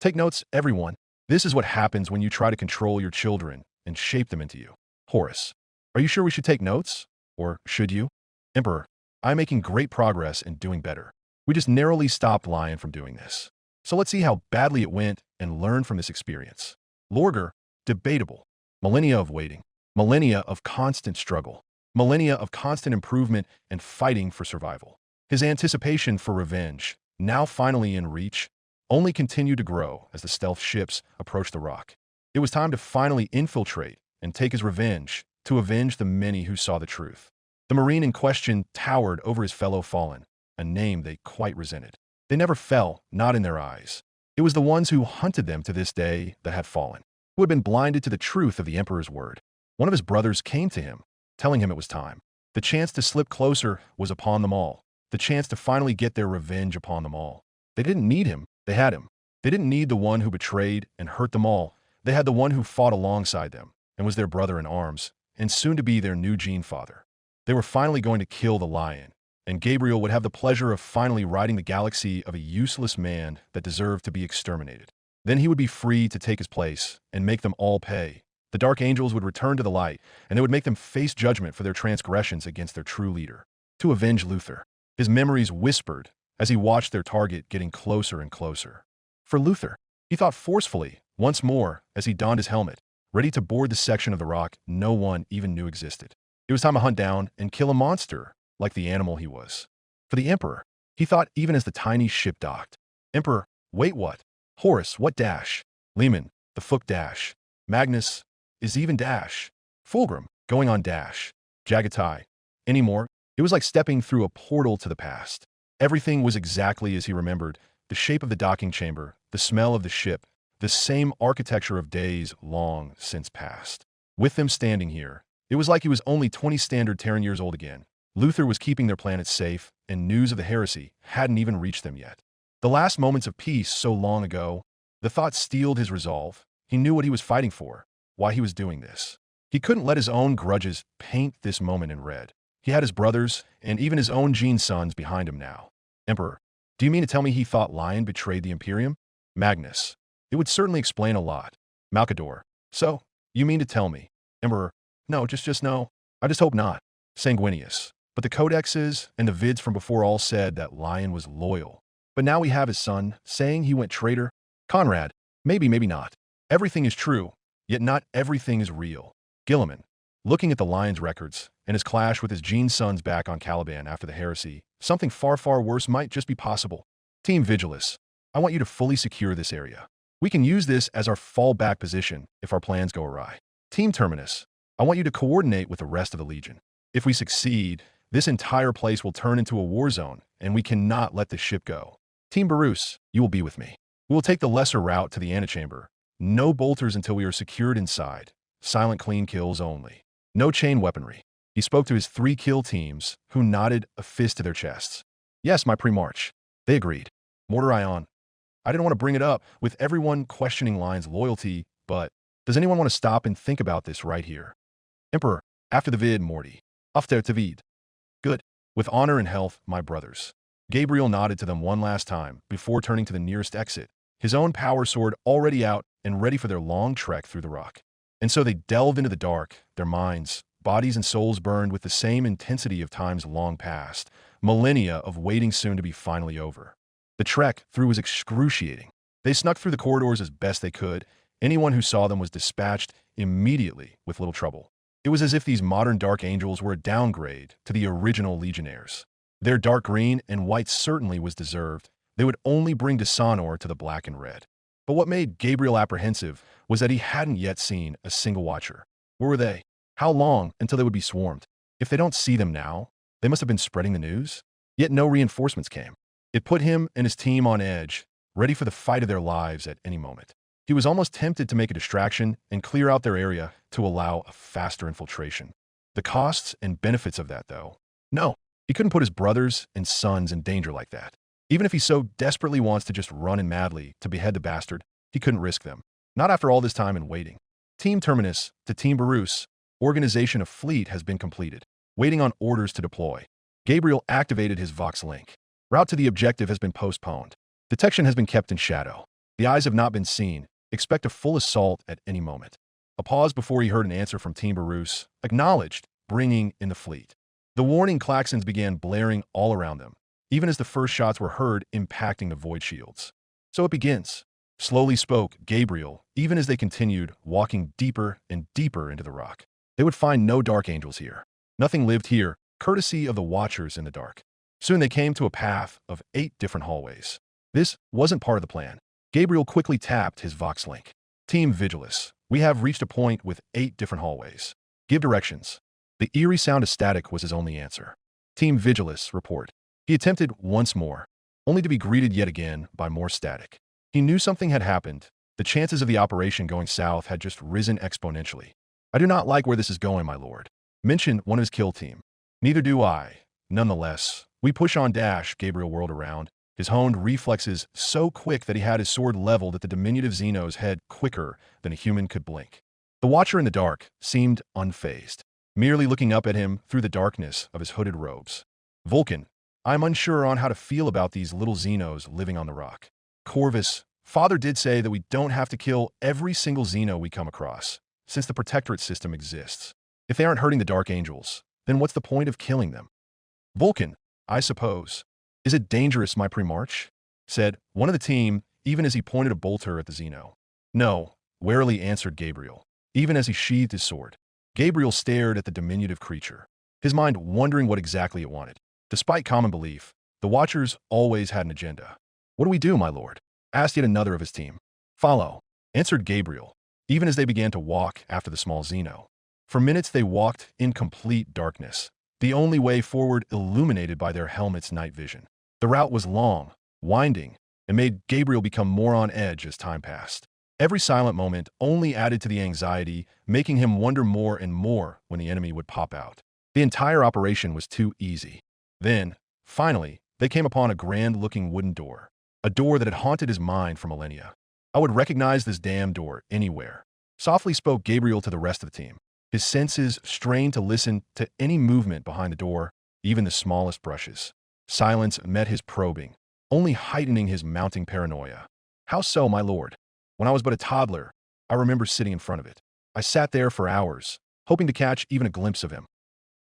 Take notes, everyone. This is what happens when you try to control your children and shape them into you. Horus. Are you sure we should take notes? Or should you? Emperor. I'm making great progress and doing better. We just narrowly stopped Lion from doing this. So let's see how badly it went and learn from this experience. Lorger. Debatable. Millennia of waiting. Millennia of constant struggle. Millennia of constant improvement and fighting for survival. His anticipation for revenge, now finally in reach, only continued to grow as the stealth ships approached The Rock. It was time to finally infiltrate and take his revenge, to avenge the many who saw the truth. The Marine in question towered over his fellow fallen, a name they quite resented. They never fell, not in their eyes. It was the ones who hunted them to this day that had fallen, who had been blinded to the truth of the Emperor's word. One of his brothers came to him, telling him it was time. The chance to slip closer was upon them all, the chance to finally get their revenge upon them all. They didn't need him, they had him. They didn't need the one who betrayed and hurt them all. They had the one who fought alongside them and was their brother in arms, and soon to be their new gene father. They were finally going to kill the Lion, and Gabriel would have the pleasure of finally ridding the galaxy of a useless man that deserved to be exterminated. Then he would be free to take his place and make them all pay. The Dark Angels would return to the light, and they would make them face judgment for their transgressions against their true leader. To avenge Luther. His memories whispered as he watched their target getting closer and closer. For Luther, he thought forcefully, once more, as he donned his helmet, ready to board the section of The Rock no one even knew existed. It was time to hunt down and kill a monster, like the animal he was. For the Emperor, he thought even as the tiny ship docked. Emperor, wait what? Horus, what dash? Lehman, the Fook dash. Magnus, is even dash. Fulgrim, going on dash. Jagatai. Anymore, it was like stepping through a portal to the past. Everything was exactly as he remembered. The shape of the docking chamber, the smell of the ship, the same architecture of days long since past. With them standing here, it was like he was only 20 standard Terran years old again. Luther was keeping their planet safe, and news of the heresy hadn't even reached them yet. The last moments of peace so long ago, the thought steeled his resolve. He knew what he was fighting for, why he was doing this. He couldn't let his own grudges paint this moment in red. He had his brothers, and even his own gene sons behind him now. Emperor, do you mean to tell me he thought Lion betrayed the Imperium? Magnus. It would certainly explain a lot. Malcador. So, you mean to tell me? Emperor. No, just no. I just hope not. Sanguinius. But the codexes and the vids from before all said that Lion was loyal. But now we have his son saying he went traitor. Conrad. Maybe not. Everything is true, yet not everything is real. Guilliman. Looking at the Lion's records and his clash with his Gene sons back on Caliban after the heresy, something far worse might just be possible. Team Vigilus. I want you to fully secure this area. We can use this as our fallback position if our plans go awry. Team Terminus. I want you to coordinate with the rest of the Legion. If we succeed, this entire place will turn into a war zone, and we cannot let this ship go. Team Barus, you will be with me. We will take the lesser route to the antechamber. No bolters until we are secured inside. Silent clean kills only. No chain weaponry. He spoke to his 3 kill teams, who nodded a fist to their chests. Yes, my pre-march. They agreed. Mortar Ion. I didn't want to bring it up with everyone questioning Lion's loyalty, but does anyone want to stop and think about this right here? Emperor, after the vid, Morty. After the vid. Good. With honor and health, my brothers. Gabriel nodded to them one last time before turning to the nearest exit, his own power sword already out and ready for their long trek through the rock. And so they delved into the dark, their minds, bodies and souls burned with the same intensity of times long past, millennia of waiting soon to be finally over. The trek through was excruciating. They snuck through the corridors as best they could. Anyone who saw them was dispatched immediately with little trouble. It was as if these modern Dark Angels were a downgrade to the original Legionnaires. Their dark green and white certainly was deserved. They would only bring dishonor to the black and red. But what made Gabriel apprehensive was that he hadn't yet seen a single watcher. Where were they? How long until they would be swarmed? If they don't see them now, they must have been spreading the news. Yet no reinforcements came. It put him and his team on edge, ready for the fight of their lives at any moment. He was almost tempted to make a distraction and clear out their area to allow a faster infiltration. The costs and benefits of that, though. No, he couldn't put his brothers and sons in danger like that. Even if he so desperately wants to just run in madly to behead the bastard, he couldn't risk them. Not after all this time and waiting. Team Terminus to Team Barus, organization of fleet has been completed. Waiting on orders to deploy. Gabriel activated his Vox link. Route to the objective has been postponed. Detection has been kept in shadow. The eyes have not been seen. Expect a full assault at any moment. A pause before he heard an answer from Team Barus, acknowledged, bringing in the fleet. The warning klaxons began blaring all around them, even as the first shots were heard impacting the void shields. So it begins. Slowly spoke Gabriel, even as they continued, walking deeper and deeper into the rock. They would find no Dark Angels here. Nothing lived here, courtesy of the Watchers in the dark. Soon they came to a path of 8 different hallways. This wasn't part of the plan. Gabriel quickly tapped his Vox link. Team Vigilus, we have reached a point with 8 different hallways. Give directions. The eerie sound of static was his only answer. Team Vigilus, report. He attempted once more, only to be greeted yet again by more static. He knew something had happened. The chances of the operation going south had just risen exponentially. I do not like where this is going, my lord. Mentioned one of his kill team. Neither do I. Nonetheless, we push on dash, Gabriel whirled around, his honed reflexes so quick that he had his sword leveled at the diminutive Xeno's head quicker than a human could blink. The Watcher in the dark seemed unfazed, merely looking up at him through the darkness of his hooded robes. Vulcan, I'm unsure on how to feel about these little Xenos living on the rock. Corvus, Father did say that we don't have to kill every single Xeno we come across, since the Protectorate system exists. If they aren't hurting the Dark Angels, then what's the point of killing them? Vulcan, I suppose. Is it dangerous, my pre-march? Said one of the team, even as he pointed a bolter at the Xeno. No, warily answered Gabriel, even as he sheathed his sword. Gabriel stared at the diminutive creature, his mind wondering what exactly it wanted. Despite common belief, the Watchers always had an agenda. What do we do, my lord? Asked yet another of his team. Follow, answered Gabriel, even as they began to walk after the small Xeno. For minutes they walked in complete darkness, the only way forward illuminated by their helmets' night vision. The route was long, winding, and made Gabriel become more on edge as time passed. Every silent moment only added to the anxiety, making him wonder more and more when the enemy would pop out. The entire operation was too easy. Then, finally, they came upon a grand-looking wooden door, a door that had haunted his mind for millennia. I would recognize this damn door anywhere. Softly spoke Gabriel to the rest of the team. His senses strained to listen to any movement behind the door, even the smallest brushes. Silence met his probing, only heightening his mounting paranoia. How so, my lord? When I was but a toddler, I remember sitting in front of it. I sat there for hours, hoping to catch even a glimpse of him.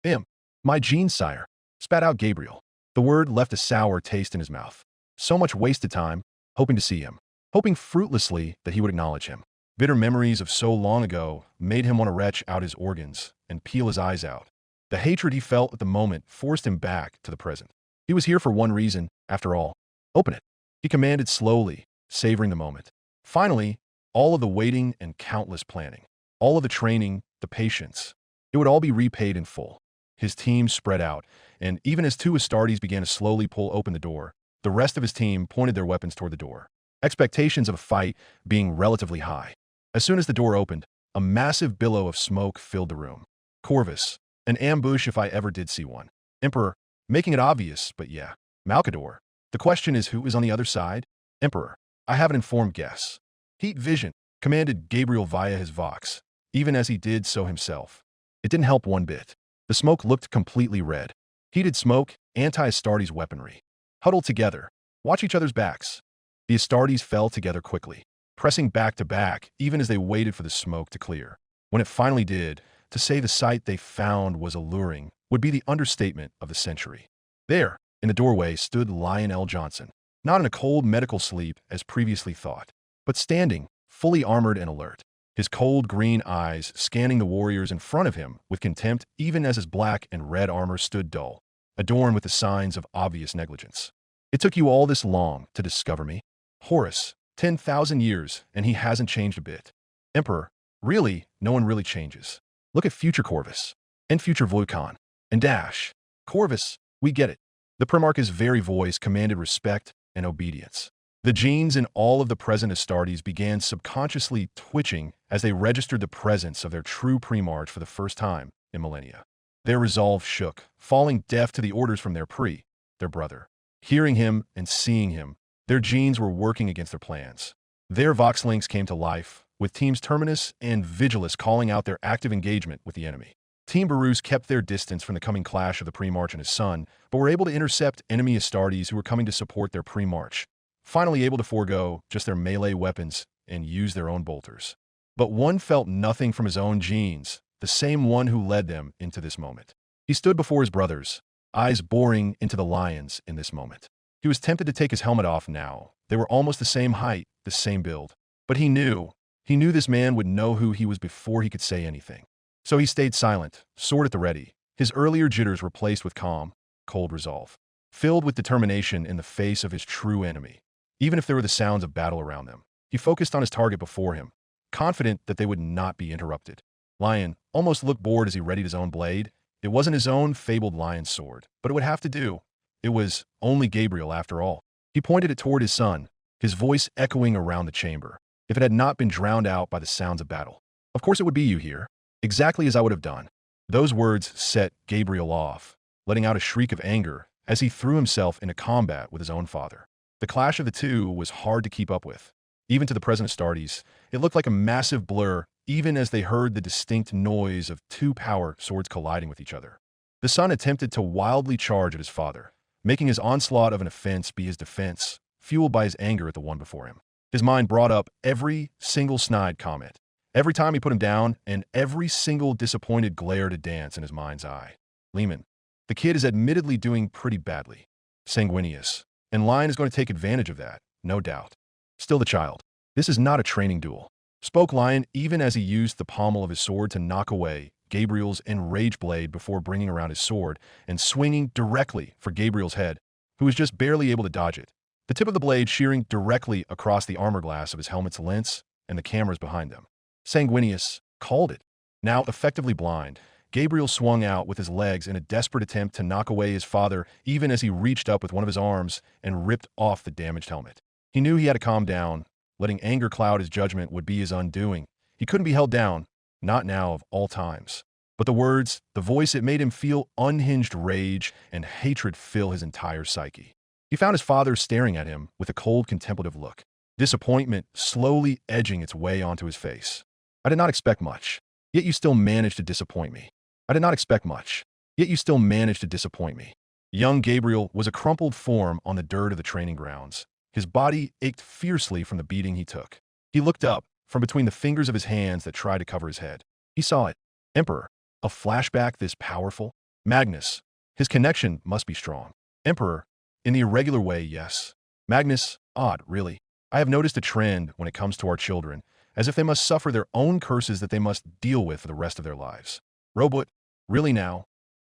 Him. My genes, sire, spat out Gabriel. The word left a sour taste in his mouth. So much wasted time, hoping to see him, hoping fruitlessly that he would acknowledge him. Bitter memories of so long ago made him want to retch out his organs and peel his eyes out. The hatred he felt at the moment forced him back to the present. He was here for one reason, after all. Open it, he commanded slowly, savoring the moment. Finally, all of the waiting and countless planning, all of the training, the patience, it would all be repaid in full. His team spread out, and even as two Astartes began to slowly pull open the door, the rest of his team pointed their weapons toward the door, expectations of a fight being relatively high. As soon as the door opened, a massive billow of smoke filled the room. Corvus, an ambush if I ever did see one. Emperor, making it obvious, but yeah. Malcador, the question is who is on the other side? Emperor, I have an informed guess. Heat vision, commanded Gabriel via his vox, even as he did so himself. It didn't help one bit. The smoke looked completely red. Heated smoke, anti-Astartes weaponry. Huddled together, watch each other's backs. The Astartes fell together quickly, pressing back to back even as they waited for the smoke to clear. When it finally did, to say the sight they found was alluring would be the understatement of the century. There, in the doorway, stood Lionel Johnson, not in a cold medical sleep as previously thought, but standing, fully armored and alert, his cold green eyes scanning the warriors in front of him with contempt even as his black and red armor stood dull, adorned with the signs of obvious negligence. It took you all this long to discover me? Horus, 10,000 years, and he hasn't changed a bit. Emperor, really, no one really changes. Look at future Corvus, and future Vulcan, and Dash. Corvus, we get it. The Primarch's very voice commanded respect and obedience. The genes in all of the present Astartes began subconsciously twitching as they registered the presence of their true Primarch for the first time in millennia. Their resolve shook, falling deaf to the orders from their brother. Hearing him and seeing him, their genes were working against their plans. Their Vox links came to life, with Teams Terminus and Vigilus calling out their active engagement with the enemy. Team Barus kept their distance from the coming clash of the Primarch and his son, but were able to intercept enemy Astartes who were coming to support their Primarch, finally able to forego just their melee weapons and use their own bolters. But one felt nothing from his own genes, the same one who led them into this moment. He stood before his brothers, eyes boring into the lions in this moment. He was tempted to take his helmet off now. They were almost the same height, the same build. But he knew this man would know who he was before he could say anything. So he stayed silent, sword at the ready, his earlier jitters replaced with calm, cold resolve, filled with determination in the face of his true enemy. Even if there were the sounds of battle around them, he focused on his target before him, confident that they would not be interrupted. Lion almost looked bored as he readied his own blade. It wasn't his own fabled lion sword, but it would have to do. It was only Gabriel after all. He pointed it toward his son, his voice echoing around the chamber, if it had not been drowned out by the sounds of battle. Of course it would be you here, exactly as I would have done. Those words set Gabriel off, letting out a shriek of anger as he threw himself into combat with his own father. The clash of the two was hard to keep up with. Even to the present Astartes, it looked like a massive blur even as they heard the distinct noise of two power swords colliding with each other. The son attempted to wildly charge at his father, making his onslaught of an offense be his defense, fueled by his anger at the one before him. His mind brought up every single snide comment, every time he put him down, and every single disappointed glare to dance in his mind's eye. Lehman, the kid is admittedly doing pretty badly. Sanguinius, and Lion is going to take advantage of that, no doubt. Still the child. This is not a training duel, spoke Lion even as he used the pommel of his sword to knock away Gabriel's enraged blade before bringing around his sword and swinging directly for Gabriel's head, who was just barely able to dodge it, the tip of the blade shearing directly across the armor glass of his helmet's lens and the cameras behind them. Sanguinius called it. Now effectively blind, Gabriel swung out with his legs in a desperate attempt to knock away his father even as he reached up with one of his arms and ripped off the damaged helmet. He knew he had to calm down. Letting anger cloud his judgment would be his undoing. He couldn't be held down, not now of all times. But the words, the voice, it made him feel unhinged rage and hatred fill his entire psyche. He found his father staring at him with a cold, contemplative look, disappointment slowly edging its way onto his face. I did not expect much, yet you still managed to disappoint me. I did not expect much, yet you still managed to disappoint me. Young Gabriel was a crumpled form on the dirt of the training grounds. His body ached fiercely from the beating he took. He looked up, from between the fingers of his hands that tried to cover his head. He saw it. Emperor. A flashback this powerful? Magnus. His connection must be strong. Emperor. In the irregular way, yes. Magnus. Odd, really. I have noticed a trend when it comes to our children, as if they must suffer their own curses that they must deal with for the rest of their lives. Robot. Really now?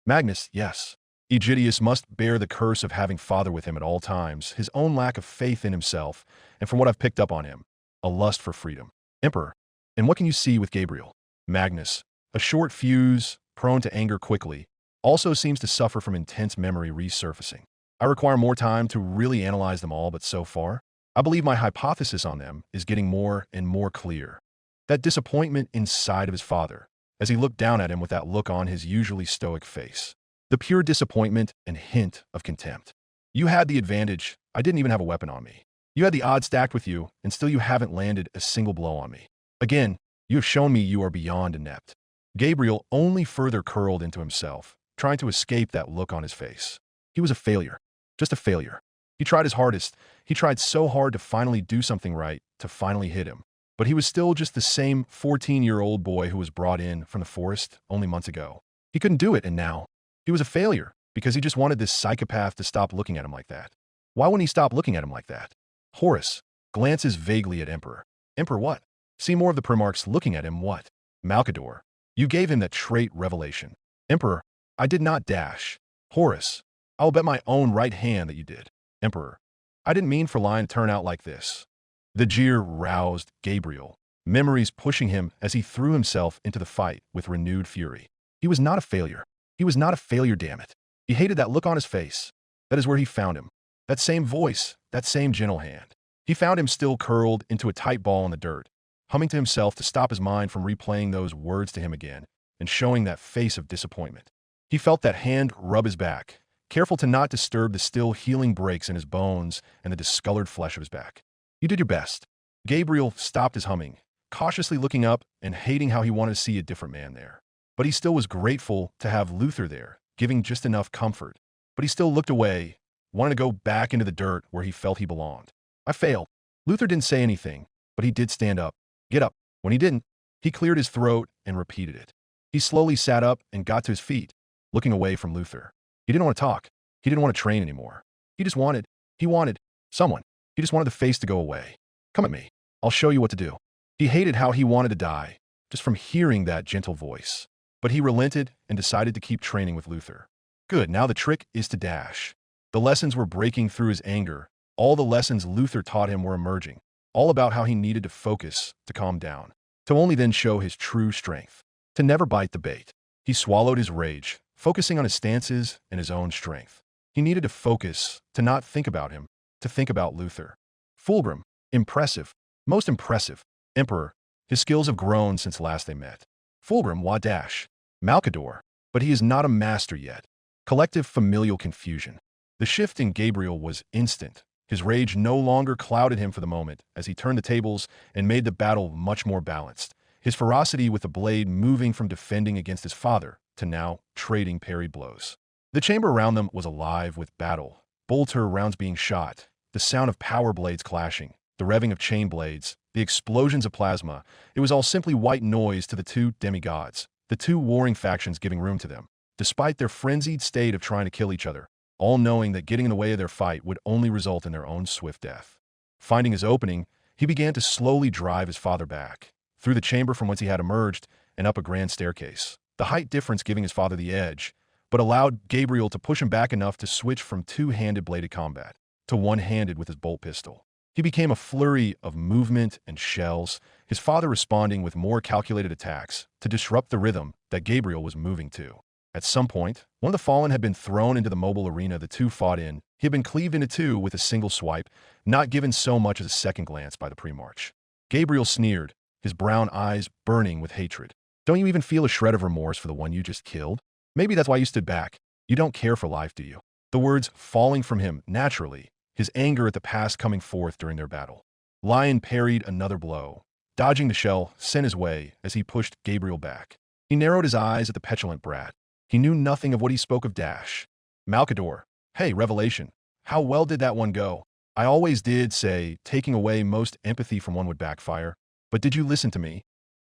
Magnus. Yes. Aegidius must bear the curse of having father with him at all times, his own lack of faith in himself, and from what I've picked up on him, a lust for freedom. Emperor. And what can you see with Gabriel? Magnus. A short fuse, prone to anger quickly, also seems to suffer from intense memory resurfacing. I require more time to really analyze them all, but so far, I believe my hypothesis on them is getting more and more clear. That disappointment inside of his father, as he looked down at him with that look on his usually stoic face. The pure disappointment and hint of contempt. You had the advantage. I didn't even have a weapon on me. You had the odds stacked with you, and still you haven't landed a single blow on me. Again, you have shown me you are beyond inept. Gabriel only further curled into himself, trying to escape that look on his face. He was a failure. Just a failure. He tried his hardest. He tried so hard to finally do something right, to finally hit him. But he was still just the same 14-year-old boy who was brought in from the forest only months ago. He couldn't do it, and now he was a failure because he just wanted this psychopath to stop looking at him like that. Why wouldn't he stop looking at him like that? Horus glances vaguely at Emperor. Emperor what? See more of the Primarchs looking at him what? Malcador. You gave him that trait revelation. Emperor. I did not dash. Horus. I will bet my own right hand that you did. Emperor. I didn't mean for Lion to turn out like this. The jeer roused Gabriel, memories pushing him as he threw himself into the fight with renewed fury. He was not a failure. He was not a failure, damn it. He hated that look on his face. That is where he found him. That same voice, that same gentle hand. He found him still curled into a tight ball in the dirt, humming to himself to stop his mind from replaying those words to him again and showing that face of disappointment. He felt that hand rub his back, careful to not disturb the still healing breaks in his bones and the discolored flesh of his back. You did your best. Gabriel stopped his humming, cautiously looking up and hating how he wanted to see a different man there. But he still was grateful to have Luther there, giving just enough comfort. But he still looked away, wanting to go back into the dirt where he felt he belonged. I failed. Luther didn't say anything, but he did stand up. Get up. When he didn't, he cleared his throat and repeated it. He slowly sat up and got to his feet, looking away from Luther. He didn't want to talk. He didn't want to train anymore. He wanted someone. He just wanted the face to go away. Come at me. I'll show you what to do. He hated how he wanted to die, just from hearing that gentle voice. But he relented and decided to keep training with Luther. Good, now the trick is to dash. The lessons were breaking through his anger. All the lessons Luther taught him were emerging, all about how he needed to focus, to calm down, to only then show his true strength, to never bite the bait. He swallowed his rage, focusing on his stances and his own strength. He needed to focus, to not think about him, to think about Luther. Fulgrim, impressive, most impressive. Emperor, his skills have grown since last they met. Fulgrim, Wadash. Malcador, but he is not a master yet. Collective familial confusion. The shift in Gabriel was instant. His rage no longer clouded him for the moment as he turned the tables and made the battle much more balanced. His ferocity with the blade moving from defending against his father to now trading parried blows. The chamber around them was alive with battle. Bolter rounds being shot, the sound of power blades clashing, the revving of chain blades, the explosions of plasma. It was all simply white noise to the two demigods, the two warring factions giving room to them, despite their frenzied state of trying to kill each other, all knowing that getting in the way of their fight would only result in their own swift death. Finding his opening, he began to slowly drive his father back, through the chamber from whence he had emerged and up a grand staircase, the height difference giving his father the edge, but allowed Gabriel to push him back enough to switch from two-handed bladed combat to one-handed with his bolt pistol. He became a flurry of movement and shells, his father responding with more calculated attacks to disrupt the rhythm that Gabriel was moving to. At some point, one of the fallen had been thrown into the mobile arena the two fought in. He had been cleaved into two with a single swipe, not given so much as a second glance by the Primarch. Gabriel sneered, his brown eyes burning with hatred. Don't you even feel a shred of remorse for the one you just killed? Maybe that's why you stood back. You don't care for life, do you? The words falling from him naturally, his anger at the past coming forth during their battle. Lion parried another blow, dodging the shell sent his way as he pushed Gabriel back. He narrowed his eyes at the petulant brat. He knew nothing of what he spoke of Dash. Malcador. Hey, revelation. How well did that one go? I always did say taking away most empathy from one would backfire. But did you listen to me?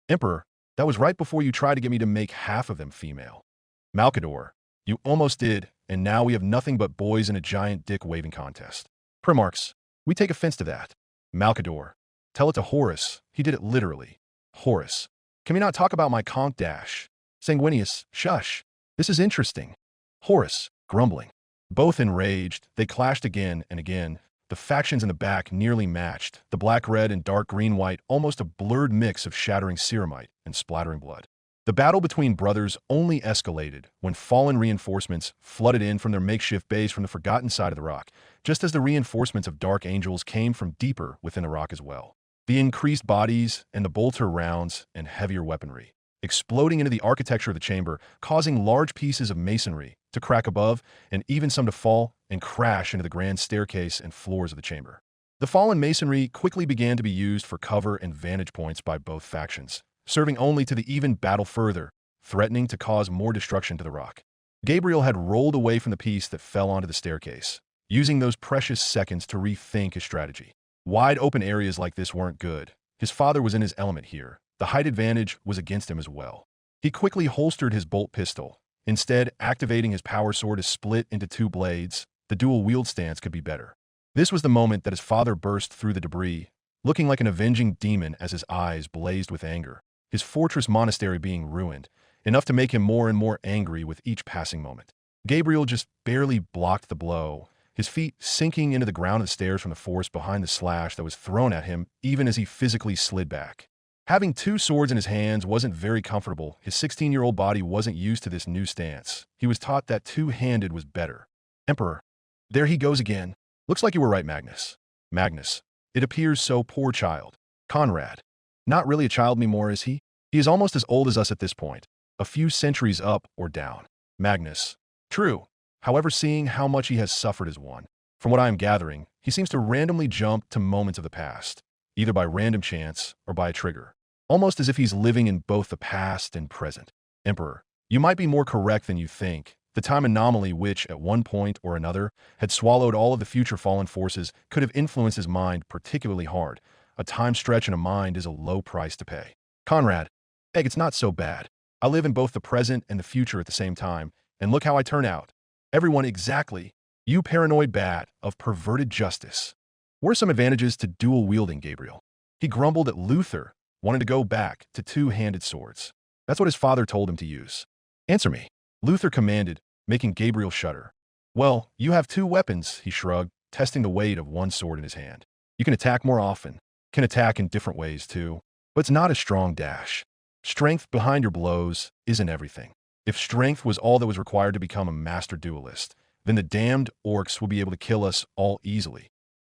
Emperor, that was right before you tried to get me to make half of them female. Malcador, you almost did, and now we have nothing but boys in a giant dick-waving contest. Primarchs, we take offense to that. Malcador, tell it to Horus, he did it literally. Horus, can we not talk about my conch dash? Sanguinius, shush. This is interesting. Horus, grumbling. Both enraged, they clashed again and again. The factions in the back nearly matched, the black-red and dark green-white, almost a blurred mix of shattering ceramite and splattering blood. The battle between brothers only escalated when fallen reinforcements flooded in from their makeshift base from the forgotten side of the rock, just as the reinforcements of Dark Angels came from deeper within the rock as well. The increased bodies and the bolter rounds and heavier weaponry, exploding into the architecture of the chamber, causing large pieces of masonry to crack above and even some to fall and crash into the grand staircase and floors of the chamber. The fallen masonry quickly began to be used for cover and vantage points by both factions, serving only to the even battle further, threatening to cause more destruction to the rock. Gabriel had rolled away from the piece that fell onto the staircase, using those precious seconds to rethink his strategy. Wide open areas like this weren't good. His father was in his element here. The height advantage was against him as well. He quickly holstered his bolt pistol, instead activating his power sword to split into two blades. The dual wield stance could be better. This was the moment that his father burst through the debris, looking like an avenging demon as his eyes blazed with anger, his fortress monastery being ruined, enough to make him more and more angry with each passing moment. Gabriel just barely blocked the blow, his feet sinking into the ground of the stairs from the force behind the slash that was thrown at him even as he physically slid back. Having two swords in his hands wasn't very comfortable. His 16-year-old body wasn't used to this new stance. He was taught that two-handed was better. Emperor, there he goes again. Looks like you were right, Magnus. Magnus, it appears so, poor child. Conrad, not really a child anymore, is he? He is almost as old as us at this point, a few centuries up or down. Magnus, true. However, seeing how much he has suffered as one, from what I am gathering, he seems to randomly jump to moments of the past, either by random chance or by a trigger, almost as if he's living in both the past and present. Emperor, you might be more correct than you think. The time anomaly which, at one point or another, had swallowed all of the future fallen forces could have influenced his mind particularly hard. A time stretch in a mind is a low price to pay. Conrad, Egg, it's not so bad. I live in both the present and the future at the same time, and look how I turn out. Everyone exactly. You paranoid bat of perverted justice. What are some advantages to dual wielding, Gabriel? He grumbled at Luther, wanting to go back to two-handed swords. That's what his father told him to use. Answer me. Luther commanded, making Gabriel shudder. Well, you have two weapons, he shrugged, testing the weight of one sword in his hand. You can attack more often, can attack in different ways too, but it's not a strong dash. Strength behind your blows isn't everything. If strength was all that was required to become a master duelist, then the damned orcs would be able to kill us all easily.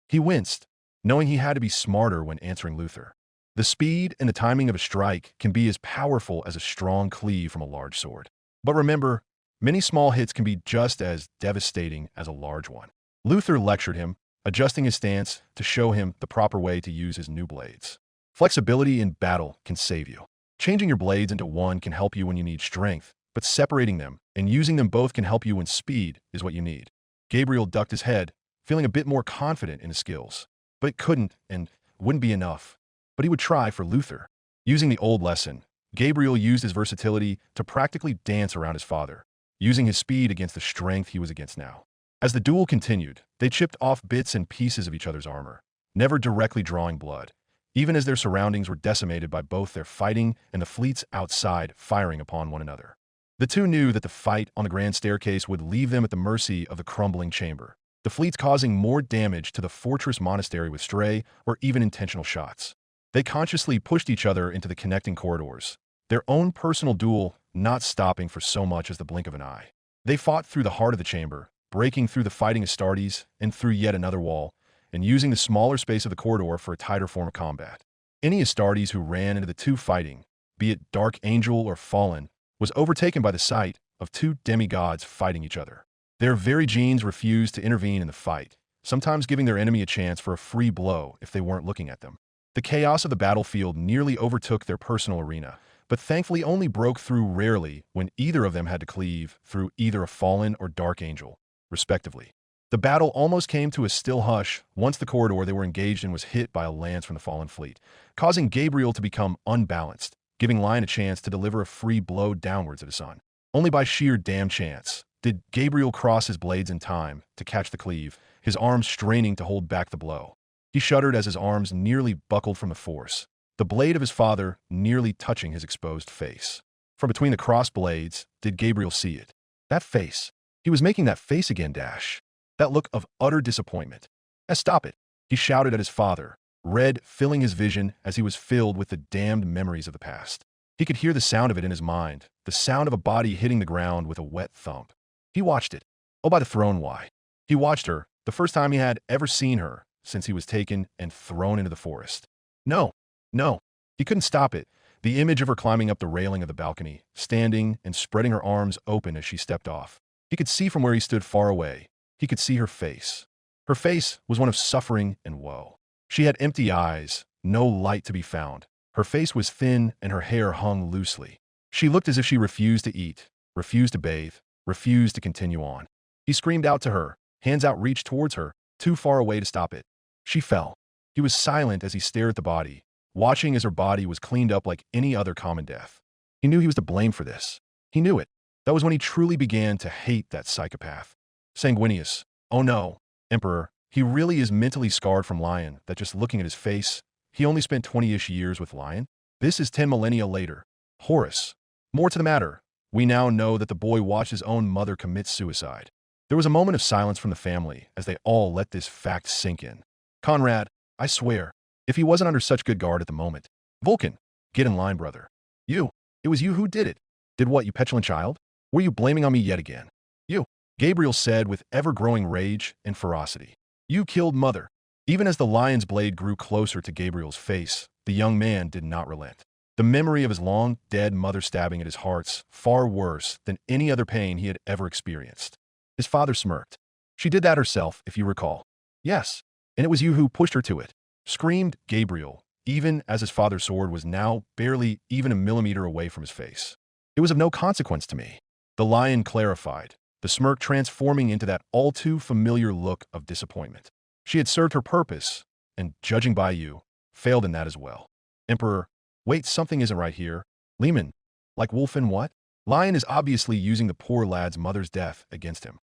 He winced, knowing he had to be smarter when answering Luther. The speed and the timing of a strike can be as powerful as a strong cleave from a large sword. But remember, many small hits can be just as devastating as a large one. Luther lectured him, adjusting his stance to show him the proper way to use his new blades. Flexibility in battle can save you. Changing your blades into one can help you when you need strength, but separating them and using them both can help you when speed is what you need. Gabriel ducked his head, feeling a bit more confident in his skills. But it couldn't and wouldn't be enough. But he would try for Luther. Using the old lesson, Gabriel used his versatility to practically dance around his father, using his speed against the strength he was against now. As the duel continued, they chipped off bits and pieces of each other's armor, never directly drawing blood, even as their surroundings were decimated by both their fighting and the fleets outside firing upon one another. The two knew that the fight on the grand staircase would leave them at the mercy of the crumbling chamber, the fleets causing more damage to the fortress monastery with stray or even intentional shots. They consciously pushed each other into the connecting corridors, their own personal duel not stopping for so much as the blink of an eye. They fought through the heart of the chamber, breaking through the fighting Astartes and through yet another wall, and using the smaller space of the corridor for a tighter form of combat. Any Astartes who ran into the two fighting, be it Dark Angel or Fallen, was overtaken by the sight of two demigods fighting each other. Their very genes refused to intervene in the fight, sometimes giving their enemy a chance for a free blow if they weren't looking at them. The chaos of the battlefield nearly overtook their personal arena, but thankfully only broke through rarely when either of them had to cleave through either a Fallen or Dark Angel, respectively. The battle almost came to a still hush once the corridor they were engaged in was hit by a lance from the fallen fleet, causing Gabriel to become unbalanced, giving Lion a chance to deliver a free blow downwards at his son. Only by sheer damn chance did Gabriel cross his blades in time to catch the cleave, his arms straining to hold back the blow. He shuddered as his arms nearly buckled from the force, the blade of his father nearly touching his exposed face. From between the crossed blades did Gabriel see it. That face. He was making that face again, Dash. That look of utter disappointment. Stop it, he shouted at his father, red filling his vision as he was filled with the damned memories of the past. He could hear the sound of it in his mind, the sound of a body hitting the ground with a wet thump. He watched it. Oh, by the throne, why? He watched her, the first time he had ever seen her since he was taken and thrown into the forest. No, no, he couldn't stop it. The image of her climbing up the railing of the balcony, standing and spreading her arms open as she stepped off. He could see from where he stood far away. He could see her face. Her face was one of suffering and woe. She had empty eyes, no light to be found. Her face was thin and her hair hung loosely. She looked as if she refused to eat, refused to bathe, refused to continue on. He screamed out to her, hands outreached towards her, too far away to stop it. She fell. He was silent as he stared at the body, watching as her body was cleaned up like any other common death. He knew he was to blame for this. He knew it. That was when he truly began to hate that psychopath. Sanguinius. Oh no, Emperor, he really is mentally scarred from Lion, that just looking at his face, he only spent 20-ish years with Lion? This is 10 millennia later. Horus. More to the matter, we now know that the boy watched his own mother commit suicide. There was a moment of silence from the family as they all let this fact sink in. Conrad, I swear, if he wasn't under such good guard at the moment. Vulcan, get in line, brother. It was you who did it. Did what, you petulant child? Were you blaming on me yet again? You, Gabriel said with ever-growing rage and ferocity. You killed mother. Even as the lion's blade grew closer to Gabriel's face, the young man did not relent. The memory of his long-dead mother stabbing at his heart's far worse than any other pain he had ever experienced. His father smirked. She did that herself, if you recall. Yes, and it was you who pushed her to it, screamed Gabriel, even as his father's sword was now barely even a millimeter away from his face. It was of no consequence to me. The lion clarified, the smirk transforming into that all-too familiar look of disappointment. She had served her purpose, and, judging by you, failed in that as well. Emperor, wait, something isn't right here. Lehman, like Wolfen what? Lion is obviously using the poor lad's mother's death against him.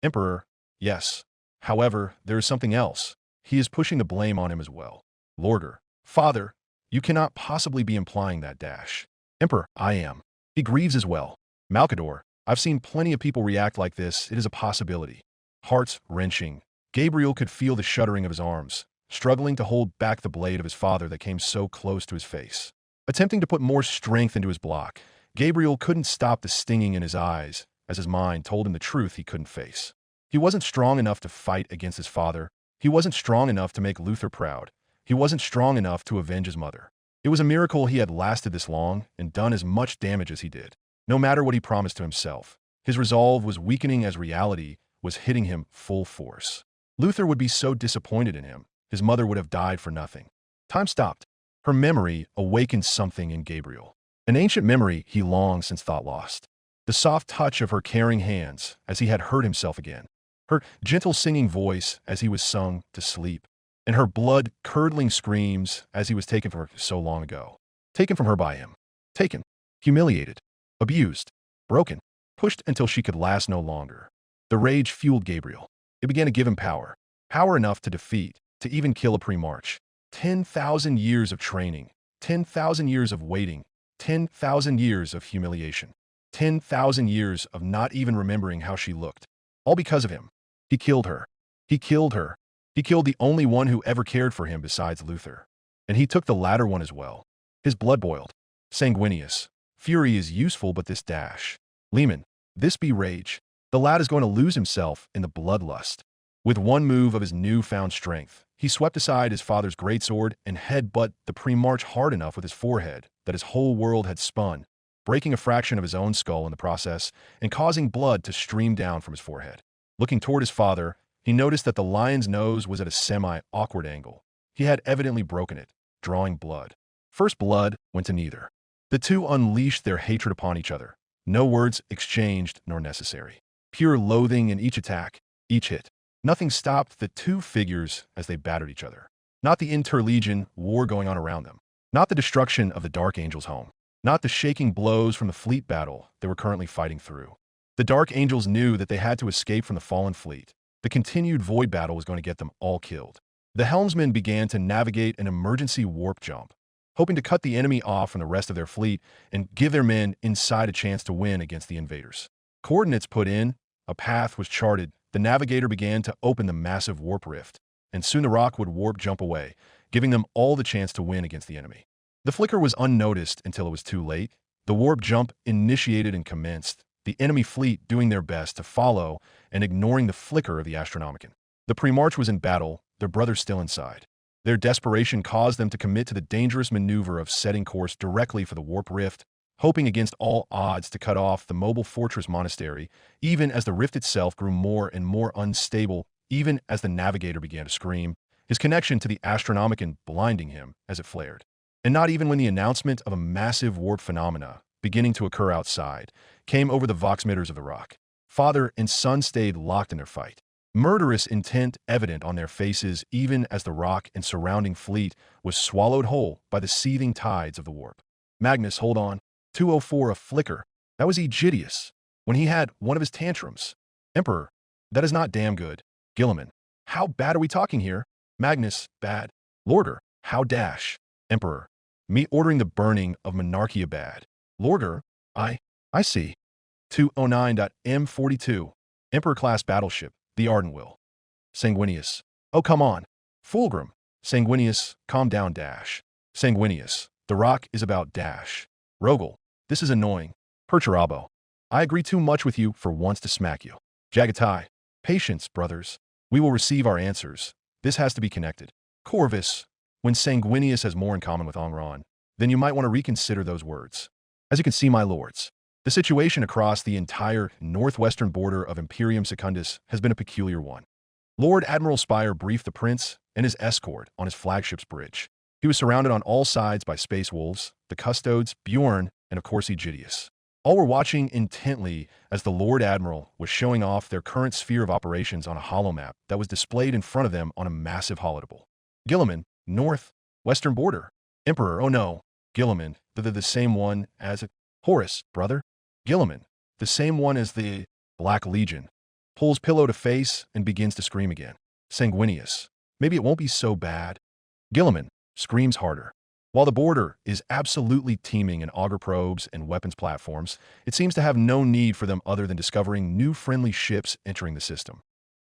Emperor, yes. However, there is something else. He is pushing the blame on him as well. Lorder, father, you cannot possibly be implying that, Dash. Emperor, I am. He grieves as well. Malcador, I've seen plenty of people react like this. It is a possibility. Hearts wrenching. Gabriel could feel the shuddering of his arms, struggling to hold back the blade of his father that came so close to his face. Attempting to put more strength into his block, Gabriel couldn't stop the stinging in his eyes as his mind told him the truth he couldn't face. He wasn't strong enough to fight against his father. He wasn't strong enough to make Luther proud. He wasn't strong enough to avenge his mother. It was a miracle he had lasted this long and done as much damage as he did. No matter what he promised to himself, his resolve was weakening as reality was hitting him full force. Luther would be so disappointed in him. His mother would have died for nothing. Time stopped. Her memory awakened something in Gabriel. An ancient memory he long since thought lost. The soft touch of her caring hands as he had hurt himself again. Her gentle singing voice as he was sung to sleep. And her blood-curdling screams as he was taken from her so long ago. Taken from her by him. Taken. Humiliated. Abused. Broken. Pushed until she could last no longer. The rage fueled Gabriel. It began to give him power. Power enough to defeat, to even kill a pre-march. 10,000 years of training. 10,000 years of waiting. 10,000 years of humiliation. 10,000 years of not even remembering how she looked. All because of him. He killed her. He killed her. He killed the only one who ever cared for him besides Luther. And he took the latter one as well. His blood boiled. Sanguinius. Fury is useful, but this Dash. Lehman. This be rage. The lad is going to lose himself in the bloodlust. With one move of his newfound strength, he swept aside his father's greatsword and headbutt the pre-march hard enough with his forehead that his whole world had spun, breaking a fraction of his own skull in the process and causing blood to stream down from his forehead. Looking toward his father, he noticed that the lion's nose was at a semi-awkward angle. He had evidently broken it, drawing blood. First blood went to neither. The two unleashed their hatred upon each other. No words exchanged nor necessary. Pure loathing in each attack, each hit. Nothing stopped the two figures as they battered each other. Not the interlegion war going on around them. Not the destruction of the Dark Angels' home. Not the shaking blows from the fleet battle they were currently fighting through. The Dark Angels knew that they had to escape from the fallen fleet. The continued void battle was going to get them all killed. The helmsmen began to navigate an emergency warp jump, hoping to cut the enemy off from the rest of their fleet and give their men inside a chance to win against the invaders. Coordinates put in, a path was charted, the navigator began to open the massive warp rift, and soon the rock would warp jump away, giving them all the chance to win against the enemy. The flicker was unnoticed until it was too late. The warp jump initiated and commenced, the enemy fleet doing their best to follow and ignoring the flicker of the Astronomicon. The pre-march was in battle, their brothers still inside. Their desperation caused them to commit to the dangerous maneuver of setting course directly for the warp rift, hoping against all odds to cut off the mobile fortress monastery, even as the rift itself grew more and more unstable, even as the navigator began to scream, his connection to the Astronomicon blinding him as it flared. And not even when the announcement of a massive warp phenomena beginning to occur outside came over the voxmeters of the rock. Father and son stayed locked in their fight. Murderous intent evident on their faces even as the rock and surrounding fleet was swallowed whole by the seething tides of the warp. Magnus, hold on. 204 a flicker. That was Aegidius, when he had one of his tantrums. Emperor, that is not damn good. Guilliman, how bad are we talking here? Magnus, bad. Lorder, how dash. Emperor, me ordering the burning of Monarchia bad. Lorder, I see. 209.M42, Emperor-class battleship, the Ardent Will. Sanguinius, oh come on. Fulgrim, Sanguinius, calm down dash. Sanguinius, the rock is about dash. Rogel, this is annoying. Perturabo, I agree too much with you for once to smack you. Jagatai, patience, brothers. We will receive our answers. This has to be connected. Corvus, when Sanguinius has more in common with Angron, then you might want to reconsider those words. As you can see, my lords, the situation across the entire northwestern border of Imperium Secundus has been a peculiar one. Lord Admiral Spire briefed the prince and his escort on his flagship's bridge. He was surrounded on all sides by space wolves, the custodes, Bjorn, and of course Aegidius. All were watching intently as the Lord Admiral was showing off their current sphere of operations on a holomap that was displayed in front of them on a massive holodable. Guilliman, north, western border. Emperor, oh no. Guilliman, the same one as Horus, brother. Guilliman, the same one as the Black Legion. Pulls pillow to face and begins to scream again. Sanguinius, maybe it won't be so bad. Guilliman screams harder. While the border is absolutely teeming in auger probes and weapons platforms, it seems to have no need for them other than discovering new friendly ships entering the system.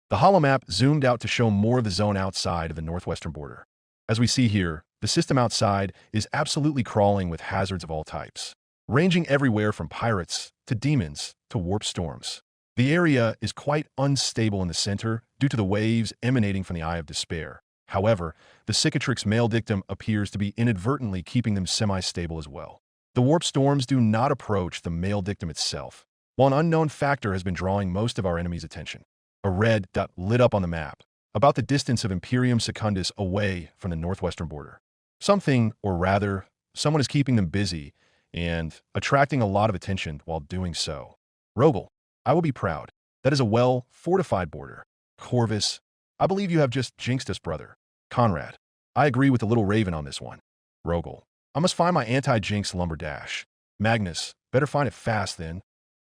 The holomap zoomed out to show more of the zone outside of the northwestern border. As we see here, the system outside is absolutely crawling with hazards of all types, ranging everywhere from pirates to demons to warp storms. The area is quite unstable in the center due to the waves emanating from the Eye of Despair. However, the cicatrix maledictum appears to be inadvertently keeping them semi-stable as well. The warp storms do not approach the maledictum itself, while an unknown factor has been drawing most of our enemy's attention. A red dot lit up on the map, about the distance of Imperium Secundus away from the northwestern border. Something, or rather, someone is keeping them busy and attracting a lot of attention while doing so. Rogel, I will be proud. That is a well-fortified border. Corvus, I believe you have just jinxed us, brother. Conrad, I agree with the little raven on this one. Rogel, I must find my anti-jinx lumberdash. Magnus, better find it fast then.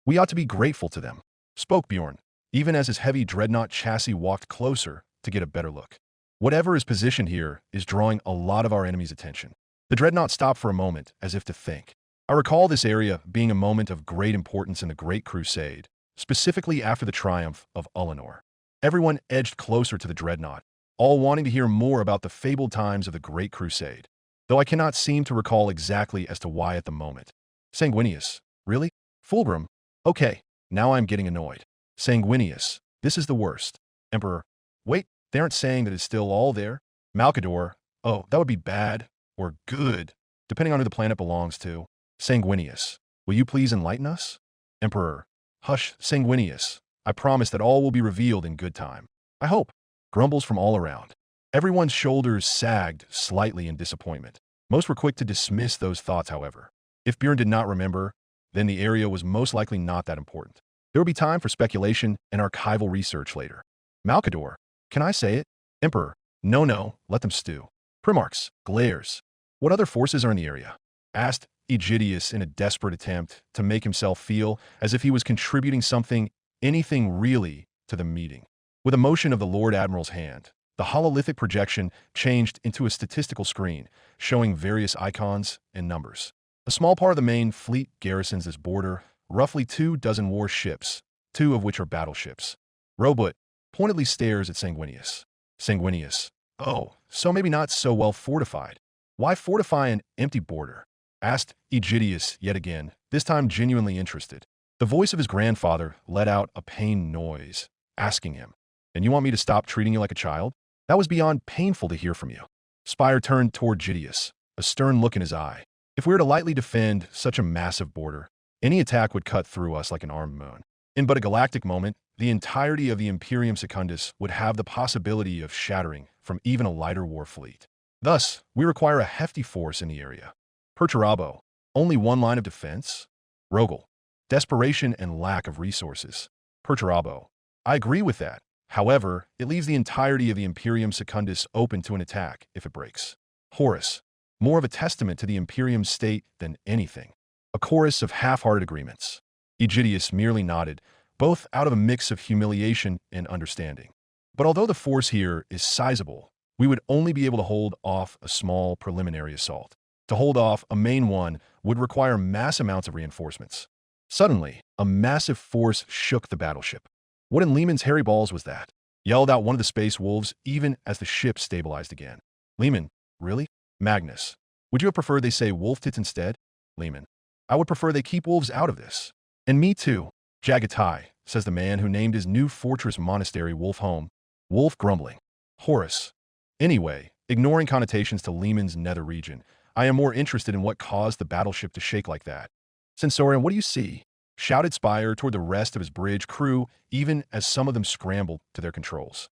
We ought to be grateful to them. Spoke Bjorn, even as his heavy dreadnought chassis walked closer to get a better look. Whatever is positioned here is drawing a lot of our enemy's attention. The dreadnought stopped for a moment, as if to think. I recall this area being a moment of great importance in the Great Crusade, specifically after the triumph of Ulanor. Everyone edged closer to the dreadnought, all wanting to hear more about the fabled times of the Great Crusade, though I cannot seem to recall exactly as to why at the moment. Sanguinius, really? Fulgrim? Okay, now I'm getting annoyed. Sanguinius, this is the worst. Emperor, wait, they aren't saying that it's still all there? Malcador, oh, that would be bad, or good, depending on who the planet belongs to. Sanguinius, will you please enlighten us? Emperor, hush, Sanguinius. I promise that all will be revealed in good time. I hope. Grumbles from all around. Everyone's shoulders sagged slightly in disappointment. Most were quick to dismiss those thoughts, however. If Bjorn did not remember, then the area was most likely not that important. There would be time for speculation and archival research later. Malkador, can I say it? Emperor, no, let them stew. Primarchs, glares. What other forces are in the area? Asked Aegidius in a desperate attempt to make himself feel as if he was contributing something, anything really, to the meeting. With a motion of the Lord Admiral's hand, the hololithic projection changed into a statistical screen, showing various icons and numbers. A small part of the main fleet garrisons this border, roughly 24 war ships, 2 of which are battleships. Robot pointedly stares at Sanguinius. Sanguinius, oh, so maybe not so well fortified. Why fortify an empty border? Asked Aegidius yet again, this time genuinely interested. The voice of his grandfather let out a pained noise, asking him, "And you want me to stop treating you like a child?" That was beyond painful to hear from you. Spire turned toward Aegidius, a stern look in his eye. If we were to lightly defend such a massive border, any attack would cut through us like an armed moon. In but a galactic moment, the entirety of the Imperium Secundus would have the possibility of shattering from even a lighter war fleet. Thus, we require a hefty force in the area. Perturabo, only one line of defense? Rogel, desperation and lack of resources. Perturabo, I agree with that. However, it leaves the entirety of the Imperium Secundus open to an attack if it breaks. Horus, more of a testament to the Imperium's state than anything. A chorus of half-hearted agreements. Aegidius merely nodded, both out of a mix of humiliation and understanding. But although the force here is sizable, we would only be able to hold off a small preliminary assault. To hold off a main one would require mass amounts of reinforcements. Suddenly, a massive force shook the battleship. What in Lehman's hairy balls was that? Yelled out one of the space wolves even as the ship stabilized again. Lehman, really? Magnus, would you have preferred they say wolf tits instead? Lehman, I would prefer they keep wolves out of this. And me too. Jagatai, says the man who named his new fortress monastery Wolf Home. Wolf grumbling. Horus. Anyway, ignoring connotations to Lehman's nether region, I am more interested in what caused the battleship to shake like that. Sensorium, what do you see? Shouted Spire toward the rest of his bridge crew, even as some of them scrambled to their controls.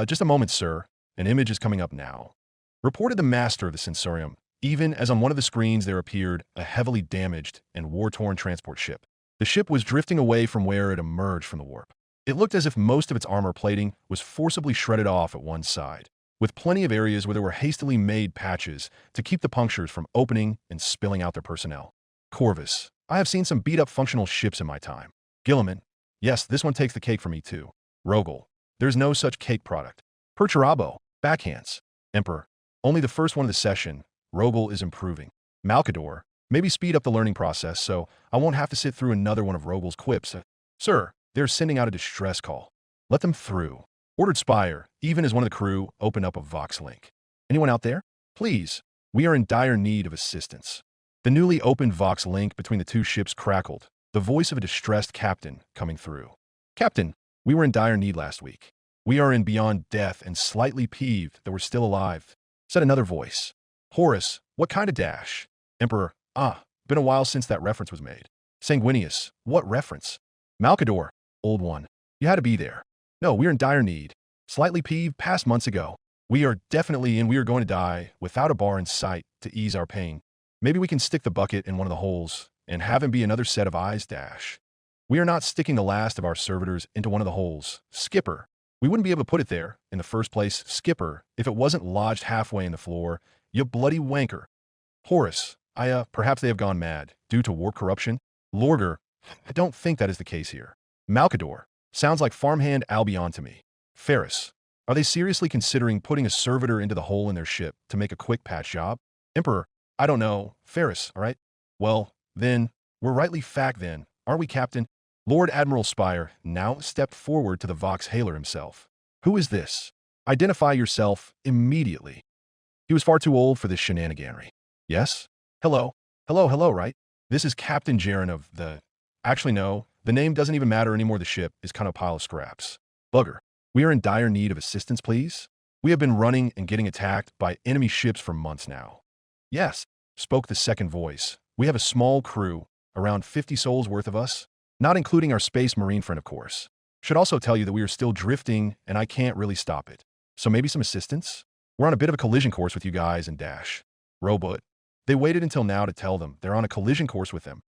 Just a moment, sir. An image is coming up now. Reported the master of the Sensorium, even as on one of the screens there appeared a heavily damaged and war-torn transport ship. The ship was drifting away from where it emerged from the warp. It looked as if most of its armor plating was forcibly shredded off at one side, with plenty of areas where there were hastily made patches to keep the punctures from opening and spilling out their personnel. Corvus, I have seen some beat-up functional ships in my time. Guilliman, yes, this one takes the cake for me too. Rogel, there's no such cake product. Perturabo, backhands. Emperor, only the first one of the session. Rogel is improving. Malkador, maybe speed up the learning process so I won't have to sit through another one of Rogel's quips. Sir, they're sending out a distress call. Let them through. Ordered Spire, even as one of the crew opened up a Vox link. Anyone out there? Please, we are in dire need of assistance. The newly opened Vox link between the two ships crackled, the voice of a distressed captain coming through. Captain, we were in dire need last week. We are in beyond death and slightly peeved that we're still alive, said another voice. Horus, what kind of dash? Emperor, been a while since that reference was made. Sanguinius, what reference? Malkador, old one. You had to be there. No, we're in dire need. Slightly peeved past months ago. We are definitely we are going to die without a bar in sight to ease our pain. Maybe we can stick the bucket in one of the holes and have him be another set of eyes dash. We are not sticking the last of our servitors into one of the holes. Skipper. We wouldn't be able to put it there in the first place, Skipper, if it wasn't lodged halfway in the floor. You bloody wanker. Horus. Perhaps they have gone mad due to warp corruption. Lorger. I don't think that is the case here. Malkador. Sounds like farmhand Albion to me. Ferris. Are they seriously considering putting a servitor into the hole in their ship to make a quick patch job? Emperor. I don't know. Ferris, all right? Well, then, we're rightly fact then, aren't we, Captain? Lord Admiral Spire now stepped forward to the Vox Hailer himself. Who is this? Identify yourself immediately. He was far too old for this shenaniganery. Yes? Hello, right? This is Captain Jaren of the... Actually, no. The name doesn't even matter anymore. The ship is kind of a pile of scraps. Bugger. We are in dire need of assistance, please. We have been running and getting attacked by enemy ships for months now. Yes, spoke the second voice. We have a small crew, around 50 souls worth of us, not including our space marine friend, of course. Should also tell you that we are still drifting and I can't really stop it. So maybe some assistance? We're on a bit of a collision course with you guys and Dash. Robot. They waited until now to tell them they're on a collision course with them.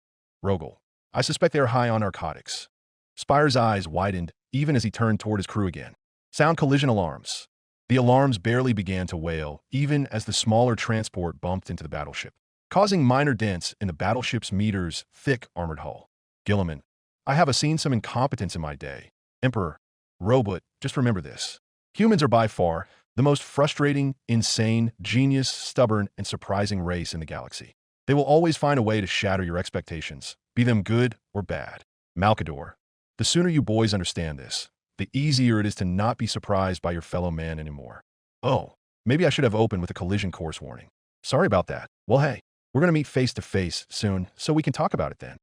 Rogel. I suspect they are high on narcotics. Spire's eyes widened even as he turned toward his crew again. Sound collision alarms. The alarms barely began to wail, even as the smaller transport bumped into the battleship, causing minor dents in the battleship's meter's thick armored hull. Guilliman, I have seen some incompetence in my day. Emperor, robot, just remember this. Humans are by far the most frustrating, insane, genius, stubborn, and surprising race in the galaxy. They will always find a way to shatter your expectations, be them good or bad. Malcador, the sooner you boys understand this, the easier it is to not be surprised by your fellow man anymore. Oh, maybe I should have opened with a collision course warning. Sorry about that. Well, hey, we're going to meet face to face soon, so we can talk about it then.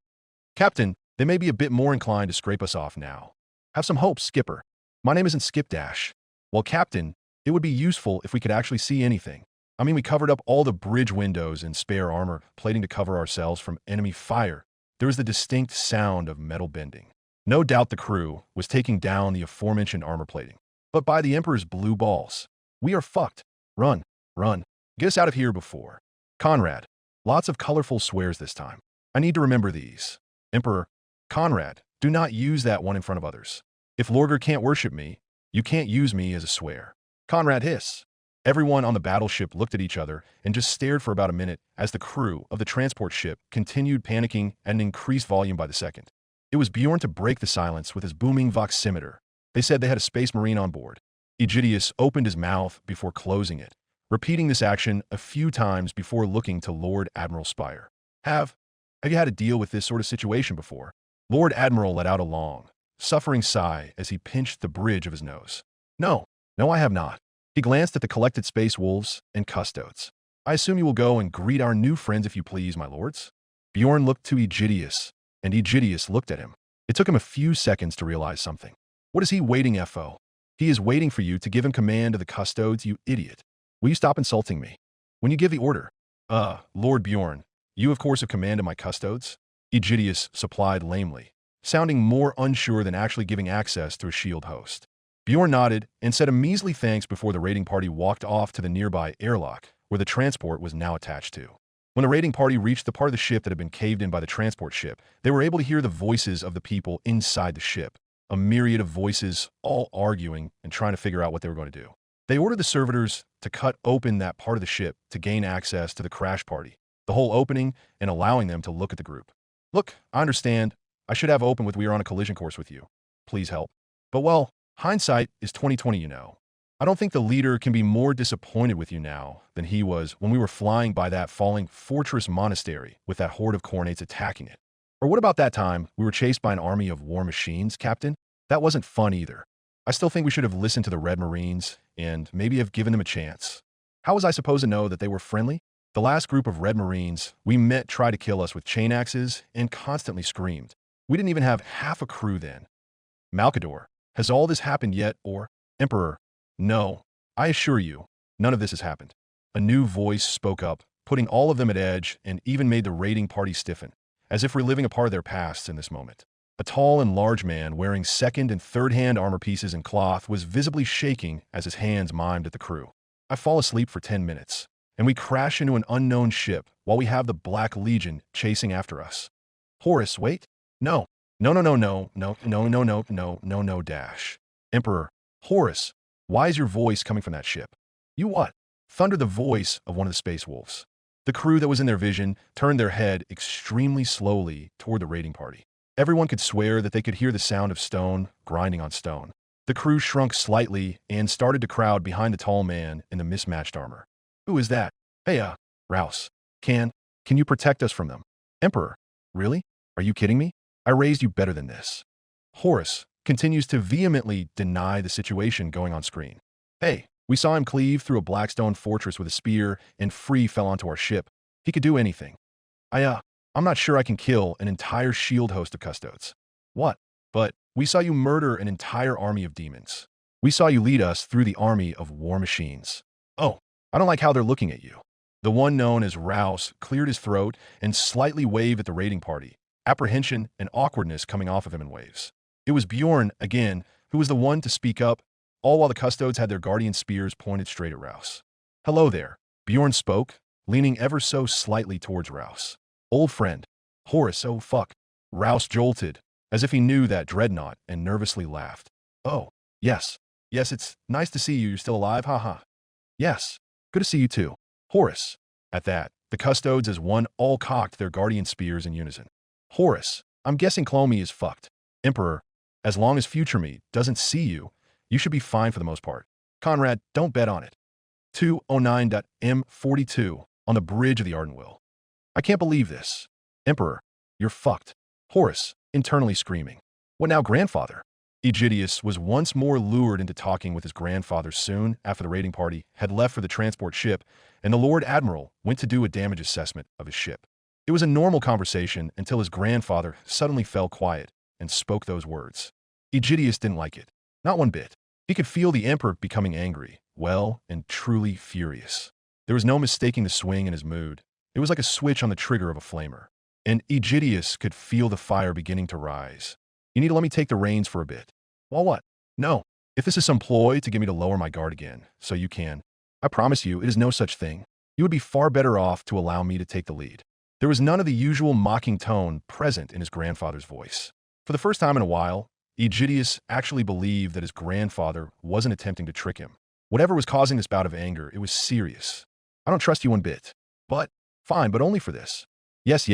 Captain, they may be a bit more inclined to scrape us off now. Have some hope, Skipper. My name isn't Skipdash. Well, Captain, it would be useful if we could actually see anything. I mean, we covered up all the bridge windows and spare armor plating to cover ourselves from enemy fire. There was the distinct sound of metal bending. No doubt the crew was taking down the aforementioned armor plating. But by the Emperor's blue balls, we are fucked. Run, run. Get us out of here before. Conrad, lots of colorful swears this time. I need to remember these. Emperor, Conrad, do not use that one in front of others. If Lorger can't worship me, you can't use me as a swear. Conrad hiss. Everyone on the battleship looked at each other and just stared for about a minute as the crew of the transport ship continued panicking at an increased volume by the second. It was Bjorn to break the silence with his booming voximeter. They said they had a space marine on board. Aegidius opened his mouth before closing it, repeating this action a few times before looking to Lord Admiral Spire. Have you had to deal with this sort of situation before? Lord Admiral let out a long, suffering sigh as he pinched the bridge of his nose. No, I have not. He glanced at the collected space wolves and custodes. I assume you will go and greet our new friends if you please, my lords. Bjorn looked to Aegidius, and Aegidius looked at him. It took him a few seconds to realize something. What is he waiting for? He is waiting for you to give him command of the custodes, you idiot. Will you stop insulting me? When you give the order. Lord Bjorn, you of course have command of my custodes? Aegidius supplied lamely, sounding more unsure than actually giving access to a shield host. Bjorn nodded and said a measly thanks before the raiding party walked off to the nearby airlock, where the transport was now attached to. When the raiding party reached the part of the ship that had been caved in by the transport ship, they were able to hear the voices of the people inside the ship, a myriad of voices all arguing and trying to figure out what they were going to do. They ordered the servitors to cut open that part of the ship to gain access to the crash party, the whole opening, and allowing them to look at the group. Look, I understand. I should have opened with we are on a collision course with you. Please help. But well, hindsight is 20/20, you know. I don't think the leader can be more disappointed with you now than he was when we were flying by that falling fortress monastery with that horde of Khornates attacking it. Or what about that time we were chased by an army of war machines, Captain? That wasn't fun either. I still think we should have listened to the Red Marines and maybe have given them a chance. How was I supposed to know that they were friendly? The last group of Red Marines we met tried to kill us with chain axes and constantly screamed. We didn't even have half a crew then. Malcador, has all this happened yet, or? Emperor, no, I assure you, none of this has happened. A new voice spoke up, putting all of them at edge and even made the raiding party stiffen, as if reliving a part of their pasts in this moment. A tall and large man wearing second and third-hand armor pieces and cloth was visibly shaking as his hands mimed at the crew. I fall asleep for 10 minutes, and we crash into an unknown ship while we have the Black Legion chasing after us. Horus, wait. No, dash. Emperor, Horus, why is your voice coming from that ship? You what? Thundered the voice of one of the space wolves. The crew that was in their vision turned their head extremely slowly toward the raiding party. Everyone could swear that they could hear the sound of stone grinding on stone. The crew shrunk slightly and started to crowd behind the tall man in the mismatched armor. Who is that? Hey, Rouse. Can you protect us from them? Emperor, really? Are you kidding me? I raised you better than this. Horus continues to vehemently deny the situation going on screen. Hey, we saw him cleave through a blackstone fortress with a spear and free fell onto our ship. He could do anything. I'm not sure I can kill an entire shield host of custodes. What? But we saw you murder an entire army of demons. We saw you lead us through the army of war machines. Oh, I don't like how they're looking at you. The one known as Rouse cleared his throat and slightly waved at the raiding party, apprehension and awkwardness coming off of him in waves. It was Bjorn, again, who was the one to speak up, all while the custodes had their guardian spears pointed straight at Rouse. Hello there, Bjorn spoke, leaning ever so slightly towards Rouse. Old friend. Horus, oh fuck. Rouse jolted, as if he knew that dreadnought, and nervously laughed. Oh, yes. Yes, it's nice to see you. You're still alive, haha. Yes, good to see you too. Horus. At that, the custodes as one all cocked their guardian spears in unison. Horus, I'm guessing Clomie is fucked. Emperor, as long as future me doesn't see you, you should be fine for the most part. Conrad, don't bet on it. 209.M42 on the bridge of the Arden Will. I can't believe this. Emperor, you're fucked. Horus, internally screaming. What now, grandfather? Aegidius was once more lured into talking with his grandfather soon after the raiding party had left for the transport ship, and the Lord Admiral went to do a damage assessment of his ship. It was a normal conversation until his grandfather suddenly fell quiet and spoke those words. Aegidius didn't like it. Not one bit. He could feel the Emperor becoming angry, well, and truly furious. There was no mistaking the swing in his mood. It was like a switch on the trigger of a flamer. And Aegidius could feel the fire beginning to rise. You need to let me take the reins for a bit. Well, what? No. If this is some ploy to get me to lower my guard again, so you can. I promise you, it is no such thing. You would be far better off to allow me to take the lead. There was none of the usual mocking tone present in his grandfather's voice. For the first time in a while, Aegidius actually believed that his grandfather wasn't attempting to trick him. Whatever was causing this bout of anger, it was serious. I don't trust you one bit. But, fine, but only for this. Yes,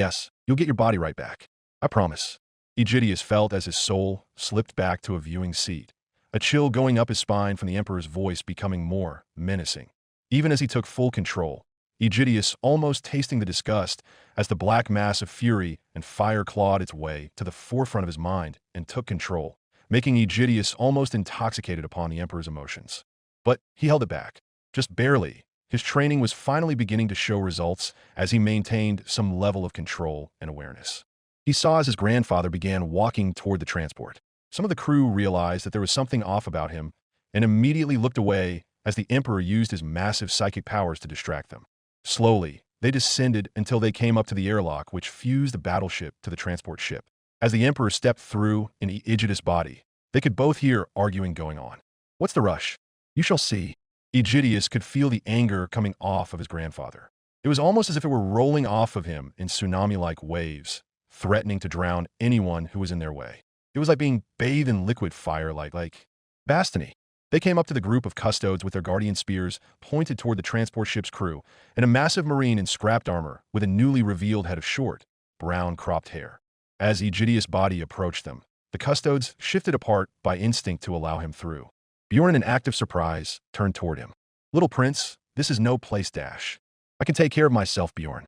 you'll get your body right back. I promise. Aegidius felt as his soul slipped back to a viewing seat, a chill going up his spine from the Emperor's voice becoming more menacing. Even as he took full control, Aegidius almost tasting the disgust as the black mass of fury and fire clawed its way to the forefront of his mind and took control, making Aegidius almost intoxicated upon the Emperor's emotions. But he held it back, just barely. His training was finally beginning to show results as he maintained some level of control and awareness. He saw as his grandfather began walking toward the transport. Some of the crew realized that there was something off about him and immediately looked away as the Emperor used his massive psychic powers to distract them. Slowly, they descended until they came up to the airlock which fused the battleship to the transport ship. As the Emperor stepped through an Aegidius body, they could both hear arguing going on. What's the rush? You shall see. Aegidius could feel the anger coming off of his grandfather. It was almost as if it were rolling off of him in tsunami-like waves, threatening to drown anyone who was in their way. It was like being bathed in liquid fire like Bastony. They came up to the group of custodes with their guardian spears pointed toward the transport ship's crew, and a massive marine in scrapped armor with a newly revealed head of short, brown cropped hair. As Aegidius' body approached them, the custodes shifted apart by instinct to allow him through. Bjorn, in active surprise, turned toward him. Little prince, this is no place dash. I can take care of myself, Bjorn.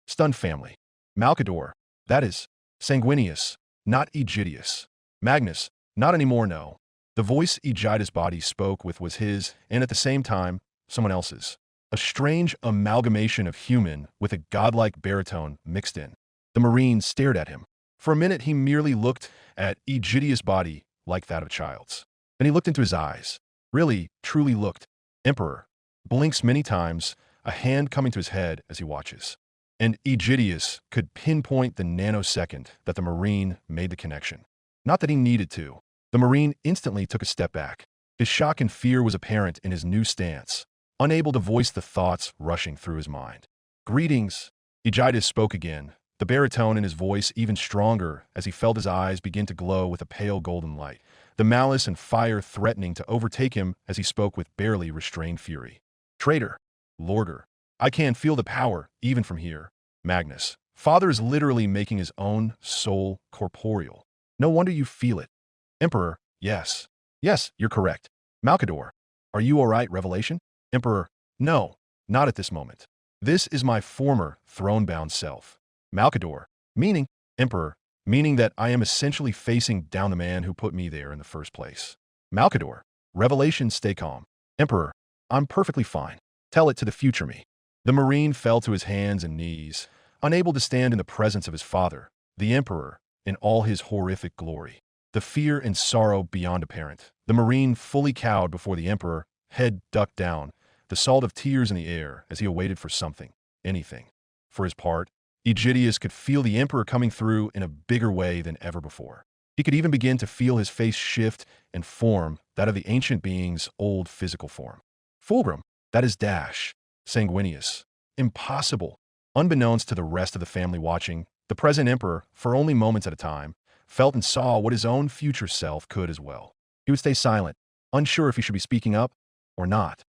Stunned family. Malcador, that is, Sanguinius, not Aegidius. Magnus, not anymore, no. The voice Aegidius' body spoke with was his, and at the same time, someone else's. A strange amalgamation of human with a godlike baritone mixed in. The marine stared at him. For a minute, he merely looked at Aegidius' body like that of a child's. Then he looked into his eyes. Really, truly looked. Emperor. Blinks many times, a hand coming to his head as he watches. And Aegidius could pinpoint the nanosecond that the marine made the connection. Not that he needed to. The marine instantly took a step back. His shock and fear was apparent in his new stance, unable to voice the thoughts rushing through his mind. Greetings. Aegidius spoke again, the baritone in his voice even stronger as he felt his eyes begin to glow with a pale golden light, the malice and fire threatening to overtake him as he spoke with barely restrained fury. Traitor. Lorder. I can feel the power, even from here. Magnus. Father is literally making his own soul corporeal. No wonder you feel it. Emperor. Yes. Yes, you're correct. Malcador. Are you all right, Revelation? Emperor. No, not at this moment. This is my former throne-bound self. Malcador. Meaning. Emperor. Meaning that I am essentially facing down the man who put me there in the first place. Malcador. Revelation, stay calm. Emperor. I'm perfectly fine. Tell it to the future me. The marine fell to his hands and knees, unable to stand in the presence of his father, the Emperor, in all his horrific glory. The fear and sorrow beyond apparent. The marine fully cowed before the Emperor, head ducked down, the salt of tears in the air as he awaited for something, anything. For his part, Aegidius could feel the Emperor coming through in a bigger way than ever before. He could even begin to feel his face shift and form that of the ancient being's old physical form. Fulgrim, that is Dash. Sanguinius. Impossible. Unbeknownst to the rest of the family watching, the present Emperor, for only moments at a time, felt and saw what his own future self could as well. He would stay silent, unsure if he should be speaking up or not.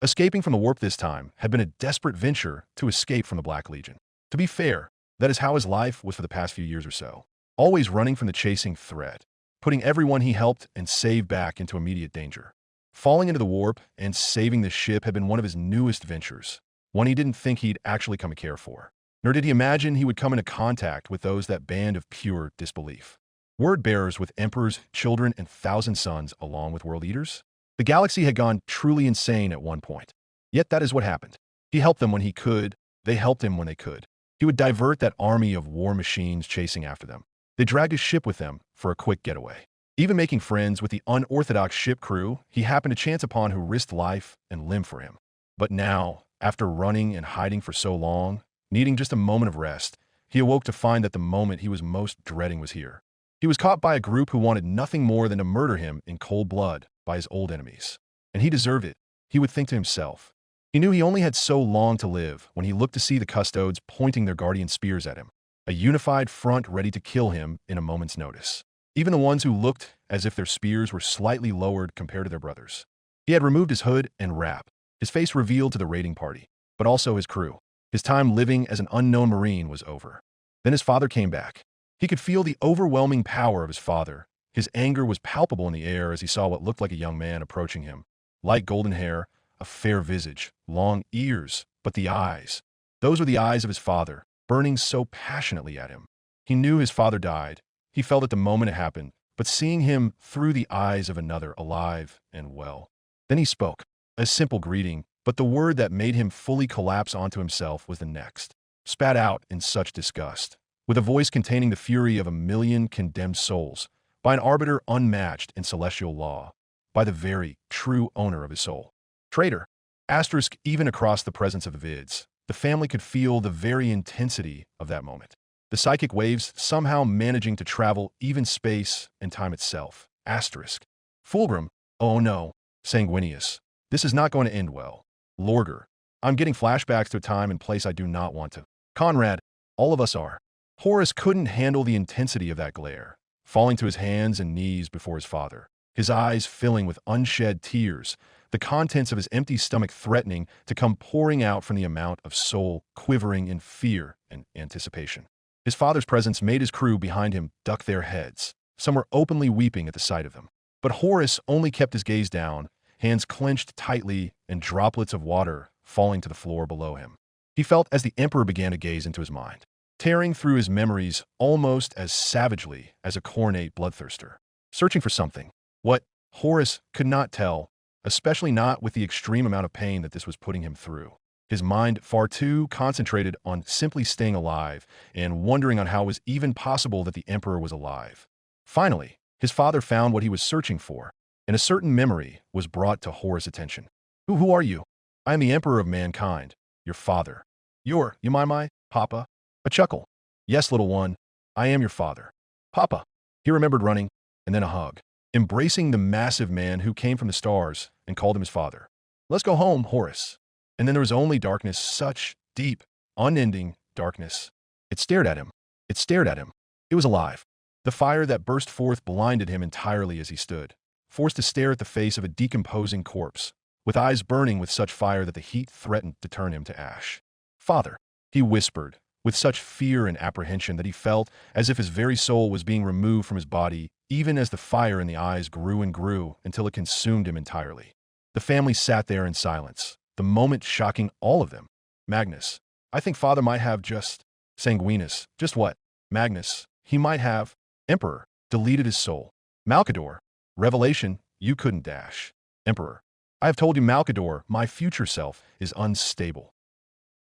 Escaping from the warp this time had been a desperate venture to escape from the Black Legion. To be fair, that is how his life was for the past few years or so. Always running from the chasing threat, putting everyone he helped and saved back into immediate danger. Falling into the warp and saving the ship had been one of his newest ventures, one he didn't think he'd actually come to care for. Nor did he imagine he would come into contact with those that band of pure disbelief. Word-bearers with emperors, children, and thousand sons, along with world eaters? The galaxy had gone truly insane at one point. Yet that is what happened. He helped them when he could. They helped him when they could. He would divert that army of war machines chasing after them. They dragged his ship with them for a quick getaway. Even making friends with the unorthodox ship crew he happened to chance upon who risked life and limb for him. But now, after running and hiding for so long, needing just a moment of rest, he awoke to find that the moment he was most dreading was here. He was caught by a group who wanted nothing more than to murder him in cold blood by his old enemies. And he deserved it, he would think to himself. He knew he only had so long to live when he looked to see the custodes pointing their guardian spears at him, a unified front ready to kill him in a moment's notice. Even the ones who looked as if their spears were slightly lowered compared to their brothers. He had removed his hood and wrap, his face revealed to the raiding party, but also his crew. His time living as an unknown Marine was over. Then his father came back. He could feel the overwhelming power of his father. His anger was palpable in the air as he saw what looked like a young man approaching him. Light golden hair, a fair visage, long ears, but the eyes. Those were the eyes of his father, burning so passionately at him. He knew his father died. He felt it the moment it happened, but seeing him through the eyes of another, alive and well. Then he spoke, a simple greeting, but the word that made him fully collapse onto himself was the next, spat out in such disgust, with a voice containing the fury of 1,000,000 condemned souls, by an arbiter unmatched in celestial law, by the very true owner of his soul. Traitor. Asterisk. Even across the presence of the vids, the family could feel the very intensity of that moment. The psychic waves somehow managing to travel even space and time itself. Asterisk. Fulgrim. Oh no. Sanguinius. This is not going to end well. Lorger. I'm getting flashbacks to a time and place I do not want to. Conrad. All of us are. Horus couldn't handle the intensity of that glare, falling to his hands and knees before his father, his eyes filling with unshed tears, the contents of his empty stomach threatening to come pouring out from the amount of soul quivering in fear and anticipation. His father's presence made his crew behind him duck their heads. Some were openly weeping at the sight of them. But Horus only kept his gaze down, hands clenched tightly and droplets of water falling to the floor below him. He felt as the Emperor began to gaze into his mind, tearing through his memories almost as savagely as a cornate bloodthirster, searching for something. What? Horus could not tell, especially not with the extreme amount of pain that this was putting him through. His mind far too concentrated on simply staying alive and wondering on how it was even possible that the Emperor was alive. Finally, his father found what he was searching for, and a certain memory was brought to Horus' attention. Who are you? I am the Emperor of mankind, your father. You my Papa? A chuckle. Yes, little one, I am your father. Papa. He remembered running, and then a hug, embracing the massive man who came from the stars and called him his father. Let's go home, Horus. And then there was only darkness, such deep, unending darkness. It stared at him. It stared at him. It was alive. The fire that burst forth blinded him entirely as he stood, forced to stare at the face of a decomposing corpse, with eyes burning with such fire that the heat threatened to turn him to ash. Father, he whispered, with such fear and apprehension that he felt as if his very soul was being removed from his body, even as the fire in the eyes grew and grew until it consumed him entirely. The family sat there in silence, the moment shocking all of them. Magnus, I think Father might have just... Sanguinus, just what? Magnus, he might have... Emperor, deleted his soul. Malcador, revelation, you couldn't dash. Emperor, I have told you Malcador, my future self, is unstable.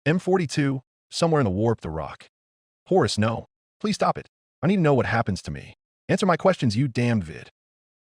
M42, somewhere in the warp the rock. Horus, no. Please stop it. I need to know what happens to me. Answer my questions, you damned vid.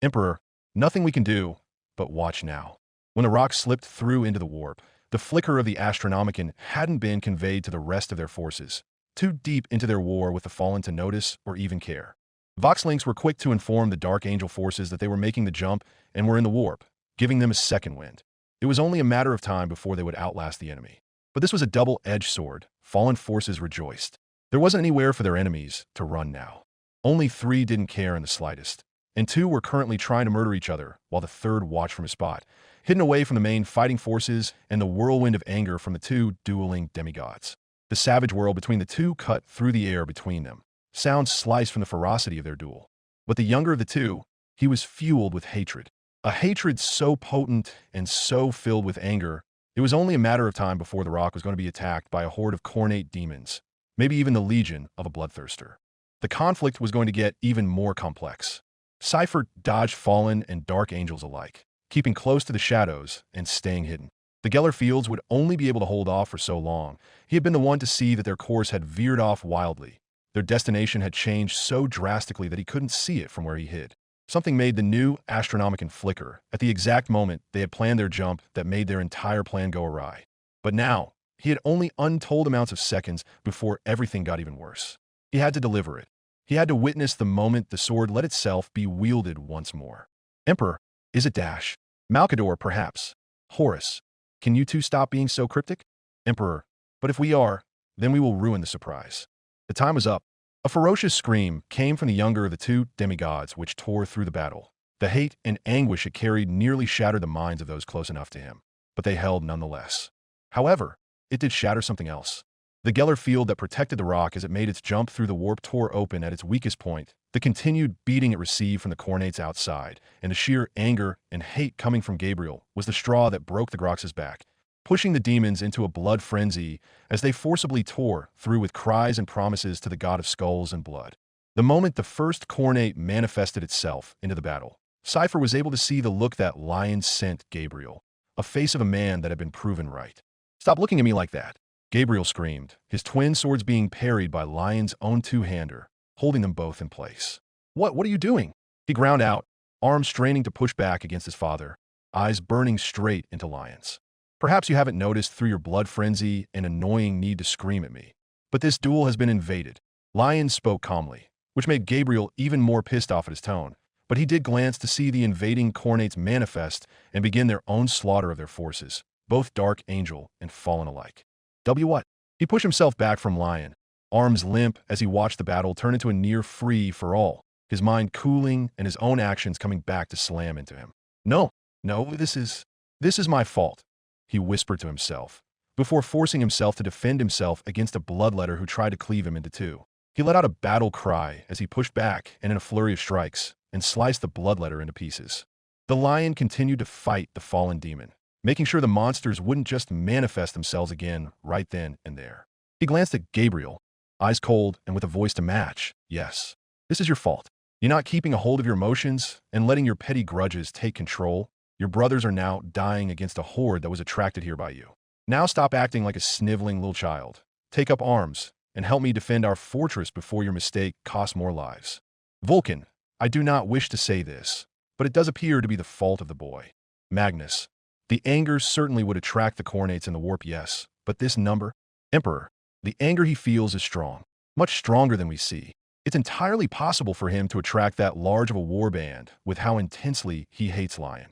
Emperor, nothing we can do, but watch now. When the rock slipped through into the warp, the flicker of the Astronomicon hadn't been conveyed to the rest of their forces, too deep into their war with the fallen to notice or even care. Voxlinks were quick to inform the Dark Angel forces that they were making the jump and were in the warp, giving them a second wind. It was only a matter of time before they would outlast the enemy. But this was a double-edged sword. Fallen forces rejoiced. There wasn't anywhere for their enemies to run now. Only 3 didn't care in the slightest. and two were currently trying to murder each other, while the third watched from his spot, hidden away from the main fighting forces and the whirlwind of anger from the two dueling demigods. The savage world between the two cut through the air between them. Sounds sliced from the ferocity of their duel. But the younger of the two, he was fueled with hatred. A hatred so potent and so filled with anger, it was only a matter of time before the rock was going to be attacked by a horde of cornate demons, maybe even the legion of a bloodthirster. The conflict was going to get even more complex. Cypher dodged fallen and dark angels alike, keeping close to the shadows and staying hidden. The Geller Fields would only be able to hold off for so long. He had been the one to see that their course had veered off wildly. Their destination had changed so drastically that he couldn't see it from where he hid. Something made the new Astronomicon flicker at the exact moment they had planned their jump that made their entire plan go awry. But now, he had only untold amounts of seconds before everything got even worse. He had to deliver it. He had to witness the moment the sword let itself be wielded once more. Emperor, is it Dash? Malkador, perhaps? Horus, can you two stop being so cryptic? Emperor, but if we are, then we will ruin the surprise. The time was up. A ferocious scream came from the younger of the two demigods which tore through the battle. The hate and anguish it carried nearly shattered the minds of those close enough to him, but they held nonetheless. However, it did shatter something else. The Geller field that protected the rock as it made its jump through the warp tore open at its weakest point, the continued beating it received from the cornates outside, and the sheer anger and hate coming from Gabriel was the straw that broke the Grox's back, pushing the demons into a blood frenzy as they forcibly tore through with cries and promises to the god of skulls and blood. The moment the first cornate manifested itself into the battle, Cypher was able to see the look that lion sent Gabriel, a face of a man that had been proven right. "Stop looking at me like that," Gabriel screamed, his twin swords being parried by Lion's own two-hander, holding them both in place. What are you doing?" He ground out, arms straining to push back against his father, eyes burning straight into Lion's. "Perhaps you haven't noticed through your blood frenzy and annoying need to scream at me, but this duel has been invaded." Lion spoke calmly, which made Gabriel even more pissed off at his tone, but he did glance to see the invading cornates manifest and begin their own slaughter of their forces, both Dark Angel and Fallen alike. What? He pushed himself back from Lion, arms limp as he watched the battle turn into a near free-for-all, his mind cooling and his own actions coming back to slam into him. No, this is my fault," he whispered to himself, before forcing himself to defend himself against a bloodletter who tried to cleave him into two. He let out a battle cry as he pushed back and in a flurry of strikes, and sliced the bloodletter into pieces. The lion continued to fight the fallen demon, making sure the monsters wouldn't just manifest themselves again right then and there. He glanced at Gabriel, eyes cold and with a voice to match. "Yes, this is your fault. You're not keeping a hold of your emotions and letting your petty grudges take control. Your brothers are now dying against a horde that was attracted here by you. Now stop acting like a sniveling little child. Take up arms and help me defend our fortress before your mistake costs more lives." Vulcan, I do not wish to say this, but it does appear to be the fault of the boy. Magnus, the anger certainly would attract the cornates in the warp, yes, but this number? Emperor, the anger he feels is strong, much stronger than we see. It's entirely possible for him to attract that large of a warband with how intensely he hates Lion.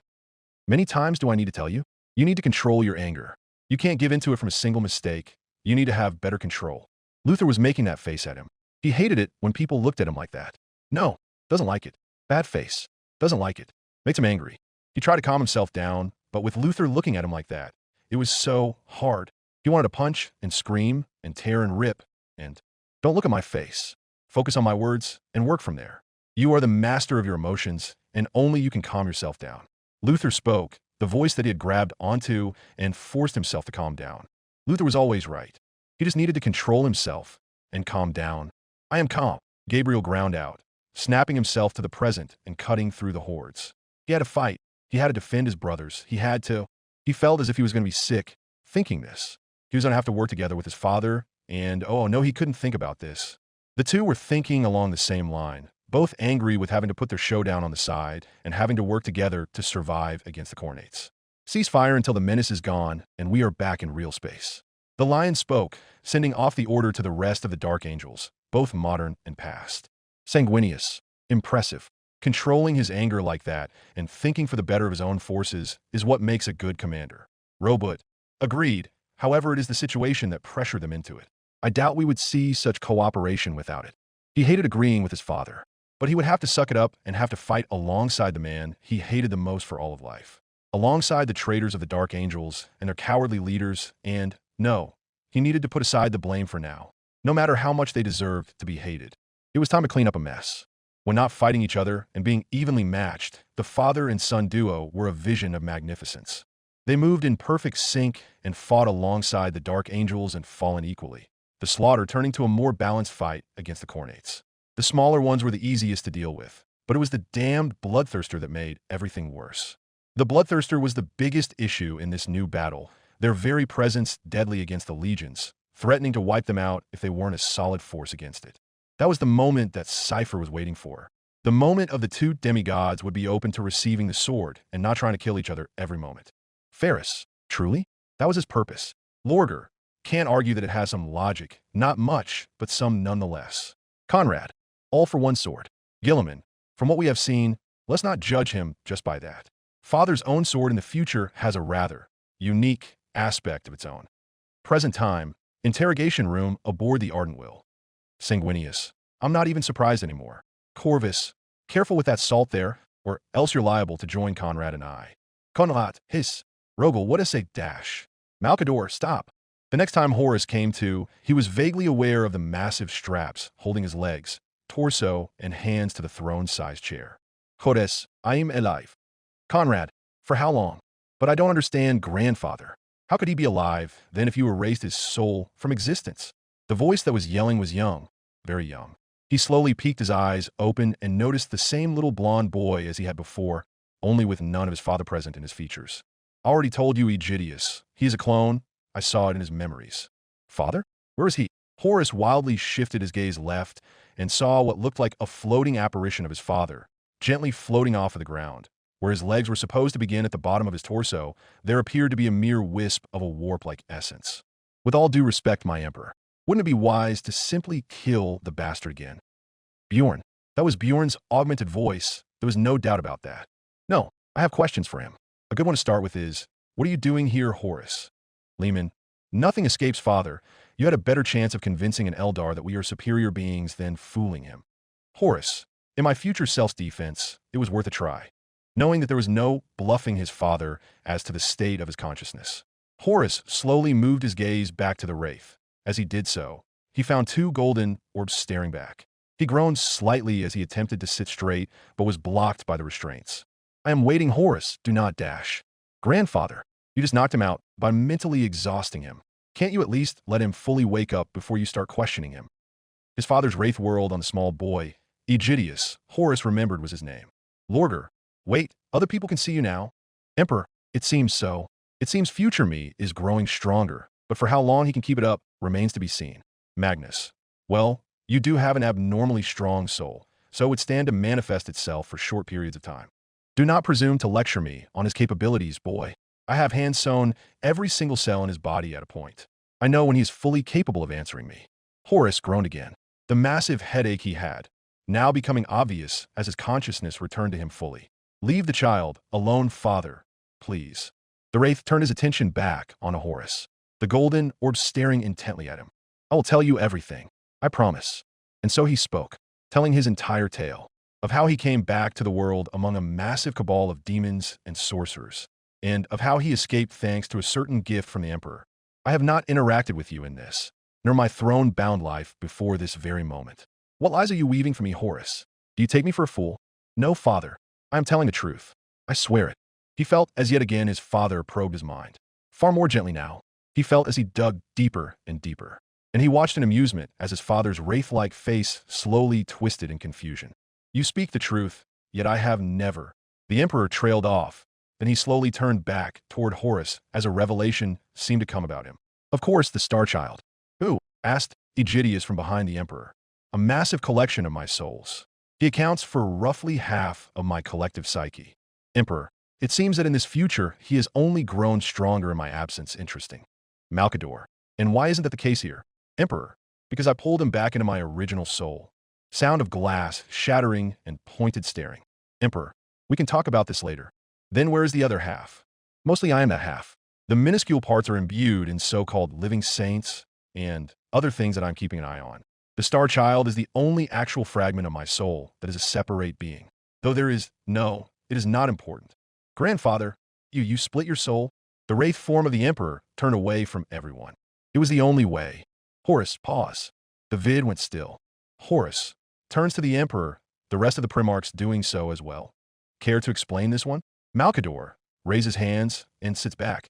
Many times do I need to tell you? You need to control your anger. You can't give into it from a single mistake. You need to have better control. Luther was making that face at him. He hated it when people looked at him like that. No, doesn't like it. Bad face. Doesn't like it. Makes him angry. He tried to calm himself down, but with Luther looking at him like that, it was so hard. He wanted to punch and scream and tear and rip and, "Don't look at my face. Focus on my words and work from there. You are the master of your emotions, and only you can calm yourself down." Luther spoke, the voice that he had grabbed onto and forced himself to calm down. Luther was always right. He just needed to control himself and calm down. "I am calm," Gabriel ground out, snapping himself to the present and cutting through the hordes. He had to fight. He had to defend his brothers. He felt as if he was going to be sick thinking this. He was going to have to work together with his father, and oh no, he couldn't think about this. The two were thinking along the same line, both angry with having to put their showdown on the side and having to work together to survive against the cornates. "Cease fire until the menace is gone, and we are back in real space." The lion spoke, sending off the order to the rest of the Dark Angels, both modern and past. Sanguinius, impressive. Controlling his anger like that and thinking for the better of his own forces is what makes a good commander. Robot, agreed. However, it is the situation that pressured them into it. I doubt we would see such cooperation without it. He hated agreeing with his father. But he would have to suck it up and have to fight alongside the man he hated the most for all of life. Alongside the traitors of the Dark Angels and their cowardly leaders, and, no, he needed to put aside the blame for now, no matter how much they deserved to be hated. It was time to clean up a mess. When not fighting each other and being evenly matched, the father and son duo were a vision of magnificence. They moved in perfect sync and fought alongside the Dark Angels and Fallen equally, the slaughter turning to a more balanced fight against the Khornates. The smaller ones were the easiest to deal with, but it was the damned Bloodthirster that made everything worse. The Bloodthirster was the biggest issue in this new battle, their very presence deadly against the legions, threatening to wipe them out if they weren't a solid force against it. That was the moment that Cypher was waiting for. The moment of the two demigods would be open to receiving the sword and not trying to kill each other every moment. Ferris, truly? That was his purpose. Lorgar, can't argue that it has some logic, not much, but some nonetheless. Conrad, all for one sword. Guilliman, from what we have seen, let's not judge him just by that. Father's own sword in the future has a rather unique aspect of its own. Present time, interrogation room aboard the Ardent Will. Sanguinius, I'm not even surprised anymore. Corvus, careful with that salt there, or else you're liable to join Conrad and I. Conrad, hiss. Rogel, what a say dash. Malcador, stop. The next time Horus came to, he was vaguely aware of the massive straps holding his legs, torso, and hands to the throne-sized chair. Hodes, I am alive. Conrad, for how long? But I don't understand, grandfather. How could he be alive, then, if you erased his soul from existence? The voice that was yelling was young, very young. He slowly peeked his eyes open and noticed the same little blond boy as he had before, only with none of his father present in his features. I already told you, Aegidius. He is a clone. I saw it in his memories. Father? Where is he? Horus wildly shifted his gaze left and saw what looked like a floating apparition of his father, gently floating off of the ground. Where his legs were supposed to begin at the bottom of his torso, there appeared to be a mere wisp of a warp-like essence. With all due respect, my emperor, wouldn't it be wise to simply kill the bastard again? Bjorn. That was Bjorn's augmented voice. There was no doubt about that. No, I have questions for him. A good one to start with is, what are you doing here, Horus? Leman. Nothing escapes father. You had a better chance of convincing an Eldar that we are superior beings than fooling him. Horus. In my future self-defense, it was worth a try, knowing that there was no bluffing his father as to the state of his consciousness. Horus slowly moved his gaze back to the wraith. As he did so, he found two golden orbs staring back. He groaned slightly as he attempted to sit straight, but was blocked by the restraints. I am waiting, Horus. Do not dash. Grandfather, you just knocked him out by mentally exhausting him. Can't you at least let him fully wake up before you start questioning him? His father's wraith whirled on the small boy. Aegidius, Horus remembered was his name. Lorgar, wait, other people can see you now. Emperor, it seems so. It seems future me is growing stronger, but for how long he can keep it up remains to be seen. Magnus, well, you do have an abnormally strong soul, so it would stand to manifest itself for short periods of time. Do not presume to lecture me on his capabilities, boy. I have hand-sewn every single cell in his body at a point. I know when he is fully capable of answering me. Horus groaned again. The massive headache he had, now becoming obvious as his consciousness returned to him fully. Leave the child alone, father, please. The wraith turned his attention back on Horus, the golden orb staring intently at him. I will tell you everything, I promise. And so he spoke, telling his entire tale of how he came back to the world among a massive cabal of demons and sorcerers, and of how he escaped thanks to a certain gift from the Emperor. I have not interacted with you in this, nor my throne-bound life before this very moment. What lies are you weaving for me, Horus? Do you take me for a fool? No, father. I am telling the truth. I swear it. He felt as yet again his father probed his mind. Far more gently now. He felt as he dug deeper and deeper. And he watched in amusement as his father's wraith-like face slowly twisted in confusion. You speak the truth, yet I have never. The Emperor trailed off. Then he slowly turned back toward Horus as a revelation seemed to come about him. Of course, the Star Child. Who? Asked Aegidius from behind the Emperor. A massive collection of my souls. He accounts for roughly half of my collective psyche. Emperor, it seems that in this future he has only grown stronger in my absence. Interesting. Malcador. And why isn't that the case here? Emperor, because I pulled him back into my original soul. Sound of glass shattering and pointed staring. Emperor, we can talk about this later. Then where is the other half? Mostly I am that half. The minuscule parts are imbued in so-called living saints and other things that I'm keeping an eye on. The Star Child is the only actual fragment of my soul that is a separate being. Though it is not important. Grandfather, you split your soul? The wraith form of the Emperor turned away from everyone. It was the only way. Horus, pause. The vid went still. Horus turns to the Emperor, the rest of the Primarchs doing so as well. Care to explain this one? Malcador raises hands and sits back.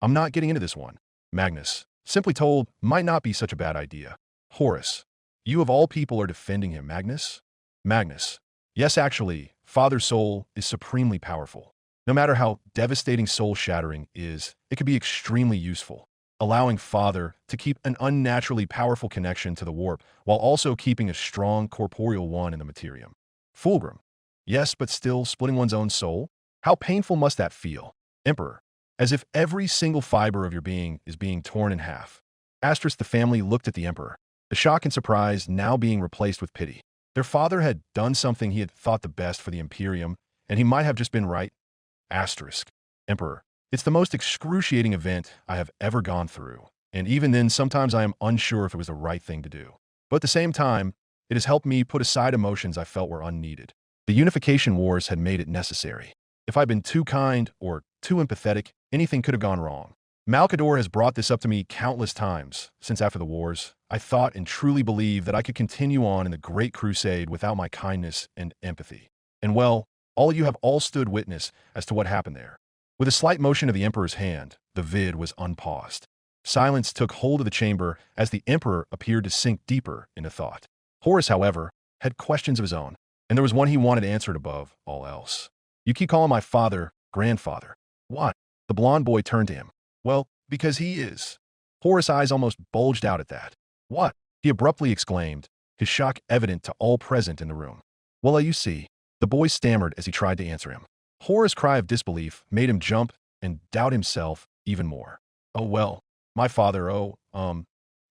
I'm not getting into this one. Magnus, simply told, might not be such a bad idea. Horus, you of all people are defending him, Magnus? Magnus, yes, actually, Father's soul is supremely powerful. No matter how devastating soul-shattering is, it can be extremely useful, allowing Father to keep an unnaturally powerful connection to the warp while also keeping a strong corporeal one in the Imperium. Fulgrim, yes, but still splitting one's own soul? How painful must that feel? Emperor, as if every single fiber of your being is being torn in half. Asterisk, the family looked at the Emperor, the shock and surprise now being replaced with pity. Their father had done something he had thought the best for the Imperium, and he might have just been right. Asterisk. Emperor, it's the most excruciating event I have ever gone through, and even then sometimes I am unsure if it was the right thing to do. But at the same time, it has helped me put aside emotions I felt were unneeded. The unification wars had made it necessary. If I'd been too kind or too empathetic, anything could have gone wrong. Malcador has brought this up to me countless times since after the wars. I thought and truly believed that I could continue on in the Great Crusade without my kindness and empathy. And well, all you have all stood witness as to what happened there. With a slight motion of the Emperor's hand, the vid was unpaused. Silence took hold of the chamber as the Emperor appeared to sink deeper into thought. Horus, however, had questions of his own, and there was one he wanted answered above all else. You keep calling my father grandfather. What? The blond boy turned to him. Well, because he is. Horus' eyes almost bulged out at that. What? He abruptly exclaimed, his shock evident to all present in the room. Well, you see, the boy stammered as he tried to answer him. Horus' cry of disbelief made him jump and doubt himself even more. Oh, well, my father,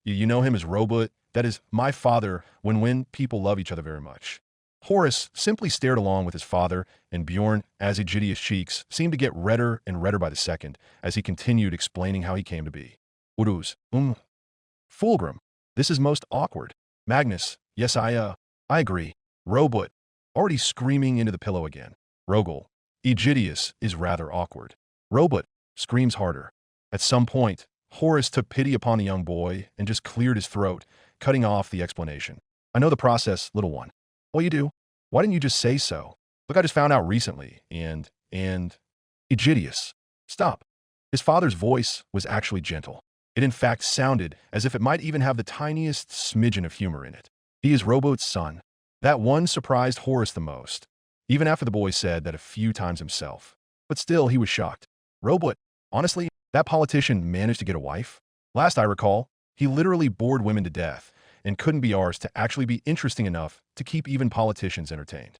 you know him as Robot? That is, my father, when people love each other very much. Horus simply stared along with his father, and Bjorn, as Aegidius' cheeks, seemed to get redder and redder by the second, as he continued explaining how he came to be. Uruz, Fulgrim, this is most awkward. Magnus, yes, I agree. Robot, already screaming into the pillow again. Rogel, Aegidius is rather awkward. Robot screams harder. At some point, Horus took pity upon the young boy and just cleared his throat, cutting off the explanation. I know the process, little one. Well, you do. Why didn't you just say so? Look, I just found out recently, and Aegidius. Stop. His father's voice was actually gentle. It in fact sounded as if it might even have the tiniest smidgen of humor in it. He is Robot's son. That one surprised Horus the most, even after the boy said that a few times himself. But still, he was shocked. Robot, honestly, that politician managed to get a wife? Last I recall, he literally bored women to death, and couldn't be ours to actually be interesting enough to keep even politicians entertained.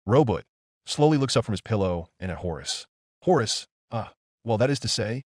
Robot slowly looks up from his pillow and at Horus. Horus, well, that is to say,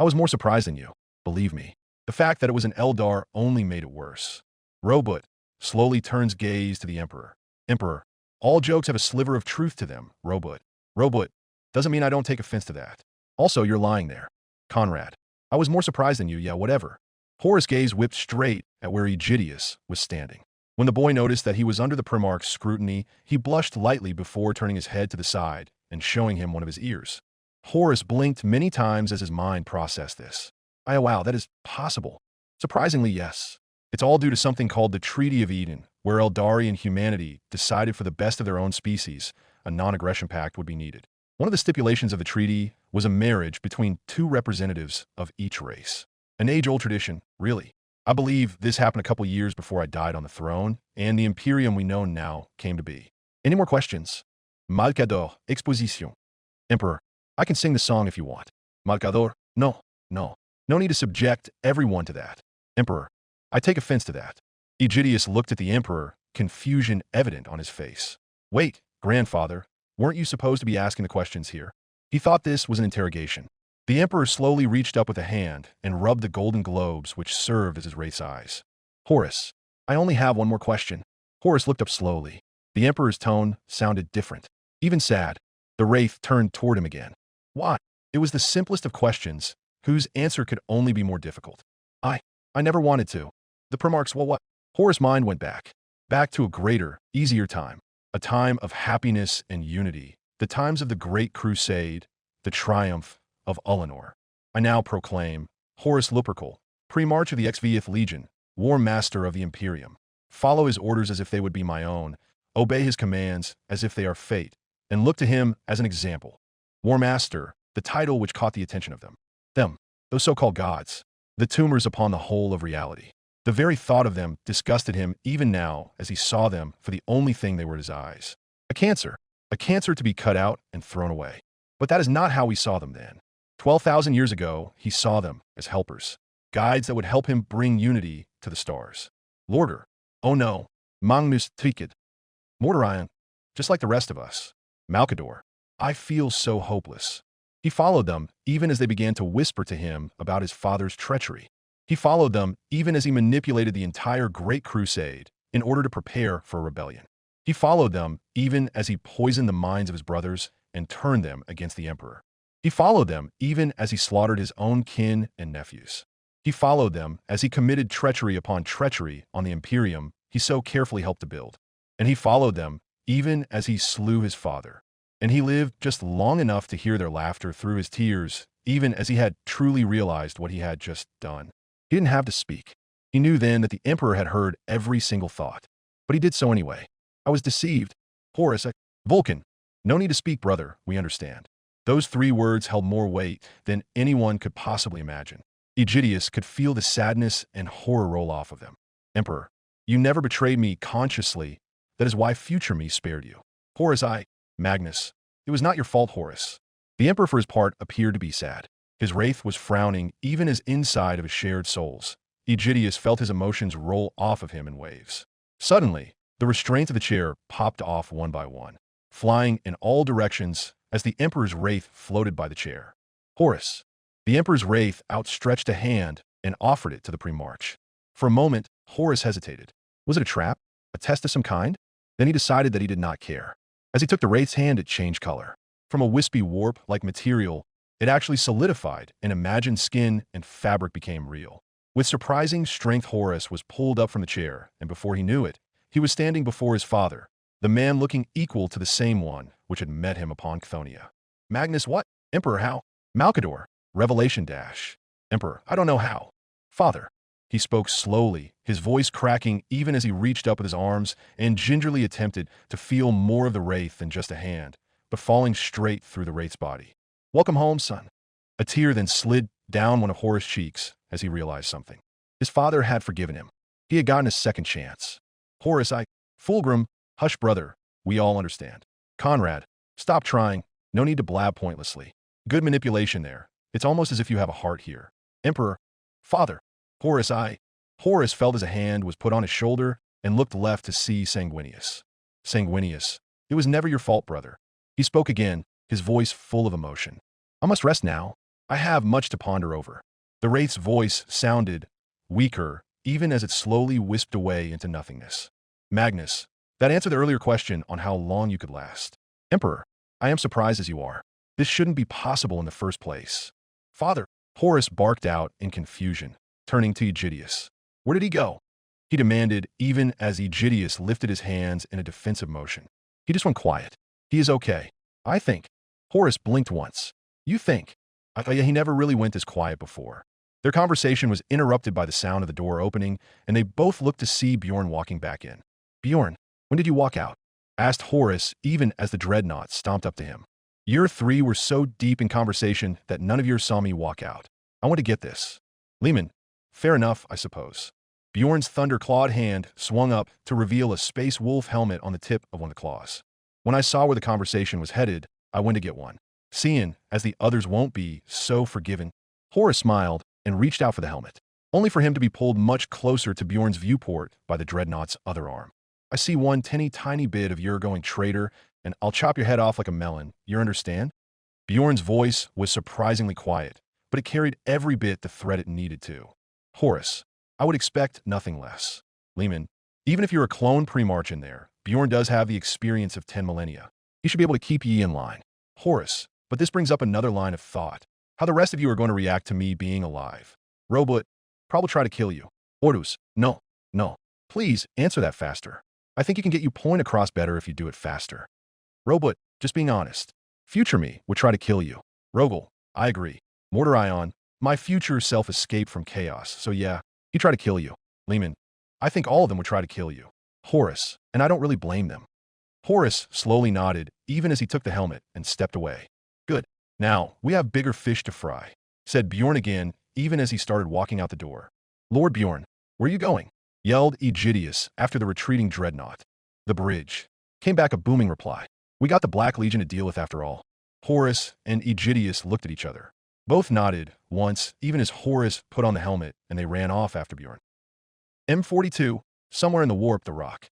I was more surprised than you. Believe me, the fact that it was an Eldar only made it worse. Robot slowly turns gaze to the Emperor. Emperor, all jokes have a sliver of truth to them, Robot. Robot, doesn't mean I don't take offense to that. Also, you're lying there. Conrad, I was more surprised than you, yeah, whatever. Horus' gaze whipped straight at where Aegidius was standing. When the boy noticed that he was under the Primarch's scrutiny, he blushed lightly before turning his head to the side and showing him one of his ears. Horus blinked many times as his mind processed this. Wow, that is possible. Surprisingly, yes. It's all due to something called the Treaty of Eden, where Eldari and humanity decided for the best of their own species, a non-aggression pact would be needed. One of the stipulations of the treaty was a marriage between two representatives of each race. An age-old tradition, really. I believe this happened a couple years before I died on the throne, and the Imperium we know now came to be. Any more questions? Malcador, exposition. Emperor, I can sing the song if you want. Malcador, no. No need to subject everyone to that. Emperor, I take offense to that. Aegidius looked at the Emperor, confusion evident on his face. Wait, grandfather, weren't you supposed to be asking the questions here? He thought this was an interrogation. The Emperor slowly reached up with a hand and rubbed the golden globes which served as his wraith's eyes. Horus, I only have one more question. Horus looked up slowly. The Emperor's tone sounded different, even sad. The wraith turned toward him again. What? It was the simplest of questions, whose answer could only be more difficult. I never wanted to. The Primarchs, well, what? Horus' mind went back to a greater, easier time, a time of happiness and unity, the times of the Great Crusade, the triumph of Ullanor. I now proclaim Horus Lupercal, Primarch of the XVth Legion, War Master of the Imperium. Follow his orders as if they would be my own, obey his commands as if they are fate, and look to him as an example. War Master, the title which caught the attention of them, those so-called gods, the tumors upon the whole of reality. The very thought of them disgusted him even now as he saw them for the only thing they were his eyes. A cancer to be cut out and thrown away. But that is not how he saw them then. 12,000 years ago, he saw them as helpers, guides that would help him bring unity to the stars. Lorder, oh no, Magnus Tikid, Mordorian, just like the rest of us. Malcador, I feel so hopeless. He followed them even as they began to whisper to him about his father's treachery. He followed them even as he manipulated the entire Great Crusade in order to prepare for a rebellion. He followed them even as he poisoned the minds of his brothers and turned them against the Emperor. He followed them even as he slaughtered his own kin and nephews. He followed them as he committed treachery upon treachery on the Imperium he so carefully helped to build. And he followed them even as he slew his father. And he lived just long enough to hear their laughter through his tears, even as he had truly realized what he had just done. He didn't have to speak. He knew then that the Emperor had heard every single thought. But he did so anyway. I was deceived. Horus, Vulcan. No need to speak, brother, we understand. Those 3 words held more weight than anyone could possibly imagine. Aegidius could feel the sadness and horror roll off of them. Emperor, you never betrayed me consciously. That is why future me spared you. Horus, Magnus, it was not your fault, Horus. The Emperor, for his part, appeared to be sad. His wraith was frowning even as inside of his shared souls. Aegidius felt his emotions roll off of him in waves. Suddenly, the restraints of the chair popped off one by one, flying in all directions as the Emperor's wraith floated by the chair. Horus. The Emperor's wraith outstretched a hand and offered it to the Primarch. For a moment, Horus hesitated. Was it a trap? A test of some kind? Then he decided that he did not care. As he took the wraith's hand, it changed color. From a wispy warp-like material, it actually solidified, and imagined skin and fabric became real. With surprising strength, Horus was pulled up from the chair, and before he knew it, he was standing before his father, the man looking equal to the same one which had met him upon Chthoniya. Magnus, what? Emperor, how? Malcador. Revelation dash. Emperor, I don't know how. Father. He spoke slowly, his voice cracking even as he reached up with his arms and gingerly attempted to feel more of the wraith than just a hand, but falling straight through the wraith's body. Welcome home, son. A tear then slid down one of Horus' cheeks as he realized something. His father had forgiven him. He had gotten a second chance. Horus, Fulgrim, hush, brother. We all understand. Conrad, stop trying. No need to blab pointlessly. Good manipulation there. It's almost as if you have a heart here. Emperor, father. Horus, Horus felt as a hand was put on his shoulder and looked left to see Sanguinius. Sanguinius, it was never your fault, brother. He spoke again, his voice full of emotion. I must rest now. I have much to ponder over. The wraith's voice sounded weaker, even as it slowly wisped away into nothingness. Magnus, that answered the earlier question on how long you could last. Emperor, I am surprised as you are. This shouldn't be possible in the first place. Father, Horus barked out in confusion, turning to Aegidius. Where did he go? He demanded, even as Aegidius lifted his hands in a defensive motion. He just went quiet. He is okay. I think. Horus blinked once. You think? I thought he never really went this quiet before. Their conversation was interrupted by the sound of the door opening, and they both looked to see Bjorn walking back in. Bjorn, when did you walk out? Asked Horus, even as the dreadnought stomped up to him. Your 3 were so deep in conversation that none of yours saw me walk out. I want to get this. Leman, fair enough, I suppose. Bjorn's thunder-clawed hand swung up to reveal a space wolf helmet on the tip of one of the claws. When I saw where the conversation was headed, I went to get one. Seeing, as the others won't be, so forgiven. Horus smiled and reached out for the helmet, only for him to be pulled much closer to Bjorn's viewport by the dreadnought's other arm. I see one tiny bit of your going traitor, and I'll chop your head off like a melon. You understand? Bjorn's voice was surprisingly quiet, but it carried every bit the threat it needed to. Horus, I would expect nothing less. Leman, even if you're a clone Primarch in there, Bjorn does have the experience of 10 millennia. He should be able to keep ye in line. Horus, but this brings up another line of thought. How the rest of you are going to react to me being alive. Robot, probably try to kill you. Ordus, no. Please, answer that faster. I think you can get your point across better if you do it faster. Robot, just being honest. Future me would try to kill you. Rogel, I agree. Mortar Ion, my future self escaped from chaos, so yeah, he tried to kill you. Lehman, I think all of them would try to kill you. Horus, and I don't really blame them. Horus slowly nodded, even as he took the helmet and stepped away. Good. Now, we have bigger fish to fry, said Bjorn again, even as he started walking out the door. Lord Bjorn, where are you going? Yelled Aegidius after the retreating dreadnought. The bridge. Came back a booming reply. We got the Black Legion to deal with after all. Horus and Aegidius looked at each other. Both nodded, once, even as Horus put on the helmet, and they ran off after Bjorn. M42, somewhere in the warp the rock.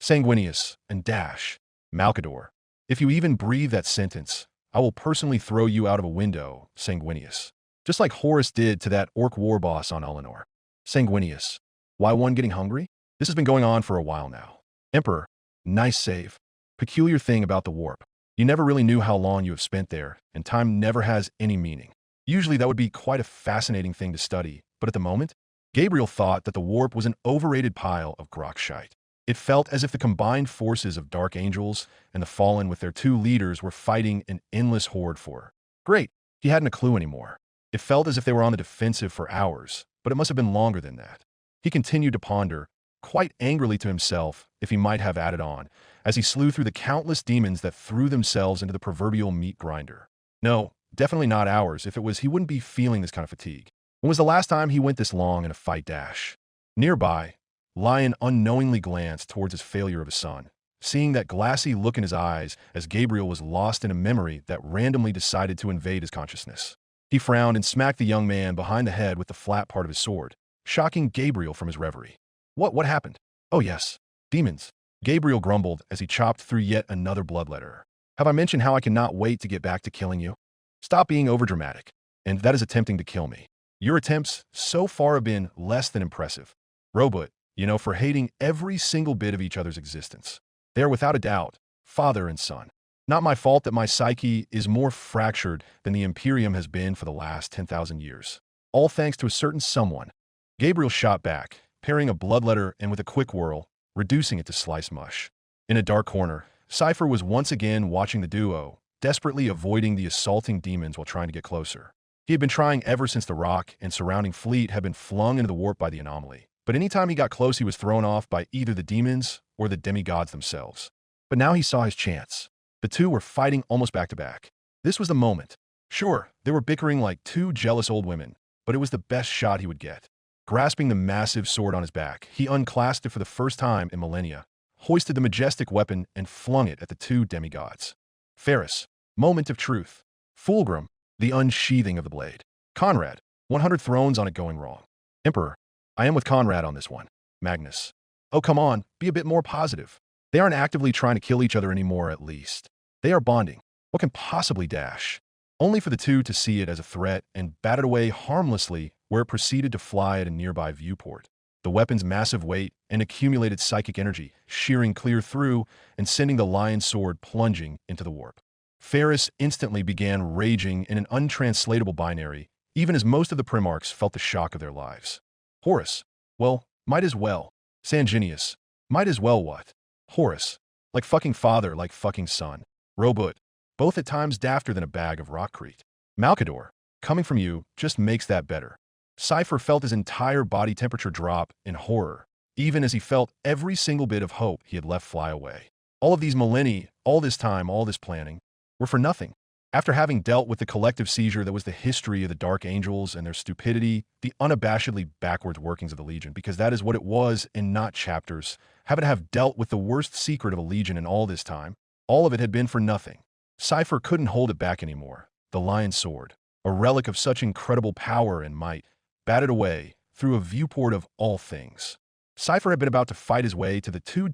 Sanguinius and Dash. Malkador. If you even breathe that sentence, I will personally throw you out of a window, Sanguinius. Just like Horus did to that orc war boss on Eleanor. Sanguinius. Why one getting hungry? This has been going on for a while now. Emperor. Nice save. Peculiar thing about the warp. You never really knew how long you have spent there, and time never has any meaning. Usually that would be quite a fascinating thing to study, but at the moment, Gabriel thought that the warp was an overrated pile of grok shite. It felt as if the combined forces of Dark Angels and the Fallen with their two leaders were fighting an endless horde for. Great, he hadn't a clue anymore. It felt as if they were on the defensive for hours, but it must have been longer than that. He continued to ponder, quite angrily to himself, if he might have added on, as he slew through the countless demons that threw themselves into the proverbial meat grinder. No, definitely not hours. If it was, he wouldn't be feeling this kind of fatigue. When was the last time he went this long in a fight dash? Nearby, Lion unknowingly glanced towards his failure of his son, seeing that glassy look in his eyes as Gabriel was lost in a memory that randomly decided to invade his consciousness. He frowned and smacked the young man behind the head with the flat part of his sword, shocking Gabriel from his reverie. What happened? Oh yes, demons. Gabriel grumbled as he chopped through yet another bloodletter. Have I mentioned how I cannot wait to get back to killing you? Stop being overdramatic. And that is attempting to kill me. Your attempts so far have been less than impressive. Robot, for hating every single bit of each other's existence. They are without a doubt, father and son. Not my fault that my psyche is more fractured than the Imperium has been for the last 10,000 years. All thanks to a certain someone. Gabriel shot back, parrying a bloodletter and with a quick whirl, reducing it to slice mush. In a dark corner, Cypher was once again watching the duo, desperately avoiding the assaulting demons while trying to get closer. He had been trying ever since the rock and surrounding fleet had been flung into the warp by the anomaly. But anytime he got close, he was thrown off by either the demons or the demigods themselves. But now he saw his chance. The two were fighting almost back to back. This was the moment. Sure, they were bickering like two jealous old women, but it was the best shot he would get. Grasping the massive sword on his back, he unclasped it for the first time in millennia, hoisted the majestic weapon, and flung it at the two demigods. Ferris, moment of truth. Fulgrim, the unsheathing of the blade. Conrad, 100 thrones on it going wrong. Emperor, I am with Conrad on this one. Magnus. Oh, come on, be a bit more positive. They aren't actively trying to kill each other anymore, at least. They are bonding. What can possibly dash? Only for the two to see it as a threat and bat it away harmlessly where it proceeded to fly at a nearby viewport. The weapon's massive weight and accumulated psychic energy shearing clear through and sending the lion's sword plunging into the warp. Ferris instantly began raging in an untranslatable binary, even as most of the Primarchs felt the shock of their lives. Horus, well, might as well. Sanguinius, might as well what? Horus, like fucking father, like fucking son. Robot, both at times dafter than a bag of rockcrete. Malkador, coming from you just makes that better. Cypher felt his entire body temperature drop in horror, even as he felt every single bit of hope he had left fly away. All of these millennia, all this time, all this planning, were for nothing. After having dealt with the collective seizure that was the history of the Dark Angels and their stupidity, the unabashedly backwards workings of the Legion, because that is what it was and not chapters, having to have dealt with the worst secret of a Legion in all this time, all of it had been for nothing. Cypher couldn't hold it back anymore. The Lion's Sword, a relic of such incredible power and might, batted away through a viewport of all things. Cypher had been about to fight his way to the two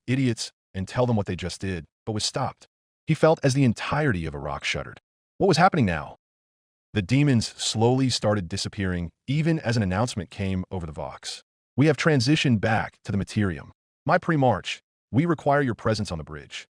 idiots and tell them what they just did, but was stopped. He felt as the entirety of a rock shuddered. What was happening now? The demons slowly started disappearing, even as an announcement came over the Vox. We have transitioned back to the Materium. My pre-march, we require your presence on the bridge.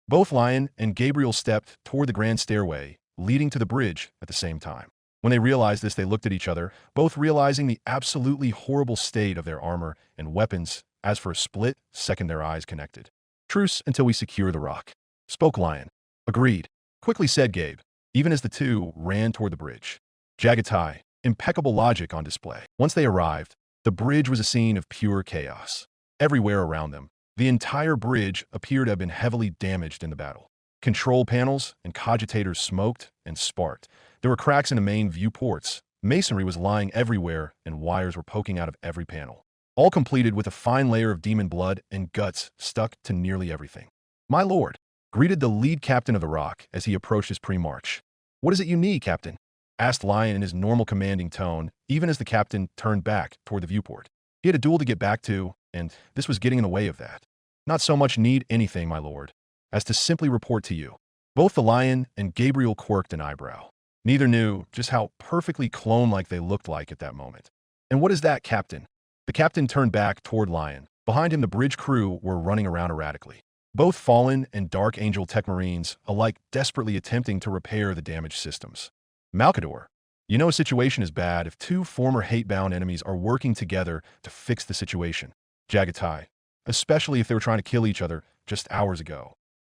Both Lion and Gabriel stepped toward the grand stairway, leading to the bridge at the same time. When they realized this, they looked at each other, both realizing the absolutely horrible state of their armor and weapons as for a split second their eyes connected. "Truce until we secure the rock," spoke Lion. "Agreed," quickly said Gabe, even as the two ran toward the bridge. Jagatai, impeccable logic on display. Once they arrived, the bridge was a scene of pure chaos. Everywhere around them, the entire bridge appeared to have been heavily damaged in the battle. Control panels and cogitators smoked and sparked. There were cracks in the main viewports. Masonry was lying everywhere, and wires were poking out of every panel, all completed with a fine layer of demon blood and guts stuck to nearly everything. "My lord," greeted the lead captain of the Rock as he approached his pre-march. "What is it you need, Captain?" asked Lion in his normal commanding tone, even as the captain turned back toward the viewport. He had a duel to get back to, and this was getting in the way of that. "Not so much need anything, my lord, as to simply report to you." Both the Lion and Gabriel quirked an eyebrow. Neither knew just how perfectly clone-like they looked like at that moment. "And what is that, Captain?" The captain turned back toward Lion. Behind him, the bridge crew were running around erratically. Both Fallen and Dark Angel Tech Marines, alike desperately attempting to repair the damaged systems. "Malkador, you know a situation is bad if two former hate-bound enemies are working together to fix the situation. Jagatai, especially if they were trying to kill each other just hours ago.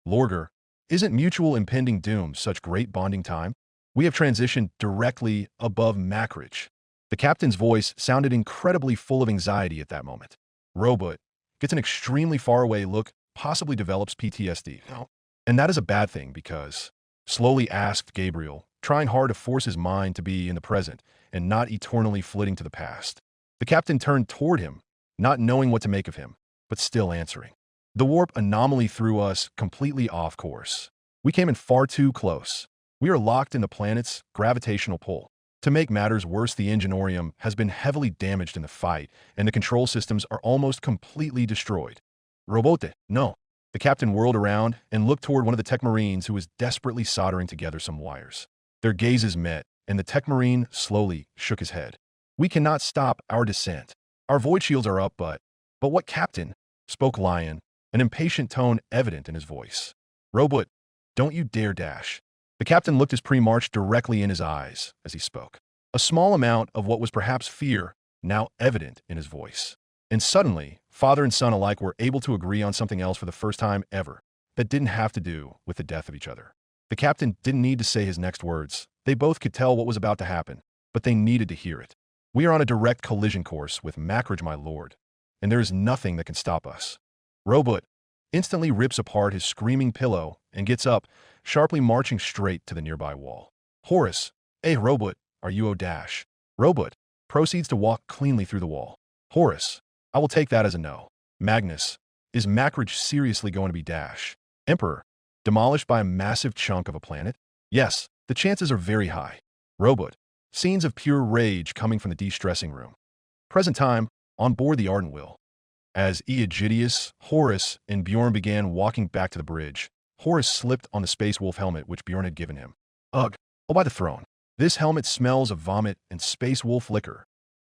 Lorger, isn't mutual impending doom such great bonding time? We have transitioned directly above Macridge." The captain's voice sounded incredibly full of anxiety at that moment. "Robot gets an extremely faraway look, possibly develops PTSD. No. And that is a bad thing because," slowly asked Gabriel, trying hard to force his mind to be in the present and not eternally flitting to the past. The captain turned toward him, not knowing what to make of him, but still answering. "The warp anomaly threw us completely off course. We came in far too close. We are locked in the planet's gravitational pull. To make matters worse, the Enginorium has been heavily damaged in the fight, and the control systems are almost completely destroyed." "Robote, no." The captain whirled around and looked toward one of the Tech Marines who was desperately soldering together some wires. Their gazes met, and the Tech Marine slowly shook his head. "We cannot stop our descent. Our void shields are up, but what, Captain?" spoke Lion, an impatient tone evident in his voice. "Robot, don't you dare dash." The captain looked his pre-march directly in his eyes as he spoke, a small amount of what was perhaps fear now evident in his voice. And suddenly, father and son alike were able to agree on something else for the first time ever that didn't have to do with the death of each other. The captain didn't need to say his next words. They both could tell what was about to happen, but they needed to hear it. "We are on a direct collision course with Macridge, my lord, and there is nothing that can stop us." Robot instantly rips apart his screaming pillow and gets up, sharply marching straight to the nearby wall. "Horus, Robot, are you O-dash?" Robot proceeds to walk cleanly through the wall. "Horus, I will take that as a no." "Magnus, is Macridge seriously going to be dash?" "Emperor, demolished by a massive chunk of a planet?" "Yes, the chances are very high." Robot, scenes of pure rage coming from the de-stressing room. Present time, on board the Ardent Will. As Aegidius, Horus, and Bjorn began walking back to the bridge, Horus slipped on the Space Wolf helmet which Bjorn had given him. "Ugh, oh by the throne. This helmet smells of vomit and Space Wolf liquor."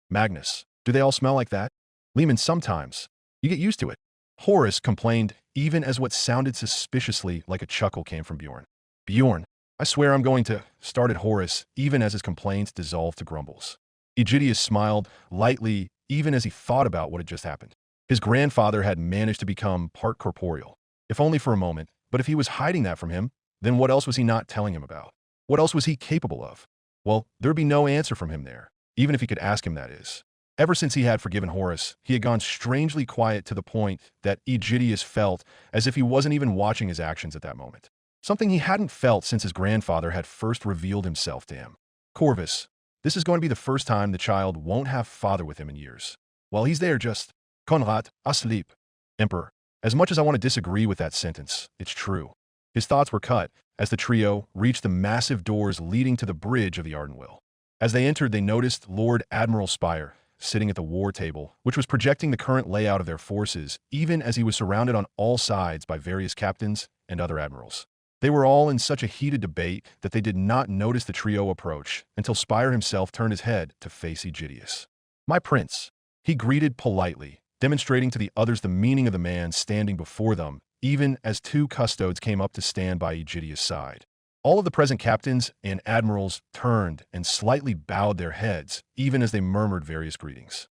"Magnus, do they all smell like that?" "Lehman, sometimes. You get used to it." Horus complained, even as what sounded suspiciously like a chuckle came from Bjorn. "Bjorn, I swear I'm going to," started Horus, even as his complaints dissolved to grumbles. Aegidius smiled lightly, even as he thought about what had just happened. His grandfather had managed to become part corporeal, if only for a moment, but if he was hiding that from him, then what else was he not telling him about? What else was he capable of? Well, there'd be no answer from him there, even if he could ask him, that is. Ever since he had forgiven Horus, he had gone strangely quiet to the point that Aegidius felt as if he wasn't even watching his actions at that moment. Something he hadn't felt since his grandfather had first revealed himself to him. "Corvus, this is going to be the first time the child won't have father with him in years. While he's there just, Konrad, asleep." "Emperor, as much as I want to disagree with that sentence, it's true." His thoughts were cut as the trio reached the massive doors leading to the bridge of the Ardent Will. As they entered, they noticed Lord Admiral Spire sitting at the war table, which was projecting the current layout of their forces, even as he was surrounded on all sides by various captains and other admirals. They were all in such a heated debate that they did not notice the trio approach until Spire himself turned his head to face Aegidius. "My prince," he greeted politely, demonstrating to the others the meaning of the man standing before them, even as two custodes came up to stand by Aegidius' side. All of the present captains and admirals turned and slightly bowed their heads, even as they murmured various greetings.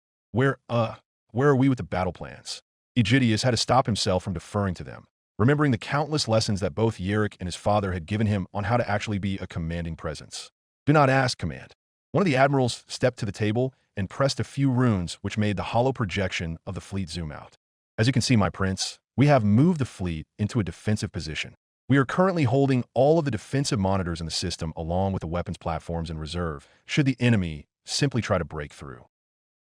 where are we with the battle plans? Aegidius had to stop himself from deferring to them, remembering the countless lessons that both Yerrick and his father had given him on how to actually be a commanding presence. Do not ask, command. One of the admirals stepped to the table and pressed a few runes which made the hollow projection of the fleet zoom out. As you can see, my prince, we have moved the fleet into a defensive position. We are currently holding all of the defensive monitors in the system along with the weapons platforms in reserve, should the enemy simply try to break through.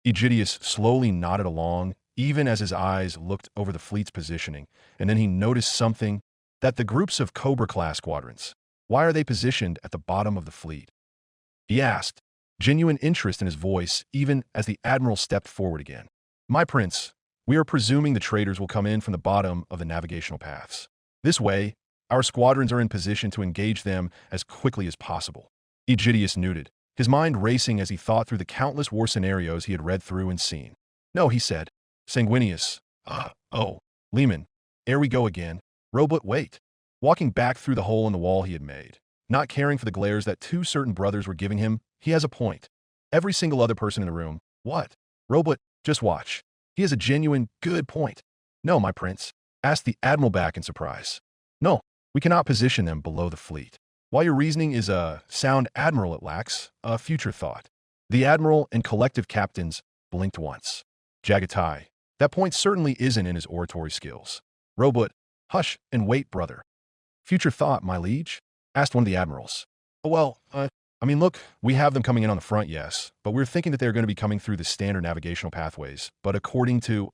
Aegidius slowly nodded along, even as his eyes looked over the fleet's positioning, and then he noticed something, that the groups of Cobra-class squadrons, why are they positioned at the bottom of the fleet? He asked, genuine interest in his voice even as the admiral stepped forward again. My prince, we are presuming the traders will come in from the bottom of the navigational paths. This way, our squadrons are in position to engage them as quickly as possible. Aegidius nodded, his mind racing as he thought through the countless war scenarios he had read through and seen. No, he said. Sanguinius. Oh, Lehman. Ere we go again. Robot, wait. Walking back through the hole in the wall he had made, not caring for the glares that two certain brothers were giving him, he has a point. Every single other person in the room. What? Robot, just watch. He has a genuine, good point. No, my prince. Asked the admiral back in surprise. No. We cannot position them below the fleet. While your reasoning is a sound, admiral, it lacks a future thought. The admiral and collective captains blinked once. Jagatai, that point certainly isn't in his oratory skills. Robot, hush and wait, brother. Future thought, my liege? Asked one of the admirals. Well, look, we have them coming in on the front, yes, but we're thinking that they're going to be coming through the standard navigational pathways. But according to,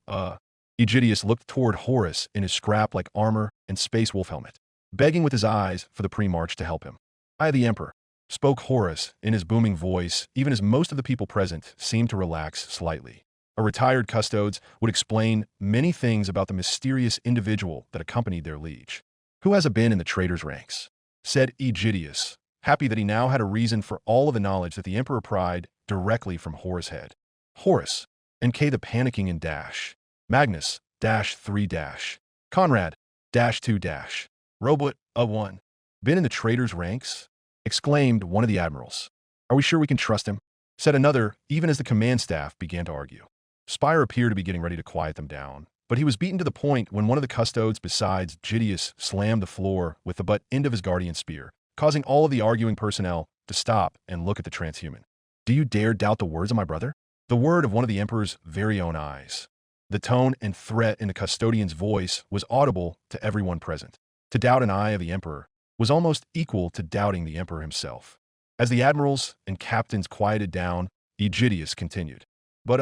Aegidius looked toward Horus in his scrap-like armor and space wolf helmet, begging with his eyes for the pre-march to help him. I, the Emperor, spoke Horus in his booming voice, even as most of the people present seemed to relax slightly. A retired custodes would explain many things about the mysterious individual that accompanied their liege. Who has been in the traitors' ranks? Said Aegidius, happy that he now had a reason for all of the knowledge that the Emperor pried directly from Horus' head. Horus, NK the panicking in dash. Magnus, -3 Conrad, -2 Robot, +1. Been in the traitors' ranks? Exclaimed one of the admirals. Are we sure we can trust him? Said another, even as the command staff began to argue. Spire appeared to be getting ready to quiet them down, but he was beaten to the point when one of the custodes besides Aegidius slammed the floor with the butt end of his guardian spear, causing all of the arguing personnel to stop and look at the transhuman. Do you dare doubt the words of my brother? The word of one of the Emperor's very own eyes. The tone and threat in the custodian's voice was audible to everyone present. To doubt an eye of the Emperor was almost equal to doubting the Emperor himself. As the admirals and captains quieted down, Aegidius continued. But,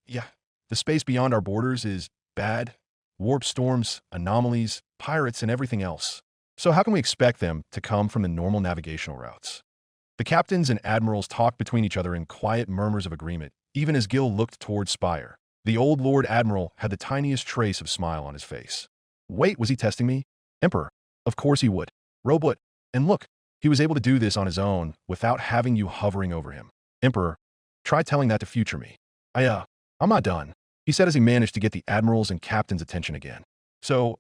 yeah, the space beyond our borders is bad. Warp storms, anomalies, pirates, and everything else. So how can we expect them to come from the normal navigational routes? The captains and admirals talked between each other in quiet murmurs of agreement, even as Gil looked toward Spire. The old Lord Admiral had the tiniest trace of smile on his face. Wait, was he testing me? Emperor, of course he would. Robot, and look, he was able to do this on his own without having you hovering over him. Emperor, try telling that to future me. I'm not done, he said as he managed to get the admirals and captains' attention again. So,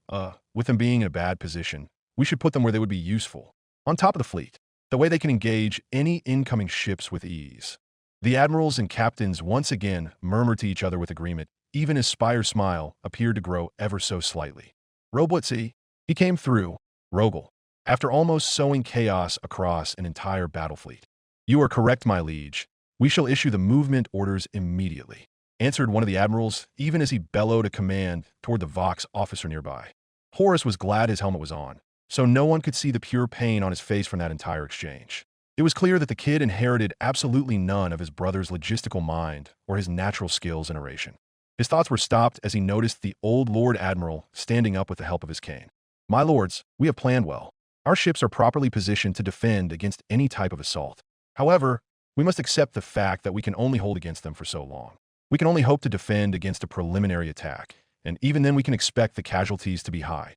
with them being in a bad position, we should put them where they would be useful. On top of the fleet, the way they can engage any incoming ships with ease. The admirals and captains once again murmured to each other with agreement, even as Spire's smile appeared to grow ever so slightly. Robot, see? He came through, Rogel, after almost sowing chaos across an entire battle fleet. You are correct, my liege. We shall issue the movement orders immediately, answered one of the admirals, even as he bellowed a command toward the Vox officer nearby. Horus was glad his helmet was on, so no one could see the pure pain on his face from that entire exchange. It was clear that the kid inherited absolutely none of his brother's logistical mind or his natural skills in oration. His thoughts were stopped as he noticed the old Lord Admiral standing up with the help of his cane. My lords, we have planned well. Our ships are properly positioned to defend against any type of assault. However, we must accept the fact that we can only hold against them for so long. We can only hope to defend against a preliminary attack, and even then we can expect the casualties to be high.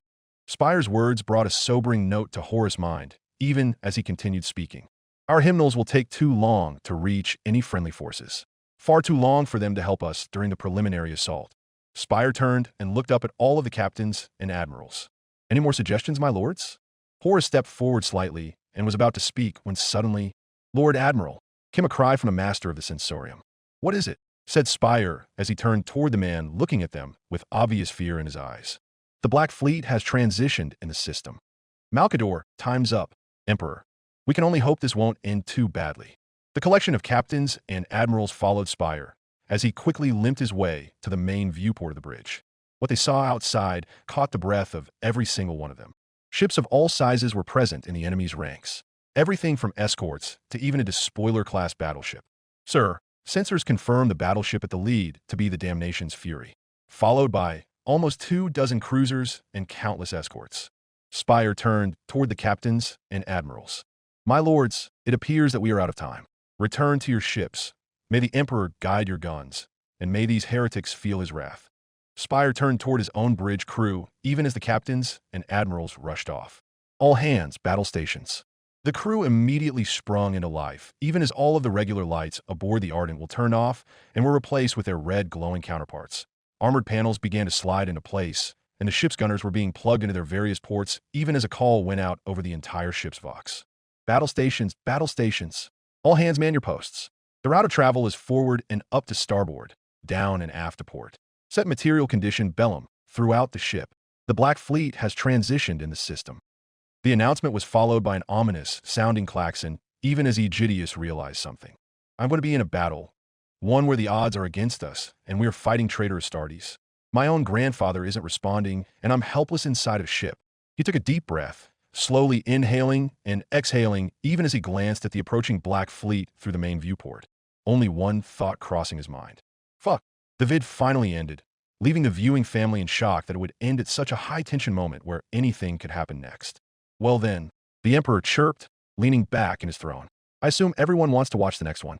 Spire's words brought a sobering note to Horus' mind, even as he continued speaking. Our hymnals will take too long to reach any friendly forces. Far too long for them to help us during the preliminary assault. Spire turned and looked up at all of the captains and admirals. Any more suggestions, my lords? Horus stepped forward slightly and was about to speak when suddenly, Lord Admiral, came a cry from the master of the sensorium. What is it? said Spire as he turned toward the man looking at them with obvious fear in his eyes. The Black Fleet has transitioned in the system. Malkador, time's up, Emperor. We can only hope this won't end too badly. The collection of captains and admirals followed Spire as he quickly limped his way to the main viewport of the bridge. What they saw outside caught the breath of every single one of them. Ships of all sizes were present in the enemy's ranks. Everything from escorts to even a despoiler-class battleship. Sir, sensors confirm the battleship at the lead to be the Damnation's Fury, followed by almost 24 cruisers and countless escorts. Spire turned toward the captains and admirals. My lords, it appears that we are out of time. Return to your ships. May the Emperor guide your guns, and may these heretics feel his wrath. Spire turned toward his own bridge crew, even as the captains and admirals rushed off. All hands, battle stations. The crew immediately sprung into life, even as all of the regular lights aboard the Ardent will turn off and were replaced with their red glowing counterparts. Armored panels began to slide into place, and the ship's gunners were being plugged into their various ports even as a call went out over the entire ship's vox. Battle stations, battle stations. All hands man your posts. The route of travel is forward and up to starboard, down and aft to port. Set material condition bellum throughout the ship. The Black Fleet has transitioned in the system. The announcement was followed by an ominous-sounding klaxon, even as Aegidius realized something. I'm going to be in a battle, one where the odds are against us, and we are fighting traitor Astartes. My own grandfather isn't responding, and I'm helpless inside of a ship. He took a deep breath, slowly inhaling and exhaling, even as he glanced at the approaching Black Fleet through the main viewport. Only one thought crossing his mind. Fuck. The vid finally ended, leaving the viewing family in shock that it would end at such a high-tension moment where anything could happen next. Well then, the Emperor chirped, leaning back in his throne. I assume everyone wants to watch the next one.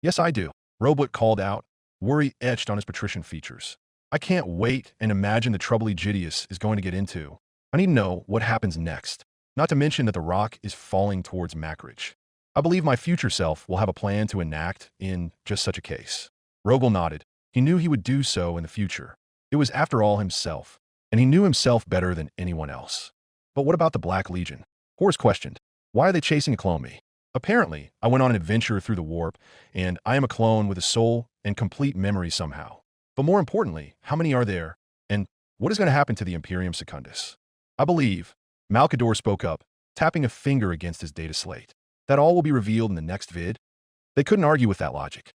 Yes, I do. Robot called out, worry etched on his patrician features. I can't wait and imagine the trouble Aegidius is going to get into. I need to know what happens next, not to mention that the rock is falling towards Macridge. I believe my future self will have a plan to enact in just such a case. Rogel nodded. He knew he would do so in the future. It was, after all, himself, and he knew himself better than anyone else. But what about the Black Legion? Horus questioned. Why are they chasing a clone me? Apparently, I went on an adventure through the warp, and I am a clone with a soul and complete memory somehow. But more importantly, how many are there, and what is going to happen to the Imperium Secundus? I believe, Malkador spoke up, tapping a finger against his data slate, that all will be revealed in the next vid. They couldn't argue with that logic.